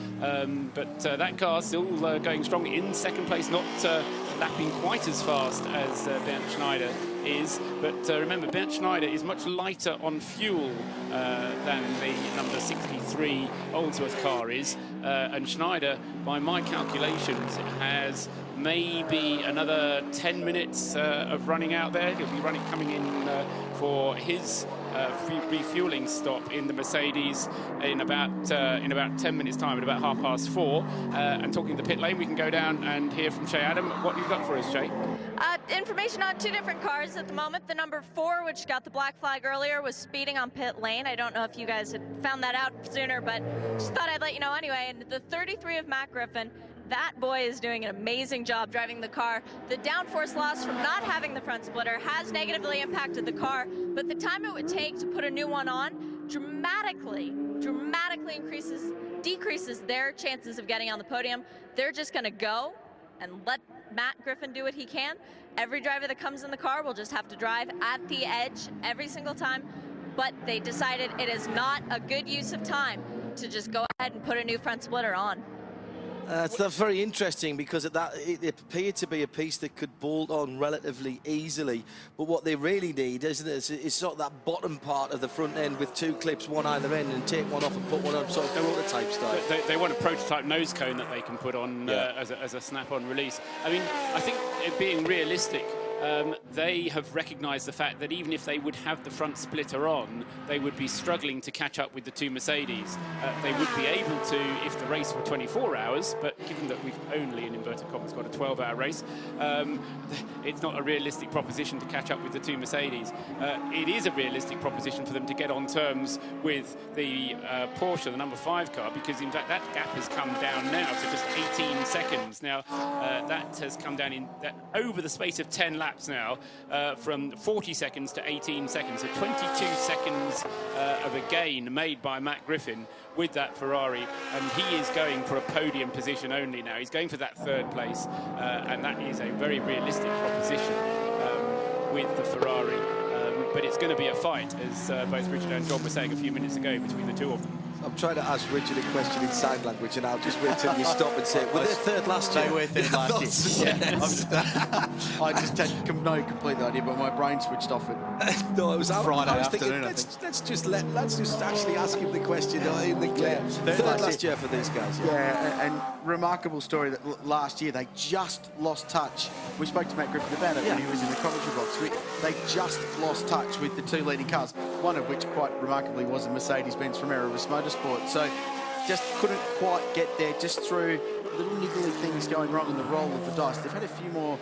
But that car still going strong in second place, not lapping quite as fast as Bernd Schneider is. But remember, Bernd Schneider is much lighter on fuel than the number 63 Oldsworth car is. And Schneider, by my calculations, has maybe another 10 minutes of running out there. He'll be coming in for his refueling stop in the Mercedes in about 10 minutes time, at about 4:30. And talking to the pit lane, we can go down and hear from Shay Adam. What you've got for us, Shay? Information on 2 different cars at the moment. The number 4, which got the black flag earlier, was speeding on pit lane. I don't know if you guys had found that out sooner, but just thought I'd let you know anyway. And the 33 of Matt Griffin, that boy is doing an amazing job driving the car. The downforce loss from not having the front splitter has negatively impacted the car, but the time it would take to put a new one on dramatically decreases their chances of getting on the podium. They're just going to go and let Matt Griffin do what he can. Every driver that comes in the car will just have to drive at the edge every single time, but they decided it is not a good use of time to just go ahead and put a new front splitter on. That's very interesting, because it appeared to be a piece that could bolt on relatively easily. But what they really need, isn't it, is sort of that bottom part of the front end with 2 clips, one either end, and take one off and put one on, sort of prototype style. They want a prototype nose cone that they can put on as a snap-on release. I mean, I think being realistic, they have recognised the fact that even if they would have the front splitter on, they would be struggling to catch up with the 2 Mercedes. They would be able to if the race were 24 hours, but given that we've only, in inverted commas, got a 12-hour race, it's not a realistic proposition to catch up with the 2 Mercedes. It is a realistic proposition for them to get on terms with the Porsche, the number 5 car, because in fact that gap has come down now to just 18 seconds. Now, that has come down over the space of 10 laps now, from 40 seconds to 18 seconds, so 22 seconds of a gain made by Matt Griffin with that Ferrari, and he is going for a podium position only now. He's going for that 3rd place, and that is a very realistic proposition with the Ferrari, but it's going to be a fight, as both Richard and John were saying a few minutes ago, between the 2 of them. I'm trying to ask Richard a question in sign language, and I'll just wait till you stop and say, were they 3rd last year? They were 3rd last year. I just had no complete idea, but my brain switched off at no, it was Friday afternoon. Thinking, let's just actually ask him the question in the clear. 3rd last year for these guys. Yeah, and remarkable story that last year they just lost touch. We spoke to Matt Griffin about it when he was in the commentary box. They just lost touch with the 2 leading cars, one of which quite remarkably was a Mercedes-Benz from Erebus Motorsport. So just couldn't quite get there, just through little niggly things going wrong in the roll of the dice. They've had a few more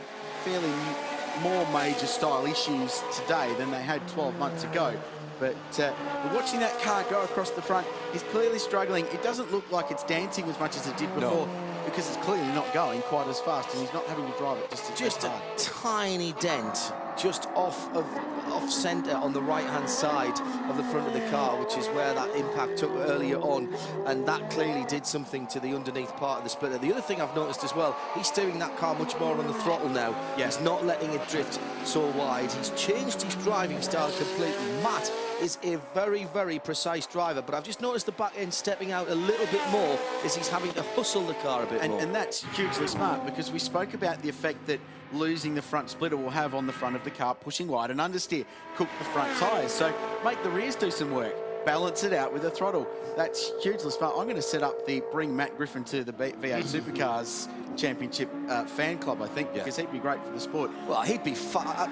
major style issues today than they had 12 months ago. But watching that car go across the front, he's clearly struggling. It doesn't look like it's dancing as much as it did before, because it's clearly not going quite as fast, and he's not having to drive it just a tiny dent just off centre on the right-hand side of the front of the car, which is where that impact took earlier on, and that clearly did something to the underneath part of the splitter. The other thing I've noticed as well, he's steering that car much more on the throttle now. He's not letting it drift so wide. He's changed his driving style completely. Matt is a very, very precise driver, but I've just noticed the back end stepping out a little bit more as he's having to hustle the car a bit more. And that's hugely smart, because we spoke about the effect that losing the front splitter will have on the front of the car, pushing wide and understeer, cook the front tyres. So make the rears do some work, balance it out with the throttle. That's hugely smart. I'm going to set up the Bring Matt Griffin to the V8 Supercars Championship fan club, I think, because he'd be great for the sport. Well, he'd be fun.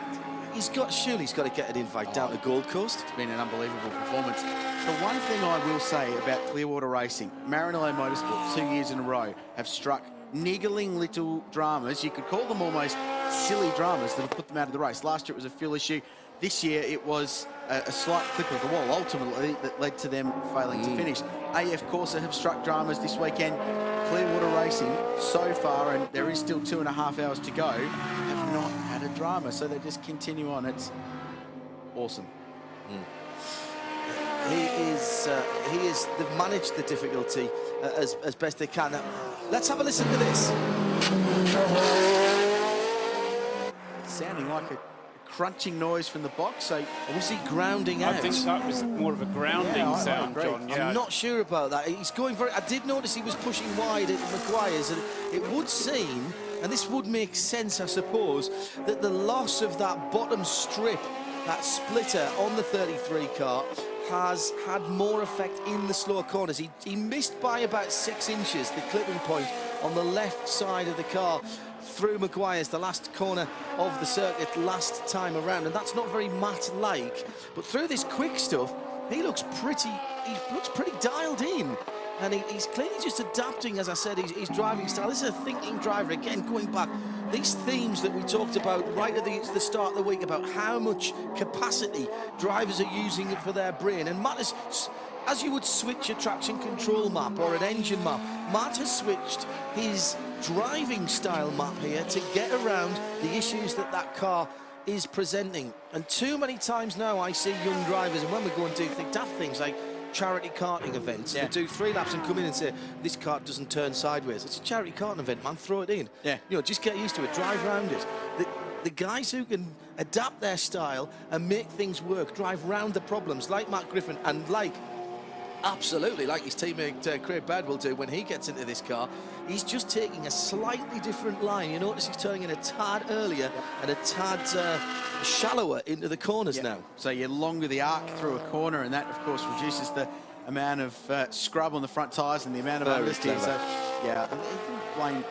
Surely he's got to get an invite down to Gold Coast. It's been an unbelievable performance. The one thing I will say about Clearwater Racing, Maranello Motorsport, 2 years in a row, have struck niggling little dramas. You could call them almost silly dramas that have put them out of the race. Last year it was a fuel issue. This year it was a slight clip of the wall, ultimately, that led to them failing to finish. AF Corsa have struck dramas this weekend. Clearwater Racing, so far, and there is still 2.5 hours to go, have not had a drama, so they just continue on. It's awesome. They've managed the difficulty as best they can. Now, let's have a listen to this. Sounding like a crunching noise from the box. So was he grounding out? I think that was more of a grounding sound, John. Yeah. I'm not sure about that. He's going very... I did notice he was pushing wide at Maguire's, and it would seem, and this would make sense, I suppose, that the loss of that bottom strip, that splitter on the 33 car, has had more effect in the slower corners. He missed by about 6 inches the clipping point on the left side of the car through Maguire's, the last corner of the circuit last time around, and that's not very Matt-like. But through this quick stuff, he looks pretty dialed in. And he's clearly just adapting, as I said, his driving style. This is a thinking driver, again, going back. These themes that we talked about right at the start of the week about how much capacity drivers are using for their brain. And Matt is, as you would switch a traction control map or an engine map, Matt has switched his driving style map here to get around the issues that car is presenting. And too many times now I see young drivers, and when we go and do daft things like charity karting events, they do 3 laps and come in and say, this kart doesn't turn sideways. It's a charity karting event, man, throw it in. You know, just get used to it, drive around it. The guys who can adapt their style and make things work, drive round the problems, like Matt Griffin, and like his teammate Craig Baird will do when he gets into this car. He's just taking a slightly different line. You notice he's turning in a tad earlier and a tad shallower into the corners now. So you longer the arc through a corner, and that, of course, reduces the amount of scrub on the front tyres and the amount of understeer. So, yeah,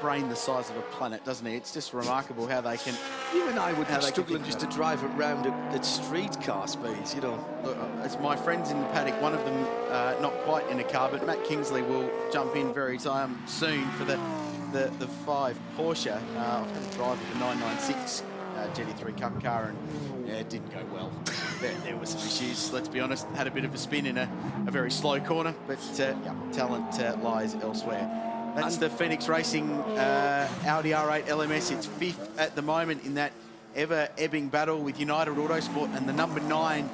brain the size of a planet, doesn't he? It's just remarkable how they can... You and I would be struggling just to drive it round at street car speeds, you know. Look, as my friends in the paddock, one of them not quite in a car, but Matt Kingsley will jump in very soon for the 5 Porsche. I've had a drive with the 996 GT3 Cup car, and it didn't go well. There were some issues, let's be honest. Had a bit of a spin in a very slow corner, but talent lies elsewhere. That's the Phoenix Racing Audi R8 LMS. It's 5th at the moment in that ever-ebbing battle with United Autosport, and the number 9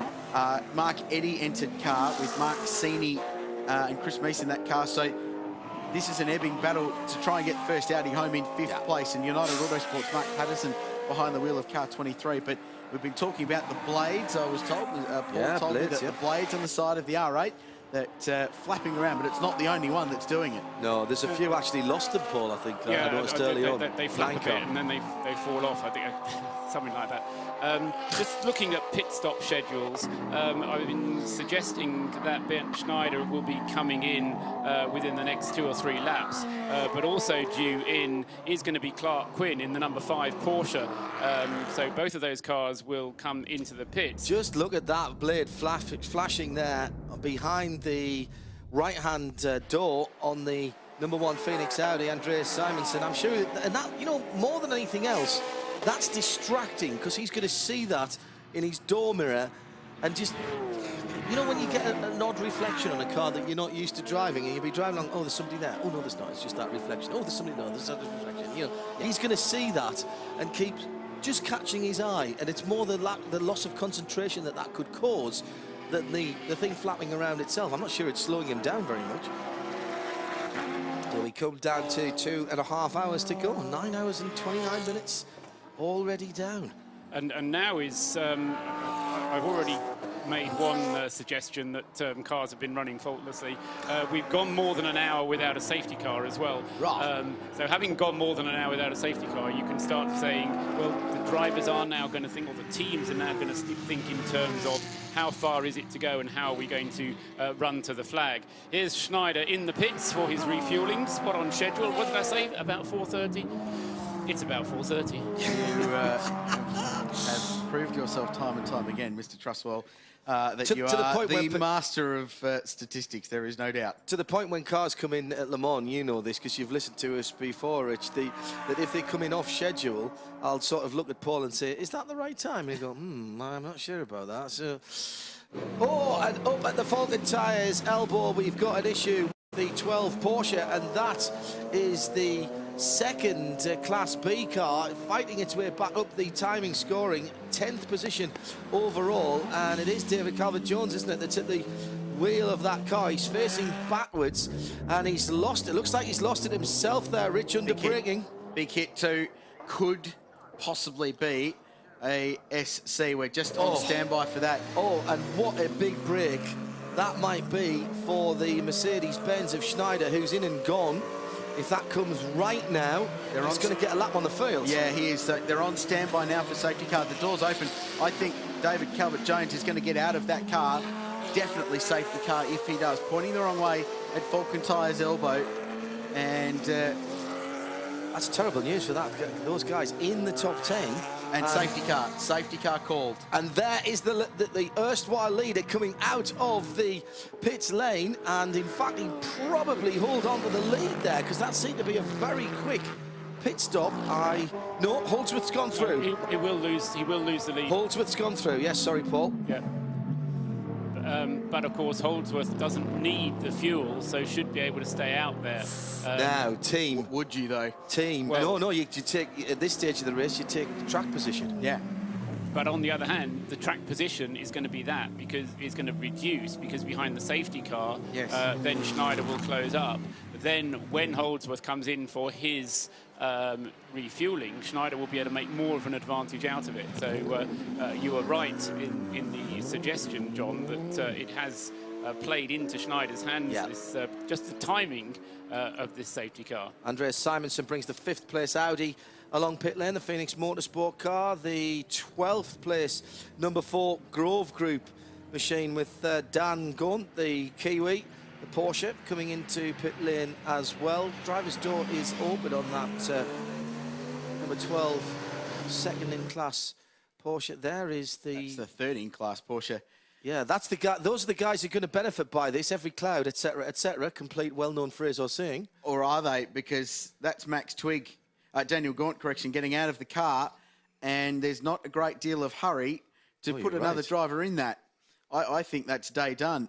Mark Eddy entered car with Mark Sini and Chris Meese in that car. So this is an ebbing battle to try and get first Audi home in 5th place, and United Autosport's Mark Patterson behind the wheel of car 23. But we've been talking about the blades, I was told. Paul told me that the blades on the side of the R8 that flapping around, but it's not the only one that's doing it. No, there's a few actually lost them, Paul, I think. Yeah, I noticed early on. They flap a bit and then they fall off, I think, something like that. Just looking at pit stop schedules, I've been suggesting that Ben Schneider will be coming in within the next 2 or 3 laps, but also due in is going to be Clark Quinn in the number 5 Porsche. So both of those cars will come into the pits. Just look at that blade flashing there behind the right-hand door on the number 1 Phoenix Audi, Andreas Simonsen. I'm sure, and that, you know, more than anything else, that's distracting, because he's going to see that in his door mirror and just, you know, when you get an odd reflection on a car that you're not used to driving, and you'll be driving along, oh, there's somebody there. Oh, no, there's not. It's just that reflection. Oh, there's somebody there. There's that reflection. You know, he's going to see that and keep just catching his eye, and it's more the loss of concentration that could cause than the thing flapping around itself. I'm not sure it's slowing him down very much. So we come down to 2.5 hours to go. 9 hours and 29 minutes already down. And now is, I've already made one suggestion that cars have been running faultlessly. We've gone more than an hour without a safety car as well. Right. So having gone more than an hour without a safety car, you can start saying, well, the drivers are now going to think, or the teams are now going to think in terms of how far is it to go and how are we going to run to the flag. Here's Schneider in the pits for his refueling, spot on schedule. What did I say, about 4:30? It's about 4:30. You have proved yourself time and time again, Mr. Trustwell, that you are the master of statistics, there is no doubt. To the point when cars come in at Le Mans, you know this because you've listened to us before, Rich, that if they come in off schedule, I'll sort of look at Paul and say, is that the right time? And he'll go, I'm not sure about that. So, and up at the Falcon Tyres elbow, we've got an issue with the 12 Porsche, and that is the second Class B car fighting its way back up the timing scoring, 10th position overall, and it is David Calvert-Jones, isn't it, that's at the wheel of that car. He's facing backwards and he's lost it. Looks like he's lost it himself there, Rich, under braking. Big hit too, could possibly be a SC. We're just on standby for that. Oh, and what a big break that might be for the Mercedes-Benz of Schneider, who's in and gone. If that comes right now, he's going to get a lap on the field. Yeah, he is. So they're on standby now for safety car. The door's open. I think David Calvert-Jones is going to get out of that car. Definitely safety car if he does. Pointing the wrong way at Falcon Tyre's elbow. And that's terrible news for those guys in the top 10. And safety car called. And there is the erstwhile leader coming out of the pits lane, and in fact he probably hold on to the lead there, because that seemed to be a very quick pit stop. No, Holdsworth's gone through. He will lose the lead. Holdsworth's gone through. Yes, sorry, Paul. Yeah. But of course, Holdsworth doesn't need the fuel, so should be able to stay out there. Now, team. Would you, though? Team. Well, no, you take, at this stage of the race, you take track position. Yeah. But on the other hand, the track position is going to be that, because it's going to reduce, because behind the safety car, then Schneider will close up. Then when Holdsworth comes in for his refueling, Schneider will be able to make more of an advantage out of it. So you are right in the suggestion, John, that it has played into Schneider's hands. It's just the timing of this safety car. Andreas Simonsen brings the 5th place Audi along pit lane, the Phoenix Motorsport car. The 12th place, number 4 Grove Group machine with Dan Gunn, the Kiwi. The Porsche coming into pit lane as well. Driver's door is open on that number 12 second in class Porsche. That's the third in class Porsche. Yeah, that's the guy. Those are the guys who are going to benefit by this. Every cloud, etc., complete well-known phrase or saying. Or are they? Because that's Max Twigg, Daniel Gaunt, getting out of the car, and there's not a great deal of hurry to put another driver in that. I think that's day done.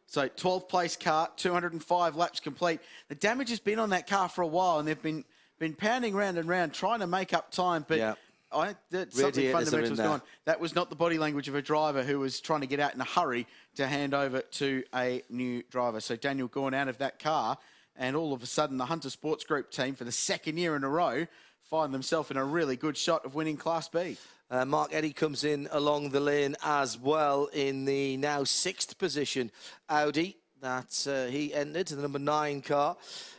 So 12th place car, 205 laps complete. The damage has been on that car for a while, and they've been pounding round and round trying to make up time, but something fundamental was gone. That was not the body language of a driver who was trying to get out in a hurry to hand over to a new driver. So Daniel Gaunt out of that car, and all of a sudden the Hunter Sports Group team, for the second year in a row, find themselves in a really good shot of winning Class B. Mark Eddy comes in along the lane as well in the now 6th position Audi that he entered, the number 9 car.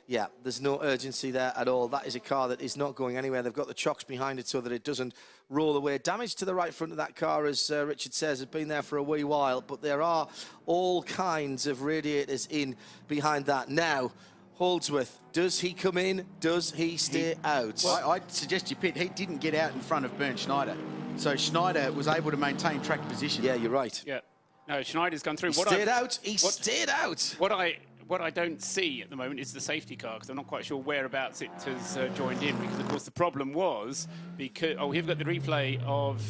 Yeah, there's no urgency there at all. That is a car that is not going anywhere. They've got the chocks behind it so that it doesn't roll away. Damage to the right front of that car, as Richard says, has been there for a wee while, but there are all kinds of radiators in behind that. Now, Holdsworth, does he come in? Does he stay out? Well, I'd suggest you pit. He didn't get out in front of Bernd Schneider. So Schneider was able to maintain track position. Yeah, you're right. Yeah. No, Schneider's gone through. He stayed out. What I don't see at the moment is the safety car, because I'm not quite sure whereabouts it has joined in, because, of course, the problem was because... Oh, we've got the replay of...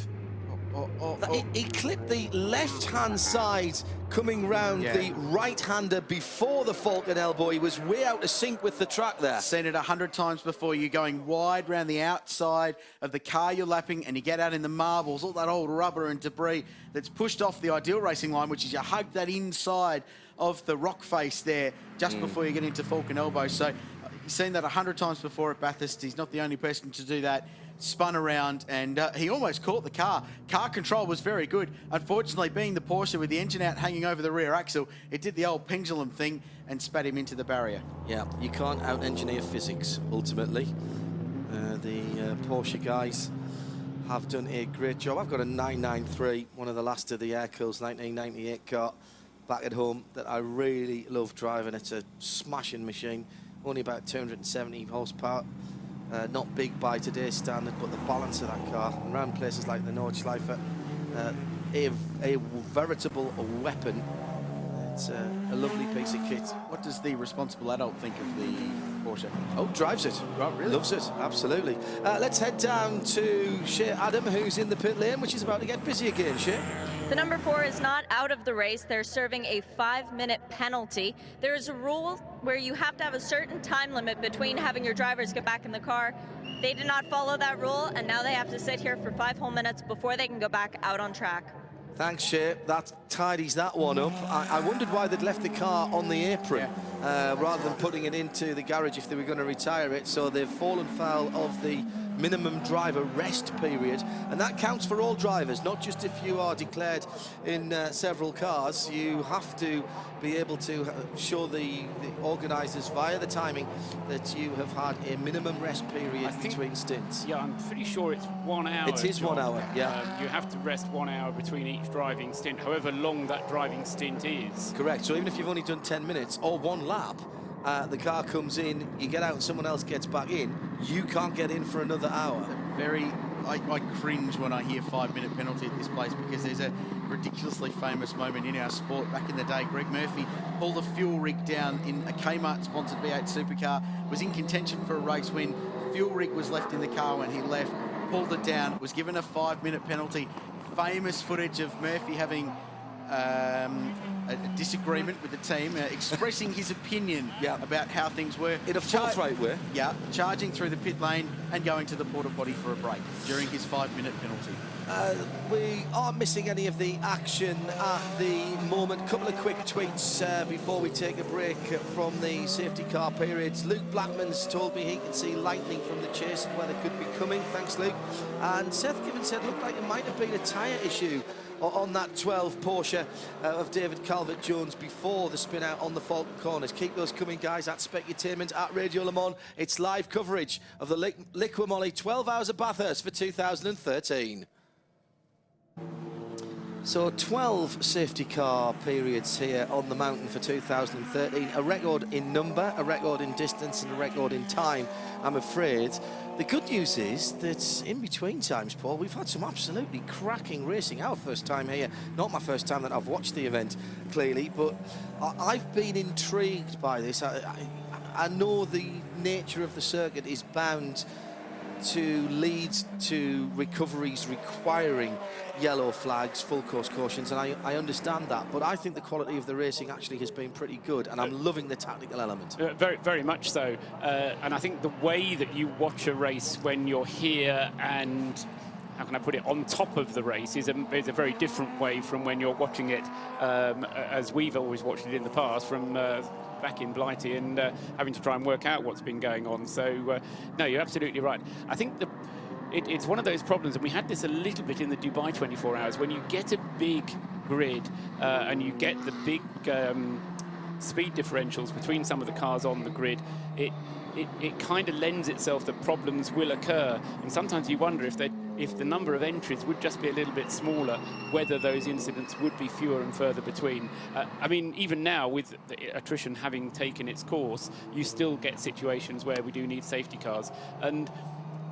He clipped the left-hand side coming round the right-hander before the Falcon elbow. He was way out of sync with the track there. Seen it 100 times before. You're going wide round the outside of the car you're lapping, and you get out in the marbles, all that old rubber and debris that's pushed off the ideal racing line, which is you hug that inside of the rock face there just before you get into Falcon elbow. So you've seen that 100 times before at Bathurst. He's not the only person to do that. Spun around, and he almost caught the car. Car control was very good. Unfortunately, being the Porsche with the engine out hanging over the rear axle, it did the old pendulum thing and spat him into the barrier. Yeah, you can't out-engineer physics, ultimately. The Porsche guys have done a great job. I've got a 993, one of the last of the Aircools 1998 car back at home that I really love driving. It's a smashing machine, only about 270 horsepower. Not big by today's standard, but the balance of that car around places like the Nordschleife, a veritable weapon. It's a lovely piece of kit. What does the responsible adult think of the Porsche? Oh, drives it. Right, really? Loves it, absolutely. Let's head down to Shea Adam, who's in the pit lane, which is about to get busy again, Shea. The number 4 is not out of the race. They're serving a 5-minute penalty. There is a rule where you have to have a certain time limit between having your drivers get back in the car. They did not follow that rule, and now they have to sit here for 5 whole minutes before they can go back out on track. Thanks, Shea. That tidies that one up. I wondered why they'd left the car on the apron rather than putting it into the garage if they were going to retire it. So they've fallen foul of the minimum driver rest period, and that counts for all drivers, not just if you are declared in several cars. You have to be able to show the organisers via the timing that you have had a minimum rest period between stints. Yeah, I'm pretty sure it's 1 hour. It is 1 hour, yeah. You have to rest 1 hour between each driving stint, however long that driving stint is. Correct. So even if you've only done 10 minutes or 1 lap, the car comes in, you get out and someone else gets back in, you can't get in for another hour. I cringe when I hear 5-minute penalty at this place, because there's a ridiculously famous moment in our sport back in the day. Greg Murphy pulled a fuel rig down in a Kmart-sponsored V8 supercar, was in contention for a race win. Fuel rig was left in the car when he left, pulled it down, was given a 5-minute penalty. Famous footage of Murphy having a disagreement with the team, expressing his opinion about how things were. In a forthright way. Yeah, charging through the pit lane and going to the porta potty for a break during his 5-minute penalty. We aren't missing any of the action at the moment. Couple of quick tweets before we take a break from the safety car periods. Luke Blackman's told me he can see lightning from the chase and weather could be coming. Thanks, Luke. And Seth Given said looked like it might have been a tyre issue on that 12 Porsche of David Calvert-Jones before the spin out on the Falcon Corners. Keep those coming, guys, at Specutainment, at Radio Le Mans. It's live coverage of the Liqui Moly 12 Hours of Bathurst for 2013. So 12 safety car periods here on the mountain for 2013. A record in number, a record in distance, and a record in time, I'm afraid. The good news is that in between times, Paul, we've had some absolutely cracking racing. Our first time here, not my first time that I've watched the event, clearly, but I've been intrigued by this. I know the nature of the circuit is bound to lead to recoveries requiring yellow flags, full course cautions, and I understand that, but I think the quality of the racing actually has been pretty good, and I'm loving the tactical element. Very, very much so. And I think the way that you watch a race when you're here and, how can I put it, on top of the race is a very different way from when you're watching it, as we've always watched it in the past, from back in Blighty and having to try and work out what's been going on. So, no, you're absolutely right. I think it's one of those problems, and we had this a little bit in the Dubai 24 Hours, when you get a big grid and you get the big speed differentials between some of the cars on the grid, it kind of lends itself that problems will occur, and sometimes you wonder if the number of entries would just be a little bit smaller, whether those incidents would be fewer and further between. I mean, even now, with the attrition having taken its course, you still get situations where we do need safety cars. And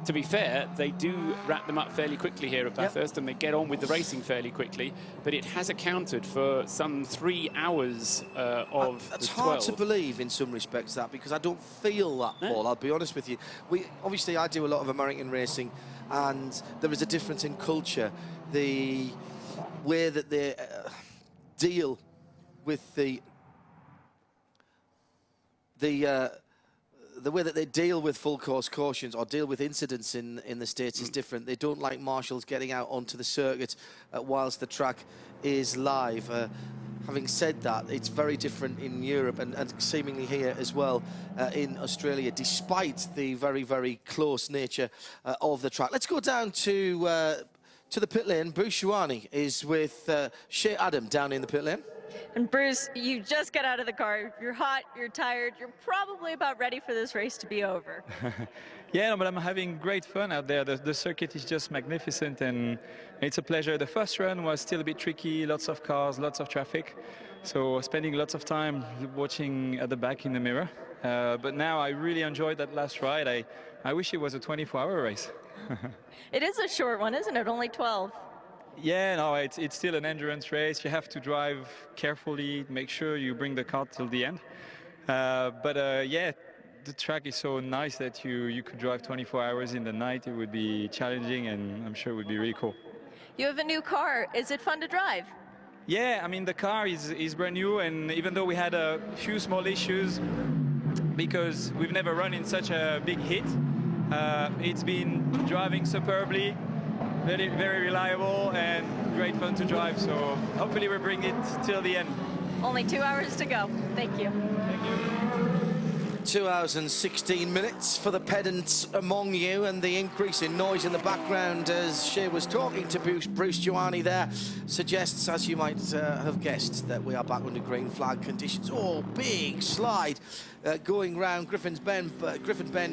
to be fair, they do wrap them up fairly quickly here at Bathurst, and they get on with the racing fairly quickly, but it has accounted for some 3 hours of It's the 12. hard to believe in some respects, that, because I don't feel that, Paul, I'll be honest with you. Obviously, I do a lot of American racing, and there is a difference in culture. The way that they deal with the way that they deal with full course cautions or deal with incidents in the States is different. They don't like marshals getting out onto the circuit whilst the track is live. Having said that, it's very different in Europe and seemingly here as well in Australia, despite the very, very close nature of the track. Let's go down to the pit lane. Bruce Shuani is with Shea Adam down in the pit lane. And Bruce, you just got out of the car. You're hot, you're tired, you're probably about ready for this race to be over. Yeah, no, but I'm having great fun out there. The circuit is just magnificent, and it's a pleasure. The first run was still a bit tricky, lots of cars, lots of traffic. So spending lots of time watching at the back in the mirror. But now I really enjoyed that last ride. I wish it was a 24-hour race. It is a short one, isn't it? Only 12. Yeah, no, it's still an endurance race. You have to drive carefully, make sure you bring the car till the end. Yeah, the track is so nice that you could drive 24 hours in the night. It would be challenging, and I'm sure it would be really cool. You have a new car. Is it fun to drive? Yeah, I mean, the car is brand new, and even though we had a few small issues because we've never run in such a big heat, it's been driving superbly. Very, very reliable and great fun to drive. So hopefully we'll bring it till the end. Only 2 hours to go. Thank you. Thank you. 2 hours and 16 minutes for the pedants among you, and the increase in noise in the background as Shea was talking to Bruce Giuani there suggests, as you might have guessed, that we are back under green flag conditions. Oh, big slide going round Griffin Bend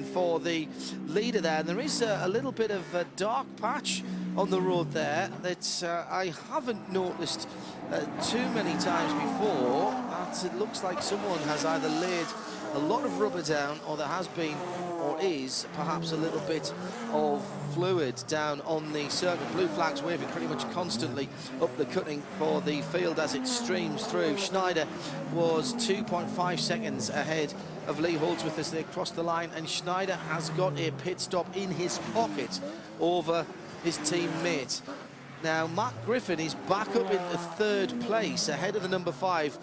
for the leader there. And there is a little bit of a dark patch on the road there that I haven't noticed too many times before. It looks like someone has either laid a lot of rubber down, or there has been, or is, perhaps a little bit of fluid down on the circuit. Blue flags waving pretty much constantly up the cutting for the field as it streams through. Schneider was 2.5 seconds ahead of Lee Holdsworth as they crossed the line, and Schneider has got a pit stop in his pocket over his teammate. Now, Matt Griffin is back up into third place, ahead of the number 5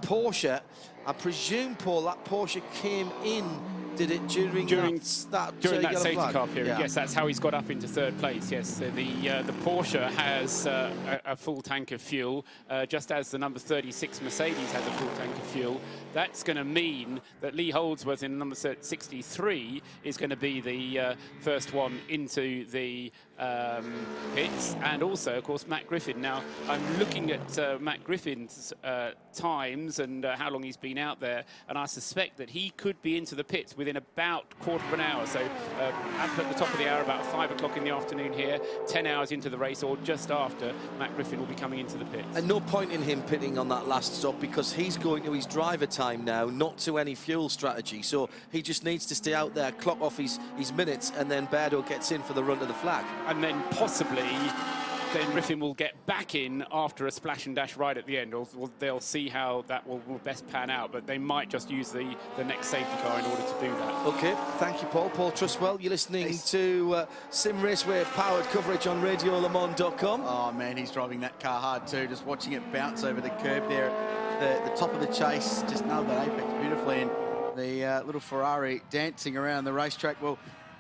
Porsche. I presume, Paul, that Porsche came in, did it, during that safety flag? car period? Yeah. Yes, that's how he's got up into third place. Yes, so the Porsche has a full tank of fuel, just as the number 36 Mercedes has a full tank of fuel. That's going to mean that Lee Holdsworth in number 63 is going to be the first one into the pits, and also, of course, Matt Griffin. Now, I'm looking at Matt Griffin's times and how long he's been out there, and I suspect that he could be into the pits within about quarter of an hour. So up at the top of the hour, about 5 o'clock in the afternoon here, 10 hours into the race, or just after, Matt Griffin will be coming into the pits. And no point in him pitting on that last stop, because he's going to his driver time now, not to any fuel strategy. So he just needs to stay out there, clock off his minutes, and then Berdo gets in for the run to the flag. And then possibly then Griffin will get back in after a splash and dash right at the end, or they'll see how that will best pan out, but they might just use the next safety car in order to do that. OK, thank you, Paul. Paul Trustwell, you're listening to Sim Raceway powered coverage on RadioLeMans.com. Oh, man, he's driving that car hard too, just watching it bounce over the curb there at the top of the chase. Just nailed that apex beautifully, and the little Ferrari dancing around the racetrack. Well,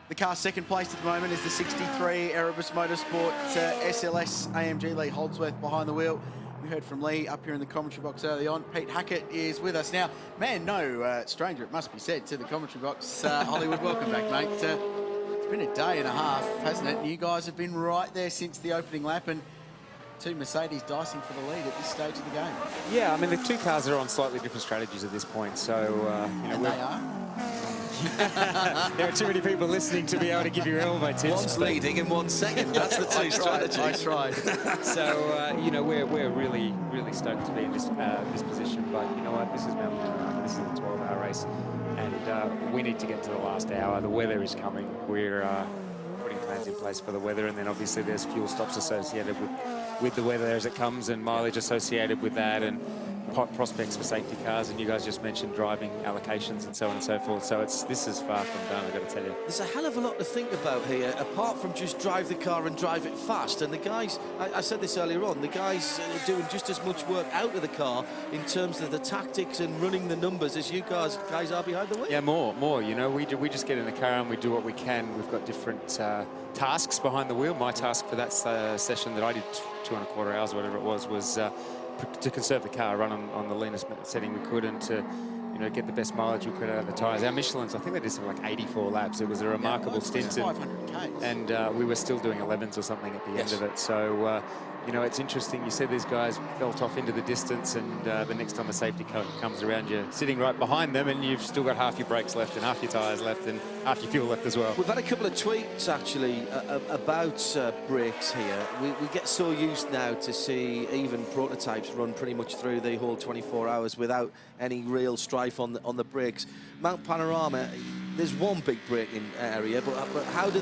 the car second place at the moment is the 63 Erebus Motorsport SLS AMG. Lee Holdsworth behind the wheel. We heard from Lee up here in the commentary box early on. Pete Hackett is with us now. Man, no stranger, it must be said, to the commentary box. Hollywood, welcome back, mate. It's been a day and a half, hasn't it? And you guys have been right there since the opening lap, and 2 Mercedes dicing for the lead at this stage of the game. Yeah, I mean, the 2 cars are on slightly different strategies at this point, so, you know, and they are? There are too many people listening to be able to give you all my tips. One's leading and one's second. That's the 2 strategies. I tried. So, you know, we're really stoked to be in this position. But you know what? This is Mount Panorama. This is a 12-hour race, and we need to get to the last hour. The weather is coming. We're putting plans in place for the weather, and then obviously there's fuel stops associated with the weather as it comes, and mileage associated with that, and prospects for safety cars, and you guys just mentioned driving allocations and so on and so forth. So this is far from done, I've got to tell you. There's a hell of a lot to think about here, apart from just drive the car and drive it fast. And the guys, I said this earlier on, the guys are doing just as much work out of the car in terms of the tactics and running the numbers as you guys are behind the wheel. Yeah, more. You know, we just get in the car and we do what we can. We've got different tasks behind the wheel. My task for that session that I did 2.25 hours, whatever it was to conserve the car, run on the leanest setting we could, and to, you know, get the best mileage we could out of the tyres. Our Michelins, I think they did something like 84 laps. It was a remarkable stint, and we were still doing 11s or something at the end of it. So, you know, it's interesting. You said these guys felt off into the distance, and the next time the safety car comes around, you're sitting right behind them, and you've still got half your brakes left and half your tyres left and half your fuel left as well. We've had a couple of tweets, actually, about brakes here. We get so used now to see even prototypes run pretty much through the whole 24 hours without any real strife on the brakes. Mount Panorama, there's one big braking area, but how do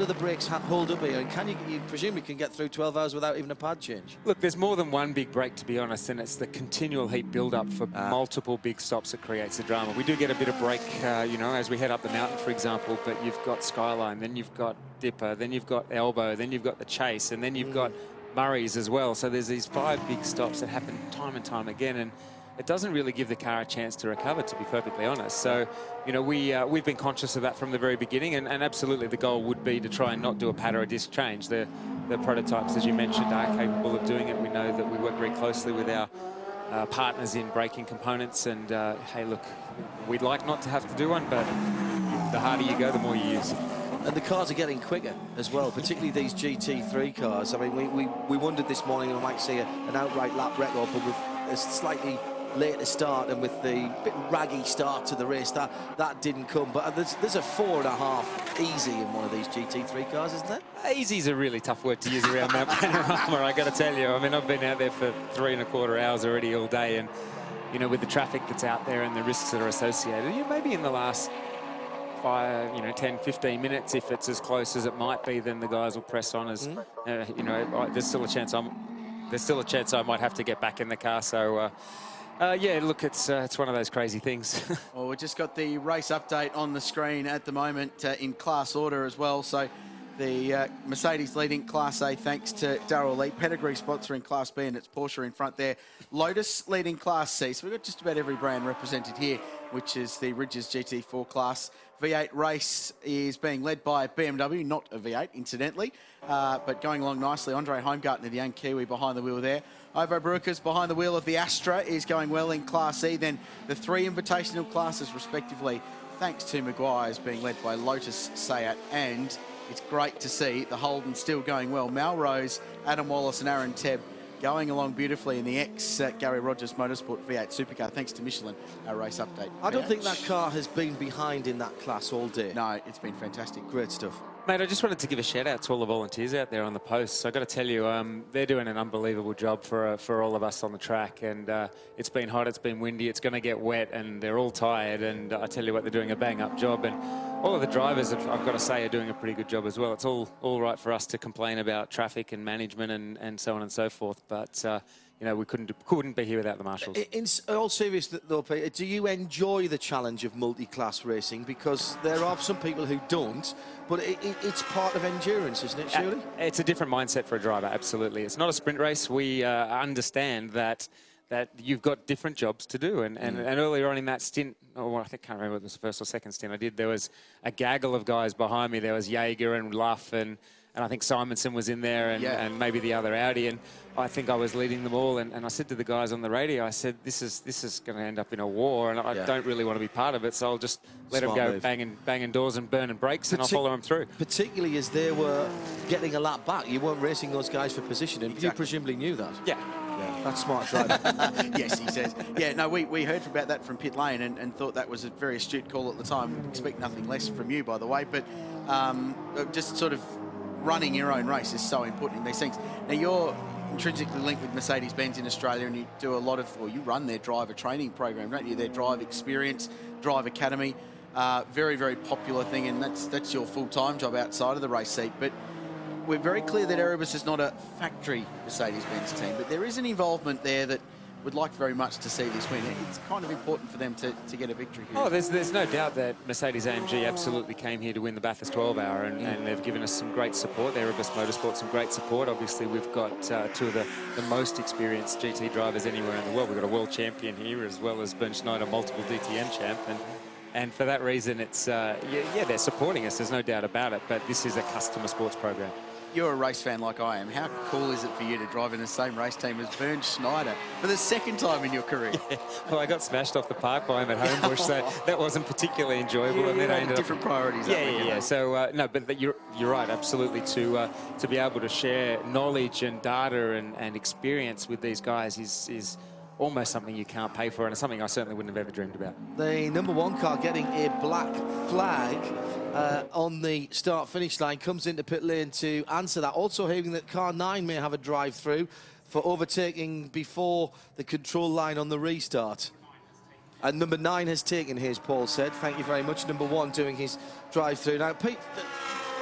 the brakes hold up here? And can you presume you can get through 12 hours without even a pad change? Look, there's more than one big brake, to be honest, and it's the continual heat build-up for multiple big stops that creates the drama. We do get a bit of brake, you know, as we head up the mountain, for example, but you've got Skyline, then you've got Dipper, then you've got Elbow, then you've got the Chase, and then you've got Murray's as well. So there's these 5 big stops that happen time and time again, and it doesn't really give the car a chance to recover, to be perfectly honest. So, you know, we've been conscious of that from the very beginning, and absolutely the goal would be to try and not do a pad or a disc change. The prototypes, as you mentioned, are capable of doing it. We know that we work very closely with our partners in braking components. And hey, look, we'd like not to have to do one, but the harder you go, the more you use. And the cars are getting quicker as well, particularly these GT3 cars. I mean, we wondered this morning we might see an outright lap record, but with a slightly later start and with the bit raggy start to the race, that didn't come. But there's a 4.5 easy in one of these GT3 cars, isn't there? Easy is a really tough word to use around Mount Panorama, I got to tell you. I mean, I've been out there for 3.25 hours already all day, and, you know, with the traffic that's out there and the risks that are associated, maybe in the last 10, 15 minutes, if it's as close as it might be, then the guys will press on. As you know, there's still a chance I might have to get back in the car. So yeah, look, it's one of those crazy things. Well, we just got the race update on the screen at the moment in class order as well. So the Mercedes leading Class A thanks to Darrell Lee. Pedigree sponsoring Class B, and it's Porsche in front there. Lotus leading Class C. So we've got just about every brand represented here, which is the Ridges GT4 class. V8 race is being led by BMW, not a V8, incidentally, but going along nicely. Andre Heimgartner, the young Kiwi, behind the wheel there. Ivo Bruckers behind the wheel of the Astra is going well in Class E. Then the 3 invitational classes, respectively, thanks to Maguire's, being led by Lotus, Seat, and it's great to see the Holden still going well. Melrose, Adam Wallace and Aaron Tebb going along beautifully in the ex-Gary Rogers Motorsport V8 Supercar, thanks to Michelin, our race update. I don't think that car has been behind in that class all day. No, it's been fantastic. Great stuff. Mate, I just wanted to give a shout out to all the volunteers out there on the posts. I've got to tell you, they're doing an unbelievable job for all of us on the track. And it's been hot, it's been windy, it's going to get wet, and they're all tired. And I tell you what, they're doing a bang-up job. And all of the drivers, I've got to say, are doing a pretty good job as well. It's all right for us to complain about traffic and management and so on and so forth. But you know, we couldn't be here without the marshals. In all seriousness, though, Peter, do you enjoy the challenge of multi-class racing? Because there are some people who don't, but it's part of endurance, isn't it, surely? It's a different mindset for a driver, absolutely. It's not a sprint race. We understand that you've got different jobs to do. And earlier on in that stint, I can't remember if it was the first or second stint I did, there was a gaggle of guys behind me. There was Jaeger and Luff and I think Simonson was in there and maybe the other Audi. And I think I was leading them all. And I said to the guys on the radio, I said, this is going to end up in a war, and I don't really want to be part of it, so I'll just let them go banging doors and burning brakes, and I'll follow them through. Particularly as they were getting a lap back. You weren't racing those guys for position, and you presumably knew that. Yeah. That's smart driving. Yes, he says. Yeah, no, we heard about that from pit lane and thought that was a very astute call at the time. Expect nothing less from you, by the way, but just sort of running your own race is so important in these things. Now, you're intrinsically linked with Mercedes-Benz in Australia, and you do a lot of, well, you run their driver training program, don't you? Their Drive Experience, Drive Academy, very, very popular thing, and that's your full-time job outside of the race seat. But we're very clear that Erebus is not a factory Mercedes-Benz team, but there is an involvement there that would like very much to see this win. It's kind of important for them to get a victory here. Oh, there's no doubt that Mercedes-AMG absolutely came here to win the Bathurst 12 Hour, and they've given us some great support. Erebus Motorsport, some great support. Obviously, we've got two of the most experienced GT drivers anywhere in the world. We've got a world champion here, as well as Bernd Schneider, multiple DTM champ. And for that reason, it's, yeah, they're supporting us. There's no doubt about it. But this is a customer sports program. You're a race fan like I am. How cool is it for you to drive in the same race team as Bernd Schneider for the second time in your career? Yeah. Well, I got smashed off the park by him at Homebush, so that wasn't particularly enjoyable. And then I ended different priorities. Yeah. So no, but you're right, absolutely. To be able to share knowledge and data and experience with these guys is almost something you can't pay for, and it's something I certainly wouldn't have ever dreamed about. The #1 car getting a black flag on the start-finish line comes into pit lane to answer that. Also hearing that car 9 may have a drive-through for overtaking before the control line on the restart. And number 9 has taken his, Paul said. Thank you very much. Number 1 doing his drive-through. Now, Pete,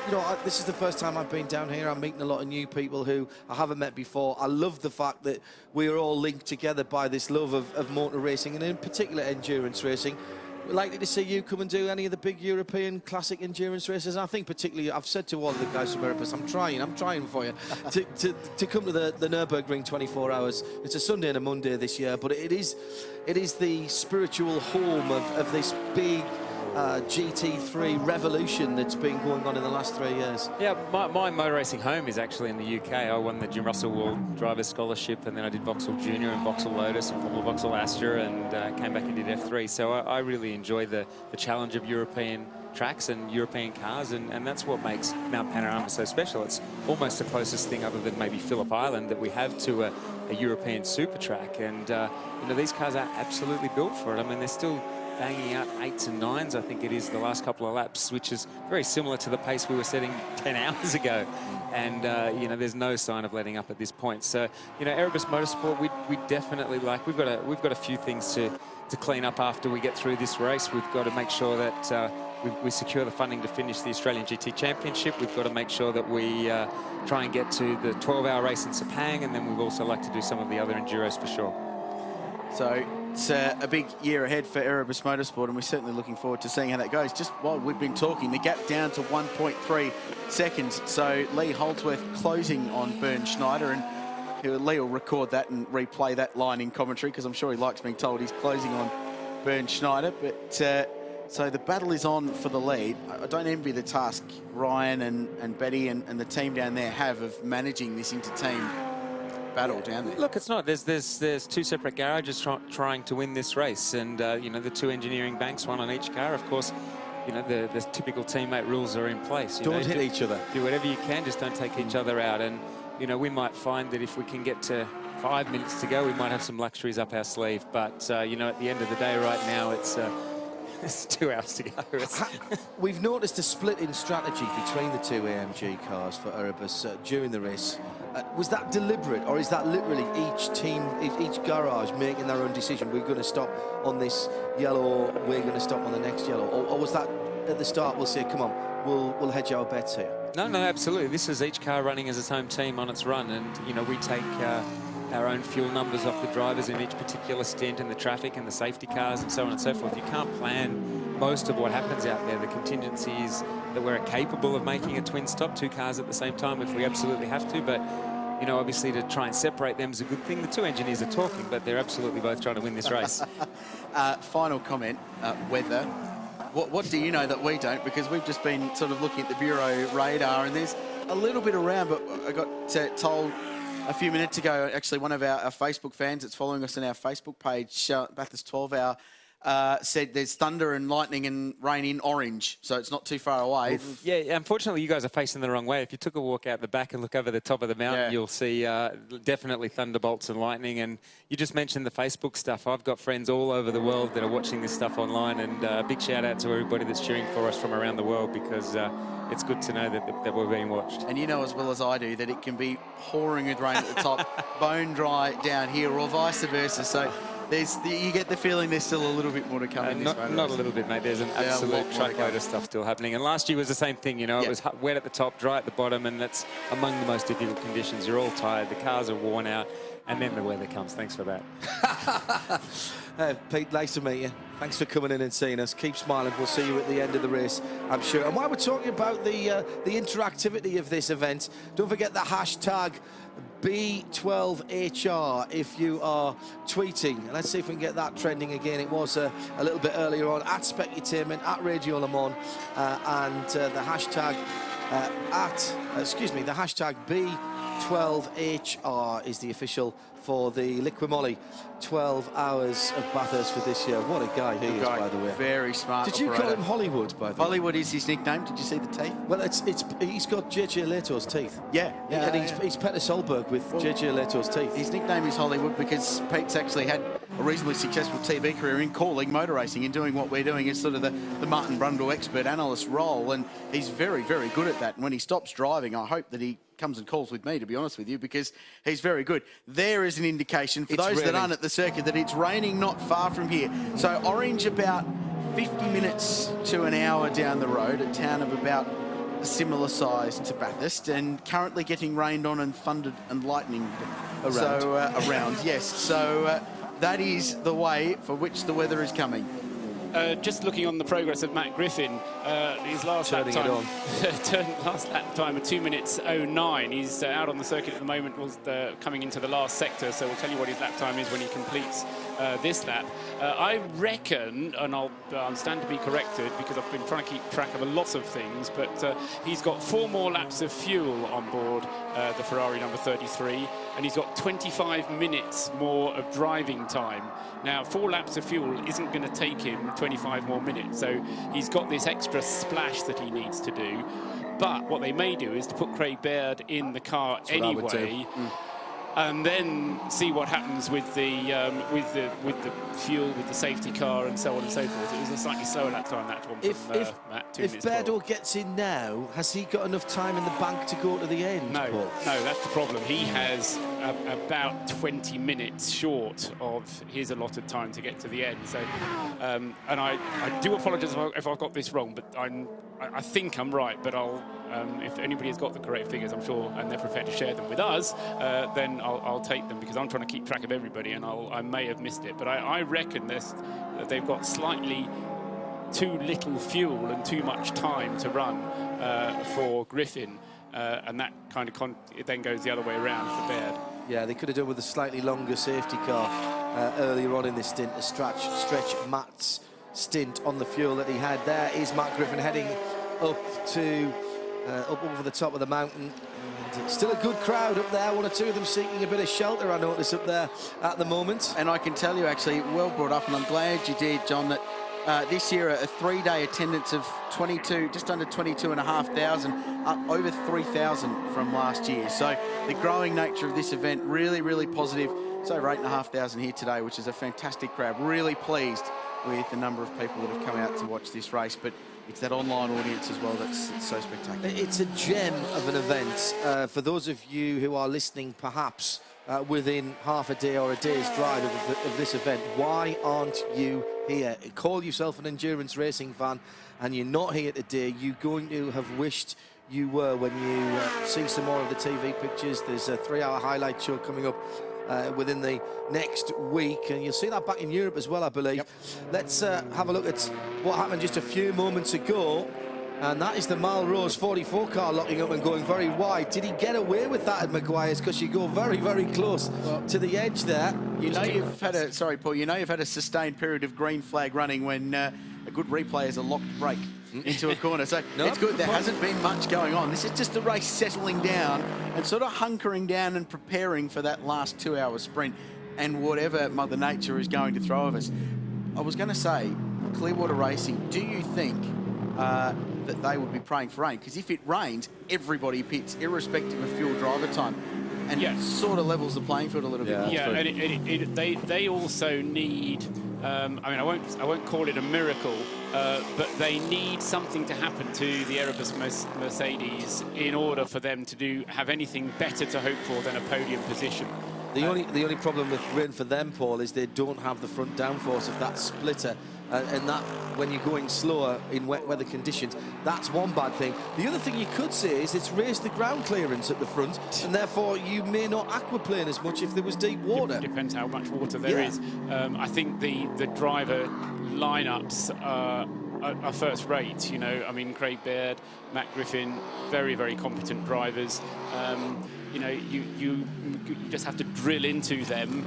you know, this is the first time I've been down here. I'm meeting a lot of new people who I haven't met before. I love the fact that we are all linked together by this love of motor racing, and in particular endurance racing. We're likely to see you come and do any of the big European classic endurance races. And I think particularly, I've said to all the guys from Erebus, I'm trying for you to come to the Nürburgring 24 hours. It's a Sunday and a Monday this year, but it is the spiritual home of this big GT3 revolution that's been going on in the last 3 years? Yeah, my motor racing home is actually in the UK. I won the Jim Russell World Driver Scholarship, and then I did Vauxhall Junior and Vauxhall Lotus and Formula Vauxhall Astra, and came back and did F3. So I really enjoy the challenge of European tracks and European cars, and that's what makes Mount Panorama so special. It's almost the closest thing, other than maybe Phillip Island, that we have to a European super track. And you know, these cars are absolutely built for it. I mean, they're still banging out 8s and 9s, I think it is, the last couple of laps, which is very similar to the pace we were setting 10 hours ago. And you know, there's no sign of letting up at this point. So you know, Erebus Motorsport, we definitely like. We've got a few things to clean up after we get through this race. We've got to make sure that we secure the funding to finish the Australian GT Championship. We've got to make sure that we try and get to the 12-hour race in Sepang, and then we'd also like to do some of the other enduros for sure. So it's a big year ahead for Erebus Motorsport, and we're certainly looking forward to seeing how that goes. Just while we've been talking, the gap down to 1.3 seconds. So Lee Holdsworth closing on Bernd Schneider, and Lee will record that and replay that line in commentary, because I'm sure he likes being told he's closing on Bernd Schneider. But so the battle is on for the lead. I don't envy the task Ryan and Betty and the team down there have of managing this inter-team battle down there. Look, it's not. There's two separate garages trying to win this race, and you know, the two engineering banks, one on each car. Of course, you know, the typical teammate rules are in place. Don't hit each other. Do whatever you can, just don't take each other out. And you know, we might find that if we can get to 5 minutes to go, we might have some luxuries up our sleeve. But you know, at the end of the day, right now, it's 2 hours to go. We've noticed a split in strategy between the two AMG cars for Erebus during the race. Was that deliberate, or is that literally each team, each garage making their own decision? We're going to stop on this yellow, we're going to stop on the next yellow, or was that at the start? We'll say, come on, we'll hedge our bets here. No, absolutely. This is each car running as its home team on its run, and you know, we take our own fuel numbers off the drivers in each particular stint, and the traffic and the safety cars and so on and so forth. You can't plan most of what happens out there. The contingency is that we're capable of making a twin stop, two cars at the same time, if we absolutely have to. But you know, obviously to try and separate them is a good thing. The two engineers are talking, but they're absolutely both trying to win this race. Final comment, weather. What do you know that we don't? Because we've just been sort of looking at the Bureau radar, and there's a little bit around, but I got told a few minutes ago, actually, one of our Facebook fans that's following us on our Facebook page, Bathurst 12 Hour, said there's thunder and lightning and rain in orange, so it's not too far away. Yeah, unfortunately, you guys are facing the wrong way. If you took a walk out the back and look over the top of the mountain, you'll see definitely thunderbolts and lightning. And you just mentioned the Facebook stuff. I've got friends all over the world that are watching this stuff online, and a big shout out to everybody that's cheering for us from around the world, because it's good to know that we're being watched. And you know as well as I do that it can be pouring with rain at the top, bone dry down here, or vice versa. So you get the feeling there's still a little bit more to come in this race. Not a little bit, mate. There's an absolute truckload of stuff still happening. And last year was the same thing, you know. It was wet at the top, dry at the bottom, and that's among the most difficult conditions. You're all tired, the cars are worn out, and then the weather comes. Thanks for that. Pete, nice to meet you. Thanks for coming in and seeing us. Keep smiling. We'll see you at the end of the race, I'm sure. And while we're talking about the interactivity of this event, don't forget the hashtag B12HR if you are tweeting. Let's see if we can get that trending again. It was a little bit earlier on at Specutainment, at Radio Le Mans, and the hashtag the hashtag B12HR is the official for the Liquimolly 12 Hours of Bathurst for this year. What a guy he is, by the way. Very smart. Did you call him Hollywood, by the way? Hollywood is his nickname. Did you see the teeth? Well, he's got JJ Leto's teeth. Yeah. And he's Peter Solberg with JJ Leto's teeth. His nickname is Hollywood because Pete's actually had a reasonably successful TV career in calling motor racing and doing what we're doing is sort of the Martin Brundle expert analyst role, and he's very, very good at that. And when he stops driving, I hope that he comes and calls with me, to be honest with you, because he's very good. There is an indication for those that aren't at the circuit that it's raining not far from here. So orange about 50 minutes to an hour down the road, a town of about a similar size to Bathurst, and currently getting rained on and thundered and lightning around. So around, yes. So that is the way for which the weather is coming. Just looking on the progress of Matt Griffin, his last lap time, last lap time of 2 minutes 09. He's out on the circuit at the moment, coming into the last sector, so we'll tell you what his lap time is when he completes this lap. I reckon, and I'll stand to be corrected because I've been trying to keep track of a lot of things, but he's got 4 more laps of fuel on board the Ferrari number 33, and he's got 25 minutes more of driving time. Now, 4 laps of fuel isn't going to take him 25 more minutes, so he's got this extra splash that he needs to do. But what they may do is to put Craig Baird in the car anyway, and then see what happens with the fuel, with the safety car, and so on and so forth. It was a slightly slower lap time, that one from Matt. If Baird gets in now, has he got enough time in the bank to go to the end? No, Paul? no, that's the problem. He has about 20 minutes short of his allotted time to get to the end. So, and I do apologise if I've got this wrong, but I think I'm right. But I'll, if anybody has got the correct figures, I'm sure, and they're prepared to share them with us, then I'll take them, because I'm trying to keep track of everybody, and I may have missed it. But I reckon that they've got slightly too little fuel and too much time to run for Griffin. And that kind of it then goes the other way around for Baird. Yeah, they could have done with a slightly longer safety car earlier on in this stint to stretch Matt's stint on the fuel that he had. There is Matt Griffin heading up over the top of the mountain. And still a good crowd up there. 1 or 2 of them seeking a bit of shelter, I notice, up there at the moment. And I can tell you, actually, well brought up, and I'm glad you did, John, that this year a 3-day attendance of 22, just under 22,500, up over 3,000 from last year. So the growing nature of this event, really, really positive. It's over 8,500 here today, which is a fantastic crowd. Really pleased with the number of people that have come out to watch this race, but it's that online audience as well that's so spectacular. It's a gem of an event. For those of you who are listening, perhaps within half a day or a day's drive of this event, why aren't you here? Call yourself an endurance racing fan and you're not here today. You're going to have wished you were when you see some more of the TV pictures. There's a 3-hour highlight show coming up within the next week, and you'll see that back in Europe as well, I believe. Yep. Let's have a look at what happened just a few moments ago, and that is the Malrose 44 car locking up and going very wide. Did he get away with that at Maguire's? Because you go very, very close to the edge there. You know you've had a, sorry Paul, you know you've had a sustained period of green flag running when a good replay is a locked brake into a corner. So it's good. There hasn't been much going on. This is just the race settling down and sort of hunkering down and preparing for that last 2-hour sprint and whatever Mother Nature is going to throw of us. I was going to say, Clearwater Racing, do you think that they would be praying for rain? Because if it rains, everybody pits, irrespective of fuel driver time. And it sort of levels the playing field a little bit. Yeah, and they also need, I mean, I won't call it a miracle, but they need something to happen to the Erebus Mercedes in order for them to have anything better to hope for than a podium position. The only problem with rain for them, Paul, is they don't have the front downforce of that splitter. And that, when you're going slower in wet weather conditions, that's one bad thing. The other thing you could say is it's raised the ground clearance at the front, and therefore you may not aquaplane as much if there was deep water. It depends how much water there is. I think the driver lineups are first rate. You know, I mean, Craig Baird, Matt Griffin, very, very competent drivers. You know, you just have to drill into them.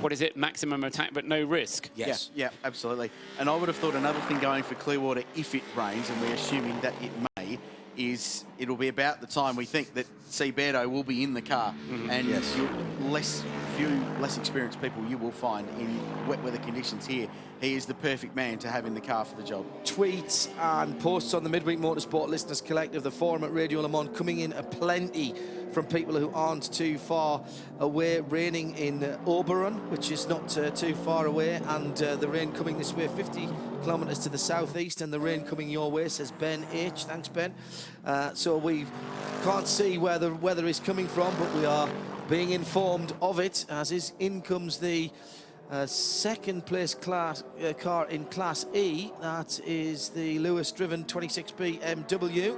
What is it? Maximum attack, but no risk. Yes. Yeah, absolutely. And I would have thought another thing going for Clearwater, if it rains, and we're assuming that it may, is it'll be about the time we think that Berto will be in the car. And few less experienced people you will find in wet weather conditions here. He is the perfect man to have in the car for the job. Tweets and posts on the Midweek Motorsport Listeners Collective, the forum at Radio Le Mans, coming in aplenty from people who aren't too far away. Raining in Oberon, which is not too far away, and the rain coming this way, 50 kilometres to the southeast, and the rain coming your way, says Ben H. Thanks, Ben. So we can't see where the weather is coming from, but we are being informed of it, as in comes the second place car in Class E. That is the Lewis-driven 26B BMW.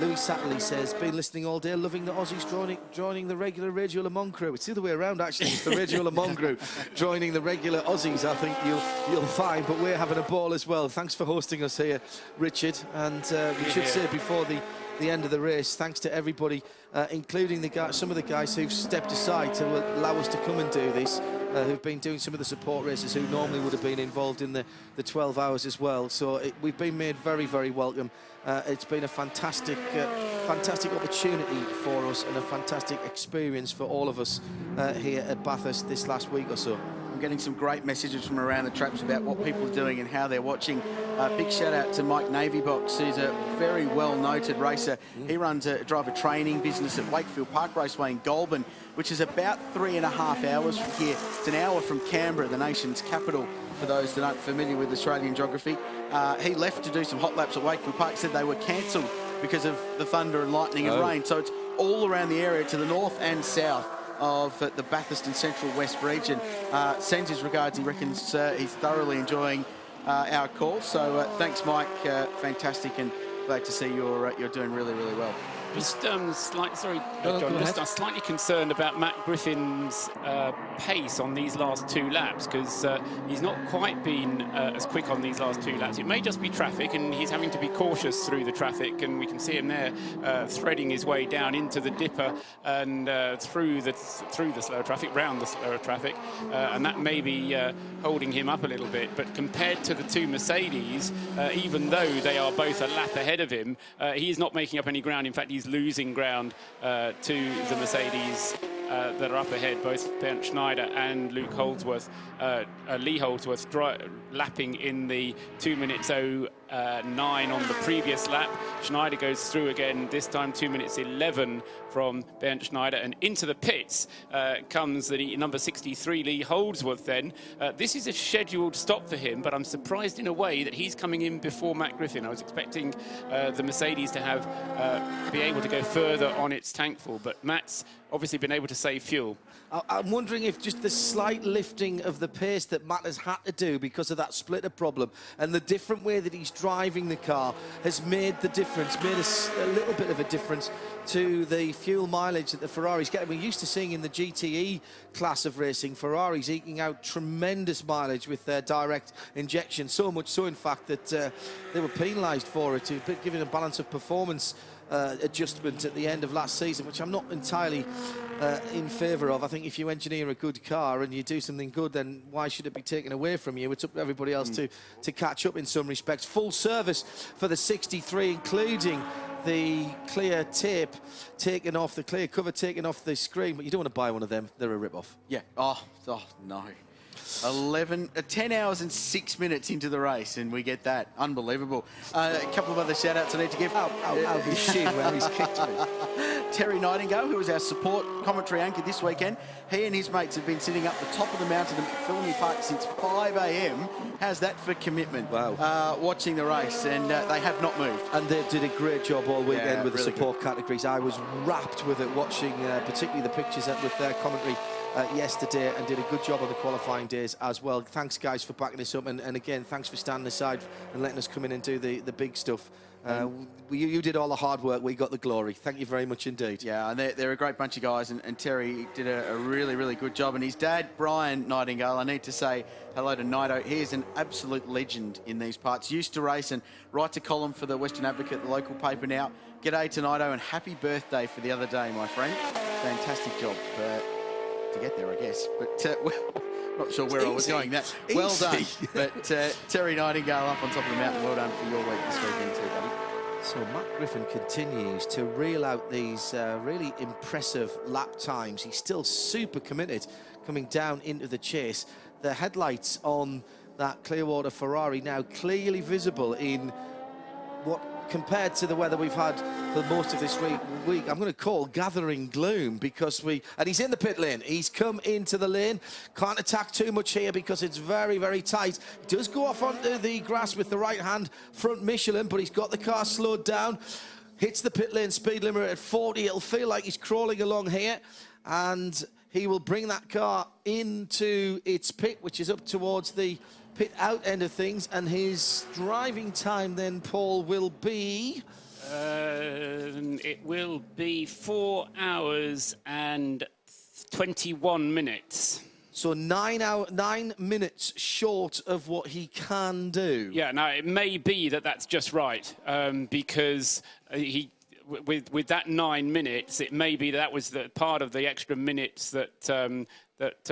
Louis Satterley says, been listening all day, loving the Aussies joining the regular Radio Le Mans crew. It's the other way around, actually. It's the Radio Le Mans crew joining the regular Aussies, I think you'll find. But we're having a ball as well. Thanks for hosting us here, Richard. And we should say before the the end of the race. Thanks to everybody, including some of the guys who've stepped aside to allow us to come and do this, who've been doing some of the support races who normally would have been involved in the 12 hours as well. So we've been made very, very welcome. It's been a fantastic opportunity for us and a fantastic experience for all of us here at Bathurst this last week or so. I'm getting some great messages from around the traps about what people are doing and how they're watching. Big shout out to Mike Navybox, who's a very well-noted racer. He runs a driver training business at Wakefield Park Raceway in Goulburn, which is about 3.5 hours from here. It's an hour from Canberra, the nation's capital, for those that aren't familiar with Australian geography. He left to do some hot laps at Wakefield Park, said they were cancelled because of the thunder and lightning and rain. So it's all around the area to the north and south of the Bathurst and Central West region. Sends his regards. He reckons he's thoroughly enjoying our call. So thanks, Mike. Fantastic, and glad to see you're doing really, really well. Just John, just slightly concerned about Matt Griffin's pace on these last 2 laps, because he's not quite been as quick on these last 2 laps. It may just be traffic, and he's having to be cautious through the traffic, and we can see him there threading his way down into the dipper and through the slower traffic, round the slower traffic, and that may be holding him up a little bit. But compared to the 2 Mercedes, even though they are both a lap ahead of him, he is not making up any ground. In fact, he's losing ground to the Mercedes that are up ahead, both Bernd Schneider and Luke Holdsworth. Lee Holdsworth lapping in the 2 minutes 09 on the previous lap. Schneider goes through again, this time 2 minutes 11 from Bernd Schneider, and into the pits comes the number 63 Lee Holdsworth then. This is a scheduled stop for him, but I'm surprised in a way that he's coming in before Matt Griffin. I was expecting the Mercedes to have be able to go further on its tank full, but Matt's obviously been able to save fuel. I'm wondering if just the slight lifting of the pace that Matt has had to do because of that splitter problem and the different way that he's driving the car has made the difference, made a little bit of a difference to the fuel mileage that the Ferraris get. We're used to seeing in the GTE class of racing, Ferraris eking out tremendous mileage with their direct injection, so much so in fact that they were penalised for it, giving a balance of performance adjustment at the end of last season, which I'm not entirely in favour of. I think if you engineer a good car and you do something good, then why should it be taken away from you? It's up to everybody else to catch up in some respects. Full service for the 63, including the clear tape taken off, the clear cover taken off the screen, but you don't want to buy one of them. They're a rip-off. Yeah. Oh no. 10 hours and 6 minutes into the race, and we get that. Unbelievable. A couple of other shout-outs I need to give. Out his shin where he's kicked me. Terry Nightingale, who was our support commentary anchor this weekend, he and his mates have been sitting up the top of the mountain at McPhillamy Park since 5 a.m. How's that for commitment? Wow. Watching the race, and they have not moved. And they did a great job all weekend with the support categories. I was wrapped with it, watching particularly the pictures with their commentary yesterday, and did a good job on the qualifying days as well. Thanks, guys, for backing us up, and again, thanks for standing aside and letting us come in and do the big stuff. You did all the hard work, we got the glory. Thank you very much indeed. Yeah, and they're a great bunch of guys, and Terry did a really, really good job. And his dad, Brian Nightingale, I need to say hello to Nido. He is an absolute legend in these parts. Used to race and writes a column for the Western Advocate, the local paper now. G'day to Nido, and happy birthday for the other day, my friend. Fantastic job to get there, I guess. But not sure where I was going. That well done. But Terry Nightingale up on top of the mountain. Well done for your week this weekend too, buddy. So Matt Griffin continues to reel out these really impressive lap times. He's still super committed coming down into the chase. The headlights on that Clearwater Ferrari now clearly visible in what, compared to the weather we've had for most of this week, I'm going to call gathering gloom, because and he's in the pit lane. He's come into the lane. Can't attack too much here because it's very, very tight. He does go off onto the grass with the right hand front Michelin, but he's got the car slowed down. Hits the pit lane speed limit at 40. It'll feel like he's crawling along here, and he will bring that car into its pit, which is up towards the pit out end of things, and his driving time then, Paul, will be... it will be 4 hours and 21 minutes. So 9 minutes short of what he can do. Yeah, now it may be that that's just right, because with that 9 minutes, it may be that was the part of the extra minutes that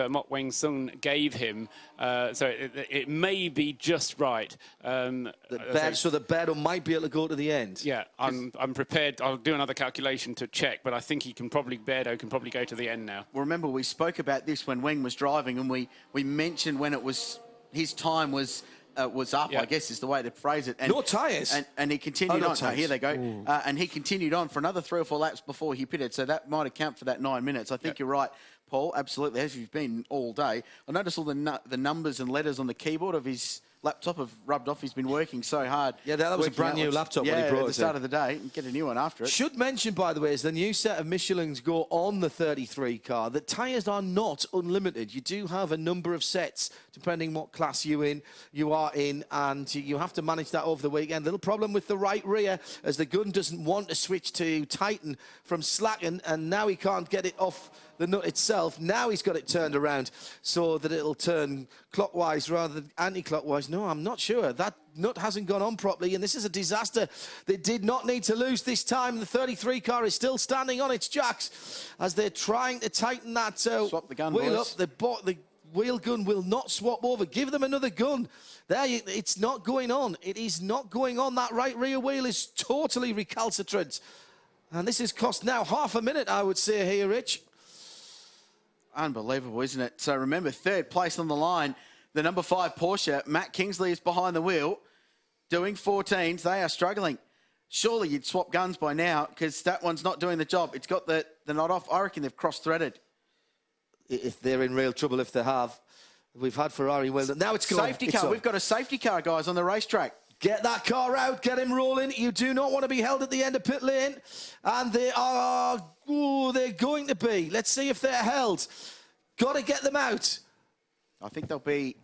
Mok Weng Sung gave him. So it may be just right. So that Baird might be able to go to the end. Yeah, I'm prepared. I'll do another calculation to check, but I think Bairdo can probably go to the end now. Well, remember, we spoke about this when Weng was driving, and we mentioned when it was his time was up, I guess is the way to phrase it. And, no tyres. And he continued on. Tyres. Here they go. And he continued on for another 3 or 4 laps before he pitted. So that might account for that 9 minutes. I think you're right, Paul, absolutely, as you've been all day. I noticed all the numbers and letters on the keyboard of his laptop have rubbed off. He's been working so hard. Yeah, that was a brand new laptop when he brought it at the start of the day. And get a new one after it. Should mention, by the way, as the new set of Michelins go on the 33 car, that tyres are not unlimited. You do have a number of sets, depending what class you are in, and you have to manage that over the weekend. Little problem with the right rear, as the gun doesn't want to switch to tighten from slacken, and now he can't get it off the nut itself. Now he's got it turned around so that it'll turn clockwise rather than anti-clockwise. No, I'm not sure. That nut hasn't gone on properly, and this is a disaster. They did not need to lose this time. The 33 car is still standing on its jacks as they're trying to tighten that swap the gun, wheel boys. up. The wheel gun will not swap over. Give them another gun. It's not going on. It is not going on. That right rear wheel is totally recalcitrant. And this has cost now half a minute, I would say here, Rich. Unbelievable, isn't it? So remember, 3rd place on the line, the number 5 Porsche. Matt Kingsley is behind the wheel, doing 14s. They are struggling. Surely you'd swap guns by now, because that one's not doing the job. It's got the knot off. I reckon they've cross-threaded. If they're in real trouble, if they have. We've had Ferrari. Well, now it's gone. Safety car. We've got a safety car, guys, on the racetrack. Get that car out, get him rolling. You do not want to be held at the end of pit lane. And they are, they're going to be. Let's see if they're held. Got to get them out. I think they'll be.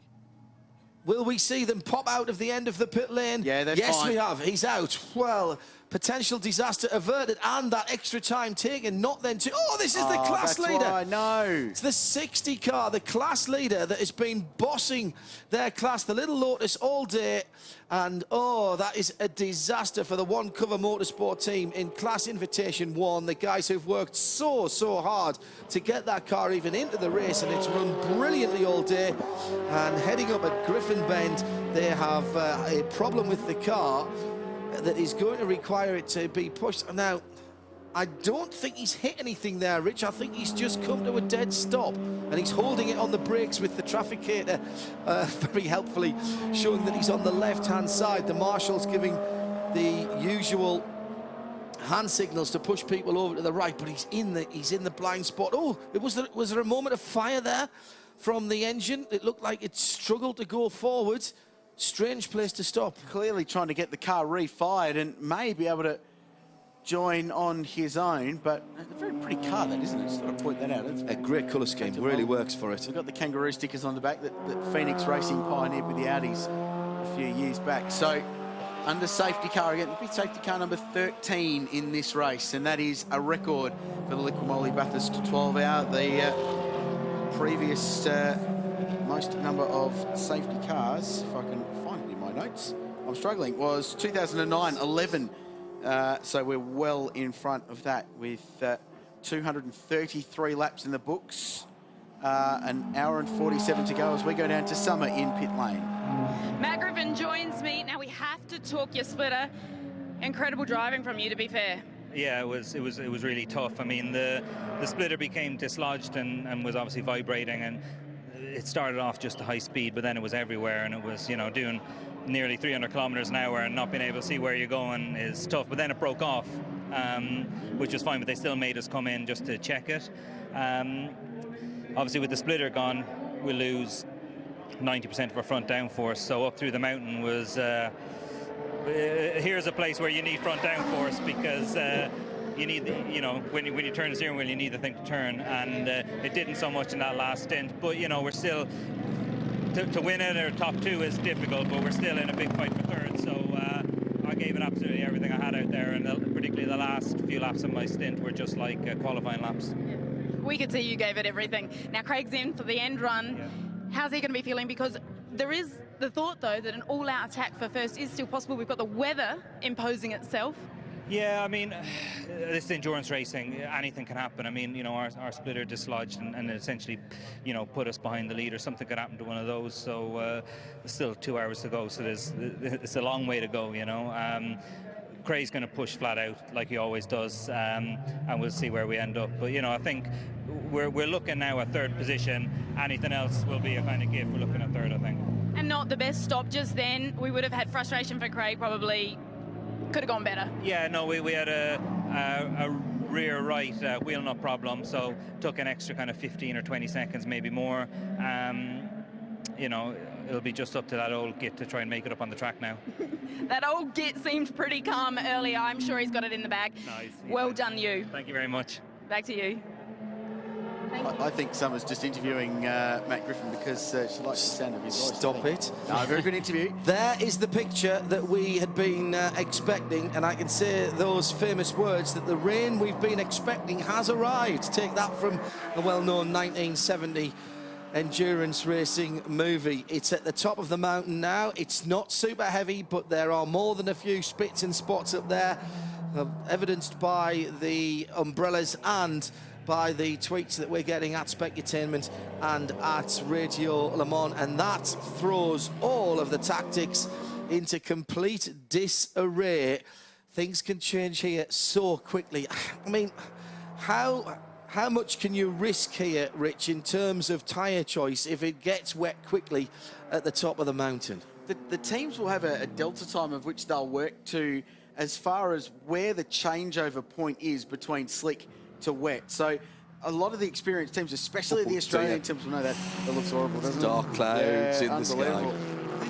Will we see them pop out of the end of the pit lane? Yeah, they're yes, fine. we have. He's out. Well, potential disaster averted, and that extra time taken, not then to... Oh, this is the class leader. Why, no. It's the 60 car, the class leader that has been bossing their class, the Little Lotus, all day. And, oh, that is a disaster for the One Cover Motorsport team in Class Invitation 1. The guys who've worked so hard to get that car even into the race, and it's run brilliantly all day. And heading up at Griffin Bend, they have a problem with the car that is going to require it to be pushed. Now, I don't think he's hit anything there, Rich. I think he's just come to a dead stop, and he's holding it on the brakes with the trafficator very helpfully showing that he's on the left-hand side. The marshal's giving the usual hand signals to push people over to the right, but he's in the blind spot. Oh, was there a moment of fire there from the engine? It looked like it struggled to go forward. Strange place to stop. Clearly trying to get the car refired and may be able to join on his own, but a very pretty car, that, isn't it? Just got to point that out. It's a great colour scheme, really works for it. We've got the kangaroo stickers on the back that Phoenix Racing pioneered with the Audis a few years back. So, under safety car again, it'll be safety car number 13 in this race, and that is a record for the Liqui Bathurst 12-hour. The previous most number of safety cars, if I can find it in my notes, I'm struggling, was 2009, 11. So we're well in front of that with 233 laps in the books, an hour and 47 to go as we go down to Summer in pit lane. Matt Griffin joins me. Now we have to talk your splitter. Incredible driving from you, to be fair. Yeah, it was really tough. I mean, the splitter became dislodged and was obviously vibrating, and it started off just a high speed, but then it was everywhere, and it was, you know, doing nearly 300 kilometers an hour and not being able to see where you're going is tough. But then it broke off, which was fine, but they still made us come in just to check it. Obviously with the splitter gone, we lose 90% of our front downforce, so up through the mountain was here's a place where you need front downforce, because you need, you know, when you turn the steering wheel, you need the thing to turn, and it didn't so much in that last stint. But, you know, we're still, to win it or top two is difficult, but we're still in a big fight for third. So I gave it absolutely everything I had out there, and particularly the last few laps of my stint were just like qualifying laps. Yeah. We could see you gave it everything. Now Craig's in for the end run. Yeah. How's he going to be feeling? Because there is the thought, though, that an all-out attack for first is still possible. We've got the weather imposing itself. Yeah, I mean, this endurance racing, anything can happen. I mean, you know, our splitter dislodged and essentially, you know, put us behind the lead, or something could happen to one of those. So there's still 2 hours to go, so it's a long way to go, you know. Cray's going to push flat out like he always does, and we'll see where we end up. But, you know, I think we're looking now at third position. Anything else will be a kind of gift. We're looking at third, I think. And not the best stop just then. We would have had frustration for Craig, probably could have gone better. Yeah, no, we had a rear right wheel nut problem, so took an extra kind of 15 or 20 seconds, maybe more. You know, it'll be just up to that old git to try and make it up on the track now. That old git seemed pretty calm earlier. I'm sure he's got it in the bag. Nice. Well done, you. Thank you very much. Back to you. I think Summer's just interviewing Matt Griffin because she likes the sound of his voice. Stop it. No, very good interview. There is the picture that we had been expecting, and I can say those famous words that the rain we've been expecting has arrived. Take that from the well-known 1970 endurance racing movie. It's at the top of the mountain now. It's not super heavy, but there are more than a few spits and spots up there, evidenced by the umbrellas and by the tweets that we're getting at Specutainment and at Radio Le Mans, and that throws all of the tactics into complete disarray. Things can change here so quickly. I mean, how much can you risk here, Rich, in terms of tyre choice if it gets wet quickly at the top of the mountain? The teams will have a delta time of which they'll work to as far as where the changeover point is between slick to wet. So a lot of the experienced teams, especially the Australian teams, will know that. It looks horrible, doesn't it? Dark clouds in the sky.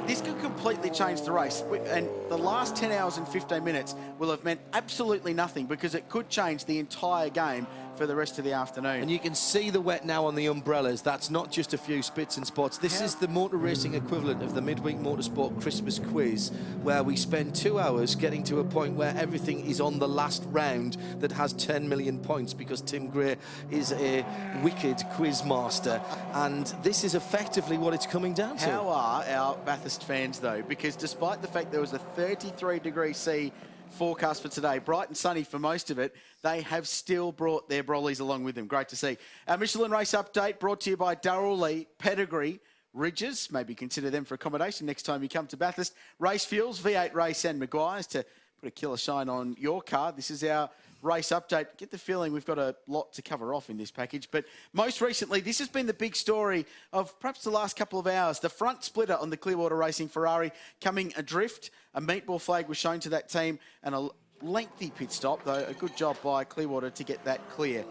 This could completely change the race. And the last 10 hours and 15 minutes will have meant absolutely nothing, because it could change the entire game for the rest of the afternoon. And you can see the wet now on the umbrellas. That's not just a few spits and spots. This is the motor racing equivalent of the Midweek Motorsport Christmas quiz, where we spend 2 hours getting to a point where everything is on the last round that has 10 million points, because Tim Gray is a wicked quiz master. And this is effectively what it's coming down to. How are our Bathurst fans, though? Because despite the fact there was a 33°C forecast for today, bright and sunny for most of it, they have still brought their brollies along with them. Great to see. Our Michelin race update brought to you by Darrell Lee, Pedigree, Ridges. Maybe consider them for accommodation next time you come to Bathurst. Race Fuels, V8 Race and Maguire's to put a killer shine on your car. This is our race update. Get the feeling we've got a lot to cover off in this package, but most recently this has been the big story of perhaps the last couple of hours. The front splitter on the Clearwater Racing Ferrari coming adrift. A meatball flag was shown to that team, and a lengthy pit stop, though a good job by Clearwater to get that clear.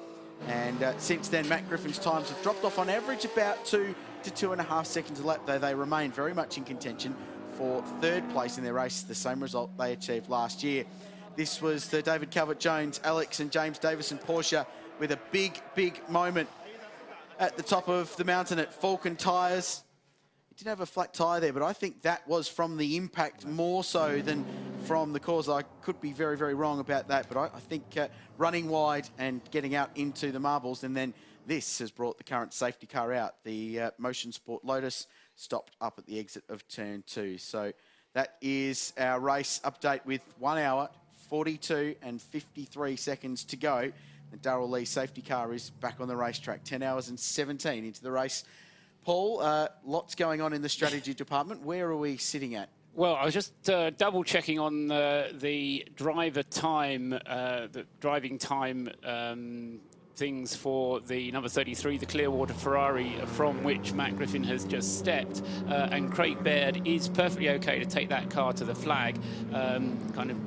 And since then, Matt Griffin's times have dropped off on average about 2 to 2.5 seconds a lap, though they remain very much in contention for third place in their race, the same result they achieved last year. This was the David Calvert-Jones, Alex and James Davison Porsche with a big, big moment at the top of the mountain at Falcon Tyres. It did have a flat tyre there, but I think that was from the impact more so than from the cause. I could be very, very wrong about that, but I think running wide and getting out into the marbles, and then this has brought the current safety car out. The Motion Sport Lotus stopped up at the exit of turn 2. So that is our race update with 1 hour, 42 and 53 seconds to go. The Darrell Lee safety car is back on the racetrack. 10 hours and 17 into the race. Paul, lots going on in the strategy department. Where are we sitting at? Well, I was just double checking on the driver time, the driving time things for the number 33, the Clearwater Ferrari, from which Matt Griffin has just stepped. And Craig Baird is perfectly okay to take that car to the flag, kind of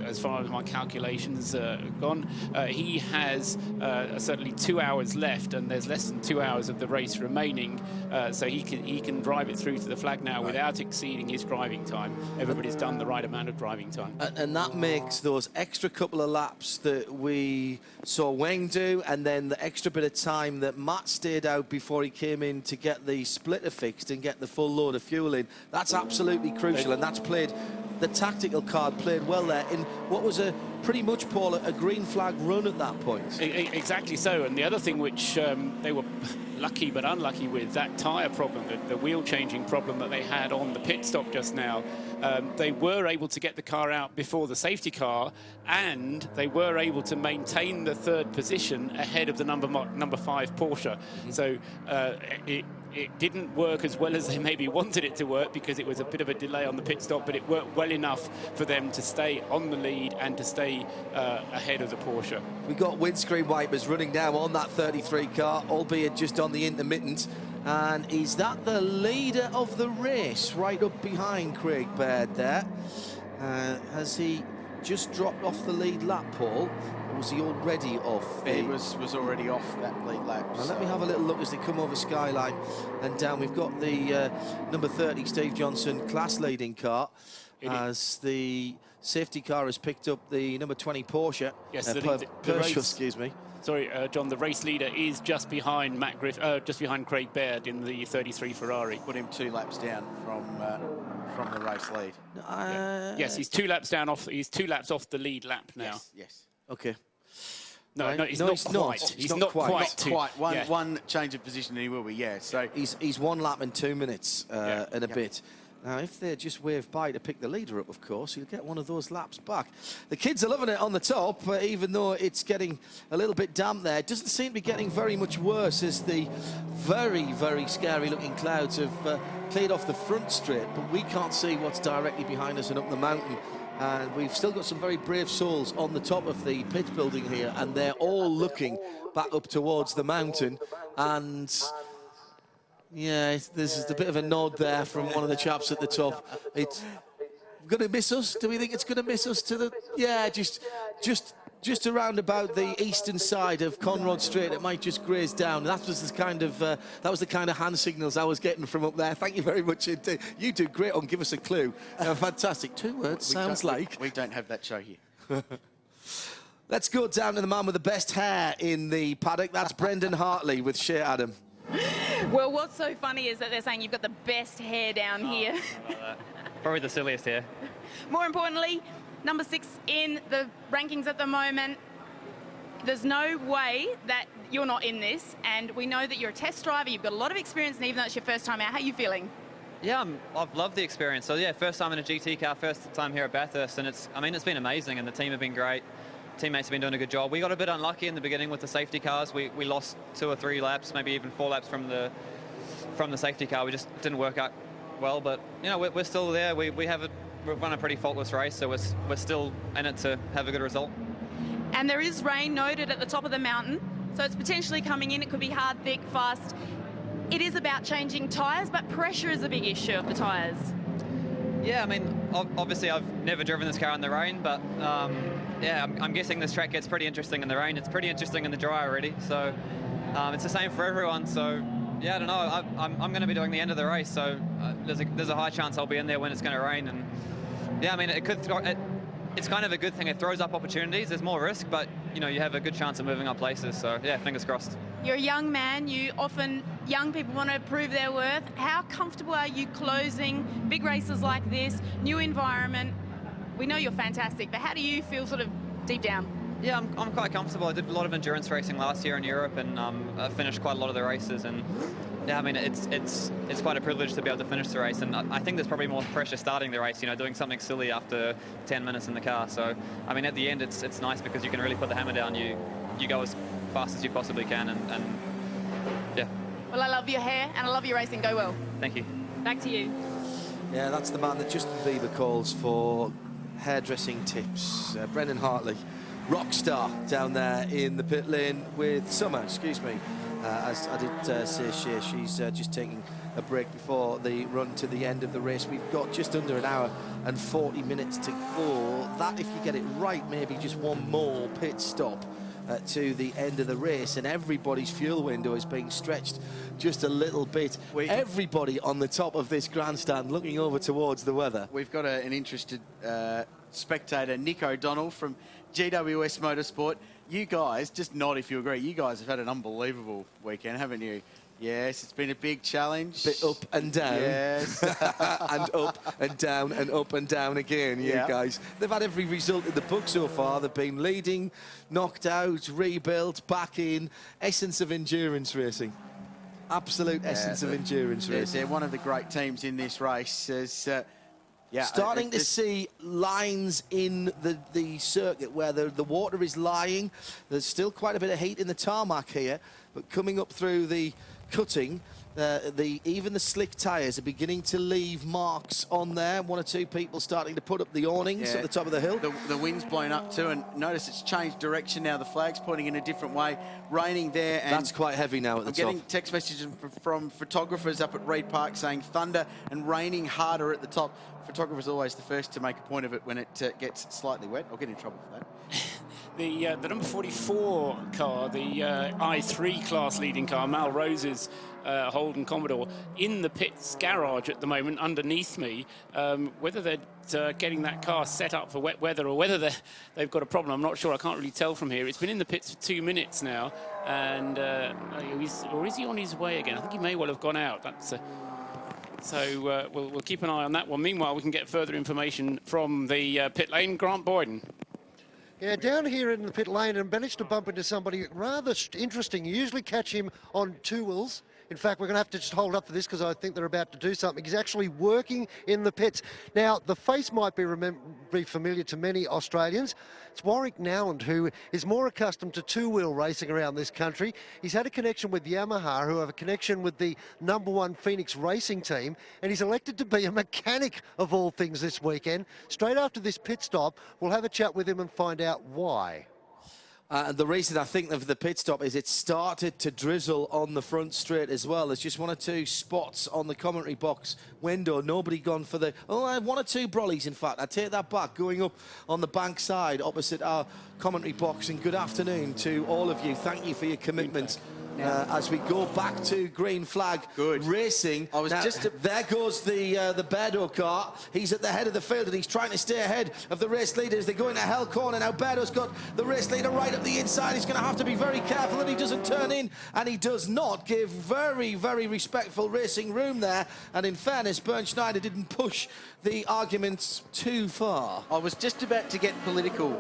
as far as my calculations gone. He has certainly 2 hours left, and there's less than 2 hours of the race remaining, so he can drive it through to the flag now without exceeding his driving time. Everybody's done the right amount of driving time. And that makes those extra couple of laps that we saw Weng do, and then the extra bit of time that Matt stayed out before he came in to get the splitter fixed and get the full load of fuel in. That's absolutely crucial, and that's played, the tactical card played well there in what was a pretty much, Paul, a green flag run at that point. Exactly so. And the other thing which they were lucky but unlucky with that tyre problem, the wheel changing problem that they had on the pit stop just now. They were able to get the car out before the safety car, and they were able to maintain the third position ahead of the number 5 Porsche. So it didn't work as well as they maybe wanted it to work, because it was a bit of a delay on the pit stop, but it worked well enough for them to stay on the lead and to stay ahead of the Porsche. We got windscreen wipers running now on that 33 car, albeit just on the intermittent. And is that the leader of the race, right up behind Craig Baird there? Has he just dropped off the lead lap, Paul? Or was he already off? He was already off that lead lap. Now let me have a little look as they come over Skyline and down. We've got the number 30 Steve Johnson class leading car as the safety car has picked up the number 20 Porsche. Yes, the race, excuse me. Sorry, John, the race leader is just behind just behind Craig Baird in the 33 Ferrari. Put him 2 laps down from the race lead. Yes, he's 2 laps down off. He's 2 laps off the lead lap now. Yes. Okay. No, Right. he's not quite. He's not quite. One change of position and he will be. Yeah. So he's 1 lap and 2 minutes and a bit. Now, if they just wave by to pick the leader up, of course, you'll get one of those laps back. The kids are loving it on the top, even though it's getting a little bit damp there. It doesn't seem to be getting very much worse as the very, very scary-looking clouds have cleared off the front straight, but we can't see what's directly behind us and up the mountain. And we've still got some very brave souls on the top of the pit building here, and they're all looking back up towards the mountain. And yeah, there's just a bit of a nod there from one of the chaps at the top. It's going to miss us. Do we think it's going to miss us to the? Yeah, just around about the eastern side of Conrod Strait. It might just graze down. That was the kind of hand signals I was getting from up there. Thank you very much indeed. You did great on Give Us a Clue. Fantastic. 2 words. Sounds like we don't have that show here. Let's go down to the man with the best hair in the paddock. That's Brendan Hartley with Shea Adam. Well, what's so funny is that they're saying you've got the best hair down here. Probably the silliest hair. More importantly, number 6 in the rankings at the moment. There's no way that you're not in this, and we know that you're a test driver. You've got a lot of experience, and even though it's your first time out, how are you feeling? Yeah, I've loved the experience. So yeah, first time in a GT car, first time here at Bathurst, and it's been amazing, and the team have been great. Teammates have been doing a good job. We got a bit unlucky in the beginning with the safety cars. We lost 2 or 3 laps, maybe even 4 laps from the safety car. We just didn't work out well, but you know, we're still there. We've run a pretty faultless race, so we're still in it to have a good result. And there is rain noted at the top of the mountain, so it's potentially coming in. It could be hard, thick, fast. It is about changing tyres, but pressure is a big issue of the tyres. Yeah, I mean, obviously I've never driven this car in the rain, but yeah, I'm guessing this track gets pretty interesting in the rain. It's pretty interesting in the dry already, so it's the same for everyone. So yeah, I don't know. I'm going to be doing the end of the race, so there's a high chance I'll be in there when it's going to rain. And yeah, I mean, it's kind of a good thing. It throws up opportunities. There's more risk, but you know, you have a good chance of moving up places. So yeah, fingers crossed. You're a young man. Young people want to prove their worth. How comfortable are you closing big races like this, new environment? We know you're fantastic, but how do you feel sort of deep down? Yeah, I'm quite comfortable. I did a lot of endurance racing last year in Europe, and I finished quite a lot of the races. And yeah, I mean, it's quite a privilege to be able to finish the race. And I think there's probably more pressure starting the race, you know, doing something silly after 10 minutes in the car. So I mean, at the end, it's nice because you can really put the hammer down. You go as fast as you possibly can, and yeah. Well, I love your hair and I love your racing. Go well. Thank you. Back to you. Yeah, that's the man that Justin Bieber calls for hairdressing tips. Brendan Hartley, rock star down there in the pit lane with Summer, excuse me. As I did say, she's just taking a break before the run to the end of the race. We've got just under an hour and 40 minutes to go. That, if you get it right, maybe just one more pit stop to the end of the race, and everybody's fuel window is being stretched just a little bit. Everybody on the top of this grandstand looking over towards the weather. We've got an interested spectator, Nick O'Donnell from GWS Motorsport. You guys, just nod if you agree, you guys have had an unbelievable weekend, haven't you? Yes, it's been a big challenge. Bit up and down. Yes. And up and down and up and down again, you guys. They've had every result in the book so far. They've been leading, knocked out, rebuilt, back in. Essence of endurance racing. absolute essence of endurance, really. They're one of the great teams in this race. Starting to see lines in the circuit where the water is lying. There's still quite a bit of heat in the tarmac here, but coming up through the cutting, even the slick tyres are beginning to leave marks on there. One or two people starting to put up the awnings at the top of the hill. The wind's blown up too, and notice it's changed direction now. The flag's pointing in a different way. Raining there. And that's quite heavy now at the top. I'm getting text messages from photographers up at Reed Park saying thunder and raining harder at the top. Photographers are always the first to make a point of it when it gets slightly wet. I'll get in trouble for that. The number 44 car, the I3 class leading car, Mal Rose's Holden Commodore, in the pits garage at the moment underneath me. Whether they're getting that car set up for wet weather or whether they've got a problem, I'm not sure. I can't really tell from here. It's been in the pits for 2 minutes now, and or is he on his way again? I think he may well have gone out. That's so we'll keep an eye on that one. Meanwhile, we can get further information from the pit lane. Grant Boyden. Yeah, down here in the pit lane, and managed to bump into somebody rather interesting. You usually catch him on two wheels. In fact, we're going to have to just hold up for this because I think they're about to do something. He's actually working in the pits. Now, the face might be familiar to many Australians. It's Warwick Nowland, who is more accustomed to two-wheel racing around this country. He's had a connection with Yamaha, who have a connection with the #1 Phoenix racing team, and he's elected to be a mechanic of all things this weekend. Straight after this pit stop, we'll have a chat with him and find out why. The reason I think of the pit stop is it started to drizzle on the front straight as well. There's just one or two spots on the commentary box window. Nobody gone for one or two brollies, in fact. I take that back, going up on the bank side opposite our commentary box. And good afternoon to all of you. Thank you for your commitment. As we go back to green flag racing. There goes the Berdo car. He's at the head of the field and he's trying to stay ahead of the race leader as they go into Hell Corner. Now Berdo's got the race leader right up the inside. He's going to have to be very careful that he doesn't turn in, and he does not. Give very, very respectful racing room there. And in fairness, Bernd Schneider didn't push the arguments too far. I was just about to get political,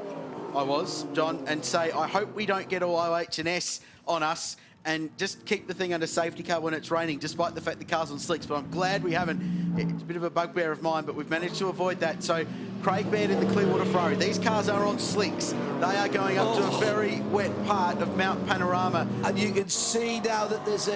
John, and say I hope we don't get all OH&S on us and just keep the thing under safety car when it's raining, despite the fact the car's on slicks. But I'm glad we haven't. It's a bit of a bugbear of mine, but we've managed to avoid that. So Craig Baird in the Clearwater Ferrari. These cars are on slicks. They are going up to a very wet part of Mount Panorama. And you can see now that there's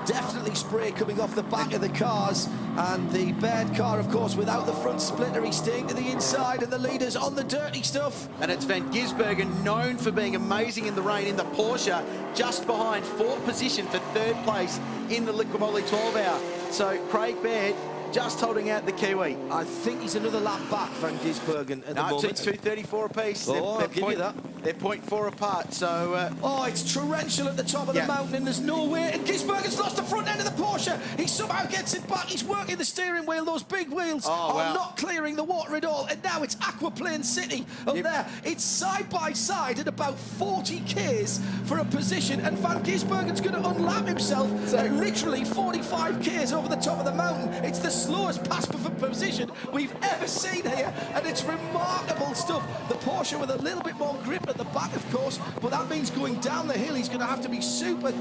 definitely spray coming off the back of the cars, and the Baird car, of course, without the front splitter, he's staying to the inside, and the leader's on the dirty stuff. And it's Van Gisbergen, known for being amazing in the rain, in the Porsche, just behind, fourth position for third place in the Liquimoli 12 Hour. So Craig Baird just holding out the Kiwi. I think he's another lap back, Van Gisbergen, at the moment. It's 2:34 apiece. I'll give you that. They're 0.4 apart, so... it's torrential at the top of the mountain, and there's no way. And Gisbergen's lost the front end of the Porsche. He somehow gets it back. He's working the steering wheel. Those big wheels are not clearing the water at all. And now it's Aquaplane City up there. It's side by side at about 40 Ks for a position, and Van Gisbergen's going to unlap himself at literally 45 Ks over the top of the mountain. It's the slowest pass for position we've ever seen here, and it's remarkable stuff. The Porsche with a little bit more grip at the back, of course, but that means going down the hill he's going to have to be super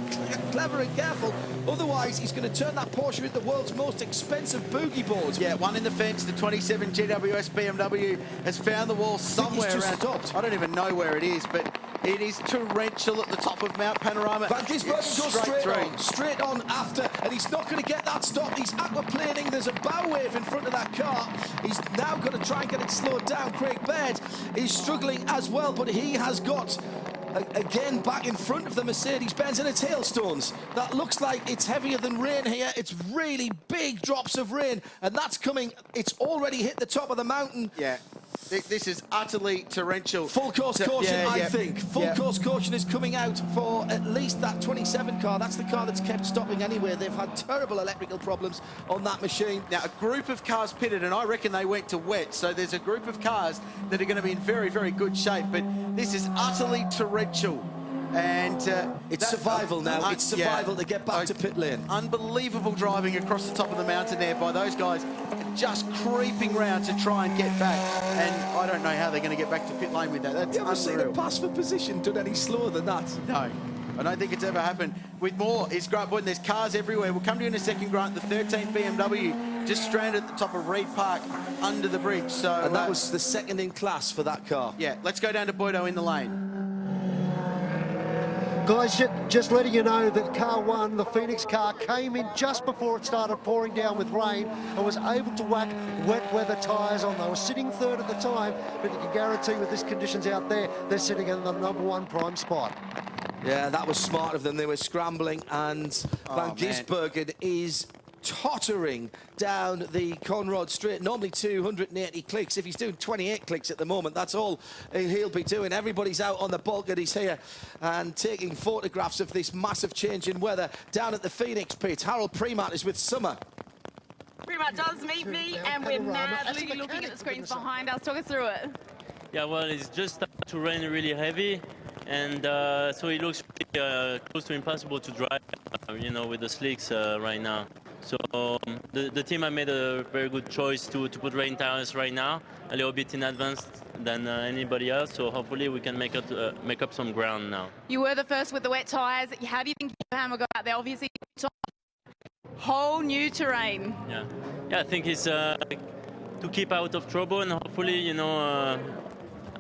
clever and careful, otherwise he's going to turn that Porsche into the world's most expensive boogie board. Yeah, one in the fence. The 27 GWS BMW has found the wall somewhere around. Stopped. I don't even know where it is, but it is torrential at the top of Mount Panorama. Van Gisbergen goes straight on after, and he's not going to get that stop. He's aquaplaning. There's a bow wave in front of that car. He's now going to try and get it slowed down. Craig Baird is struggling as well, but he has got again back in front of the Mercedes-Benz, and it's hailstones. That looks like it's heavier than rain here. It's really big drops of rain, and that's coming. It's already hit the top of the mountain. Yeah. This is utterly torrential. Full course caution, I think. Full course caution is coming out for at least that 27 car. That's the car that's kept stopping anyway. They've had terrible electrical problems on that machine. Now, a group of cars pitted, and I reckon they went to wet. So there's a group of cars that are going to be in very, very good shape. But this is utterly torrential. And it's survival now. It's survival to get back to pit lane. Unbelievable driving across the top of the mountain there by those guys, just creeping round to try and get back. And I don't know how they're going to get back to pit lane with that. That's you ever seen a pass for position done any slower than that? No. I don't think it's ever happened. With more, it's Grant Boyden. There's cars everywhere. We'll come to you in a second, Grant. The 13th BMW just stranded at the top of Reed Park under the bridge. So, and that was the second in class for that car. Yeah, let's go down to Boydo in the lane. Guys, just letting you know that car 1, the Phoenix car, came in just before it started pouring down with rain and was able to whack wet weather tyres on. They were sitting third at the time, but you can guarantee with these conditions out there, they're sitting in the #1 prime spot. Yeah, that was smart of them. They were scrambling, and Van Gisbergen is tottering down the Conrod Straight. Normally 280 clicks. If he's doing 28 clicks at the moment, that's all he'll be doing. Everybody's out on the balconies here and taking photographs of this massive change in weather down at the Phoenix pit. Harold Premat is with Summer. Premat does meet me, and we're madly looking at the screens behind us. Talk us through it. Yeah, well, it's just started to rain really heavy, and so it looks pretty, close to impossible to drive, you know, with the slicks right now. So the team have made a very good choice to put rain tires right now, a little bit in advance than anybody else. So hopefully we can make up some ground now. You were the first with the wet tyres. How do you think Hammer got out there? Obviously, whole new terrain. Yeah, I think it's to keep out of trouble, and hopefully, you know,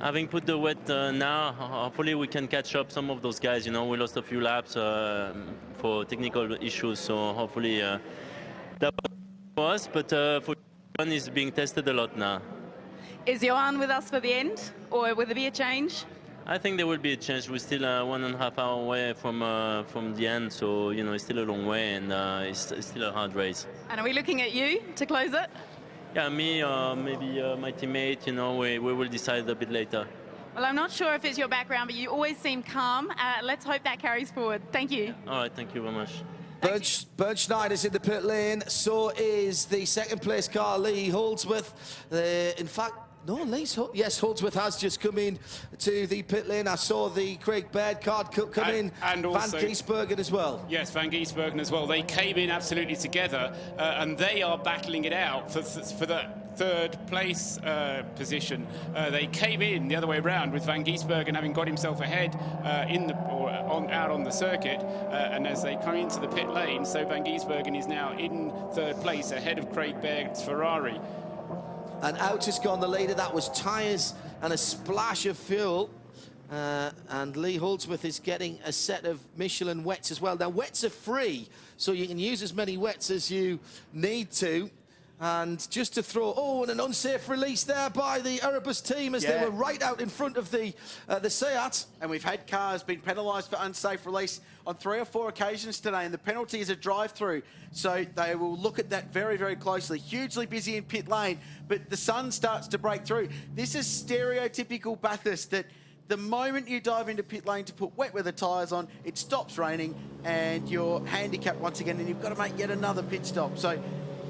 having put the wet now, hopefully we can catch up some of those guys. You know, we lost a few laps for technical issues, so hopefully that was. But for Johan is being tested a lot now. Is Johan with us for the end, or will there be a change? I think there will be a change. We're still 1.5 hours away from the end, so you know it's still a long way, and it's still a hard race. And are we looking at you to close it? Yeah, me, maybe my teammate. You know, we will decide a bit later. Well, I'm not sure if it's your background, but you always seem calm. Let's hope that carries forward. Thank you. All right, thank you very much. Bernd Schneider's in the pit lane, so is the second place car, Lee Holdsworth. In fact, no, Holdsworth has just come in to the pit lane. I saw the Craig Baird car come in, and also Van Gisbergen as well. Yes, Van Gisbergen as well. They came in absolutely together, and they are battling it out for the third place position. They came in the other way around with Van Gisbergen having got himself ahead out on the circuit, and as they come into the pit lane, so Van Gisbergen is now in third place ahead of Craig Baird's Ferrari. And out has gone the leader. That was tyres and a splash of fuel. And Lee Holdsworth is getting a set of Michelin wets as well. Now, wets are free, so you can use as many wets as you need to. And just to throw, and an unsafe release there by the Erebus team as they were right out in front of the Seat. And we've had cars being penalised for unsafe release on 3 or 4 occasions today, and the penalty is a drive-through. So they will look at that very, very closely. Hugely busy in pit lane, but the sun starts to break through. This is stereotypical Bathurst, that the moment you dive into pit lane to put wet weather tyres on, it stops raining and you're handicapped once again, and you've got to make yet another pit stop. So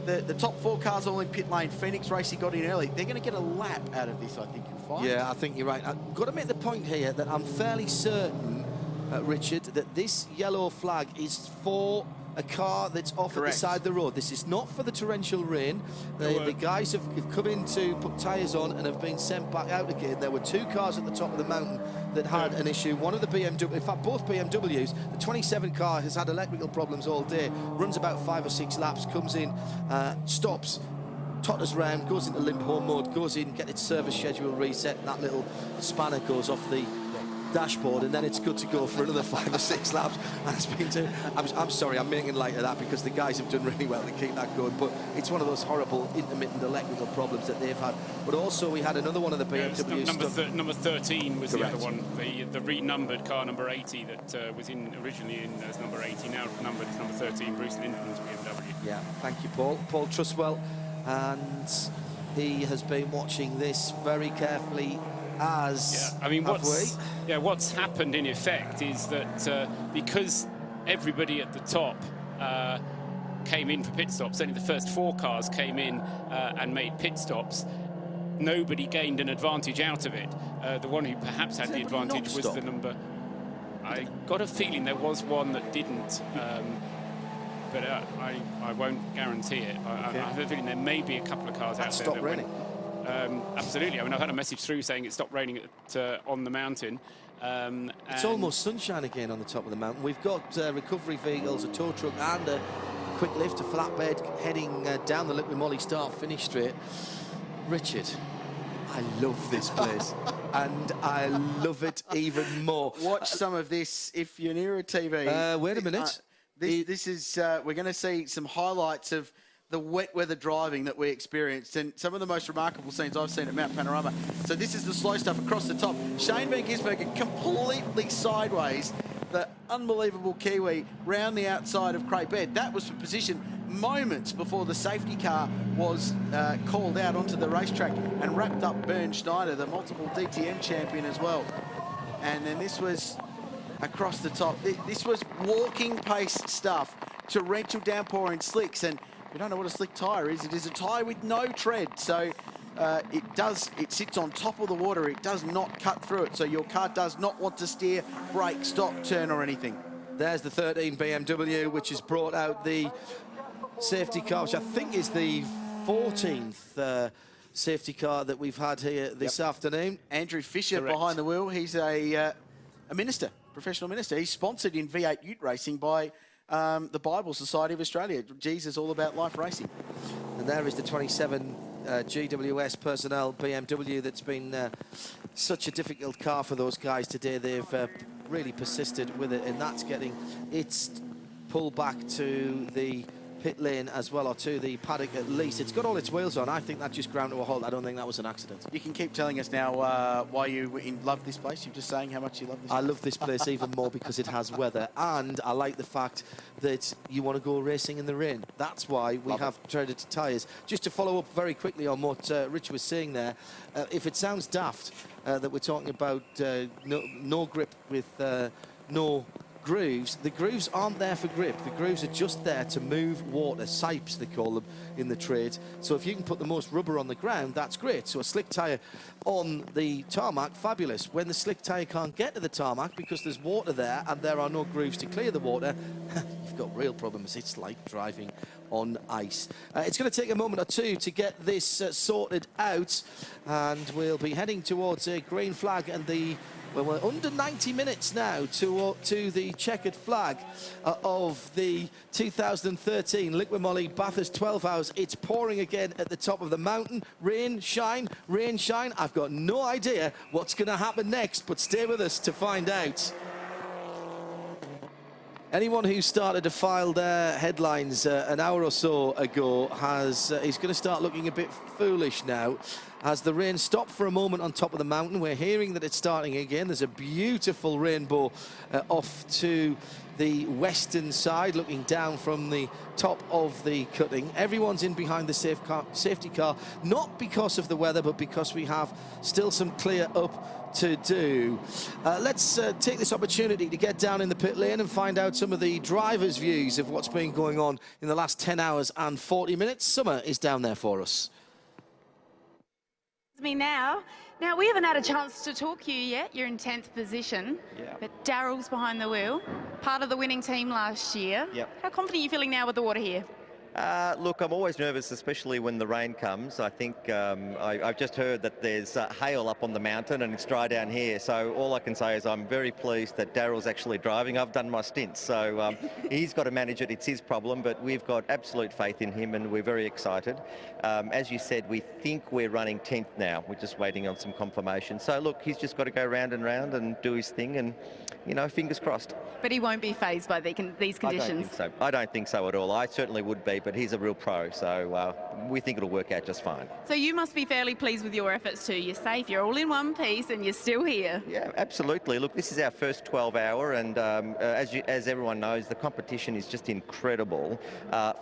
the top 4 cars all in pit lane. Phoenix Racing got in early. They're going to get a lap out of this, I think you'll find. Yeah, I think you're right. I've got to make the point here that I'm fairly certain, Richard, that this yellow flag is for a car that's off at the side of the road. This is not for the torrential rain. The guys have come in to put tyres on and have been sent back out again. There were 2 cars at the top of the mountain that had an issue. One of the BMW, in fact, both BMWs, the 27 car has had electrical problems all day, runs about 5 or 6 laps, comes in, stops, totters round, goes into limp home mode, goes in, get its service schedule reset, and that little spanner goes off the dashboard, and then it's good to go for another 5 or 6 laps. And it's been I'm sorry, I'm making light of that because the guys have done really well to keep that going, but it's one of those horrible intermittent electrical problems that they've had. But also we had another one of the BMWs. Number 13 was the other one, the renumbered car number 80 that was originally in as number 80, now numbered as number 13, Bruce Linden's BMW. Yeah, thank you, Paul. Paul Trustwell, and he has been watching this very carefully. I mean, what's happened in effect is that because everybody at the top came in for pit stops, only the first 4 cars came in and made pit stops, nobody gained an advantage out of it. The one who perhaps had the advantage was the number... I got a feeling there was one that didn't, but I won't guarantee it. I have a feeling there may be a couple of cars out there that raining. Absolutely. I mean, I've had a message through saying it stopped raining on the mountain. It's almost sunshine again on the top of the mountain. We've got recovery vehicles, a tow truck and a quick lift, a flatbed heading down the Liquid Moly start-finish straight. Richard, I love this place, and I love it even more. Watch some of this if you're near a TV. Wait a minute. This is, we're going to see some highlights of the wet weather driving that we experienced, and some of the most remarkable scenes I've seen at Mount Panorama. So this is the slow stuff across the top. Shane Van Gisbergen completely sideways, the unbelievable Kiwi round the outside of Craig Baird. That was for position moments before the safety car was called out onto the racetrack, and wrapped up Bernd Schneider, the multiple DTM champion as well. And then this was across the top. This was walking pace stuff, torrential downpour in slicks, and if you don't know what a slick tyre is, it is a tyre with no tread. So it sits on top of the water. It does not cut through it. So your car does not want to steer, brake, stop, turn or anything. There's the 13 BMW, which has brought out the safety car, which I think is the 14th safety car that we've had here this afternoon. Andrew Fisher behind the wheel. He's a minister, professional minister. He's sponsored in V8 Ute racing by the Bible Society of Australia. Jesus all about life racing. And there is the 27 GWS personnel BMW that's been such a difficult car for those guys today. They've really persisted with it, and that's getting its pulled back to the pit lane as well, or to the paddock at least. It's got all its wheels on. I think that just ground to a halt. I don't think that was an accident. You can keep telling us now why you love this place. You're just saying how much you love this place. I love this place even more because it has weather, and I like the fact that you want to go racing in the rain. That's why we have treaded tyres. Just to follow up very quickly on what Rich was saying there, if it sounds daft that we're talking about no grip with no grooves, the grooves aren't there for grip. The grooves are just there to move water, sipes they call them in the trade. So if you can put the most rubber on the ground, that's great. So a slick tyre on the tarmac, fabulous. When the slick tyre can't get to the tarmac because there's water there and there are no grooves to clear the water, you've got real problems. It's like driving on ice. It's going to take a moment or two to get this sorted out, and we'll be heading towards a green flag and the well, we're under 90 minutes now to the checkered flag of the 2013 Liquid Moly Bathurst 12 Hours. It's pouring again at the top of the mountain. Rain, shine, rain, shine. I've got no idea what's going to happen next, but stay with us to find out. Anyone who started to file their headlines an hour or so ago is going to start looking a bit foolish now. As the rain stopped for a moment on top of the mountain, we're hearing that it's starting again. There's a beautiful rainbow off to the western side, looking down from the top of the cutting. Everyone's in behind the safety car, not because of the weather, but because we have still some clear up to do. Let's take this opportunity to get down in the pit lane and find out some of the drivers' views of what's been going on in the last 10 hours and 40 minutes. Summer is down there for us. Me now. Now, we haven't had a chance to talk to you yet. You're in 10th position. Yeah. But Darryl's behind the wheel, part of the winning team last year. Yep. How confident are you feeling now with the water here? Look, I'm always nervous, especially when the rain comes. I think I've just heard that there's hail up on the mountain and it's dry down here. So all I can say is I'm very pleased that Darryl's actually driving. I've done my stints, so he's got to manage it. It's his problem, but we've got absolute faith in him and we're very excited. As you said, we think we're running 10th now. We're just waiting on some confirmation. So look, he's just got to go round and round and do his thing and, you know, fingers crossed. But he won't be fazed by these conditions. I don't think so. I don't think so at all. I certainly would be, but he's a real pro, so we think it'll work out just fine. So you must be fairly pleased with your efforts too. You're safe, you're all in one piece, and you're still here. Yeah, absolutely. Look, this is our first 12-hour, and as everyone knows, the competition is just incredible.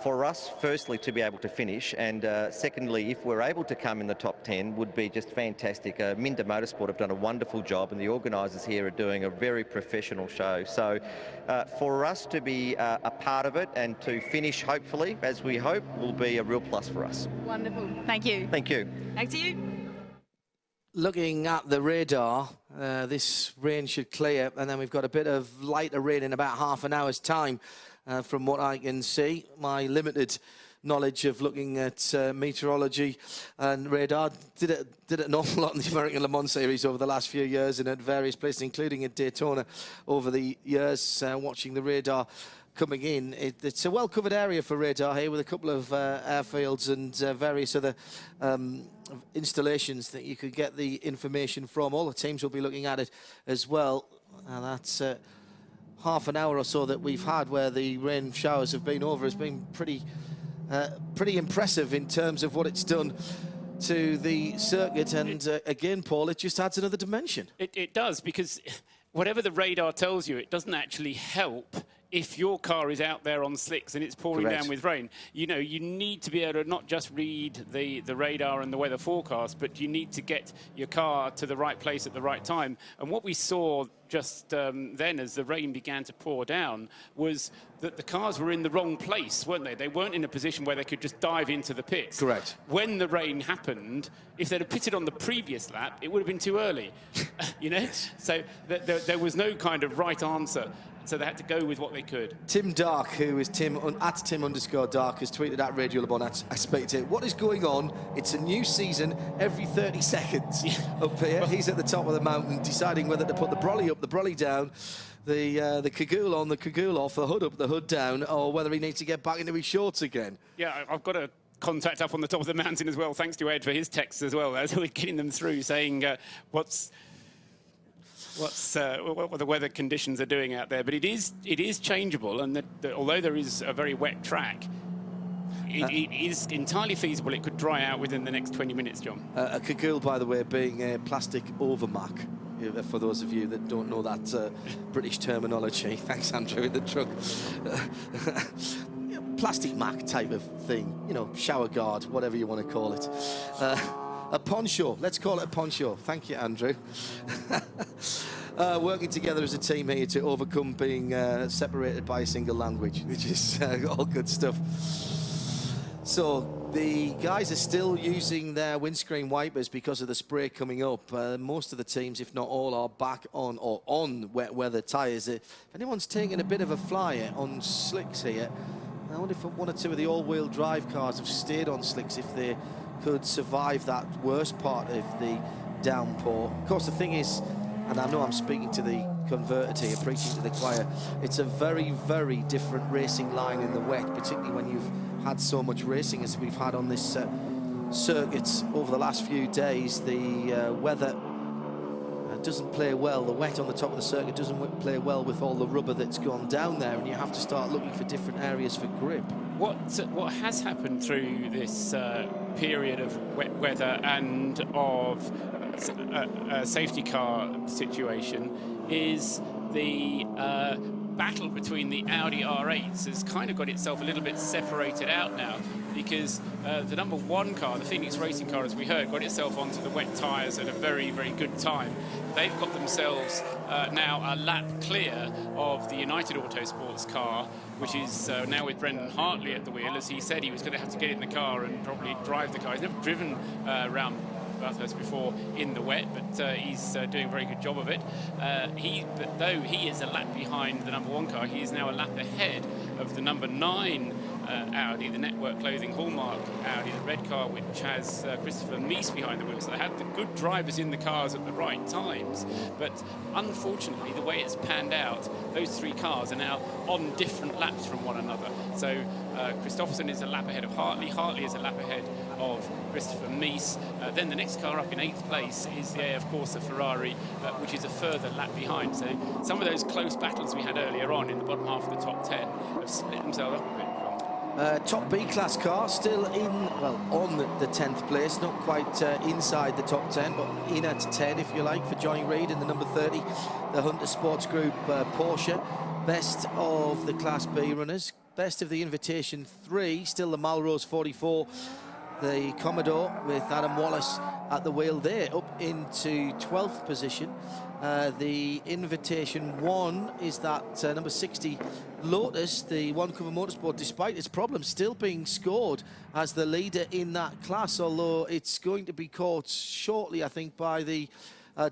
For us, firstly, to be able to finish, and secondly, if we're able to come in the top 10, would be just fantastic. Minda Motorsport have done a wonderful job, and the organisers here are doing a very professional show. So for us to be a part of it and to finish, hopefully, as we hope, will be a real plus for us. Wonderful. Thank you. Thank you. Back to you. Looking at the radar, this rain should clear, and then we've got a bit of lighter rain in about half an hour's time from what I can see. My limited knowledge of looking at meteorology and radar. Did it an awful lot in the American Le Mans Series over the last few years and at various places, including at Daytona over the years, watching the radar coming in. It's a well-covered area for radar here with a couple of airfields and various other installations that you could get the information from. All the teams will be looking at it as well. And that's half an hour or so that we've had where the rain showers have been over has been pretty impressive in terms of what it's done to the circuit. And again, Paul, it just adds another dimension. It does, because whatever the radar tells you, it doesn't actually help if your car is out there on slicks and it's pouring Correct. down with rain. You know, you need to be able to not just read the radar and the weather forecast, but you need to get your car to the right place at the right time. And what we saw just then as the rain began to pour down was that the cars were in the wrong place, weren't they? They weren't in a position where they could just dive into the pits. Correct. When the rain happened, if they'd have pitted on the previous lap, it would have been too early, you know? So there was no kind of right answer. So they had to go with what they could. Tim Dark, who is @Tim_Dark, has tweeted at Radio Le Mans. I speak to him. What is going on? It's a new season every 30 seconds up here. He's at the top of the mountain deciding whether to put the brolly up, the brolly down, the cagoule on, the cagoule off, the hood up, the hood down, or whether he needs to get back into his shorts again. Yeah, I've got a contact up on the top of the mountain as well, thanks to Ed for his texts as well, as we're getting them through, saying what the weather conditions are doing out there. But it is changeable, and although there is a very wet track, it is entirely feasible it could dry out within the next 20 minutes, John. A cagoule, by the way, being a plastic overmac, for those of you that don't know that British terminology. Thanks, Andrew, in the truck. Plastic mac type of thing, you know, shower guard, whatever you want to call it. A poncho, let's call it a poncho. Thank you, Andrew. Working together as a team here to overcome being separated by a single language, which is all good stuff. So the guys are still using their windscreen wipers because of the spray coming up. Most of the teams, if not all, are back on or on wet weather tyres. If anyone's taking a bit of a flyer on slicks here, I wonder if one or two of the all-wheel drive cars have stayed on slicks, if they could survive that worst part of the downpour. Of course, the thing is, and I know I'm speaking to the converted here, preaching to the choir, it's a very, very different racing line in the wet, particularly when you've had so much racing as we've had on this circuit over the last few days. The weather doesn't play well. The wet on the top of the circuit doesn't play well with all the rubber that's gone down there, and you have to start looking for different areas for grip. What has happened through this period of wet weather and of a safety car situation is the battle between the Audi R8s has kind of got itself a little bit separated out now, because the number one car, the Phoenix Racing car, as we heard, got itself onto the wet tyres at a very, very good time. They've got themselves now a lap clear of the United Autosports car, which is now with Brendan Hartley at the wheel, as he said he was going to have to get in the car and probably drive the car. He's never driven around Bathurst before in the wet, but he's doing a very good job of it. But though he is a lap behind the number one car, he is now a lap ahead of the number 9 Audi, the Network Clothing Hallmark Audi, the red car, which has Christopher Mies behind the wheel. So they had the good drivers in the cars at the right times. But unfortunately, the way it's panned out, those 3 cars are now on different laps from one another. So Christopherson is a lap ahead of Hartley. Hartley is a lap ahead of Christopher Mies. Then the next car up in 8th place is, of course, the Ferrari, which is a further lap behind. So some of those close battles we had earlier on in the bottom half of the top 10 have split themselves up a bit. Top B-class car, still on the 10th place, not quite inside the top 10, but in at 10, if you like, for Johnny Reid in the number 30, the Hunter Sports Group Porsche. Best of the Class B runners, best of the Invitation 3, still the Malrose 44, the Commodore with Adam Wallace at the wheel there, up into 12th position. The Invitation 1 is that number 60 Lotus, the One Cover Motorsport, despite its problems, still being scored as the leader in that class, although it's going to be caught shortly, I think, by the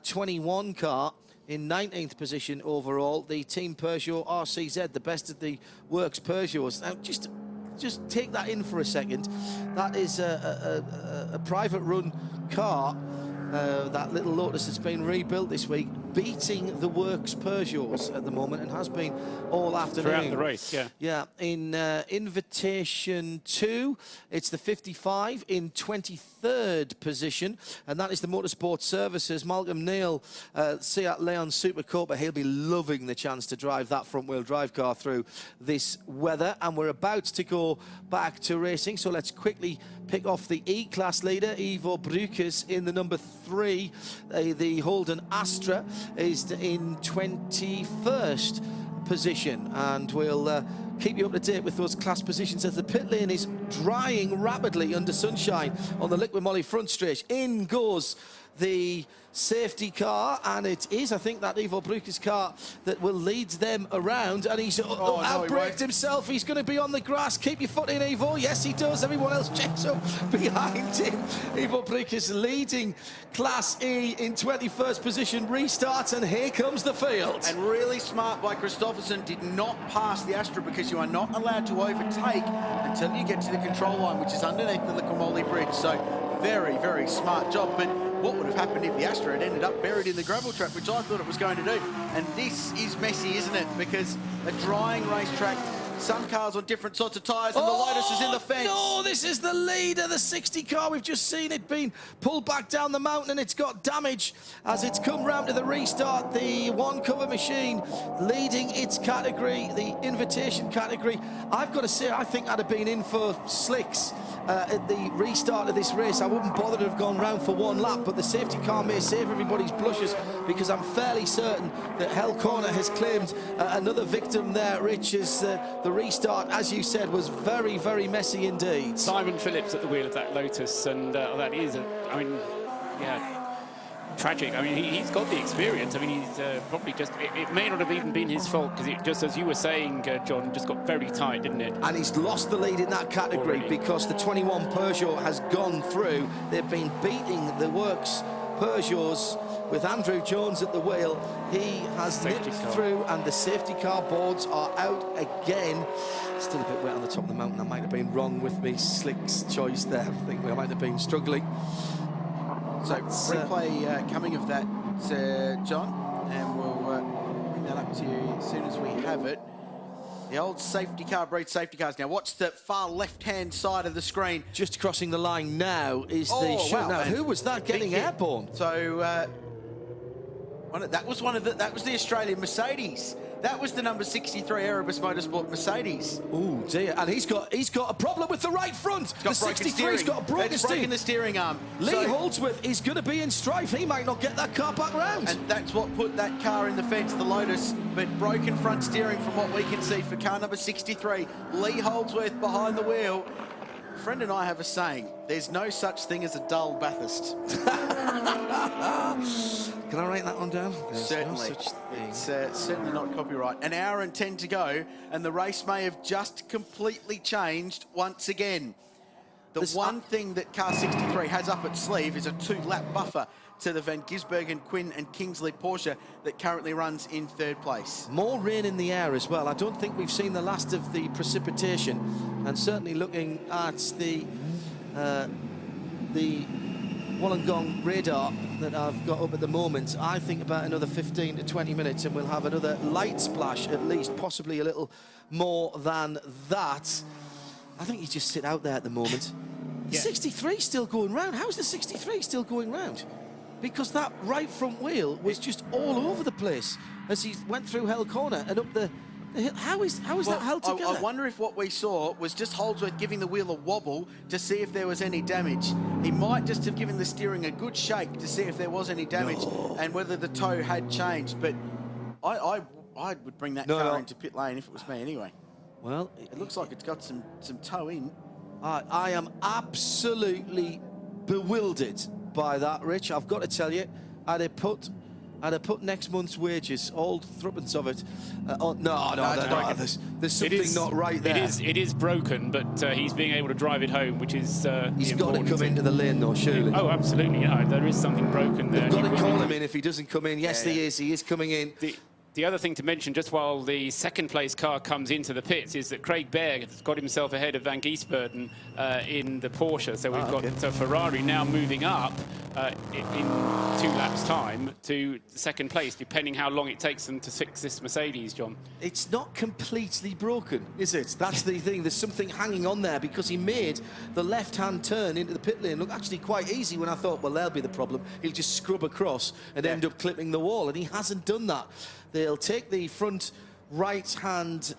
21 car in 19th position overall, the Team Peugeot RCZ, the best of the works Peugeots. Now, just just take that in for a second. That is a private run car. That little Lotus has been rebuilt this week, beating the works Peugeots at the moment, and has been all afternoon. Throughout the race, yeah. Yeah, in Invitation 2, it's the 55 in 23rd position, and that is the Motorsport Services. Malcolm Neal, Seat Leon Super Copa, he'll be loving the chance to drive that front-wheel drive car through this weather, and we're about to go back to racing, so let's quickly pick off the E-Class leader, Ivo Brukes, in the number 3. The Holden Astra is in 21st position, and we'll keep you up to date with those class positions as the pit lane is drying rapidly under sunshine on the Liquid Moly front straight. In goes the safety car, and it is, I think, that Ivo Brukes car that will lead them around, and he's outbraked himself. He's going to be on the grass. Keep your foot in, Ivo. Yes, he does. Everyone else checks up behind him. Ivo Brukes leading Class E in 21st position. Restarts, and here comes the field. And really smart by Christopherson, did not pass the Astra, because you are not allowed to overtake until you get to the control line, which is underneath the Liquid Moly bridge. So very, very smart job. But what would have happened if the Astra had ended up buried in the gravel trap, which I thought it was going to do? And this is messy, isn't it? Because a drying racetrack, some cars on different sorts of tyres, and the Lotus is in the fence. No, this is the leader, the 60 car. We've just seen it being pulled back down the mountain, and it's got damage as it's come round to the restart. The one cover machine leading its category, the invitation category. I've got to say, I think I'd have been in for slicks at the restart of this race. I wouldn't bother to have gone round for one lap, but the safety car may save everybody's blushes, because I'm fairly certain that Hell Corner has claimed another victim there, Rich, as the restart, as you said, was very, very messy indeed. Simon Phillips at the wheel of that Lotus, and that is, tragic. I mean, he's got the experience. I mean, he's probably just, it may not have even been his fault, because it just, as you were saying, John, just got very tight, didn't it? And he's lost the lead in that category because the 21 Peugeot has gone through. They've been beating the works Peugeots with Andrew Jones at the wheel. He has nipped through, and the safety car boards are out again. Still a bit wet on the top of the mountain. I might have been wrong with me slicks choice there. I think we might have been struggling. So replay coming of that, John, and we'll bring that up to you as soon as we have it. The old safety car breeds safety cars. Now watch the far left-hand side of the screen. Just crossing the line now is the show. Now, who was that getting airborne? So that was the Australian Mercedes. That was the number 63 Erebus Motorsport Mercedes. Oh dear, and he's got a problem with the right front. The 63's got a broken steering. The steering arm. Lee Holdsworth is going to be in strife. He might not get that car back round. And that's what put that car in the fence, the Lotus. But broken front steering from what we can see for car number 63. Lee Holdsworth behind the wheel. A friend and I have a saying, there's no such thing as a dull Bathurst. Can I write that one down? Certainly. It's certainly not copyright. An hour and 10 to go, and the race may have just completely changed once again. The one thing that car 63 has up its sleeve is a 2-lap buffer to the Van Gisbergen, Quinn and Kingsley Porsche that currently runs in 3rd place. More rain in the air as well. I don't think we've seen the last of the precipitation, and certainly looking at the Wollongong radar that I've got up at the moment, I think about another 15 to 20 minutes and we'll have another light splash, at least, possibly a little more than that. I think you just sit out there at the moment. The 63 still going round. How's the 63 still going round? Because that right front wheel was just all over the place as he went through Hell Corner and up the hill. How is that held together? I wonder if what we saw was just Holdsworth giving the wheel a wobble to see if there was any damage. He might just have given the steering a good shake to see if there was any damage and whether the toe had changed. But I would bring that car into pit lane if it was me anyway. Well, it looks like it's got some toe in. I am absolutely bewildered by that, Rich. I've got to tell you, I'd have put next month's wages, all threepence of it. There's something not right there. It is broken, but he's being able to drive it home, which is he's got to come into the lane, though, surely. Oh, absolutely. Yeah, there is something broken there. They've got to call him in if he doesn't come in. Yes, he is. He is coming in. The other thing to mention, just while the second place car comes into the pits, is that Craig Baird has got himself ahead of Van Giesberten in the Porsche. So we've got Ferrari now moving up in 2 laps' time to second place, depending how long it takes them to fix this Mercedes, John. It's not completely broken, is it? That's the thing. There's something hanging on there because he made the left-hand turn into the pit lane look actually quite easy when I thought, well, there'll be the problem. He'll just scrub across and end up clipping the wall, and he hasn't done that. They'll take the front right-hand...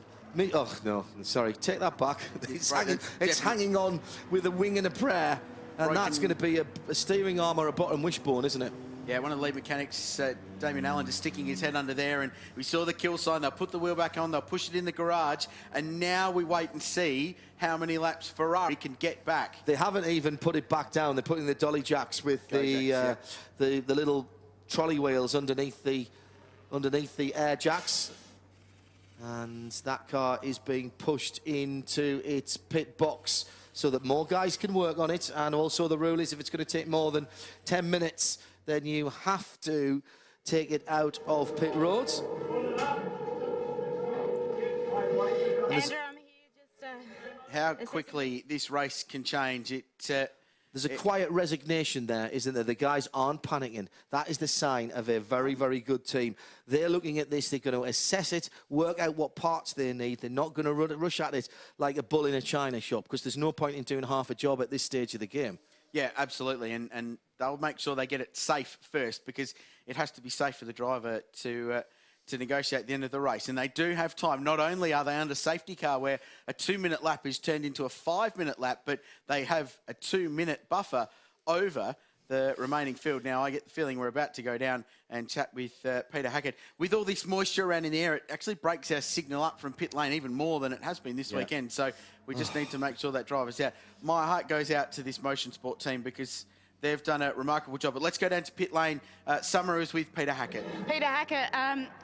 Oh, no, sorry, take that back. It's hanging on with a wing and a prayer, and that's going to be a steering arm or a bottom wishbone, isn't it? Yeah, one of the lead mechanics, Damien Allen, just sticking his head under there, and we saw the kill sign. They'll put the wheel back on, they'll push it in the garage, and now we wait and see how many laps Ferrari can get back. They haven't even put it back down. They're putting the dolly jacks with the little trolley wheels underneath the air jacks. And that car is being pushed into its pit box so that more guys can work on it. And also the rule is if it's going to take more than 10 minutes, then you have to take it out of pit roads. How quickly this race can change. There's a quiet resignation there, isn't there? The guys aren't panicking. That is the sign of a very, very good team. They're looking at this. They're going to assess it, work out what parts they need. They're not going to rush at it like a bull in a china shop, because there's no point in doing half a job at this stage of the game. Yeah, absolutely. And they'll make sure they get it safe first, because it has to be safe for the driver to negotiate at the end of the race. And they do have time. Not only are they under safety car where a 2-minute lap is turned into a 5-minute lap, but they have a 2-minute buffer over the remaining field. Now, I get the feeling we're about to go down and chat with Peter Hackett. With all this moisture around in the air, it actually breaks our signal up from pit lane even more than it has been this weekend. So we just need to make sure that driver's out. My heart goes out to this motion sport team because they've done a remarkable job. But let's go down to pit lane. Summer is with Peter Hackett. Peter Hackett,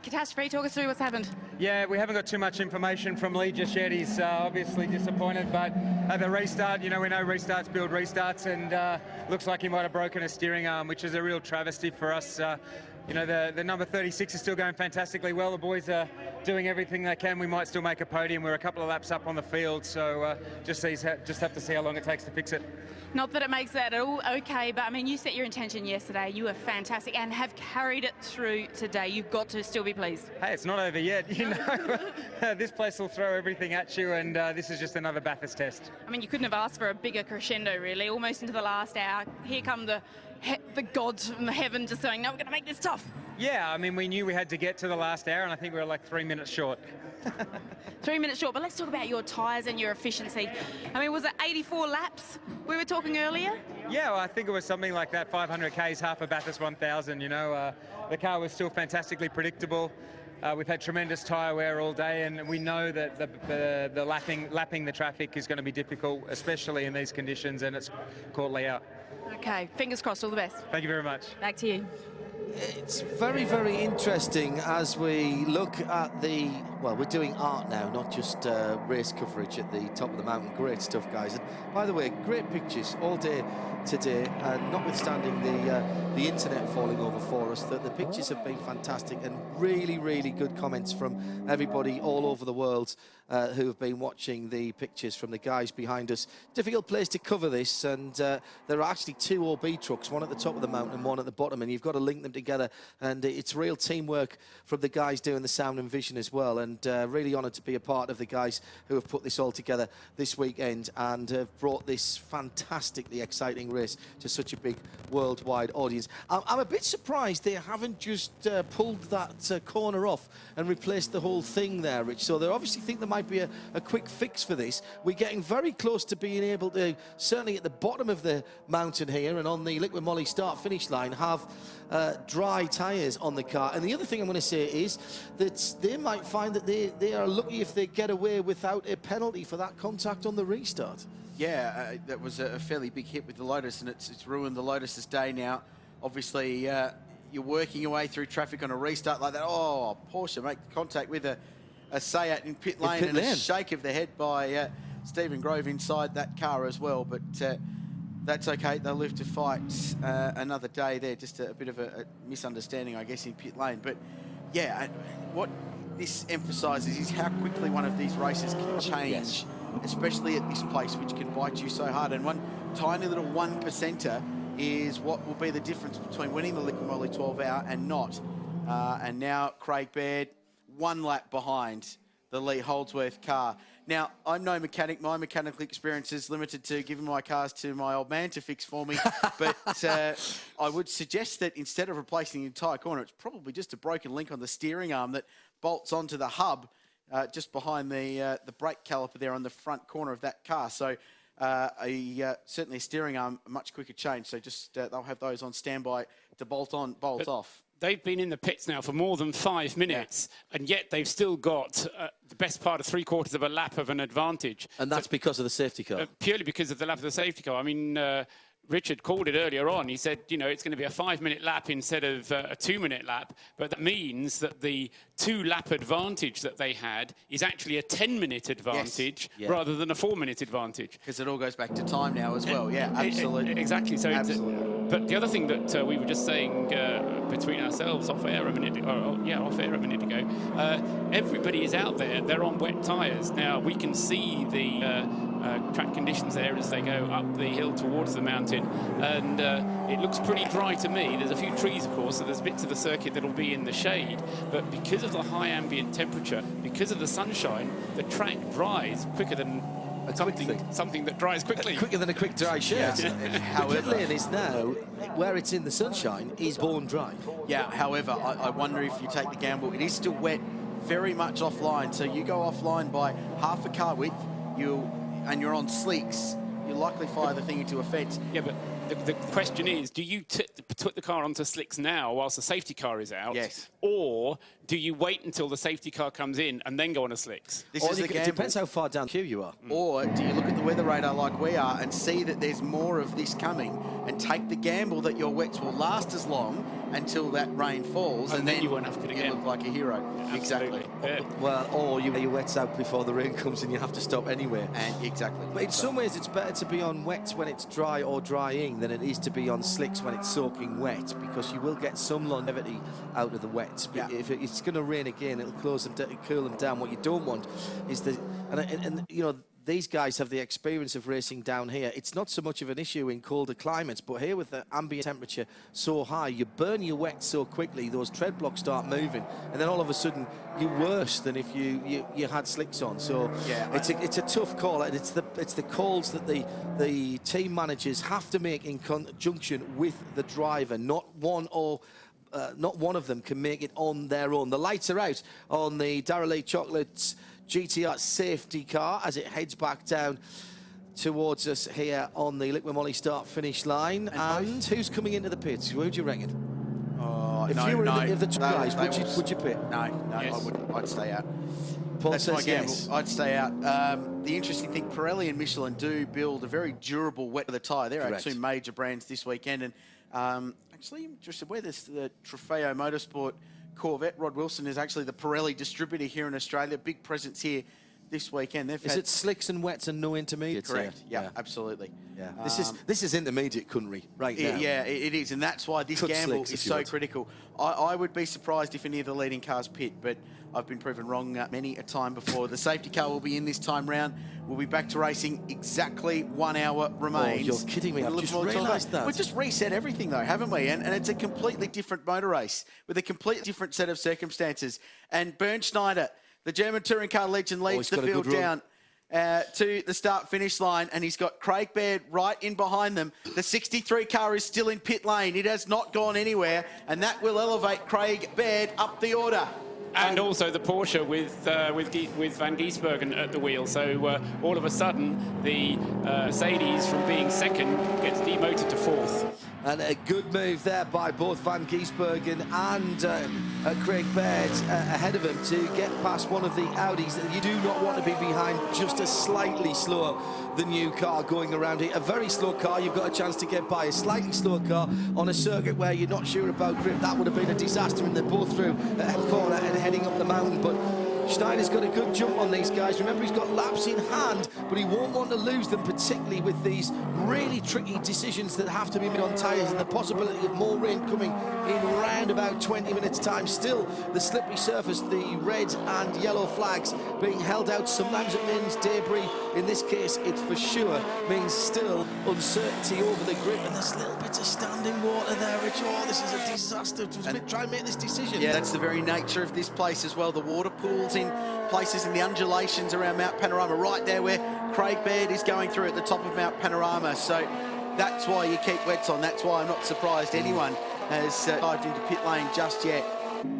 catastrophe, talk us through what's happened. Yeah, we haven't got too much information from Lee just yet. He's obviously disappointed, but at the restart, you know, we know restarts build restarts, and looks like he might have broken a steering arm, which is a real travesty for us. You know, the number 36 is still going fantastically well. The boys are doing everything they can. We might still make a podium. We're a couple of laps up on the field, so just have to see how long it takes to fix it. Not that it makes that at all okay, but I mean, you set your intention yesterday. You were fantastic and have carried it through today. You've got to still be pleased. Hey, it's not over yet, you know. This place will throw everything at you, and this is just another Bathurst test. I mean, you couldn't have asked for a bigger crescendo, really. Almost into the last hour. Here come the gods from the heaven just saying, no, we're going to make this tough. Yeah, I mean, we knew we had to get to the last hour, and I think we were like 3 minutes short. 3 minutes short, but let's talk about your tyres and your efficiency. I mean, was it 84 laps we were talking earlier? Yeah, well, I think it was something like that, 500 Ks, half a Bathurst 1000, you know. The car was still fantastically predictable. We've had tremendous tyre wear all day, and we know that the lapping the traffic is going to be difficult, especially in these conditions, and it's caught Lee out. Okay, fingers crossed, all the best. Thank you very much. Back to you. It's very, very interesting as we look at the... Well, we're doing art now, not just race coverage at the top of the mountain. Great stuff, guys. And by the way, great pictures all day today, and notwithstanding the internet falling over for us, the pictures have been fantastic, and really, really good comments from everybody all over the world who have been watching the pictures from the guys behind us. Difficult place to cover this, and there are actually 2 OB trucks, one at the top of the mountain and one at the bottom, and you've got to link them together, and it's real teamwork from the guys doing the sound and vision as well, and really honoured to be a part of the guys who have put this all together this weekend and have brought this fantastically exciting race to such a big worldwide audience. I'm a bit surprised they haven't just pulled that corner off and replaced the whole thing there, Rich. So they obviously think there might be a quick fix for this. We're getting very close to being able to, certainly at the bottom of the mountain here and on the Liquid Moly start-finish line, have dry tyres on the car. And the other thing I'm going to say is that they might find that they are lucky if they get away without a penalty for that contact on the restart. Yeah, that was a fairly big hit with the Lotus, and it's ruined the Lotus's day now. Obviously, you're working your way through traffic on a restart like that. Oh, Porsche make contact with a Seat in pit lane, and a shake of the head by Stephen Grove inside that car as well. But that's okay. They'll live to fight another day there. Just a bit of a misunderstanding, I guess, in pit lane. But yeah, what this emphasises is how quickly one of these races can change, especially at this place, which can bite you so hard. And one tiny little 1%er is what will be the difference between winning the Liqui Moly 12 Hour and not. And now Craig Baird, 1 lap behind the Lee Holdsworth car. Now, I'm no mechanic. My mechanical experience is limited to giving my cars to my old man to fix for me. But I would suggest that instead of replacing the entire corner, it's probably just a broken link on the steering arm that bolts onto the hub just behind the brake caliper there on the front corner of that car. So certainly a steering arm, a much quicker change. So just they'll have those on standby to bolt on, bolt off. They've been in the pits now for more than 5 minutes, and yet they've still got the best part of 3/4 of a lap of an advantage. And that's because of the safety car? Purely because of the lap of the safety car. I mean, Richard called it earlier on. He said, you know, it's going to be a 5-minute lap instead of a 2-minute lap, but that means that the 2-lap advantage that they had is actually a 10-minute advantage rather than a 4-minute advantage. Because it all goes back to time now as well. Yeah, absolutely. Exactly. So absolutely. But the other thing that we were just saying between ourselves off air a minute ago, everybody is out there. They're on wet tyres. Now, we can see the track conditions there as they go up the hill towards the mountain, and it looks pretty dry to me. There's a few trees, of course, so there's bits of the circuit that'll be in the shade, but because of the high ambient temperature, because of the sunshine, the track dries quicker than something that dries quickly. Quicker than a quick dry shirt. However, is now, where it's in the sunshine, is bone dry. Yeah, however, I wonder if you take the gamble. It is still wet, very much offline, so you go offline by half a car width, and you're on slicks, you'll likely fire the thing into a fence. Yeah, but the question is, do you put the car onto slicks now whilst the safety car is out? Yes. Or do you wait until the safety car comes in and then go on a slicks? It depends how far down the queue you are. Or do you look at the weather radar like we are and see that there's more of this coming and take the gamble that your wets will last as long until that rain falls, and then you won't have to you look like a hero. Yeah, exactly. Yeah. Well, or your wet's out before the rain comes and you have to stop anyway. And exactly. But in some ways, it's better to be on wets when it's dry or drying than it is to be on slicks when it's soaking wet, because you will get some longevity out of the wets. Yeah. If it's going to rain again, it'll cool them down. What you don't want is and you know, these guys have the experience of racing down here. It's not so much of an issue in colder climates, but here with the ambient temperature so high, you burn your wet so quickly, those tread blocks start moving, and then all of a sudden you're worse than if you had slicks on. So yeah, it's a tough call, and it's the calls that the team managers have to make in conjunction with the driver. Not one of them can make it on their own. The lights are out on the Darrell Lee Chocolates GTR safety car as it heads back down towards us here on the Liqui Moly start-finish line. And who's coming into the pits? Who do you reckon? If you were in the two guys, would you pit? No, yes. I wouldn't. I'd stay out. Paul That's says my gamble. yes. I'd stay out. The interesting thing, Pirelli and Michelin do build a very durable wet weather tyre. They're our 2 major brands this weekend. And actually, just where this the Trofeo Motorsport Corvette, Rod Wilson is actually the Pirelli distributor here in Australia. Big presence here this weekend. Is it slicks and wets and no intermediates? Correct. Yeah, absolutely. Yeah. This is intermediate country right now. Yeah, it is, and that's why this gamble is so critical. I would be surprised if any of the leading cars pit, but I've been proven wrong many a time before. The safety car will be in this time round. We'll be back to racing. Exactly 1 hour remains. Oh, you're kidding me. I've just realised that. We've just reset everything, though, haven't we? And it's a completely different motor race with a completely different set of circumstances. And Bernd Schneider, the German touring car legend, leads the field down to the start-finish line, and he's got Craig Baird right in behind them. The 63 car is still in pit lane. It has not gone anywhere, and that will elevate Craig Baird up the order. And also the Porsche with Van Giesbergen at the wheel. So all of a sudden, the Mercedes from being second gets demoted to fourth. And a good move there by both Van Giesbergen and Craig Baird ahead of him to get past one of the Audis. You do not want to be behind just a slightly slower the new car going around here. A very slow car, you've got a chance to get by. A slightly slower car on a circuit where you're not sure about grip, that would have been a disaster, and they're both through a corner and heading up the mountain. But Schneider's got a good jump on these guys. Remember, he's got laps in hand, but he won't want to lose them, particularly with these really tricky decisions that have to be made on tyres and the possibility of more rain coming in around about 20 minutes' time. Still, the slippery surface, the red and yellow flags being held out. Sometimes it means debris. In this case, it for sure means still uncertainty over the grip, and there's little bits of standing water there, which, oh, this is a disaster to try and make this decision. Yeah, that's the very nature of this place as well. The water pools in places in the undulations around Mount Panorama, right there where Craig Baird is going through at the top of Mount Panorama. So that's why you keep wets on. That's why I'm not surprised anyone has dived into pit lane just yet.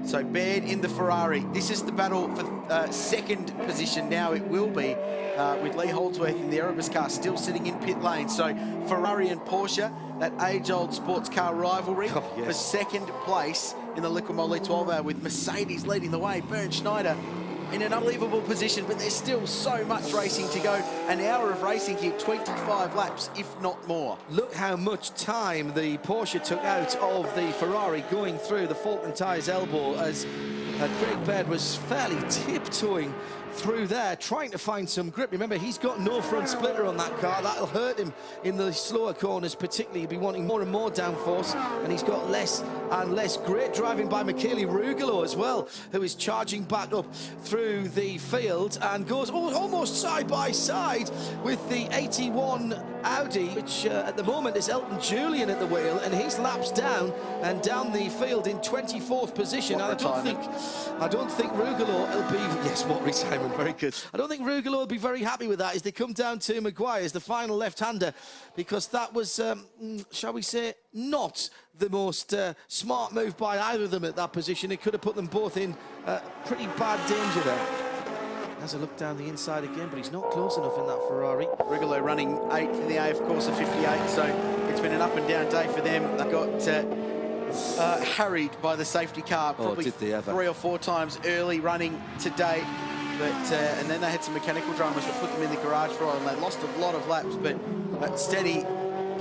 So Baird in the Ferrari. This is the battle for second position now. It will be with Lee Holdsworth in the Erebus car still sitting in pit lane. So Ferrari and Porsche, that age-old sports car rivalry for second place in the Liqui Moly 12-hour, with Mercedes leading the way. Bernd Schneider in an unbelievable position, but there's still so much racing to go. An hour of racing here, 25 laps, if not more. Look how much time the Porsche took out of the Ferrari going through the Falkland tyres elbow, as Craig Baird was fairly tiptoeing through there, trying to find some grip. Remember, he's got no front splitter on that car. That'll hurt him in the slower corners, particularly. He'll be wanting more and more downforce, and he's got less and less. Great driving by Michele Rugolo as well, who is charging back up through the field and goes almost side by side with the 81 Audi, which at the moment is Elton Julian at the wheel, and he's laps down and down the field in 24th position. And I don't think Rugolo will be, yes, what retirement, very good. I don't think Rugolo will be very happy with that as they come down to Maguire's, the final left-hander, because that was, shall we say, not the most smart move by either of them at that position. It could have put them both in pretty bad danger there. Has a look down the inside again, but he's not close enough in that Ferrari. Rugolo running 8th in the AF course of 58, so it's been an up-and-down day for them. They got harried by the safety car probably 3 or 4 times early running today. But and then they had some mechanical dramas that put them in the garage for a while, and they lost a lot of laps, but steady,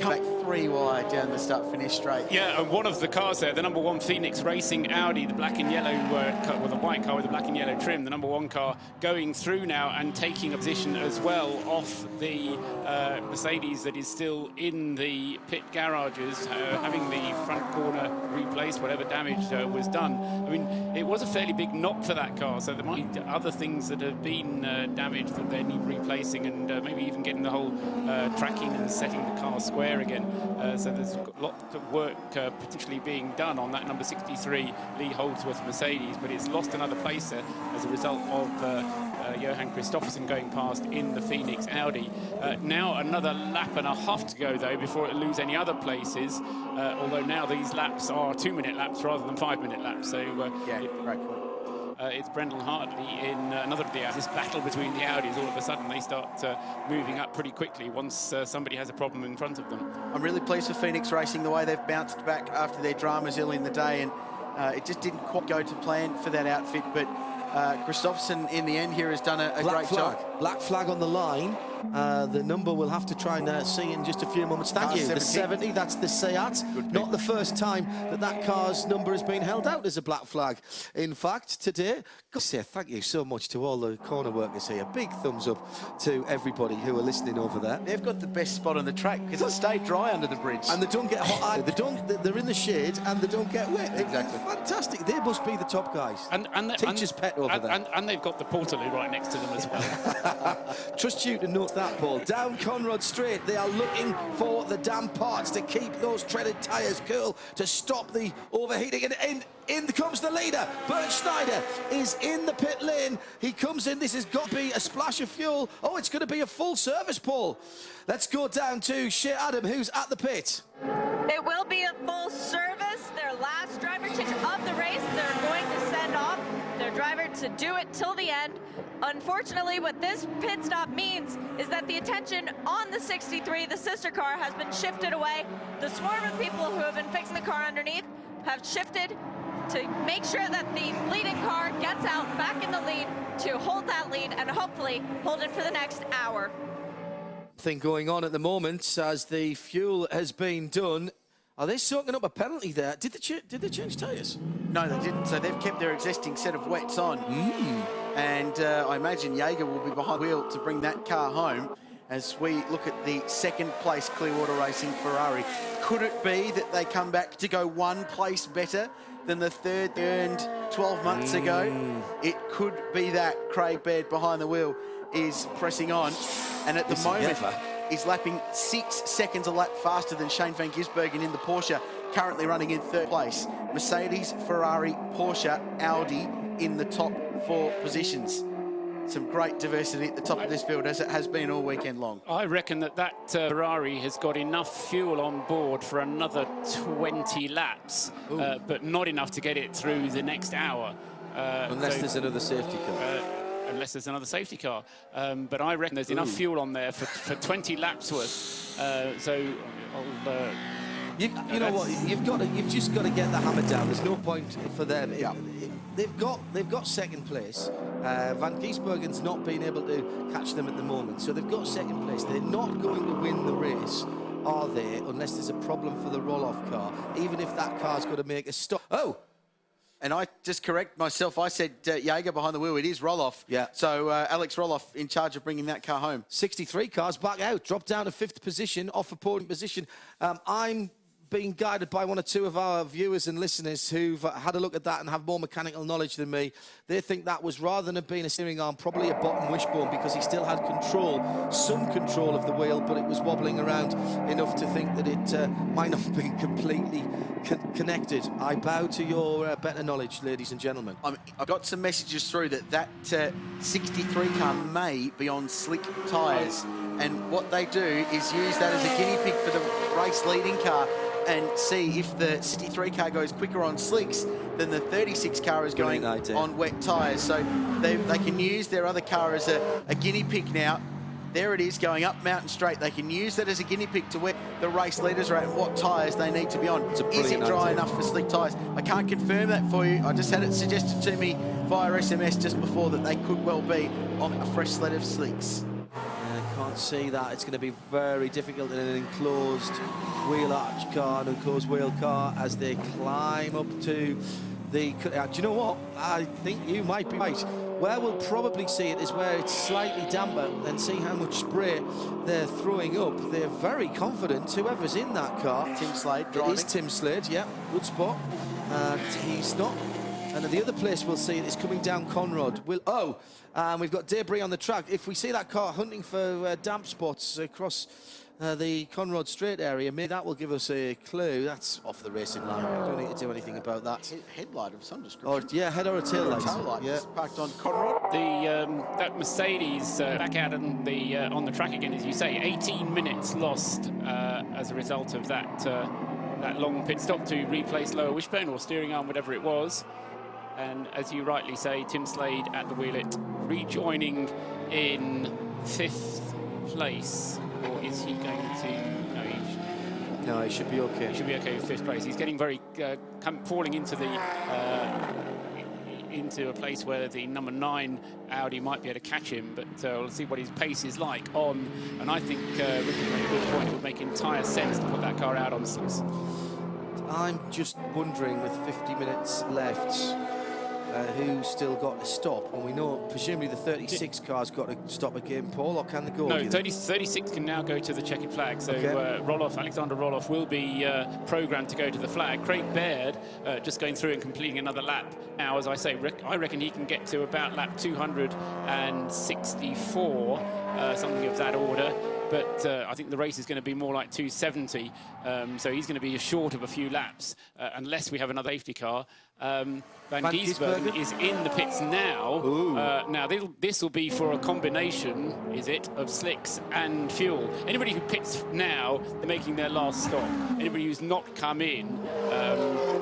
come back 3 wide down the start-finish straight. Yeah, and one of the cars there, the number 1 Phoenix Racing Audi, the black and yellow, well, the white car with the black and yellow trim, the number 1 car going through now and taking a position as well off the Mercedes that is still in the pit garages, having the front corner replaced, whatever damage was done. I mean, it was a fairly big knock for that car, so there might be other things that have been damaged that they need replacing, and maybe even getting the whole tracking and setting the car square again. So there's a lot of work potentially being done on that number 63 Lee Holdsworth Mercedes, but it's lost another place there as a result of Johan Kristoffersen going past in the Phoenix Audi. Now another lap and a half to go, though, before it lose any other places, although now these laps are 2-minute laps rather than 5-minute laps. So yeah, great point. It's Brendan Hartley in another of the Audis. This battle between the Audis, all of a sudden they start moving up pretty quickly once somebody has a problem in front of them. I'm really pleased for Phoenix Racing, the way they've bounced back after their dramas early in the day, and it just didn't quite go to plan for that outfit, but Kristoffersen in the end here has done a great job. Black flag on the line. The number we'll have to try and see in just a few moments. Thank you. 70. The 70, that's the Seat. Not the first time that car's number has been held out as a black flag. In fact, today, got to say thank you so much to all the corner workers here. Big thumbs up to everybody who are listening over there. They've got the best spot on the track because it stayed dry under the bridge. And they don't get hot either. They're in the shade and they don't get wet. Exactly. Fantastic. They must be the top guys. And teacher's pet over there. And they've got the Portaloo right next to them as well. Trust you to note that, Paul. Down Conrad Straight, they are looking for the damn parts to keep those treaded tyres cool, to stop the overheating. And in comes the leader. Bernd Schneider is in the pit lane. He comes in. This has got to be a splash of fuel. Oh, it's going to be a full service, Paul. Let's go down to Shea Adam, who's at the pit. It will be a full service. Their last driver change of the race. They're going to send off their driver to do it till the end. Unfortunately, what this pit stop means is that the attention on the 63, the sister car, has been shifted away. The swarm of people who have been fixing the car underneath have shifted to make sure that the leading car gets out back in the lead to hold that lead and hopefully hold it for the next hour. Thing going on at the moment as the fuel has been done. Are they soaking up a penalty there? Did they change tyres? No, they didn't. So they've kept their existing set of wets on. and I imagine Jaeger will be behind the wheel to bring that car home as we look at the second place Clearwater Racing Ferrari. Could it be that they come back to go one place better than the third earned 12 months ago? It could be that. Craig Baird behind the wheel is pressing on, and at the moment is lapping 6 seconds a lap faster than Shane van Gisbergen in the Porsche, currently running in third place. Mercedes, Ferrari, Porsche, Audi in the top 4 positions. Some great diversity at the top of this field, as it has been all weekend long. I reckon that Ferrari has got enough fuel on board for another 20 laps, but not enough to get it through the next hour. Unless there's another safety car. Unless there's another safety car. But I reckon there's enough fuel on there for 20 laps worth. You know what? You've just got to get the hammer down. There's no point for them. They've got second place. Van Gisbergen's not been able to catch them at the moment, so they've got second place. They're not going to win the race, are they? Unless there's a problem for the roll-off car. Even if that car's got to make a stop. Oh. And I just correct myself. I said Jaeger behind the wheel. It is Roloff. Yeah. So Alex Roloff in charge of bringing that car home. 63 cars back out, dropped down to 5th position, off a podium position. I'm being guided by one or two of our viewers and listeners who've had a look at that and have more mechanical knowledge than me. They think that was, rather than it being a steering arm, probably a bottom wishbone, because he still had some control of the wheel, but it was wobbling around enough to think that it might not have been completely connected. I bow to your better knowledge, ladies and gentlemen. I've got some messages through that 63 car may be on slick tyres, and what they do is use that as a guinea pig for the race leading car and see if the 63 car goes quicker on slicks than the 36 car is going on wet tyres. So they can use their other car as a guinea pig now. There it is, going up Mountain Straight. They can use that as a guinea pig to where the race leaders are at and what tyres they need to be on. Is it dry enough for slick tyres? I can't confirm that for you. I just had it suggested to me via SMS just before that they could well be on a fresh sled of slicks. I can't see that. It's going to be very difficult in an enclosed wheel arch car, an enclosed wheel car, as they climb up to the... do you know what? I think you might be right. Where we'll probably see it is where it's slightly damper and see how much spray they're throwing up. They're very confident, whoever's in that car. Tim Slade driving. It is Tim Slade, yeah, good spot. And he's not. And the other place we'll see it is coming down Conrod. We've got debris on the track. If we see that car hunting for damp spots across the Conrod Straight area, maybe that will give us a clue. That's off the racing line. Don't need to do anything about that. Headlight of some description. Yeah, head or a tail light. Tail light, yeah. Parked on Conrod. That Mercedes back out on the track again, as you say. 18 minutes lost as a result of that long pit stop to replace lower wishbone or steering arm, whatever it was. And as you rightly say, Tim Slade at the wheel, it rejoining in 5th place. Or is he going to... No, he should be okay. He should be okay with 5th place. He's getting very... falling into the... into a place where the number 9 Audi might be able to catch him, but we'll see what his pace is like on. And I think Ricky made a good point. It would make entire sense to put that car out on slicks. I'm just wondering, with 50 minutes left, who's still got to stop? And we know, presumably, the 36 car's got to stop again, Paul, or can they go? No, 36 can now go to the checkered flag. So Alexander Roloff will be programmed to go to the flag. Craig Baird just going through and completing another lap. Now, as I say, I reckon he can get to about lap 264, something of that order. But I think the race is going to be more like 270, so he's going to be short of a few laps unless we have another safety car. Van Gisbergen is in the pits now. Now this will be for a combination, is it, of slicks and fuel. Anybody who pits now, they're making their last stop. Anybody who's not come in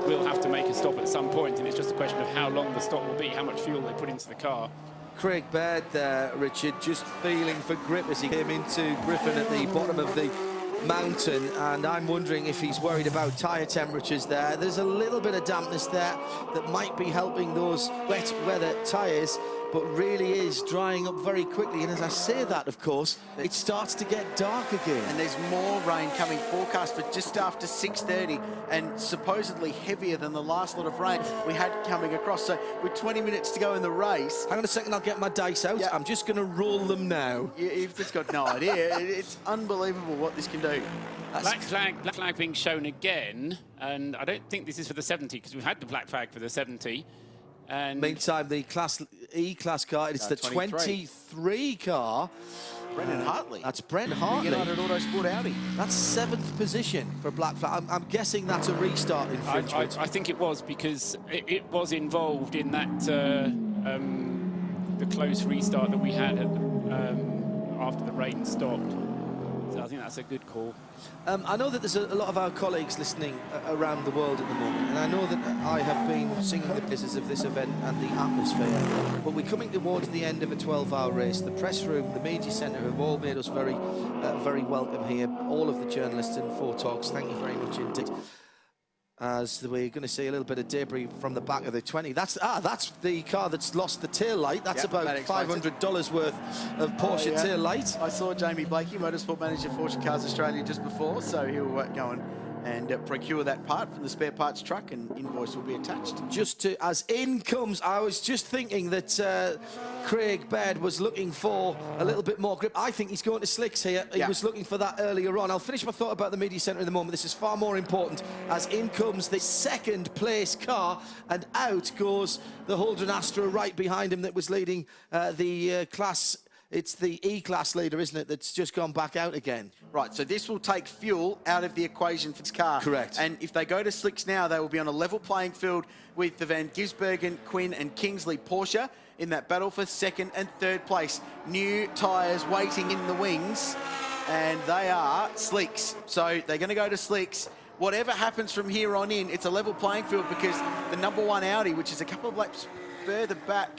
will have to make a stop at some point, and it's just a question of how long the stop will be, how much fuel they put into the car. Craig Baird there, Richard, just feeling for grip as he came into Griffin at the bottom of the mountain, and I'm wondering if he's worried about tyre temperatures there. There's a little bit of dampness there that might be helping those wet weather tyres, but really is drying up very quickly. And as I say that, of course, it starts to get dark again. And there's more rain coming forecast for just after 6:30, and supposedly heavier than the last lot of rain we had coming across. So with 20 minutes to go in the race... Hang on a second, I'll get my dice out. Yeah. I'm just going to roll them now. You've just got no idea. It's unbelievable what this can do. Black flag being shown again, and I don't think this is for the 70, because we've had the black flag for the 70. And meantime, the E-Class car, it's the 23 car. Brendan Hartley. That's Brent Hartley. United Autosport Audi. That's 7th position for black flag. I'm guessing that's a restart infringement. I think it was, because it was involved in that the close restart that we had at after the rain stopped. So I think that's a good call. I know that there's a lot of our colleagues listening around the world at the moment, and I know that I have been singing the praises of this event and the atmosphere, but we're coming towards the end of a 12-hour race. The press room, the media centre have all made us very, very welcome here. All of the journalists and photogs, thank you very much indeed. As we're going to see a little bit of debris from the back of the 20. That's the car that's lost the tail light. That's about $500 worth of Porsche tail light. I saw Jamie Blakey, Motorsport Manager for Porsche Cars Australia, just before, so he'll go and procure that part from the spare parts truck, and invoice will be attached. Just to, as in comes, I was just thinking that Craig Baird was looking for a little bit more grip. I think he's going to slicks here. He was looking for that earlier on. I'll finish my thought about the media centre in a moment. This is far more important, as in comes the second place car, and out goes the Holden Astra right behind him that was leading the class. It's the E-Class leader, isn't it, that's just gone back out again? Right, so this will take fuel out of the equation for this car. Correct. And if they go to slicks now, they will be on a level playing field with the Van Gisbergen, Quinn and Kingsley Porsche in that battle for 2nd and 3rd place. New tyres waiting in the wings, and they are slicks. So they're going to go to slicks. Whatever happens from here on in, it's a level playing field, because the #1 Audi, which is a couple of laps further back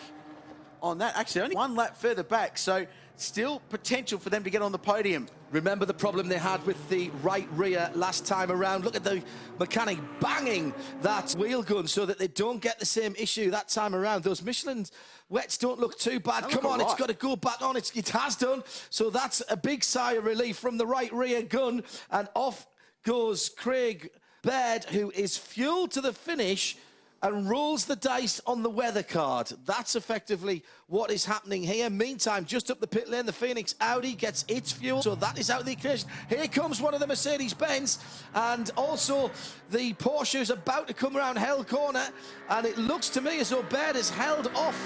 on that, actually only 1 lap further back, so still potential for them to get on the podium. Remember the problem they had with the right rear last time around. Look at the mechanic banging that wheel gun so that they don't get the same issue that time around. Those Michelin wets don't look too bad. Come on, it's got to go back on. It has done. So that's a big sigh of relief from the right rear gun, and off goes Craig Baird, who is fueled to the finish and rolls the dice on the weather card. That's effectively what is happening here. Meantime, just up the pit lane, the Phoenix Audi gets its fuel, so that is out of the equation. Here comes one of the Mercedes-Benz, and also the Porsche is about to come around Hell Corner, and it looks to me as though Baird has held off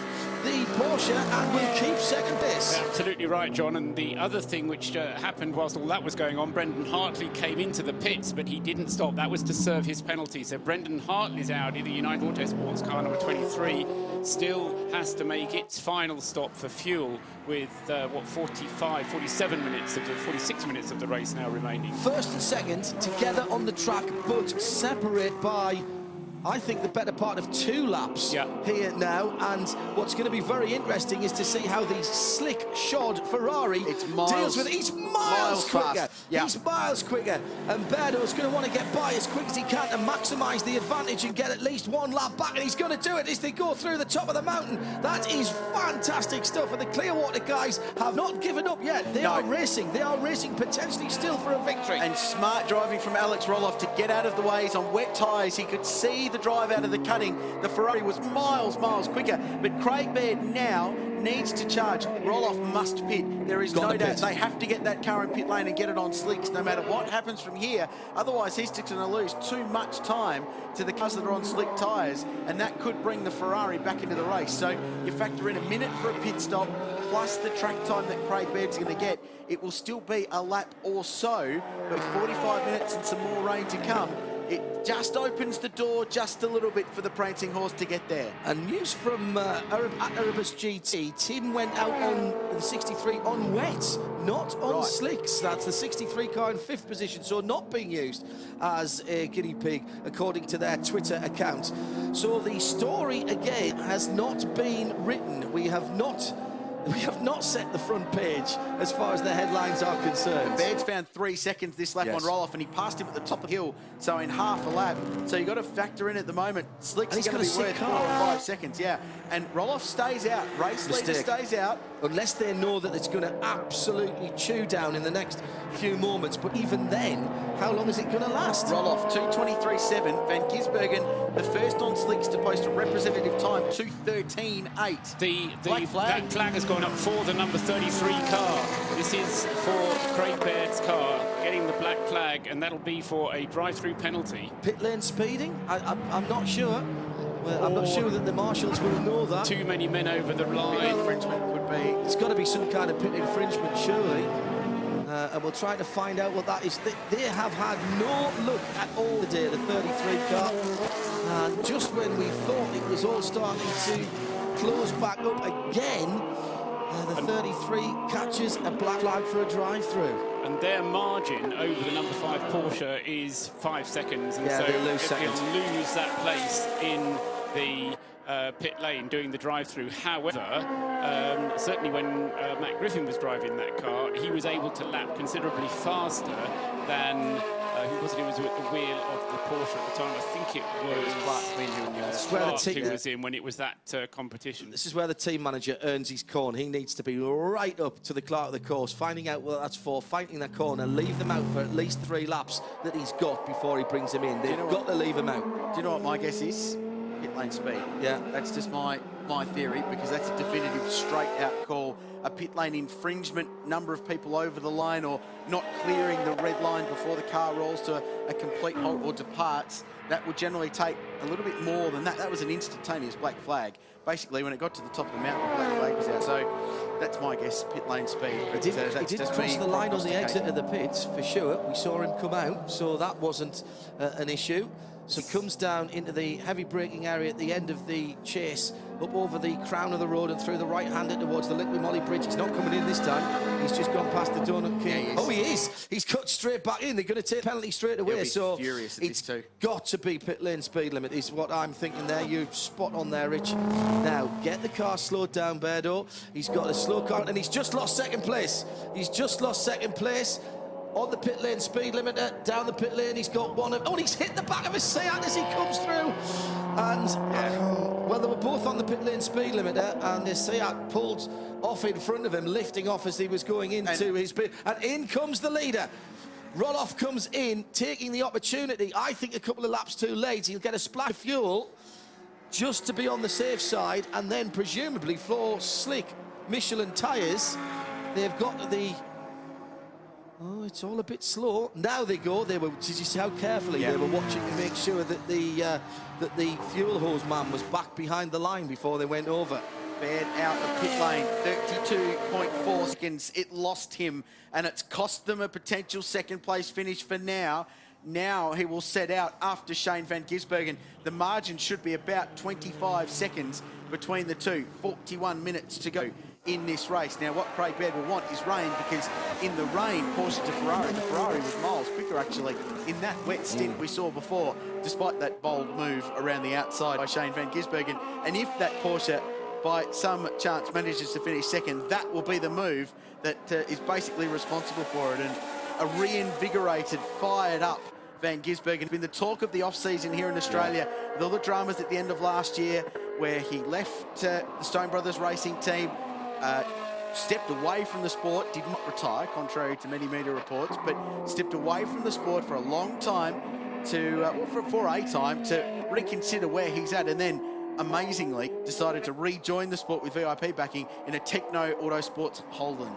the Porsche and will keep second place. Absolutely right, John. And the other thing which happened whilst all that was going on, Brendan Hartley came into the pits, but he didn't stop. That was to serve his penalty. So Brendan Hartley's Audi, the United Autosports car number 23, still has to make its final stop for fuel with, 46 minutes of the race now remaining. First and second together on the track, but separate by, I think, the better part of 2 laps here now. And what's going to be very interesting is to see how the slick-shod Ferrari deals with it. He's miles quicker. He's miles quicker. And Berdo's going to want to get by as quick as he can to maximise the advantage and get at least 1 lap back. And he's going to do it as they go through the top of the mountain. That is fantastic stuff. And the Clearwater guys have not given up yet. They are racing. They are racing potentially still for a victory. And smart driving from Alex Roloff to get out of the way. He's on wet tyres. He could see the drive out of the cutting. The Ferrari was miles quicker, but Craig Baird now needs to charge. Roloff must pit. There is no doubt they have to get that car in pit lane and get it on slicks no matter what happens from here. Otherwise, he's just going to lose too much time to the cars that are on slick tyres, and that could bring the Ferrari back into the race. So you factor in a minute for a pit stop, plus the track time that Craig Baird's going to get. It will still be a lap or so, but 45 minutes and some more rain to come. It just opens the door just a little bit for the prancing horse to get there. And news from Erebus GT, Tim went out on the 63 on wet, not on slicks. That's the 63 car in 5th position, so not being used as a guinea pig, according to their Twitter account. So the story, again, has not been written. We have not we have not set the front page as far as the headlines are concerned. Baird's found 3 seconds this lap on Roloff, and he passed him at the top of the hill, so in half a lap. So you've got to factor in at the moment, Slick's going to be worth 4 or 5 seconds, yeah. And Roloff stays out, race leader stays out. Unless they know that it's going to absolutely chew down in the next few moments. But even then, how long is it going to last? Roloff, 2:23.7. Van Gisbergen, the first on Slicks to post a representative time, 2:13.8. The black flag. Black flag has gone up for the number 33 car. This is for Craig Baird's car, getting the black flag, and that'll be for a drive-through penalty. Pit lane speeding? I'm not sure. Well, I'm not sure that the marshals will know that. Too many men over the line. Infringement could be. It's got to be some kind of pit infringement, surely. And we'll try to find out what that is. They have had no look at all today, the 33 car. And just when we thought it was all starting to close back up again, the 33 catches a black flag for a drive-through. And their margin over the number 5 Porsche is 5 seconds. And yeah, so they lose seconds. lose that place in the pit lane doing the drive-through. However, certainly when Matt Griffin was driving that car, he was able to lap considerably faster than who was it? It was at the wheel of the Porsche at the time. I think it was Clark who was in when it was that competition. This is where the team manager earns his corn. He needs to be right up to the clerk of the course, finding out what that's for, fighting that corner, leave them out for at least 3 laps that he's got before he brings them in. They've got to leave him out. Do you know what my guess is? Pit lane speed. Yeah. That's just my theory, because that's a definitive straight out call. A pit lane infringement, number of people over the line or not clearing the red line before the car rolls to a complete halt or departs. That would generally take a little bit more than that. That was an instantaneous black flag. Basically, when it got to the top of the mountain, the black flag was out. So that's my guess, pit lane speed. But he did cross the line on the exit of the pits, for sure. We saw him come out, so that wasn't an issue. So comes down into the heavy braking area at the end of the chase, up over the crown of the road and through the right-hander towards the Liquid Molly Bridge. He's not coming in this time. He's just gone past the Donut King. Yeah, he is. He's cut straight back in. They're going to take the penalty straight away. So furious at it's this too. got to be pit lane speed limit is what I'm thinking there. You're spot on there, Rich. Now, get the car slowed down, Bairdo. He's got a slow car, and he's just lost second place. He's just lost second place. On the pit lane speed limiter, down the pit lane, he's got one of... Oh, and he's hit the back of his Seat as he comes through. And, well, they were both on the pit lane speed limiter, and the Seat pulled off in front of him, lifting off as he was going into his pit. And in comes the leader. Roloff comes in, taking the opportunity. I think a couple of laps too late. He'll get a splash of fuel just to be on the safe side, and then presumably for slick Michelin tyres, they've got the... Oh, it's all a bit slow. Now they go. Did you see how carefully they were watching to make sure that the fuel hose man was back behind the line before they went over? Baird out of pit lane, 32.4 seconds. It lost him, and it's cost them a potential second-place finish for now. Now he will set out after Shane Van Gisbergen. The margin should be about 25 seconds between the two. 41 minutes to go in this race. Now, what Craig Baird will want is rain, because in the rain, Porsche to Ferrari, the Ferrari was miles quicker, actually, in that wet stint we saw before, despite that bold move around the outside by Shane Van Gisbergen. And if that Porsche, by some chance, manages to finish second, that will be the move that is basically responsible for it. And a reinvigorated, fired up Van Gisbergen, been the talk of the off-season here in Australia, with all the dramas at the end of last year, where he left the Stone Brothers racing team, stepped away from the sport, did not retire, contrary to many media reports, but stepped away from the sport for a long time to, for a time, to reconsider where he's at, and then, amazingly, decided to rejoin the sport with VIP backing in a Techno Autosports Holden.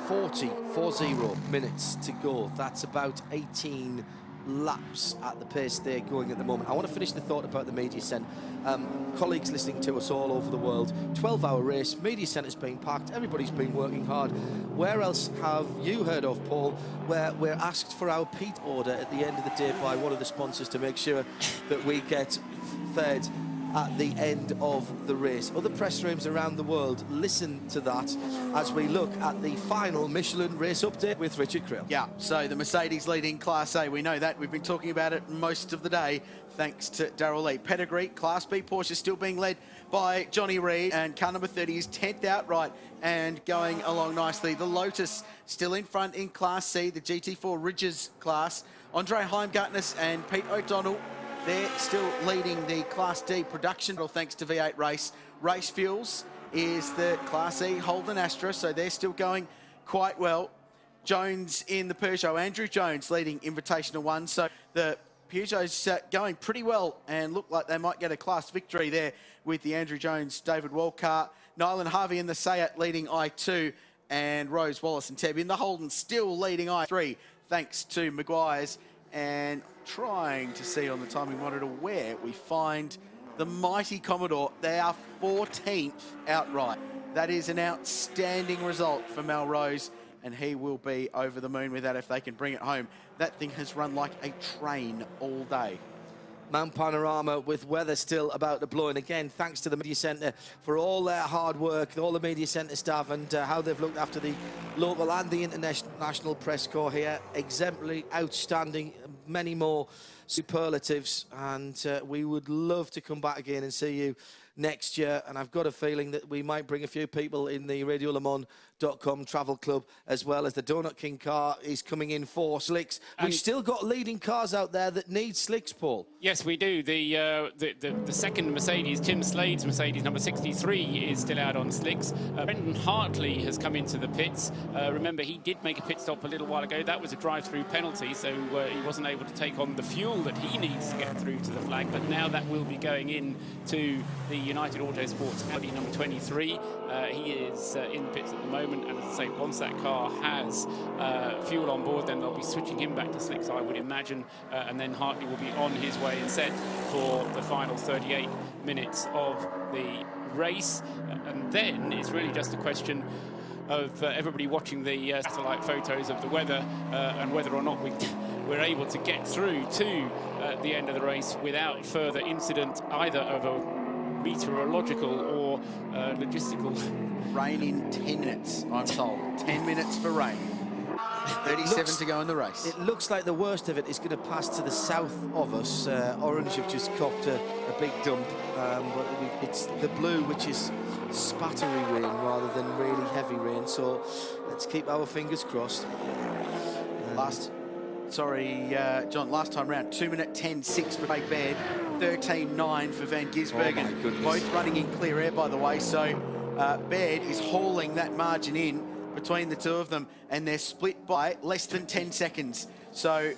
40 minutes to go. That's about 18 laps at the pace they're going at the moment. I want to finish the thought about the media centre. Colleagues listening to us all over the world, 12-hour race, media centre's been packed, everybody's been working hard. Where else have you heard of, Paul, where we're asked for our peat order at the end of the day by one of the sponsors to make sure that we get fed at the end of the race. Other press rooms around the world listen to that as we look at the final Michelin race update with Richard Krill. Yeah, so the Mercedes leading Class A, we know that. We've been talking about it most of the day, thanks to Darrell Lee. Pedigree, Class B Porsche still being led by Johnny Reid, and car number 30 is 10th outright and going along nicely. The Lotus still in front in Class C, the GT4 Ridges class. Andre Heimgartner and Pete O'Donnell, they're still leading the Class D production, thanks to V8 Race. Race Fuels is the Class E Holden Astra, so they're still going quite well. Jones in the Peugeot, Andrew Jones leading Invitational 1, so the Peugeot's going pretty well and look like they might get a class victory there with the Andrew Jones, David Walcart. Nylan Harvey in the Seat leading I2, and Rose Wallace and Teb in the Holden still leading I3 thanks to Maguire's. And trying to see on the timing monitor where we find the mighty Commodore. They are 14th outright. That is an outstanding result for Melrose, and he will be over the moon with that if they can bring it home. That thing has run like a train all day. Mount Panorama with weather still about to blow, and again thanks to the media centre for all their hard work, all the media centre staff, and how they've looked after the local and the international press corps here. Exemplary, outstanding, many more superlatives, and we would love to come back again and see you next year, and I've got a feeling that we might bring a few people in the RadioLeMans.com travel club, as well as the Donut King car is coming in for slicks. We've still got leading cars out there that need slicks, Paul. Yes, we do. The second Mercedes, Tim Slade's Mercedes, number 63, is still out on slicks. Brendan Hartley has come into the pits. Remember, he did make a pit stop a little while ago. That was a drive-through penalty, so he wasn't able to take on the fuel that he needs to get through to the flag. But now that will be going in to the United Autosports Audi number 23. He is in the pits at the moment, and as I say, once that car has fuel on board, then they'll be switching him back to slicks, I would imagine, and then Hartley will be on his way and set for the final 38 minutes of the race. And then it's really just a question of everybody watching the satellite photos of the weather and whether or not we're able to get through to the end of the race without further incident, either of a meteorological or logistical. Rain in 10 minutes, I'm told. 10 minutes for rain. 37 to go in the race. It looks like the worst of it is going to pass to the south of us. Orange have just copped a big dump, but it's the blue, which is spattery rain rather than really heavy rain. So let's keep our fingers crossed. John, last time round, 2-minute 10.6 for Craig Baird, 13.9 for Van Gisbergen. Oh my goodness. Both running in clear air, by the way. So Baird is hauling that margin in between the two of them, and they're split by less than 10 seconds. So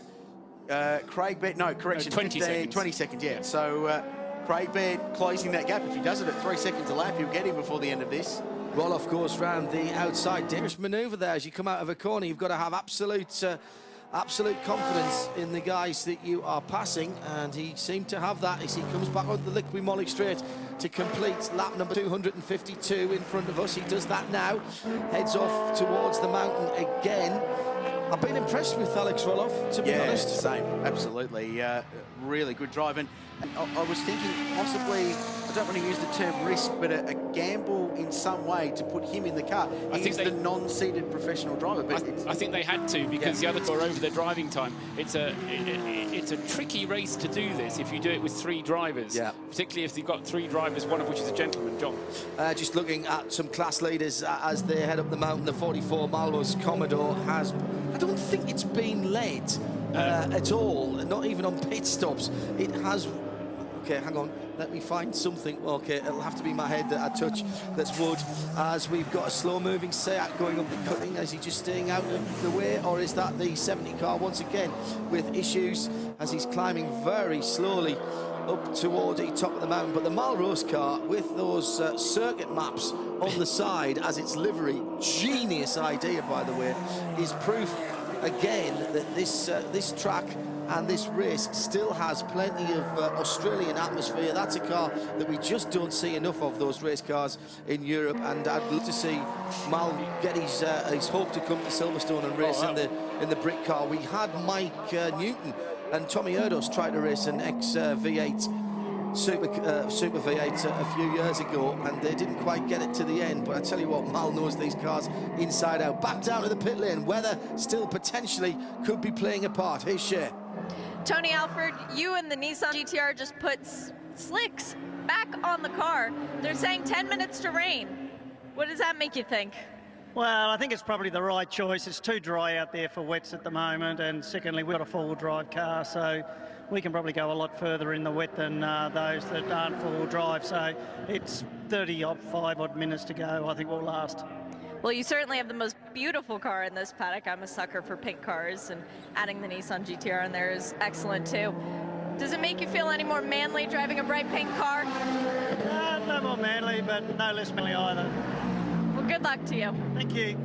Craig Baird, no, correction, 20 seconds. 20 seconds, yeah. So Craig Baird closing that gap. If he does it at 3 seconds a lap, he'll get him before the end of this. Roloff goes round the outside. Dangerous manoeuvre there as you come out of a corner. You've got to have absolute confidence in the guys that you are passing, and he seemed to have that as he comes back on the Liqui Moly straight to complete lap number 252 in front of us. He does that now, heads off towards the mountain again. I've been impressed with Alex Roloff, to be honest. Same, absolutely. Really good drive. And I was thinking possibly, I don't want to use the term risk, but a gamble in some way to put him in the car. He's the non-seated professional driver. But I think they had to, because the other two are over their driving time. It's a tricky race to do this if you do it with 3 drivers, particularly if you've got 3 drivers, one of which is a gentleman. John? Just looking at some class leaders as they head up the mountain, the 44 Malwas Commodore has, I don't think it's been led at all, not even on pit stops. It has. Okay, hang on, let me find something. Okay, it'll have to be my head that I touch that's wood, as we've got a slow-moving Seat going up the cutting. Is he just staying out of the way, or is that the 70 car once again with issues as he's climbing very slowly up toward the top of the mountain? But the Malrose car with those circuit maps on the side as its livery, genius idea, by the way, is proof again that this track and this race still has plenty of Australian atmosphere. That's a car that we just don't see enough of, those race cars in Europe, and I'd love to see Mal get his hope to come to Silverstone and race in the brick car. We had Mike Newton and Tommy Erdos try to race an ex-V8 Super V8 a few years ago, and they didn't quite get it to the end. But I tell you what, Mal knows these cars inside out. Back down to the pit lane. Weather still potentially could be playing a part. Here's Shea. Tony Alford, you and the Nissan GTR just put slicks back on the car. They're saying 10 minutes to rain. What does that make you think? Well, I think it's probably the right choice. It's too dry out there for wets at the moment, and secondly, we've got a four-wheel drive car, so we can probably go a lot further in the wet than those that aren't four-wheel drive. So it's 35 odd minutes to go. I think we'll last. Well, you certainly have the most beautiful car in this paddock. I'm a sucker for pink cars, and adding the Nissan GTR in there is excellent too. Does it make you feel any more manly driving a bright pink car? No more manly, but no less manly either. Well, good luck to you. Thank you.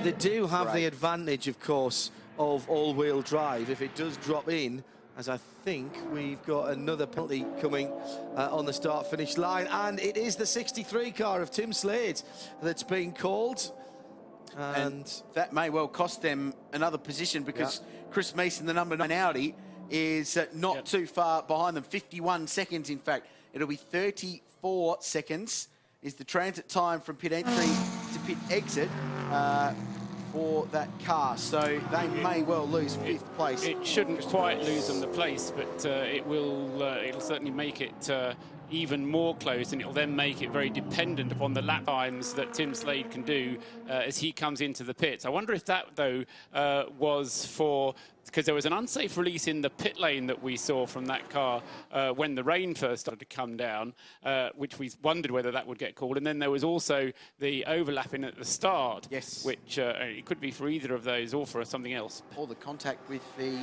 They do have the advantage, of course, of all-wheel drive. If it does drop in, as I think we've got another penalty coming on the start-finish line, and it is the 63 car of Tim Slade that's being called. And that may well cost them another position, because Chris Meeson, the number 9 Audi, is not too far behind them. 51 seconds, in fact. It'll be 34 seconds is the transit time from pit entry to pit exit for that car. So they may well lose 5th place. It shouldn't quite lose them the place, but it'll certainly make it even more close, and it'll then make it very dependent upon the lap times that Tim Slade can do as he comes into the pits. I wonder if that, though, was for... because there was an unsafe release in the pit lane that we saw from that car when the rain first started to come down, which we wondered whether that would get called. And then there was also the overlapping at the start, which it could be for either of those or for something else. Or the contact with the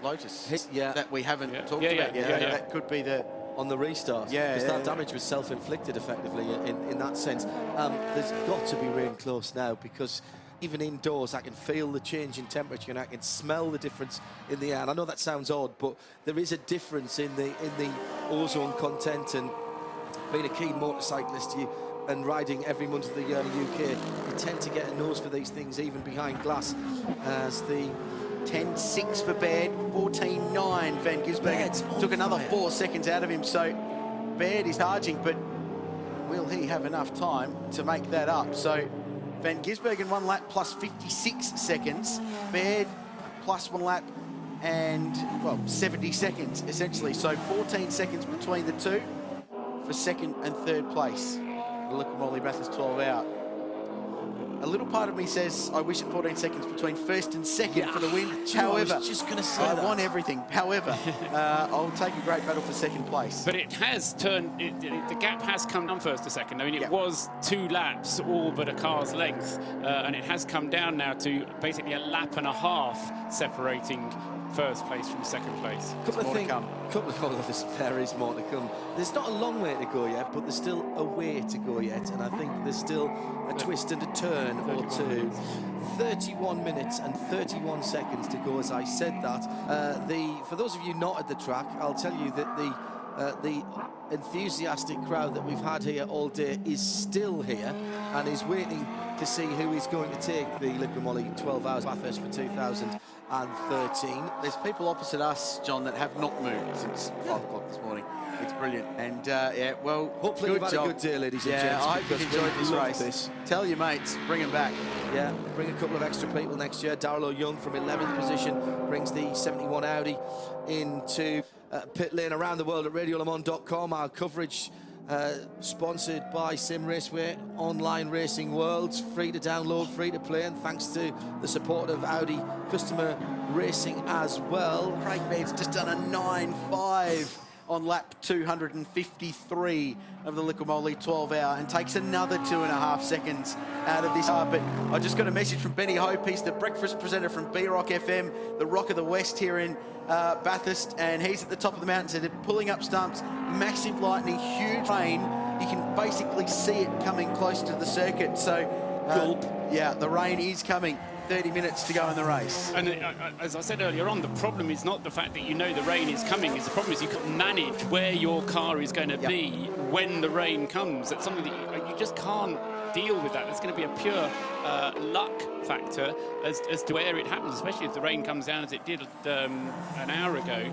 Lotus that we haven't talked about yet. That could be the... on the restart, because that damage was self-inflicted effectively in that sense. There's got to be rain close now, because even indoors I can feel the change in temperature and I can smell the difference in the air. And I know that sounds odd, but there is a difference in the ozone content. And being a keen motorcyclist, and riding every month of the year in the UK, you tend to get a nose for these things even behind glass. As the 10.6 for Baird, 14.9 Van Gisbergen. Took another 4 seconds out of him, so Baird is charging, but will he have enough time to make that up? So Van Gisbergen 1 lap plus 56 seconds, Baird plus 1 lap and, well, 70 seconds essentially. So 14 seconds between the two for 2nd and 3rd place. The Liqui Bathurst 12 Hour. A little part of me says I wish it 14 seconds between 1st and 2nd for the win. However, I was just going to say I want everything. However, I'll take a great battle for 2nd place. But it has turned, the gap has come down 1st to 2nd. I mean, it was 2 laps, all but a car's length, and it has come down now to basically a lap and a half separating 1st place from 2nd place. There is more to come. There's not a long way to go yet, but there's still a way to go yet, and I think there's still a twist and a turn or two. 31 minutes and 31 seconds to go, as I said that. For those of you not at the track, I'll tell you that the enthusiastic crowd that we've had here all day is still here and is waiting to see who is going to take the Liqui 12 Hours Bathurst for 2013. There's people opposite us, John, that have not moved since 5 o'clock this morning. It's brilliant. And, well, hopefully you've had a good day, ladies and gents. I hope you've enjoyed this race. Tell your mates, bring them back. Yeah, bring a couple of extra people next year. Darrell O'Young from 11th position brings the 71 Audi into pit lane. Around the world at radiolemans.com. Our coverage sponsored by Sim Raceway, online racing worlds, free to download, free to play, and thanks to the support of Audi Customer Racing as well. Craig Baird's just done a 9.5 on lap 253 of the Liqui 12 Hour and takes another 2.5 seconds out of this. But I just got a message from Benny Hope. He's the breakfast presenter from B-Rock FM, the Rock of the West here in Bathurst, and he's at the top of the mountain. So they're pulling up stumps, massive lightning, huge rain. You can basically see it coming close to the circuit. So, yeah, the rain is coming. 30 minutes to go in the race. And as I said earlier on, the problem is not the fact that you know the rain is coming. The problem is you can manage where your car is going to be when the rain comes. That's something that you just can't deal with that. There's going to be a pure luck factor as to where it happens, especially if the rain comes down as it did an hour ago.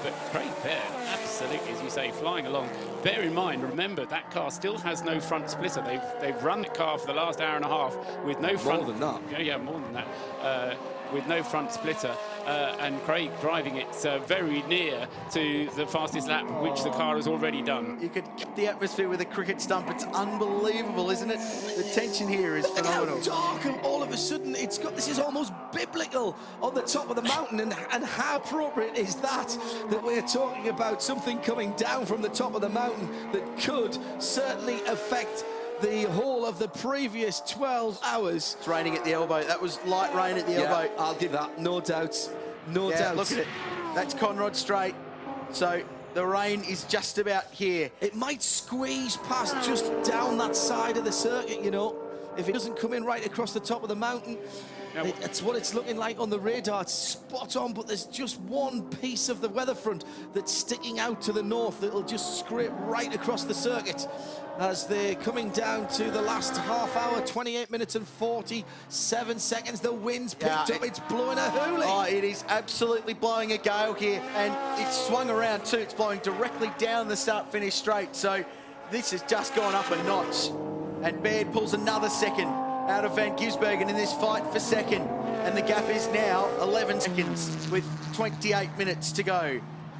But Craig Baird, absolutely, as you say, flying along. Bear in mind, remember, that car still has no front splitter. They've run the car for the last hour and a half with no front... More than that. Yeah, more than that. With no front splitter, and Craig driving it very near to the fastest lap, which the car has already done. You could keep the atmosphere with a cricket stump. It's unbelievable, isn't it? The tension here is phenomenal. Look how dark, and all of a sudden this is almost biblical on the top of the mountain, and how appropriate is that we're talking about something coming down from the top of the mountain that could certainly affect the whole of the previous 12 hours. It's raining at the elbow. That was light rain at the elbow. I'll give that, no doubts. No doubt. Look at it. That's Conrod Straight. So the rain is just about here. It might squeeze past just down that side of the circuit, you know, if it doesn't come in right across the top of the mountain. It's what it's looking like on the radar. It's spot on, but there's just one piece of the weather front that's sticking out to the north that'll just scrape right across the circuit as they're coming down to the last half hour, 28 minutes and 47 seconds. The wind's picked up, it's blowing a hoolie. Oh, it is absolutely blowing a gale here, and it's swung around too. It's blowing directly down the start-finish straight, so this has just gone up a notch. And Baird pulls another second out of Van Gisbergen in this fight for second, and the gap is now 11 seconds with 28 minutes to go.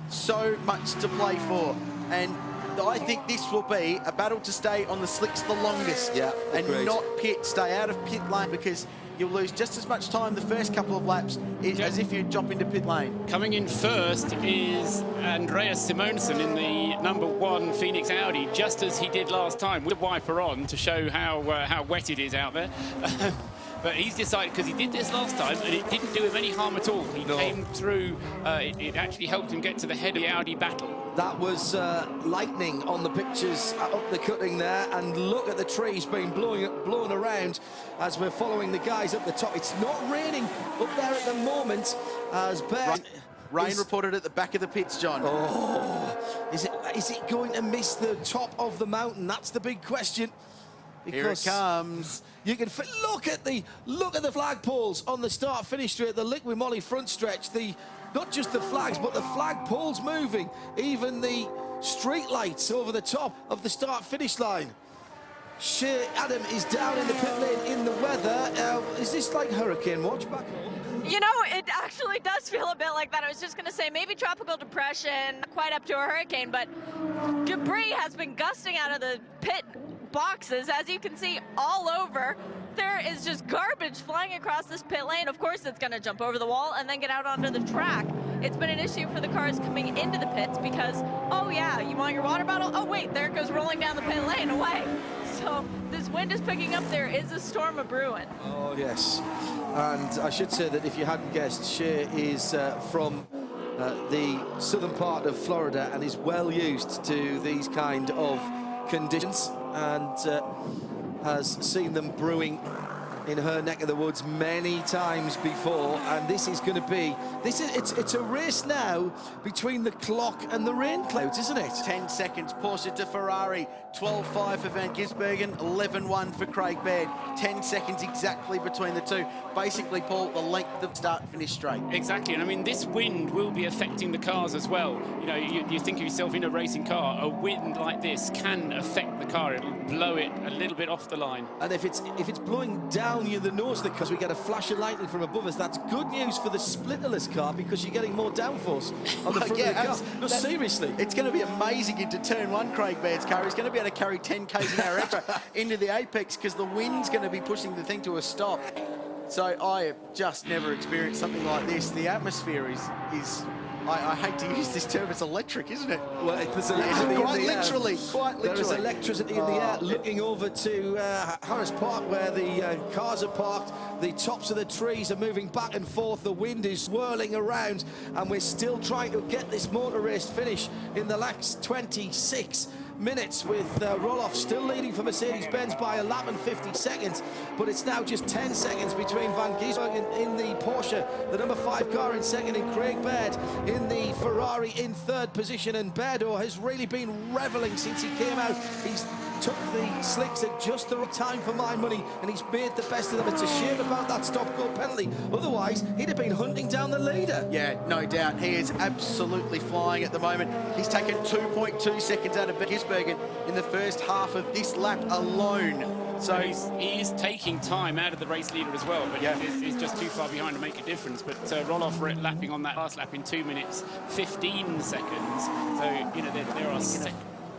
So much to play for, and I think this will be a battle to stay on the slicks the longest, and not stay out of pit lane, because you'll lose just as much time the first couple of laps as if you drop into pit lane. Coming in first is Andreas Simonsen in the #1 Phoenix Audi, just as he did last time, with a wiper on to show how wet it is out there. But he's decided, because he did this last time and it didn't do him any harm at all. He came through, it actually helped him get to the head of the Audi battle. That was lightning on the pictures up the cutting there, and look at the trees being blown around as we're following the guys up the top. It's not raining up there at the moment as Baird... Rain reported at the back of the pits, John. Oh, is it going to miss the top of the mountain? That's the big question. Here it comes. You can look at the flagpoles on the start-finish straight, the Liqui Moly front stretch. Not just the flags, but the flagpoles moving. Even the street lights over the top of the start-finish line. Shea Adam is down in the pit lane in the weather. Is this like hurricane watch back home? You know, it actually does feel a bit like that. I was just going to say maybe tropical depression, quite up to a hurricane, but debris has been gusting out of the pit boxes, as you can see, all over. There is just garbage flying across this pit lane. Of course, it's going to jump over the wall and then get out onto the track. It's been an issue for the cars coming into the pits because, oh yeah, you want your water bottle? Oh wait, there it goes rolling down the pit lane away. So this wind is picking up. There is a storm a-brewing. Oh yes, and I should say that if you hadn't guessed, Shea is from the southern part of Florida and is well used to these kind of conditions, and has seen them brewing in her neck of the woods many times before. And this is going to be, it's a race now between the clock and the rain clouds, isn't it? 10 seconds, Porsche to Ferrari, 12.5 for Van Gisbergen, 11.1 for Craig Baird. 10 seconds exactly between the two. Basically, Paul, the length of start-finish straight. Exactly, and I mean, this wind will be affecting the cars as well. You know, you think of yourself in a racing car, a wind like this can affect the car. It'll blow it a little bit off the line. And if it's blowing down the nose of the car, because we get a flash of lightning from above us, that's good news for the splitterless car, because you're getting more downforce on the front of the car. No, seriously. It's going to be amazing into turn one, Craig Baird's car. He's going to be able to carry 10 k's an hour extra into the apex, because the wind's going to be pushing the thing to a stop. So I have just never experienced something like this. The atmosphere is I hate to use this term, it's electric, isn't it? Well, there's electricity quite in the literally, air. quite literally. There is electricity in the air. Looking over to Harris Park, where the cars are parked, the tops of the trees are moving back and forth, the wind is swirling around, and we're still trying to get this motor race finish in the last 26 minutes with Roloff still leading for Mercedes-Benz by a lap and 50 seconds, but it's now just 10 seconds between Van Gisbergen in the Porsche, the number 5 car in second, and Craig Baird in the Ferrari in third position. And Bairdo has really been revelling since he came out. He's took the slicks at just the right time for my money, and he's made the best of them. It's a shame about that stop-go penalty. Otherwise, he'd have been hunting down the leader. Yeah, no doubt. He is absolutely flying at the moment. He's taken 2.2 seconds out of Gisbergen in the first half of this lap alone. So he is taking time out of the race leader as well, but he's just too far behind to make a difference. But Roloff lapping on that last lap in 2 minutes 15 seconds. So, you know, there are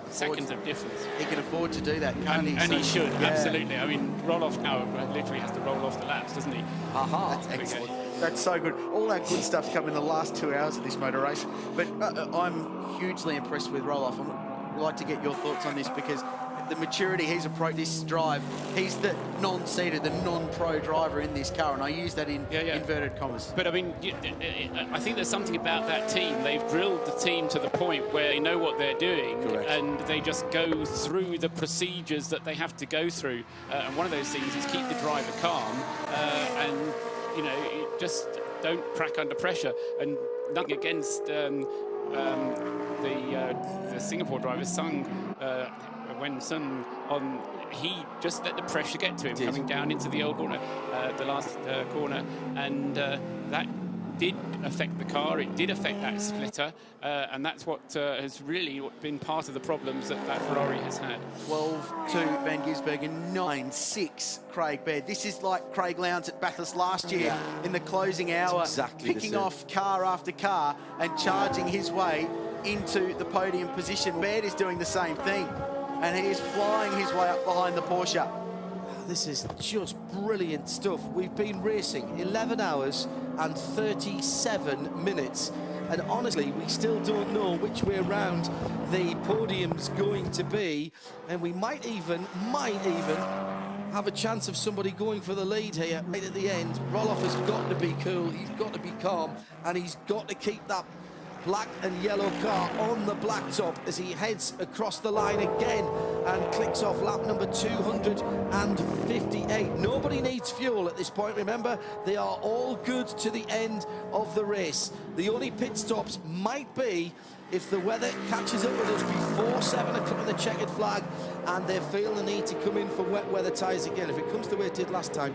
seconds of difference. He can afford to do that, can't he? And he should, absolutely. I mean, Roloff now literally has to roll off the laps, doesn't he? That's excellent. That's so good. All our good stuff's come in the last 2 hours of this motor race. But I'm hugely impressed with Roloff. I'd like to get your thoughts on this, because the maturity he's approached this drive, he's the non-seated, the non-pro driver in this car, and I use that in inverted commas. But I mean, I think there's something about that team. They've drilled the team to the point where they know what they're doing. Correct. And they just go through the procedures that they have to go through. And one of those things is keep the driver calm and, you know, just don't crack under pressure. And nothing against the Singapore driver, Sung, when Sun on, he just let the pressure get to him coming down into the old corner, the last corner, and that did affect the car. It did affect that splitter, and that's what has really been part of the problems that Ferrari has had. 12-2 Van Gisbergen, 9-6 Craig Baird. This is like Craig Lowndes at Bathurst last year in the closing hour, picking off car after car and charging his way into the podium position. Baird is doing the same thing, and he is flying his way up behind the Porsche. This is just brilliant stuff. We've been racing 11 hours and 37 minutes. And honestly, we still don't know which way around the podium's going to be. And we might even have a chance of somebody going for the lead here right at the end. Roloff has got to be cool, he's got to be calm, and he's got to keep that black and yellow car on the blacktop as he heads across the line again and clicks off lap number 258. Nobody needs fuel at this point, remember. They are all good to the end of the race. The only pit stops might be if the weather catches up with us before 7 o'clock in the checkered flag and they feel the need to come in for wet weather tyres again. If it comes the way it did last time,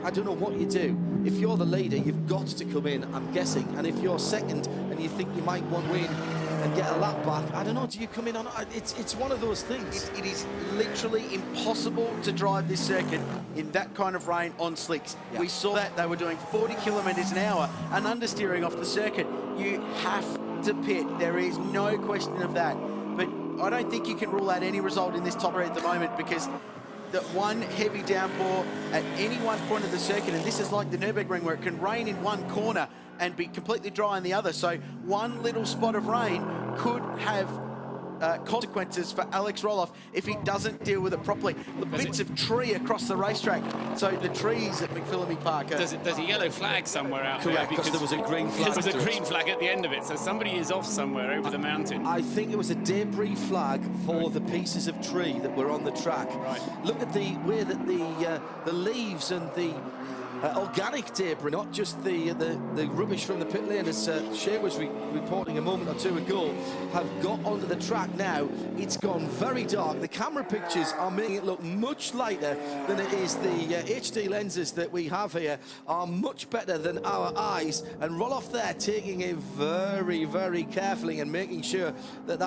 I don't know what you do. If you're the leader, you've got to come in, I'm guessing. And if you're second and you think you might want to win and get a lap back, I don't know, do you come in on it? It's one of those things. It is literally impossible to drive this circuit in that kind of rain on slicks. Yeah. We saw that they were doing 40 kilometres an hour and understeering off the circuit. You have to pit. There is no question of that. But I don't think you can rule out any result in this top red at the moment, because that one heavy downpour at any one point of the circuit, and this is like the Nürburgring where it can rain in one corner and be completely dry in the other. So one little spot of rain could have consequences for Alex Roloff if he doesn't deal with it properly. The bits of tree across the racetrack, so the trees at McPhillamy Park. There's a yellow flag somewhere out there. Correct, because there was a green flag. There was a green flag at the end of it, so somebody is off somewhere over the mountain. I think it was a debris flag for the pieces of tree that were on the track. Right. Look at the way that the leaves and the organic debris, not just the rubbish from the pit lane, as Shea was reporting a moment or two ago, have got onto the track now. It's gone very dark. The camera pictures are making it look much lighter than it is. The HD lenses that we have here are much better than our eyes, and Roloff there taking it very, very carefully and making sure that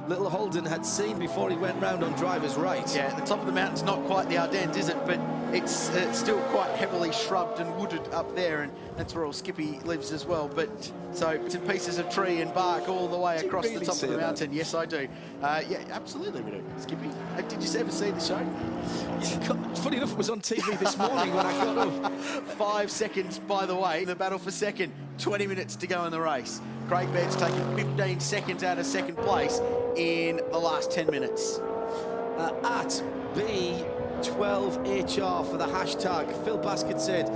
little Holden had seen before he went round on driver's right. Yeah, the top of the mountain's not quite the Ardennes, is it? But it's still quite heavily shrubbed and wooded up there, and that's where all Skippy lives as well. But so bits and pieces of tree and bark all the way across the top of the mountain. Yes, I do. Yeah, absolutely we do. Skippy, did you ever see the show? Funny enough, it was on TV this morning when I got up. 5 seconds, by the way, the battle for second. 20 minutes to go in the race. Craig Baird's taken 15 seconds out of second place in the last 10 minutes. At 12HR for the hashtag. Phil Baskett said,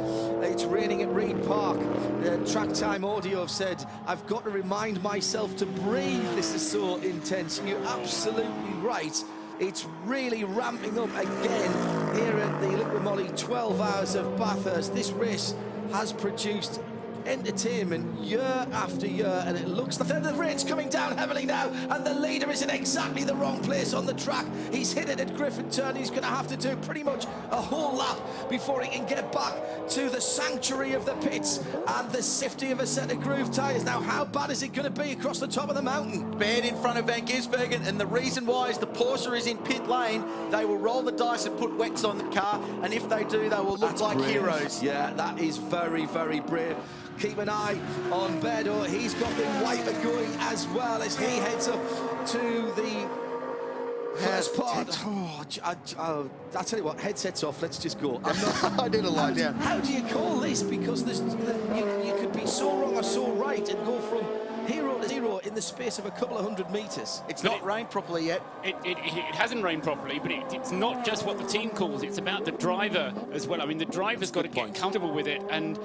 it's raining at Reed Park. Track Time Audio have said, I've got to remind myself to breathe. This is so intense. And you're absolutely right. It's really ramping up again here at the Liquid Moly 12 Hours of Bathurst. This race has produced entertainment year after year, and it looks like the rain's coming down heavily now, and the leader is in exactly the wrong place on the track. He's hit it at Griffin Turn. He's going to have to do pretty much a whole lap before he can get back to the sanctuary of the pits and the safety of a set of groove tyres. Now, how bad is it going to be across the top of the mountain? Bad in front of Van Gisbergen, and the reason why is the Porsche is in pit lane. They will roll the dice and put wets on the car, and if they do, they will look like heroes. Yeah, that is very, very brave. Keep an eye on Bedo. He's got the wiper going as well as he heads up to the first part. I'll tell you what, headsets off, let's just go. I'm not, I did a lot, yeah. How do you call this? Because you could be so wrong or so right and go from hero to zero in the space of a couple of 100 metres. It's not rained properly yet. It hasn't rained properly, but it's not just what the team calls. It's about the driver as well. I mean, the driver's got to get comfortable with it. And,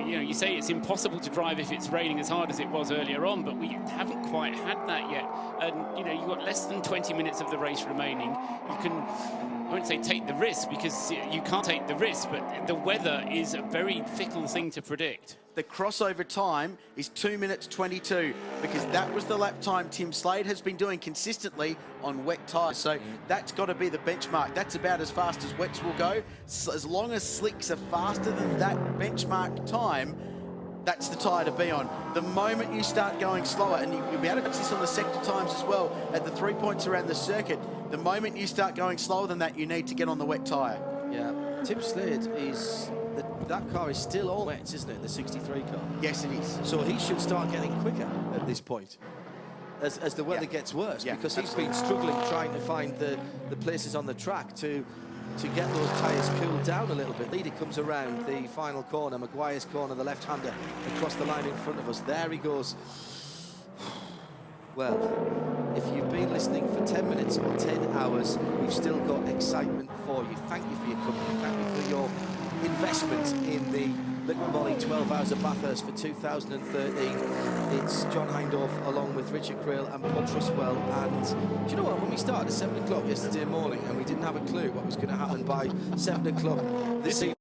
you know, you say it's impossible to drive if it's raining as hard as it was earlier on, but we haven't quite had that yet. And, you know, you've got less than 20 minutes of the race remaining. You can, I won't say take the risk, because you can't take the risk, but the weather is a very fickle thing to predict. The crossover time is 2 minutes 22, because that was the lap time Tim Slade has been doing consistently on wet tyres. So that's got to be the benchmark. That's about as fast as wets will go. So as long as slicks are faster than that benchmark time, that's the tyre to be on. The moment you start going slower, and you'll be able to watch this on the sector times as well, at the 3 points around the circuit, the moment you start going slower than that, you need to get on the wet tyre. Yeah, Tim Slade is... That car is still all wet, isn't it, the 63 car? Yes, it is. So he should start getting quicker at this point, as the weather gets worse, because he's been struggling trying to find the places on the track to get those tyres cooled down a little bit. Leader comes around the final corner, Maguire's corner, the left-hander across the line in front of us. There he goes. Well, if you've been listening for 10 minutes or 10 hours, we've still got excitement for you. Thank you for your company. Thank you for your investment in the Liquid Moly 12 Hours of Bathurst for 2013. It's John Hindorf along with Richard Crail and Paul Trustwell. And do you know what? When we started at 7 o'clock yesterday morning and we didn't have a clue what was going to happen by 7 o'clock this evening,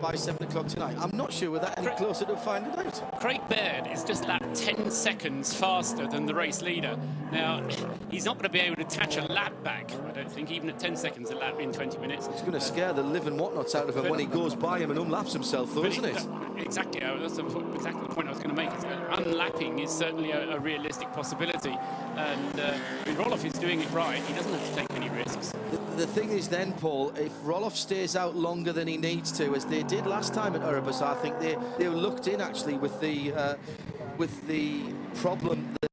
by 7 o'clock tonight, I'm not sure we're that any closer to finding out. Craig Baird is just that 10 seconds faster than the race leader. Now, he's not going to be able to attach a lap back, I don't think, even at 10 seconds a lap in 20 minutes. It's going to scare the living whatnots out of him when he goes by him and unlaps himself, though, isn't it? Exactly. That's exactly the point I was going to make. Unlapping is certainly a realistic possibility. And Roloff is doing it right. He doesn't have to take any risks. The thing is then, Paul, if Roloff stays out longer than he needs to, as they did last time at Erebus, I think they were looked in actually with the problem that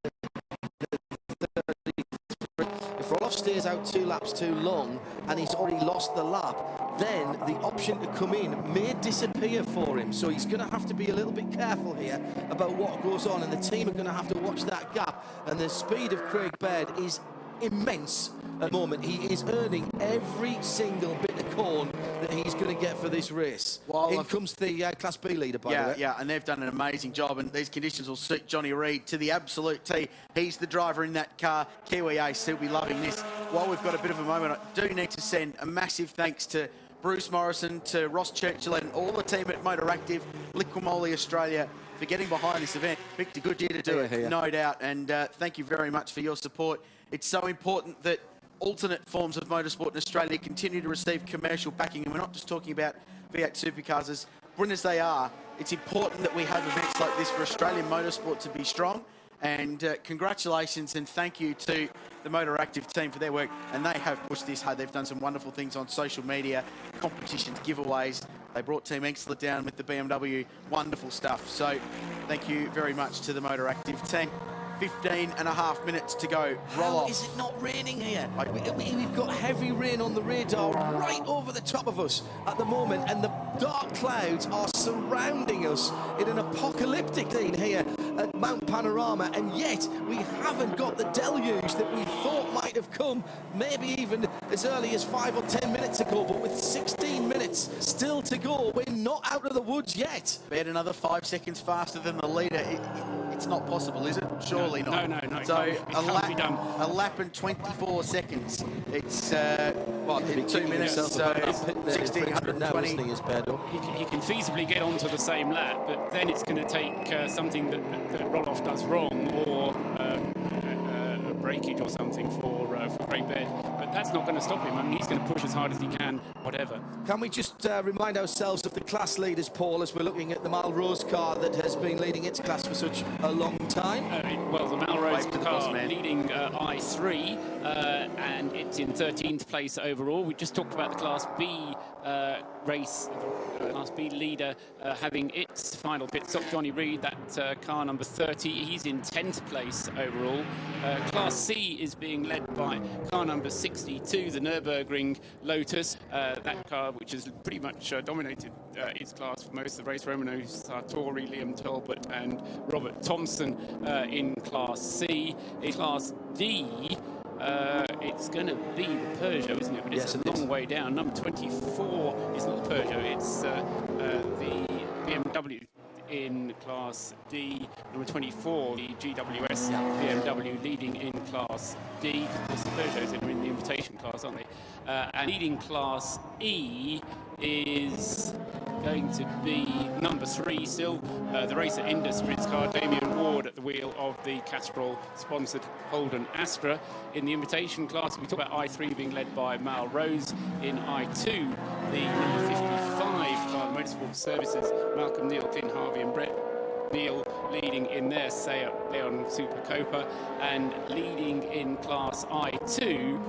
if Roloff stays out 2 laps too long and he's already lost the lap, then the option to come in may disappear for him. So he's going to have to be a little bit careful here about what goes on, and the team are going to have to watch that gap. And the speed of Craig Baird is immense at the moment. He is earning every single bit of corn that he's going to get for this race. Well, in comes the Class B leader, by the way. Yeah, and they've done an amazing job, and these conditions will suit Johnny Reid to the absolute T. He's the driver in that car. Kiwi Ace, he'll be loving this. While we've got a bit of a moment, I do need to send a massive thanks to Bruce Morrison, to Ross Churchill, and all the team at Motoractive, Liquid Moly Australia, for getting behind this event. Picked a good year to do it, no doubt, and thank you very much for your support. It's so important that alternate forms of motorsport in Australia continue to receive commercial backing, and we're not just talking about V8 supercars. As brilliant as they are, it's important that we have events like this for Australian motorsport to be strong. And congratulations and thank you to the Motoractive team for their work, and they have pushed this hard. They've done some wonderful things on social media, competitions, giveaways. They brought Team Exler down with the BMW, wonderful stuff. So thank you very much to the Motoractive team. 15.5 minutes to go. Roll off. Is it not raining here? We've got heavy rain on the radar right over the top of us at the moment, and the dark clouds are surrounding us in an apocalyptic scene here at Mount Panorama, and yet we haven't got the deluge that we thought might have come maybe even as early as 5 or 10 minutes ago. But with 16 minutes still to go, we're not out of the woods yet. Bet another 5 seconds faster than the leader. It's not possible, is it? Surely not. No. So It can't be done. a lap and 24 seconds. It's what, 2 minutes, so 1620. You can feasibly get onto the same lap, but then it's going to take something that Roloff does wrong, or a breakage or something for Great Bed. But that's not going to stop him. I mean, he's going to push as hard as he can, whatever. Can we just remind ourselves of the class leaders, Paul, as we're looking at the Melrose car that has been leading its class for such a long time? Well, the Melrose car leading I3, and it's in 13th place overall. We just talked about the Class B race, Class B leader having its final pit stop. Johnny Reed, that car number 30, he's in 10th place overall. Class C is being led by car number 62, the Nürburgring Lotus. That car, which has pretty much dominated its class for most of the race. Romano Sartori, Liam Talbot and Robert Thompson in Class C. In Class D, it's going to be the Peugeot, isn't it? But it's a long way down. Number 24 is not the Peugeot, it's the BMW in Class D. Number 24, the GWS BMW leading in Class D. Because the Peugeots are in the invitation class, aren't they? And leading Class E is going to be number 3 still, the racer Industries car, Damien Ward at the wheel of the Castrol sponsored Holden Astra. In the invitation class, we talk about I3 being led by Mal Rose. In I2, the number 55 car, the Motorsport Services, Malcolm Neal, Clint Harvey and Brett Neal leading in their Seat Leon Super Copa, and leading in Class I2,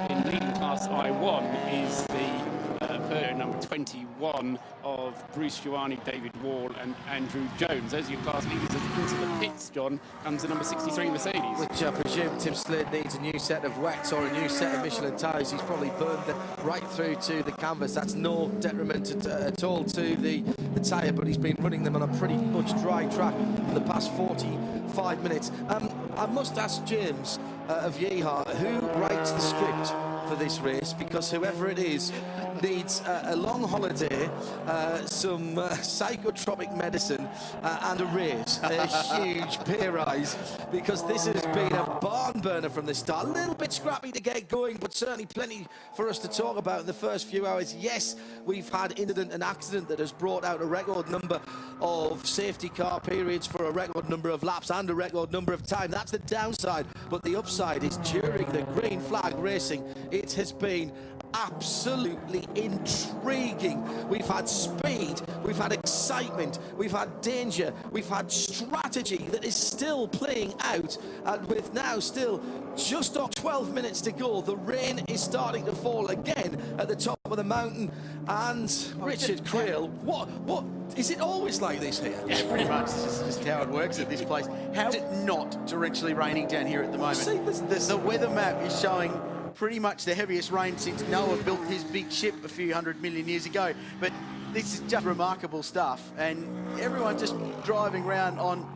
in leading Class I1 is the Peugeot number 21 of Bruce Giuani, David Wall and Andrew Jones. Those are your class leaders. Into the pits, John, comes the number 63 Mercedes. Which I presume Tim Slade needs a new set of wets or a new set of Michelin tyres. He's probably burned them right through to the canvas. That's no detriment at all to the tyre, but he's been running them on a pretty much dry track for the past 45 minutes. I must ask James of Yeehaw, who writes the script for this race, because whoever it is needs a long holiday, some psychotropic medicine and a raise, a huge pay rise, because this has been a barn burner from the start. A little bit scrappy to get going, but certainly plenty for us to talk about in the first few hours. Yes, we've had incident and accident that has brought out a record number of safety car periods for a record number of laps and a record number of time. That's the downside, but the upside is during the green flag racing, it has been absolutely intriguing. We've had speed, we've had excitement, we've had danger, we've had strategy that is still playing out, and with now still just 12 minutes to go, the rain is starting to fall again at the top of the mountain. And Richard Creel, what is it always like this here? Yeah, pretty much. It's just how it works at this place. How is it not torrentially raining down here at the moment? See, the weather map is showing pretty much the heaviest rain since Noah built his big ship a few 100 million years ago. But this is just remarkable stuff, and everyone just driving around on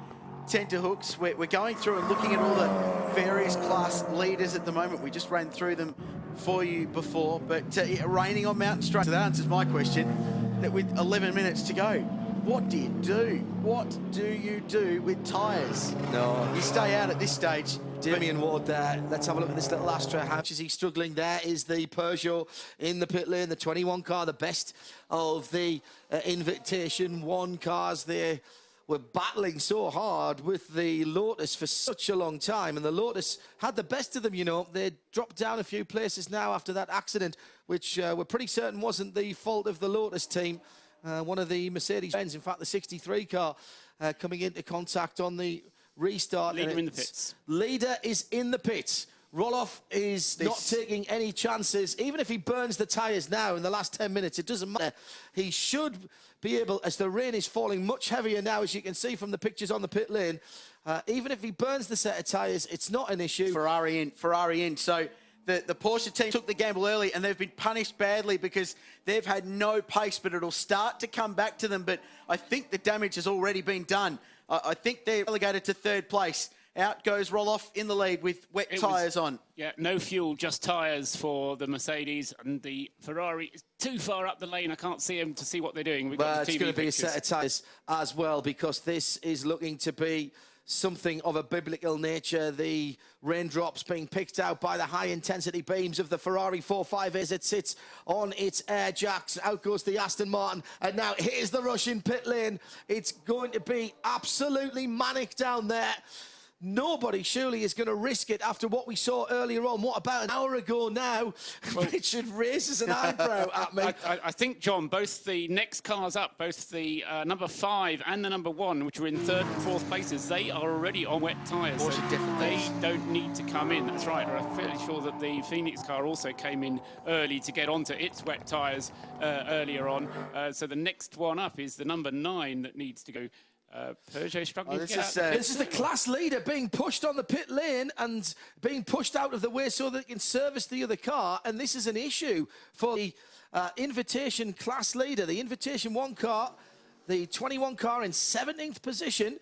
tenterhooks. We're going through and looking at all the various class leaders at the moment. We just ran through them for you before, but raining on Mountain Straight. So that answers my question, that with 11 minutes to go, what do you do? What do you do with tyres? No. You stay out at this stage. Damien Ward there. Let's have a look at this little Astra. How much is he struggling? There is the Peugeot in the pit lane, the 21 car, the best of the Invitation 1 cars. They were battling so hard with the Lotus for such a long time, and the Lotus had the best of them, you know. They dropped down a few places now after that accident, which we're pretty certain wasn't the fault of the Lotus team. One of the Mercedes-Benz, in fact, the 63 car, coming into contact on the restart. Leader in the pits. Leader is in the pits. Roloff is not taking any chances. Even if he burns the tyres now in the last 10 minutes, it doesn't matter. He should be able, as the rain is falling much heavier now, as you can see from the pictures on the pit lane, even if he burns the set of tyres, it's not an issue. Ferrari in. So the Porsche team took the gamble early, and they've been punished badly because they've had no pace, but it'll start to come back to them. But I think the damage has already been done I think they're relegated to third place. Out goes Roloff in the lead with wet tyres on. Yeah, no fuel, just tyres for the Mercedes, and the Ferrari is too far up the lane. I can't see them to see what they're doing. We've got the TV it's going to be pictures. a set of tyres as well, because this is looking to be something of a biblical nature. The raindrops being picked out by the high-intensity beams of the Ferrari 4.5 as it sits on its air jacks. Out goes the Aston Martin, and now here's the rush in pit lane. It's going to be absolutely manic down there. Nobody surely is going to risk it after what we saw earlier on. What about an hour ago now? Well, Richard raises an eyebrow at me. I think, John, both the next cars up, both the number 5 and the number 1, which were in 3rd and 4th places, they are already on wet tyres. So they don't need to come in. That's right. I'm fairly sure that the Phoenix car also came in early to get onto its wet tyres earlier on. So the next one up is the number 9 that needs to go. Peugeot struggling to get out. This is the class leader being pushed on the pit lane and being pushed out of the way so that they can service the other car, and this is an issue for the Invitation class leader. The Invitation 1 car, the 21 car in 17th position.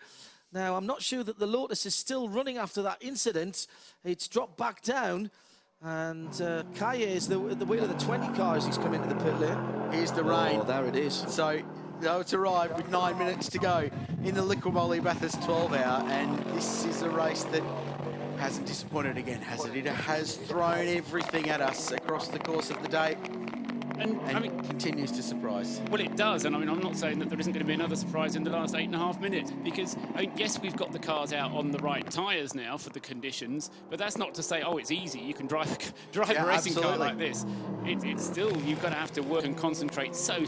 Now, I'm not sure that the Lotus is still running after that incident. It's dropped back down, and Kaye is the wheel of the 20 car as he's come into the pit lane. Here's the rain. Oh, there it is. So it's arrived with 9 minutes to go in the Liquid Moly Bathurst 12 hour, and this is a race that hasn't disappointed again, has it? It has thrown everything at us across the course of the day. And I mean, continues to surprise. Well, it does, and I mean, I'm not saying that there isn't going to be another surprise in the last 8.5 minutes, because I mean, yes, we've got the cars out on the right tyres now for the conditions, but that's not to say, oh, it's easy. You can drive a racing car like this. It's still, you've got to have to work and concentrate so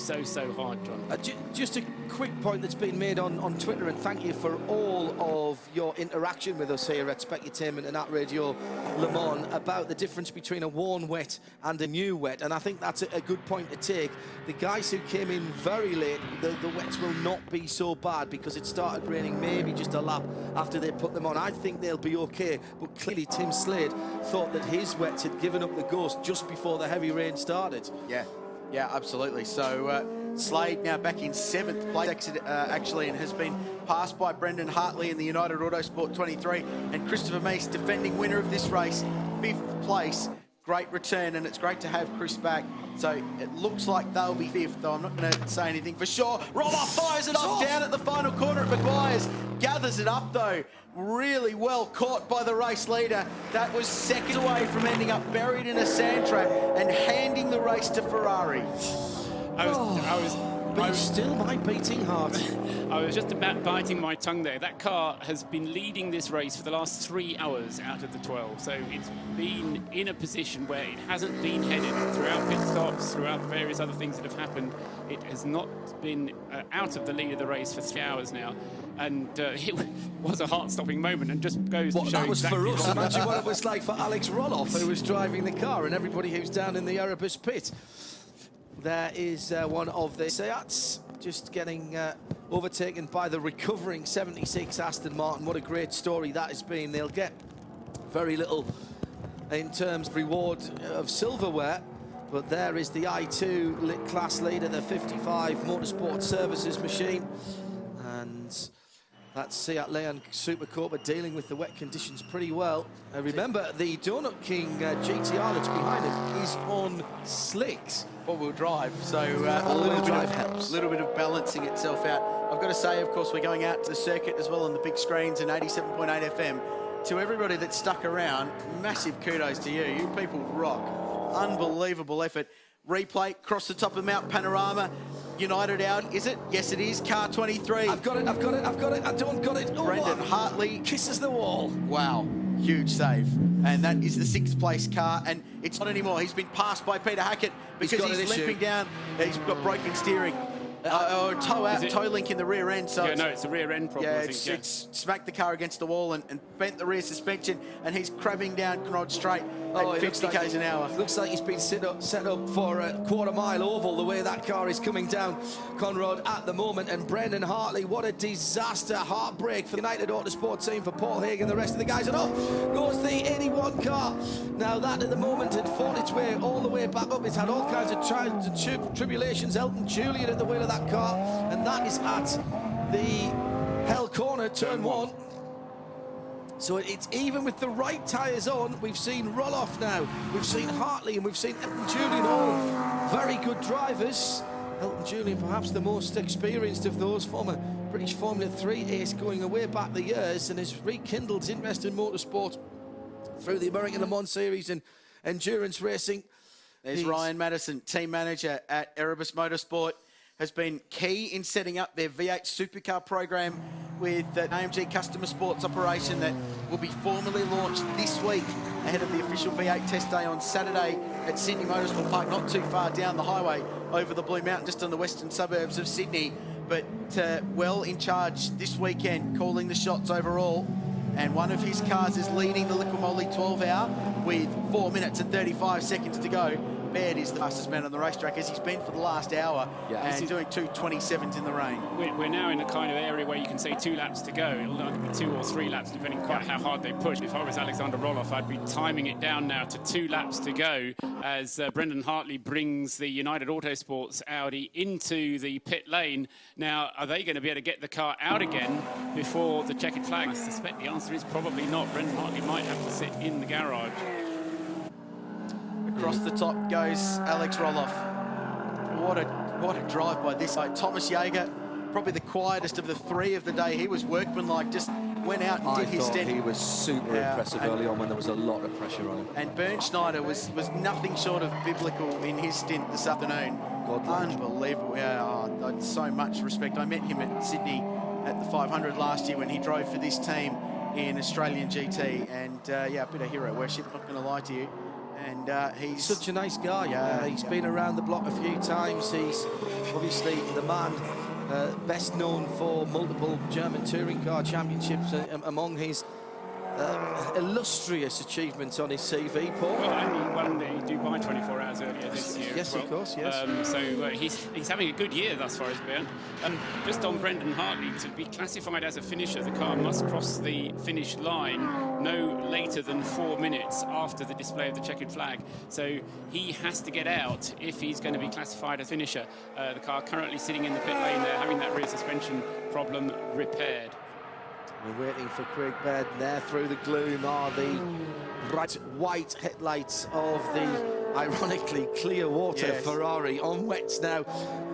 hard, John. Just a quick point that's been made on Twitter, and thank you for all of your interaction with us here at Specutainment and at Radio Le Mans about the difference between a worn wet and a new wet, and I think that's a good point to take. The guys who came in very late, the wets will not be so bad because it started raining maybe just a lap after they put them on. I think they'll be okay, but clearly Tim Slade thought that his wets had given up the ghost just before the heavy rain started. Yeah, absolutely. So Slade now back in 7th place actually, and has been passed by Brendan Hartley in the United Autosport 23, and Christopher Meese, defending winner of this race, 5th place. Great return, and it's great to have Chris back. So it looks like they'll be 5th, though I'm not going to say anything for sure. Roloff fires it off down at the final corner at Maguire's. Gathers it up, though. Really well caught by the race leader. That was seconds away from ending up buried in a sand trap and handing the race to Ferrari. I was still my beating heart. I was just about biting my tongue there. That car has been leading this race for the last 3 hours out of the 12. So it's been in a position where it hasn't been headed throughout pit stops, throughout various other things that have happened. It has not been out of the lead of the race for 3 hours now. And it was a heart-stopping moment, and just goes to show that was exactly for us. Imagine what it was like for Alex Roloff, who was driving the car, and everybody who's down in the Erebus pit. There is one of the Seats just getting overtaken by the recovering 76 Aston Martin. What a great story that has been. They'll get very little in terms of reward of silverware, but there is the I2 class leader, the 55 Motorsport Services machine, and that's Seat Leon Supercopa dealing with the wet conditions pretty well. Remember, the Donut King GTR that's behind him is on slicks. Four-wheel drive, so a little bit of balancing itself out. I've got to say, of course, we're going out to the circuit as well on the big screens and 87.8 FM. To everybody that stuck around, massive kudos to you. You people rock. Unbelievable effort. Replay, across the top of Mount Panorama. United out, is it? Yes, it is. Car 23. I've got it. I don't got it. Oh, Brendan Hartley kisses the wall. Wow. Huge save. And that is the 6th place car, and it's not anymore. He's been passed by Peter Hackett because he's limping down. He's got broken steering. Or toe link in the rear end. So yeah, no, it's a rear end problem. Yeah, I think, it's smacked the car against the wall and bent the rear suspension, and he's crabbing down Conrod Straight at 50 k's an hour. Looks like he's been set up for a quarter-mile oval, the way that car is coming down Conrod at the moment. And Brendan Hartley, what a disaster, heartbreak for the United Autosport team, for Paul Haig and the rest of the guys. And off goes the 81 car. Now that at the moment had fought its way all the way back up. It's had all kinds of trials and tribulations. Elton Julian at the wheel of that car, and that is at the Hell corner, turn one. So it's even with the right tyres on. We've seen Roloff now, we've seen Hartley, and we've seen Elton Julian, all very good drivers. Elton Julian, perhaps the most experienced of those, former British Formula 3 ace, going away back the years, and has rekindled his interest in motorsport through the American Le Mans Series and endurance racing. There's Ryan Madison, team manager at Erebus Motorsport, has been key in setting up their V8 Supercar program with an AMG Customer Sports operation that will be formally launched this week ahead of the official V8 test day on Saturday at Sydney Motorsport Park, not too far down the highway over the Blue Mountain, just on the western suburbs of Sydney. But well in charge this weekend, calling the shots overall. And one of his cars is leading the Liqui Moly 12 hour with 4 minutes and 35 seconds to go. Baird is the fastest man on the racetrack, as he's been for the last hour, and doing 2:27s in the rain. We're now in a kind of area where you can say 2 laps to go. It'll either be 2 or 3 laps, depending quite how hard they push. If I was Alexander Roloff, I'd be timing it down now to 2 laps to go as Brendan Hartley brings the United Autosports Audi into the pit lane. Now, are they going to be able to get the car out again before the checkered flag? I suspect the answer is probably not. Brendan Hartley might have to sit in the garage. Across the top goes Alex Roloff. What a drive by this side. Thomas Jaeger, probably the quietest of the 3 of the day. He was workmanlike, just went out and did his stint. He was super impressive early on when there was a lot of pressure on him. And Bernd Schneider was nothing short of biblical in his stint this afternoon. Unbelievable. Yeah, so much respect. I met him at Sydney at the 500 last year when he drove for this team in Australian GT. And yeah, a bit of hero worship, not going to lie to you. And he's such a nice guy. He's been around the block a few times. He's obviously the man best known for multiple German touring car championships among his illustrious achievements on his CV, Paul. Well, and he won the Dubai 24 Hours earlier this year. Yes, of course, yes. So he's having a good year thus far, as Bernd. Just on Brendan Hartley, to be classified as a finisher, the car must cross the finish line no later than 4 minutes after the display of the checkered flag. So he has to get out if he's going to be classified as finisher. The car currently sitting in the pit lane there, having that rear suspension problem repaired. We're waiting for Craig Baird. There through the gloom are the bright white headlights of the ironically clear water Ferrari on wets now,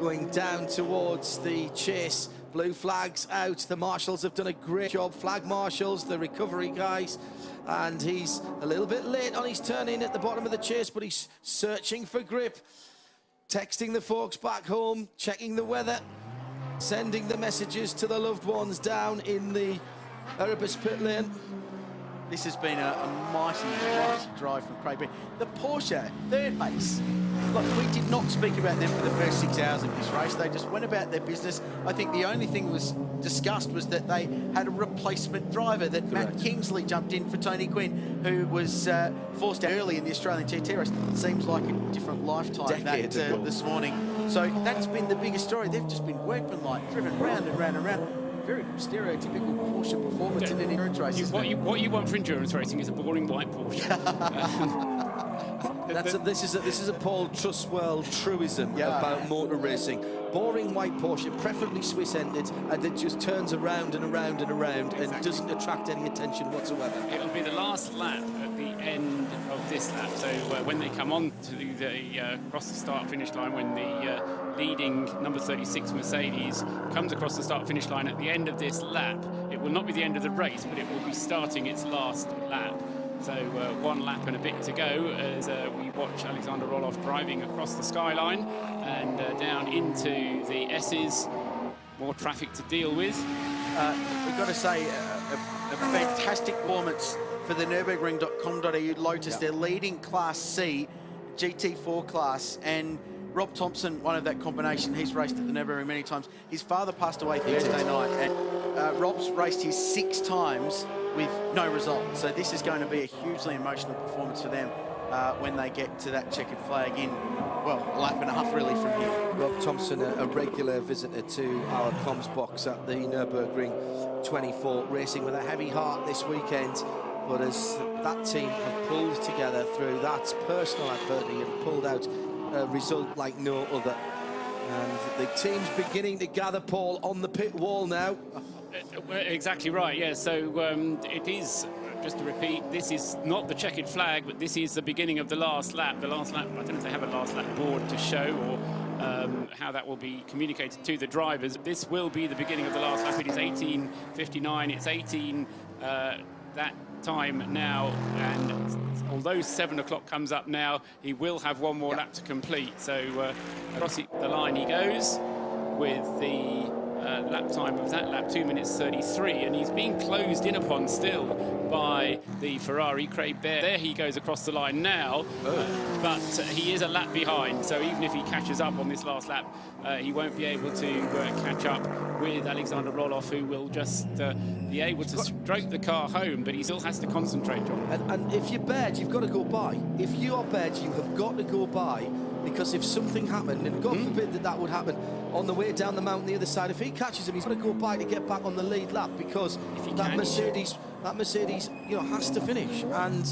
going down towards the chase. Blue flags out. The marshals have done a great job. Flag marshals, the recovery guys, and he's a little bit late on his turn in at the bottom of the chase, but he's searching for grip, texting the folks back home, checking the weather, sending the messages to the loved ones down in the Erebus pit lane. This has been a mighty drive from Craig Baird. The Porsche, third place. Look, we did not speak about them for the first 6 hours of this race. They just went about their business. I think the only thing was discussed was that they had a replacement driver, that Matt Kingsley jumped in for Tony Quinn, who was forced out early in the Australian GT race. It seems like a different lifetime this morning. So that's been the biggest story. They've just been workmanlike, driven round and round and round. Very stereotypical Porsche performance in an endurance race. What you want for endurance racing is a boring white Porsche. This is a Paul Trustwell truism about motor racing. Boring white Porsche, preferably Swiss-ended, and it just turns around and around and around and doesn't attract any attention whatsoever. It'll be the last lap at the end of this lap. So when they come on to the across the start-finish line, when the leading number 36 Mercedes comes across the start-finish line at the end of this lap, it will not be the end of the race, but it will be starting its last lap. So 1 lap and a bit to go as we watch Alexander Roloff driving across the skyline and down into the S's. More traffic to deal with. We've got to say a fantastic performance for the Nürburgring.com.au Lotus. They're leading Class C, GT4 class, and Rob Thompson, one of that combination. He's raced at the Nürburgring many times. His father passed away Thursday night, and Rob's raced his 6 times with no result. So this is going to be a hugely emotional performance for them when they get to that checkered flag in, well, a lap and a half really from here. Rob Thompson, a regular visitor to our comms box at the Nürburgring 24, racing with a heavy heart this weekend. But as that team have pulled together through that personal adversity and pulled out a result like no other. And the team's beginning to gather, Paul, on the pit wall now. Exactly right, yeah. So it is, just to repeat, this is not the checkered flag, but this is the beginning of the last lap. The last lap, I don't know if they have a last lap board to show or how that will be communicated to the drivers. This will be the beginning of the last lap. It is 18:59, it's 18 that time now, and although 7 o'clock comes up now, he will have one more lap to complete. So across the line he goes with the lap time of that lap, 2 minutes 33, and he's being closed in upon still by the Ferrari, Craig Baird. There he goes across the line now, but he is a lap behind, so even if he catches up on this last lap, he won't be able to catch up with Alexander Roloff, who will just be able to stroke the car home, but he still has to concentrate, John. And if you're Baird, you've got to go by. If you are Baird, you have got to go by, because if something happened, and God forbid that would happen, on the way down the mountain the other side, if he catches him, he's got to go by to get back on the lead lap, because that Mercedes, you know, has to finish. And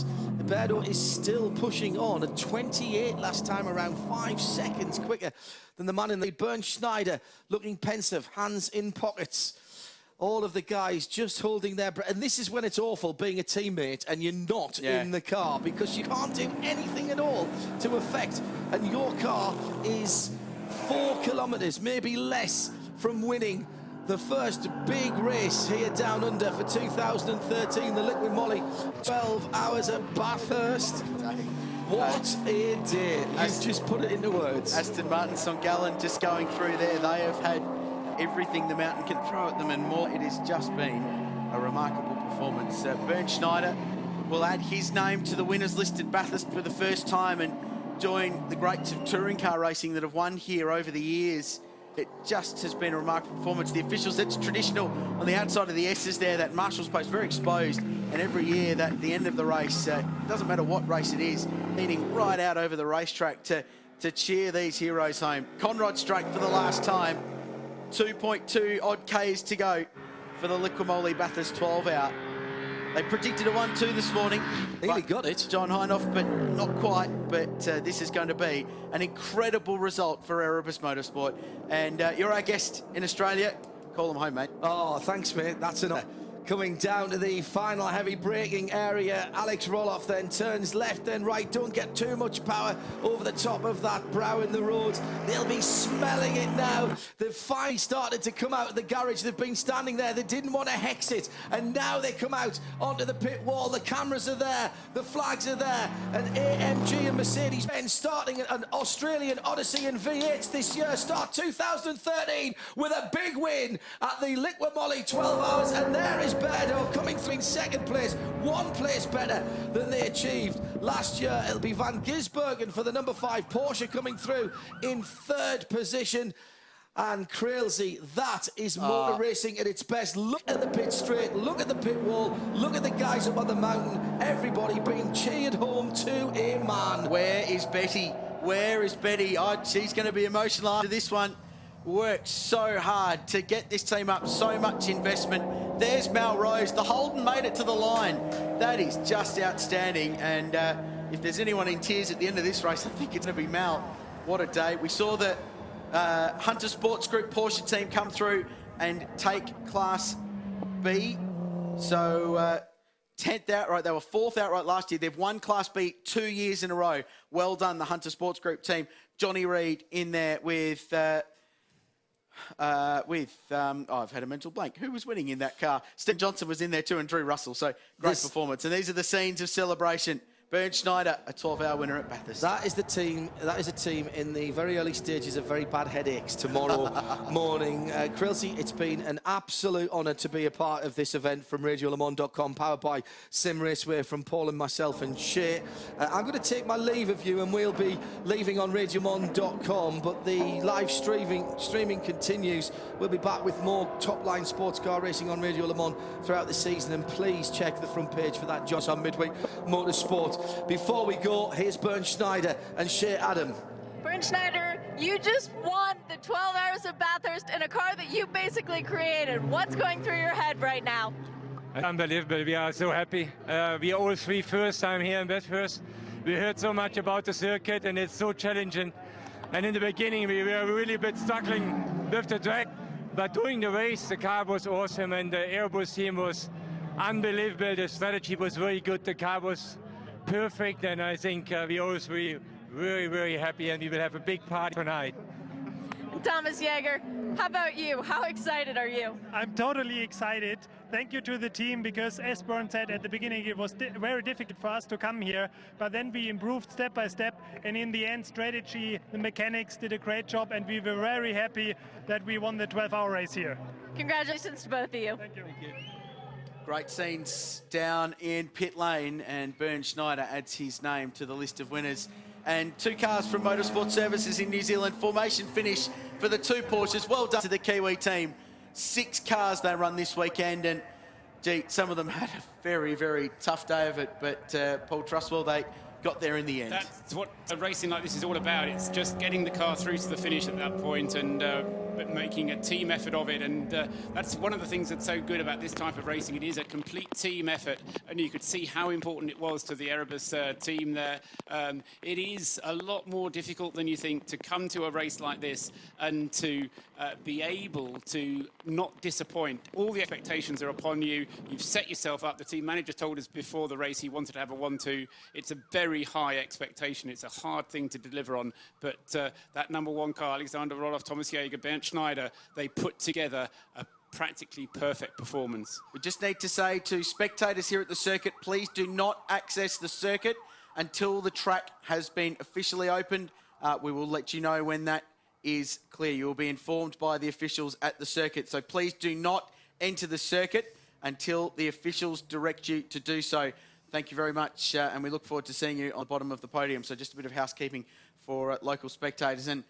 Berto is still pushing on at 28 last time around, 5 seconds quicker than the man in the lead. Bernd Schneider looking pensive, hands in pockets. All of the guys just holding their breath. And this is when it's awful being a teammate and you're not in the car, because you can't do anything at all to affect. And your car is 4 kilometres, maybe less, from winning the first big race here down under for 2013, the Liquid Moly. 12 hours at Bathurst. What a day. You've just put it into words. Aston Martin, St Gallen just going through there. They have had everything the mountain can throw at them and more. It has just been a remarkable performance. Bernd Schneider will add his name to the winners list at Bathurst for the first time and join the greats of touring car racing that have won here over the years. It just has been a remarkable performance. The officials, it's traditional on the outside of the S's there, that marshal's post very exposed, and every year that the end of the race, doesn't matter what race it is, leaning right out over the racetrack to cheer these heroes home. Conrod Straight for the last time. 2.2 odd Ks to go for the Liquid Moly Bathurst 12 out. They predicted a 1-2 this morning. Nearly got it. John Hinoff, but not quite. But this is going to be an incredible result for Erebus Motorsport. And you're our guest in Australia. Call them home, mate. Oh, thanks, mate. That's enough. Coming down to the final heavy braking area, Alex Roloff then turns left, then right. Don't get too much power over the top of that brow in the road. They'll be smelling it now. They've finally started to come out of the garage. They've been standing there. They didn't want to hex it. And now they come out onto the pit wall. The cameras are there. The flags are there. And AMG and Mercedes-Benz starting an Australian Odyssey in V8 this year. Start 2013 with a big win at the Liquid Moly 12 hours. And there is Berto coming through in second place, 1 place better than they achieved last year. It'll be Van Gisbergen for the number 5 Porsche coming through in 3rd position. And Crailsey, that is motor racing at its best. Look at the pit straight, look at the pit wall, look at the guys up on the mountain, everybody being cheered home to a man. Where is Betty? Where is Betty? Oh, she's going to be emotional after this one. Worked so hard to get this team up, so much investment. There's Melrose. The Holden made it to the line. That is just outstanding. And if there's anyone in tears at the end of this race, I think it's going to be Mal. What a day. We saw the Hunter Sports Group Porsche team come through and take Class B. So 10th outright. They were 4th outright last year. They've won Class B 2 years in a row. Well done, the Hunter Sports Group team. Johnny Reid in there with... I've had a mental blank. Who was winning in that car? Steve Johnson was in there too, and Drew Russell. So great performance. And these are the scenes of celebration. Bernd Schneider, a 12-hour winner at Bathurst. That is the team. That is a team in the very early stages of very bad headaches tomorrow morning. Crailsey, it's been an absolute honour to be a part of this event from RadioLeMans.com, powered by Sim Raceway, from Paul and myself and Shay. I'm going to take my leave of you, and we'll be leaving on RadioLeMans.com, but the live streaming continues. We'll be back with more top-line sports car racing on Radio Le Mans throughout the season, and please check the front page for that Josh on Midweek Motorsport. Before we go, here's Bernd Schneider and Shea Adam. Bernd Schneider, you just won the 12 hours of Bathurst in a car that you basically created. What's going through your head right now? Unbelievable. We are so happy. We are all 3 first time here in Bathurst. We heard so much about the circuit, and it's so challenging. And in the beginning, we were really a bit struggling with the track. But during the race, the car was awesome and the Airbus team was unbelievable. The strategy was very good. The car was perfect, and I think we always very, very happy, and we will have a big party tonight. Thomas Jaeger, how about you? How excited are you? I'm totally excited. Thank you to the team, because as Bernd said at the beginning, it was very difficult for us to come here, but then we improved step by step, and in the end, strategy, the mechanics did a great job, and we were very happy that we won the 12-hour race here. Congratulations to both of you. Thank you. Thank you. Great scenes down in pit lane, and Bernd Schneider adds his name to the list of winners. And 2 cars from Motorsport Services in New Zealand. Formation finish for the 2 Porsches. Well done to the Kiwi team. 6 cars they run this weekend, and gee, some of them had a very, very tough day of it, but Paul Trustwell, they got there in the end. That's what a racing like this is all about. It's just getting the car through to the finish at that point and making a team effort of it. And that's one of the things that's so good about this type of racing. It is a complete team effort, and you could see how important it was to the Erebus team there. It is a lot more difficult than you think to come to a race like this and to be able to not disappoint. All the expectations are upon you. You've set yourself up. The team manager told us before the race he wanted to have a 1-2. It's a very high expectation. It's a hard thing to deliver on, but that number 1 car, Alexander Roloff, Thomas Jaeger, Bernd Schneider, they put together a practically perfect performance. We just need to say to spectators here at the circuit, please do not access the circuit until the track has been officially opened. We will let you know when that is clear. You will be informed by the officials at the circuit. So please do not enter the circuit until the officials direct you to do so. Thank you very much, and we look forward to seeing you on the bottom of the podium. So just a bit of housekeeping for local spectators, and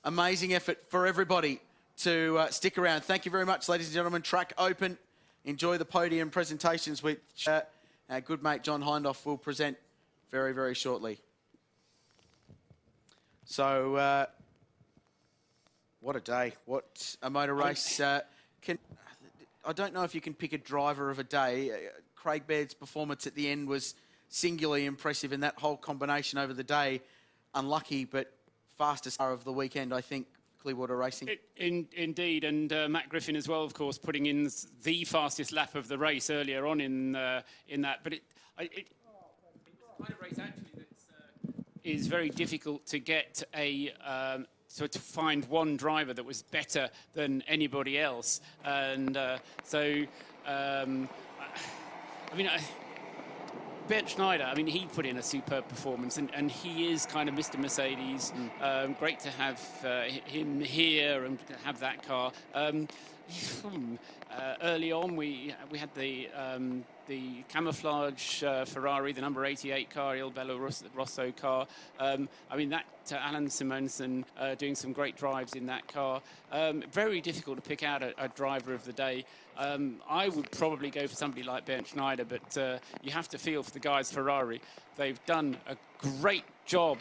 amazing effort for everybody to stick around. Thank you very much, ladies and gentlemen. Track open. Enjoy the podium presentations, which our good mate John Hindhoff will present very, very shortly. So, what a day. What a motor race. I don't know if you can pick a driver of a day. Craig Baird's performance at the end was singularly impressive, and that whole combination over the day, unlucky, but fastest car of the weekend, I think, Clearwater Racing. Indeed, and Matt Griffin as well, of course, putting in the fastest lap of the race earlier on in that. But it's kind of race actually that is very difficult to get a so to find one driver that was better than anybody else, and I mean, Bernd Schneider, I mean, he put in a superb performance, and he is kind of Mr. Mercedes. Great to have him here and to have that car. Early on, we had the camouflage Ferrari, the number 88 car, Il Bello Rosso car. I mean, that Alan Simonsen doing some great drives in that car. Very difficult to pick out a driver of the day. I would probably go for somebody like Bernd Schneider, but you have to feel for the guys Ferrari. They've done a great job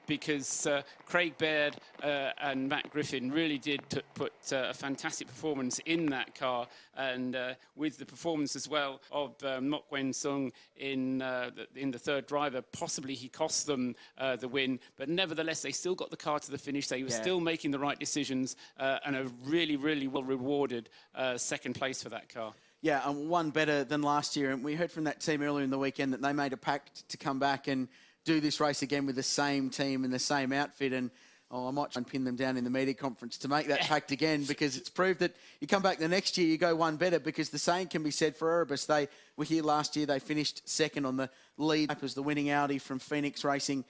because Craig Baird and Matt Griffin really did put a fantastic performance in that car, and with the performance as well of Mok Wen Sung in the third driver, possibly he cost them the win, but nevertheless they still got the car to the finish. They were still making the right decisions, and a really, really well rewarded second place for that car. Yeah, and one better than last year, and we heard from that team earlier in the weekend that they made a pact to come back and do this race again with the same team and the same outfit, and I might try and pin them down in the media conference to make that pact again, because it's proved that you come back the next year, you go one better, because the same can be said for Erebus. They were here last year, they finished second on the lead lap as the winning Audi from Phoenix Racing,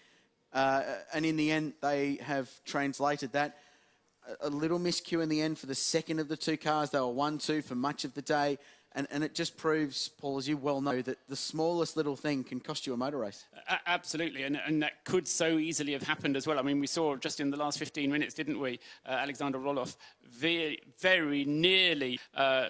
and in the end they have translated that. A little miscue in the end for the second of the 2 cars. They were 1-2 for much of the day. And it just proves, Paul, as you well know, that the smallest little thing can cost you a motor race. Absolutely, and that could so easily have happened as well. I mean, we saw just in the last 15 minutes, didn't we, Alexander Roloff very, very nearly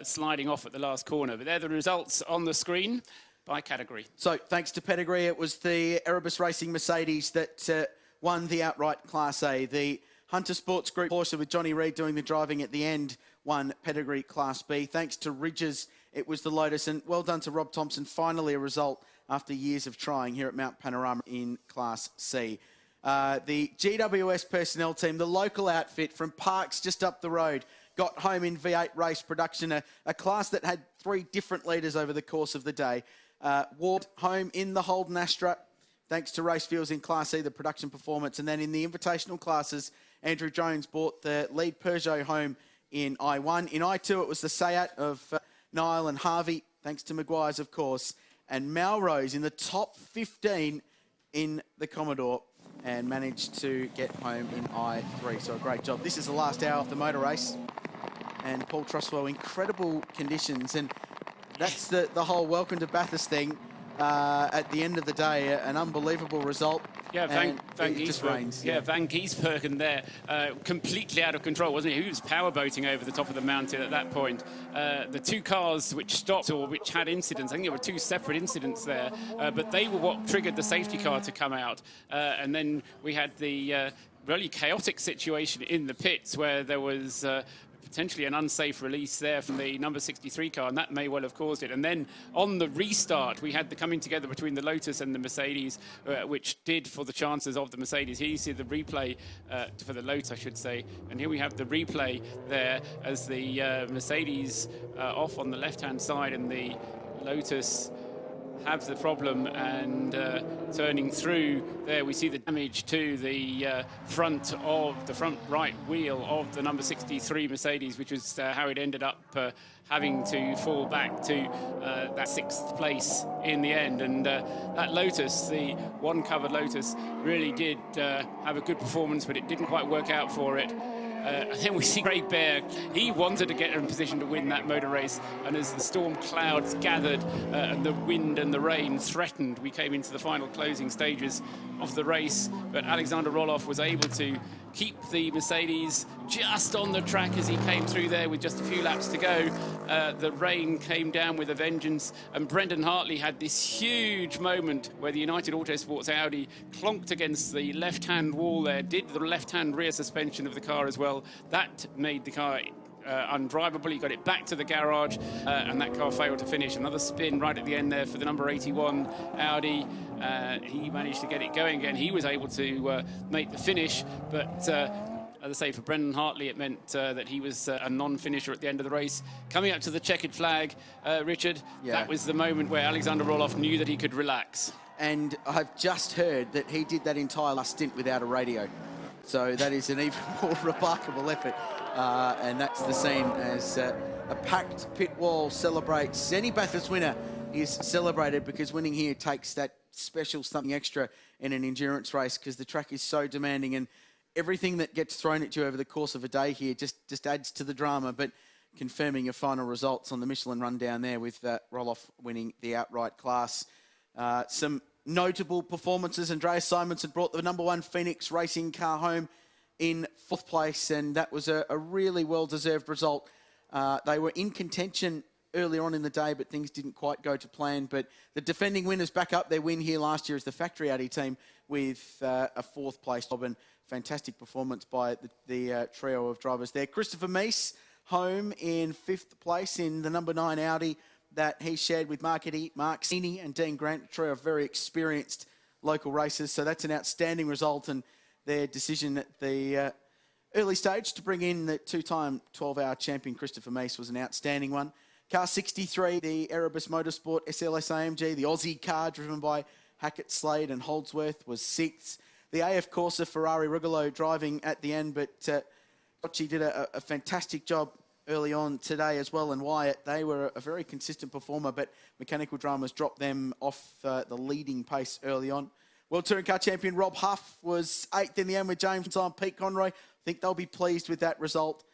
sliding off at the last corner. But they're the results on the screen by category. So, thanks to pedigree, it was the Erebus Racing Mercedes that won the outright Class A. The Hunter Sports Group Porsche, with Johnny Reid doing the driving at the end, won pedigree Class B. Thanks to Ridges, it was the Lotus, and well done to Rob Thompson. Finally a result after years of trying here at Mount Panorama in Class C. The GWS personnel team, the local outfit from Parks just up the road, got home in V8 race production, a class that had 3 different leaders over the course of the day. Ward home in the Holden Astra, thanks to race fields in Class E, the production performance. And then in the invitational classes, Andrew Jones brought the lead Peugeot home in I1. In I2, it was the Seat of Niall and Harvey, thanks to Maguire's, of course. And Melrose in the top 15 in the Commodore and managed to get home in I3. So a great job. This is the last hour of the motor race. And Paul Truswell, incredible conditions. And that's the whole welcome to Bathurst thing. At the end of the day, an unbelievable result. Yeah, Van Giesbergen there, completely out of control, wasn't he? He was powerboating over the top of the mountain at that point. The 2 cars which stopped or which had incidents, I think there were 2 separate incidents there, but they were what triggered the safety car to come out. And then we had the really chaotic situation in the pits where there was potentially an unsafe release there from the number 63 car, and that may well have caused it. And then on the restart, we had the coming together between the Lotus and the Mercedes, which did for the chances of the Mercedes. Here you see the replay for the Lotus, I should say, and here we have the replay there as the Mercedes off on the left-hand side and the Lotus have the problem and turning through there we see the damage to the front right wheel of the number 63 Mercedes, which is how it ended up having to fall back to that 6th place in the end. And that Lotus, the one covered Lotus, really did have a good performance, but it didn't quite work out for it. And then we see Craig Bear. He wanted to get in position to win that motor race, and as the storm clouds gathered and the wind and the rain threatened, we came into the final closing stages of the race. But Alexander Roloff was able to keep the Mercedes just on the track as he came through there with just a few laps to go. The rain came down with a vengeance, and Brendan Hartley had this huge moment where the United Autosports Audi clonked against the left-hand wall there, did the left-hand rear suspension of the car as well. That made the car undrivable. He got it back to the garage, and that car failed to finish. Another spin right at the end there for the number 81 Audi. He managed to get it going again. He was able to make the finish, but as I say, for Brendan Hartley, it meant that he was a non-finisher at the end of the race. Coming up to the checkered flag, Richard, that was the moment where Alexander Roloff knew that he could relax. And I've just heard that he did that entire last stint without a radio. So that is an even more remarkable effort. And that's the scene as a packed pit wall celebrates. Any Bathurst winner is celebrated because winning here takes that special something extra in an endurance race, because the track is so demanding, and everything that gets thrown at you over the course of a day here just adds to the drama. But confirming your final results on the Michelin rundown there with Roloff winning the outright class. Some notable performances. Andreas Simonsen brought the number 1 Phoenix racing car home in 4th place, and that was a really well-deserved result. They were in contention earlier on in the day, but things didn't quite go to plan. But the defending winners back up their win here last year as the factory Audi team with a 4th place job, and fantastic performance by the trio of drivers there. Christopher Meese home in 5th place in the number 9 Audi that he shared with Mark Sini and Dean Grant, a trio of very experienced local racers. So that's an outstanding result, and their decision at the early stage to bring in the 2-time 12-hour champion Christopher Meese was an outstanding one. Car 63, the Erebus Motorsport SLS AMG, the Aussie car driven by Hackett, Slade and Holdsworth, was 6th. The AF Corsa Ferrari Rugolo driving at the end, but Bocci did a fantastic job early on today as well, and Wyatt, they were a very consistent performer, but Mechanical Dramas dropped them off the leading pace early on. World Touring Car champion Rob Huff was 8th in the end with James on Pete Conroy. I think they'll be pleased with that result.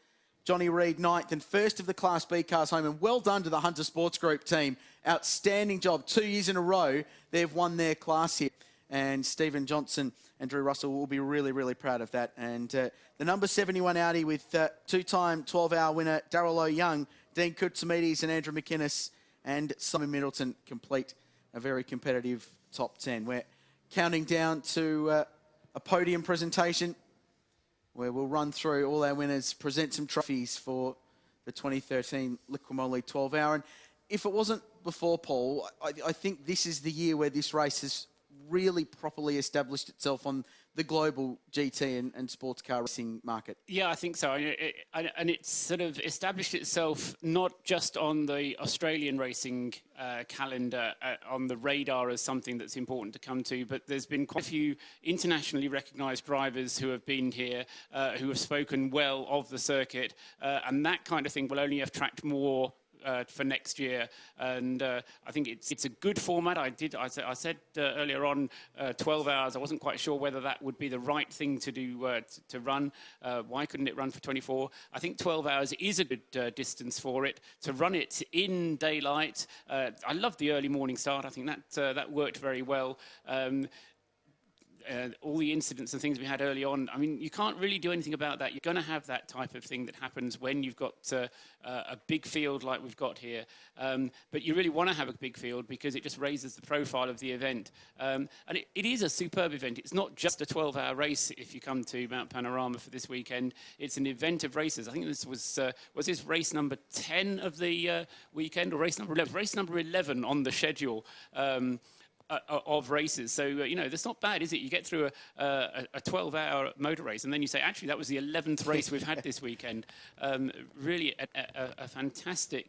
Johnny Reid 9th and 1st of the Class B cars home, and well done to the Hunter Sports Group team. Outstanding job. 2 years in a row, they've won their class here. And Stephen Johnson and Drew Russell will be really, really proud of that. And the number 71 Audi with 2-time 12-hour winner Darryl O'Young, Dean Koutsamides and Andrew McInnes and Simon Middleton complete a very competitive top 10. We're counting down to a podium presentation where we'll run through all our winners, present some trophies for the 2013 Liqui 12-hour. And if it wasn't before, Paul, I think this is the year where this race has really properly established itself on the global GT and sports car racing market? Yeah, I think so. And it's sort of established itself not just on the Australian racing calendar, on the radar as something that's important to come to, but there's been quite a few internationally recognised drivers who have been here, who have spoken well of the circuit, and that kind of thing will only attract more for next year. And I think it's a good format. I said earlier on 12 hours. I wasn't quite sure whether that would be the right thing to do to run. Why couldn't it run for 24? I think 12 hours is a good distance for it. To run it in daylight, I love the early morning start. I think that worked very well. All the incidents and things we had early on, I mean, you can't really do anything about that. You're going to have that type of thing that happens when you've got a big field like we've got here. But you really want to have a big field because it just raises the profile of the event. And it is a superb event. It's not just a 12-hour race if you come to Mount Panorama for this weekend. It's an event of races. I think this was this race number 10 of the weekend, or race number 11? Race number 11 on the schedule. Of races. So, that's not bad, is it? You get through a 12-hour motor race and then you say, actually, that was the 11th race we've had this weekend. Really a fantastic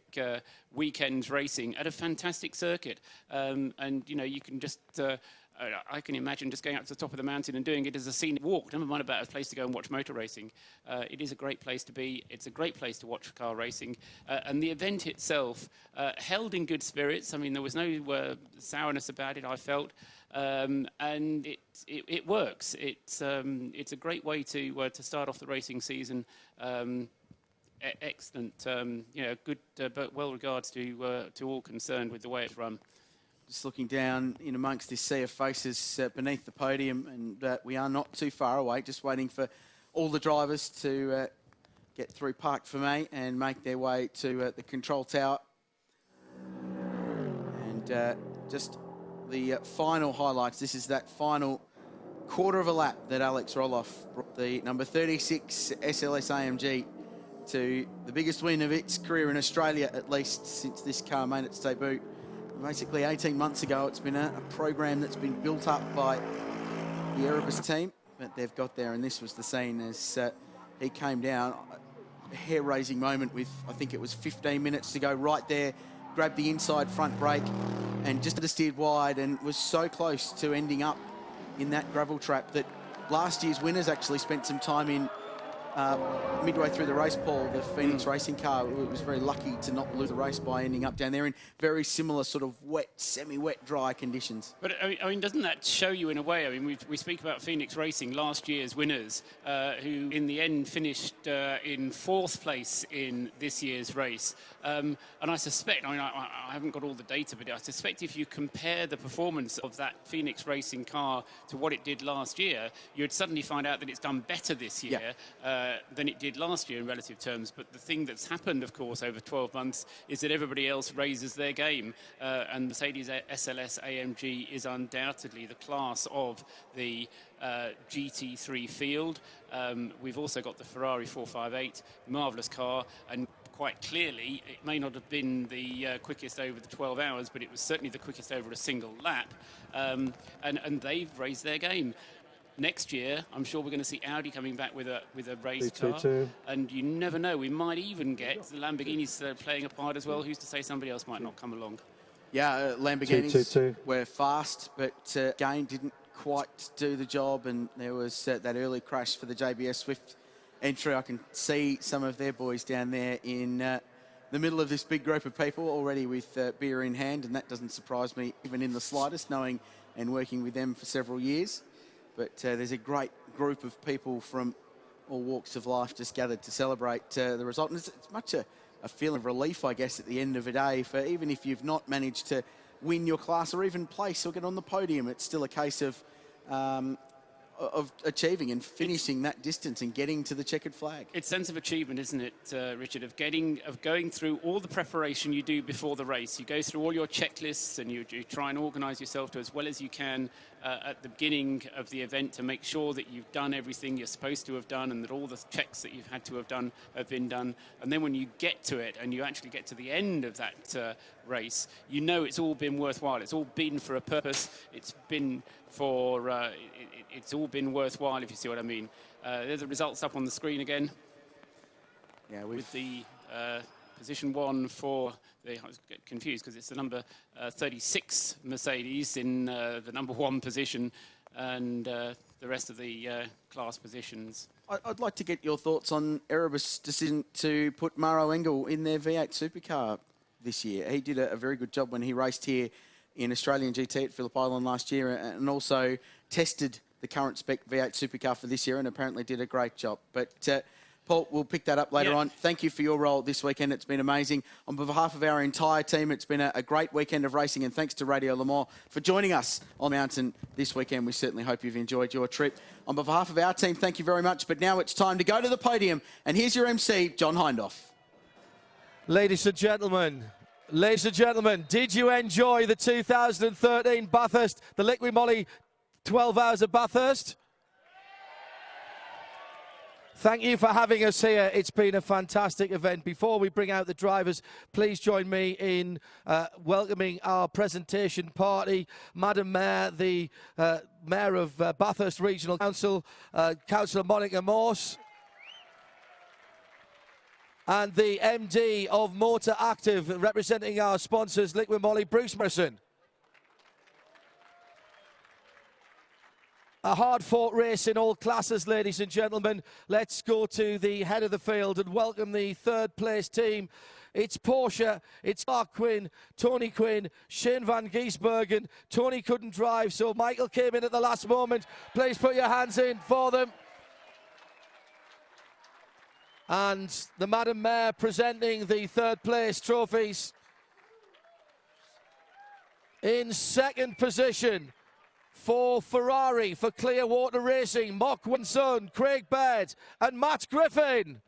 weekend racing at a fantastic circuit. And, you can just... I can imagine just going up to the top of the mountain and doing it as a scenic walk. Never mind about a place to go and watch motor racing. It is a great place to be. It's a great place to watch car racing. And the event itself held in good spirits. I mean, there was no sourness about it, I felt. And it works. It's a great way to start off the racing season. Excellent. Good, but well regards to all concerned with the way it's run. Just looking down in amongst this sea of faces beneath the podium, and we are not too far away, just waiting for all the drivers to get through Parc Fermé and make their way to the control tower. And just the final highlights. This is that final quarter of a lap that Alex Roloff brought the number 36 SLS AMG to the biggest win of its career in Australia, at least since this car made its debut. Basically 18 months ago. It's been a program that's been built up by the Erebus team, but they've got there, and this was the scene as he came down. A hair-raising moment with, I think it was 15 minutes to go, right there, grabbed the inside front brake and just steered wide, and was so close to ending up in that gravel trap that last year's winners actually spent some time in midway through the race, Paul. The Phoenix racing car was very lucky to not lose the race by ending up down there in very similar sort of wet, semi-wet, dry conditions. But, I mean, doesn't that show you in a way? I mean, we speak about Phoenix Racing, last year's winners, who in the end finished in 4th place in this year's race. And I suspect, I mean, I haven't got all the data, but I suspect if you compare the performance of that Phoenix Racing car to what it did last year, you'd suddenly find out that it's done better this year than it did last year in relative terms. But the thing that's happened, of course, over 12 months is that everybody else raises their game. And Mercedes SLS AMG is undoubtedly the class of the GT3 field. We've also got the Ferrari 458, marvellous car, and quite clearly it may not have been the quickest over the 12 hours, but it was certainly the quickest over a single lap. And they've raised their game. Next year, I'm sure we're going to see Audi coming back with a race car, and you never know. We might even get the Lamborghinis playing a part as well. Who's to say somebody else might not come along? Yeah, Lamborghinis were fast, but again didn't quite do the job, and there was that early crash for the JBS Swift entry. I can see some of their boys down there in the middle of this big group of people already with beer in hand, and that doesn't surprise me even in the slightest, knowing and working with them for several years. But there's a great group of people from all walks of life just gathered to celebrate the result. And it's much a feeling of relief, I guess, at the end of a day, for even if you've not managed to win your class or even place or get on the podium, it's still a case of achieving and finishing that distance and getting to the checkered flag. It's sense of achievement, isn't it, Richard, of going through all the preparation you do before the race. You go through all your checklists and you try and organise yourself to as well as you can at the beginning of the event to make sure that you've done everything you're supposed to have done and that all the checks that you've had to have done have been done. And then when you get to it and you actually get to the end of that race, you know it's all been worthwhile. It's all been for a purpose. It's been for, it's all been worthwhile, if you see what I mean. There's the results up on the screen again. Yeah, with the position 1 for, I was getting confused because it's the number 36 Mercedes in the number 1 position, and the rest of the class positions. I'd like to get your thoughts on Erebus' decision to put Maro Engel in their V8 supercar this year. He did a very good job when he raced here in Australian GT at Phillip Island last year, and also tested the current spec V8 supercar for this year, and apparently did a great job. But Paul, we'll pick that up later on. Thank you for your role this weekend. It's been amazing. On behalf of our entire team, it's been a great weekend of racing, and thanks to Radio Le Mans for joining us on the mountain this weekend. We certainly hope you've enjoyed your trip. On behalf of our team, thank you very much. But now it's time to go to the podium, and here's your MC, John Hindhaugh. Ladies and gentlemen, did you enjoy the 2013 Bathurst, the Liqui Moly 12 Hours of Bathurst? Thank you for having us here. It's been a fantastic event. Before we bring out the drivers, please join me in welcoming our presentation party. Madam Mayor, the Mayor of Bathurst Regional Council, Councillor Monica Morse, and the MD of Motor Active, representing our sponsors, Liqui Moly, Bruce Morrison. A hard-fought race in all classes, ladies and gentlemen. Let's go to the head of the field and welcome the third-place team. It's Porsche, it's Mark Quinn, Tony Quinn, Shane van Giesbergen. Tony couldn't drive, so Michael came in at the last moment. Please put your hands in for them. And the Madam Mayor presenting the third-place trophies. In second position, for Ferrari, for Clearwater Racing, Mark Winson, Craig Baird and Matt Griffin.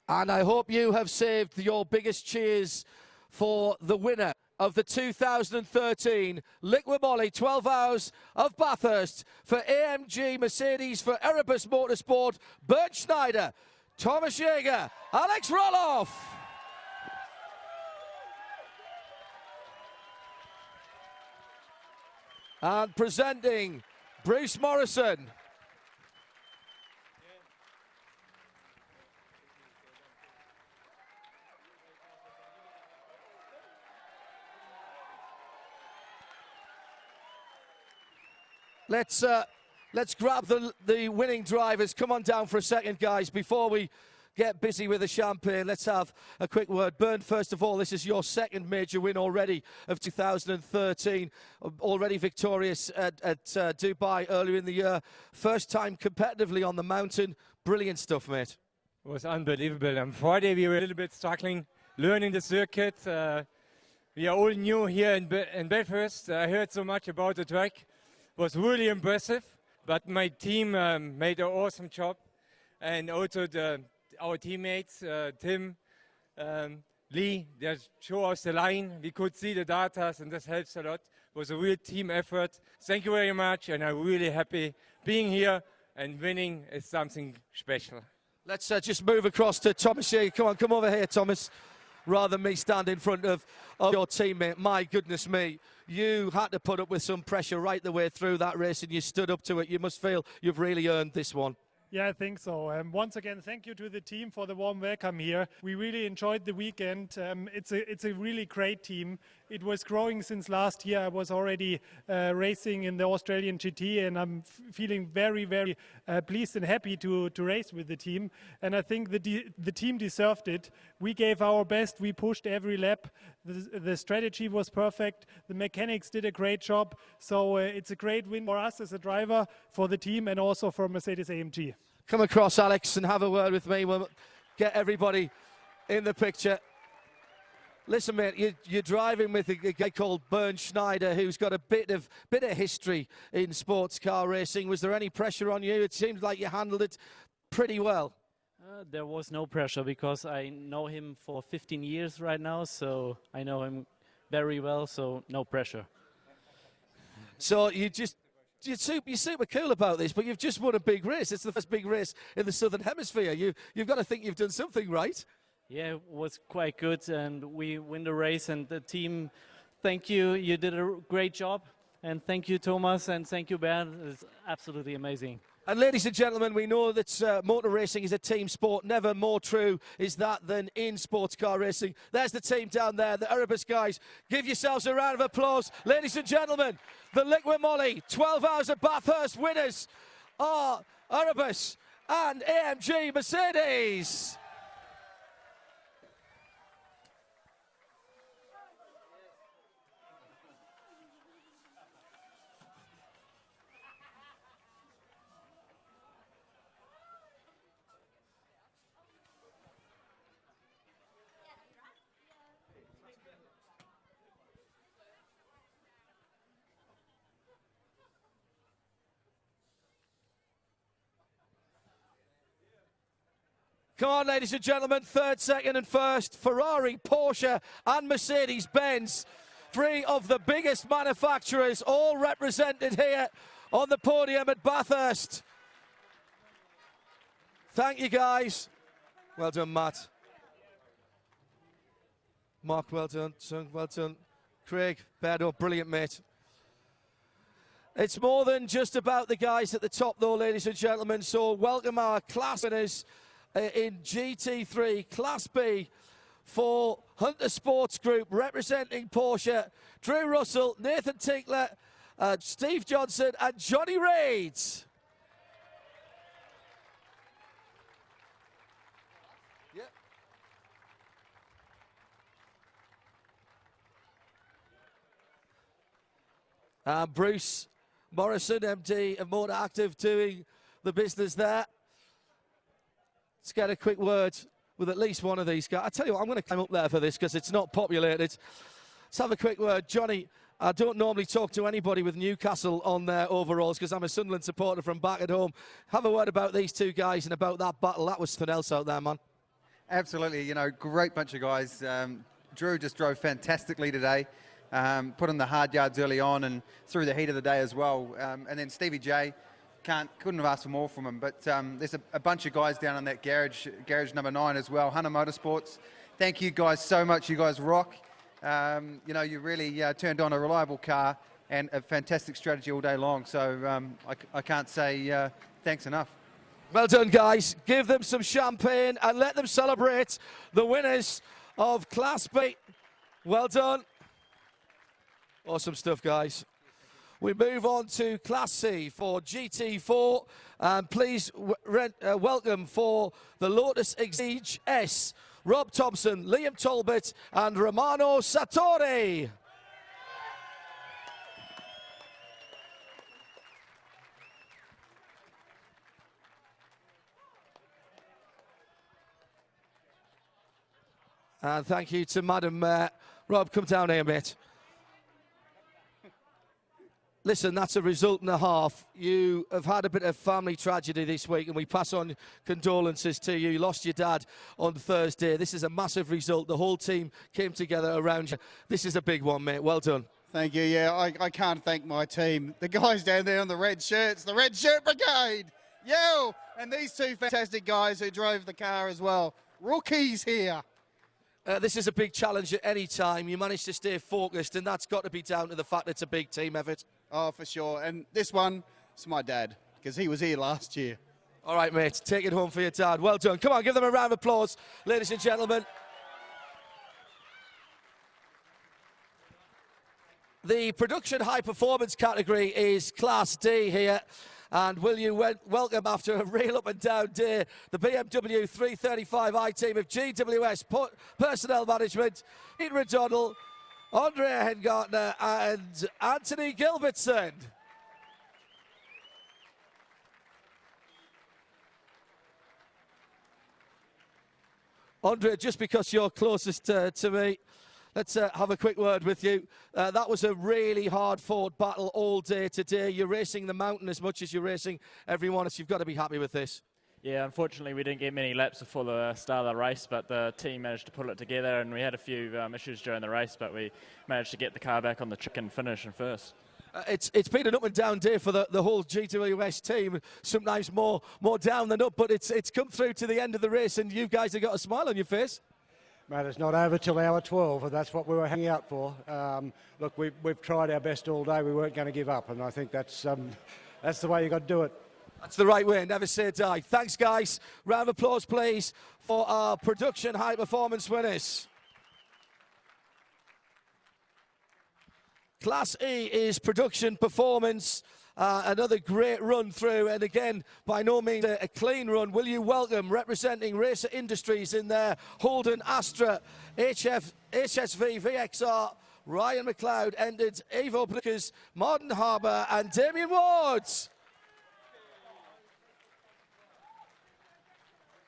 And I hope you have saved your biggest cheers for the winner of the 2013 Liqui Moly 12 Hours of Bathurst for AMG Mercedes for Erebus Motorsport, Bernd Schneider, Thomas Jaeger, Alex Roloff. And presenting Bruce Morrison. Let's grab the winning drivers. Come on down for a second, guys, before we get busy with the champagne. Let's have a quick word. Bernd, first of all, this is your second major win already of 2013. Already victorious at Dubai earlier in the year. First time competitively on the mountain. Brilliant stuff, mate. It was unbelievable. On Friday we were a little bit struggling, learning the circuit. We are all new here in Bathurst. I heard so much about the track. It was really impressive, but my team made an awesome job, and also our teammates, Tim, Lee, they show us the line. We could see the data, and this helps a lot. It was a real team effort. Thank you very much, and I'm really happy being here, and winning is something special. Let's just move across to Thomas here. Come over here, Thomas. Rather than me stand in front of your teammate. My goodness me, you had to put up with some pressure right the way through that race, and you stood up to it. You must feel you've really earned this one. Yeah, I think so. Once again, thank you to the team for the warm welcome here. We really enjoyed the weekend. It's a really great team. It was growing since last year. I was already racing in the Australian GT, and I'm feeling very, very pleased and happy to race with the team. And I think the team deserved it. We gave our best. We pushed every lap. The strategy was perfect. The mechanics did a great job. So it's a great win for us as a driver, for the team, and also for Mercedes-AMG. Come across, Alex, and have a word with me. We'll get everybody in the picture. Listen, mate, you're driving with a guy called Bernd Schneider, who's got a bit of history in sports car racing. Was there any pressure on you? It seems like you handled it pretty well. There was no pressure because I know him for 15 years right now, so I know him very well, so no pressure. So you're super cool about this, but you've just won a big race. It's the first big race in the Southern Hemisphere. You've got to think you've done something right. Yeah, it was quite good, and we win the race. And the team, thank you. You did a great job, and thank you, Thomas, and thank you, Bernd. It's absolutely amazing. And ladies and gentlemen, we know that motor racing is a team sport. Never more true is that than in sports car racing. There's the team down there, the Erebus guys. Give yourselves a round of applause. Ladies and gentlemen, the Liquid Moly 12 Hours of Bathurst winners are Erebus and AMG Mercedes. Come on, ladies and gentlemen, third, second and first, Ferrari, Porsche and Mercedes-Benz. Three of the biggest manufacturers all represented here on the podium at Bathurst. Thank you, guys. Well done, Matt. Mark, well done. Sung, well done. Craig, Berdo, brilliant, mate. It's more than just about the guys at the top, though, ladies and gentlemen, so welcome our class winners in GT3 Class B for Hunter Sports Group representing Porsche, Drew Russell, Nathan Tinkler, Steve Johnson and Johnny Reid. Bruce Morrison, MD of Motor Active, doing the business there. Let's get a quick word with at least one of these guys. I tell you what, I'm going to climb up there for this because it's not populated. Let's have a quick word. Johnny, I don't normally talk to anybody with Newcastle on their overalls because I'm a Sunderland supporter from back at home. Have a word about these two guys and about that battle. That was something else out there, man. Absolutely, you know, great bunch of guys. Drew just drove fantastically today. Put in the hard yards early on and through the heat of the day as well. And then Stevie J, couldn't have asked for more from him. But there's a bunch of guys down in that garage number 9 as well, Hunter Motorsports. Thank you guys so much. You guys rock. You know, you really turned on a reliable car and a fantastic strategy all day long. So I can't say thanks enough. Well done, guys. Give them some champagne and let them celebrate the winners of Class B. Well done. Awesome stuff, guys. We move on to Class C for GT4. Please welcome for the Lotus Exige S, Rob Thompson, Liam Talbot, and Romano Sartori. And thank you to Madam Rob. Come down here, mate. Listen, that's a result and a half. You have had a bit of family tragedy this week, and we pass on condolences to you. You lost your dad on Thursday. This is a massive result. The whole team came together around you. This is a big one, mate. Well done. Thank you. Yeah, I can't thank my team. The guys down there in the red shirts, the Red Shirt Brigade. Yo! And these two fantastic guys who drove the car as well. Rookies here. This is a big challenge at any time. You managed to stay focused, and that's got to be down to the fact it's a big team effort. Oh, for sure. And this one, it's my dad, because he was here last year. All right, mate. Take it home for your dad. Well done. Come on, give them a round of applause, ladies and gentlemen. The production high performance category is Class D here. And will you welcome, after a real up and down day, the BMW 335i team of GWS Personnel Management, Ian O'Donnell, Andrea Hengartner and Anthony Gilbertson. Andrea, just because you're closest to me, let's have a quick word with you. That was a really hard-fought battle all day today. You're racing the mountain as much as you're racing everyone else. You've got to be happy with this. Yeah, unfortunately we didn't get many laps before the start of the race, but the team managed to pull it together, and we had a few issues during the race, but we managed to get the car back on the track and finish in first. It's been an up and down day for the whole GWS team, sometimes more down than up, but it's come through to the end of the race, and you guys have got a smile on your face. Mate, it's not over till hour 12, and that's what we were hanging out for. Look, we've tried our best all day. We weren't going to give up, and I think that's the way you got to do it. That's the right way, never say die. Thanks, guys. Round of applause, please, for our production high performance winners. Class E is production performance. Another great run through, and again, by no means a clean run. Will you welcome, representing Racer Industries in there, Holden, Astra, HSV, VXR, Ryan McLeod entered, Evo Blickers, Martin Harbour, and Damien Wards.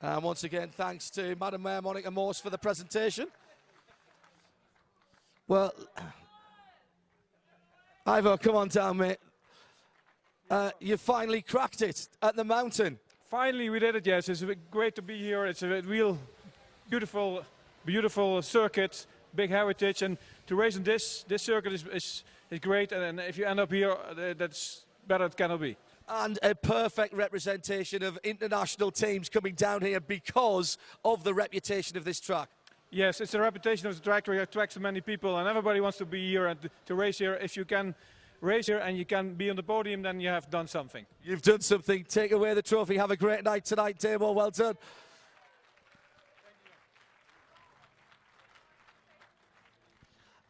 And once again, thanks to Madam Mayor Monica Morse for the presentation. Well, Ivo, come on down, mate. You finally cracked it at the mountain. Finally, we did it, yes. It's great to be here. It's a real beautiful circuit, big heritage, and to race in this circuit is great. And if you end up here, that's better it cannot be. And a perfect representation of international teams coming down here because of the reputation of this track. Yes, it's the reputation of the track where it attracts so many people, and everybody wants to be here and to race here. If you can race here and you can be on the podium, then you have done something. You've done something. Take away the trophy. Have a great night tonight, Damo. Well done.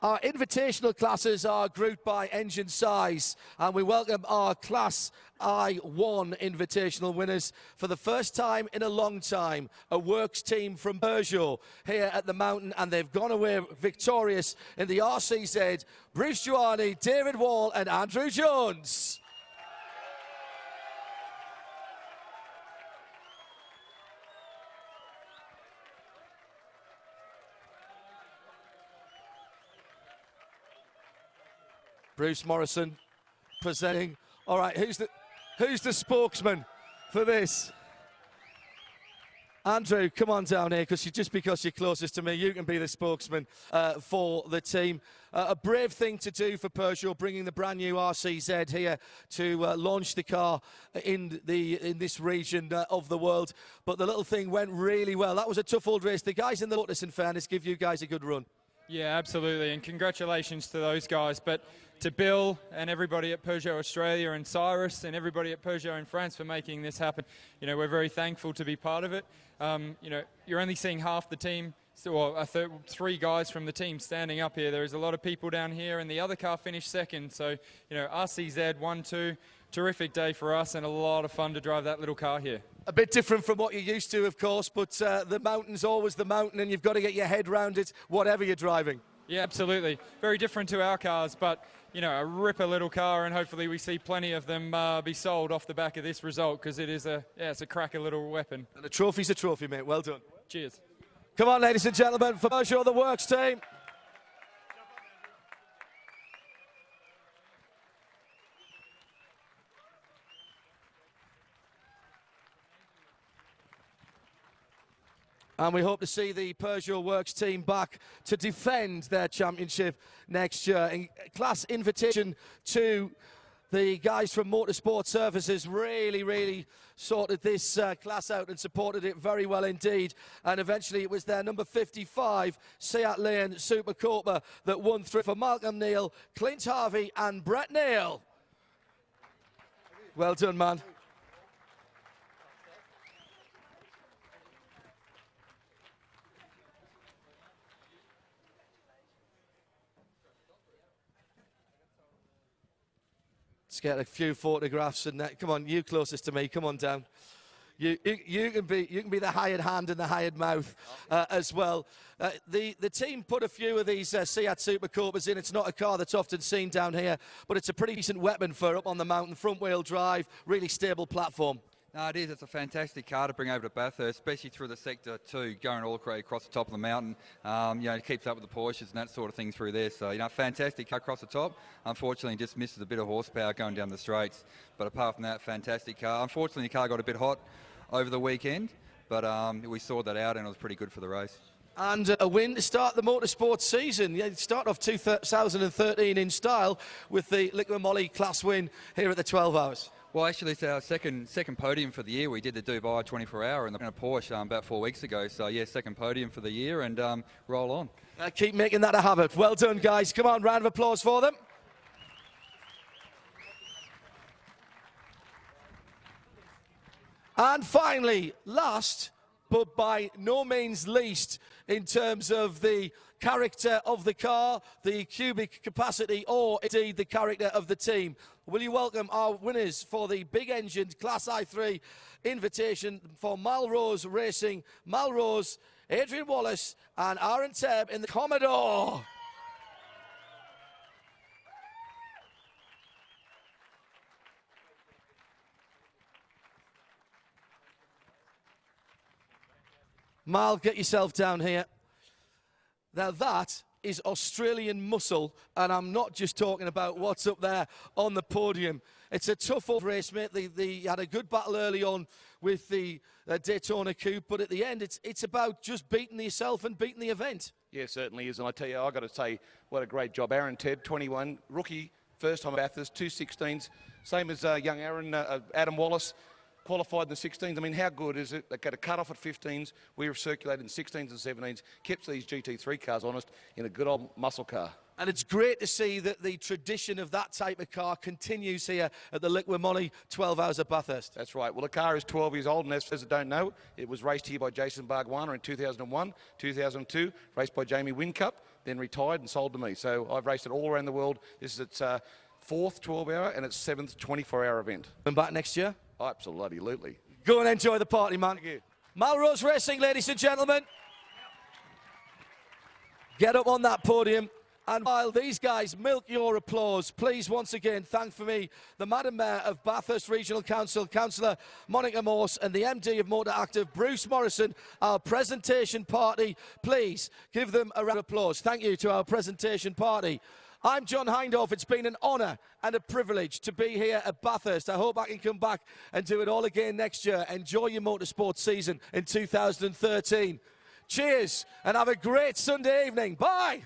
Our invitational classes are grouped by engine size, and we welcome our Class I1 invitational winners for the first time in a long time. A works team from Peugeot here at the mountain, and they've gone away victorious in the RCZ. Bruce Giuani, David Wall, and Andrew Jones. Bruce Morrison presenting. All right, who's the spokesman for this? Andrew, come on down here, because just because you're closest to me, you can be the spokesman for the team. A brave thing to do for Peugeot, bringing the brand new RCZ here to launch the car in this region of the world. But the little thing went really well. That was a tough old race. The guys in the Lotus, in fairness, give you guys a good run. Yeah, absolutely, and congratulations to those guys. But to Bill and everybody at Peugeot Australia and Cyrus and everybody at Peugeot in France for making this happen, you know, we're very thankful to be part of it. You know, you're only seeing half the team, or three guys from the team standing up here. There's a lot of people down here, and the other car finished second. So, you know, RCZ 1-2, terrific day for us, and a lot of fun to drive that little car here. A bit different from what you're used to, of course, but the mountain's always the mountain, and you've got to get your head round it, whatever you're driving. Yeah, absolutely. Very different to our cars, but, you know, a ripper little car, and hopefully we see plenty of them be sold off the back of this result, because it is it's a cracker little weapon. And a trophy's a trophy, mate. Well done. Cheers. Come on, ladies and gentlemen, for Peugeot, the works team. And we hope to see the Peugeot Works team back to defend their championship next year. In class invitation to the guys from Motorsport Services, really sorted this class out and supported it very well indeed. And eventually it was their number 55 Seat Leon Super Copa that won through for Malcolm Neal, Clint Harvey and Brett Neal. Well done, man. Let's get a few photographs and come on, you closest to me. Come on down. You can be the hired hand and the hired mouth as well. The team put a few of these Seat Super Copas in. It's not a car that's often seen down here, but it's a pretty decent weapon for up on the mountain. Front wheel drive, really stable platform. No, it is. It's a fantastic car to bring over to Bathurst, especially through the sector too, going all the way across the top of the mountain. You know, it keeps up with the Porsches and that sort of thing through there. So, you know, fantastic car across the top. Unfortunately, just misses a bit of horsepower going down the straights. But apart from that, fantastic car. Unfortunately, the car got a bit hot over the weekend, but we sorted that out and it was pretty good for the race. And a win to start the motorsport season. You start off 2013 in style with the Liquid Moly class win here at the 12 Hours. Well, actually, it's our second podium for the year. We did the Dubai 24-hour in a Porsche about 4 weeks ago. So, yeah, second podium for the year, and roll on. Keep making that a habit. Well done, guys. Come on, round of applause for them. And finally, last, but by no means least, in terms of the character of the car, the cubic capacity, or indeed the character of the team, will you welcome our winners for the big engined Class I3 invitation for Melrose Racing, Melrose, Adrian Wallace and Aaron Tebb in the Commodore. Mal, get yourself down here. Now that is Australian muscle, and I'm not just talking about what's up there on the podium. It's a tough old race, mate. They had a good battle early on with the Daytona Coupe, but at the end, it's about just beating yourself and beating the event. Yeah, certainly is, and I tell you, I've got to say, what a great job. Aaron Tebb, 21, rookie, first time at Bathurst, 2 16s, same as young Aaron, Adam Wallace. Qualified in the 16s. I mean, how good is it? They got a cut-off at 15s. We recirculated in 16s and 17s. Kept these GT3 cars honest in a good old muscle car. And it's great to see that the tradition of that type of car continues here at the Liquid Moly 12 Hours at Bathurst. That's right. Well, the car is 12 years old, and as I don't know, it was raced here by Jason Bargwanna in 2001, 2002, raced by Jamie Whincup, then retired and sold to me. So I've raced it all around the world. This is its 4th 12-hour and its 7th 24-hour event. And back next year? Absolutely. Go and enjoy the party, man. Thank you. Melrose Racing, ladies and gentlemen. Get up on that podium. And while these guys milk your applause, please once again thank for me the Madam Mayor of Bathurst Regional Council, Councillor Monica Morse, and the MD of Motor Active, Bruce Morrison, our presentation party. Please give them a round of applause. Thank you to our presentation party. I'm John Hindhaugh. It's been an honour and a privilege to be here at Bathurst. I hope I can come back and do it all again next year. Enjoy your motorsport season in 2013. Cheers and have a great Sunday evening. Bye.